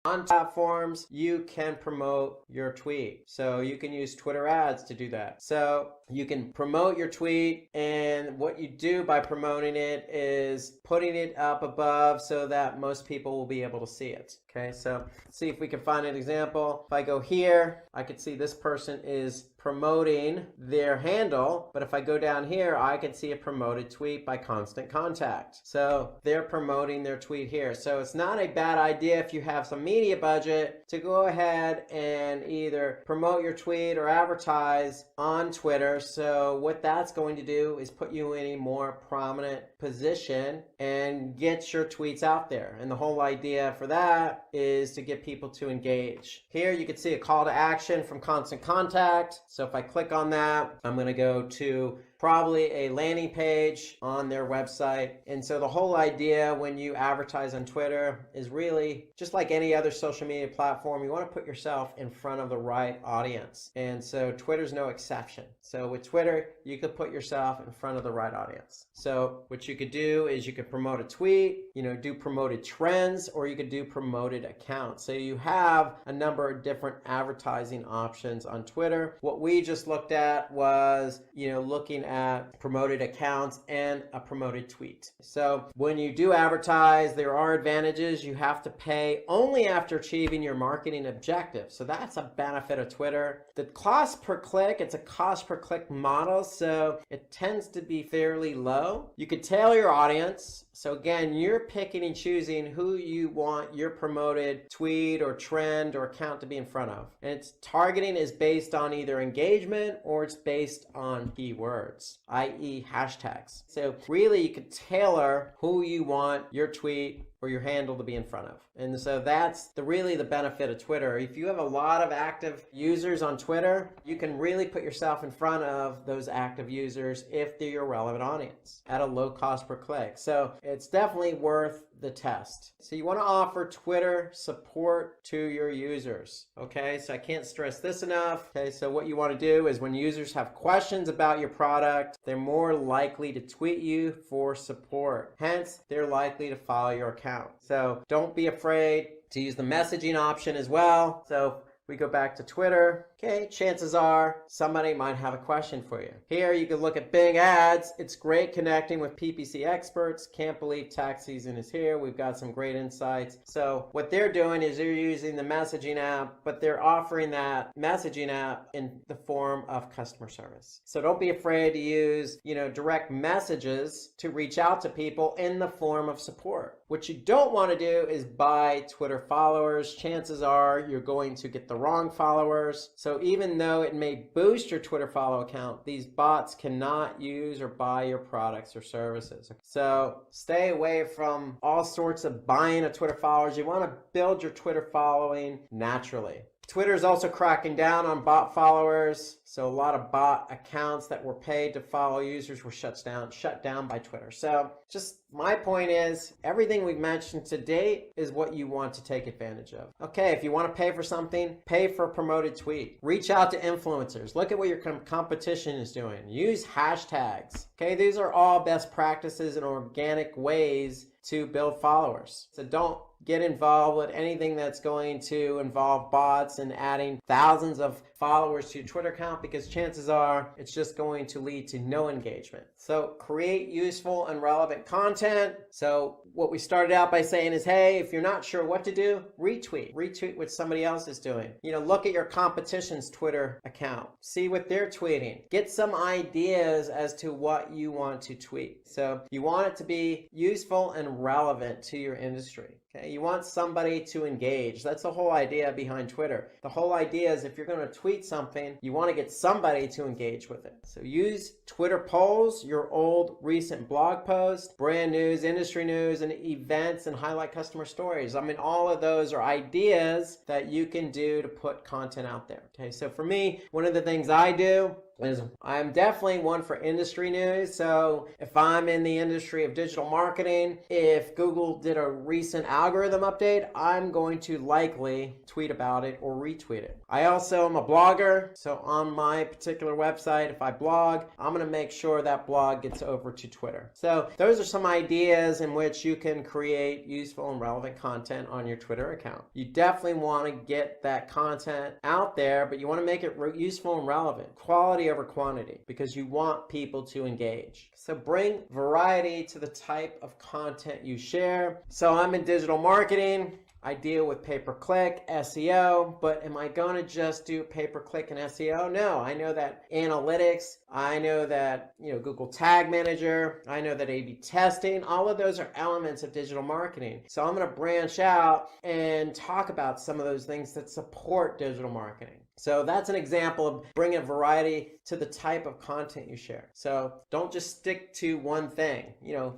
S3: on platforms, you can promote your tweet. So you can use Twitter ads to do that. So you can promote your tweet, and what you do by promoting it is putting it up above so that most people will be able to see it. Okay, so let's see if we can find an example. If I go here, I can see this person is promoting their handle, but if I go down here, I can see a promoted tweet by Constant Contact. So they're promoting their tweet here. So it's not a bad idea if you have some media budget to go ahead and either promote your tweet or advertise on Twitter. So what that's going to do is put you in a more prominent position and get your tweets out there. And the whole idea for that is to get people to engage. Here you can see a call to action from Constant Contact. So if I click on that, I'm going to go to probably a landing page on their website. And so the whole idea when you advertise on Twitter is really just like any other social media platform, you want to put yourself in front of the right audience. And so Twitter's no exception. So with Twitter, you could put yourself in front of the right audience. So what you could do is you could promote a tweet, do promoted trends, or you could do promoted accounts. So you have a number of different advertising options on Twitter. What we just looked at was, looking at promoted accounts and a promoted tweet. So when you do advertise, there are advantages. You have to pay only after achieving your marketing objective. So that's a benefit of Twitter. The cost per click, it's a cost per click model, so it tends to be fairly low. You could tailor your audience. So again, you're picking and choosing who you want your promoted tweet or trend or account to be in front of. And its targeting is based on either engagement or it's based on keywords, i.e. hashtags. So really you could tailor who you want your tweet or your handle to be in front of. And so that's really the benefit of Twitter. If you have a lot of active users on Twitter, you can really put yourself in front of those active users if they're your relevant audience at a low cost per click. So it's definitely worth the test. So you want to offer Twitter support to your users. Okay, so I can't stress this enough. Okay, so what you want to do is when users have questions about your product, they're more likely to tweet you for support. Hence, they're likely to follow your account. So don't be afraid to use the messaging option as well. So we go back to Twitter. Okay, chances are somebody might have a question for you. Here you can look at Bing Ads. It's great connecting with PPC experts. Can't believe tax season is here. We've got some great insights. So what they're doing is they're using the messaging app, but they're offering that messaging app in the form of customer service. So don't be afraid to use, direct messages to reach out to people in the form of support. What you don't want to do is buy Twitter followers. Chances are you're going to get the wrong followers. So even though it may boost your Twitter follow account, these bots cannot use or buy your products or services. So stay away from all sorts of buying of Twitter followers. You want to build your Twitter following naturally. Twitter is also cracking down on bot followers. So a lot of bot accounts that were paid to follow users were shut down by Twitter. So just my point is everything we've mentioned to date is what you want to take advantage of. Okay, if you want to pay for something, pay for a promoted tweet. Reach out to influencers. Look at what your competition is doing. Use hashtags. Okay, these are all best practices and organic ways to build followers. So don't get involved with anything that's going to involve bots and adding thousands of followers to your Twitter account, because chances are it's just going to lead to no engagement. So create useful and relevant content. So what we started out by saying is, hey, if you're not sure what to do, retweet what somebody else is doing. Look at your competition's Twitter account, see what they're tweeting, get some ideas as to what you want to tweet. So you want it to be useful and relevant to your industry. Okay, you want somebody to engage. That's the whole idea behind Twitter. The whole idea is if you're going to tweet something, you want to get somebody to engage with it. So use Twitter polls, your old recent blog posts, brand news, industry news, and events, and highlight customer stories. I mean, all of those are ideas that you can do to put content out there. Okay, so for me, one of the things I do is I'm definitely one for industry news. So if I'm in the industry of digital marketing, if Google did a recent algorithm update, I'm going to likely tweet about it or retweet it. I also am a blogger. So on my particular website, if I blog, I'm going to make sure that blog gets over to Twitter. So those are some ideas in which you can create useful and relevant content on your Twitter account. You definitely want to get that content out there, but you want to make it useful and relevant. Quality over quantity, because you want people to engage. So bring variety to the type of content you share. So I'm in digital marketing. I deal with pay-per-click, SEO, but am I going to just do pay-per-click and SEO? No, I know that analytics, I know that, Google Tag Manager, I know that A/B testing, all of those are elements of digital marketing. So I'm going to branch out and talk about some of those things that support digital marketing. So that's an example of bringing a variety to the type of content you share. So don't just stick to one thing.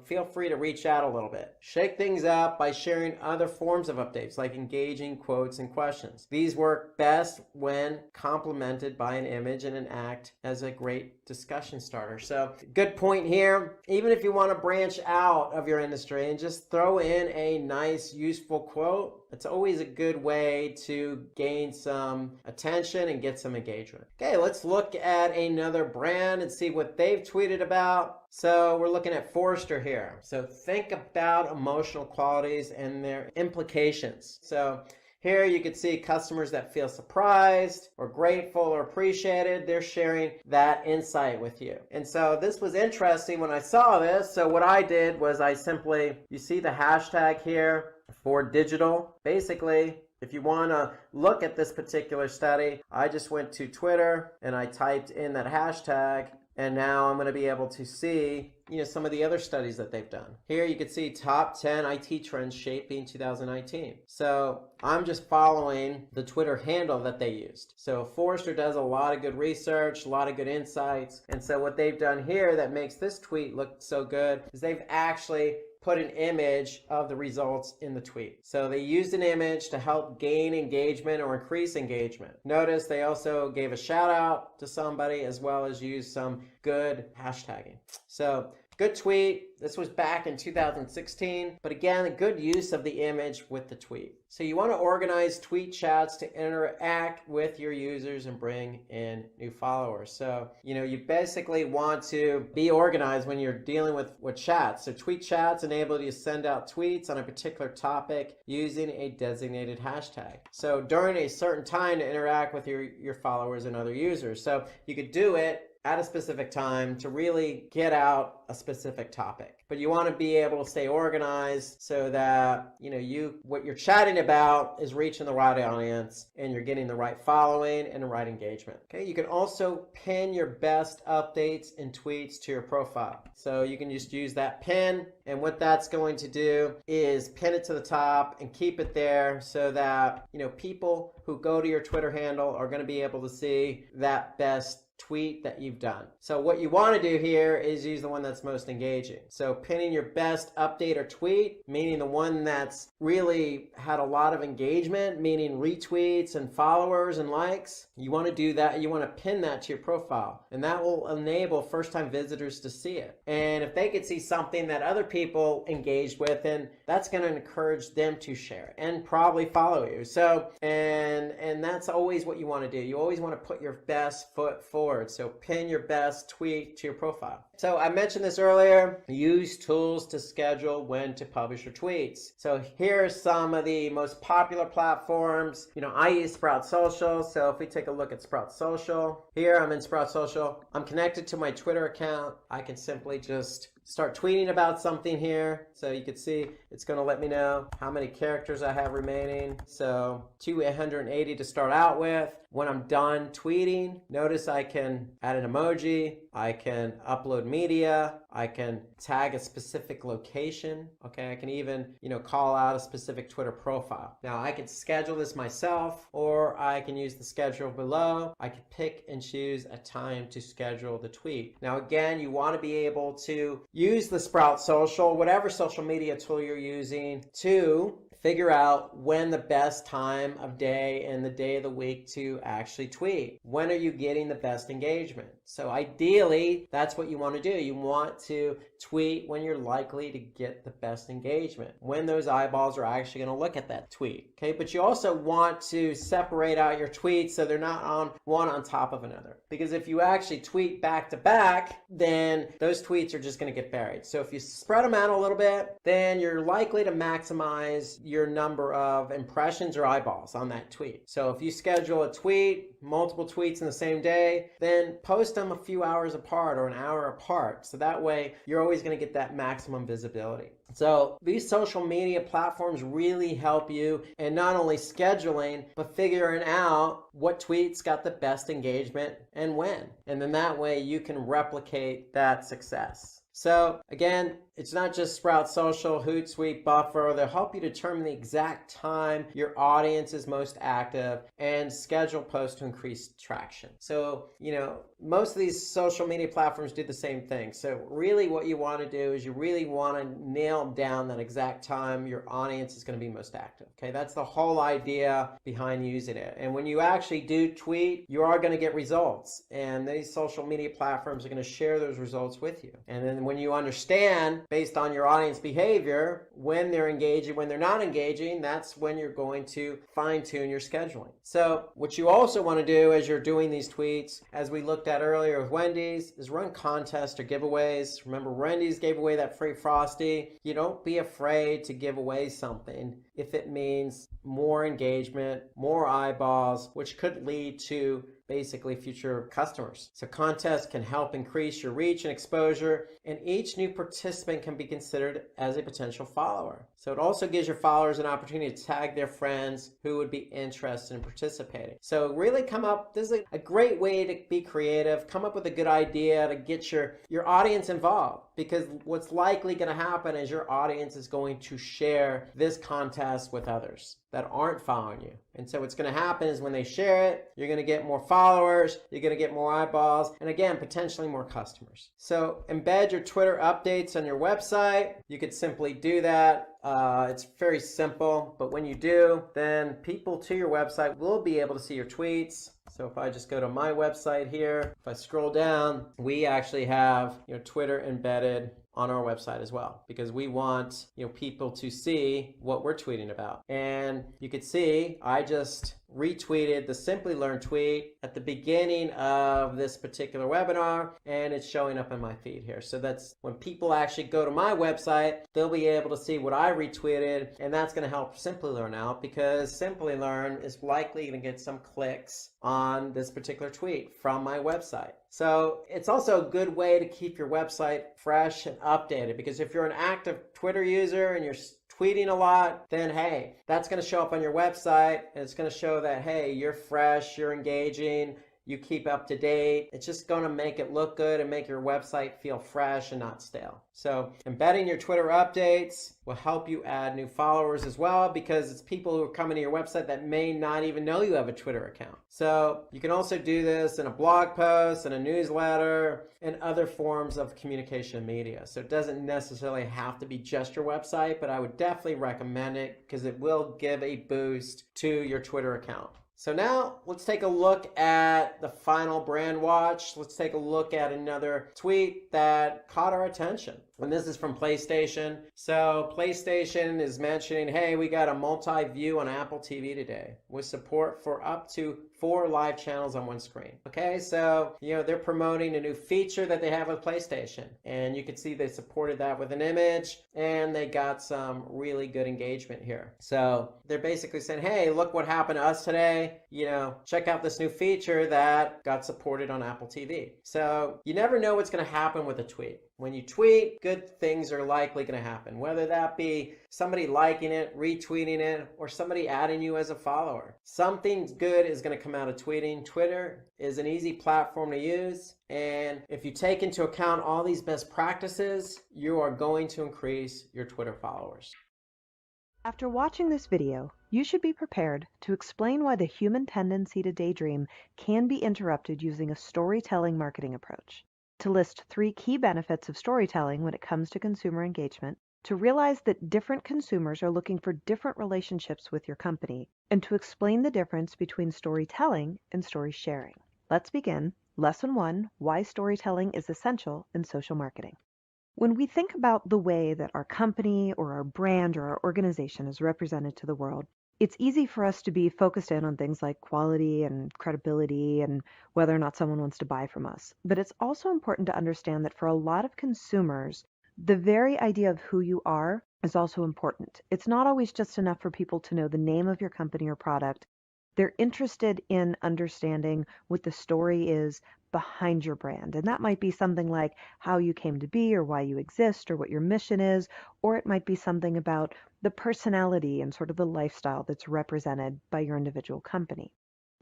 S3: Feel free to reach out a little bit. Shake things up by sharing other forms of updates like engaging quotes and questions. These work best when complemented by an image and an act as a great discussion starter. So good point here. Even if you want to branch out of your industry and just throw in a nice, useful quote, it's always a good way to gain some attention and get some engagement. Okay, let's look at another brand and see what they've tweeted about. So we're looking at Forrester here. So think about emotional qualities and their implications. So here you can see customers that feel surprised or grateful or appreciated. They're sharing that insight with you. And so this was interesting when I saw this. So what I did was you see the hashtag here for digital. Basically, if you want to look at this particular study, I just went to Twitter and I typed in that hashtag. And now I'm going to be able to see, some of the other studies that they've done. Here you can see top 10 IT trends shaping 2019. So I'm just following the Twitter handle that they used. So Forrester does a lot of good research, a lot of good insights. And so what they've done here that makes this tweet look so good is they've actually put an image of the results in the tweet. So they used an image to help gain engagement or increase engagement. Notice they also gave a shout out to somebody as well as used some good hashtagging. So good tweet. This was back in 2016, but again, a good use of the image with the tweet. So you want to organize tweet chats to interact with your users and bring in new followers. So, you basically want to be organized when you're dealing with chats. So tweet chats enable you to send out tweets on a particular topic using a designated hashtag. So during a certain time to interact with your followers and other users. So you could do it at a specific time to really get out a specific topic. But you want to be able to stay organized so that, what you're chatting about is reaching the right audience and you're getting the right following and the right engagement. Okay, you can also pin your best updates and tweets to your profile. So you can just use that pin, and what that's going to do is pin it to the top and keep it there so that, people who go to your Twitter handle are going to be able to see that best tweet that you've done. So what you want to do here is use the one that's most engaging. So pinning your best update or tweet, meaning the one that's really had a lot of engagement, meaning retweets and followers and likes. You want to do that. You want to pin that to your profile, and that will enable first-time visitors to see it. And if they could see something that other people engaged with, then that's going to encourage them to share it and probably follow you. So, and that's always what you want to do. You always want to put your best foot forward. So pin your best tweet to your profile. So I mentioned this earlier, use tools to schedule when to publish your tweets. So here are some of the most popular platforms. I use Sprout Social. So if we take a look at Sprout Social, here I'm in Sprout Social. I'm connected to my Twitter account. I can simply just start tweeting about something here. So you can see it's going to let me know how many characters I have remaining. So 280 to start out with. When I'm done tweeting, notice I can add an emoji, I can upload media, I can tag a specific location. Okay, I can even, call out a specific Twitter profile. Now I can schedule this myself, or I can use the schedule below. I can pick and choose a time to schedule the tweet. Now again, you want to be able to use the Sprout Social, whatever social media tool you're using, to figure out when the best time of day and the day of the week to actually tweet. When are you getting the best engagement? So ideally, that's what you want to do. You want to tweet when you're likely to get the best engagement, when those eyeballs are actually going to look at that tweet. Okay, but you also want to separate out your tweets so they're not on one on top of another. Because if you actually tweet back to back, then those tweets are just going to get buried. So if you spread them out a little bit, then you're likely to maximize your number of impressions or eyeballs on that tweet. So if you schedule a tweet, multiple tweets in the same day, then post them a few hours apart or an hour apart. So that way you're always going to get that maximum visibility. So these social media platforms really help you in not only scheduling, but figuring out what tweets got the best engagement and when. And then that way you can replicate that success. So again, it's not just Sprout Social, Hootsuite, Buffer. They'll help you determine the exact time your audience is most active and schedule posts to increase traction. So, most of these social media platforms do the same thing. So really what you want to do is you really want to nail down that exact time your audience is going to be most active. Okay, that's the whole idea behind using it. And when you actually do tweet, you are going to get results. And these social media platforms are going to share those results with you. And then when you understand based on your audience behavior, when they're engaging, when they're not engaging, that's when you're going to fine tune your scheduling. So what you also want to do as you're doing these tweets, as we looked at earlier with Wendy's, is run contests or giveaways. Remember, Wendy's gave away that free Frosty. You don't be afraid to give away something if it means more engagement, more eyeballs, which could lead to basically future customers. So contests can help increase your reach and exposure, and each new participant can be considered as a potential follower. So it also gives your followers an opportunity to tag their friends who would be interested in participating. So really this is a great way to be creative, come up with a good idea to get your audience involved, because what's likely going to happen is your audience is going to share this contest with others that aren't following you. And so what's going to happen is when they share it, you're going to get more followers, you're going to get more eyeballs, and again, potentially more customers. So embed your Twitter updates on your website. You could simply do that. It's very simple, but when you do, then people to your website will be able to see your tweets. So if I just go to my website here, if I scroll down, we actually have Twitter embedded on our website as well, because we want people to see what we're tweeting about. And you can see I just retweeted the Simply Learn tweet at the beginning of this particular webinar, and it's showing up in my feed here. So that's when people actually go to my website, they'll be able to see what I retweeted, and that's going to help Simply Learn out, because Simply Learn is likely going to get some clicks on this particular tweet from my website. So it's also a good way to keep your website fresh and updated, because if you're an active Twitter user and you're tweeting a lot, then hey, that's going to show up on your website, and it's going to show that, hey, you're fresh, you're engaging, you keep up to date. It's just going to make it look good and make your website feel fresh and not stale. So embedding your Twitter updates will help you add new followers as well, because it's people who are coming to your website that may not even know you have a Twitter account. So you can also do this in a blog post, in a newsletter, and other forms of communication media. So it doesn't necessarily have to be just your website, but I would definitely recommend it because it will give a boost to your Twitter account. So now let's take a look at the final brand watch. Let's take a look at another tweet that caught our attention. And this is from PlayStation. So PlayStation is mentioning, hey, we got a multi-view on Apple TV today with support for up to 4 live channels on one screen. Okay, so they're promoting a new feature that they have with PlayStation. And you can see they supported that with an image, and they got some really good engagement here. So they're basically saying, hey, look what happened to us today. Check out this new feature that got supported on Apple TV. So you never know what's going to happen with a tweet. When you tweet, good things are likely going to happen, whether that be somebody liking it, retweeting it, or somebody adding you as a follower. Something good is going to come out of tweeting. Twitter is an easy platform to use, and if you take into account all these best practices, you are going to increase your Twitter followers.
S7: After watching this video, you should be prepared to explain why the human tendency to daydream can be interrupted using a storytelling marketing approach, to list 3 key benefits of storytelling when it comes to consumer engagement, to realize that different consumers are looking for different relationships with your company, and to explain the difference between storytelling and story sharing. Let's begin. Lesson 1, why storytelling is essential in social marketing. When we think about the way that our company or our brand or our organization is represented to the world, it's easy for us to be focused in on things like quality and credibility and whether or not someone wants to buy from us. But it's also important to understand that for a lot of consumers, the very idea of who you are is also important. It's not always just enough for people to know the name of your company or product. They're interested in understanding what the story is behind your brand. And that might be something like how you came to be or why you exist or what your mission is, or it might be something about the personality and sort of the lifestyle that's represented by your individual company.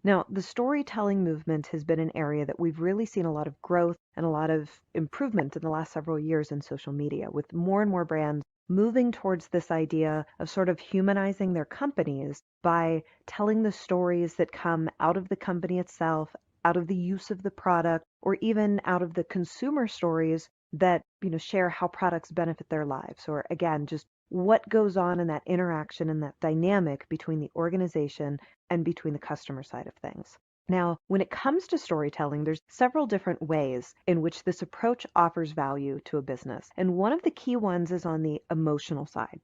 S7: Now, the storytelling movement has been an area that we've really seen a lot of growth and a lot of improvement in the last several years in social media, with more and more brands moving towards this idea of sort of humanizing their companies by telling the stories that come out of the company itself, out of the use of the product, or even out of the consumer stories that, share how products benefit their lives, or again, just what goes on in that interaction and that dynamic between the organization and between the customer side of things. Now, when it comes to storytelling, there's several different ways in which this approach offers value to a business. And one of the key ones is on the emotional side.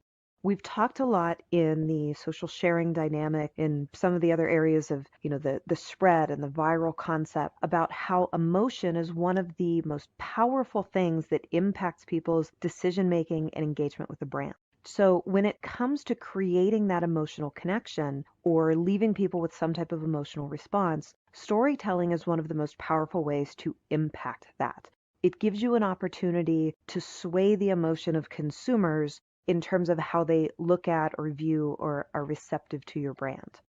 S7: We've talked a lot in the social sharing dynamic, in some of the other areas of, the spread and the viral concept, about how emotion is one of the most powerful things that impacts people's decision making and engagement with the brand. So when it comes to creating that emotional connection or leaving people with some type of emotional response, storytelling is one of the most powerful ways to impact that. It gives you an opportunity to sway the emotion of consumers in terms of how they look at or view or are receptive to your brand.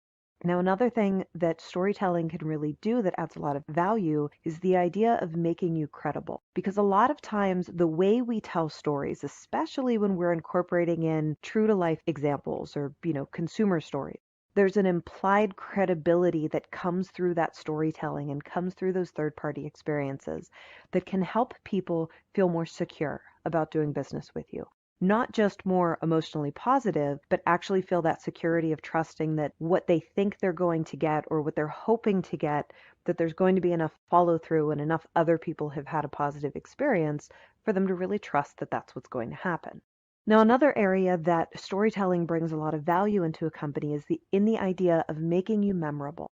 S7: Now, another thing that storytelling can really do that adds a lot of value is the idea of making you credible. Because a lot of times the way we tell stories, especially when we're incorporating in true to life examples or, consumer stories, there's an implied credibility that comes through that storytelling and comes through those third-party experiences that can help people feel more secure about doing business with you. Not just more emotionally positive, but actually feel that security of trusting that what they think they're going to get or what they're hoping to get, that there's going to be enough follow through and enough other people have had a positive experience for them to really trust that that's what's going to happen. Now, another area that storytelling brings a lot of value into a company is in the idea of making you memorable.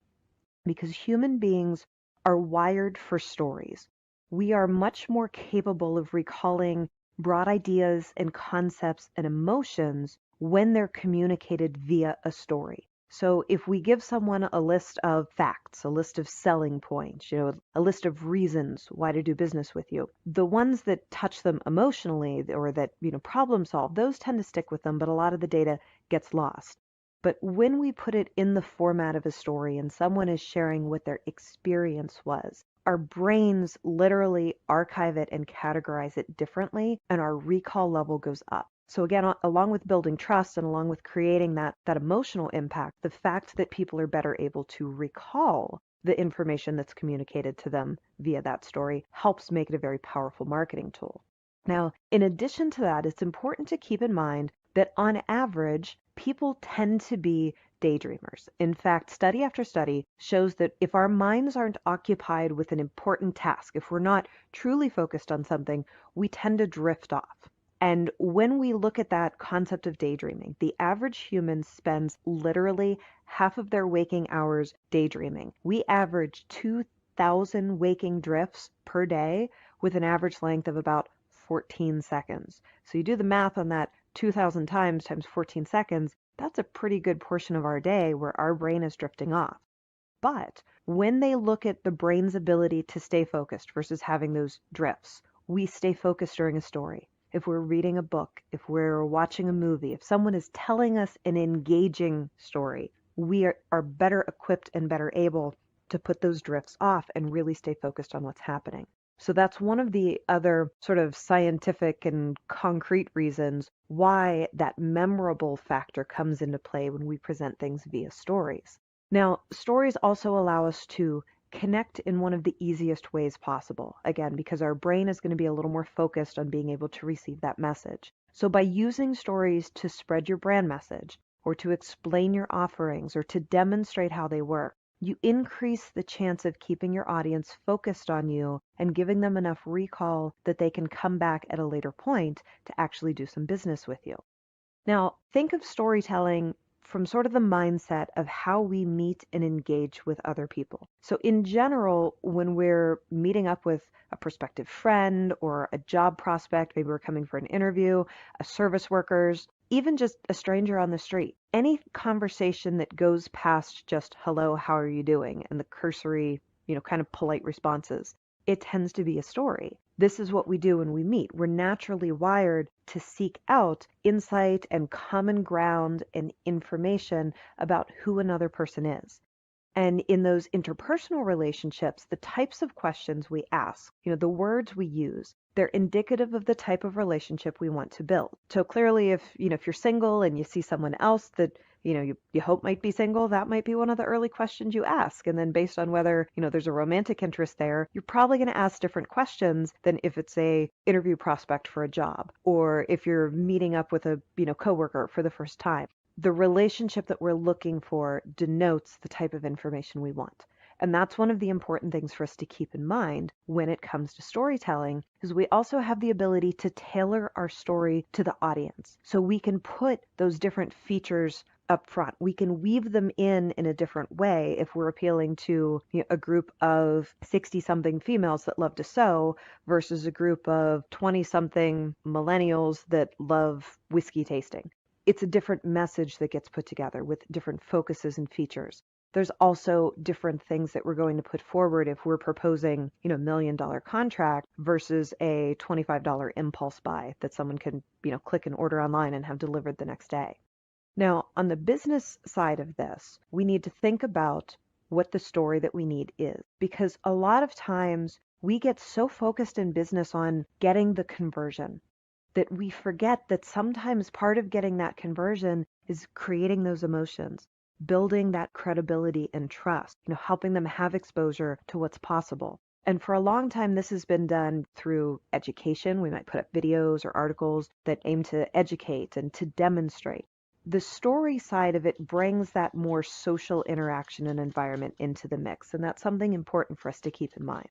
S7: Because human beings are wired for stories. We are much more capable of recalling broad ideas and concepts and emotions when they're communicated via a story. So if we give someone a list of facts, a list of selling points, a list of reasons why to do business with you, the ones that touch them emotionally or that, problem solve, those tend to stick with them, but a lot of the data gets lost. But when we put it in the format of a story and someone is sharing what their experience was, our brains literally archive it and categorize it differently, and our recall level goes up. So again, along with building trust and along with creating that emotional impact, the fact that people are better able to recall the information that's communicated to them via that story helps make it a very powerful marketing tool. Now, in addition to that, it's important to keep in mind that on average, people tend to be daydreamers. In fact, study after study shows that if our minds aren't occupied with an important task, if we're not truly focused on something, we tend to drift off. And when we look at that concept of daydreaming, the average human spends literally half of their waking hours daydreaming. We average 2,000 waking drifts per day with an average length of about 14 seconds. So you do the math on that 2,000 times 14 seconds, that's a pretty good portion of our day where our brain is drifting off. But when they look at the brain's ability to stay focused versus having those drifts, we stay focused during a story. If we're reading a book, if we're watching a movie, if someone is telling us an engaging story, we are better equipped and better able to put those drifts off and really stay focused on what's happening. So that's one of the other sort of scientific and concrete reasons why that memorable factor comes into play when we present things via stories. Now, stories also allow us to connect in one of the easiest ways possible, again, because our brain is going to be a little more focused on being able to receive that message. So by using stories to spread your brand message, or to explain your offerings, or to demonstrate how they work, you increase the chance of keeping your audience focused on you and giving them enough recall that they can come back at a later point to actually do some business with you. Now, think of storytelling from sort of the mindset of how we meet and engage with other people. So in general, when we're meeting up with a prospective friend or a job prospect, maybe we're coming for an interview, a service workers, even just a stranger on the street. Any conversation that goes past just hello, how are you doing, and the cursory, kind of polite responses, it tends to be a story. This is what we do when we meet. We're naturally wired to seek out insight and common ground and information about who another person is. And in those interpersonal relationships, the types of questions we ask, the words we use, they're indicative of the type of relationship we want to build. So clearly, if you're single and you see someone else that, you hope might be single, that might be one of the early questions you ask. And then based on whether, there's a romantic interest there, you're probably going to ask different questions than if it's a interview prospect for a job, or if you're meeting up with a, coworker for the first time. The relationship that we're looking for denotes the type of information we want. And that's one of the important things for us to keep in mind when it comes to storytelling, is we also have the ability to tailor our story to the audience. So we can put those different features up front. We can weave them in a different way if we're appealing to a group of 60-something females that love to sew versus a group of 20-something millennials that love whiskey tasting. It's a different message that gets put together with different focuses and features. There's also different things that we're going to put forward if we're proposing, $1 million contract versus a $25 impulse buy that someone can, click and order online and have delivered the next day. Now, on the business side of this, we need to think about what the story that we need is, because a lot of times we get so focused in business on getting the conversion that we forget that sometimes part of getting that conversion is creating those emotions, building that credibility and trust, helping them have exposure to what's possible. And for a long time, this has been done through education. We might put up videos or articles that aim to educate and to demonstrate. The story side of it brings that more social interaction and environment into the mix, and that's something important for us to keep in mind.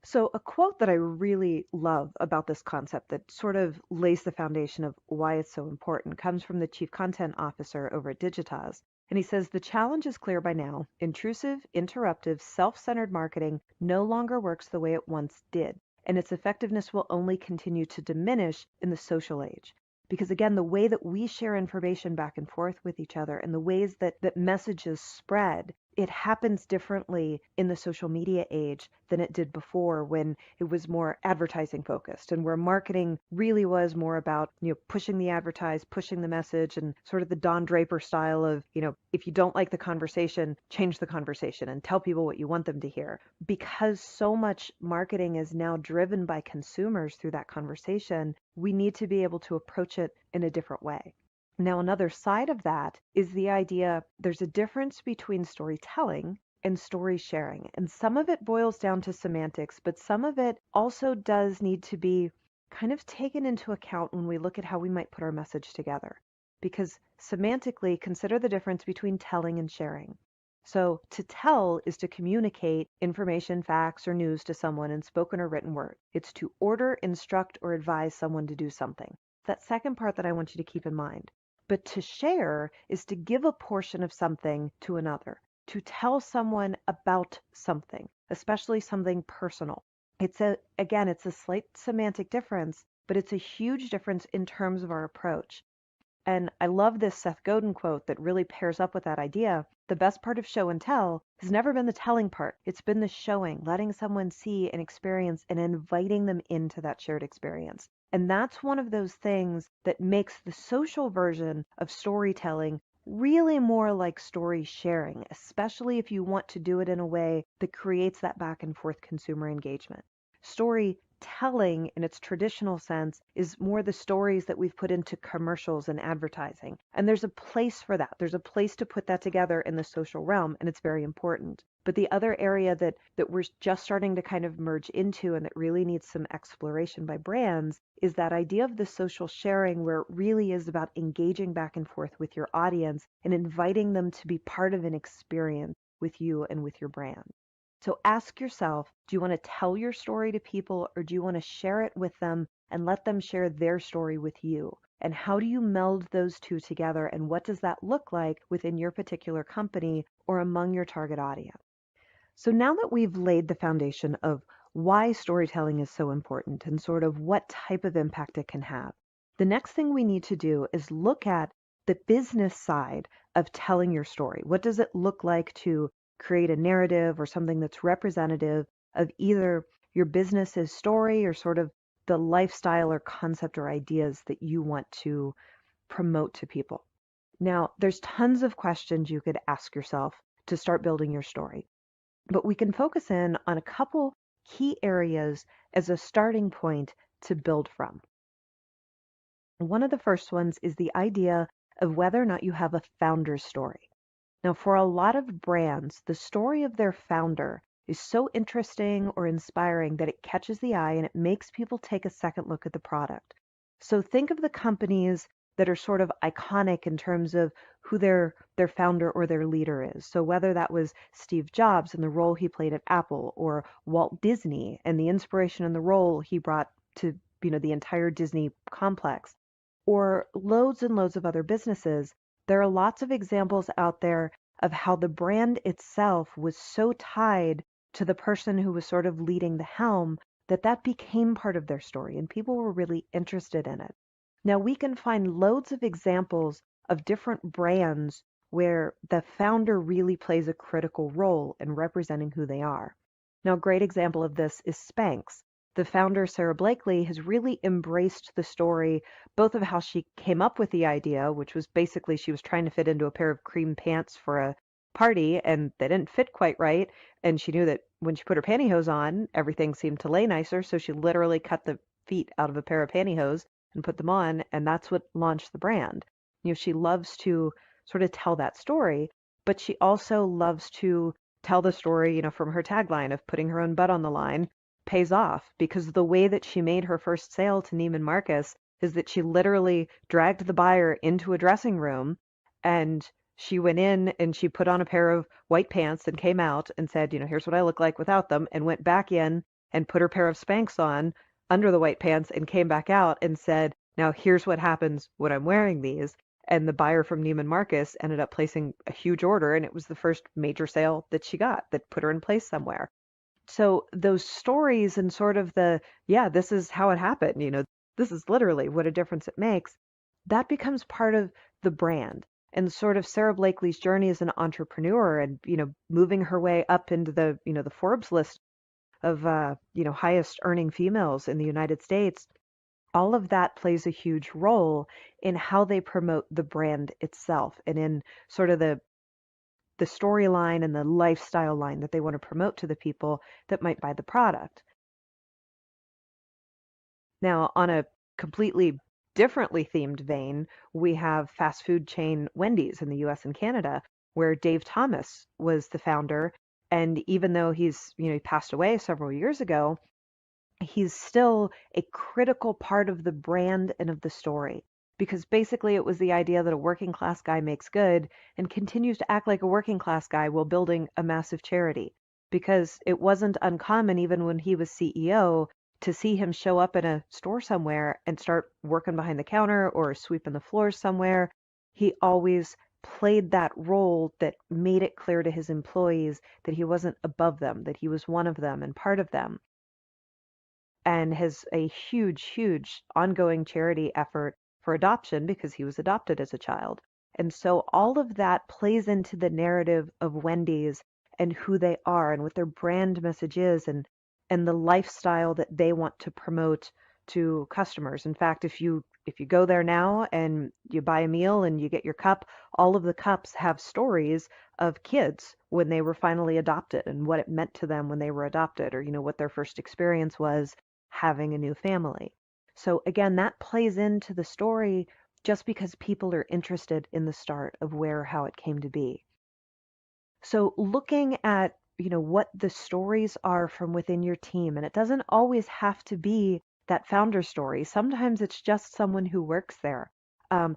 S7: So a quote that I really love about this concept that sort of lays the foundation of why it's so important comes from the Chief Content Officer over at Digitas. And he says, the challenge is clear by now. Intrusive, interruptive, self-centered marketing no longer works the way it once did, and its effectiveness will only continue to diminish in the social age. Because again, the way that we share information back and forth with each other and the ways that messages spread, it happens differently in the social media age than it did before, when it was more advertising focused and where marketing really was more about, pushing the advertise, pushing the message, and sort of the Don Draper style of, if you don't like the conversation, change the conversation and tell people what you want them to hear. Because so much marketing is now driven by consumers through that conversation, we need to be able to approach it in a different way. Now, another side of that is the idea there's a difference between storytelling and story sharing. And some of it boils down to semantics, but some of it also does need to be kind of taken into account when we look at how we might put our message together. Because semantically, consider the difference between telling and sharing. So to tell is to communicate information, facts, or news to someone in spoken or written word. It's to order, instruct, or advise someone to do something. That second part that I want you to keep in mind. But to share is to give a portion of something to another, to tell someone about something, especially something personal. It's a slight semantic difference, but it's a huge difference in terms of our approach. And I love this Seth Godin quote that really pairs up with that idea. The best part of show and tell has never been the telling part. It's been the showing, letting someone see and experience and inviting them into that shared experience. And that's one of those things that makes the social version of storytelling really more like story sharing, especially if you want to do it in a way that creates that back and forth consumer engagement. Storytelling in its traditional sense is more the stories that we've put into commercials and advertising. And there's a place for that. There's a place to put that together in the social realm, and it's very important. But the other area that we're just starting to kind of merge into and that really needs some exploration by brands is that idea of the social sharing, where it really is about engaging back and forth with your audience and inviting them to be part of an experience with you and with your brand. So ask yourself, do you want to tell your story to people, or do you want to share it with them and let them share their story with you? And how do you meld those two together, and what does that look like within your particular company or among your target audience? So now that we've laid the foundation of why storytelling is so important and sort of what type of impact it can have, the next thing we need to do is look at the business side of telling your story. What does it look like to create a narrative or something that's representative of either your business's story or sort of the lifestyle or concept or ideas that you want to promote to people? Now, there's tons of questions you could ask yourself to start building your story, but we can focus in on a couple key areas as a starting point to build from. One of the first ones is the idea of whether or not you have a founder's story. Now, for a lot of brands, the story of their founder is so interesting or inspiring that it catches the eye and it makes people take a second look at the product. So think of the companies that are sort of iconic in terms of who their founder or their leader is. So whether that was Steve Jobs and the role he played at Apple, or Walt Disney and the inspiration and the role he brought to, the entire Disney complex, or loads and loads of other businesses, there are lots of examples out there of how the brand itself was so tied to the person who was sort of leading the helm that became part of their story and people were really interested in it. Now, we can find loads of examples of different brands where the founder really plays a critical role in representing who they are. Now, a great example of this is Spanx. The founder, Sarah Blakely, has really embraced the story, both of how she came up with the idea, which was basically she was trying to fit into a pair of cream pants for a party, and they didn't fit quite right. And she knew that when she put her pantyhose on, everything seemed to lay nicer. So she literally cut the feet out of a pair of pantyhose and put them on. And that's what launched the brand. She loves to sort of tell that story, but she also loves to tell the story, from her tagline of putting her own butt on the line pays off, because the way that she made her first sale to Neiman Marcus is that she literally dragged the buyer into a dressing room and she went in and she put on a pair of white pants and came out and said, here's what I look like without them, and went back in and put her pair of Spanx on under the white pants and came back out and said, now here's what happens when I'm wearing these. And the buyer from Neiman Marcus ended up placing a huge order, and it was the first major sale that she got that put her in place somewhere. So those stories and sort of this is how it happened, this is literally what a difference it makes, that becomes part of the brand. And sort of Sarah Blakely's journey as an entrepreneur and, moving her way up into the Forbes list of, highest earning females in the United States, all of that plays a huge role in how they promote the brand itself and in sort of the storyline and the lifestyle line that they want to promote to the people that might buy the product. Now, on a completely differently themed vein, we have fast food chain Wendy's in the US and Canada, where Dave Thomas was the founder. And even though he passed away several years ago, he's still a critical part of the brand and of the story. Because basically it was the idea that a working class guy makes good and continues to act like a working class guy while building a massive charity. Because it wasn't uncommon, even when he was CEO, to see him show up in a store somewhere and start working behind the counter or sweeping the floors somewhere. He always played that role that made it clear to his employees that he wasn't above them, that he was one of them and part of them. And has a huge, huge ongoing charity effort for adoption because he was adopted as a child. And so all of that plays into the narrative of Wendy's and who they are and what their brand message is and the lifestyle that they want to promote to customers. In fact, if you go there now and you buy a meal and you get your cup, all of the cups have stories of kids when they were finally adopted and what it meant to them when they were adopted, or what their first experience was having a new family. So again, that plays into the story just because people are interested in the start of how it came to be. So looking at, what the stories are from within your team, and it doesn't always have to be that founder story. Sometimes it's just someone who works there.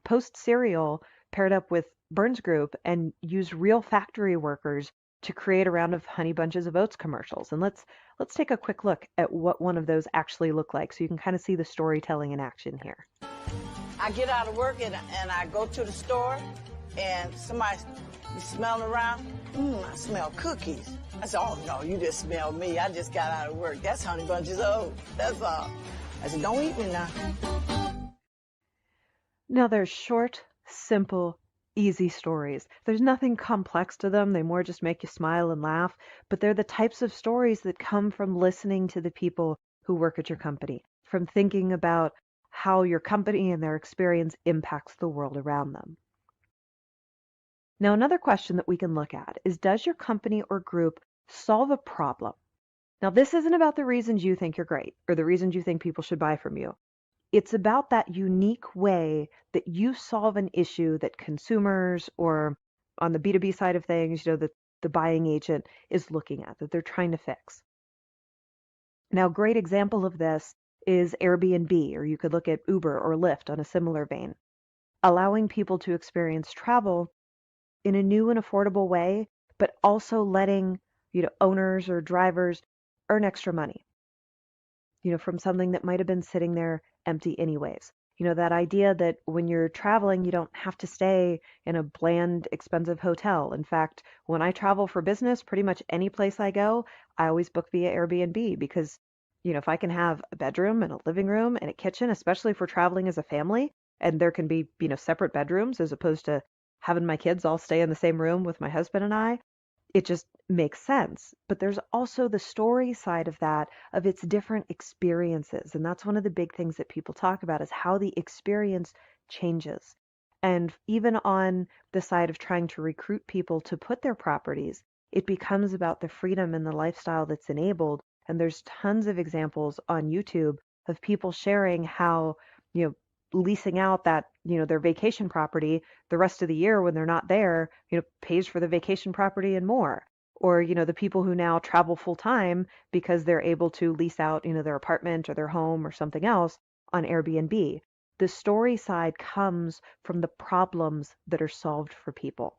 S7: Post Cereal paired up with Burns Group and used real factory workers to create a round of Honey Bunches of Oats commercials. And let's take a quick look at what one of those actually look like so you can kind of see the storytelling in action here.
S8: I get out of work and I go to the store and somebody be smelling around. I smell cookies. I said, oh no, you just smell me. I just got out of work. That's Honey Bunches of Oats. That's all. I said, don't eat me now.
S7: Now, they're short, simple, easy stories. There's nothing complex to them. They more just make you smile and laugh, but they're the types of stories that come from listening to the people who work at your company, from thinking about how your company and their experience impacts the world around them. Now, another question that we can look at is, does your company or group solve a problem? Now, this isn't about the reasons you think you're great or the reasons you think people should buy from you. It's about that unique way that you solve an issue that consumers, or on the B2B side of things, that the buying agent is looking at, that they're trying to fix. Now, a great example of this is Airbnb, or you could look at Uber or Lyft on a similar vein, allowing people to experience travel in a new and affordable way, but also letting, owners or drivers earn extra money, from something that might have been sitting there empty anyways. That idea that when you're traveling, you don't have to stay in a bland, expensive hotel. In fact, when I travel for business, pretty much any place I go, I always book via Airbnb because, if I can have a bedroom and a living room and a kitchen, especially if we're traveling as a family, and there can be, separate bedrooms as opposed to having my kids all stay in the same room with my husband and I, it just makes sense. But there's also the story side of that, of its different experiences. And that's one of the big things that people talk about, is how the experience changes. And even on the side of trying to recruit people to put their properties, it becomes about the freedom and the lifestyle that's enabled. And there's tons of examples on YouTube of people sharing how, leasing out that, their vacation property the rest of the year when they're not there, pays for the vacation property and more. Or, the people who now travel full time because they're able to lease out, their apartment or their home or something else on Airbnb. The story side comes from the problems that are solved for people.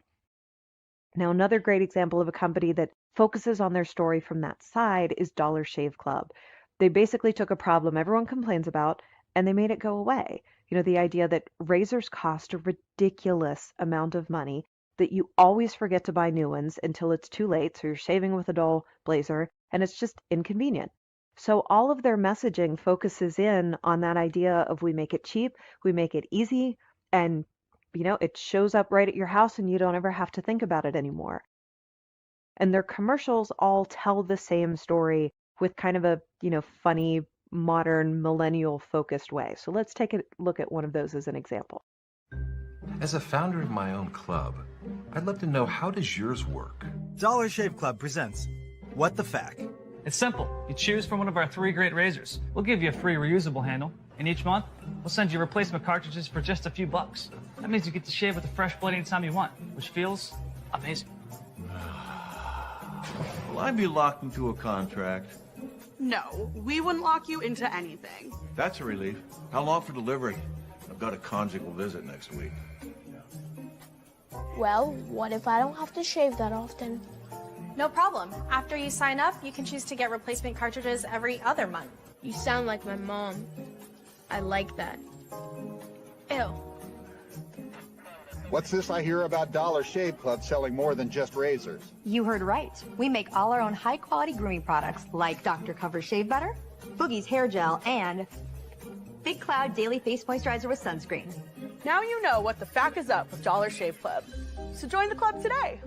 S7: Now, another great example of a company that focuses on their story from that side is Dollar Shave Club. They basically took a problem everyone complains about and they made it go away. The idea that razors cost a ridiculous amount of money, that you always forget to buy new ones until it's too late, so you're shaving with a dull blazer, and it's just inconvenient. So all of their messaging focuses in on that idea of, we make it cheap, we make it easy, and it shows up right at your house and you don't ever have to think about it anymore. And their commercials all tell the same story with kind of a, funny, modern, millennial-focused way. So let's take a look at one of those as an example.
S9: As a founder of my own club, I'd love to know, how does yours work?
S10: Dollar Shave Club presents What the Fact.
S11: It's simple. You choose from one of our 3 great razors. We'll give you a free reusable handle, and each month, we'll send you replacement cartridges for just a few bucks. That means you get to shave with a fresh blade anytime you want, which feels amazing.
S12: Will I be locked into a contract?
S13: No, we wouldn't lock you into anything.
S12: That's a relief. How long for delivery? I've got a conjugal visit next week.
S14: Well, what if I don't have to shave that often?
S15: No problem. After you sign up, you can choose to get replacement cartridges every other month.
S14: You sound like my mom. I like that.
S15: Ew.
S16: What's this I hear about Dollar Shave Club selling more than just razors?
S17: You heard right. We make all our own high-quality grooming products like Dr. Cover Shave Butter, Boogie's Hair Gel, and Big Cloud Daily Face Moisturizer with Sunscreen.
S13: Now you know what the fact is up with Dollar Shave Club. So join the club today.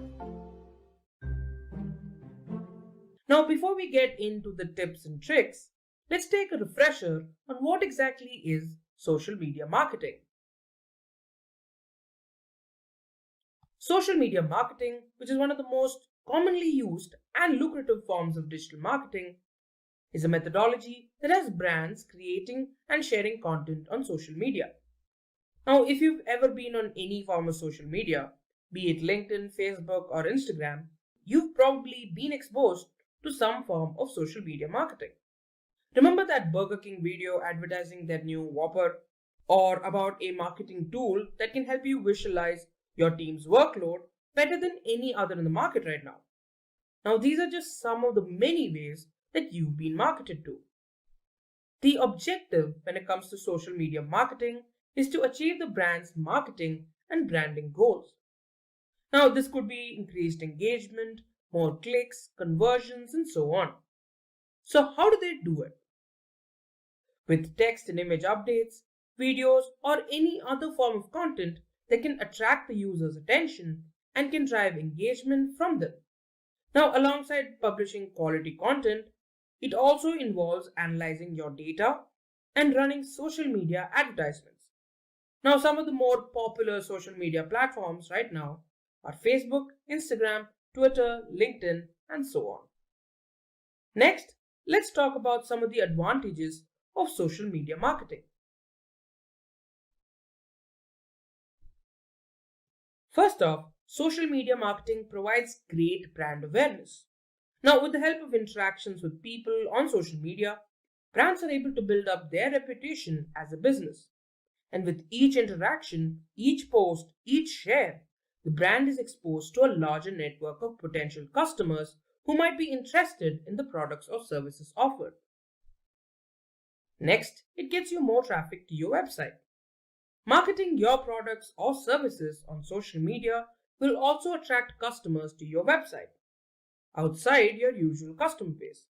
S4: Now, before we get into the tips and tricks, let's take a refresher on what exactly is social media marketing. Social media marketing, which is one of the most commonly used and lucrative forms of digital marketing, is a methodology that has brands creating and sharing content on social media. Now, if you've ever been on any form of social media, be it LinkedIn, Facebook, or Instagram, you've probably been exposed to some form of social media marketing. Remember that Burger King video advertising their new Whopper, or about a marketing tool that can help you visualize your team's workload better than any other in the market right now? Now, these are just some of the many ways that you've been marketed to. The objective when it comes to social media marketing is to achieve the brand's marketing and branding goals. Now, this could be increased engagement, more clicks, conversions, and so on. So how do they do it? With text and image updates, videos, or any other form of content that can attract the user's attention and can drive engagement from them. Now, alongside publishing quality content, it also involves analyzing your data and running social media advertisements. Now, some of the more popular social media platforms right now are Facebook, Instagram, Twitter, LinkedIn, and so on. Next, let's talk about some of the advantages of social media marketing. First off, social media marketing provides great brand awareness. Now, with the help of interactions with people on social media, brands are able to build up their reputation as a business. And with each interaction, each post, each share, the brand is exposed to a larger network of potential customers who might be interested in the products or services offered. Next, it gets you more traffic to your website. Marketing your products or services on social media will also attract customers to your website, outside your usual customer base.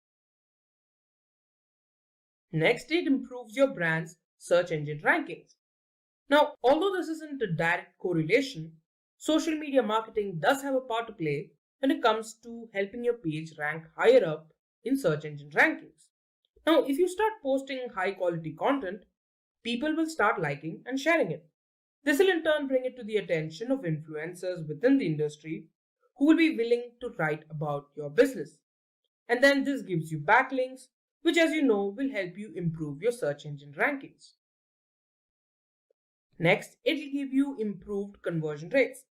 S4: Next, it improves your brand's search engine rankings. Now, although this isn't a direct correlation, social media marketing does have a part to play when it comes to helping your page rank higher up in search engine rankings. Now, if you start posting high quality content, people will start liking and sharing it. This will in turn bring it to the attention of influencers within the industry who will be willing to write about your business. And then this gives you backlinks, which, as you know, will help you improve your search engine rankings. Next, it will give you improved conversion rates.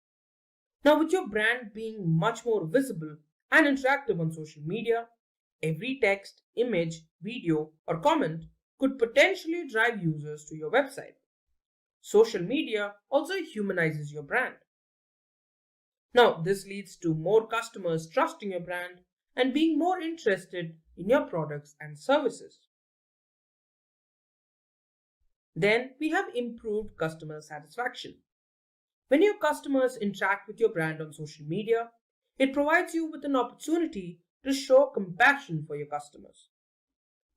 S4: Now, with your brand being much more visible and interactive on social media, every text, image, video, or comment could potentially drive users to your website. Social media also humanizes your brand. Now, this leads to more customers trusting your brand and being more interested in your products and services. Then we have improved customer satisfaction. When your customers interact with your brand on social media, it provides you with an opportunity to show compassion for your customers.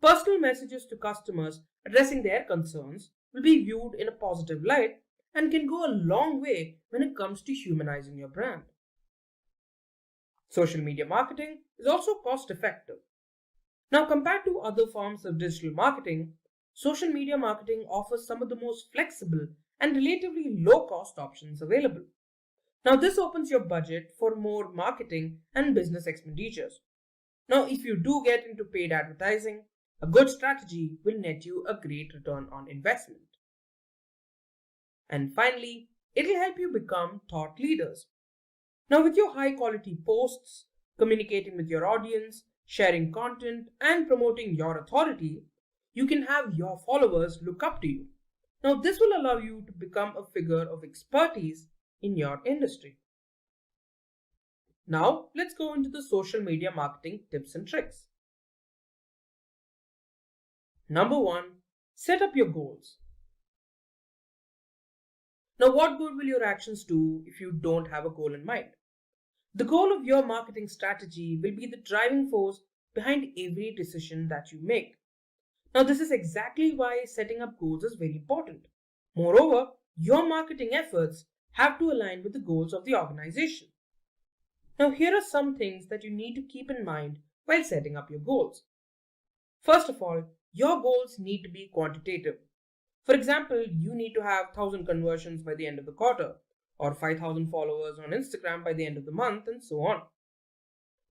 S4: Personal messages to customers addressing their concerns will be viewed in a positive light and can go a long way when it comes to humanizing your brand. Social media marketing is also cost effective. Now, compared to other forms of digital marketing, social media marketing offers some of the most flexible and relatively low-cost options available. Now, this opens your budget for more marketing and business expenditures. Now, if you do get into paid advertising, a good strategy will net you a great return on investment. And finally, it will help you become thought leaders. Now, with your high-quality posts, communicating with your audience, sharing content, and promoting your authority, you can have your followers look up to you. Now, this will allow you to become a figure of expertise in your industry. Now, let's go into the social media marketing tips and tricks. Number 1, set up your goals. Now, what good will your actions do if you don't have a goal in mind? The goal of your marketing strategy will be the driving force behind every decision that you make. Now, this is exactly why setting up goals is very important. Moreover, your marketing efforts have to align with the goals of the organization. Now, here are some things that you need to keep in mind while setting up your goals. First of all, your goals need to be quantitative. For example, you need to have 1,000 conversions by the end of the quarter, or 5,000 followers on Instagram by the end of the month, and so on.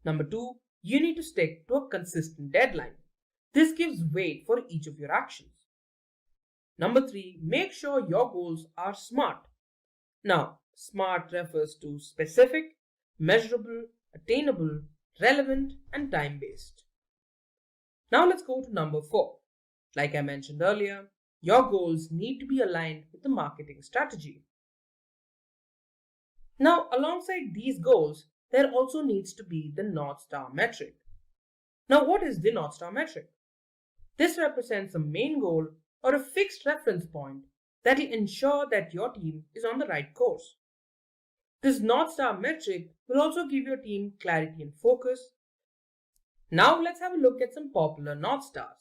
S4: Number 2, you need to stick to a consistent deadline. This gives weight for each of your actions. Number 3, make sure your goals are SMART. Now, SMART refers to specific, measurable, attainable, relevant, and time-based. Now let's go to number 4. Like I mentioned earlier, your goals need to be aligned with the marketing strategy. Now, alongside these goals, there also needs to be the North Star metric. Now, what is the North Star metric? This represents a main goal or a fixed reference point that will ensure that your team is on the right course. This North Star metric will also give your team clarity and focus. Now let's have a look at some popular North Stars.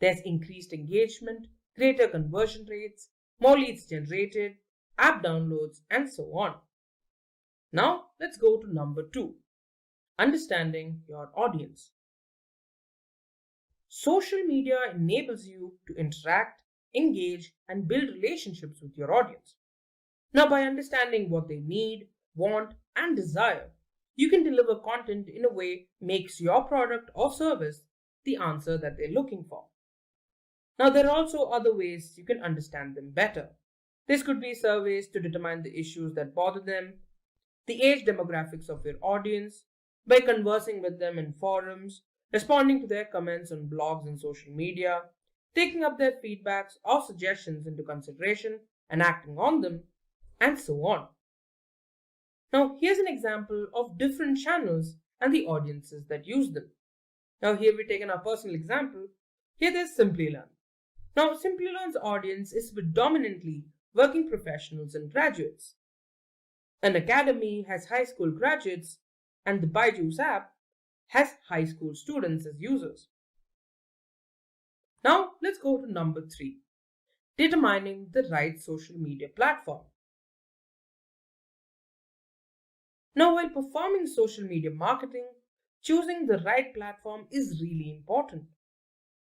S4: There's increased engagement, greater conversion rates, more leads generated, app downloads, and so on. Now let's go to number 2, understanding your audience. Social media enables you to interact, engage, and build relationships with your audience. Now, by understanding what they need, want, and desire, you can deliver content in a way that makes your product or service the answer that they're looking for. Now, there are also other ways you can understand them better. This could be surveys to determine the issues that bother them, the age demographics of your audience, by conversing with them in forums, responding to their comments on blogs and social media, taking up their feedbacks or suggestions into consideration and acting on them, and so on. Now, here's an example of different channels and the audiences that use them. Now, here we've taken our personal example. Here there's Simplilearn. Now, Simplilearn's audience is predominantly working professionals and graduates. An academy has high school graduates, and the Byju's app has high school students as users. Now, let's go to number 3, determining the right social media platform. Now, while performing social media marketing, choosing the right platform is really important.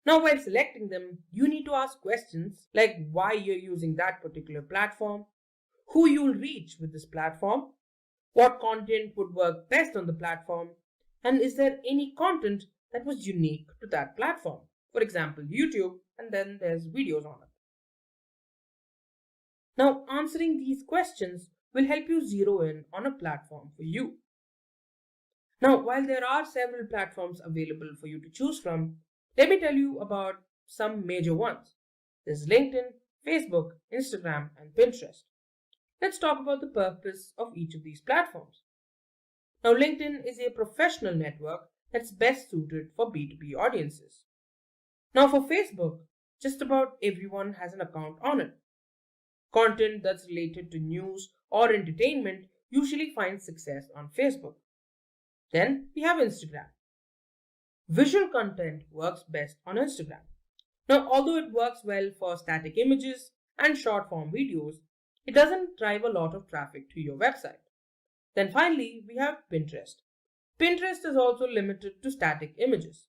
S4: Now, while selecting them, you need to ask questions like why you're using that particular platform, who you'll reach with this platform, what content would work best on the platform, and is there any content that was unique to that platform? For example, YouTube, and then there's videos on it. Now, answering these questions will help you zero in on a platform for you. Now, while there are several platforms available for you to choose from, let me tell you about some major ones. There's LinkedIn, Facebook, Instagram, and Pinterest. Let's talk about the purpose of each of these platforms. Now, LinkedIn is a professional network that's best suited for B2B audiences. Now, for Facebook, just about everyone has an account on it. Content that's related to news or entertainment usually finds success on Facebook. Then we have Instagram. Visual content works best on Instagram. Now, although it works well for static images and short form videos, it doesn't drive a lot of traffic to your website. Then finally, we have Pinterest. Pinterest is also limited to static images.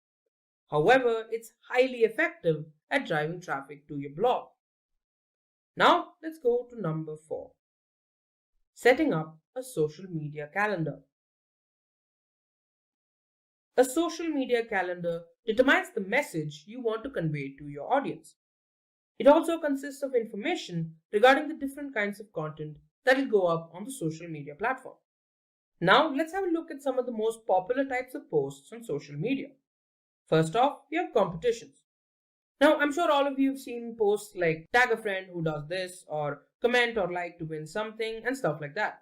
S4: However, it's highly effective at driving traffic to your blog. Now, let's go to number 4. Setting up a social media calendar. A social media calendar determines the message you want to convey to your audience. It also consists of information regarding the different kinds of content that will go up on the social media platform. Now, let's have a look at some of the most popular types of posts on social media. First off, we have competitions. Now, I'm sure all of you have seen posts like tag a friend who does this, or comment or like to win something, and stuff like that.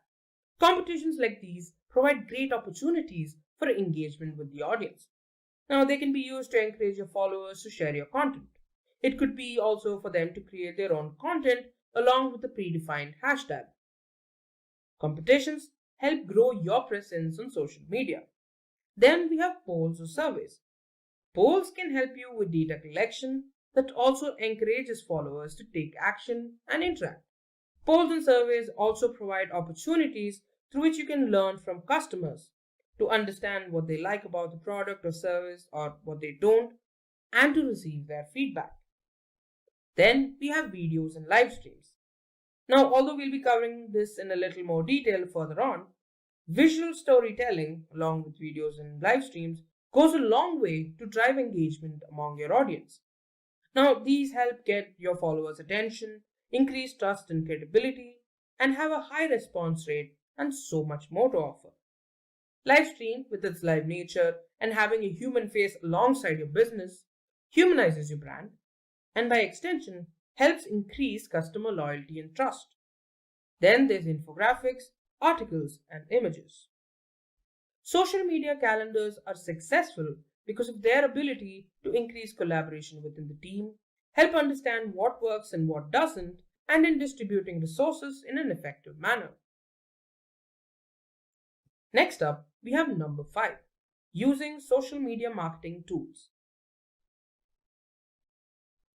S4: Competitions like these provide great opportunities for engagement with the audience. Now, they can be used to encourage your followers to share your content. It could be also for them to create their own content along with a predefined hashtag. Competitions help grow your presence on social media. Then we have polls or surveys. Polls can help you with data collection that also encourages followers to take action and interact. Polls and surveys also provide opportunities through which you can learn from customers to understand what they like about the product or service or what they don't, and to receive their feedback. Then we have videos and live streams. Now, although we'll be covering this in a little more detail further on, visual storytelling along with videos and live streams goes a long way to drive engagement among your audience. Now, these help get your followers' attention, increase trust and credibility, and have a high response rate and so much more to offer. Live stream, with its live nature and having a human face alongside your business, humanizes your brand, and by extension, helps increase customer loyalty and trust. Then there's infographics, articles, and images. Social media calendars are successful because of their ability to increase collaboration within the team, help understand what works and what doesn't, and in distributing resources in an effective manner. Next up, we have number 5, using social media marketing tools.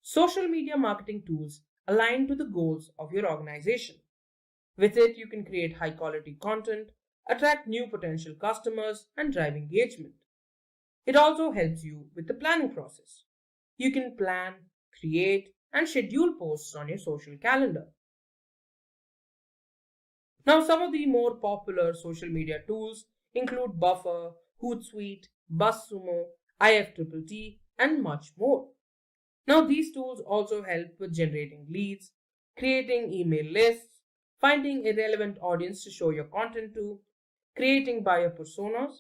S4: social media marketing tools aligned to the goals of your organization. With it, you can create high quality content, attract new potential customers, and drive engagement. It also helps you with the planning process. You can plan, create, and schedule posts on your social calendar. Now, some of the more popular social media tools include Buffer, Hootsuite, BuzzSumo, IFTTT, and much more. Now, these tools also help with generating leads, creating email lists, finding a relevant audience to show your content to, creating buyer personas,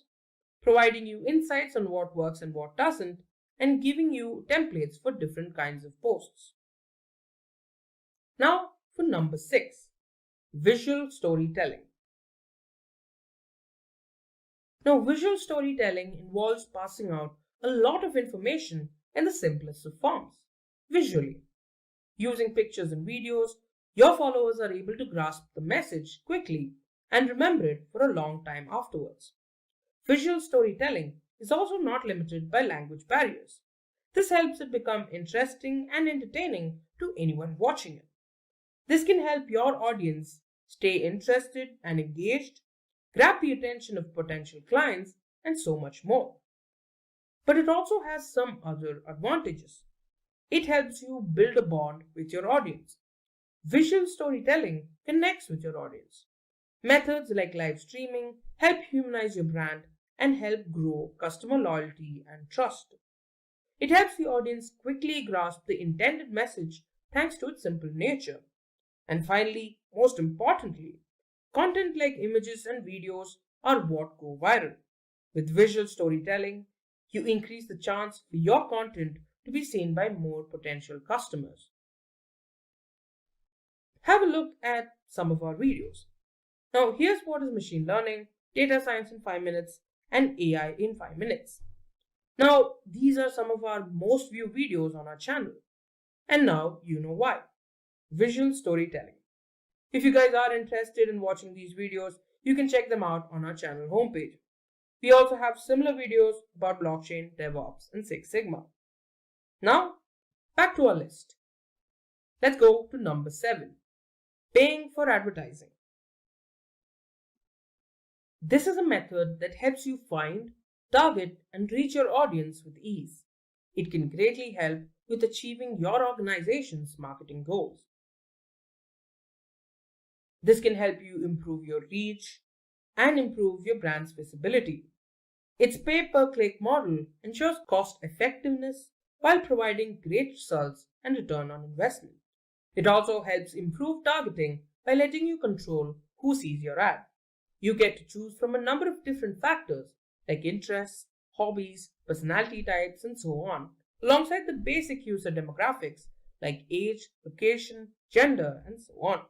S4: providing you insights on what works and what doesn't, and giving you templates for different kinds of posts. Now, for number 6, visual storytelling. Now, visual storytelling involves passing out a lot of information in the simplest of forms, visually. Using pictures and videos, your followers are able to grasp the message quickly and remember it for a long time afterwards. Visual storytelling is also not limited by language barriers. This helps it become interesting and entertaining to anyone watching it. This can help your audience stay interested and engaged, grab the attention of potential clients, and so much more. But it also has some other advantages. It helps you build a bond with your audience. Visual storytelling connects with your audience. Methods like live streaming help humanize your brand and help grow customer loyalty and trust. It helps the audience quickly grasp the intended message thanks to its simple nature. And finally, most importantly, content like images and videos are what go viral. With visual storytelling, you increase the chance for your content to be seen by more potential customers. Have a look at some of our videos. Now, here's what is machine learning, data science in 5 minutes, and AI in 5 minutes. Now, these are some of our most viewed videos on our channel. And now you know why. Visual storytelling. If you guys are interested in watching these videos, you can check them out on our channel homepage. We also have similar videos about blockchain, DevOps, and Six Sigma. Now, back to our list. Let's go to number 7. Paying for advertising. This is a method that helps you find, target, and reach your audience with ease. It can greatly help with achieving your organization's marketing goals. This can help you improve your reach and improve your brand's visibility. Its pay-per-click model ensures cost effectiveness while providing great results and return on investment. It also helps improve targeting by letting you control who sees your ad. You get to choose from a number of different factors like interests, hobbies, personality types, and so on, alongside the basic user demographics like age, location, gender, and so on.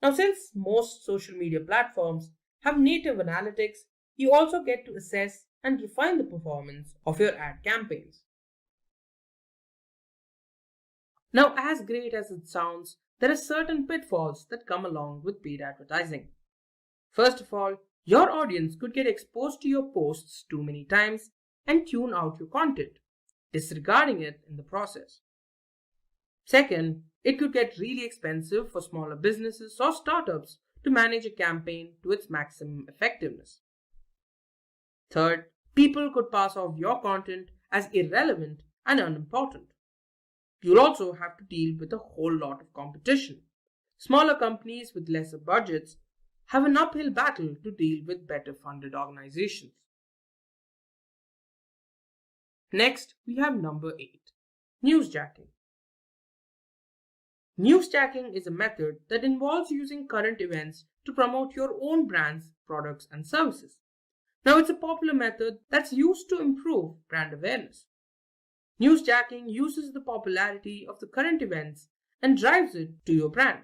S4: Now, since most social media platforms have native analytics, you also get to assess and refine the performance of your ad campaigns. Now, as great as it sounds, there are certain pitfalls that come along with paid advertising. First of all, your audience could get exposed to your posts too many times and tune out your content, disregarding it in the process. Second, it could get really expensive for smaller businesses or startups to manage a campaign to its maximum effectiveness. Third, people could pass off your content as irrelevant and unimportant. You'll also have to deal with a whole lot of competition. Smaller companies with lesser budgets have an uphill battle to deal with better funded organizations. Next, we have number 8, newsjacking. Newsjacking is a method that involves using current events to promote your own brand's products and services. Now, it's a popular method that's used to improve brand awareness. Newsjacking uses the popularity of the current events and drives it to your brand.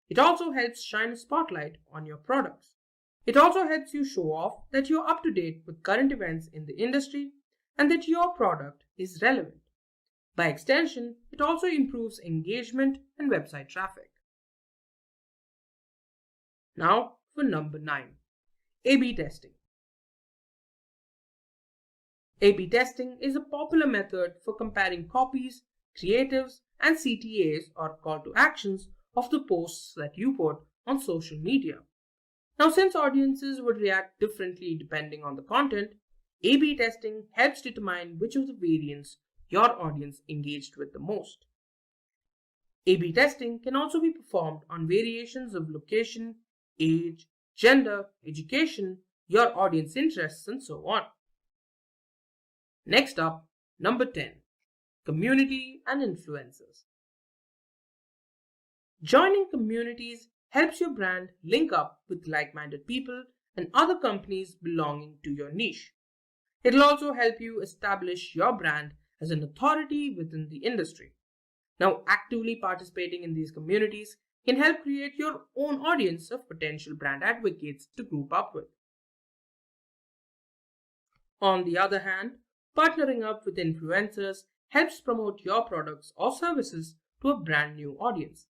S4: It also helps shine a spotlight on your products. It also helps you show off that you're up to date with current events in the industry and that your product is relevant. By extension, it also improves engagement and website traffic. Now for number 9, A/B testing. A/B testing is a popular method for comparing copies, creatives, and CTAs or call to actions of the posts that you put on social media. Now, since audiences would react differently depending on the content, A/B testing helps determine which of the variants your audience engaged with the most. A/B testing can also be performed on variations of location, age, gender, education, your audience interests, and so on. Next up, number 10, community and influencers. Joining communities helps your brand link up with like-minded people and other companies belonging to your niche. It'll also help you establish your brand as an authority within the industry. Now, actively participating in these communities can help create your own audience of potential brand advocates to group up with. On the other hand, partnering up with influencers helps promote your products or services to a brand new audience.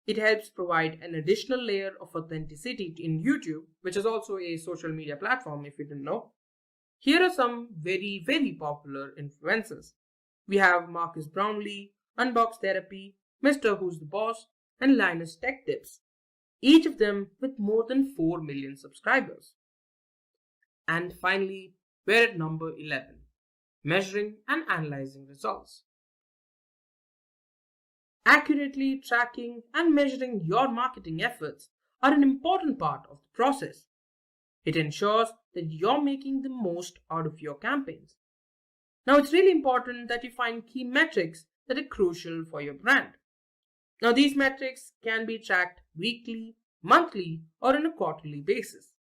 S4: It helps provide an additional layer of authenticity in YouTube, which is also a social media platform if you didn't know. Here are some very, very popular influencers. We have Marcus Brownlee, Unbox Therapy, Mr. Who's the Boss, and Linus Tech Tips, each of them with more than 4 million subscribers. And finally, we're at number 11, measuring and analyzing results. Accurately tracking and measuring your marketing efforts are an important part of the process. It ensures that you're making the most out of your campaigns. Now, it's really important that you find key metrics that are crucial for your brand. Now, these metrics can be tracked weekly, monthly, or on a quarterly basis.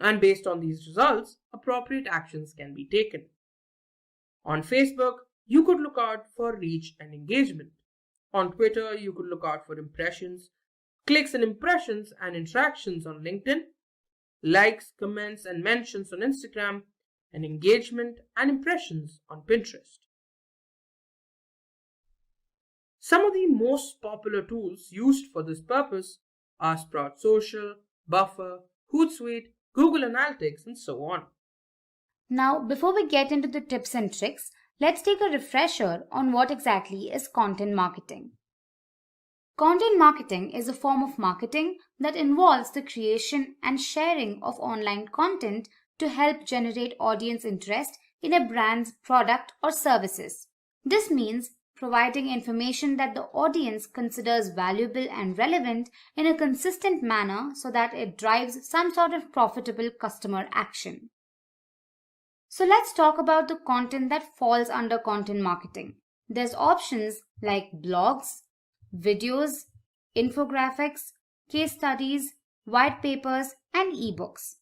S4: And based on these results, appropriate actions can be taken. On Facebook, you could look out for reach and engagement. On Twitter, you could look out for impressions, clicks and impressions and interactions on LinkedIn, likes, comments and mentions on Instagram, and engagement and impressions on Pinterest. Some of the most popular tools used for this purpose are Sprout Social, Buffer, Hootsuite, Google Analytics, and so on.
S18: Now, before we get into the tips and tricks, let's take a refresher on what exactly is content marketing. Content marketing is a form of marketing that involves the creation and sharing of online content to help generate audience interest in a brand's product or services. This means providing information that the audience considers valuable and relevant in a consistent manner so that it drives some sort of profitable customer action. So let's talk about the content that falls under content marketing. There's options like blogs, videos, infographics, case studies, white papers, and ebooks.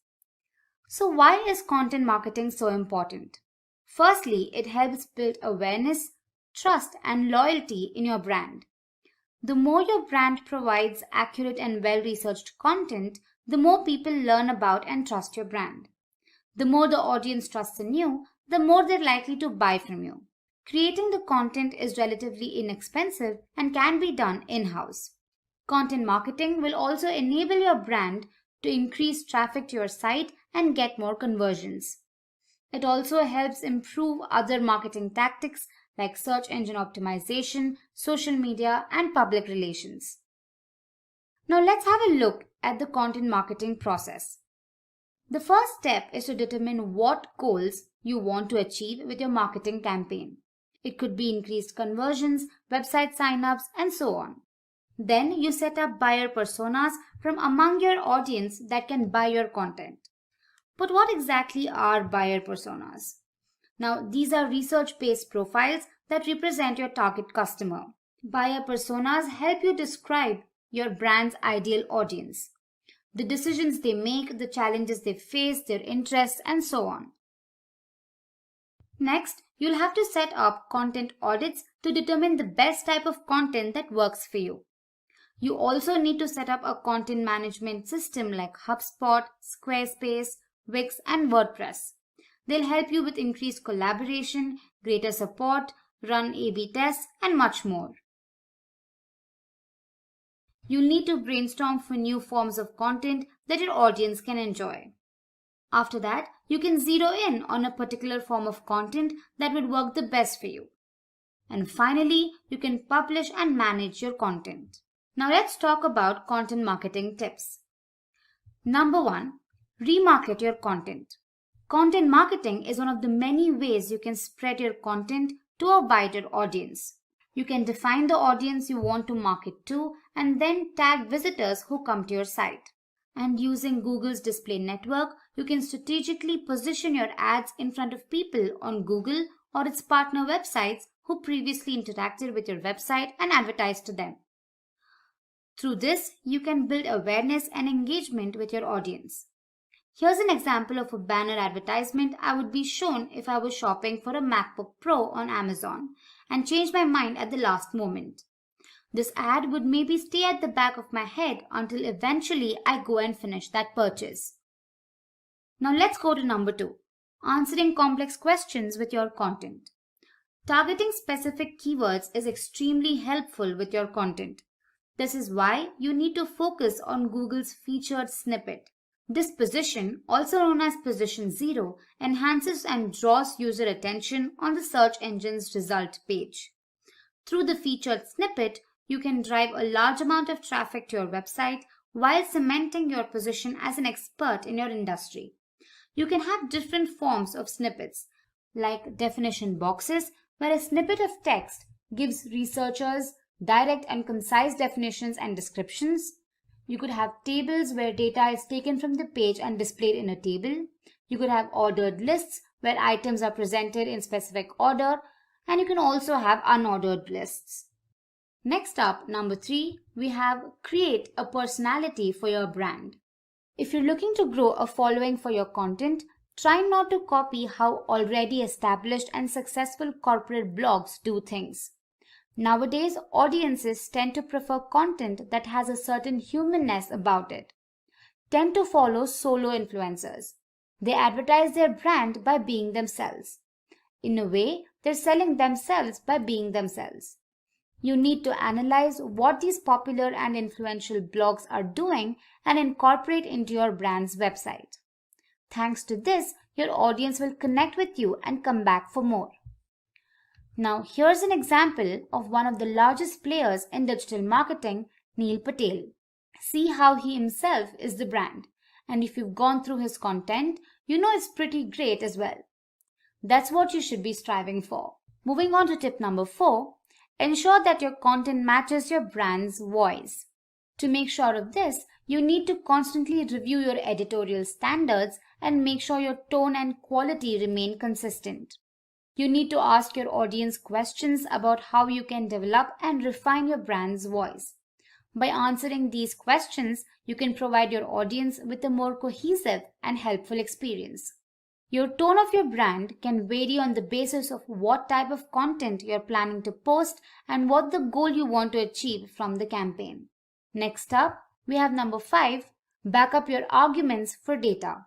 S18: So why is content marketing so important? Firstly, it helps build awareness, trust, and loyalty in your brand. The more your brand provides accurate and well-researched content, the more people learn about and trust your brand. The more the audience trusts in you, the more they're likely to buy from you. Creating the content is relatively inexpensive and can be done in-house. Content marketing will also enable your brand to increase traffic to your site and get more conversions. It also helps improve other marketing tactics like search engine optimization, social media, and public relations. Now let's have a look at the content marketing process. The first step is to determine what goals you want to achieve with your marketing campaign. It could be increased conversions, website signups, and so on. Then you set up buyer personas from among your audience that can buy your content. But what exactly are buyer personas? Now, these are research-based profiles that represent your target customer. Buyer personas help you describe your brand's ideal audience, the decisions they make, the challenges they face, their interests, and so on. Next, you'll have to set up content audits to determine the best type of content that works for you. You also need to set up a content management system like HubSpot, Squarespace, Wix, and WordPress. They'll help you with increased collaboration, greater support, run A/B tests, and much more. You'll need to brainstorm for new forms of content that your audience can enjoy. After that, you can zero in on a particular form of content that would work the best for you. And finally, you can publish and manage your content. Now let's talk about content marketing tips. Number 1, remarket your content. Content marketing is one of the many ways you can spread your content to a wider audience. You can define the audience you want to market to and then tag visitors who come to your site. And using Google's display network, you can strategically position your ads in front of people on Google or its partner websites who previously interacted with your website and advertised to them. Through this, you can build awareness and engagement with your audience. Here's an example of a banner advertisement I would be shown if I was shopping for a MacBook Pro on Amazon and changed my mind at the last moment. This ad would maybe stay at the back of my head until eventually I go and finish that purchase. Now let's go to number 2, answering complex questions with your content. Targeting specific keywords is extremely helpful with your content. This is why you need to focus on Google's featured snippet. This position, also known as position 0, enhances and draws user attention on the search engine's result page. Through the featured snippet, you can drive a large amount of traffic to your website while cementing your position as an expert in your industry. You can have different forms of snippets, like definition boxes, where a snippet of text gives researchers direct and concise definitions and descriptions. You could have tables where data is taken from the page and displayed in a table. You could have ordered lists where items are presented in specific order, and you can also have unordered lists. Next up, number 3, we have create a personality for your brand. If you're looking to grow a following for your content, try not to copy how already established and successful corporate blogs do things. Nowadays, audiences tend to prefer content that has a certain humanness about it. Tend to follow solo influencers. They advertise their brand by being themselves. In a way, they're selling themselves by being themselves. You need to analyze what these popular and influential blogs are doing and incorporate into your brand's website. Thanks to this, your audience will connect with you and come back for more. Now, here's an example of one of the largest players in digital marketing, Neil Patel. See how he himself is the brand. And if you've gone through his content, you know it's pretty great as well. That's what you should be striving for. Moving on to tip number 4, ensure that your content matches your brand's voice. To make sure of this, you need to constantly review your editorial standards and make sure your tone and quality remain consistent. You need to ask your audience questions about how you can develop and refine your brand's voice. By answering these questions, you can provide your audience with a more cohesive and helpful experience. Your tone of your brand can vary on the basis of what type of content you're planning to post and what the goal you want to achieve from the campaign. Next up, we have number 5, back up your arguments for data.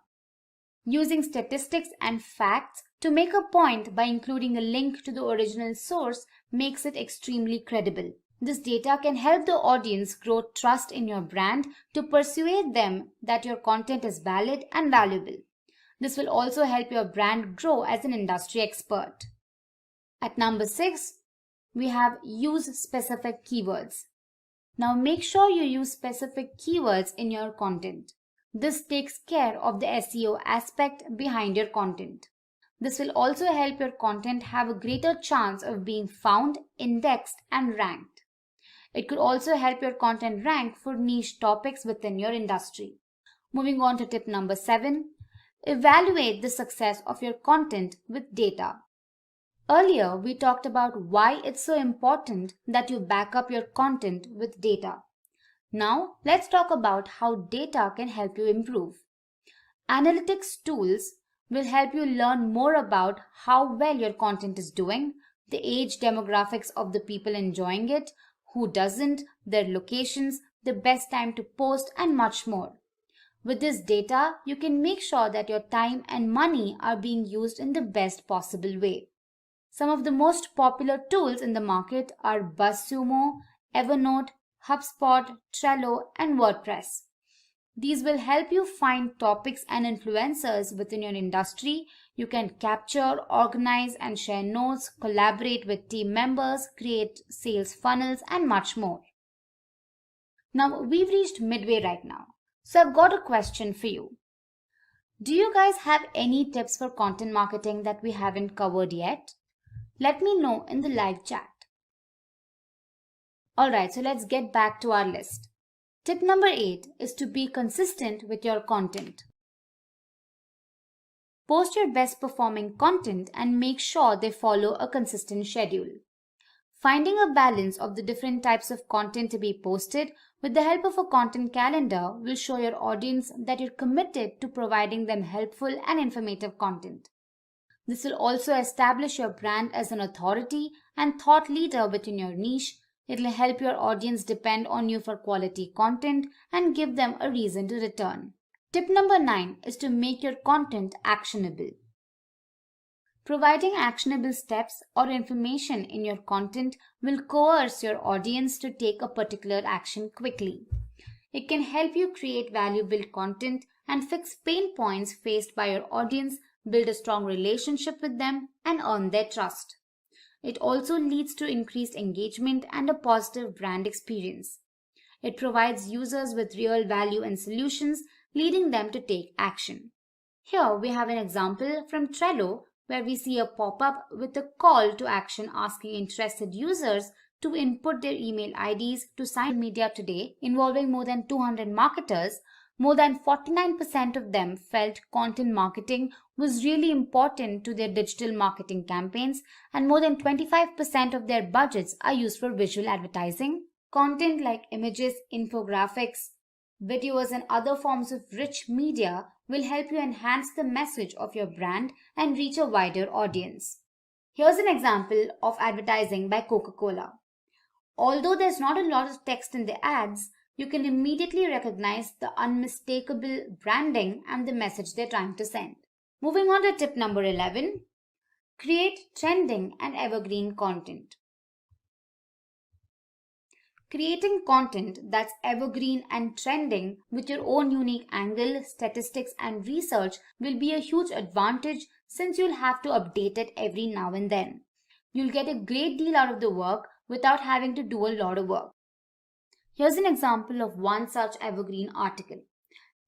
S18: Using statistics and facts to make a point by including a link to the original source makes it extremely credible. This data can help the audience grow trust in your brand to persuade them that your content is valid and valuable. This will also help your brand grow as an industry expert. At number 6, we have use specific keywords. Now make sure you use specific keywords in your content. This takes care of the SEO aspect behind your content. This will also help your content have a greater chance of being found, indexed, and ranked. It could also help your content rank for niche topics within your industry. Moving on to tip number 7, evaluate the success of your content with data. Earlier, we talked about why it's so important that you back up your content with data. Now, let's talk about how data can help you improve. Analytics tools will help you learn more about how well your content is doing, the age demographics of the people enjoying it, who doesn't, their locations, the best time to post, and much more. With this data, you can make sure that your time and money are being used in the best possible way. Some of the most popular tools in the market are BuzzSumo, Evernote, HubSpot, Trello, and WordPress. These will help you find topics and influencers within your industry You can capture, organize and share notes, collaborate with team members, create sales funnels and much more. Now we've reached midway right now. So I've got a question for you. Do you guys have any tips for content marketing that we haven't covered yet? Let me know in the live chat. Alright, so let's get back to our list. Tip number 8 is to be consistent with your content. Post your best performing content and make sure they follow a consistent schedule. Finding a balance of the different types of content to be posted with the help of a content calendar will show your audience that you're committed to providing them helpful and informative content. This will also establish your brand as an authority and thought leader within your niche. It will help your audience depend on you for quality content and give them a reason to return. Tip number 9 is to make your content actionable. Providing actionable steps or information in your content will coerce your audience to take a particular action quickly. It can help you create valuable content and fix pain points faced by your audience, build a strong relationship with them, and earn their trust. It also leads to increased engagement and a positive brand experience. It provides users with real value and solutions, leading them to take action. Here we have an example from Trello where we see a pop-up with a call to action asking interested users to input their email IDs to Social Media Today, involving more than 200 marketers. More than 49% of them felt content marketing was really important to their digital marketing campaigns, and more than 25% of their budgets are used for visual advertising. Content like images, infographics, videos and other forms of rich media will help you enhance the message of your brand and reach a wider audience. Here's an example of advertising by Coca-Cola. Although there's not a lot of text in the ads, you can immediately recognize the unmistakable branding and the message they're trying to send. Moving on to tip number 11, create trending and evergreen content. Creating content that's evergreen and trending with your own unique angle, statistics and research will be a huge advantage since you'll have to update it every now and then. You'll get a great deal out of the work without having to do a lot of work. Here's an example of one such evergreen article.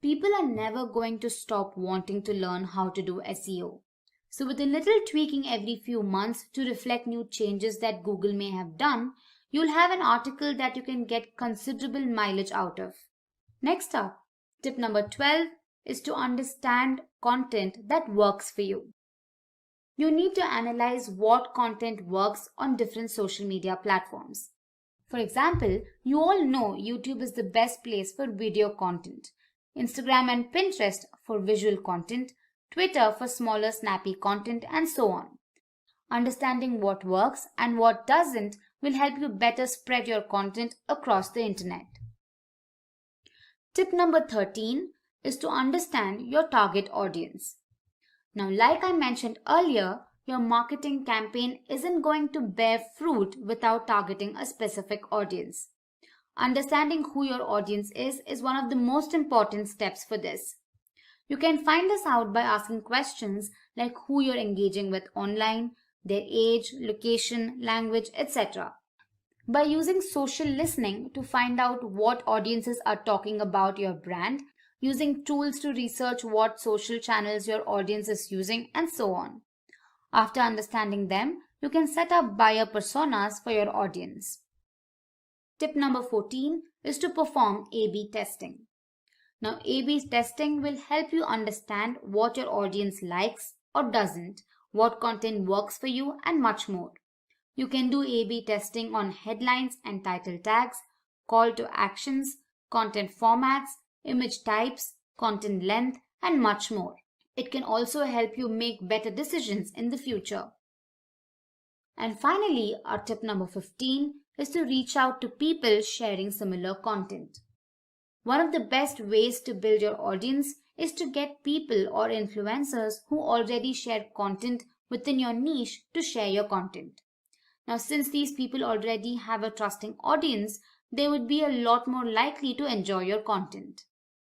S18: People are never going to stop wanting to learn how to do SEO. So with a little tweaking every few months to reflect new changes that Google may have done, you'll have an article that you can get considerable mileage out of. Next up, tip number 12 is to understand content that works for you. You need to analyze what content works on different social media platforms. For example, you all know YouTube is the best place for video content, Instagram and Pinterest for visual content, Twitter for smaller snappy content, and so on. Understanding what works and what doesn't will help you better spread your content across the internet. Tip number 13 is to understand your target audience. Now, like I mentioned earlier, your marketing campaign isn't going to bear fruit without targeting a specific audience. Understanding who your audience is one of the most important steps for this. You can find this out by asking questions like who you're engaging with online, their age, location, language, etc. By using social listening to find out what audiences are talking about your brand, using tools to research what social channels your audience is using, and so on. After understanding them, you can set up buyer personas for your audience. Tip number 14 is to perform A/B testing. Now, A/B testing will help you understand what your audience likes or doesn't, what content works for you, and much more. You can do A/B testing on headlines and title tags, call to actions, content formats, image types, content length, and much more. It can also help you make better decisions in the future. And finally, our tip number 15 is to reach out to people sharing similar content. One of the best ways to build your audience is to get people or influencers who already share content within your niche to share your content. Now, since these people already have a trusting audience, they would be a lot more likely to enjoy your content.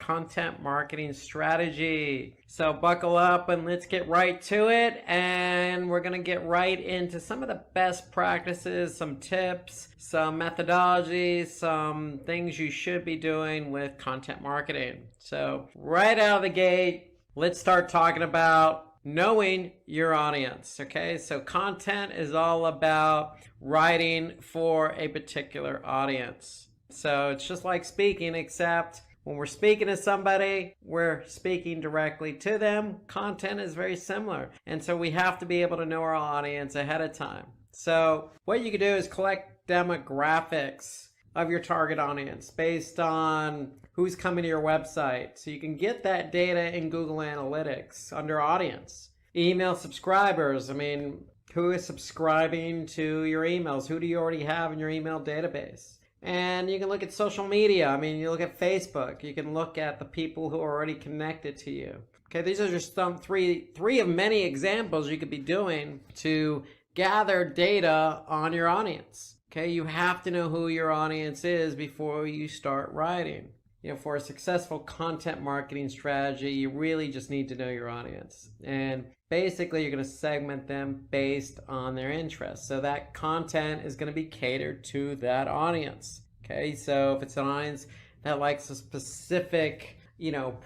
S3: content marketing strategy. So buckle up and let's get right to it. And we're going to get right into some of the best practices, some tips, some methodologies, some things you should be doing with content marketing. So right out of the gate, let's start talking about knowing your audience. Okay, so content is all about writing for a particular audience. So it's just like speaking, except when we're speaking to somebody, we're speaking directly to them. Content is very similar. And so we have to be able to know our audience ahead of time. So what you can do is collect demographics of your target audience based on who's coming to your website. So you can get that data in Google Analytics under audience. Email subscribers. I mean, who is subscribing to your emails? Who do you already have in your email database? And you can look at social media. I mean, you look at Facebook. You can look at the people who are already connected to you. Okay, these are just some three of many examples you could be doing to gather data on your audience. Okay, you have to know who your audience is before you start writing. You know, for a successful content marketing strategy, you really just need to know your audience. And basically, you're going to segment them based on their interests. So that content is going to be catered to that audience. Okay, so if it's an audience that likes a specific,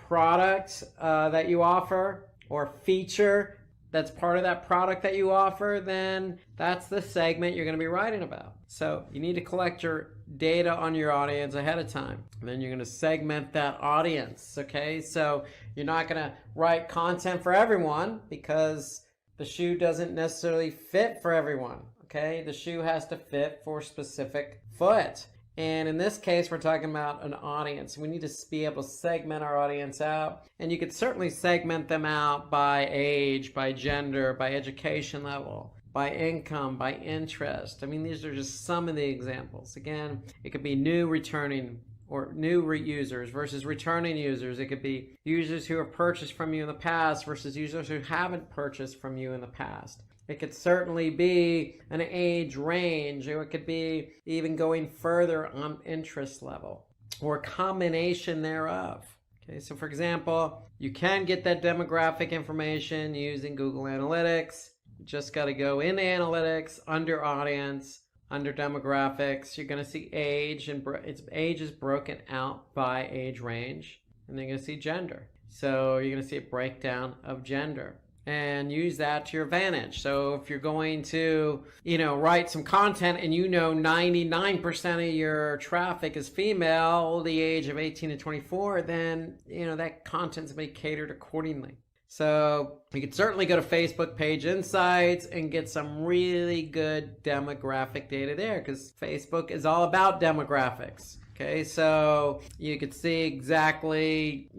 S3: product that you offer or feature that's part of that product that you offer, then that's the segment you're going to be writing about. So you need to collect your data on your audience ahead of time. And then you're going to segment that audience. Okay, so you're not going to write content for everyone because the shoe doesn't necessarily fit for everyone. Okay, the shoe has to fit for a specific foot. And in this case, we're talking about an audience. We need to be able to segment our audience out. And you could certainly segment them out by age, by gender, by education level, by income, by interest. I mean, these are just some of the examples. Again, it could be new returning or new users versus returning users. It could be users who have purchased from you in the past versus users who haven't purchased from you in the past. It could certainly be an age range, or it could be even going further on interest level, or a combination thereof. Okay, so for example, you can get that demographic information using Google Analytics. You just got to go into Analytics, under Audience, under Demographics. You're going to see age, and age is broken out by age range, and then you're going to see gender. So you're going to see a breakdown of gender. And use that to your advantage. So if you're going to, write some content and 99% of your traffic is female, the age of 18 to 24, then, that content's going to be catered accordingly. So you could certainly go to Facebook Page Insights and get some really good demographic data there because Facebook is all about demographics. Okay, so you could see exactly,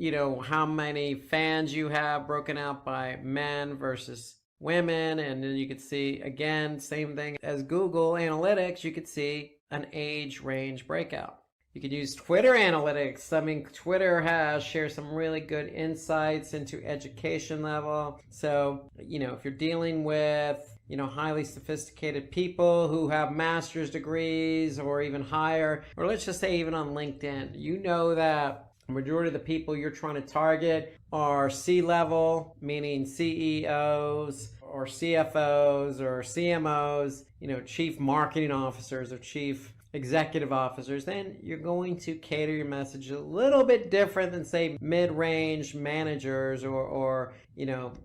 S3: how many fans you have broken out by men versus women. And then you could see, again, same thing as Google Analytics, you could see an age range breakout. You could use Twitter Analytics. I mean, Twitter shares some really good insights into education level. So, if you're dealing with highly sophisticated people who have master's degrees or even higher, or let's just say even on LinkedIn, that the majority of the people you're trying to target are C-level, meaning CEOs or CFOs or CMOs, chief marketing officers or chief executive officers, then you're going to cater your message a little bit different than, say, mid-range managers or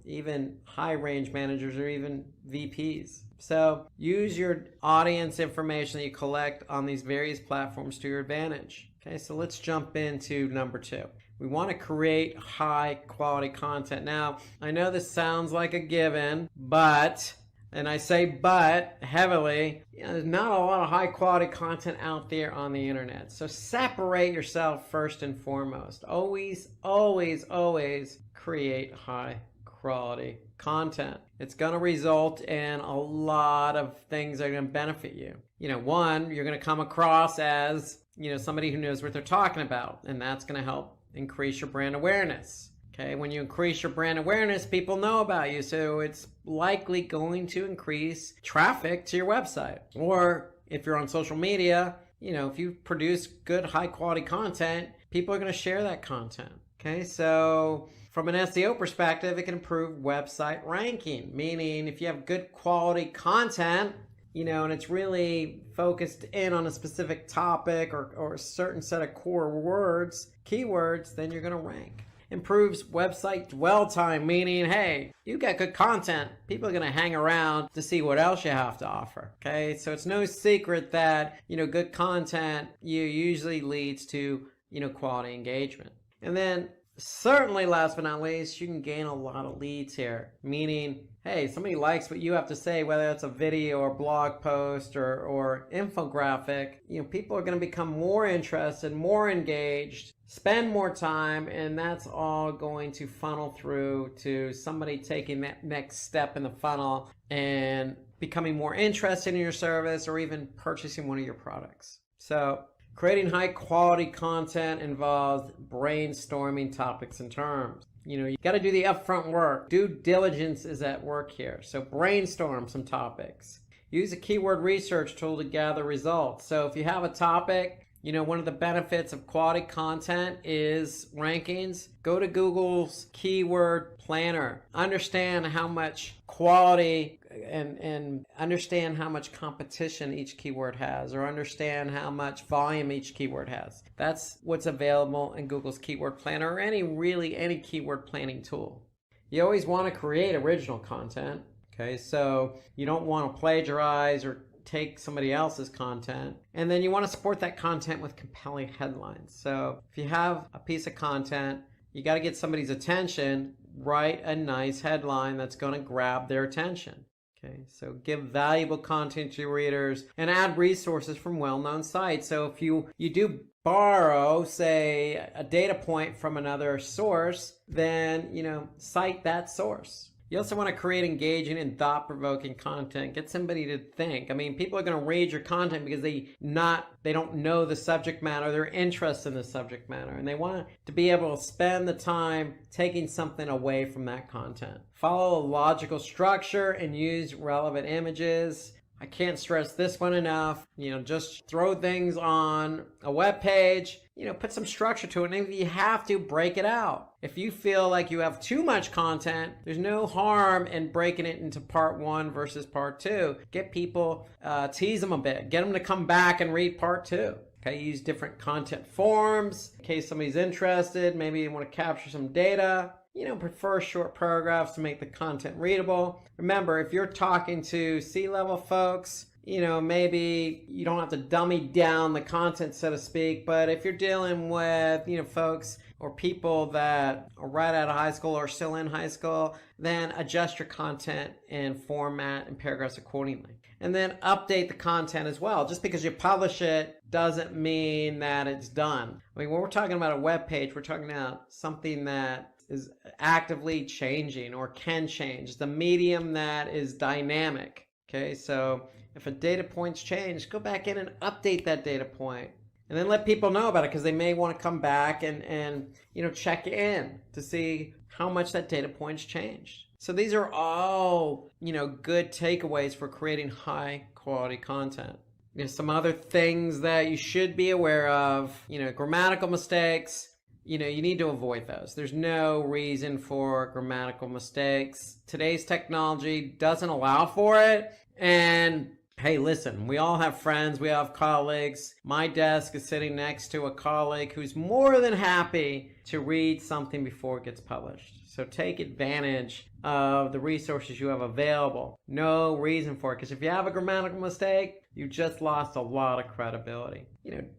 S3: even high-range managers or even VPs. So use your audience information that you collect on these various platforms to your advantage. Okay, so let's jump into number 2. We want to create high quality content. Now, I know this sounds like a given, but, and I say but heavily, there's not a lot of high quality content out there on the internet. So separate yourself first and foremost. Always, always, always create high quality content. It's going to result in a lot of things that are going to benefit you. One, you're going to come across as, somebody who knows what they're talking about, and that's going to help increase your brand awareness. Okay, when you increase your brand awareness, people know about you, so it's likely going to increase traffic to your website. Or if you're on social media, if you produce good high quality content, people are going to share that content. Okay, so from an SEO perspective, it can improve website ranking, meaning if you have good quality content, and it's really focused in on a specific topic or a certain set of core words, keywords, then you're going to rank. Improves website dwell time, meaning, hey, you got good content. People are going to hang around to see what else you have to offer. Okay, so it's no secret that, good content usually leads to, quality engagement. And then certainly last but not least, you can gain a lot of leads here, meaning, hey, somebody likes what you have to say, whether it's a video or blog post or infographic, people are going to become more interested, more engaged, spend more time, and that's all going to funnel through to somebody taking that next step in the funnel and becoming more interested in your service or even purchasing one of your products. So creating high quality content involves brainstorming topics and terms. You got to do the upfront work. Due diligence is at work here. So brainstorm some topics. Use a keyword research tool to gather results. So if you have a topic, one of the benefits of quality content is rankings. Go to Google's keyword planner. Understand how much quality and understand how much competition each keyword has, or understand how much volume each keyword has. That's what's available in Google's keyword planner or any keyword planning tool. You always want to create original content. Okay, so you don't want to plagiarize or take somebody else's content, and then you want to support that content with compelling headlines. So if you have a piece of content, you got to get somebody's attention, write a nice headline that's going to grab their attention. Okay, so give valuable content to your readers and add resources from well-known sites. So if you do borrow, say, a data point from another source, then, cite that source. You also want to create engaging and thought-provoking content. Get somebody to think. People are going to read your content because they don't know the subject matter. They're interested in the subject matter, and they want to be able to spend the time taking something away from that content. Follow a logical structure and use relevant images. I can't stress this one enough. Just throw things on a web page. Put some structure to it. And if you have to, break it out. If you feel like you have too much content, there's no harm in breaking it into part 1 versus part 2. Get people, tease them a bit. Get them to come back and read part 2. Okay, use different content forms in case somebody's interested. Maybe you want to capture some data. Prefer short paragraphs to make the content readable. Remember, if you're talking to C-level folks, maybe you don't have to dummy down the content, so to speak, but if you're dealing with, folks or people that are right out of high school or still in high school, then adjust your content and format and paragraphs accordingly. And then update the content as well. Just because you publish it doesn't mean that it's done. When we're talking about a web page, we're talking about something that is actively changing or can change. The medium that is dynamic. Okay, so if a data point's changed, go back in and update that data point. And then let people know about it, because they may want to come back and check in to see how much that data point's changed. So these are all, good takeaways for creating high quality content. Some other things that you should be aware of, grammatical mistakes. You need to avoid those. There's no reason for grammatical mistakes. Today's technology doesn't allow for it. And hey, listen, we all have friends, we have colleagues. My desk is sitting next to a colleague who's more than happy to read something before it gets published. So take advantage of the resources you have available. No reason for it, because if you have a grammatical mistake, you just lost a lot of credibility.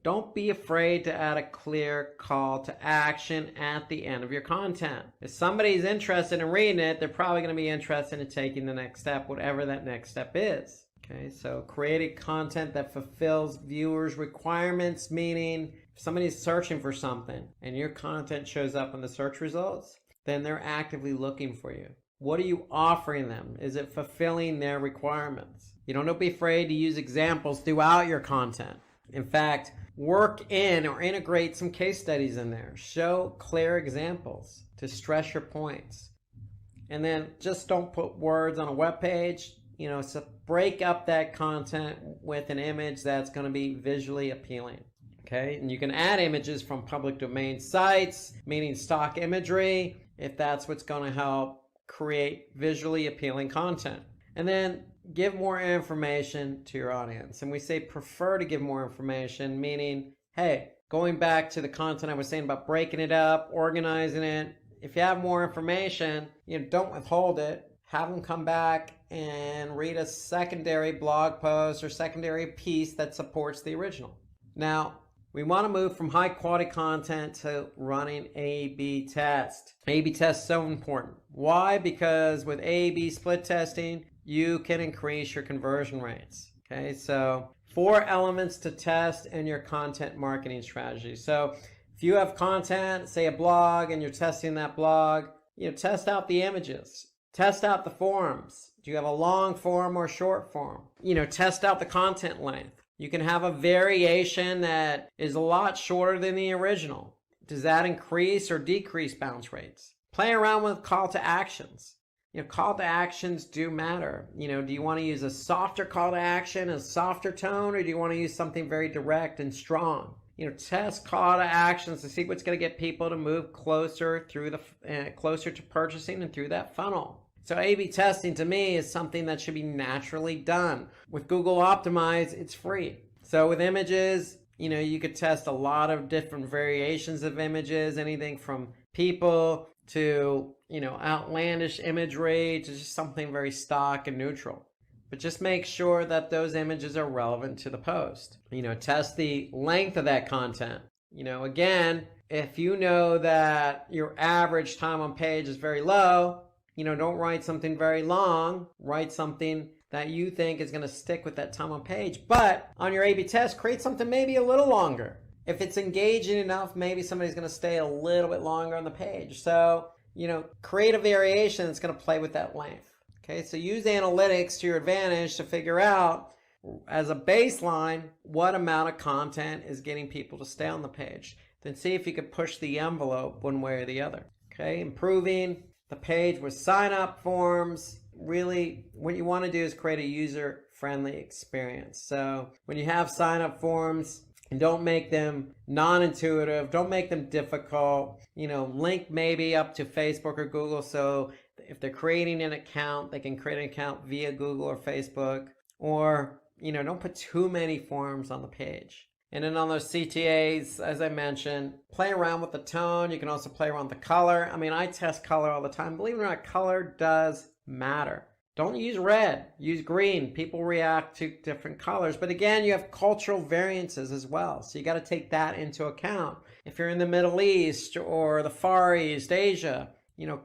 S3: Don't be afraid to add a clear call to action at the end of your content. If somebody's interested in reading it, they're probably going to be interested in taking the next step, whatever that next step is. Okay, so creating content that fulfills viewers' requirements, meaning if somebody's searching for something and your content shows up in the search results, then they're actively looking for you. What are you offering them? Is it fulfilling their requirements? Don't be afraid to use examples throughout your content. In fact, work in or integrate some case studies in there. Show clear examples to stress your points. And then just don't put words on a web page. So break up that content with an image that's going to be visually appealing. Okay, and you can add images from public domain sites, meaning stock imagery, if that's what's going to help create visually appealing content. And then give more information to your audience. And we say prefer to give more information, meaning, hey, going back to the content I was saying about breaking it up, organizing it, if you have more information, don't withhold it. Have them come back and read a secondary blog post or secondary piece that supports the original. Now, we want to move from high quality content to running A/B test. A/B test is so important. Why? Because with A/B split testing, you can increase your conversion rates. Okay, so 4 elements to test in your content marketing strategy. So if you have content, say a blog, and you're testing that blog, test out the images, test out the forms. Do you have a long form or short form? Test out the content length. You can have a variation that is a lot shorter than the original. Does that increase or decrease bounce rates? Play around with call to actions. Call to actions do matter. Do you want to use a softer call to action, a softer tone, or do you want to use something very direct and strong? Test call to actions to see what's going to get people to move closer through closer to purchasing and through that funnel. So A/B testing to me is something that should be naturally done. With Google Optimize, it's free. So with images, you could test a lot of different variations of images, anything from people to, outlandish imagery to just something very stock and neutral. But just make sure that those images are relevant to the post. Test the length of that content. Again, if you know that your average time on page is very low, don't write something very long. Write something that you think is going to stick with that time on page. But on your A/B test, create something maybe a little longer. If it's engaging enough, maybe somebody's going to stay a little bit longer on the page. So, create a variation that's going to play with that length. Okay, so use analytics to your advantage to figure out, as a baseline, what amount of content is getting people to stay on the page. Then see if you could push the envelope one way or the other. Okay, improving the page with sign-up forms. Really, what you want to do is create a user-friendly experience. So when you have sign-up forms, don't make them non-intuitive, don't make them difficult. Link maybe up to Facebook or Google, so if they're creating an account, they can create an account via Google or Facebook. Or, don't put too many forms on the page. And then on those CTAs, as I mentioned, play around with the tone. You can also play around with the color. I test color all the time. Believe it or not, color does matter. Don't use red, use green. People react to different colors. But again, you have cultural variances as well. So you got to take that into account. If you're in the Middle East or the Far East, Asia,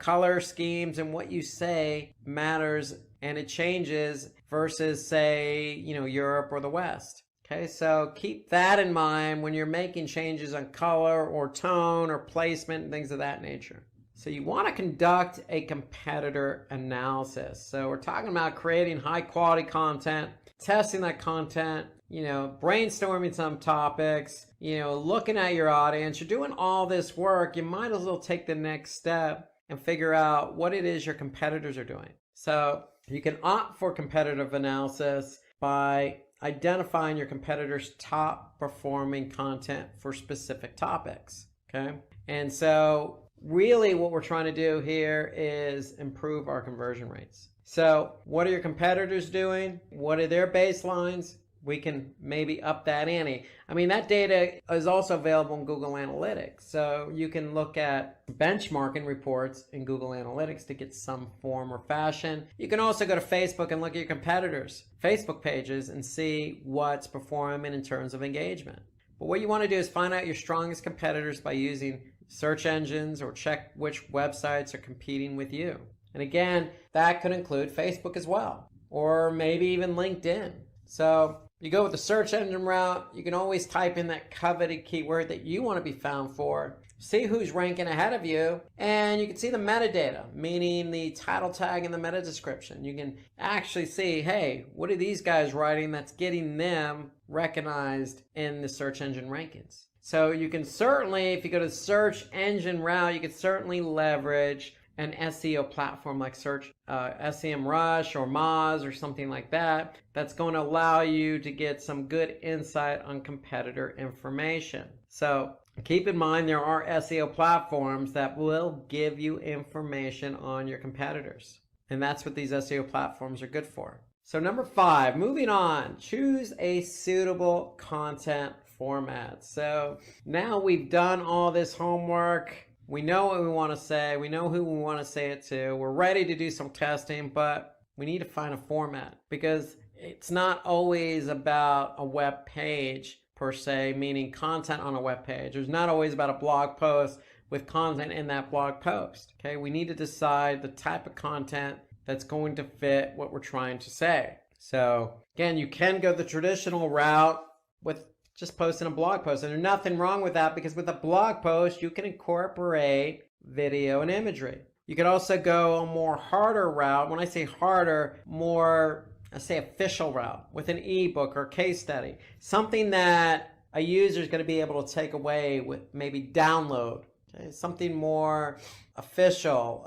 S3: color schemes and what you say matters, and it changes versus, say, Europe or the West. Okay, so keep that in mind when you're making changes on color or tone or placement and things of that nature. So you want to conduct a competitor analysis. So we're talking about creating high quality content, testing that content, brainstorming some topics, looking at your audience. You're doing all this work. You might as well take the next step and figure out what it is your competitors are doing. So you can opt for competitive analysis by identifying your competitors' top performing content for specific topics. Okay, and so really what we're trying to do here is improve our conversion rates. So what are your competitors doing? What are their baselines? We can maybe up that ante. That data is also available in Google Analytics. So you can look at benchmarking reports in Google Analytics to get some form or fashion. You can also go to Facebook and look at your competitors' Facebook pages and see what's performing in terms of engagement. But what you want to do is find out your strongest competitors by using search engines or check which websites are competing with you. And again, that could include Facebook as well, or maybe even LinkedIn. So you go with the search engine route, you can always type in that coveted keyword that you want to be found for, see who's ranking ahead of you, and you can see the metadata, meaning the title tag and the meta description. You can actually see, hey, what are these guys writing that's getting them recognized in the search engine rankings? So you can certainly, if you go to the search engine route, you can certainly leverage an SEO platform like SEMrush or Moz or something like that, that's going to allow you to get some good insight on competitor information. So keep in mind there are SEO platforms that will give you information on your competitors. And that's what these SEO platforms are good for. So number 5, moving on, choose a suitable content format. So now we've done all this homework. We know what we want to say. We know who we want to say it to. We're ready to do some testing, but we need to find a format because it's not always about a web page per se, meaning content on a web page. It's not always about a blog post with content in that blog post. Okay, we need to decide the type of content that's going to fit what we're trying to say. So again, you can go the traditional route with just posting a blog post, and there's nothing wrong with that because with a blog post, you can incorporate video and imagery. You could also go a more harder route. When I say harder, more, I say official route with an ebook or case study, something that a user is going to be able to take away with maybe download. Okay? Something more official,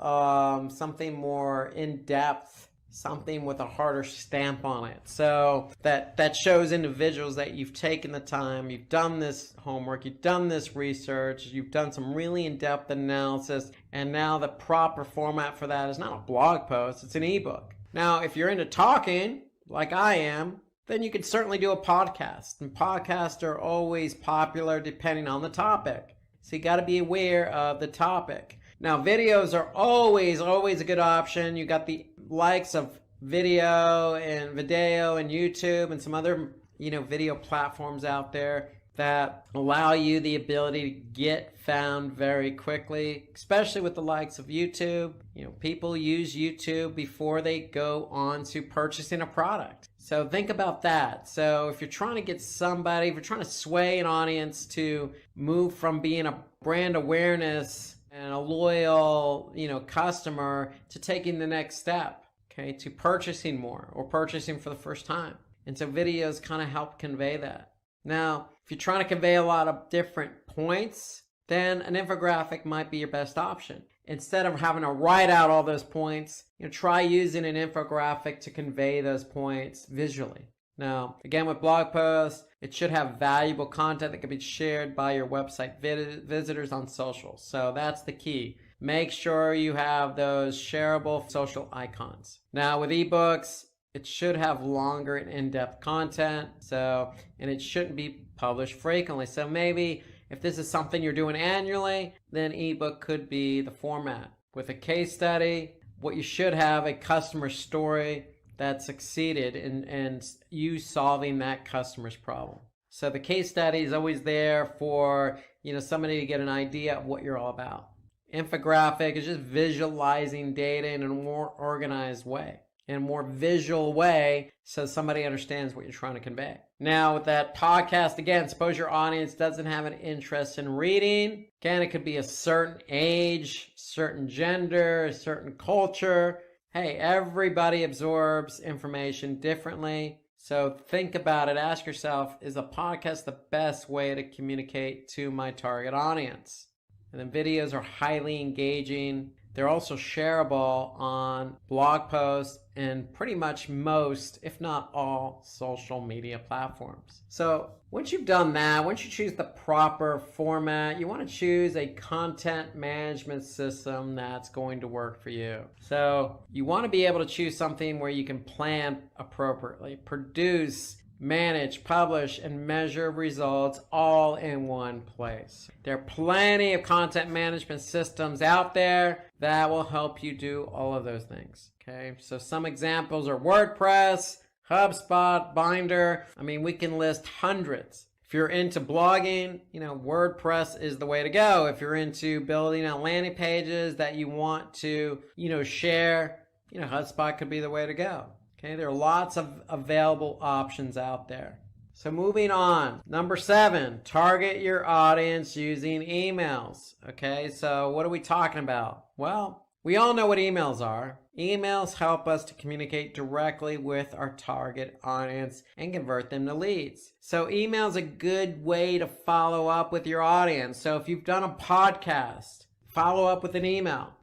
S3: something more in-depth, something with a harder stamp on it. So that shows individuals that you've taken the time, you've done this homework, you've done this research, you've done some really in-depth analysis, and now the proper format for that is not a blog post, it's an ebook. Now, if you're into talking, like I am, then you could certainly do a podcast. And podcasts are always popular depending on the topic. So you got to be aware of the topic. Now, videos are always a good option. You got the likes of Video and YouTube and some other, video platforms out there that allow you the ability to get found very quickly, especially with the likes of YouTube. People use YouTube before they go on to purchasing a product. So think about that. So if you're trying to get somebody, if you're trying to sway an audience to move from being a brand awareness and a loyal, customer to taking the next step, okay, to purchasing more or purchasing for the first time. And so videos kind of help convey that. Now, if you're trying to convey a lot of different points, then an infographic might be your best option. Instead of having to write out all those points, try using an infographic to convey those points visually. Now, again, with blog posts, it should have valuable content that can be shared by your website visitors on social. So that's the key. Make sure you have those shareable social icons. Now, with ebooks, it should have longer and in-depth content, and it shouldn't be published frequently. So maybe if this is something you're doing annually, then ebook could be the format. With a case study, what you should have a customer story that succeeded in you solving that customer's problem. So the case study is always there for somebody to get an idea of what you're all about. Infographic is just visualizing data in a more organized way, in a more visual way, so somebody understands what you're trying to convey. Now with that podcast, again, suppose your audience doesn't have an interest in reading. Again, it could be a certain age, certain gender, a certain culture. Hey, everybody absorbs information differently. So think about it. Ask yourself, is a podcast the best way to communicate to my target audience? And then videos are highly engaging. They're also shareable on blog posts and pretty much most, if not all, social media platforms. So once you've done that, once you choose the proper format, you want to choose a content management system that's going to work for you. So you want to be able to choose something where you can plan appropriately, produce, manage, publish, and measure results all in one place. There are plenty of content management systems out there that will help you do all of those things. Okay, so some examples are WordPress, HubSpot, Binder. I mean, we can list hundreds. If you're into blogging, WordPress is the way to go. If you're into building out landing pages that you want to, share, HubSpot could be the way to go. Okay, there are lots of available options out there. So moving on, number 7, target your audience using emails. Okay, so what are we talking about? Well, we all know what emails are. Emails help us to communicate directly with our target audience and convert them to leads. So email is a good way to follow up with your audience. So if you've done a podcast, follow up with an email.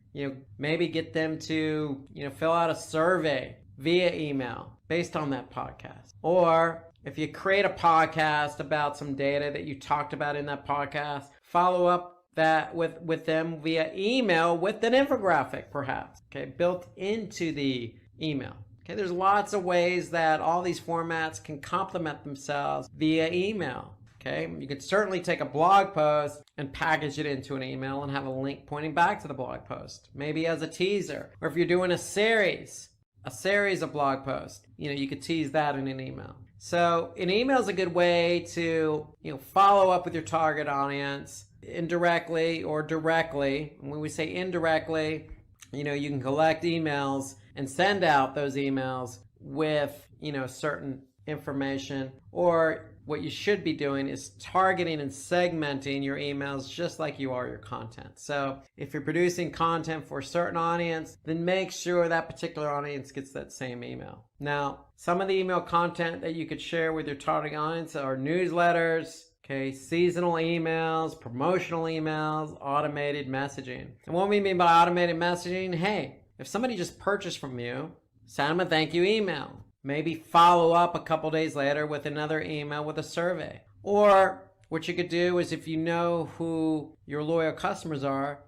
S3: maybe get them to, fill out a survey via email based on that podcast. Or if you create a podcast about some data that you talked about in that podcast, follow up that with them via email with an infographic, perhaps, built into the email. There's lots of ways that all these formats can complement themselves via email. You could certainly take a blog post and package it into an email and have a link pointing back to the blog post, maybe as a teaser. Or if you're doing a series of blog posts, you could tease that in an email. So an email is a good way to, follow up with your target audience indirectly or directly. And when we say indirectly, you can collect emails and send out those emails with, certain information. Or what you should be doing is targeting and segmenting your emails just like you are your content. So if you're producing content for a certain audience, then make sure that particular audience gets that same email. Now, some of the email content that you could share with your target audience are newsletters, seasonal emails, promotional emails, automated messaging. And what we mean by automated messaging, hey, if somebody just purchased from you, send them a thank you email. Maybe follow up a couple days later with another email with a survey. Or what you could do is, if you know who your loyal customers are,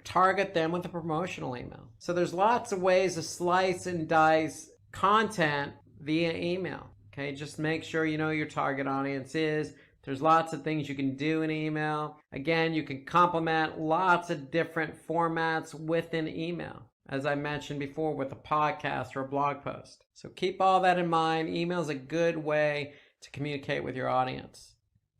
S3: target them with a promotional email. So there's lots of ways to slice and dice content via email. Just make sure you know your target audience is. There's lots of things you can do in email. Again, you can complement lots of different formats within email, as I mentioned before, with a podcast or a blog post. So keep all that in mind. Email is a good way to communicate with your audience.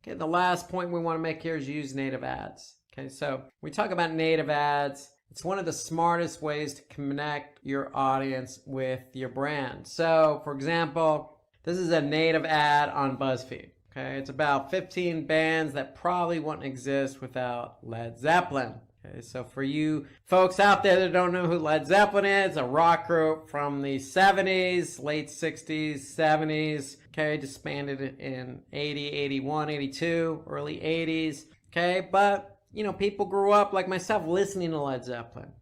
S3: The last point we want to make here is use native ads. So we talk about native ads. It's one of the smartest ways to connect your audience with your brand. So, for example, this is a native ad on BuzzFeed. It's about 15 bands that probably wouldn't exist without Led Zeppelin. So for you folks out there that don't know who Led Zeppelin is, a rock group from the 70s, late 60s, 70s, disbanded in 80, 81, 82, early 80s, but, people grew up like myself listening to Led Zeppelin,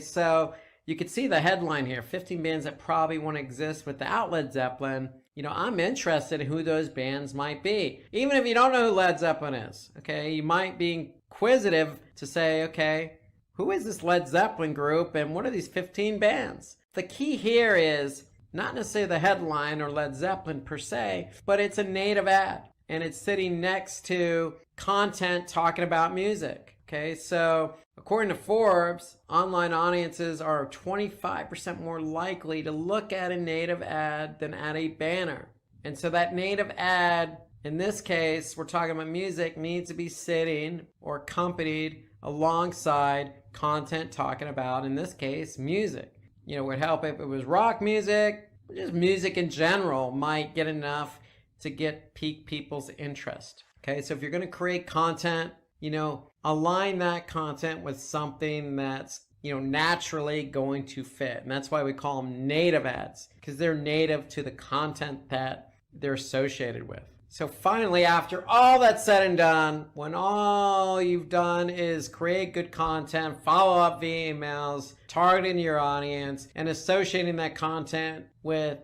S3: so you could see the headline here, 15 bands that probably won't exist without Led Zeppelin. I'm interested in who those bands might be. Even if you don't know who Led Zeppelin is, you might be inquisitive to say, who is this Led Zeppelin group and what are these 15 bands? The key here is not necessarily the headline or Led Zeppelin per se, but it's a native ad and it's sitting next to content talking about music. So according to Forbes, online audiences are 25% more likely to look at a native ad than at a banner. And so that native ad, in this case, we're talking about music, needs to be sitting or accompanied alongside content talking about, in this case, music. It would help if it was rock music, just music in general might get enough to pique people's interest. So if you're going to create content, align that content with something that's, naturally going to fit. And that's why we call them native ads, because they're native to the content that they're associated with. So finally, after all that's said and done, when all you've done is create good content, follow up via emails, targeting your audience, and associating that content with,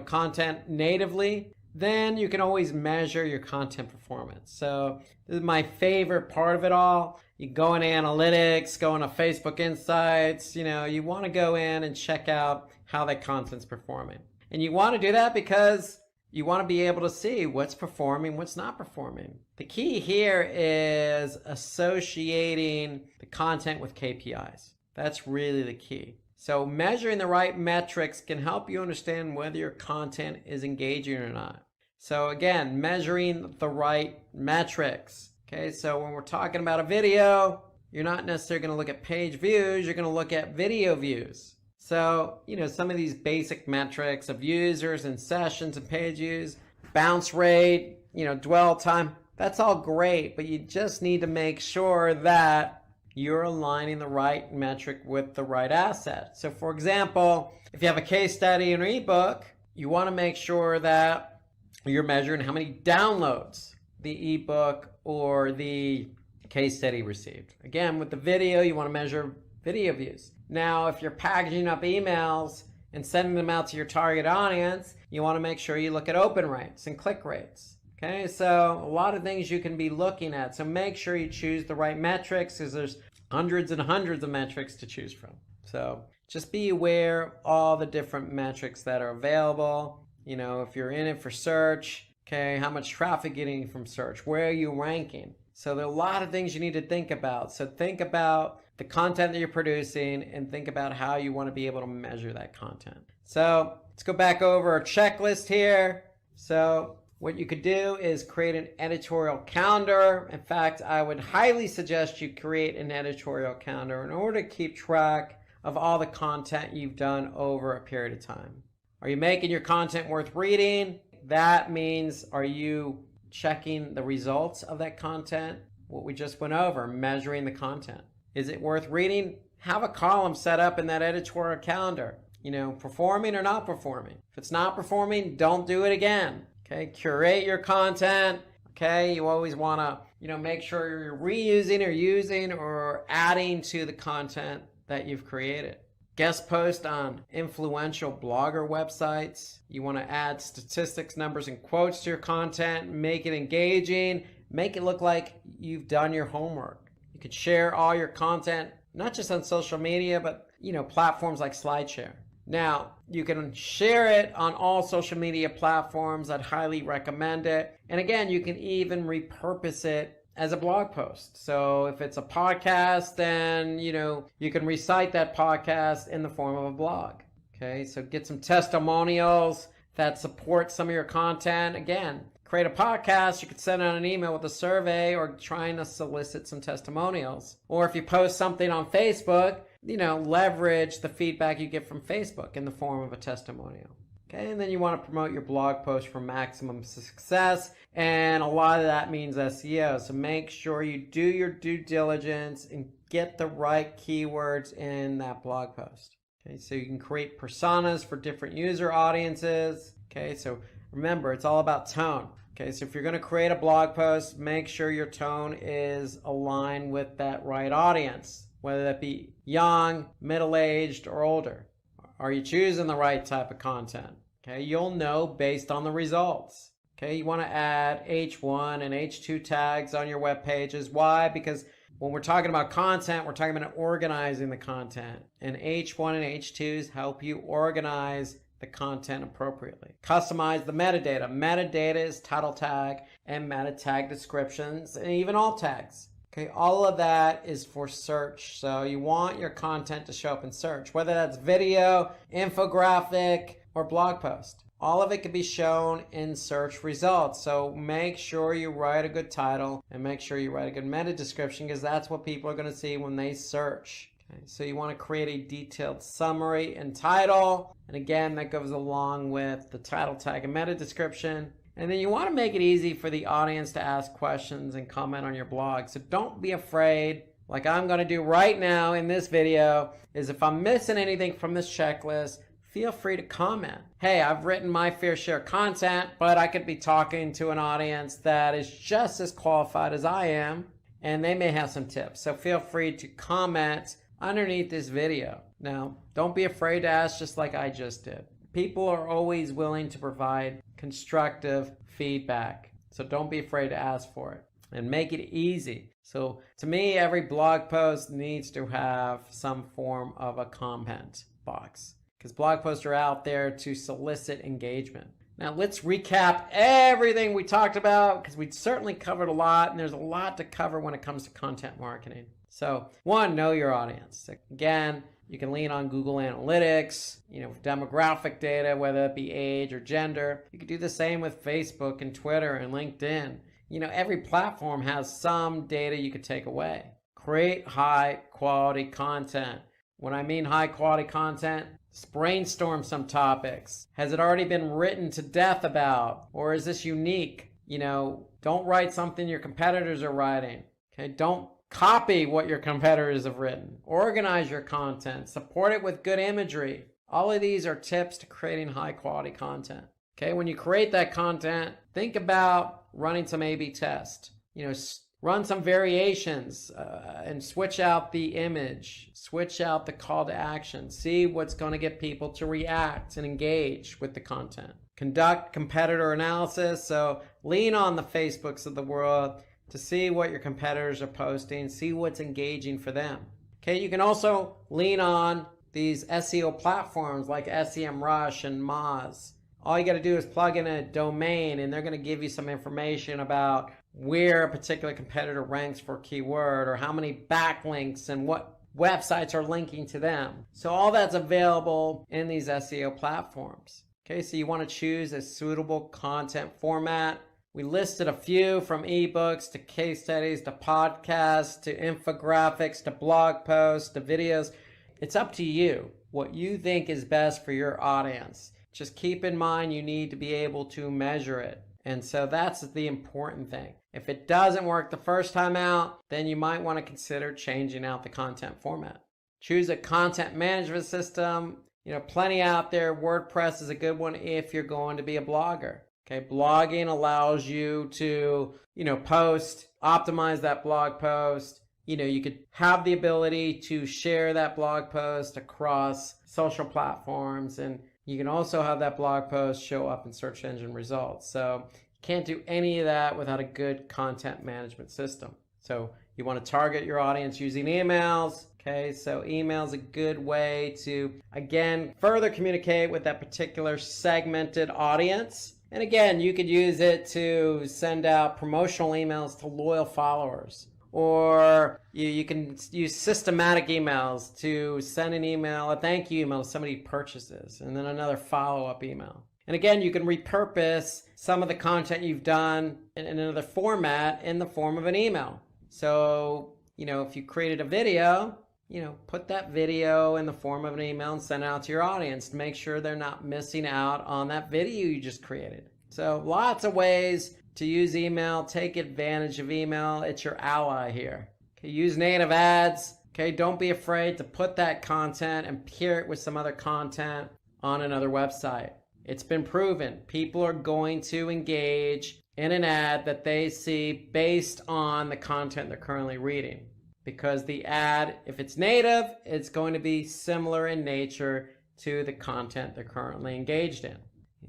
S3: content natively, then you can always measure your content performance. So this is my favorite part of it all. You go in analytics, go into Facebook Insights, you want to go in and check out how that content's performing. And you want to do that because you want to be able to see what's performing, what's not performing. The key here is associating the content with KPIs. That's really the key. So measuring the right metrics can help you understand whether your content is engaging or not. So again, measuring the right metrics. So when we're talking about a video, you're not necessarily going to look at page views, you're going to look at video views. So, some of these basic metrics of users and sessions and page views, bounce rate, dwell time, that's all great, but you just need to make sure that you're aligning the right metric with the right asset. So for example, if you have a case study in an ebook, you want to make sure that you're measuring how many downloads the ebook or the case study received. Again, with the video, you want to measure video views. Now, if you're packaging up emails and sending them out to your target audience, you want to make sure you look at open rates and click rates. Okay, so a lot of things you can be looking at. So make sure you choose the right metrics, because there's hundreds and hundreds of metrics to choose from. So just be aware of all the different metrics that are available. You know, if you're in it for search, okay, how much traffic getting from search? Where are you ranking? So there are a lot of things you need to think about. So think about the content that you're producing and think about how you want to be able to measure that content. So let's go back over our checklist here. So what you could do is create an editorial calendar. In fact, I would highly suggest you create an editorial calendar in order to keep track of all the content you've done over a period of time. Are you making your content worth reading? That means, are you checking the results of that content? What we just went over, measuring the content. Is it worth reading? Have a column set up in that editorial calendar. You know, performing or not performing. If it's not performing, don't do it again. Okay, curate your content. Okay, you always want to, you know, make sure you're reusing or using or adding to the content that you've created. Guest post on influential blogger websites. You want to add statistics, numbers, and quotes to your content. Make it engaging. Make it look like you've done your homework. You can share all your content, not just on social media, but, you know, platforms like SlideShare. Now, you can share it on all social media platforms. I'd highly recommend it. And again, you can even repurpose it as a blog post. So if it's a podcast, then, you know, you can recite that podcast in the form of a blog. Okay, so get some testimonials that support some of your content. Again, create a podcast, you could send out an email with a survey or trying to solicit some testimonials. Or if you post something on Facebook, you know, leverage the feedback you get from Facebook in the form of a testimonial. Okay, and then you want to promote your blog post for maximum success, and a lot of that means SEO. So make sure you do your due diligence and get the right keywords in that blog post. Okay, so you can create personas for different user audiences. Okay, so remember, it's all about tone. Okay, so if you're going to create a blog post, make sure your tone is aligned with that right audience, whether that be young, middle-aged, or older. Are you choosing the right type of content? Okay, you'll know based on the results. Okay, you want to add H1 and H2 tags on your web pages. Why? Because when we're talking about content, we're talking about organizing the content. And H1 and H2s help you organize the content appropriately. Customize the metadata. Metadata is title tag and meta tag descriptions and even alt tags. Okay, all of that is for search. So you want your content to show up in search, whether that's video, infographic, or blog post. All of it can be shown in search results. So make sure you write a good title and make sure you write a good meta description, because that's what people are going to see when they search. Okay, so you want to create a detailed summary and title. And again, that goes along with the title tag and meta description. And then you want to make it easy for the audience to ask questions and comment on your blog. So don't be afraid, like I'm going to do right now in this video, is if I'm missing anything from this checklist, feel free to comment. Hey, I've written my fair share of content, but I could be talking to an audience that is just as qualified as I am, and they may have some tips. So feel free to comment underneath this video. Now, don't be afraid to ask, just like I just did. People are always willing to provide constructive feedback. So don't be afraid to ask for it and make it easy. So to me, every blog post needs to have some form of a comment box, because blog posts are out there to solicit engagement. Now let's recap everything we talked about, because we certainly covered a lot, and there's a lot to cover when it comes to content marketing. So 1, know your audience. Again, you can lean on Google Analytics, demographic data, whether it be age or gender. You can do the same with Facebook and Twitter and LinkedIn. Every platform has some data you could take away. Create high quality content. When I mean high quality content, brainstorm some topics. Has it already been written to death about? Or is this unique? Don't write something your competitors are writing. Okay, don't copy what your competitors have written. Organize your content. Support it with good imagery. All of these are tips to creating high quality content. Okay, when you create that content, think about running some A/B tests. run some variations and switch out the image, switch out the call to action, see what's going to get people to react and engage with the content. Conduct competitor analysis, so lean on the Facebooks of the world to see what your competitors are posting, see what's engaging for them. Okay, you can also lean on these SEO platforms like SEMrush and Moz. All you got to do is plug in a domain and they're going to give you some information about where a particular competitor ranks for a keyword or how many backlinks and what websites are linking to them. So all that's available in these SEO platforms. Okay, so you want to choose a suitable content format. We listed a few, from ebooks to case studies to podcasts to infographics to blog posts to videos. It's up to you what you think is best for your audience. Just keep in mind you need to be able to measure it. And so that's the important thing. If it doesn't work the first time out, then you might want to consider changing out the content format. Choose a content management system. Plenty out there. WordPress is a good one if you're going to be a blogger. Okay, blogging allows you to, post, optimize that blog post. You could have the ability to share that blog post across social platforms, and you can also have that blog post show up in search engine results. So you can't do any of that without a good content management system. So you want to target your audience using emails. Okay, so email is a good way to, again, further communicate with that particular segmented audience. And again, you could use it to send out promotional emails to loyal followers. Or you can use systematic emails to send an email, a thank you email to somebody who purchases, and then another follow-up email. And again, you can repurpose some of the content you've done in another format in the form of an email. So, if you created a video, put that video in the form of an email and send it out to your audience to make sure they're not missing out on that video you just created. So lots of ways to use email. Take advantage of email. It's your ally here. Okay, use native ads. Okay, don't be afraid to put that content and pair it with some other content on another website. It's been proven. People are going to engage in an ad that they see based on the content they're currently reading. Because the ad, if it's native, it's going to be similar in nature to the content they're currently engaged in.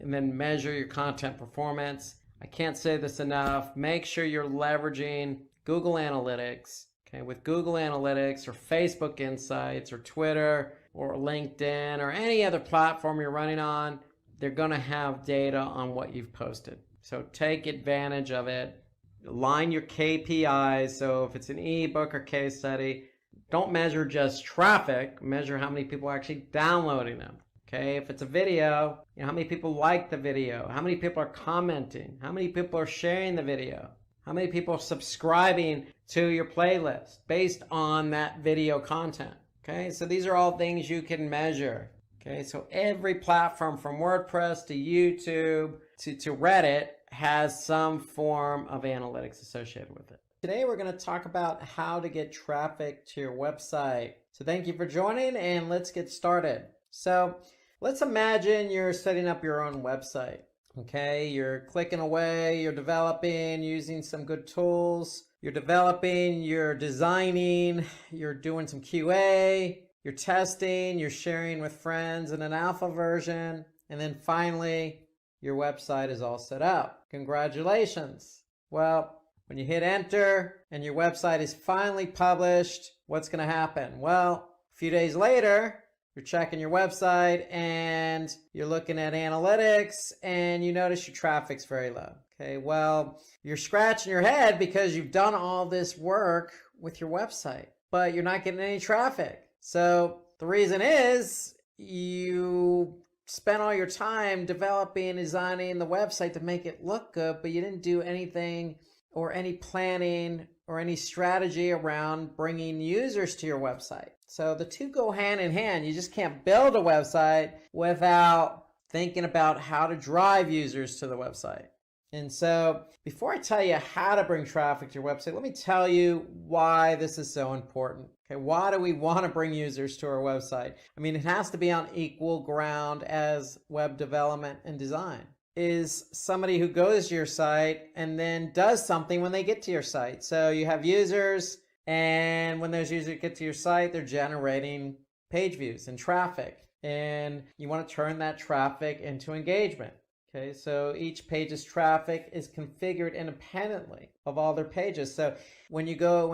S3: And then measure your content performance. I can't say this enough. Make sure you're leveraging Google Analytics. Okay, with Google Analytics or Facebook Insights or Twitter or LinkedIn or any other platform you're running on, they're going to have data on what you've posted. So take advantage of it. Align your KPIs. So if it's an ebook or case study, don't measure just traffic, measure how many people are actually downloading them. Okay, if it's a video, how many people like the video? How many people are commenting? How many people are sharing the video? How many people are subscribing to your playlist based on that video content? Okay, so these are all things you can measure. Okay, so every platform from WordPress to YouTube to Reddit has some form of analytics associated with it. Today we're going to talk about how to get traffic to your website. So thank you for joining, and let's get started. So let's imagine you're setting up your own website. Okay, you're clicking away, you're developing using some good tools, you're developing, you're designing, you're doing some QA, you're testing, you're sharing with friends in an alpha version, and then finally your website is all set up. Congratulations. Well, when you hit enter and your website is finally published, what's going to happen? Well, a few days later, you're checking your website and you're looking at analytics and you notice your traffic's very low. Okay, well, you're scratching your head because you've done all this work with your website, but you're not getting any traffic. So the reason is you spent all your time developing and designing the website to make it look good, but you didn't do anything or any planning or any strategy around bringing users to your website. So the two go hand in hand. You just can't build a website without thinking about how to drive users to the website. And so before I tell you how to bring traffic to your website, let me tell you why this is so important. Okay, why do we want to bring users to our website? I mean, it has to be on equal ground as web development and design. is somebody who goes to your site and then does something when they get to your site. So you have users, and when those users get to your site, they're generating page views and traffic. And you want to turn that traffic into engagement. Okay, so each page's traffic is configured independently of all their pages. So when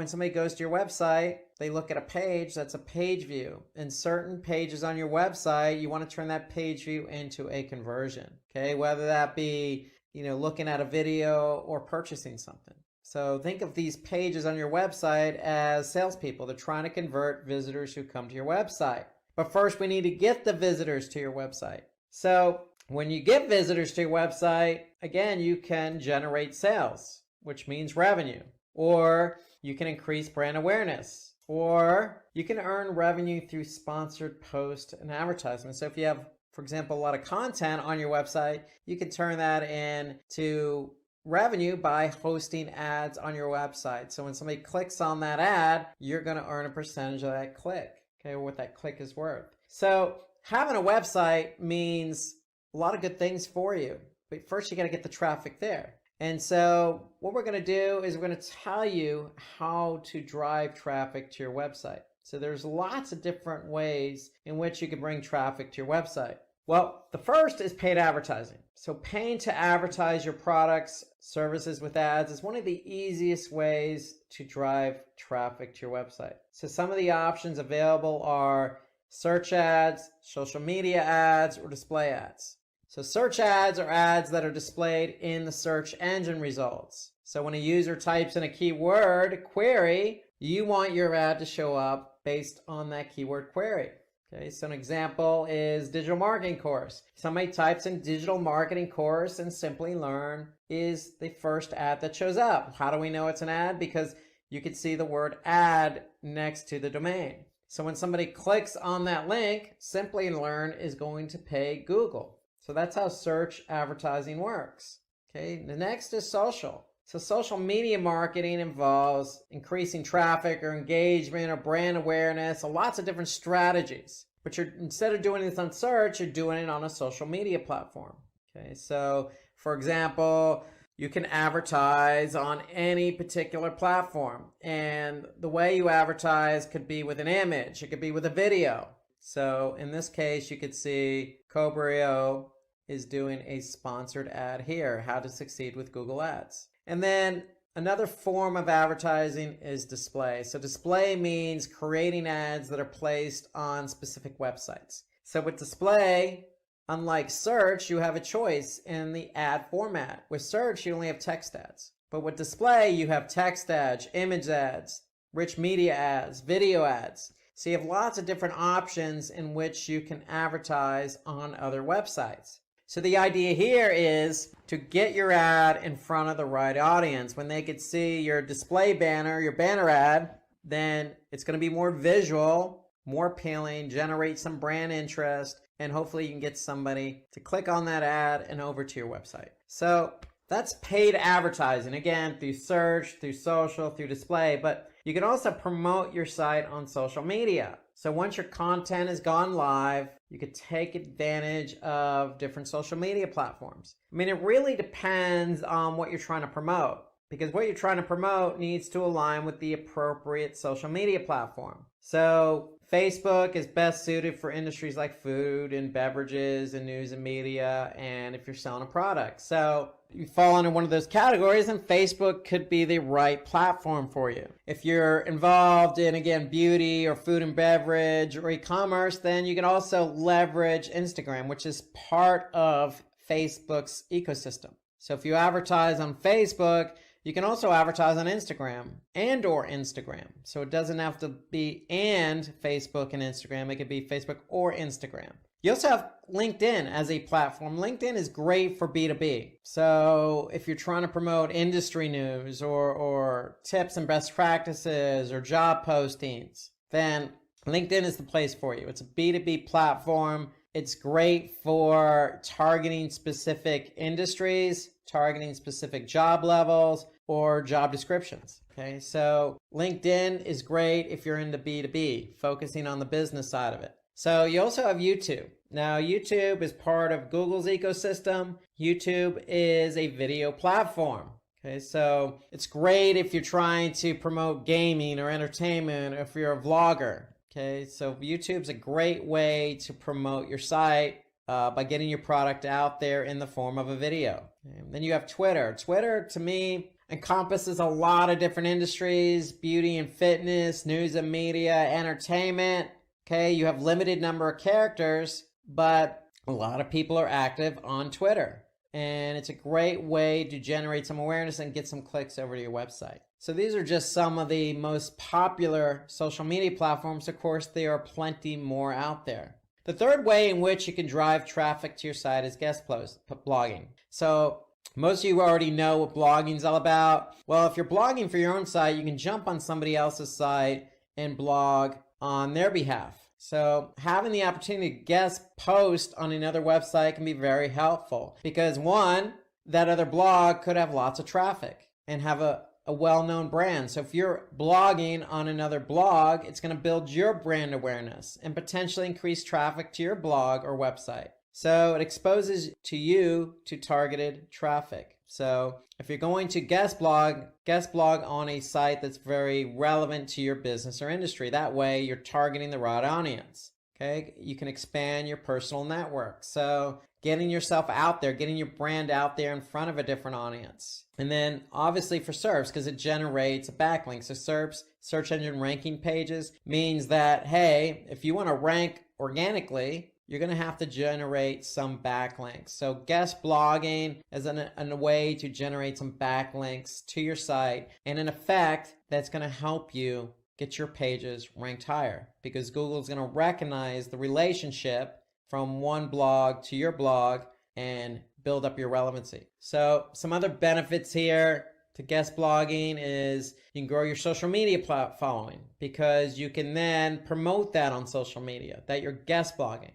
S3: somebody goes to your website, they look at a page, that's a page view. And certain pages on your website, you want to turn that page view into a conversion. Okay, whether that be, looking at a video or purchasing something. So think of these pages on your website as salespeople. They're trying to convert visitors who come to your website. But first, we need to get the visitors to your website. So when you get visitors to your website, again, you can generate sales, which means revenue. Or you can increase brand awareness. Or you can earn revenue through sponsored posts and advertisements. So if you have, for example, a lot of content on your website, you can turn that into revenue by hosting ads on your website. So when somebody clicks on that ad, you're going to earn a percentage of that click. Okay, what that click is worth. So having a website means a lot of good things for you, but first you got to get the traffic there. And so what we're going to do is we're going to tell you how to drive traffic to your website. So there's lots of different ways in which you can bring traffic to your website. Well, the first is paid advertising. So paying to advertise your products, services with ads is one of the easiest ways to drive traffic to your website. So some of the options available are search ads, social media ads, or display ads. So search ads are ads that are displayed in the search engine results. So when a user types in a keyword query, you want your ad to show up based on that keyword query. Okay, so an example is digital marketing course. Somebody types in digital marketing course and Simply Learn is the first ad that shows up. How do we know it's an ad? Because you can see the word ad next to the domain. So when somebody clicks on that link, Simply Learn is going to pay Google. So that's how search advertising works. Okay, the next is social. So social media marketing involves increasing traffic or engagement or brand awareness, lots of different strategies. But instead of doing this on search, you're doing it on a social media platform. Okay, so for example, you can advertise on any particular platform. And the way you advertise could be with an image, it could be with a video. So in this case, you could see Cobrio is doing a sponsored ad here, how to succeed with Google Ads. And then another form of advertising is display. So display means creating ads that are placed on specific websites. So with display, unlike search, you have a choice in the ad format. With search, you only have text ads. But with display, you have text ads, image ads, rich media ads, video ads. So you have lots of different options in which you can advertise on other websites. So the idea here is to get your ad in front of the right audience. When they could see your display banner, your banner ad, then it's going to be more visual, more appealing, generate some brand interest, and hopefully you can get somebody to click on that ad and over to your website. So that's paid advertising, again, through search, through social, through display, but you can also promote your site on social media. So once your content has gone live, you could take advantage of different social media platforms. I mean, it really depends on what you're trying to promote, because what you're trying to promote needs to align with the appropriate social media platform. So Facebook is best suited for industries like food and beverages and news and media, and if you're selling a product. So you fall into one of those categories, and Facebook could be the right platform for you. If you're involved in, again, beauty or food and beverage or e-commerce, then you can also leverage Instagram, which is part of Facebook's ecosystem. So if you advertise on Facebook, you can also advertise on Instagram and or Instagram. So it doesn't have to be and Facebook and Instagram. It could be Facebook or Instagram. You also have LinkedIn as a platform. LinkedIn is great for B2B. So if you're trying to promote industry news or tips and best practices or job postings, then LinkedIn is the place for you. It's a B2B platform. It's great for targeting specific industries, targeting specific job levels or job descriptions. Okay, so LinkedIn is great if you're into B2B, focusing on the business side of it. So you also have YouTube. Now, YouTube is part of Google's ecosystem. YouTube is a video platform. Okay, so it's great if you're trying to promote gaming or entertainment, or if you're a vlogger. Okay, so YouTube's a great way to promote your site by getting your product out there in the form of a video. And then you have Twitter. Twitter, to me, encompasses a lot of different industries: beauty and fitness, news and media, entertainment. Okay, you have limited number of characters, but a lot of people are active on Twitter. And it's a great way to generate some awareness and get some clicks over to your website. So these are just some of the most popular social media platforms. Of course, there are plenty more out there. The third way in which you can drive traffic to your site is guest blogging. So most of you already know what blogging is all about. Well, if you're blogging for your own site, you can jump on somebody else's site and blog on their behalf. So having the opportunity to guest post on another website can be very helpful because, one, that other blog could have lots of traffic and have a well-known brand. So if you're blogging on another blog, it's going to build your brand awareness and potentially increase traffic to your blog or website. So it exposes you to targeted traffic. So if you're going to guest blog on a site that's very relevant to your business or industry. That way you're targeting the right audience. Okay, you can expand your personal network. So getting yourself out there, getting your brand out there in front of a different audience. And then obviously for SERPs, because it generates a backlink. So SERPs, search engine ranking pages, means that, hey, if you want to rank organically, you're going to have to generate some backlinks. So guest blogging is a way to generate some backlinks to your site. And in effect, that's going to help you get your pages ranked higher because Google's going to recognize the relationship from one blog to your blog and build up your relevancy. So some other benefits here to guest blogging is you can grow your social media following because you can then promote that on social media that you're guest blogging.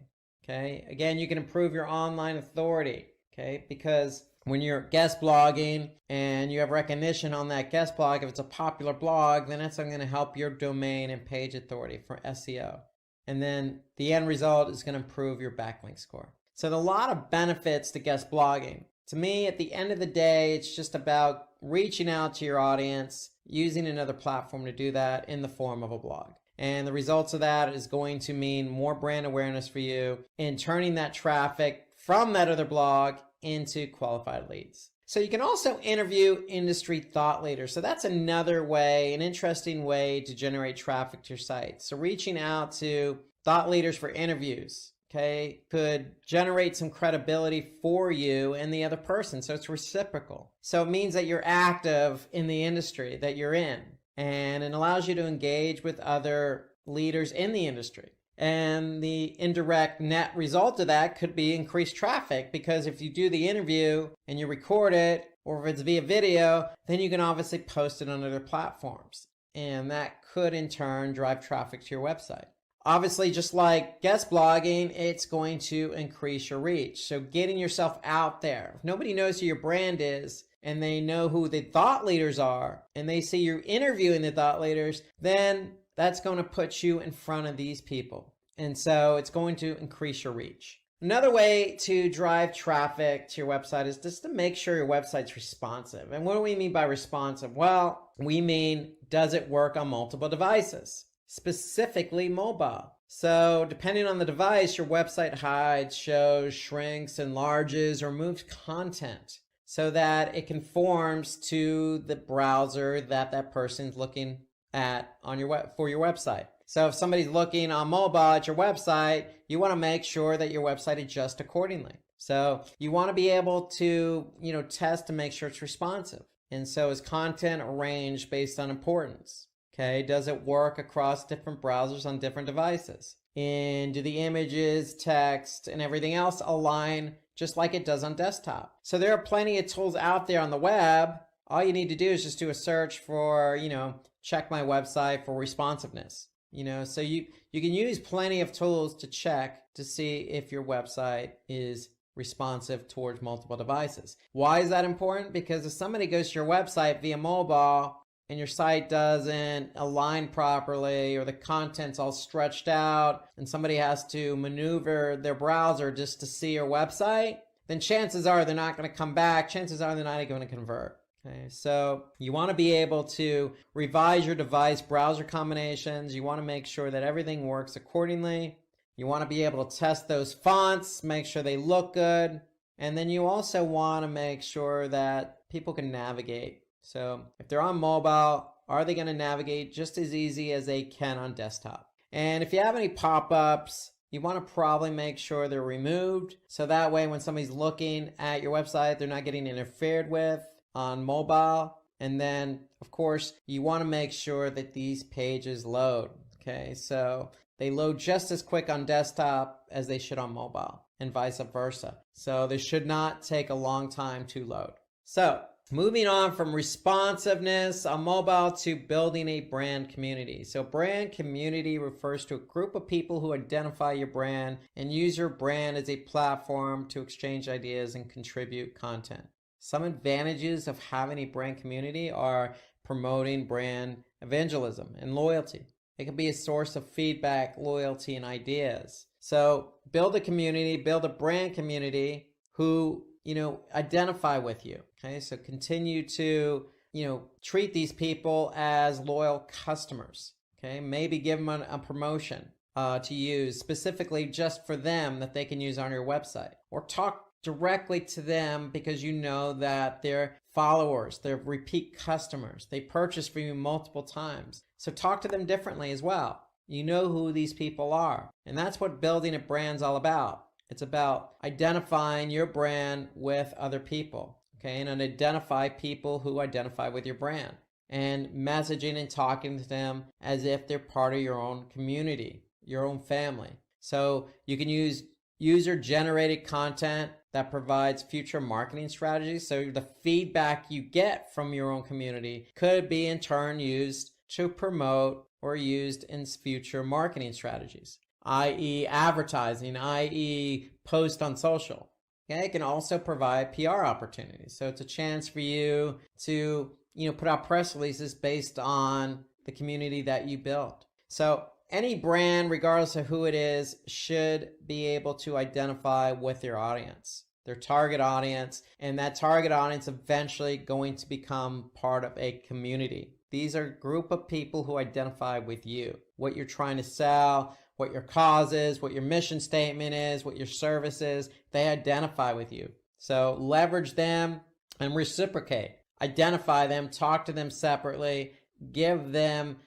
S3: Okay, again, you can improve your online authority, okay, because when you're guest blogging and you have recognition on that guest blog, if it's a popular blog, then that's going to help your domain and page authority for SEO. And then the end result is going to improve your backlink score. So there are a lot of benefits to guest blogging. To me, at the end of the day, it's just about reaching out to your audience, using another platform to do that in the form of a blog. And the results of that is going to mean more brand awareness for you in turning that traffic from that other blog into qualified leads. So you can also interview industry thought leaders. So that's another way, an interesting way to generate traffic to your site. So reaching out to thought leaders for interviews, okay, could generate some credibility for you and the other person. So it's reciprocal. So it means that you're active in the industry that you're in. And it allows you to engage with other leaders in the industry. And the indirect net result of that could be increased traffic because if you do the interview and you record it, or if it's via video, then you can obviously post it on other platforms. And that could in turn drive traffic to your website. Obviously, just like guest blogging, it's going to increase your reach. So getting yourself out there. If nobody knows who your brand is, and they know who the thought leaders are, and they see you interviewing the thought leaders, then that's going to put you in front of these people. And so it's going to increase your reach. Another way to drive traffic to your website is just to make sure your website's responsive. And what do we mean by responsive? Well, we mean, does it work on multiple devices, specifically mobile? So depending on the device, your website hides, shows, shrinks, enlarges, or moves content so that it conforms to the browser that that person's looking at on your for your website. So if somebody's looking on mobile at your website, you want to make sure that your website adjusts accordingly. So you want to be able to, test to make sure it's responsive. And so is content arranged based on importance? Okay, does it work across different browsers on different devices? And do the images, text, and everything else align just like it does on desktop? So there are plenty of tools out there on the web. All you need to do is just do a search for, check my website for responsiveness. So you can use plenty of tools to check to see if your website is responsive towards multiple devices. Why is that important? Because if somebody goes to your website via mobile and your site doesn't align properly, or the content's all stretched out and somebody has to maneuver their browser just to see your website, then chances are they're not going to come back. Chances are they're not going to convert. Okay, so you want to be able to revise your device browser combinations. You want to make sure that everything works accordingly. You want to be able to test those fonts, make sure they look good. And then you also want to make sure that people can navigate. So if they're on mobile, are they going to navigate just as easy as they can on desktop? And if you have any pop-ups, you want to probably make sure they're removed. So that way when somebody's looking at your website, they're not getting interfered with on mobile. And then, of course, you want to make sure that these pages load. Okay, so they load just as quick on desktop as they should on mobile, and vice versa. So they should not take a long time to load. So moving on from responsiveness on mobile to building a brand community. So brand community refers to a group of people who identify your brand and use your brand as a platform to exchange ideas and contribute content. Some advantages of having a brand community are promoting brand evangelism and loyalty. It can be a source of feedback, loyalty, and ideas. So build a community, build a brand community who, identify with you. Okay, so continue to, treat these people as loyal customers. Okay, maybe give them a promotion to use specifically just for them that they can use on your website, or talk directly to them because you know that they're followers, they're repeat customers, they purchase from you multiple times. So talk to them differently as well. You know who these people are. And that's what building a brand's all about. It's about identifying your brand with other people. Okay, and identify people who identify with your brand, and messaging and talking to them as if they're part of your own community, your own family. So you can use user-generated content that provides future marketing strategies. So the feedback you get from your own community could be in turn used to promote or used in future marketing strategies, i.e. advertising, i.e. post on social. Okay, it can also provide PR opportunities. So it's a chance for you to, put out press releases based on the community that you built. So any brand, regardless of who it is, should be able to identify with their audience, their target audience, and that target audience eventually going to become part of a community. These are a group of people who identify with you, what you're trying to sell, what your cause is, what your mission statement is, what your service is. They identify with you. So leverage them and reciprocate. Identify them, talk to them separately, give them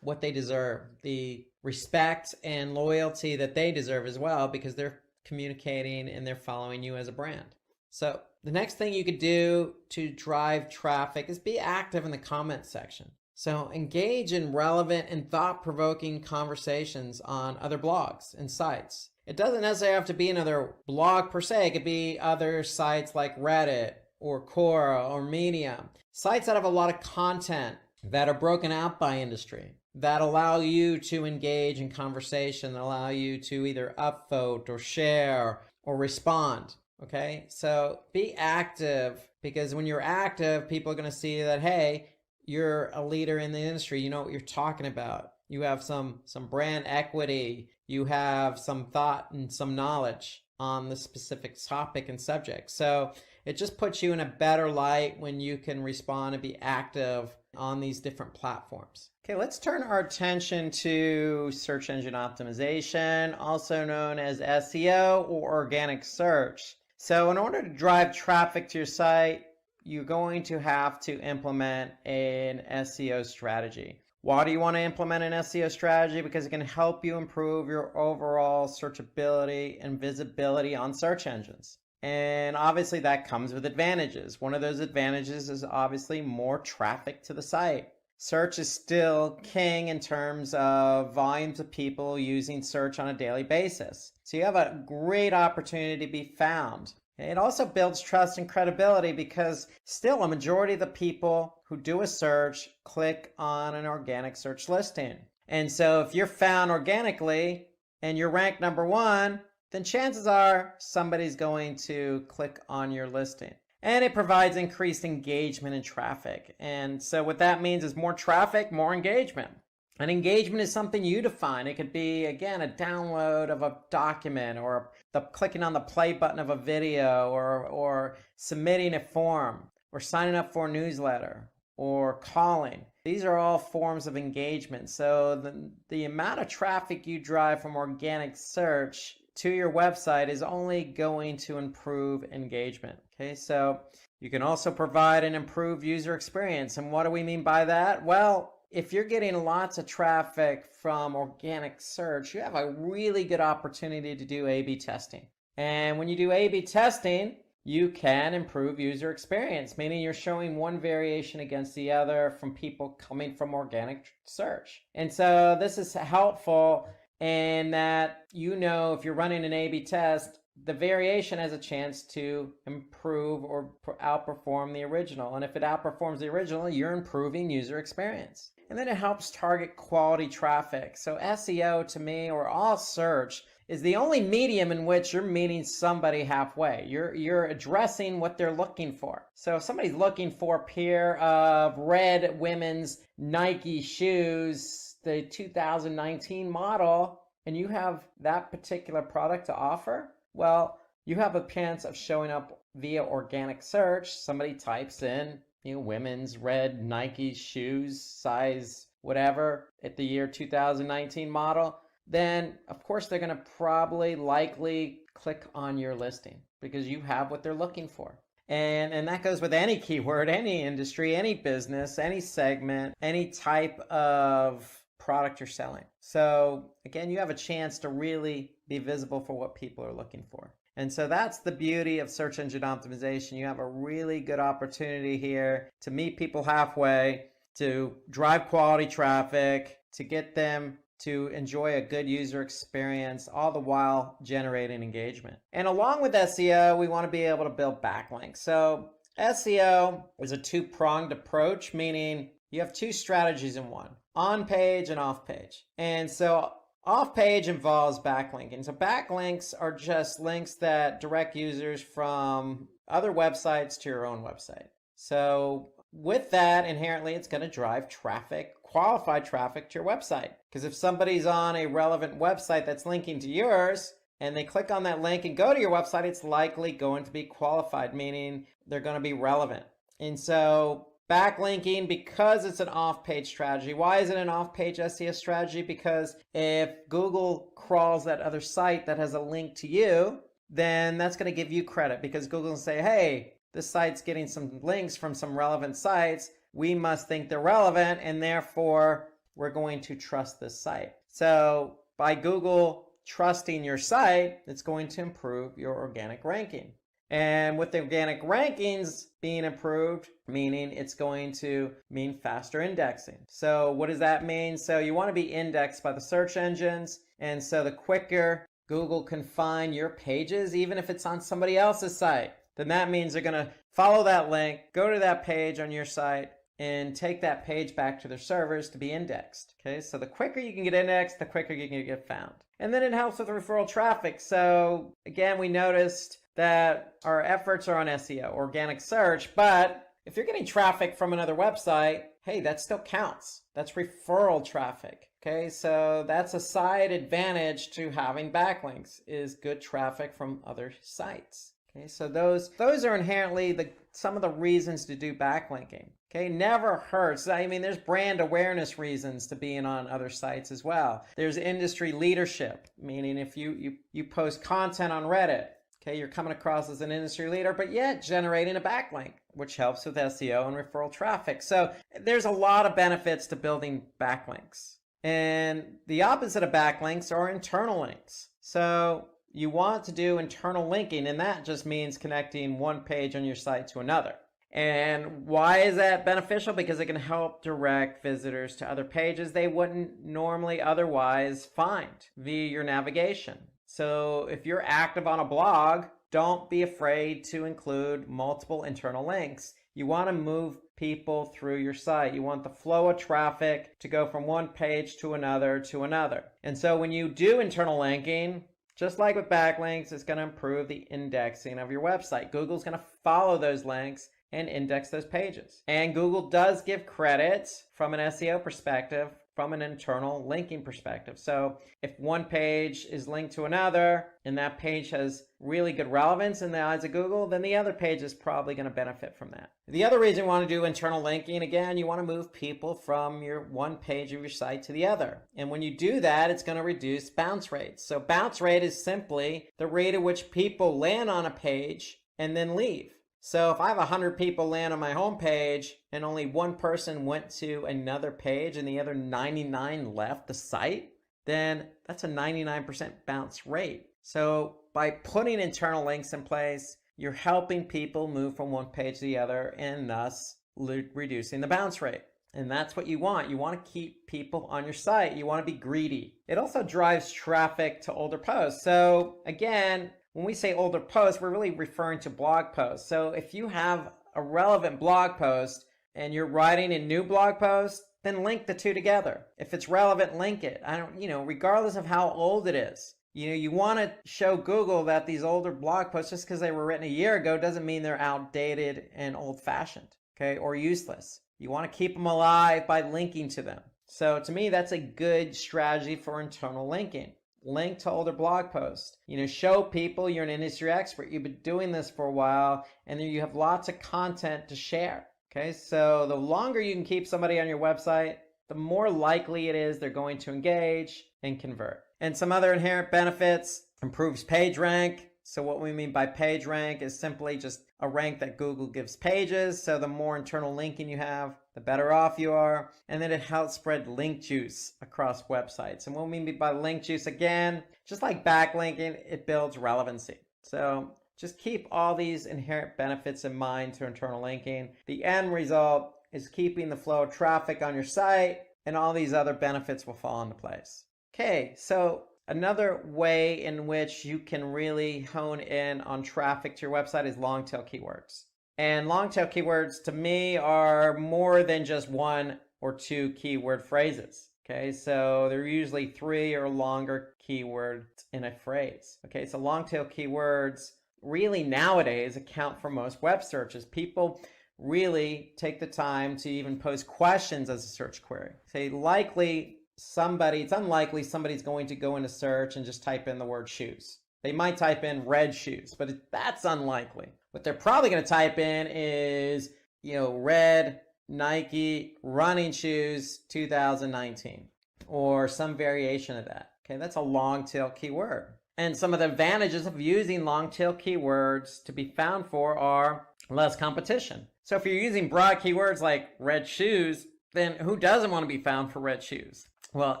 S3: what they deserve, the respect and loyalty that they deserve as well, because they're communicating and they're following you as a brand. So the next thing you could do to drive traffic is be active in the comment section. So engage in relevant and thought-provoking conversations on other blogs and sites. It doesn't necessarily have to be another blog per se. It could be other sites like Reddit or Quora or Medium. Sites that have a lot of content that are broken out by industry, that allow you to engage in conversation, that allow you to either upvote or share or respond. Okay, so be active, because when you're active, people are going to see that, hey, you're a leader in the industry. You know what you're talking about. You have some brand equity. You have some thought and some knowledge on the specific topic and subject. So it just puts you in a better light when you can respond and be active on these different platforms. Okay, let's turn our attention to search engine optimization, also known as SEO or organic search. So in order to drive traffic to your site, you're going to have to implement an SEO strategy. Why do you want to implement an SEO strategy? Because it can help you improve your overall searchability and visibility on search engines. And obviously that comes with advantages. One of those advantages is obviously more traffic to the site. Search is still king in terms of volumes of people using search on a daily basis. So you have a great opportunity to be found. It also builds trust and credibility, because still a majority of the people who do a search click on an organic search listing. And so if you're found organically and you're ranked number 1, then chances are somebody's going to click on your listing. And it provides increased engagement and traffic. And so what that means is more traffic, more engagement. And engagement is something you define. It could be, again, a download of a document, or the clicking on the play button of a video, or submitting a form, or signing up for a newsletter, or calling. These are all forms of engagement. So the amount of traffic you drive from organic search to your website is only going to improve engagement. Okay, so you can also provide an improved user experience. And what do we mean by that? Well, if you're getting lots of traffic from organic search, you have a really good opportunity to do A/B testing. And when you do A/B testing, you can improve user experience, meaning you're showing one variation against the other from people coming from organic search. And so this is helpful in that, if you're running an A/B test, the variation has a chance to improve or outperform the original. And if it outperforms the original, you're improving user experience. And then it helps target quality traffic. So SEO, to me, or all search, is the only medium in which you're meeting somebody halfway. You're addressing what they're looking for. So if somebody's looking for a pair of red women's Nike shoes, the 2019 model, and you have that particular product to offer, well, you have a chance of showing up via organic search. Somebody types in, women's red Nike shoes, size whatever, at the year 2019 model, then of course they're going to likely click on your listing because you have what they're looking for. And that goes with any keyword, any industry, any business, any segment, any type of product you're selling. So again, you have a chance to really be visible for what people are looking for. And so that's the beauty of search engine optimization. You have a really good opportunity here to meet people halfway, to drive quality traffic, to get them to enjoy a good user experience, all the while generating engagement. And along with SEO, we want to be able to build backlinks. So SEO is a two-pronged approach, meaning you have two strategies in one, on page and off page. And so off page involves backlinking. So backlinks are just links that direct users from other websites to your own website. So with that, inherently, it's going to drive traffic, qualified traffic to your website. Because if somebody's on a relevant website that's linking to yours, and they click on that link and go to your website, it's likely going to be qualified, meaning they're going to be relevant. And so backlinking, because it's an off-page strategy. Why is it an off-page SEO strategy? Because if Google crawls that other site that has a link to you, then that's going to give you credit, because Google will say, hey, this site's getting some links from some relevant sites. We must think they're relevant, and therefore we're going to trust this site. So by Google trusting your site, it's going to improve your organic ranking. And with the organic rankings being improved, meaning it's going to mean faster indexing. So what does that mean? So you want to be indexed by the search engines. And so the quicker Google can find your pages, even if it's on somebody else's site, then that means they're going to follow that link, go to that page on your site, and take that page back to their servers to be indexed. Okay, so the quicker you can get indexed, the quicker you can get found. And then it helps with referral traffic. So again, we noticed that our efforts are on SEO, organic search, but if you're getting traffic from another website, hey, that still counts. That's referral traffic. Okay, so that's a side advantage to having backlinks, is good traffic from other sites. Okay, so those are inherently some of the reasons to do backlinking. Okay, never hurts. I mean, there's brand awareness reasons to being on other sites as well. There's industry leadership, meaning if you post content on Reddit, okay, you're coming across as an industry leader, but yet generating a backlink, which helps with SEO and referral traffic. So there's a lot of benefits to building backlinks. And the opposite of backlinks are internal links. So you want to do internal linking, and that just means connecting one page on your site to another. And why is that beneficial? Because it can help direct visitors to other pages they wouldn't normally otherwise find via your navigation. So if you're active on a blog, don't be afraid to include multiple internal links. You want to move people through your site. You want the flow of traffic to go from one page to another to another. And so when you do internal linking, Just like with backlinks, it's going to improve the indexing of your website. Google's going to follow those links and index those pages. And Google does give credit from an SEO perspective, from an internal linking perspective. So if one page is linked to another and that page has really good relevance in the eyes of Google, then the other page is probably going to benefit from that. The other reason you want to do internal linking, again, you want to move people from your one page of your site to the other. And when you do that, it's going to reduce bounce rates. So bounce rate is simply the rate at which people land on a page and then leave. So if I have 100 people land on my home page and only one person went to another page and the other 99 left the site, then that's a 99% bounce rate. So by putting internal links in place, you're helping people move from one page to the other and thus reducing the bounce rate. And that's what you want. You want to keep people on your site. You want to be greedy. It also drives traffic to older posts. So again, when we say older posts, we're really referring to blog posts. So if you have a relevant blog post and you're writing a new blog post, then link the two together. If it's relevant, link it. Regardless of how old it is. You want to show Google that these older blog posts, just because they were written a year ago, doesn't mean they're outdated and old-fashioned, okay, or useless. You want to keep them alive by linking to them. So to me, that's a good strategy for internal linking. Link to older blog posts. Show people you're an industry expert. You've been doing this for a while, and you have lots of content to share. Okay, so the longer you can keep somebody on your website, the more likely it is they're going to engage and convert. And some other inherent benefits: improves page rank. So what we mean by page rank is simply just a rank that Google gives pages. So the more internal linking you have, the better off you are. And then it helps spread link juice across websites. And what we mean by link juice, again, just like backlinking, it builds relevancy. So just keep all these inherent benefits in mind to internal linking. The end result is keeping the flow of traffic on your site, and all these other benefits will fall into place. Okay, so another way in which you can really hone in on traffic to your website is long tail keywords. And long tail keywords to me are more than just one or two keyword phrases. Okay, so they're usually 3 or longer keywords in a phrase. Okay, so long tail keywords really nowadays account for most web searches. People really take the time to even pose questions as a search query. It's unlikely somebody's going to go into search and just type in the word shoes. They might type in red shoes, but that's unlikely. What they're probably going to type in is, red Nike running shoes 2019, or some variation of that. Okay, that's a long tail keyword. And some of the advantages of using long tail keywords to be found for are less competition. So if you're using broad keywords like red shoes, then who doesn't want to be found for red shoes? Well,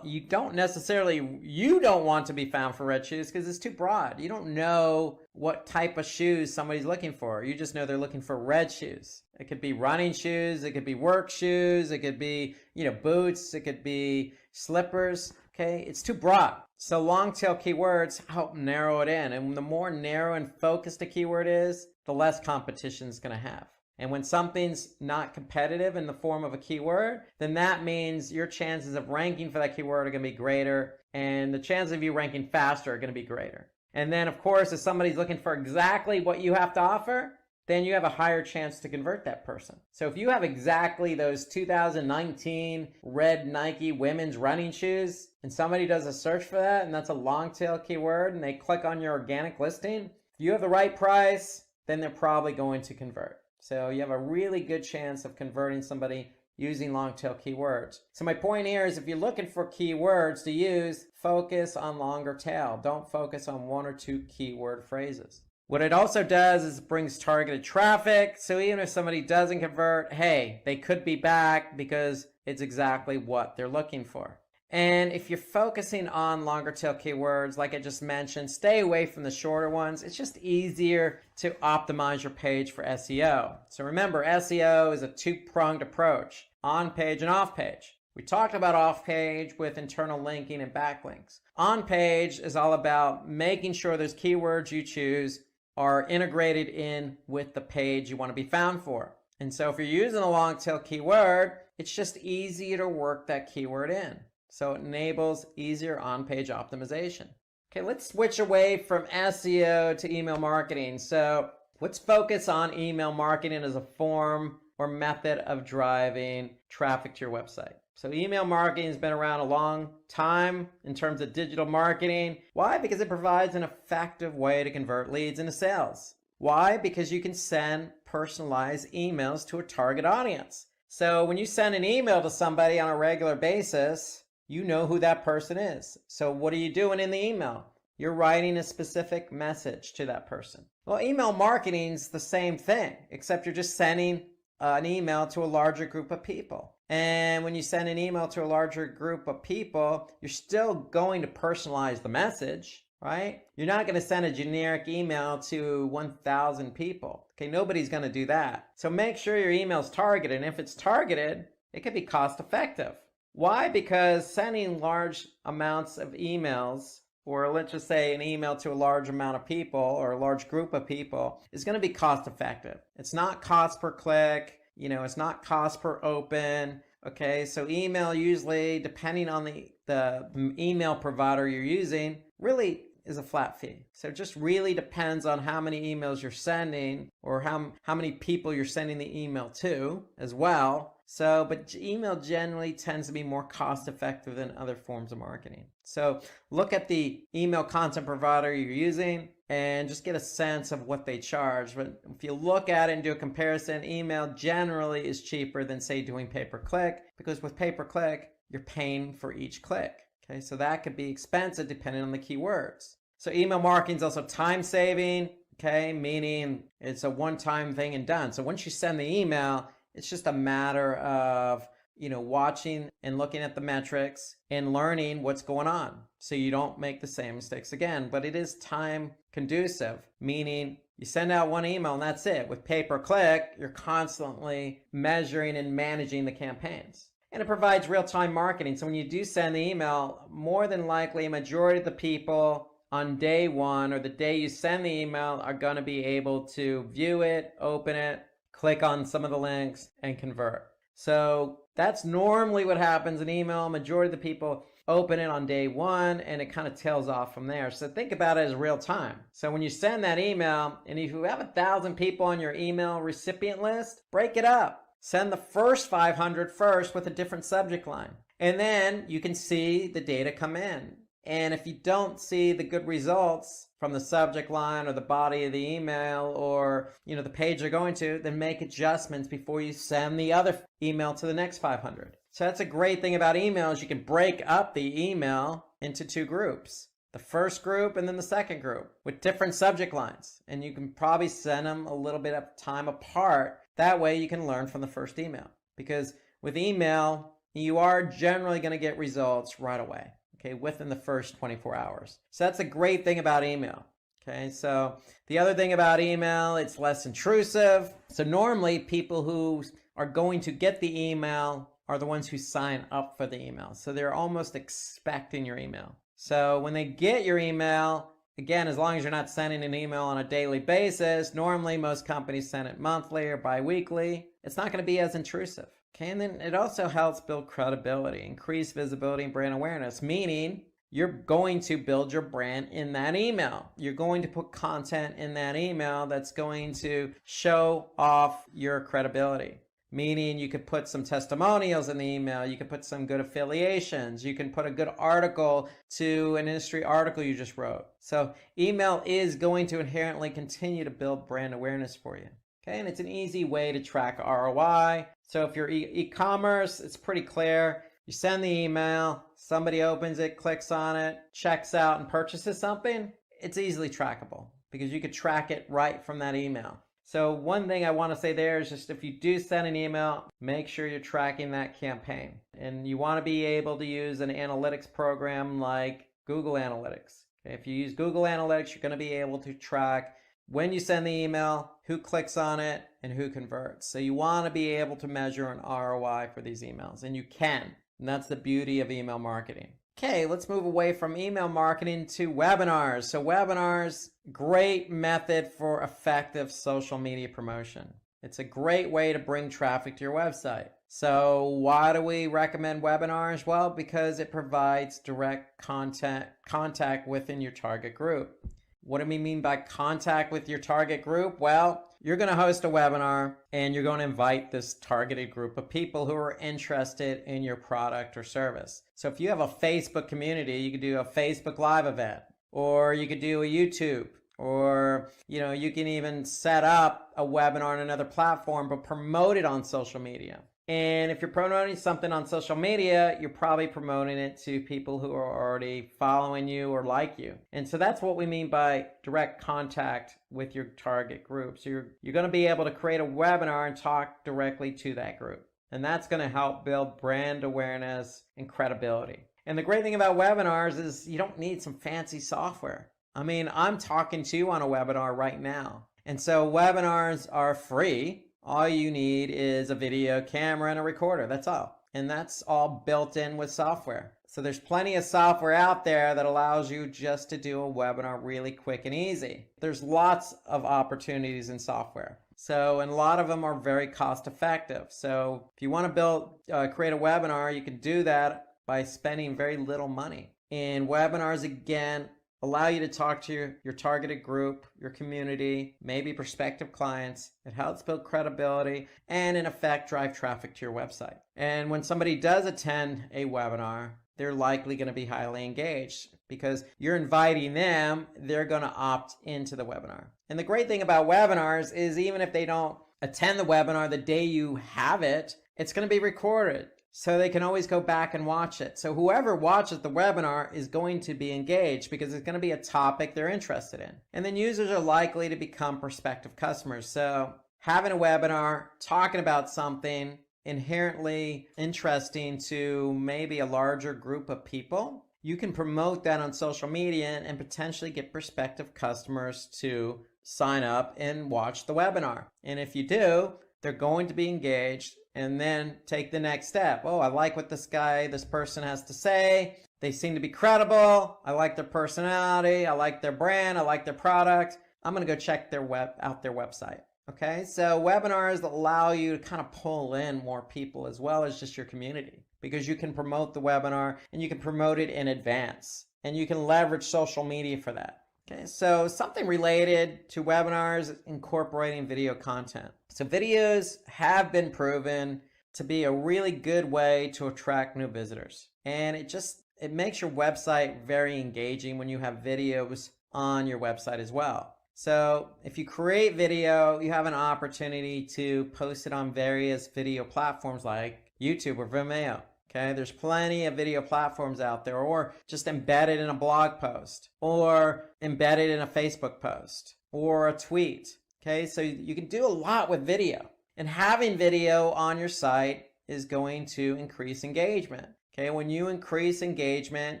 S3: you don't want to be found for red shoes because it's too broad. You don't know what type of shoes somebody's looking for. You just know they're looking for red shoes. It could be running shoes. It could be work shoes. It could be, boots. It could be slippers. Okay, it's too broad. So long tail keywords help narrow it in. And the more narrow and focused a keyword is, the less competition it's going to have. And when something's not competitive in the form of a keyword, then that means your chances of ranking for that keyword are going to be greater, and the chances of you ranking faster are going to be greater. And then, of course, if somebody's looking for exactly what you have to offer, then you have a higher chance to convert that person. So if you have exactly those 2019 red Nike women's running shoes, and somebody does a search for that, and that's a long tail keyword, and they click on your organic listing, if you have the right price, then they're probably going to convert. So you have a really good chance of converting somebody using long tail keywords. So my point here is if you're looking for keywords to use, focus on longer tail. Don't focus on 1 or 2 keyword phrases. What it also does is it brings targeted traffic. So even if somebody doesn't convert, hey, they could be back because it's exactly what they're looking for. And if you're focusing on longer tail keywords, like I just mentioned, stay away from the shorter ones. It's just easier to optimize your page for SEO. So remember, SEO is a 2-pronged approach, on page and off page. We talked about off page with internal linking and backlinks. On page is all about making sure those keywords you choose are integrated in with the page you want to be found for. And so if you're using a long tail keyword, it's just easier to work that keyword in. So it enables easier on-page optimization. Okay, let's switch away from SEO to email marketing. So let's focus on email marketing as a form or method of driving traffic to your website. So email marketing has been around a long time in terms of digital marketing. Why? Because it provides an effective way to convert leads into sales. Why? Because you can send personalized emails to a target audience. So when you send an email to somebody on a regular basis, you know who that person is. So what are you doing in the email? You're writing a specific message to that person. Well, email marketing's the same thing, except you're just sending an email to a larger group of people. And when you send an email to a larger group of people, you're still going to personalize the message, right? You're not going to send a generic email to 1,000 people. Okay, nobody's going to do that. So make sure your email's targeted. And if it's targeted, it can be cost effective. Why? Because sending large amounts of emails, or let's just say an email to a large amount of people or a large group of people, is going to be cost effective. It's not cost per click. It's not cost per open. Okay, so email usually, depending on the email provider you're using, really is a flat fee. So it just really depends on how many emails you're sending or how many people you're sending the email to as well. So, but email generally tends to be more cost effective than other forms of marketing. So look at the email content provider you're using and just get a sense of what they charge. But if you look at it and do a comparison, email generally is cheaper than, say, doing pay-per-click, because with pay-per-click, you're paying for each click. Okay, so that could be expensive depending on the keywords. So email marketing is also time saving, okay, meaning it's a one-time thing and done. So once you send the email, it's just a matter of, watching and looking at the metrics and learning what's going on so you don't make the same mistakes again. But it is time conducive, meaning you send out one email and that's it. With pay-per-click, you're constantly measuring and managing the campaigns. And it provides real-time marketing. So when you do send the email, more than likely a majority of the people on day one or the day you send the email are going to be able to view it, open it, click on some of the links, and convert. So that's normally what happens in email. Majority of the people open it on day one and it kind of tails off from there. So think about it as real time. So when you send that email, and if you have 1,000 people on your email recipient list, break it up. Send the first 500 first with a different subject line. And then you can see the data come in. And if you don't see the good results from the subject line or the body of the email or, the page you're going to, then make adjustments before you send the other email to the next 500. So that's a great thing about emails. You can break up the email into two groups. The first group and then the second group with different subject lines. And you can probably send them a little bit of time apart. That way you can learn from the first email. Because with email, you are generally going to get results right away. Okay, within the first 24 hours. So that's a great thing about email. Okay, so the other thing about email, it's less intrusive. So normally people who are going to get the email are the ones who sign up for the email. So they're almost expecting your email. So when they get your email, again, as long as you're not sending an email on a daily basis, normally most companies send it monthly or bi-weekly, it's not going to be as intrusive. Okay, and then it also helps build credibility, increase visibility and brand awareness, meaning you're going to build your brand in that email. You're going to put content in that email that's going to show off your credibility, meaning you could put some testimonials in the email, you could put some good affiliations, you can put a good article to an industry article you just wrote. So email is going to inherently continue to build brand awareness for you. Okay, and it's an easy way to track ROI. So if you're e-commerce, it's pretty clear. You send the email, somebody opens it, clicks on it, checks out and purchases something, it's easily trackable because you could track it right from that email. So one thing I want to say there is just if you do send an email, make sure you're tracking that campaign. And you want to be able to use an analytics program like Google Analytics. Okay, if you use Google Analytics, you're going to be able to track when you send the email, who clicks on it, and who converts. So you want to be able to measure an ROI for these emails, and you can. And that's the beauty of email marketing. Okay, let's move away from email marketing to webinars. So webinars, great method for effective social media promotion. It's a great way to bring traffic to your website. So why do we recommend webinars? Well, because it provides direct contact within your target group. What do we mean by contact with your target group? Well, you're going to host a webinar and you're going to invite this targeted group of people who are interested in your product or service. So if you have a Facebook community, you could do a Facebook Live event, or you could do a YouTube, or you can even set up a webinar on another platform but promote it on social media. And if you're promoting something on social media, you're probably promoting it to people who are already following you or like you. And so that's what we mean by direct contact with your target group. So you're going to be able to create a webinar and talk directly to that group. And that's going to help build brand awareness and credibility. And the great thing about webinars is you don't need some fancy software. I mean, I'm talking to you on a webinar right now. And so webinars are free. All you need is a video camera and a recorder. That's all. And that's all built in with software. So there's plenty of software out there that allows you just to do a webinar really quick and easy. There's lots of opportunities in software. And a lot of them are very cost effective. So if you want to create a webinar, you can do that by spending very little money. And webinars, again, allow you to talk to your targeted group, your community, maybe prospective clients. It helps build credibility and, in effect, drive traffic to your website. And when somebody does attend a webinar, they're likely going to be highly engaged because you're inviting them, they're going to opt into the webinar. And the great thing about webinars is even if they don't attend the webinar the day you have it, it's going to be recorded. So they can always go back and watch it. So whoever watches the webinar is going to be engaged because it's going to be a topic they're interested in. And then users are likely to become prospective customers. So having a webinar, talking about something inherently interesting to maybe a larger group of people, you can promote that on social media and potentially get prospective customers to sign up and watch the webinar. And if you do, they're going to be engaged. And then take the next step. Oh, I like what this person has to say. They seem to be credible. I like their personality. I like their brand. I like their product. I'm going to go check out their website. Okay, so webinars allow you to kind of pull in more people as well as just your community, because you can promote the webinar and you can promote it in advance, and you can leverage social media for that. Okay, so something related to webinars, incorporating video content. So videos have been proven to be a really good way to attract new visitors. And it makes your website very engaging when you have videos on your website as well. So if you create video, you have an opportunity to post it on various video platforms like YouTube or Vimeo. Okay, there's plenty of video platforms out there, or just embedded in a blog post, or embedded in a Facebook post, or a tweet. Okay, so you can do a lot with video. And having video on your site is going to increase engagement. Okay, when you increase engagement,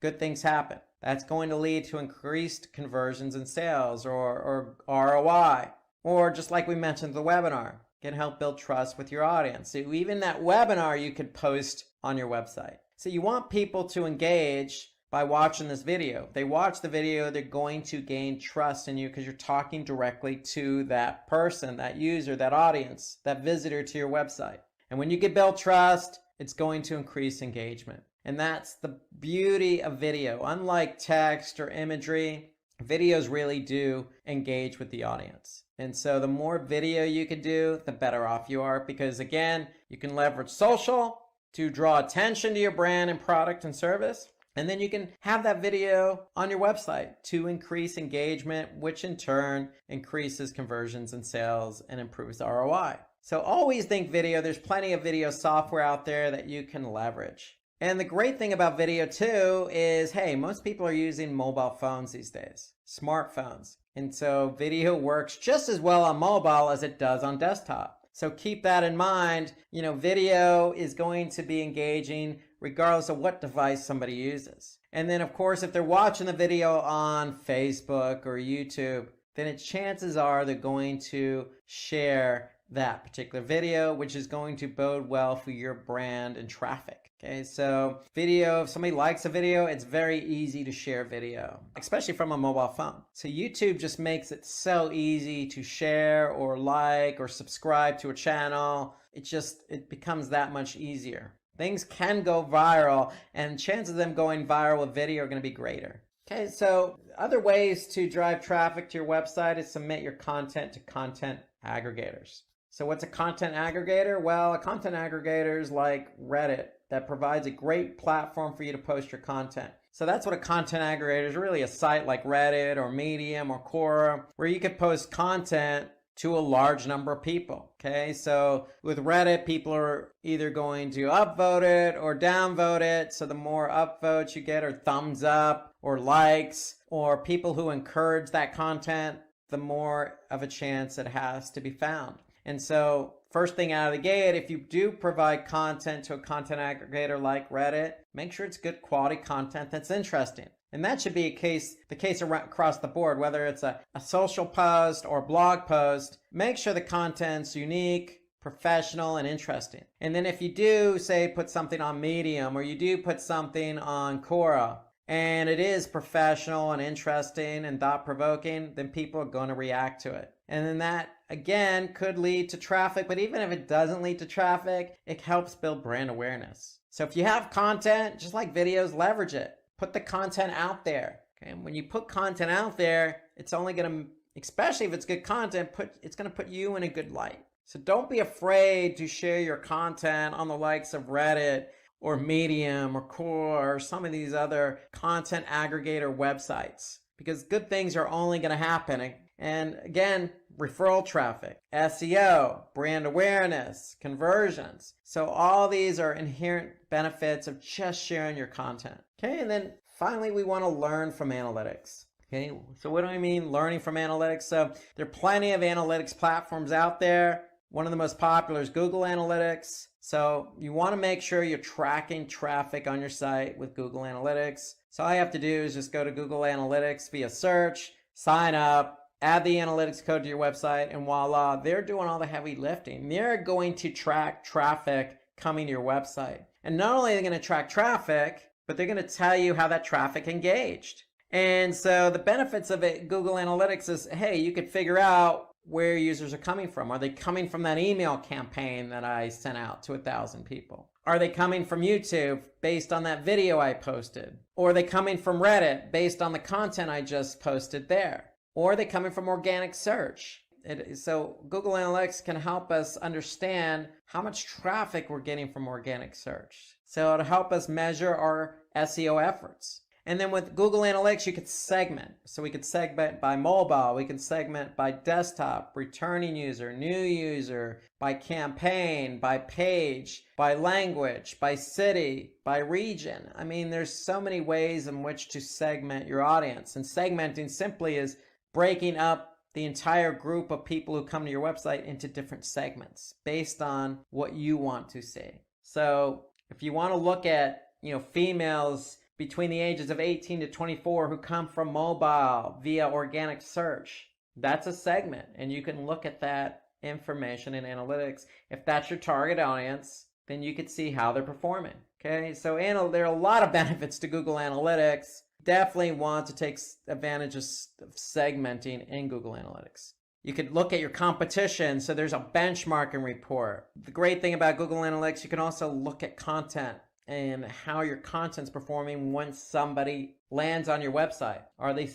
S3: good things happen. That's going to lead to increased conversions and sales, or ROI, or just like we mentioned, the webinar can help build trust with your audience. So even that webinar you could post on your website. So you want people to engage by watching this video. If they watch the video, they're going to gain trust in you because you're talking directly to that person, that user, that audience, that visitor to your website. And when you can build trust, it's going to increase engagement. And that's the beauty of video. Unlike text or imagery, videos really do engage with the audience. And so the more video you can do, the better off you are, because again, you can leverage social to draw attention to your brand and product and service. And then you can have that video on your website to increase engagement, which in turn increases conversions and sales and improves ROI. So always think video. There's plenty of video software out there that you can leverage. And the great thing about video too is, hey, most people are using mobile phones these days, smartphones. And so video works just as well on mobile as it does on desktop. So keep that in mind. Video is going to be engaging regardless of what device somebody uses. And then of course, if they're watching the video on Facebook or YouTube, then chances are they're going to share that particular video, which is going to bode well for your brand and traffic. Okay, so video, if somebody likes a video, it's very easy to share video, especially from a mobile phone. So YouTube just makes it so easy to share or like or subscribe to a channel. It becomes that much easier. Things can go viral, and chances of them going viral with video are going to be greater. Okay, so other ways to drive traffic to your website is submit your content to content aggregators. So what's a content aggregator? Well, a content aggregator is like Reddit that provides a great platform for you to post your content. So that's what a content aggregator is, really a site like Reddit or Medium or Quora, where you could post content to a large number of people. Okay, so with Reddit, people are either going to upvote it or downvote it. So the more upvotes you get, or thumbs up or likes, or people who encourage that content, the more of a chance it has to be found. And so first thing out of the gate, if you do provide content to a content aggregator like Reddit, make sure it's good quality content that's interesting. And that should be the case across the board, whether it's a social post or blog post. Make sure the content's unique, professional, and interesting. And then if you do, say, put something on Medium, or you do put something on Quora, and it is professional and interesting and thought-provoking, then people are going to react to it. And then that, again, could lead to traffic, but even if it doesn't lead to traffic, it helps build brand awareness. So if you have content, just like videos, leverage it. Put the content out there. Okay? And when you put content out there, it's only going to, especially if it's good content, it's going to put you in a good light. So don't be afraid to share your content on the likes of Reddit or Medium or Quora or some of these other content aggregator websites, because good things are only going to happen. And again, referral traffic, SEO, brand awareness, conversions. So all these are inherent benefits of just sharing your content. Okay, and then finally, we want to learn from analytics. Okay, so what do I mean learning from analytics? So there are plenty of analytics platforms out there. One of the most popular is Google Analytics. So you want to make sure you're tracking traffic on your site with Google Analytics. So all you have to do is just go to Google Analytics via search, sign up, add the analytics code to your website, and voila, they're doing all the heavy lifting. They're going to track traffic coming to your website. And not only are they going to track traffic, but they're going to tell you how that traffic engaged. And so the benefits of it, Google Analytics, is, hey, you could figure out where users are coming from. Are they coming from that email campaign that I sent out to 1,000 people? Are they coming from YouTube based on that video I posted? Or are they coming from Reddit based on the content I just posted there? Or are they coming from organic search? So Google Analytics can help us understand how much traffic we're getting from organic search. So it'll help us measure our SEO efforts. And then with Google Analytics, you could segment. So we could segment by mobile, we can segment by desktop, returning user, new user, by campaign, by page, by language, by city, by region. I mean, there's so many ways in which to segment your audience. And segmenting simply is breaking up the entire group of people who come to your website into different segments based on what you want to see. So if you want to look at, females between the ages of 18 to 24 who come from mobile via organic search, that's a segment, and you can look at that information in analytics. If that's your target audience, then you could see how they're performing. Okay, so there are a lot of benefits to Google Analytics. Definitely want to take advantage of segmenting in Google Analytics. You could look at your competition, so there's a benchmarking report. The great thing about Google Analytics, you can also look at content and how your content's performing once somebody lands on your website.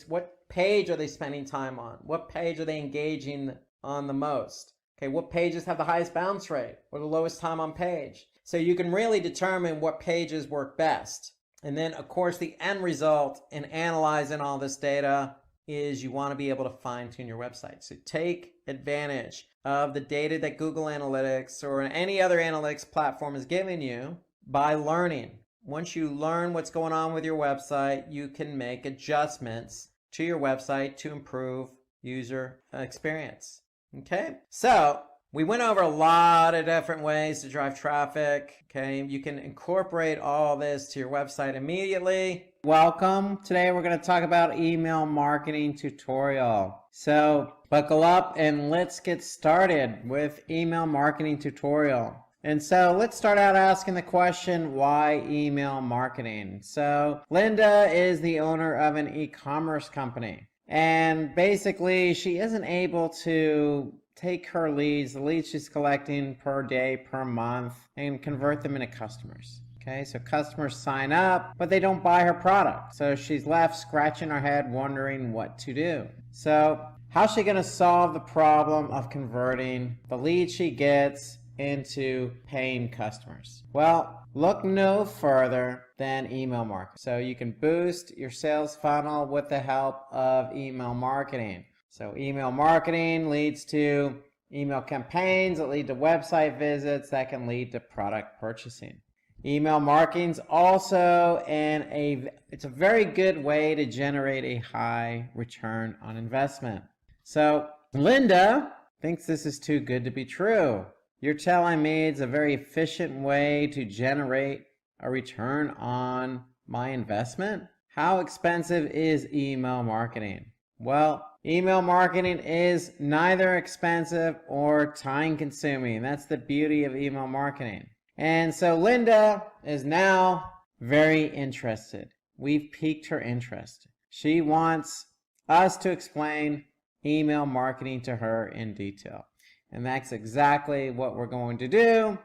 S3: What page are they spending time on? What page are they engaging on the most? Okay, what pages have the highest bounce rate or the lowest time on page? So you can really determine what pages work best. And then, of course, the end result in analyzing all this data is you want to be able to fine-tune your website. So take advantage of the data that Google Analytics or any other analytics platform is giving you by learning. Once you learn what's going on with your website, you can make adjustments to your website to improve user experience. Okay, so we went over a lot of different ways to drive traffic. Okay, you can incorporate all this to your website immediately. Welcome. Today we're going to talk about email marketing tutorial. So buckle up and let's get started with email marketing tutorial. And so let's start out asking the question, why email marketing? So Linda is the owner of an e-commerce company. And basically, she isn't able to take her leads, the leads she's collecting per day, per month, and convert them into customers. Okay, so customers sign up, but they don't buy her product. So she's left scratching her head, wondering what to do. So how's she going to solve the problem of converting the leads she gets into paying customers? Well, look no further than email marketing. So you can boost your sales funnel with the help of email marketing. So email marketing leads to email campaigns that lead to website visits that can lead to product purchasing. Email marketing's also it's a very good way to generate a high return on investment. So Linda thinks this is too good to be true. You're telling me it's a very efficient way to generate a return on my investment? How expensive is email marketing? Well, email marketing is neither expensive or time consuming. That's the beauty of email marketing. And so Linda is now very interested. We've piqued her interest. She wants us to explain email marketing to her in detail. And that's exactly what we're going to do.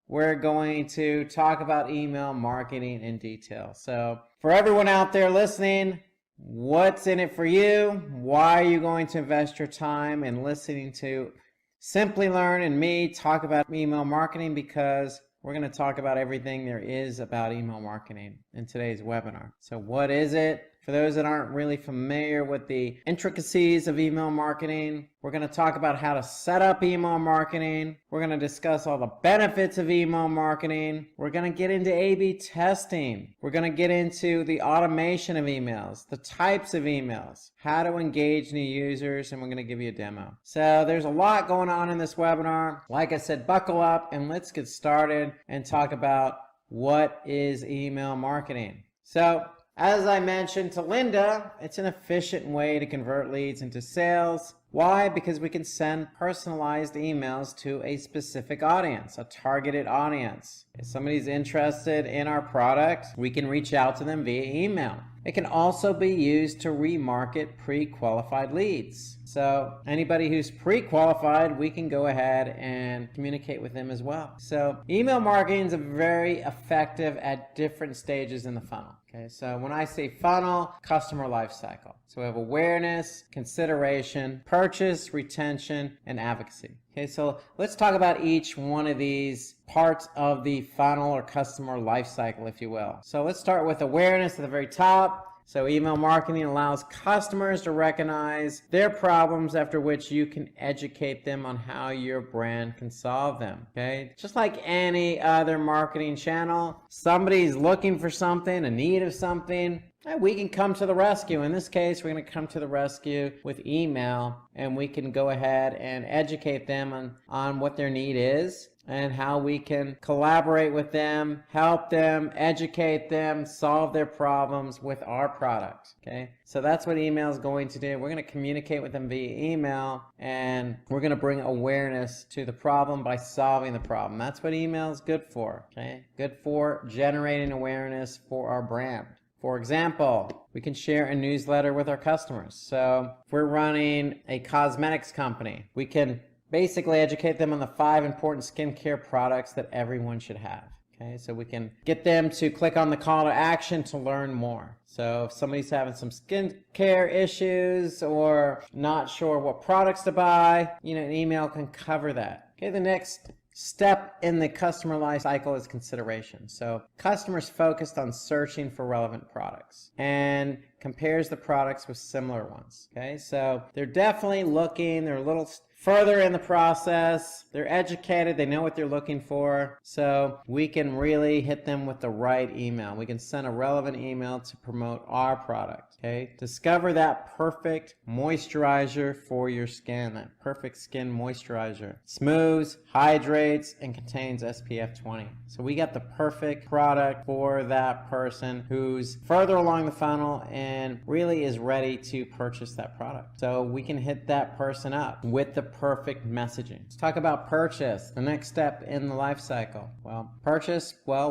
S3: We're going to talk about email marketing in detail. So for everyone out there listening, what's in it for you? Why are you going to invest your time in listening to Simply Learn and me talk about email marketing? Because we're going to talk about everything there is about email marketing in today's webinar. So what is it? For those that aren't really familiar with the intricacies of email marketing, we're going to talk about how to set up email marketing. We're going to discuss all the benefits of email marketing. We're going to get into A/B testing. We're going to get into the automation of emails, the types of emails, how to engage new users, and we're going to give you a demo. So there's a lot going on in this webinar. Like I said, buckle up and let's get started and talk about what is email marketing. So as I mentioned to Linda, it's an efficient way to convert leads into sales. Why? Because we can send personalized emails to a specific audience, a targeted audience. If somebody's interested in our product, we can reach out to them via email. It can also be used to remarket pre-qualified leads. So anybody who's pre-qualified, we can go ahead and communicate with them as well. So email marketing is very effective at different stages in the funnel. Okay, so when I say funnel, customer life cycle. So we have awareness, consideration, purchase, retention, and advocacy. Okay, so let's talk about each one of these parts of the funnel or customer life cycle, if you will. So let's start with awareness at the very top. So email marketing allows customers to recognize their problems, after which you can educate them on how your brand can solve them. Okay, just like any other marketing channel, somebody's looking for something, a need of something, and we can come to the rescue. In this case, we're going to come to the rescue with email, and we can go ahead and educate them on what their need is and how we can collaborate with them, help them, educate them, solve their problems with our product. Okay, so that's what email is going to do. We're going to communicate with them via email, and we're going to bring awareness to the problem by solving the problem. That's what email is good for. Okay, good for generating awareness for our brand. For example, we can share a newsletter with our customers. So if we're running a cosmetics company, we can basically educate them on the 5 important skincare products that everyone should have. Okay, so we can get them to click on the call to action to learn more. So if somebody's having some skincare issues or not sure what products to buy, an email can cover that. Okay, the next step in the customer life cycle is consideration. So customers focused on searching for relevant products and compares the products with similar ones. Okay, so they're definitely looking, they're a little further in the process, they're educated, they know what they're looking for, so we can really hit them with the right email. We can send a relevant email to promote our product. Okay, discover that perfect moisturizer for your skin, that perfect skin moisturizer. Smooths, hydrates, and contains SPF 20. So we got the perfect product for that person who's further along the funnel and really is ready to purchase that product. So we can hit that person up with the perfect messaging. Let's talk about purchase, the next step in the life cycle. Well,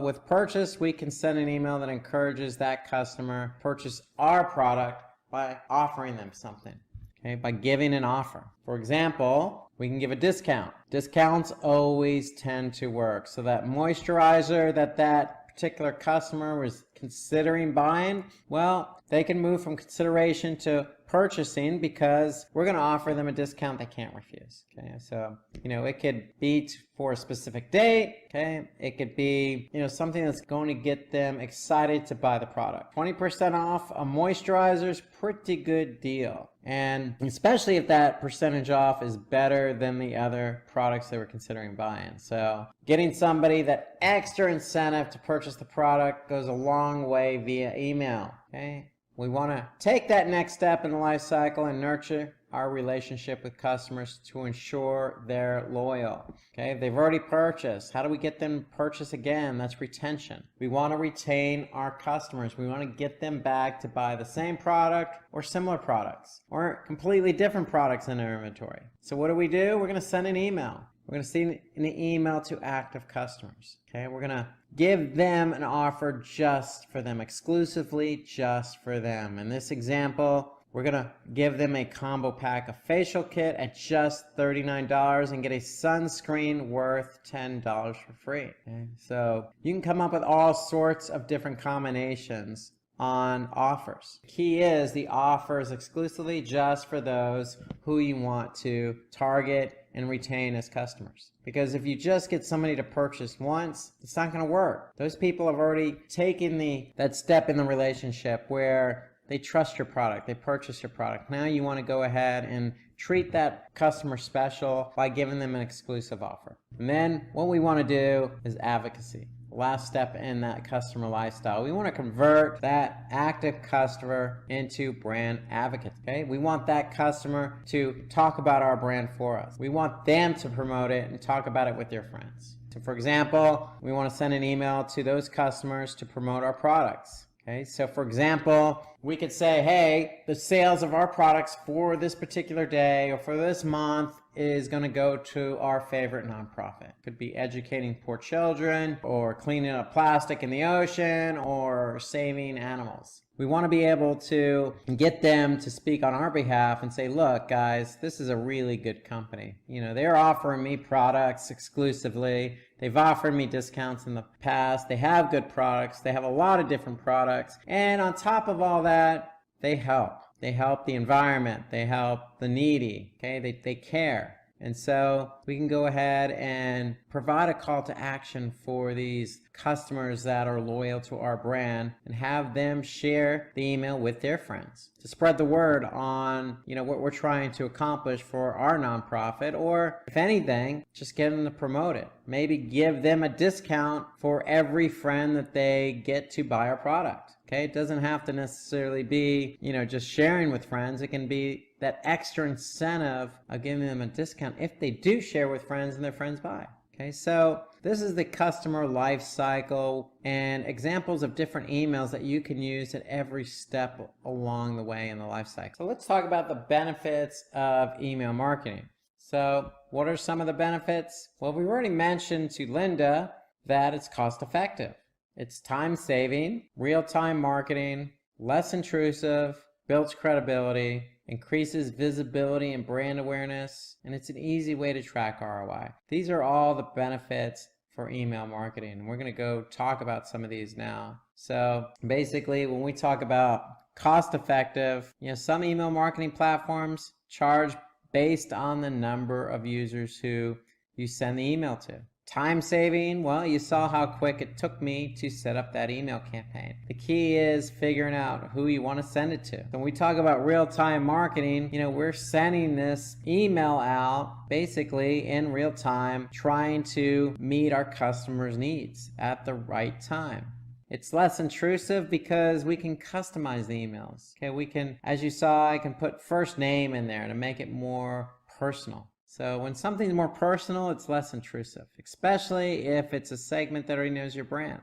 S3: with purchase, we can send an email that encourages that customer to purchase our product by offering them something. Okay, by giving an offer. For example, we can give a discount. Discounts always tend to work. So that moisturizer that particular customer was considering buying, well, they can move from consideration to purchasing because we're going to offer them a discount they can't refuse. Okay, so it could be for a specific date. Okay, it could be something that's going to get them excited to buy the product. 20% off a moisturizer is pretty good deal, and especially if that percentage off is better than the other products they were considering buying. So getting somebody that extra incentive to purchase the product goes a long way via email. Okay, we want to take that next step in the life cycle and nurture our relationship with customers to ensure they're loyal. Okay, if they've already purchased, how do we get them to purchase again? That's retention. We want to retain our customers. We want to get them back to buy the same product or similar products or completely different products in their inventory. So what do? We're going to send an email. We're going to send an email to active customers. Okay, we're going to give them an offer just for them, exclusively just for them. In this example, we're going to give them a combo pack, a facial kit at just $39 and get a sunscreen worth $10 for free. Okay? So you can come up with all sorts of different combinations on offers. The key is the offer is exclusively just for those who you want to target and retain as customers. Because if you just get somebody to purchase once, it's not going to work. Those people have already taken that step in the relationship where they trust your product, they purchase your product. Now you want to go ahead and treat that customer special by giving them an exclusive offer. And then what we want to do is advocacy. Last step in that customer lifestyle. We want to convert that active customer into brand advocates. Okay? We want that customer to talk about our brand for us. We want them to promote it and talk about it with their friends. So for example, we want to send an email to those customers to promote our products. Okay, so for example, we could say, hey, the sales of our products for this particular day or for this month is going to go to our favorite nonprofit. Could be educating poor children or cleaning up plastic in the ocean or saving animals. We want to be able to get them to speak on our behalf and say, look, guys, this is a really good company. They're offering me products exclusively. They've offered me discounts in the past. They have good products. They have a lot of different products. And on top of all that, they help. They help the environment. They help the needy. Okay, they care. And so we can go ahead and provide a call to action for these customers that are loyal to our brand and have them share the email with their friends to spread the word on what we're trying to accomplish for our nonprofit, or if anything, just get them to promote it. Maybe give them a discount for every friend that they get to buy our product. Okay, it doesn't have to necessarily be, just sharing with friends. It can be that extra incentive of giving them a discount if they do share with friends and their friends buy. Okay, so this is the customer life cycle and examples of different emails that you can use at every step along the way in the life cycle. So let's talk about the benefits of email marketing. So what are some of the benefits? Well, we've already mentioned to Linda that it's cost effective. It's time saving, real-time marketing, less intrusive, builds credibility, increases visibility and brand awareness, and it's an easy way to track ROI. These are all the benefits for email marketing, and we're going to go talk about some of these now. So basically, when we talk about cost effective, some email marketing platforms charge based on the number of users who you send the email to. Time saving, well, you saw how quick it took me to set up that email campaign. The key is figuring out who you want to send it to. When we talk about real-time marketing, we're sending this email out basically in real time, trying to meet our customers' needs at the right time. It's less intrusive because we can customize the emails. Okay, we can, as you saw, I can put first name in there to make it more personal. So when something's more personal, it's less intrusive, especially if it's a segment that already knows your brand.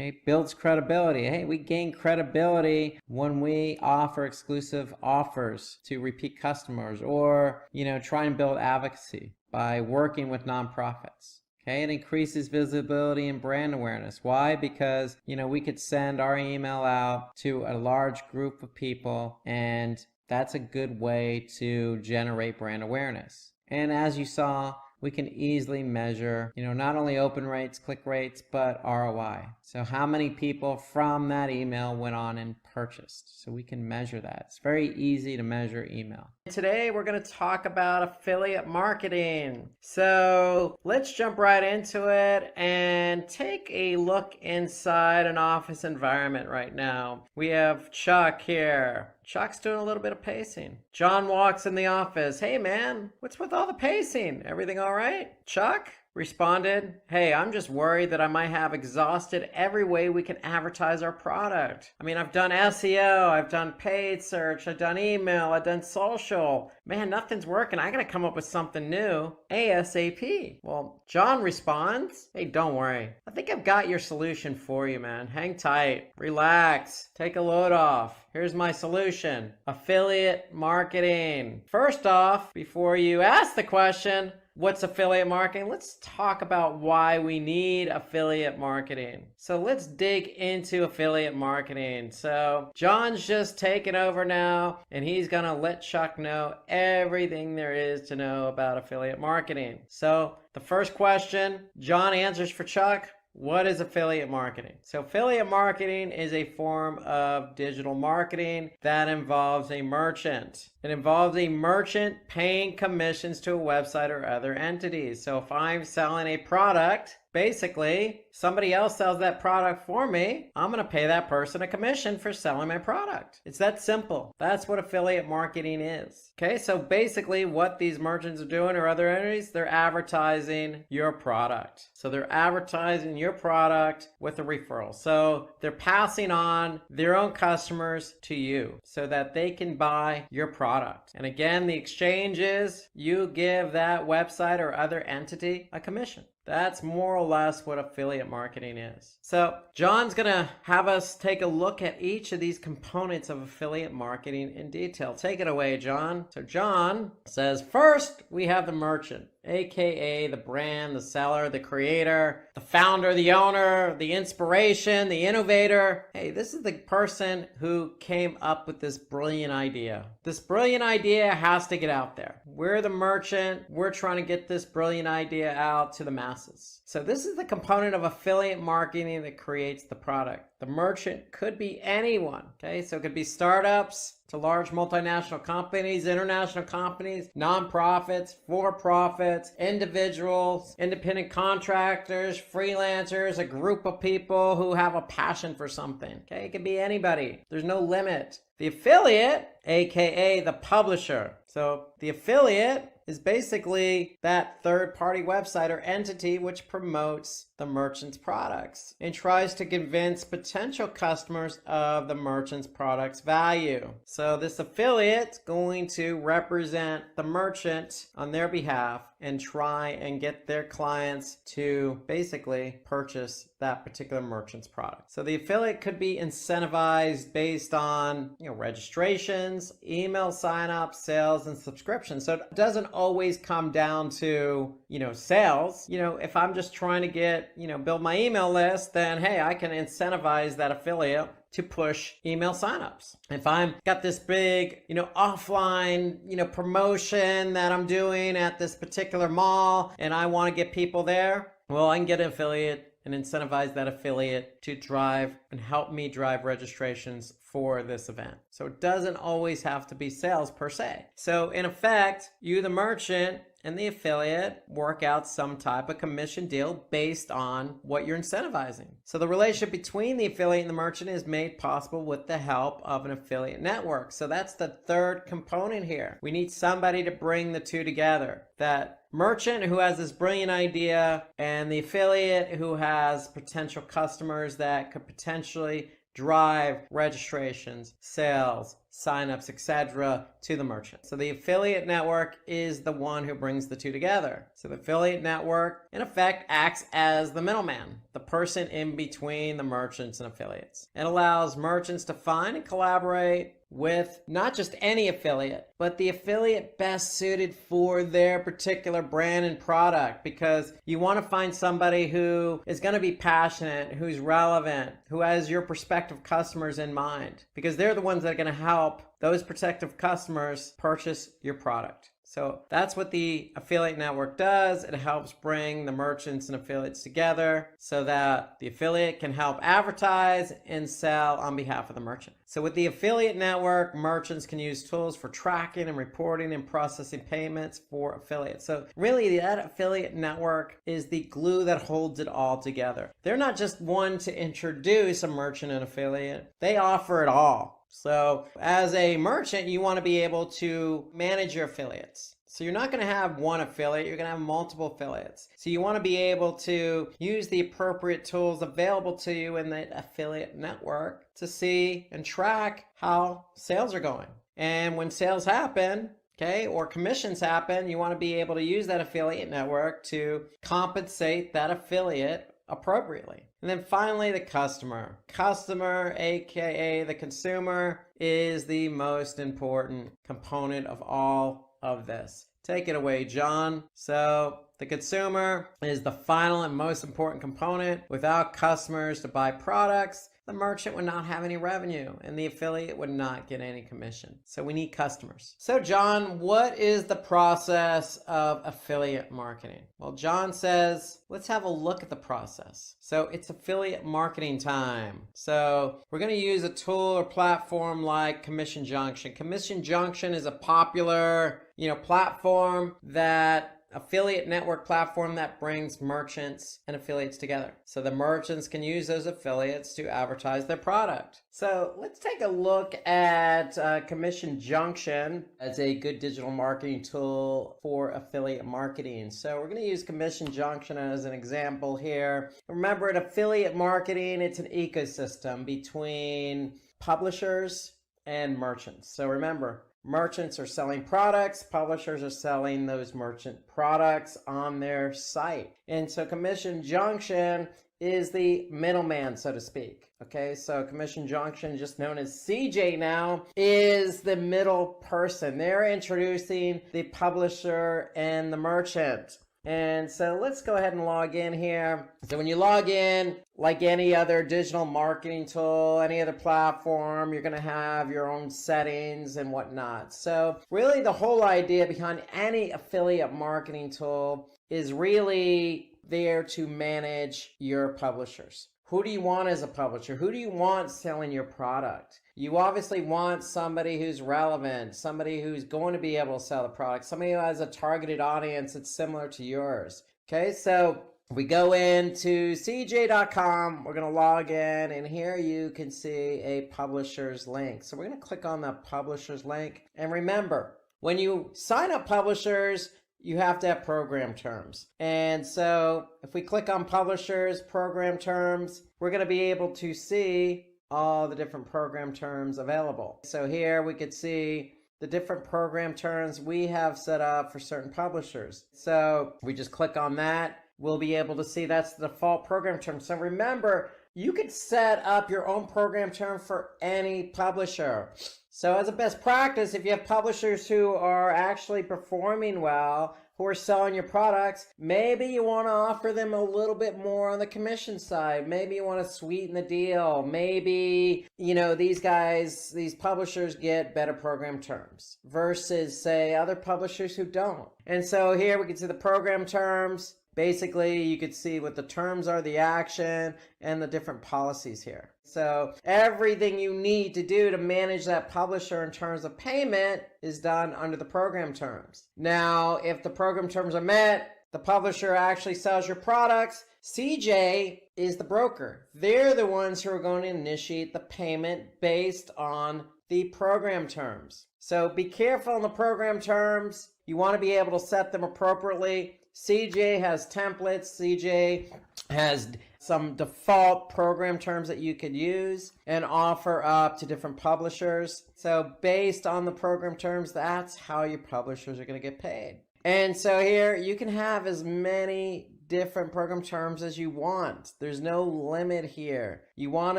S3: Okay, builds credibility. Hey, we gain credibility when we offer exclusive offers to repeat customers, or, try and build advocacy by working with nonprofits. Okay, it increases visibility and brand awareness. Why? Because, we could send our email out to a large group of people, and that's a good way to generate brand awareness. And as you saw, we can easily measure, not only open rates, click rates, but ROI. So how many people from that email went on and purchased? So we can measure that. It's very easy to measure email. Today, we're going to talk about affiliate marketing. So let's jump right into it and take a look inside an office environment right now. We have Chuck here. Chuck's doing a little bit of pacing. John walks in the office. Hey man, what's with all the pacing? Everything all right? Chuck responded, hey, I'm just worried that I might have exhausted every way we can advertise our product. I mean, I've done SEO, I've done paid search, I've done email, I've done social. Man, nothing's working. I gotta come up with something new ASAP. Well, John responds, hey, don't worry. I think I've got your solution for you, man. Hang tight, relax, take a load off. Here's my solution: affiliate marketing. First off, before you ask the question, what's affiliate marketing? Let's talk about why we need affiliate marketing. So let's dig into affiliate marketing. So John's just taking over now, and he's gonna let Chuck know everything there is to know about affiliate marketing. So the first question John answers for Chuck: what is affiliate marketing? So affiliate marketing is a form of digital marketing that involves a merchant. It involves a merchant paying commissions to a website or other entities. So if I'm selling a product, basically somebody else sells that product for me, I'm going to pay that person a commission for selling my product. It's that simple. That's what affiliate marketing is. Okay, so basically what these merchants are doing, or other entities, they're advertising your product. So they're advertising your product with a referral. So they're passing on their own customers to you so that they can buy your product. And again, the exchange is you give that website or other entity a commission. That's more or less what affiliate marketing is. So John's going to have us take a look at each of these components of affiliate marketing in detail. Take it away, John. So John says, first, we have the merchant, aka the brand, the seller, the creator, the founder, the owner, the inspiration, the innovator. Hey, this is the person who came up with this brilliant idea. This brilliant idea has to get out there. We're the merchant. We're trying to get this brilliant idea out to the masses. So this is the component of affiliate marketing that creates the product. The merchant could be anyone, okay? So it could be startups to large multinational companies, international companies, nonprofits, for-profits, individuals, independent contractors, freelancers, a group of people who have a passion for something, okay? It could be anybody. There's no limit. The affiliate, aka the publisher. So the affiliate is basically that third-party website or entity which promotes the merchant's products and tries to convince potential customers of the merchant's product's value. So this affiliate's going to represent the merchant on their behalf and try and get their clients to basically purchase that particular merchant's product. So the affiliate could be incentivized based on, registrations, email signups, sales, and subscriptions. So it doesn't always come down to, sales. If I'm just trying to get, build my email list, then hey, I can incentivize that affiliate to push email signups. If I'm got this big, offline, promotion that I'm doing at this particular mall and I want to get people there, well, I can get an affiliate and incentivize that affiliate to drive and help me drive registrations for this event. So it doesn't always have to be sales per se. So in effect, you, the merchant, and the affiliate work out some type of commission deal based on what you're incentivizing. So the relationship between the affiliate and the merchant is made possible with the help of an affiliate network. So that's the third component here. We need somebody to bring the two together. That merchant who has this brilliant idea and the affiliate who has potential customers that could potentially drive registrations, sales, signups, etc. to the merchant. So the affiliate network is the one who brings the two together. So the affiliate network, in effect, acts as the middleman, the person in between the merchants and affiliates. It allows merchants to find and collaborate with not just any affiliate, but the affiliate best suited for their particular brand and product, because you want to find somebody who is going to be passionate, who's relevant, who has your prospective customers in mind, because they're the ones that are going to help those prospective customers purchase your product. So that's what the affiliate network does. It helps bring the merchants and affiliates together so that the affiliate can help advertise and sell on behalf of the merchant. So with the affiliate network, merchants can use tools for tracking and reporting and processing payments for affiliates. So really that affiliate network is the glue that holds it all together. They're not just one to introduce a merchant and affiliate. They offer it all. So as a merchant, you want to be able to manage your affiliates. So you're not going to have one affiliate, you're going to have multiple affiliates. So you want to be able to use the appropriate tools available to you in the affiliate network to see and track how sales are going. And when sales happen, okay, or commissions happen, you want to be able to use that affiliate network to compensate that affiliate appropriately. And then finally, the customer. Customer, aka the consumer, is the most important component of all of this. Take it away, John. So the consumer is the final and most important component. Without customers to buy products, the merchant would not have any revenue and the affiliate would not get any commission. So we need customers. So John, what is the process of affiliate marketing? Well, John says, let's have a look at the process. So it's affiliate marketing time. So we're going to use a tool or platform like Commission Junction. Commission Junction is a popular, platform that affiliate network platform that brings merchants and affiliates together. So the merchants can use those affiliates to advertise their product. So let's take a look at Commission Junction as a good digital marketing tool for affiliate marketing. So we're going to use Commission Junction as an example here. Remember, in affiliate marketing, it's an ecosystem between publishers and merchants. So remember, merchants are selling products, publishers are selling those merchant products on their site. And so Commission Junction is the middleman, so to speak. Okay, so Commission Junction, just known as CJ now, is the middle person. They're introducing the publisher and the merchant. And so let's go ahead and log in here. So when you log in, like any other digital marketing tool, any other platform, you're going to have your own settings and whatnot. So really the whole idea behind any affiliate marketing tool is really there to manage your publishers. Who do you want as a publisher? Who do you want selling your product? You obviously want somebody who's relevant, somebody who's going to be able to sell the product, somebody who has a targeted audience that's similar to yours. Okay, so we go into cj.com, we're going to log in, and here you can see a publisher's link. So we're going to click on the publisher's link. And remember, when you sign up publishers, you have to have program terms. And so if we click on publishers, program terms, we're going to be able to see all the different program terms available. So here we could see the different program terms we have set up for certain publishers. So we just click on that. We'll be able to see that's the default program term. So remember, you could set up your own program term for any publisher. So as a best practice, if you have publishers who are actually performing well, who are selling your products, maybe you want to offer them a little bit more on the commission side. Maybe you want to sweeten the deal. Maybe, these publishers get better program terms versus, say, other publishers who don't. And so here we can see the program terms. Basically, you could see what the terms are, the action, and the different policies here. So everything you need to do to manage that publisher in terms of payment is done under the program terms. Now, if the program terms are met, the publisher actually sells your products. CJ is the broker. They're the ones who are going to initiate the payment based on the program terms. So be careful in the program terms. You want to be able to set them appropriately. CJ has templates. CJ has some default program terms that you could use and offer up to different publishers. So based on the program terms, that's how your publishers are going to get paid. And so here you can have as many different program terms as you want. There's no limit here. You want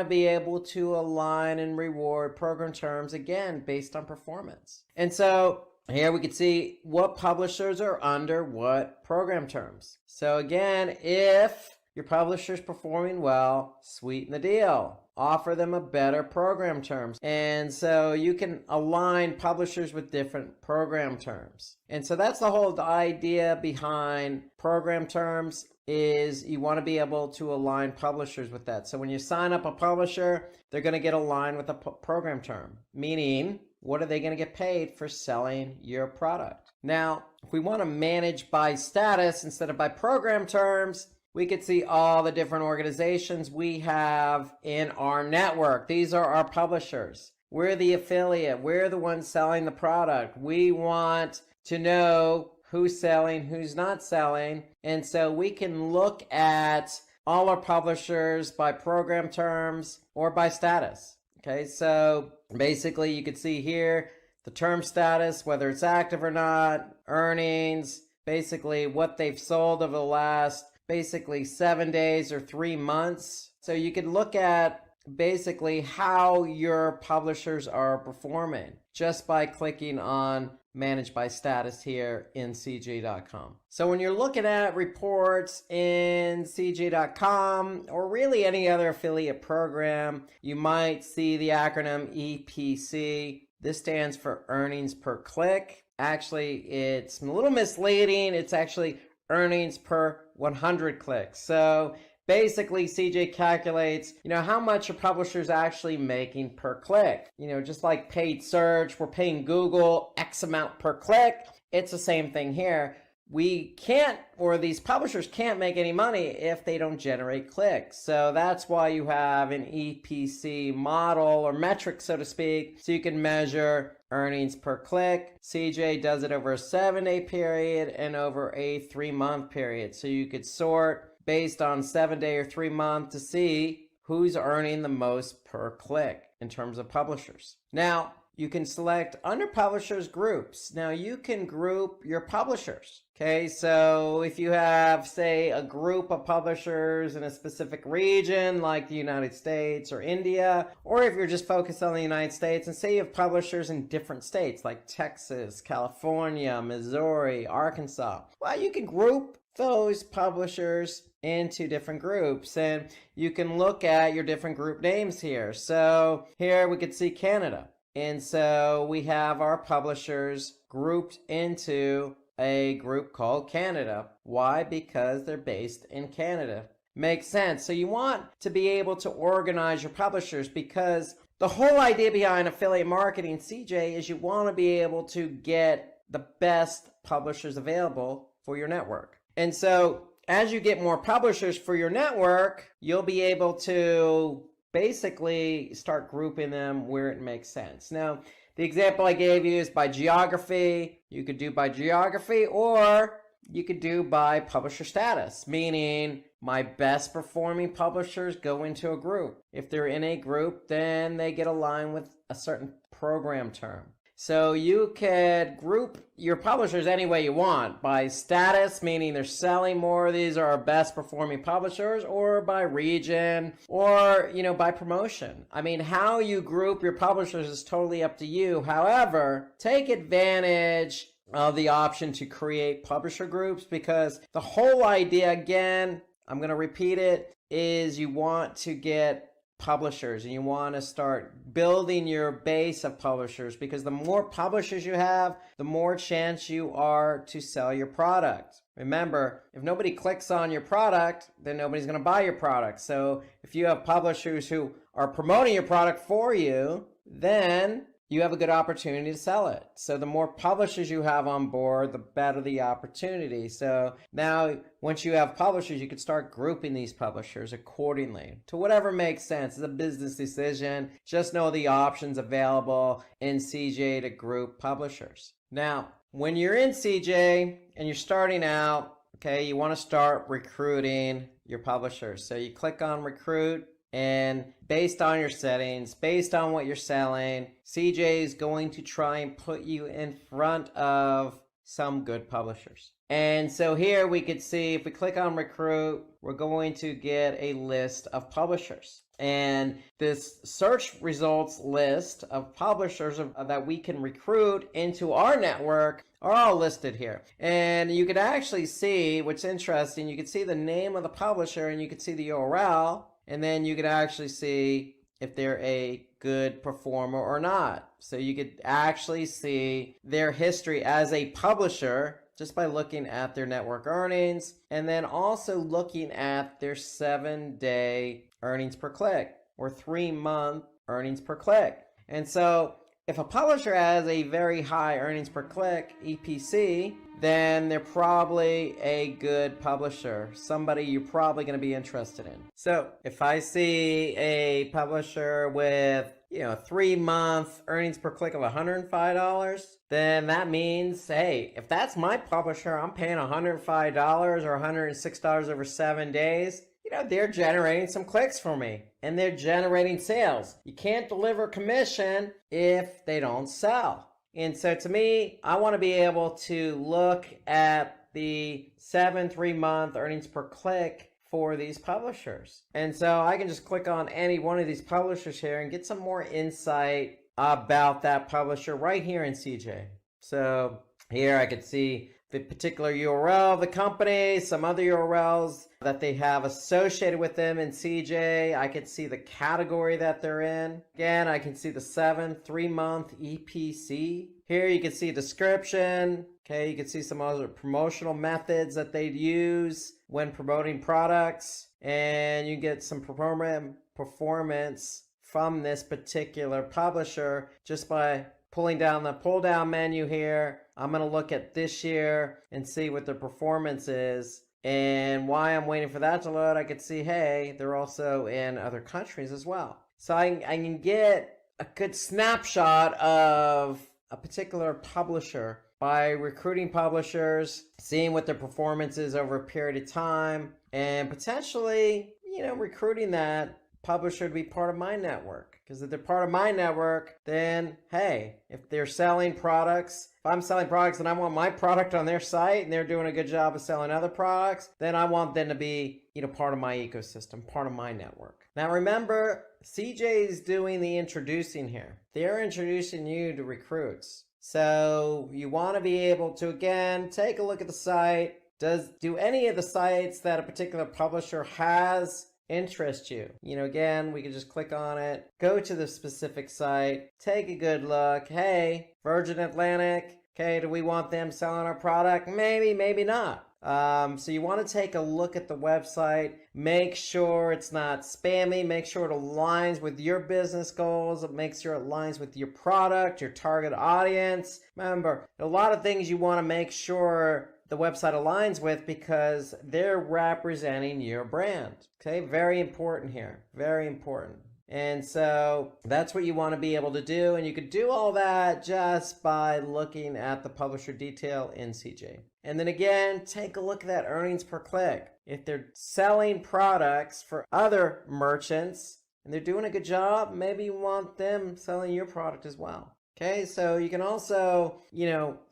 S3: to be able to align and reward program terms, again, based on performance. And so here we can see what publishers are under what program terms. So again, if your publisher's performing well, sweeten the deal. Offer them a better program terms. And so you can align publishers with different program terms. And so that's the whole idea behind program terms, is you want to be able to align publishers with that. So when you sign up a publisher, they're going to get aligned with a program term, meaning what are they going to get paid for selling your product? Now, if we want to manage by status instead of by program terms, we could see all the different organizations we have in our network. These are our publishers. We're the affiliate. We're the ones selling the product. We want to know who's selling, who's not selling. And so we can look at all our publishers by program terms or by status. Okay, so basically you could see here the term status, whether it's active or not, earnings, basically what they've sold over the last basically 7 days or 3 months. So you can look at basically how your publishers are performing just by clicking on Manage by Status here in CJ.com. So when you're looking at reports in CJ.com or really any other affiliate program, you might see the acronym EPC. This stands for earnings per click. Actually, it's a little misleading. It's actually earnings per 100 clicks. So basically CJ calculates, how much your publisher's actually making per click. Just like paid search, we're paying Google X amount per click. It's the same thing here. We can't, or these publishers can't make any money if they don't generate clicks. So that's why you have an EPC model or metric, so to speak, so you can measure earnings per click. CJ does it over a 7-day period and over a 3-month period. So you could sort based on 7-day or 3-month to see who's earning the most per click in terms of publishers. Now, you can select under publishers groups. Now you can group your publishers. Okay, so if you have, say, a group of publishers in a specific region like the United States or India, or if you're just focused on the United States and say you have publishers in different states like Texas, California, Missouri, Arkansas, well, you can group those publishers into different groups, and you can look at your different group names here. So here we could see Canada. And so we have our publishers grouped into a group called Canada. Why? Because they're based in Canada. Makes sense. So you want to be able to organize your publishers, because the whole idea behind affiliate marketing, CJ, is you want to be able to get the best publishers available for your network. And so as you get more publishers for your network, you'll be able to basically start grouping them where it makes sense. Now, the example I gave you is by geography. You could do by geography, or you could do by publisher status, meaning my best performing publishers go into a group. If they're in a group, then they get aligned with a certain program term. So you could group your publishers any way you want, by status, meaning they're selling more, these are our best performing publishers, or by region, or, by promotion. I mean, how you group your publishers is totally up to you. However, take advantage of the option to create publisher groups, because the whole idea, again, I'm going to repeat it, is you want to get publishers and you want to start building your base of publishers, because the more publishers you have, the more chance you are to sell your product. Remember, if nobody clicks on your product, then nobody's going to buy your product. So if you have publishers who are promoting your product for you, then you have a good opportunity to sell it. So the more publishers you have on board, the better the opportunity. So now once you have publishers, you can start grouping these publishers accordingly to whatever makes sense. It's a business decision. Just know the options available in CJ to group publishers. Now, when you're in CJ and you're starting out, okay, you want to start recruiting your publishers. So you click on recruit, and based on your settings, based on what you're selling, CJ is going to try and put you in front of some good publishers. And so here we could see, if we click on recruit, we're going to get a list of publishers. And this search results list of publishers that we can recruit into our network are all listed here. And you could actually see, what's interesting, you could see the name of the publisher and you could see the URL, and then you could actually see if they're a good performer or not. So you could actually see their history as a publisher just by looking at their network earnings, and then also looking at their 7-day earnings per click or 3-month earnings per click. And so if a publisher has a very high earnings per click, EPC, then they're probably a good publisher, somebody you're probably going to be interested in. So if I see a publisher with 3-month earnings per click of $105, then that means, hey, if that's my publisher, I'm paying $105 or $106 over 7 days. They're generating some clicks for me and they're generating sales. You can't deliver commission if they don't sell. And so to me, I want to be able to look at the 3-month earnings per click for these publishers. And so I can just click on any one of these publishers here and get some more insight about that publisher right here in CJ. So here I could see the particular URL of the company, some other URLs that they have associated with them in CJ. I could see the category that they're in. Again, I can see the 3-month EPC. Here you can see a description. Okay, you can see some other promotional methods that they use when promoting products. And you get some performance from this particular publisher just by pulling down the pull down menu here. I'm going to look at this year and see what their performance is. And while I'm waiting for that to load, I could see, hey, they're also in other countries as well. So I can get a good snapshot of a particular publisher by recruiting publishers, seeing what their performance is over a period of time, and potentially, recruiting that publisher to be part of my network. Because if they're part of my network, then hey, if they're selling products, if I'm selling products and I want my product on their site and they're doing a good job of selling other products, then I want them to be, part of my ecosystem, part of my network. Now remember, CJ is doing the introducing here. They're introducing you to recruits. So you want to be able to, again, take a look at the site. Do any of the sites that a particular publisher has interest you? Again, we can just click on it, go to the specific site, take a good look. Hey, Virgin Atlantic, okay, do we want them selling our product? Maybe, maybe not. So you want to take a look at the website, make sure it's not spammy, make sure it aligns with your business goals, make sure it aligns with your product, your target audience. Remember, a lot of things you want to make sure the website aligns with because they're representing your brand. Okay, very important here, very important. And so that's what you want to be able to do. And you could do all that just by looking at the publisher detail in CJ. And then again, take a look at that earnings per click. If they're selling products for other merchants and they're doing a good job, maybe you want them selling your product as well. Okay, so you can also,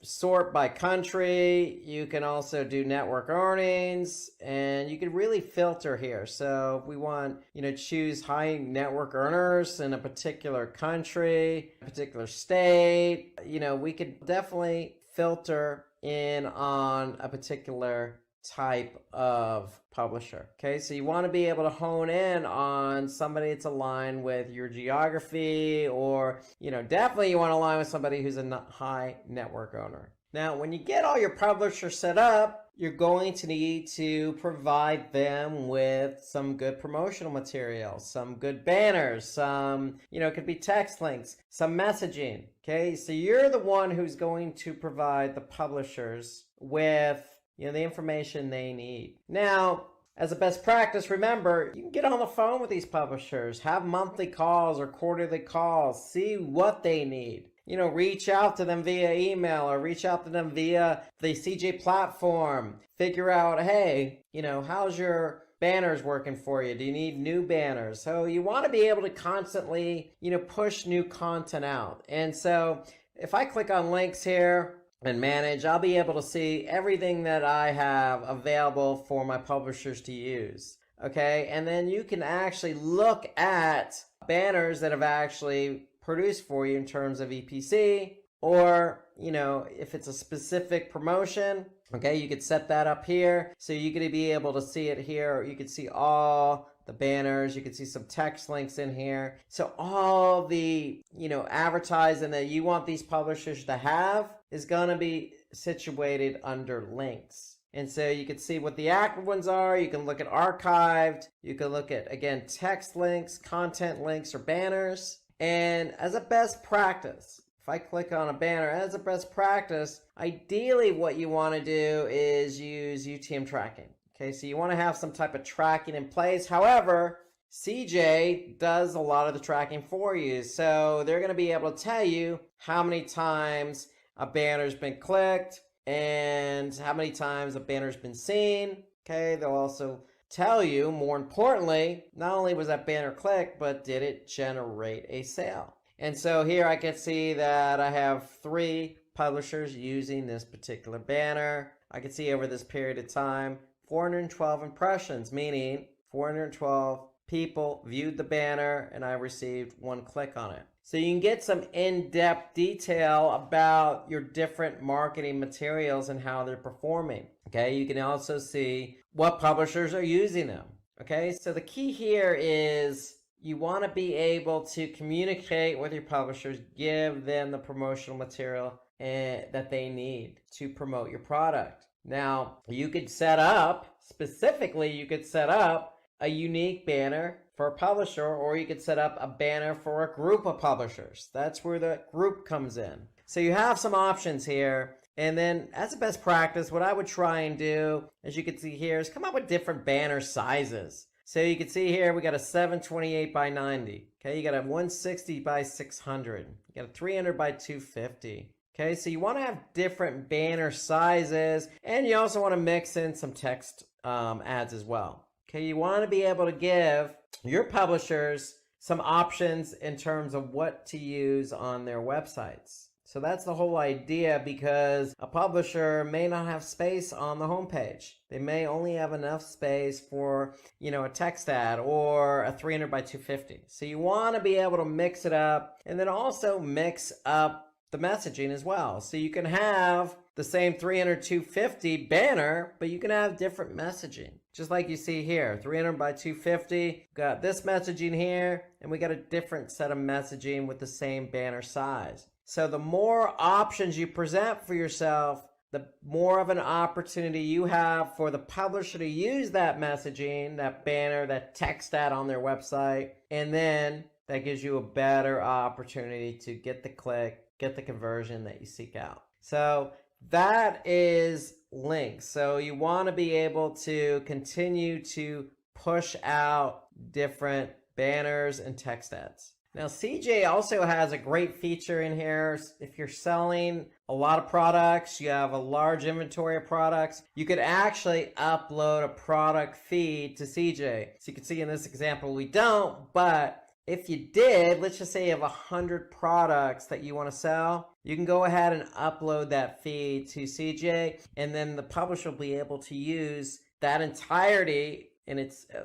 S3: sort by country. You can also do network earnings, and you can really filter here. So if we want, choose high network earners in a particular country, a particular state, we could definitely filter in on a particular type of publisher. Okay, so you want to be able to hone in on somebody that's aligned with your geography, or definitely you want to align with somebody who's a high network owner. Now when you get all your publishers set up, you're going to need to provide them with some good promotional material, some good banners, some, it could be text links, some messaging. Okay, so you're the one who's going to provide the publishers with the information they need. Now, as a best practice, remember, you can get on the phone with these publishers, have monthly calls or quarterly calls, see what they need. reach out to them via email or reach out to them via the CJ platform. Figure out, hey, how's your banners working for you? Do you need new banners? So you want to be able to constantly, push new content out. And so if I click on links here and manage, I'll be able to see everything that I have available for my publishers to use. Okay, and then you can actually look at banners that have actually produced for you in terms of EPC, or if it's a specific promotion, okay, you could set that up here. So you're going to be able to see it here. You can see all the banners. You can see some text links in here. So all the, advertising that you want these publishers to have is going to be situated under links. And so you can see what the active ones are. You can look at archived. You can look at, again, text links, content links, or banners. And as a best practice, if I click on a banner, as a best practice, ideally what you want to do is use UTM tracking. Okay, so you want to have some type of tracking in place. However, CJ does a lot of the tracking for you. So they're going to be able to tell you how many times a banner's been clicked and how many times a banner's been seen. Okay, they'll also tell you, more importantly, not only was that banner clicked, but did it generate a sale? And so here I can see that I have 3 publishers using this particular banner. I can see over this period of time, 412 impressions, meaning 412 people viewed the banner and I received 1 click on it. So you can get some in-depth detail about your different marketing materials and how they're performing. Okay, you can also see what publishers are using them. Okay, so the key here is you want to be able to communicate with your publishers, give them the promotional material that they need to promote your product. Now, you could set up, specifically, you could set up a unique banner for a publisher, or you could set up a banner for a group of publishers. That's where the group comes in. So you have some options here. And then as a best practice, what I would try and do, as you can see here, is come up with different banner sizes. So you can see here, we got a 728 by 90. Okay, you got a 160 by 600. You got a 300 by 250. Okay, so you want to have different banner sizes, and you also want to mix in some text ads as well. Okay, you want to be able to give your publishers some options in terms of what to use on their websites. So that's the whole idea, because a publisher may not have space on the homepage. They may only have enough space for, a text ad or a 300 by 250. So you want to be able to mix it up, and then also mix up the messaging as well. So you can have the same 300 250 banner, but you can have different messaging. Just like you see here, 300 by 250, got this messaging here, and we got a different set of messaging with the same banner size. So the more options you present for yourself, the more of an opportunity you have for the publisher to use that messaging, that banner, that text ad on their website, and then that gives you a better opportunity to get the click, get the conversion that you seek out. So that is links. So you want to be able to continue to push out different banners and text ads. Now, CJ also has a great feature in here. If you're selling a lot of products, you have a large inventory of products, you could actually upload a product feed to CJ. So you can see in this example, we don't, but if you did, let's just say you have 100 products that you want to sell, you can go ahead and upload that feed to CJ, and then the publisher will be able to use that entirety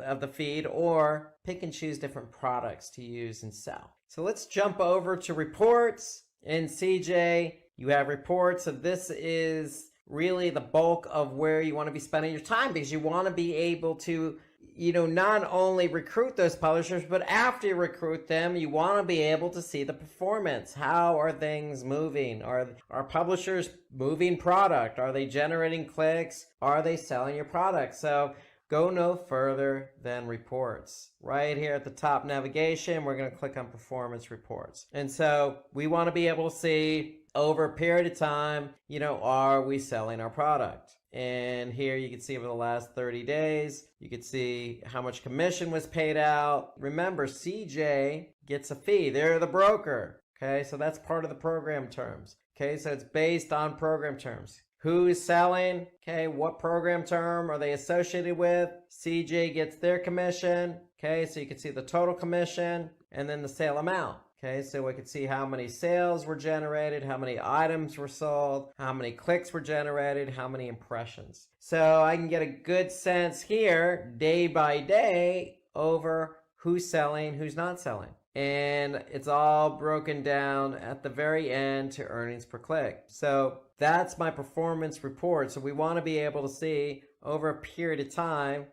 S3: of the feed, or pick and choose different products to use and sell. So let's jump over to reports. In CJ, you have reports. So this is really the bulk of where you want to be spending your time, because you want to be able to, not only recruit those publishers, but after you recruit them, you want to be able to see the performance. How are things moving? Are publishers moving product? Are they generating clicks? Are they selling your product? So go no further than reports. Right here at the top navigation, we're going to click on performance reports. And so we want to be able to see over a period of time, are we selling our product? And here you can see over the last 30 days, you can see how much commission was paid out. Remember, CJ gets a fee. They're the broker. Okay, so that's part of the program terms. Okay, so it's based on program terms. Who's selling? Okay, what program term are they associated with? CJ gets their commission. Okay, so you can see the total commission and then the sale amount. Okay, so we can see how many sales were generated, how many items were sold, how many clicks were generated, how many impressions. So I can get a good sense here, day by day, over who's selling, who's not selling. And it's all broken down at the very end to earnings per click. So that's my performance report. So we want to be able to see over a period of time,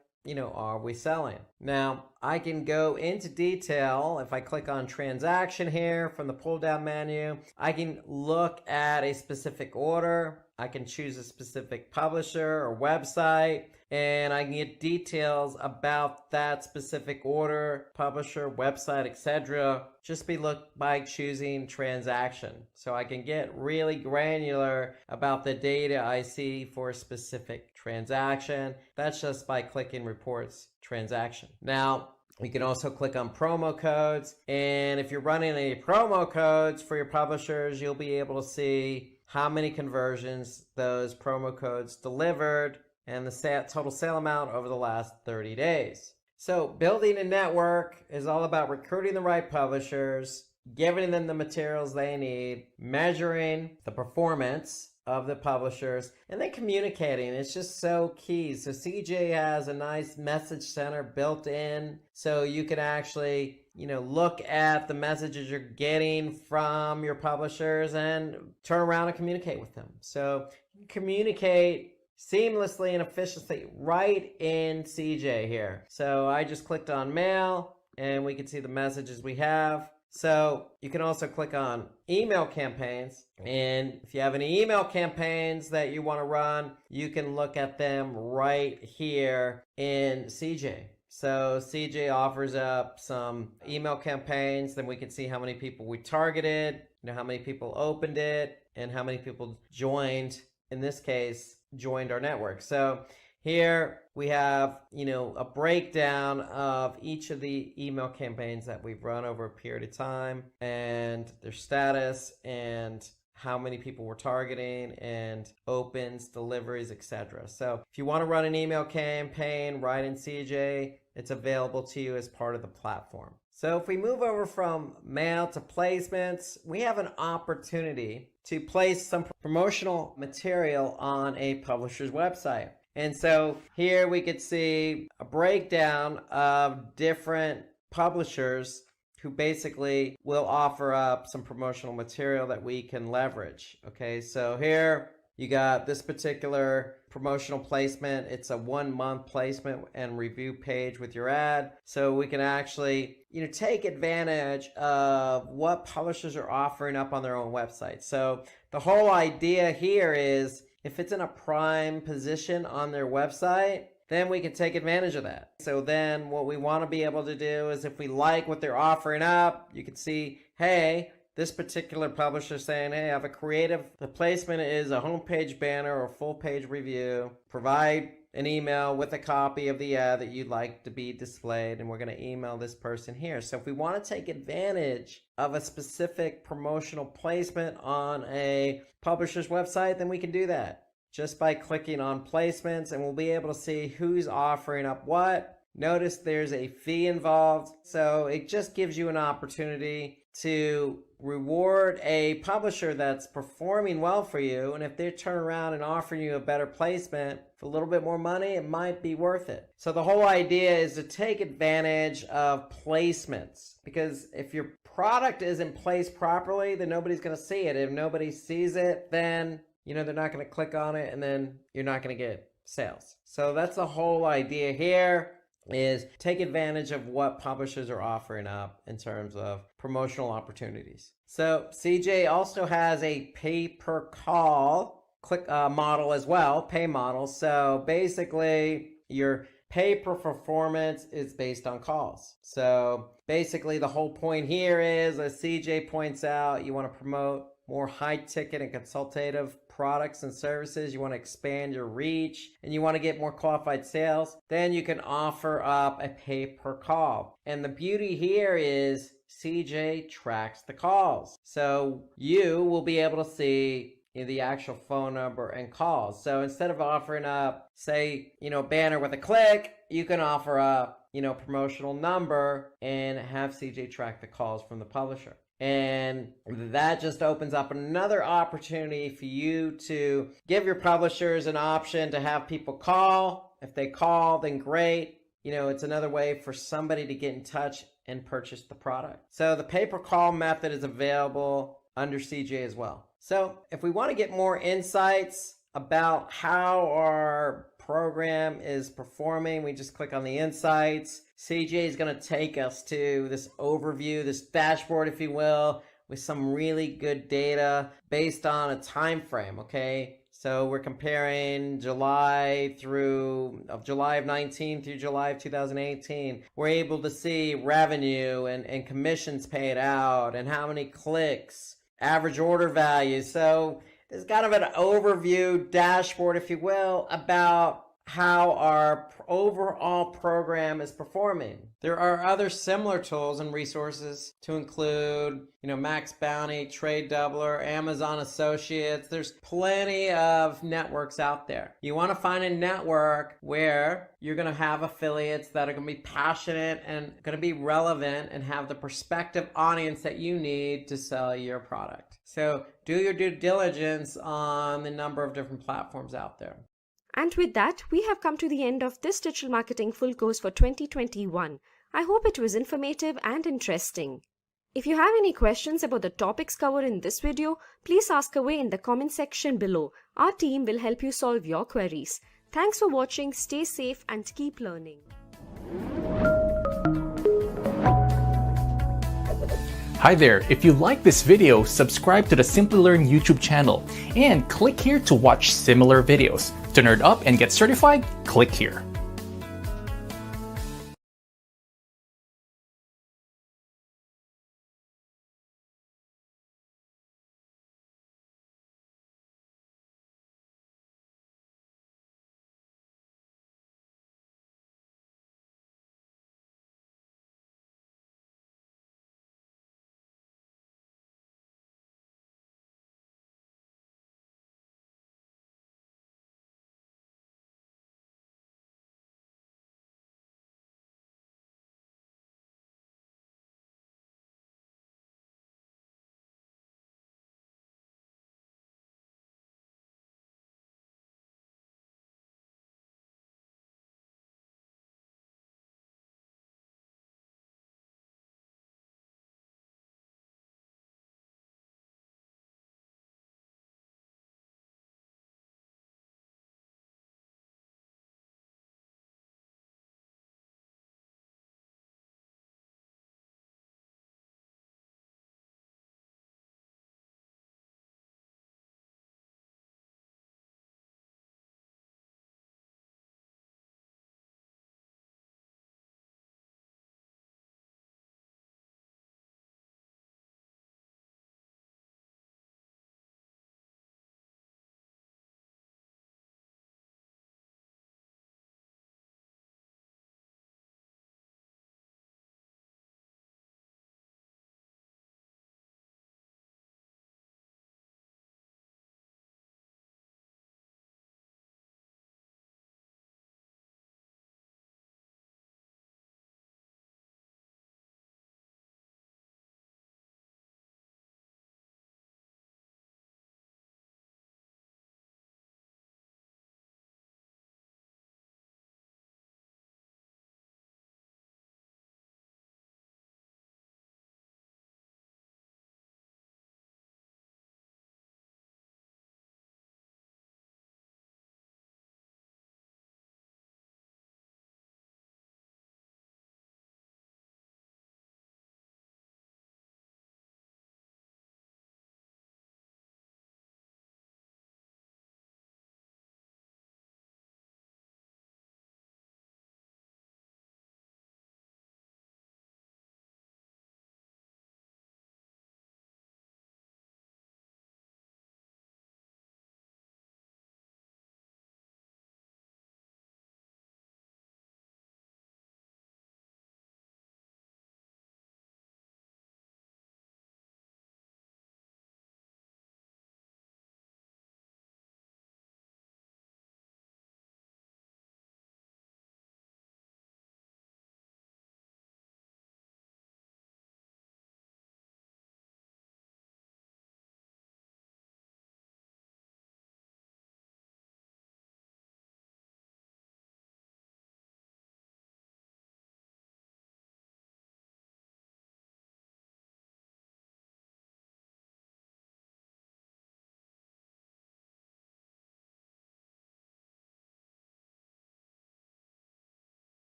S3: are we selling? Now, I can go into detail. If I click on transaction here from the pull down menu, I can look at a specific order. I can choose a specific publisher or website, and I can get details about that specific order, publisher, website, etc. just by choosing transaction. So I can get really granular about the data I see for a specific transaction. That's just by clicking reports transaction. Now, you can also click on promo codes, and if you're running any promo codes for your publishers, you'll be able to see how many conversions those promo codes delivered and the total sale amount over the last 30 days. So building a network is all about recruiting the right publishers, giving them the materials they need, measuring the performance of the publishers, and then communicating. It's just so key. So CJ has a nice message center built in, so you can actually look at the messages you're getting from your publishers and turn around and communicate with them. So communicate seamlessly and efficiently right in CJ here. So I just clicked on mail and we can see the messages we have. So you can also click on email campaigns, and if you have any email campaigns that you want to run, you can look at them right here in CJ. So CJ offers up some email campaigns, then we can see how many people we targeted, how many people opened it, and how many people joined, in this case, joined our network. So here we have, a breakdown of each of the email campaigns that we've run over a period of time and their status and how many people we're targeting and opens, deliveries, etc. So if you want to run an email campaign right in CJ, it's available to you as part of the platform. So if we move over from mail to placements, we have an opportunity to place some promotional material on a publisher's website. And so here we could see a breakdown of different publishers who basically will offer up some promotional material that we can leverage. Okay, so here you got this particular promotional placement. It's a 1-month placement and review page with your ad. So we can actually, take advantage of what publishers are offering up on their own website. So the whole idea here is if it's in a prime position on their website, then we can take advantage of that. So then what we want to be able to do is if we like what they're offering up, you can see, hey, this particular publisher saying, hey, I have a creative, the placement is a homepage banner or full page review. Provide an email with a copy of the ad that you'd like to be displayed, and we're going to email this person here. So if we want to take advantage of a specific promotional placement on a publisher's website, then we can do that just by clicking on placements, and we'll be able to see who's offering up what. Notice there's a fee involved, so it just gives you an opportunity to reward a publisher that's performing well for you, and if they turn around and offer you a better placement for a little bit more money, it might be worth it. So the whole idea is to take advantage of placements, because if your product isn't placed properly, then nobody's going to see it. If nobody sees it, then they're not going to click on it, and then you're not going to get sales. So that's the whole idea here, is take advantage of what publishers are offering up in terms of promotional opportunities. So CJ also has a pay-per-call model as well, pay model. So basically, your pay-per-performance is based on calls. So basically, the whole point here is, as CJ points out, you want to promote more high-ticket and consultative products and services. You want to expand your reach and you want to get more qualified sales. Then you can offer up a pay-per-call. And the beauty here is CJ tracks the calls. So you will be able to see the actual phone number and calls. So instead of offering up, say, banner with a click, you can offer up, promotional number and have CJ track the calls from the publisher. And that just opens up another opportunity for you to give your publishers an option to have people call. If they call, then great. It's another way for somebody to get in touch and purchase the product. So the pay-per-call method is available under CJ as well. So if we want to get more insights about how our program is performing, we just click on the insights. CJ is going to take us to this overview, this dashboard, if you will, with some really good data based on a time frame, okay? So we're comparing July of 19 through July of 2018. We're able to see revenue and commissions paid out and how many clicks, average order value. So it's kind of an overview dashboard, if you will, about how our overall program is performing. There are other similar tools and resources to include, Max Bounty, Trade Doubler, Amazon Associates. There's plenty of networks out there. You want to find a network where you're going to have affiliates that are going to be passionate and going to be relevant and have the prospective audience that you need to sell your product. So do your due diligence on the number of different platforms out there.
S1: And with that, we have come to the end of this digital marketing full course for 2021. I hope it was informative and interesting. If you have any questions about the topics covered in this video, please ask away in the comment section below. Our team will help you solve your queries. Thanks for watching, stay safe and keep learning.
S19: Hi there, if you like this video, subscribe to the Simply Learn YouTube channel and click here to watch similar videos. To nerd up and get certified, click here.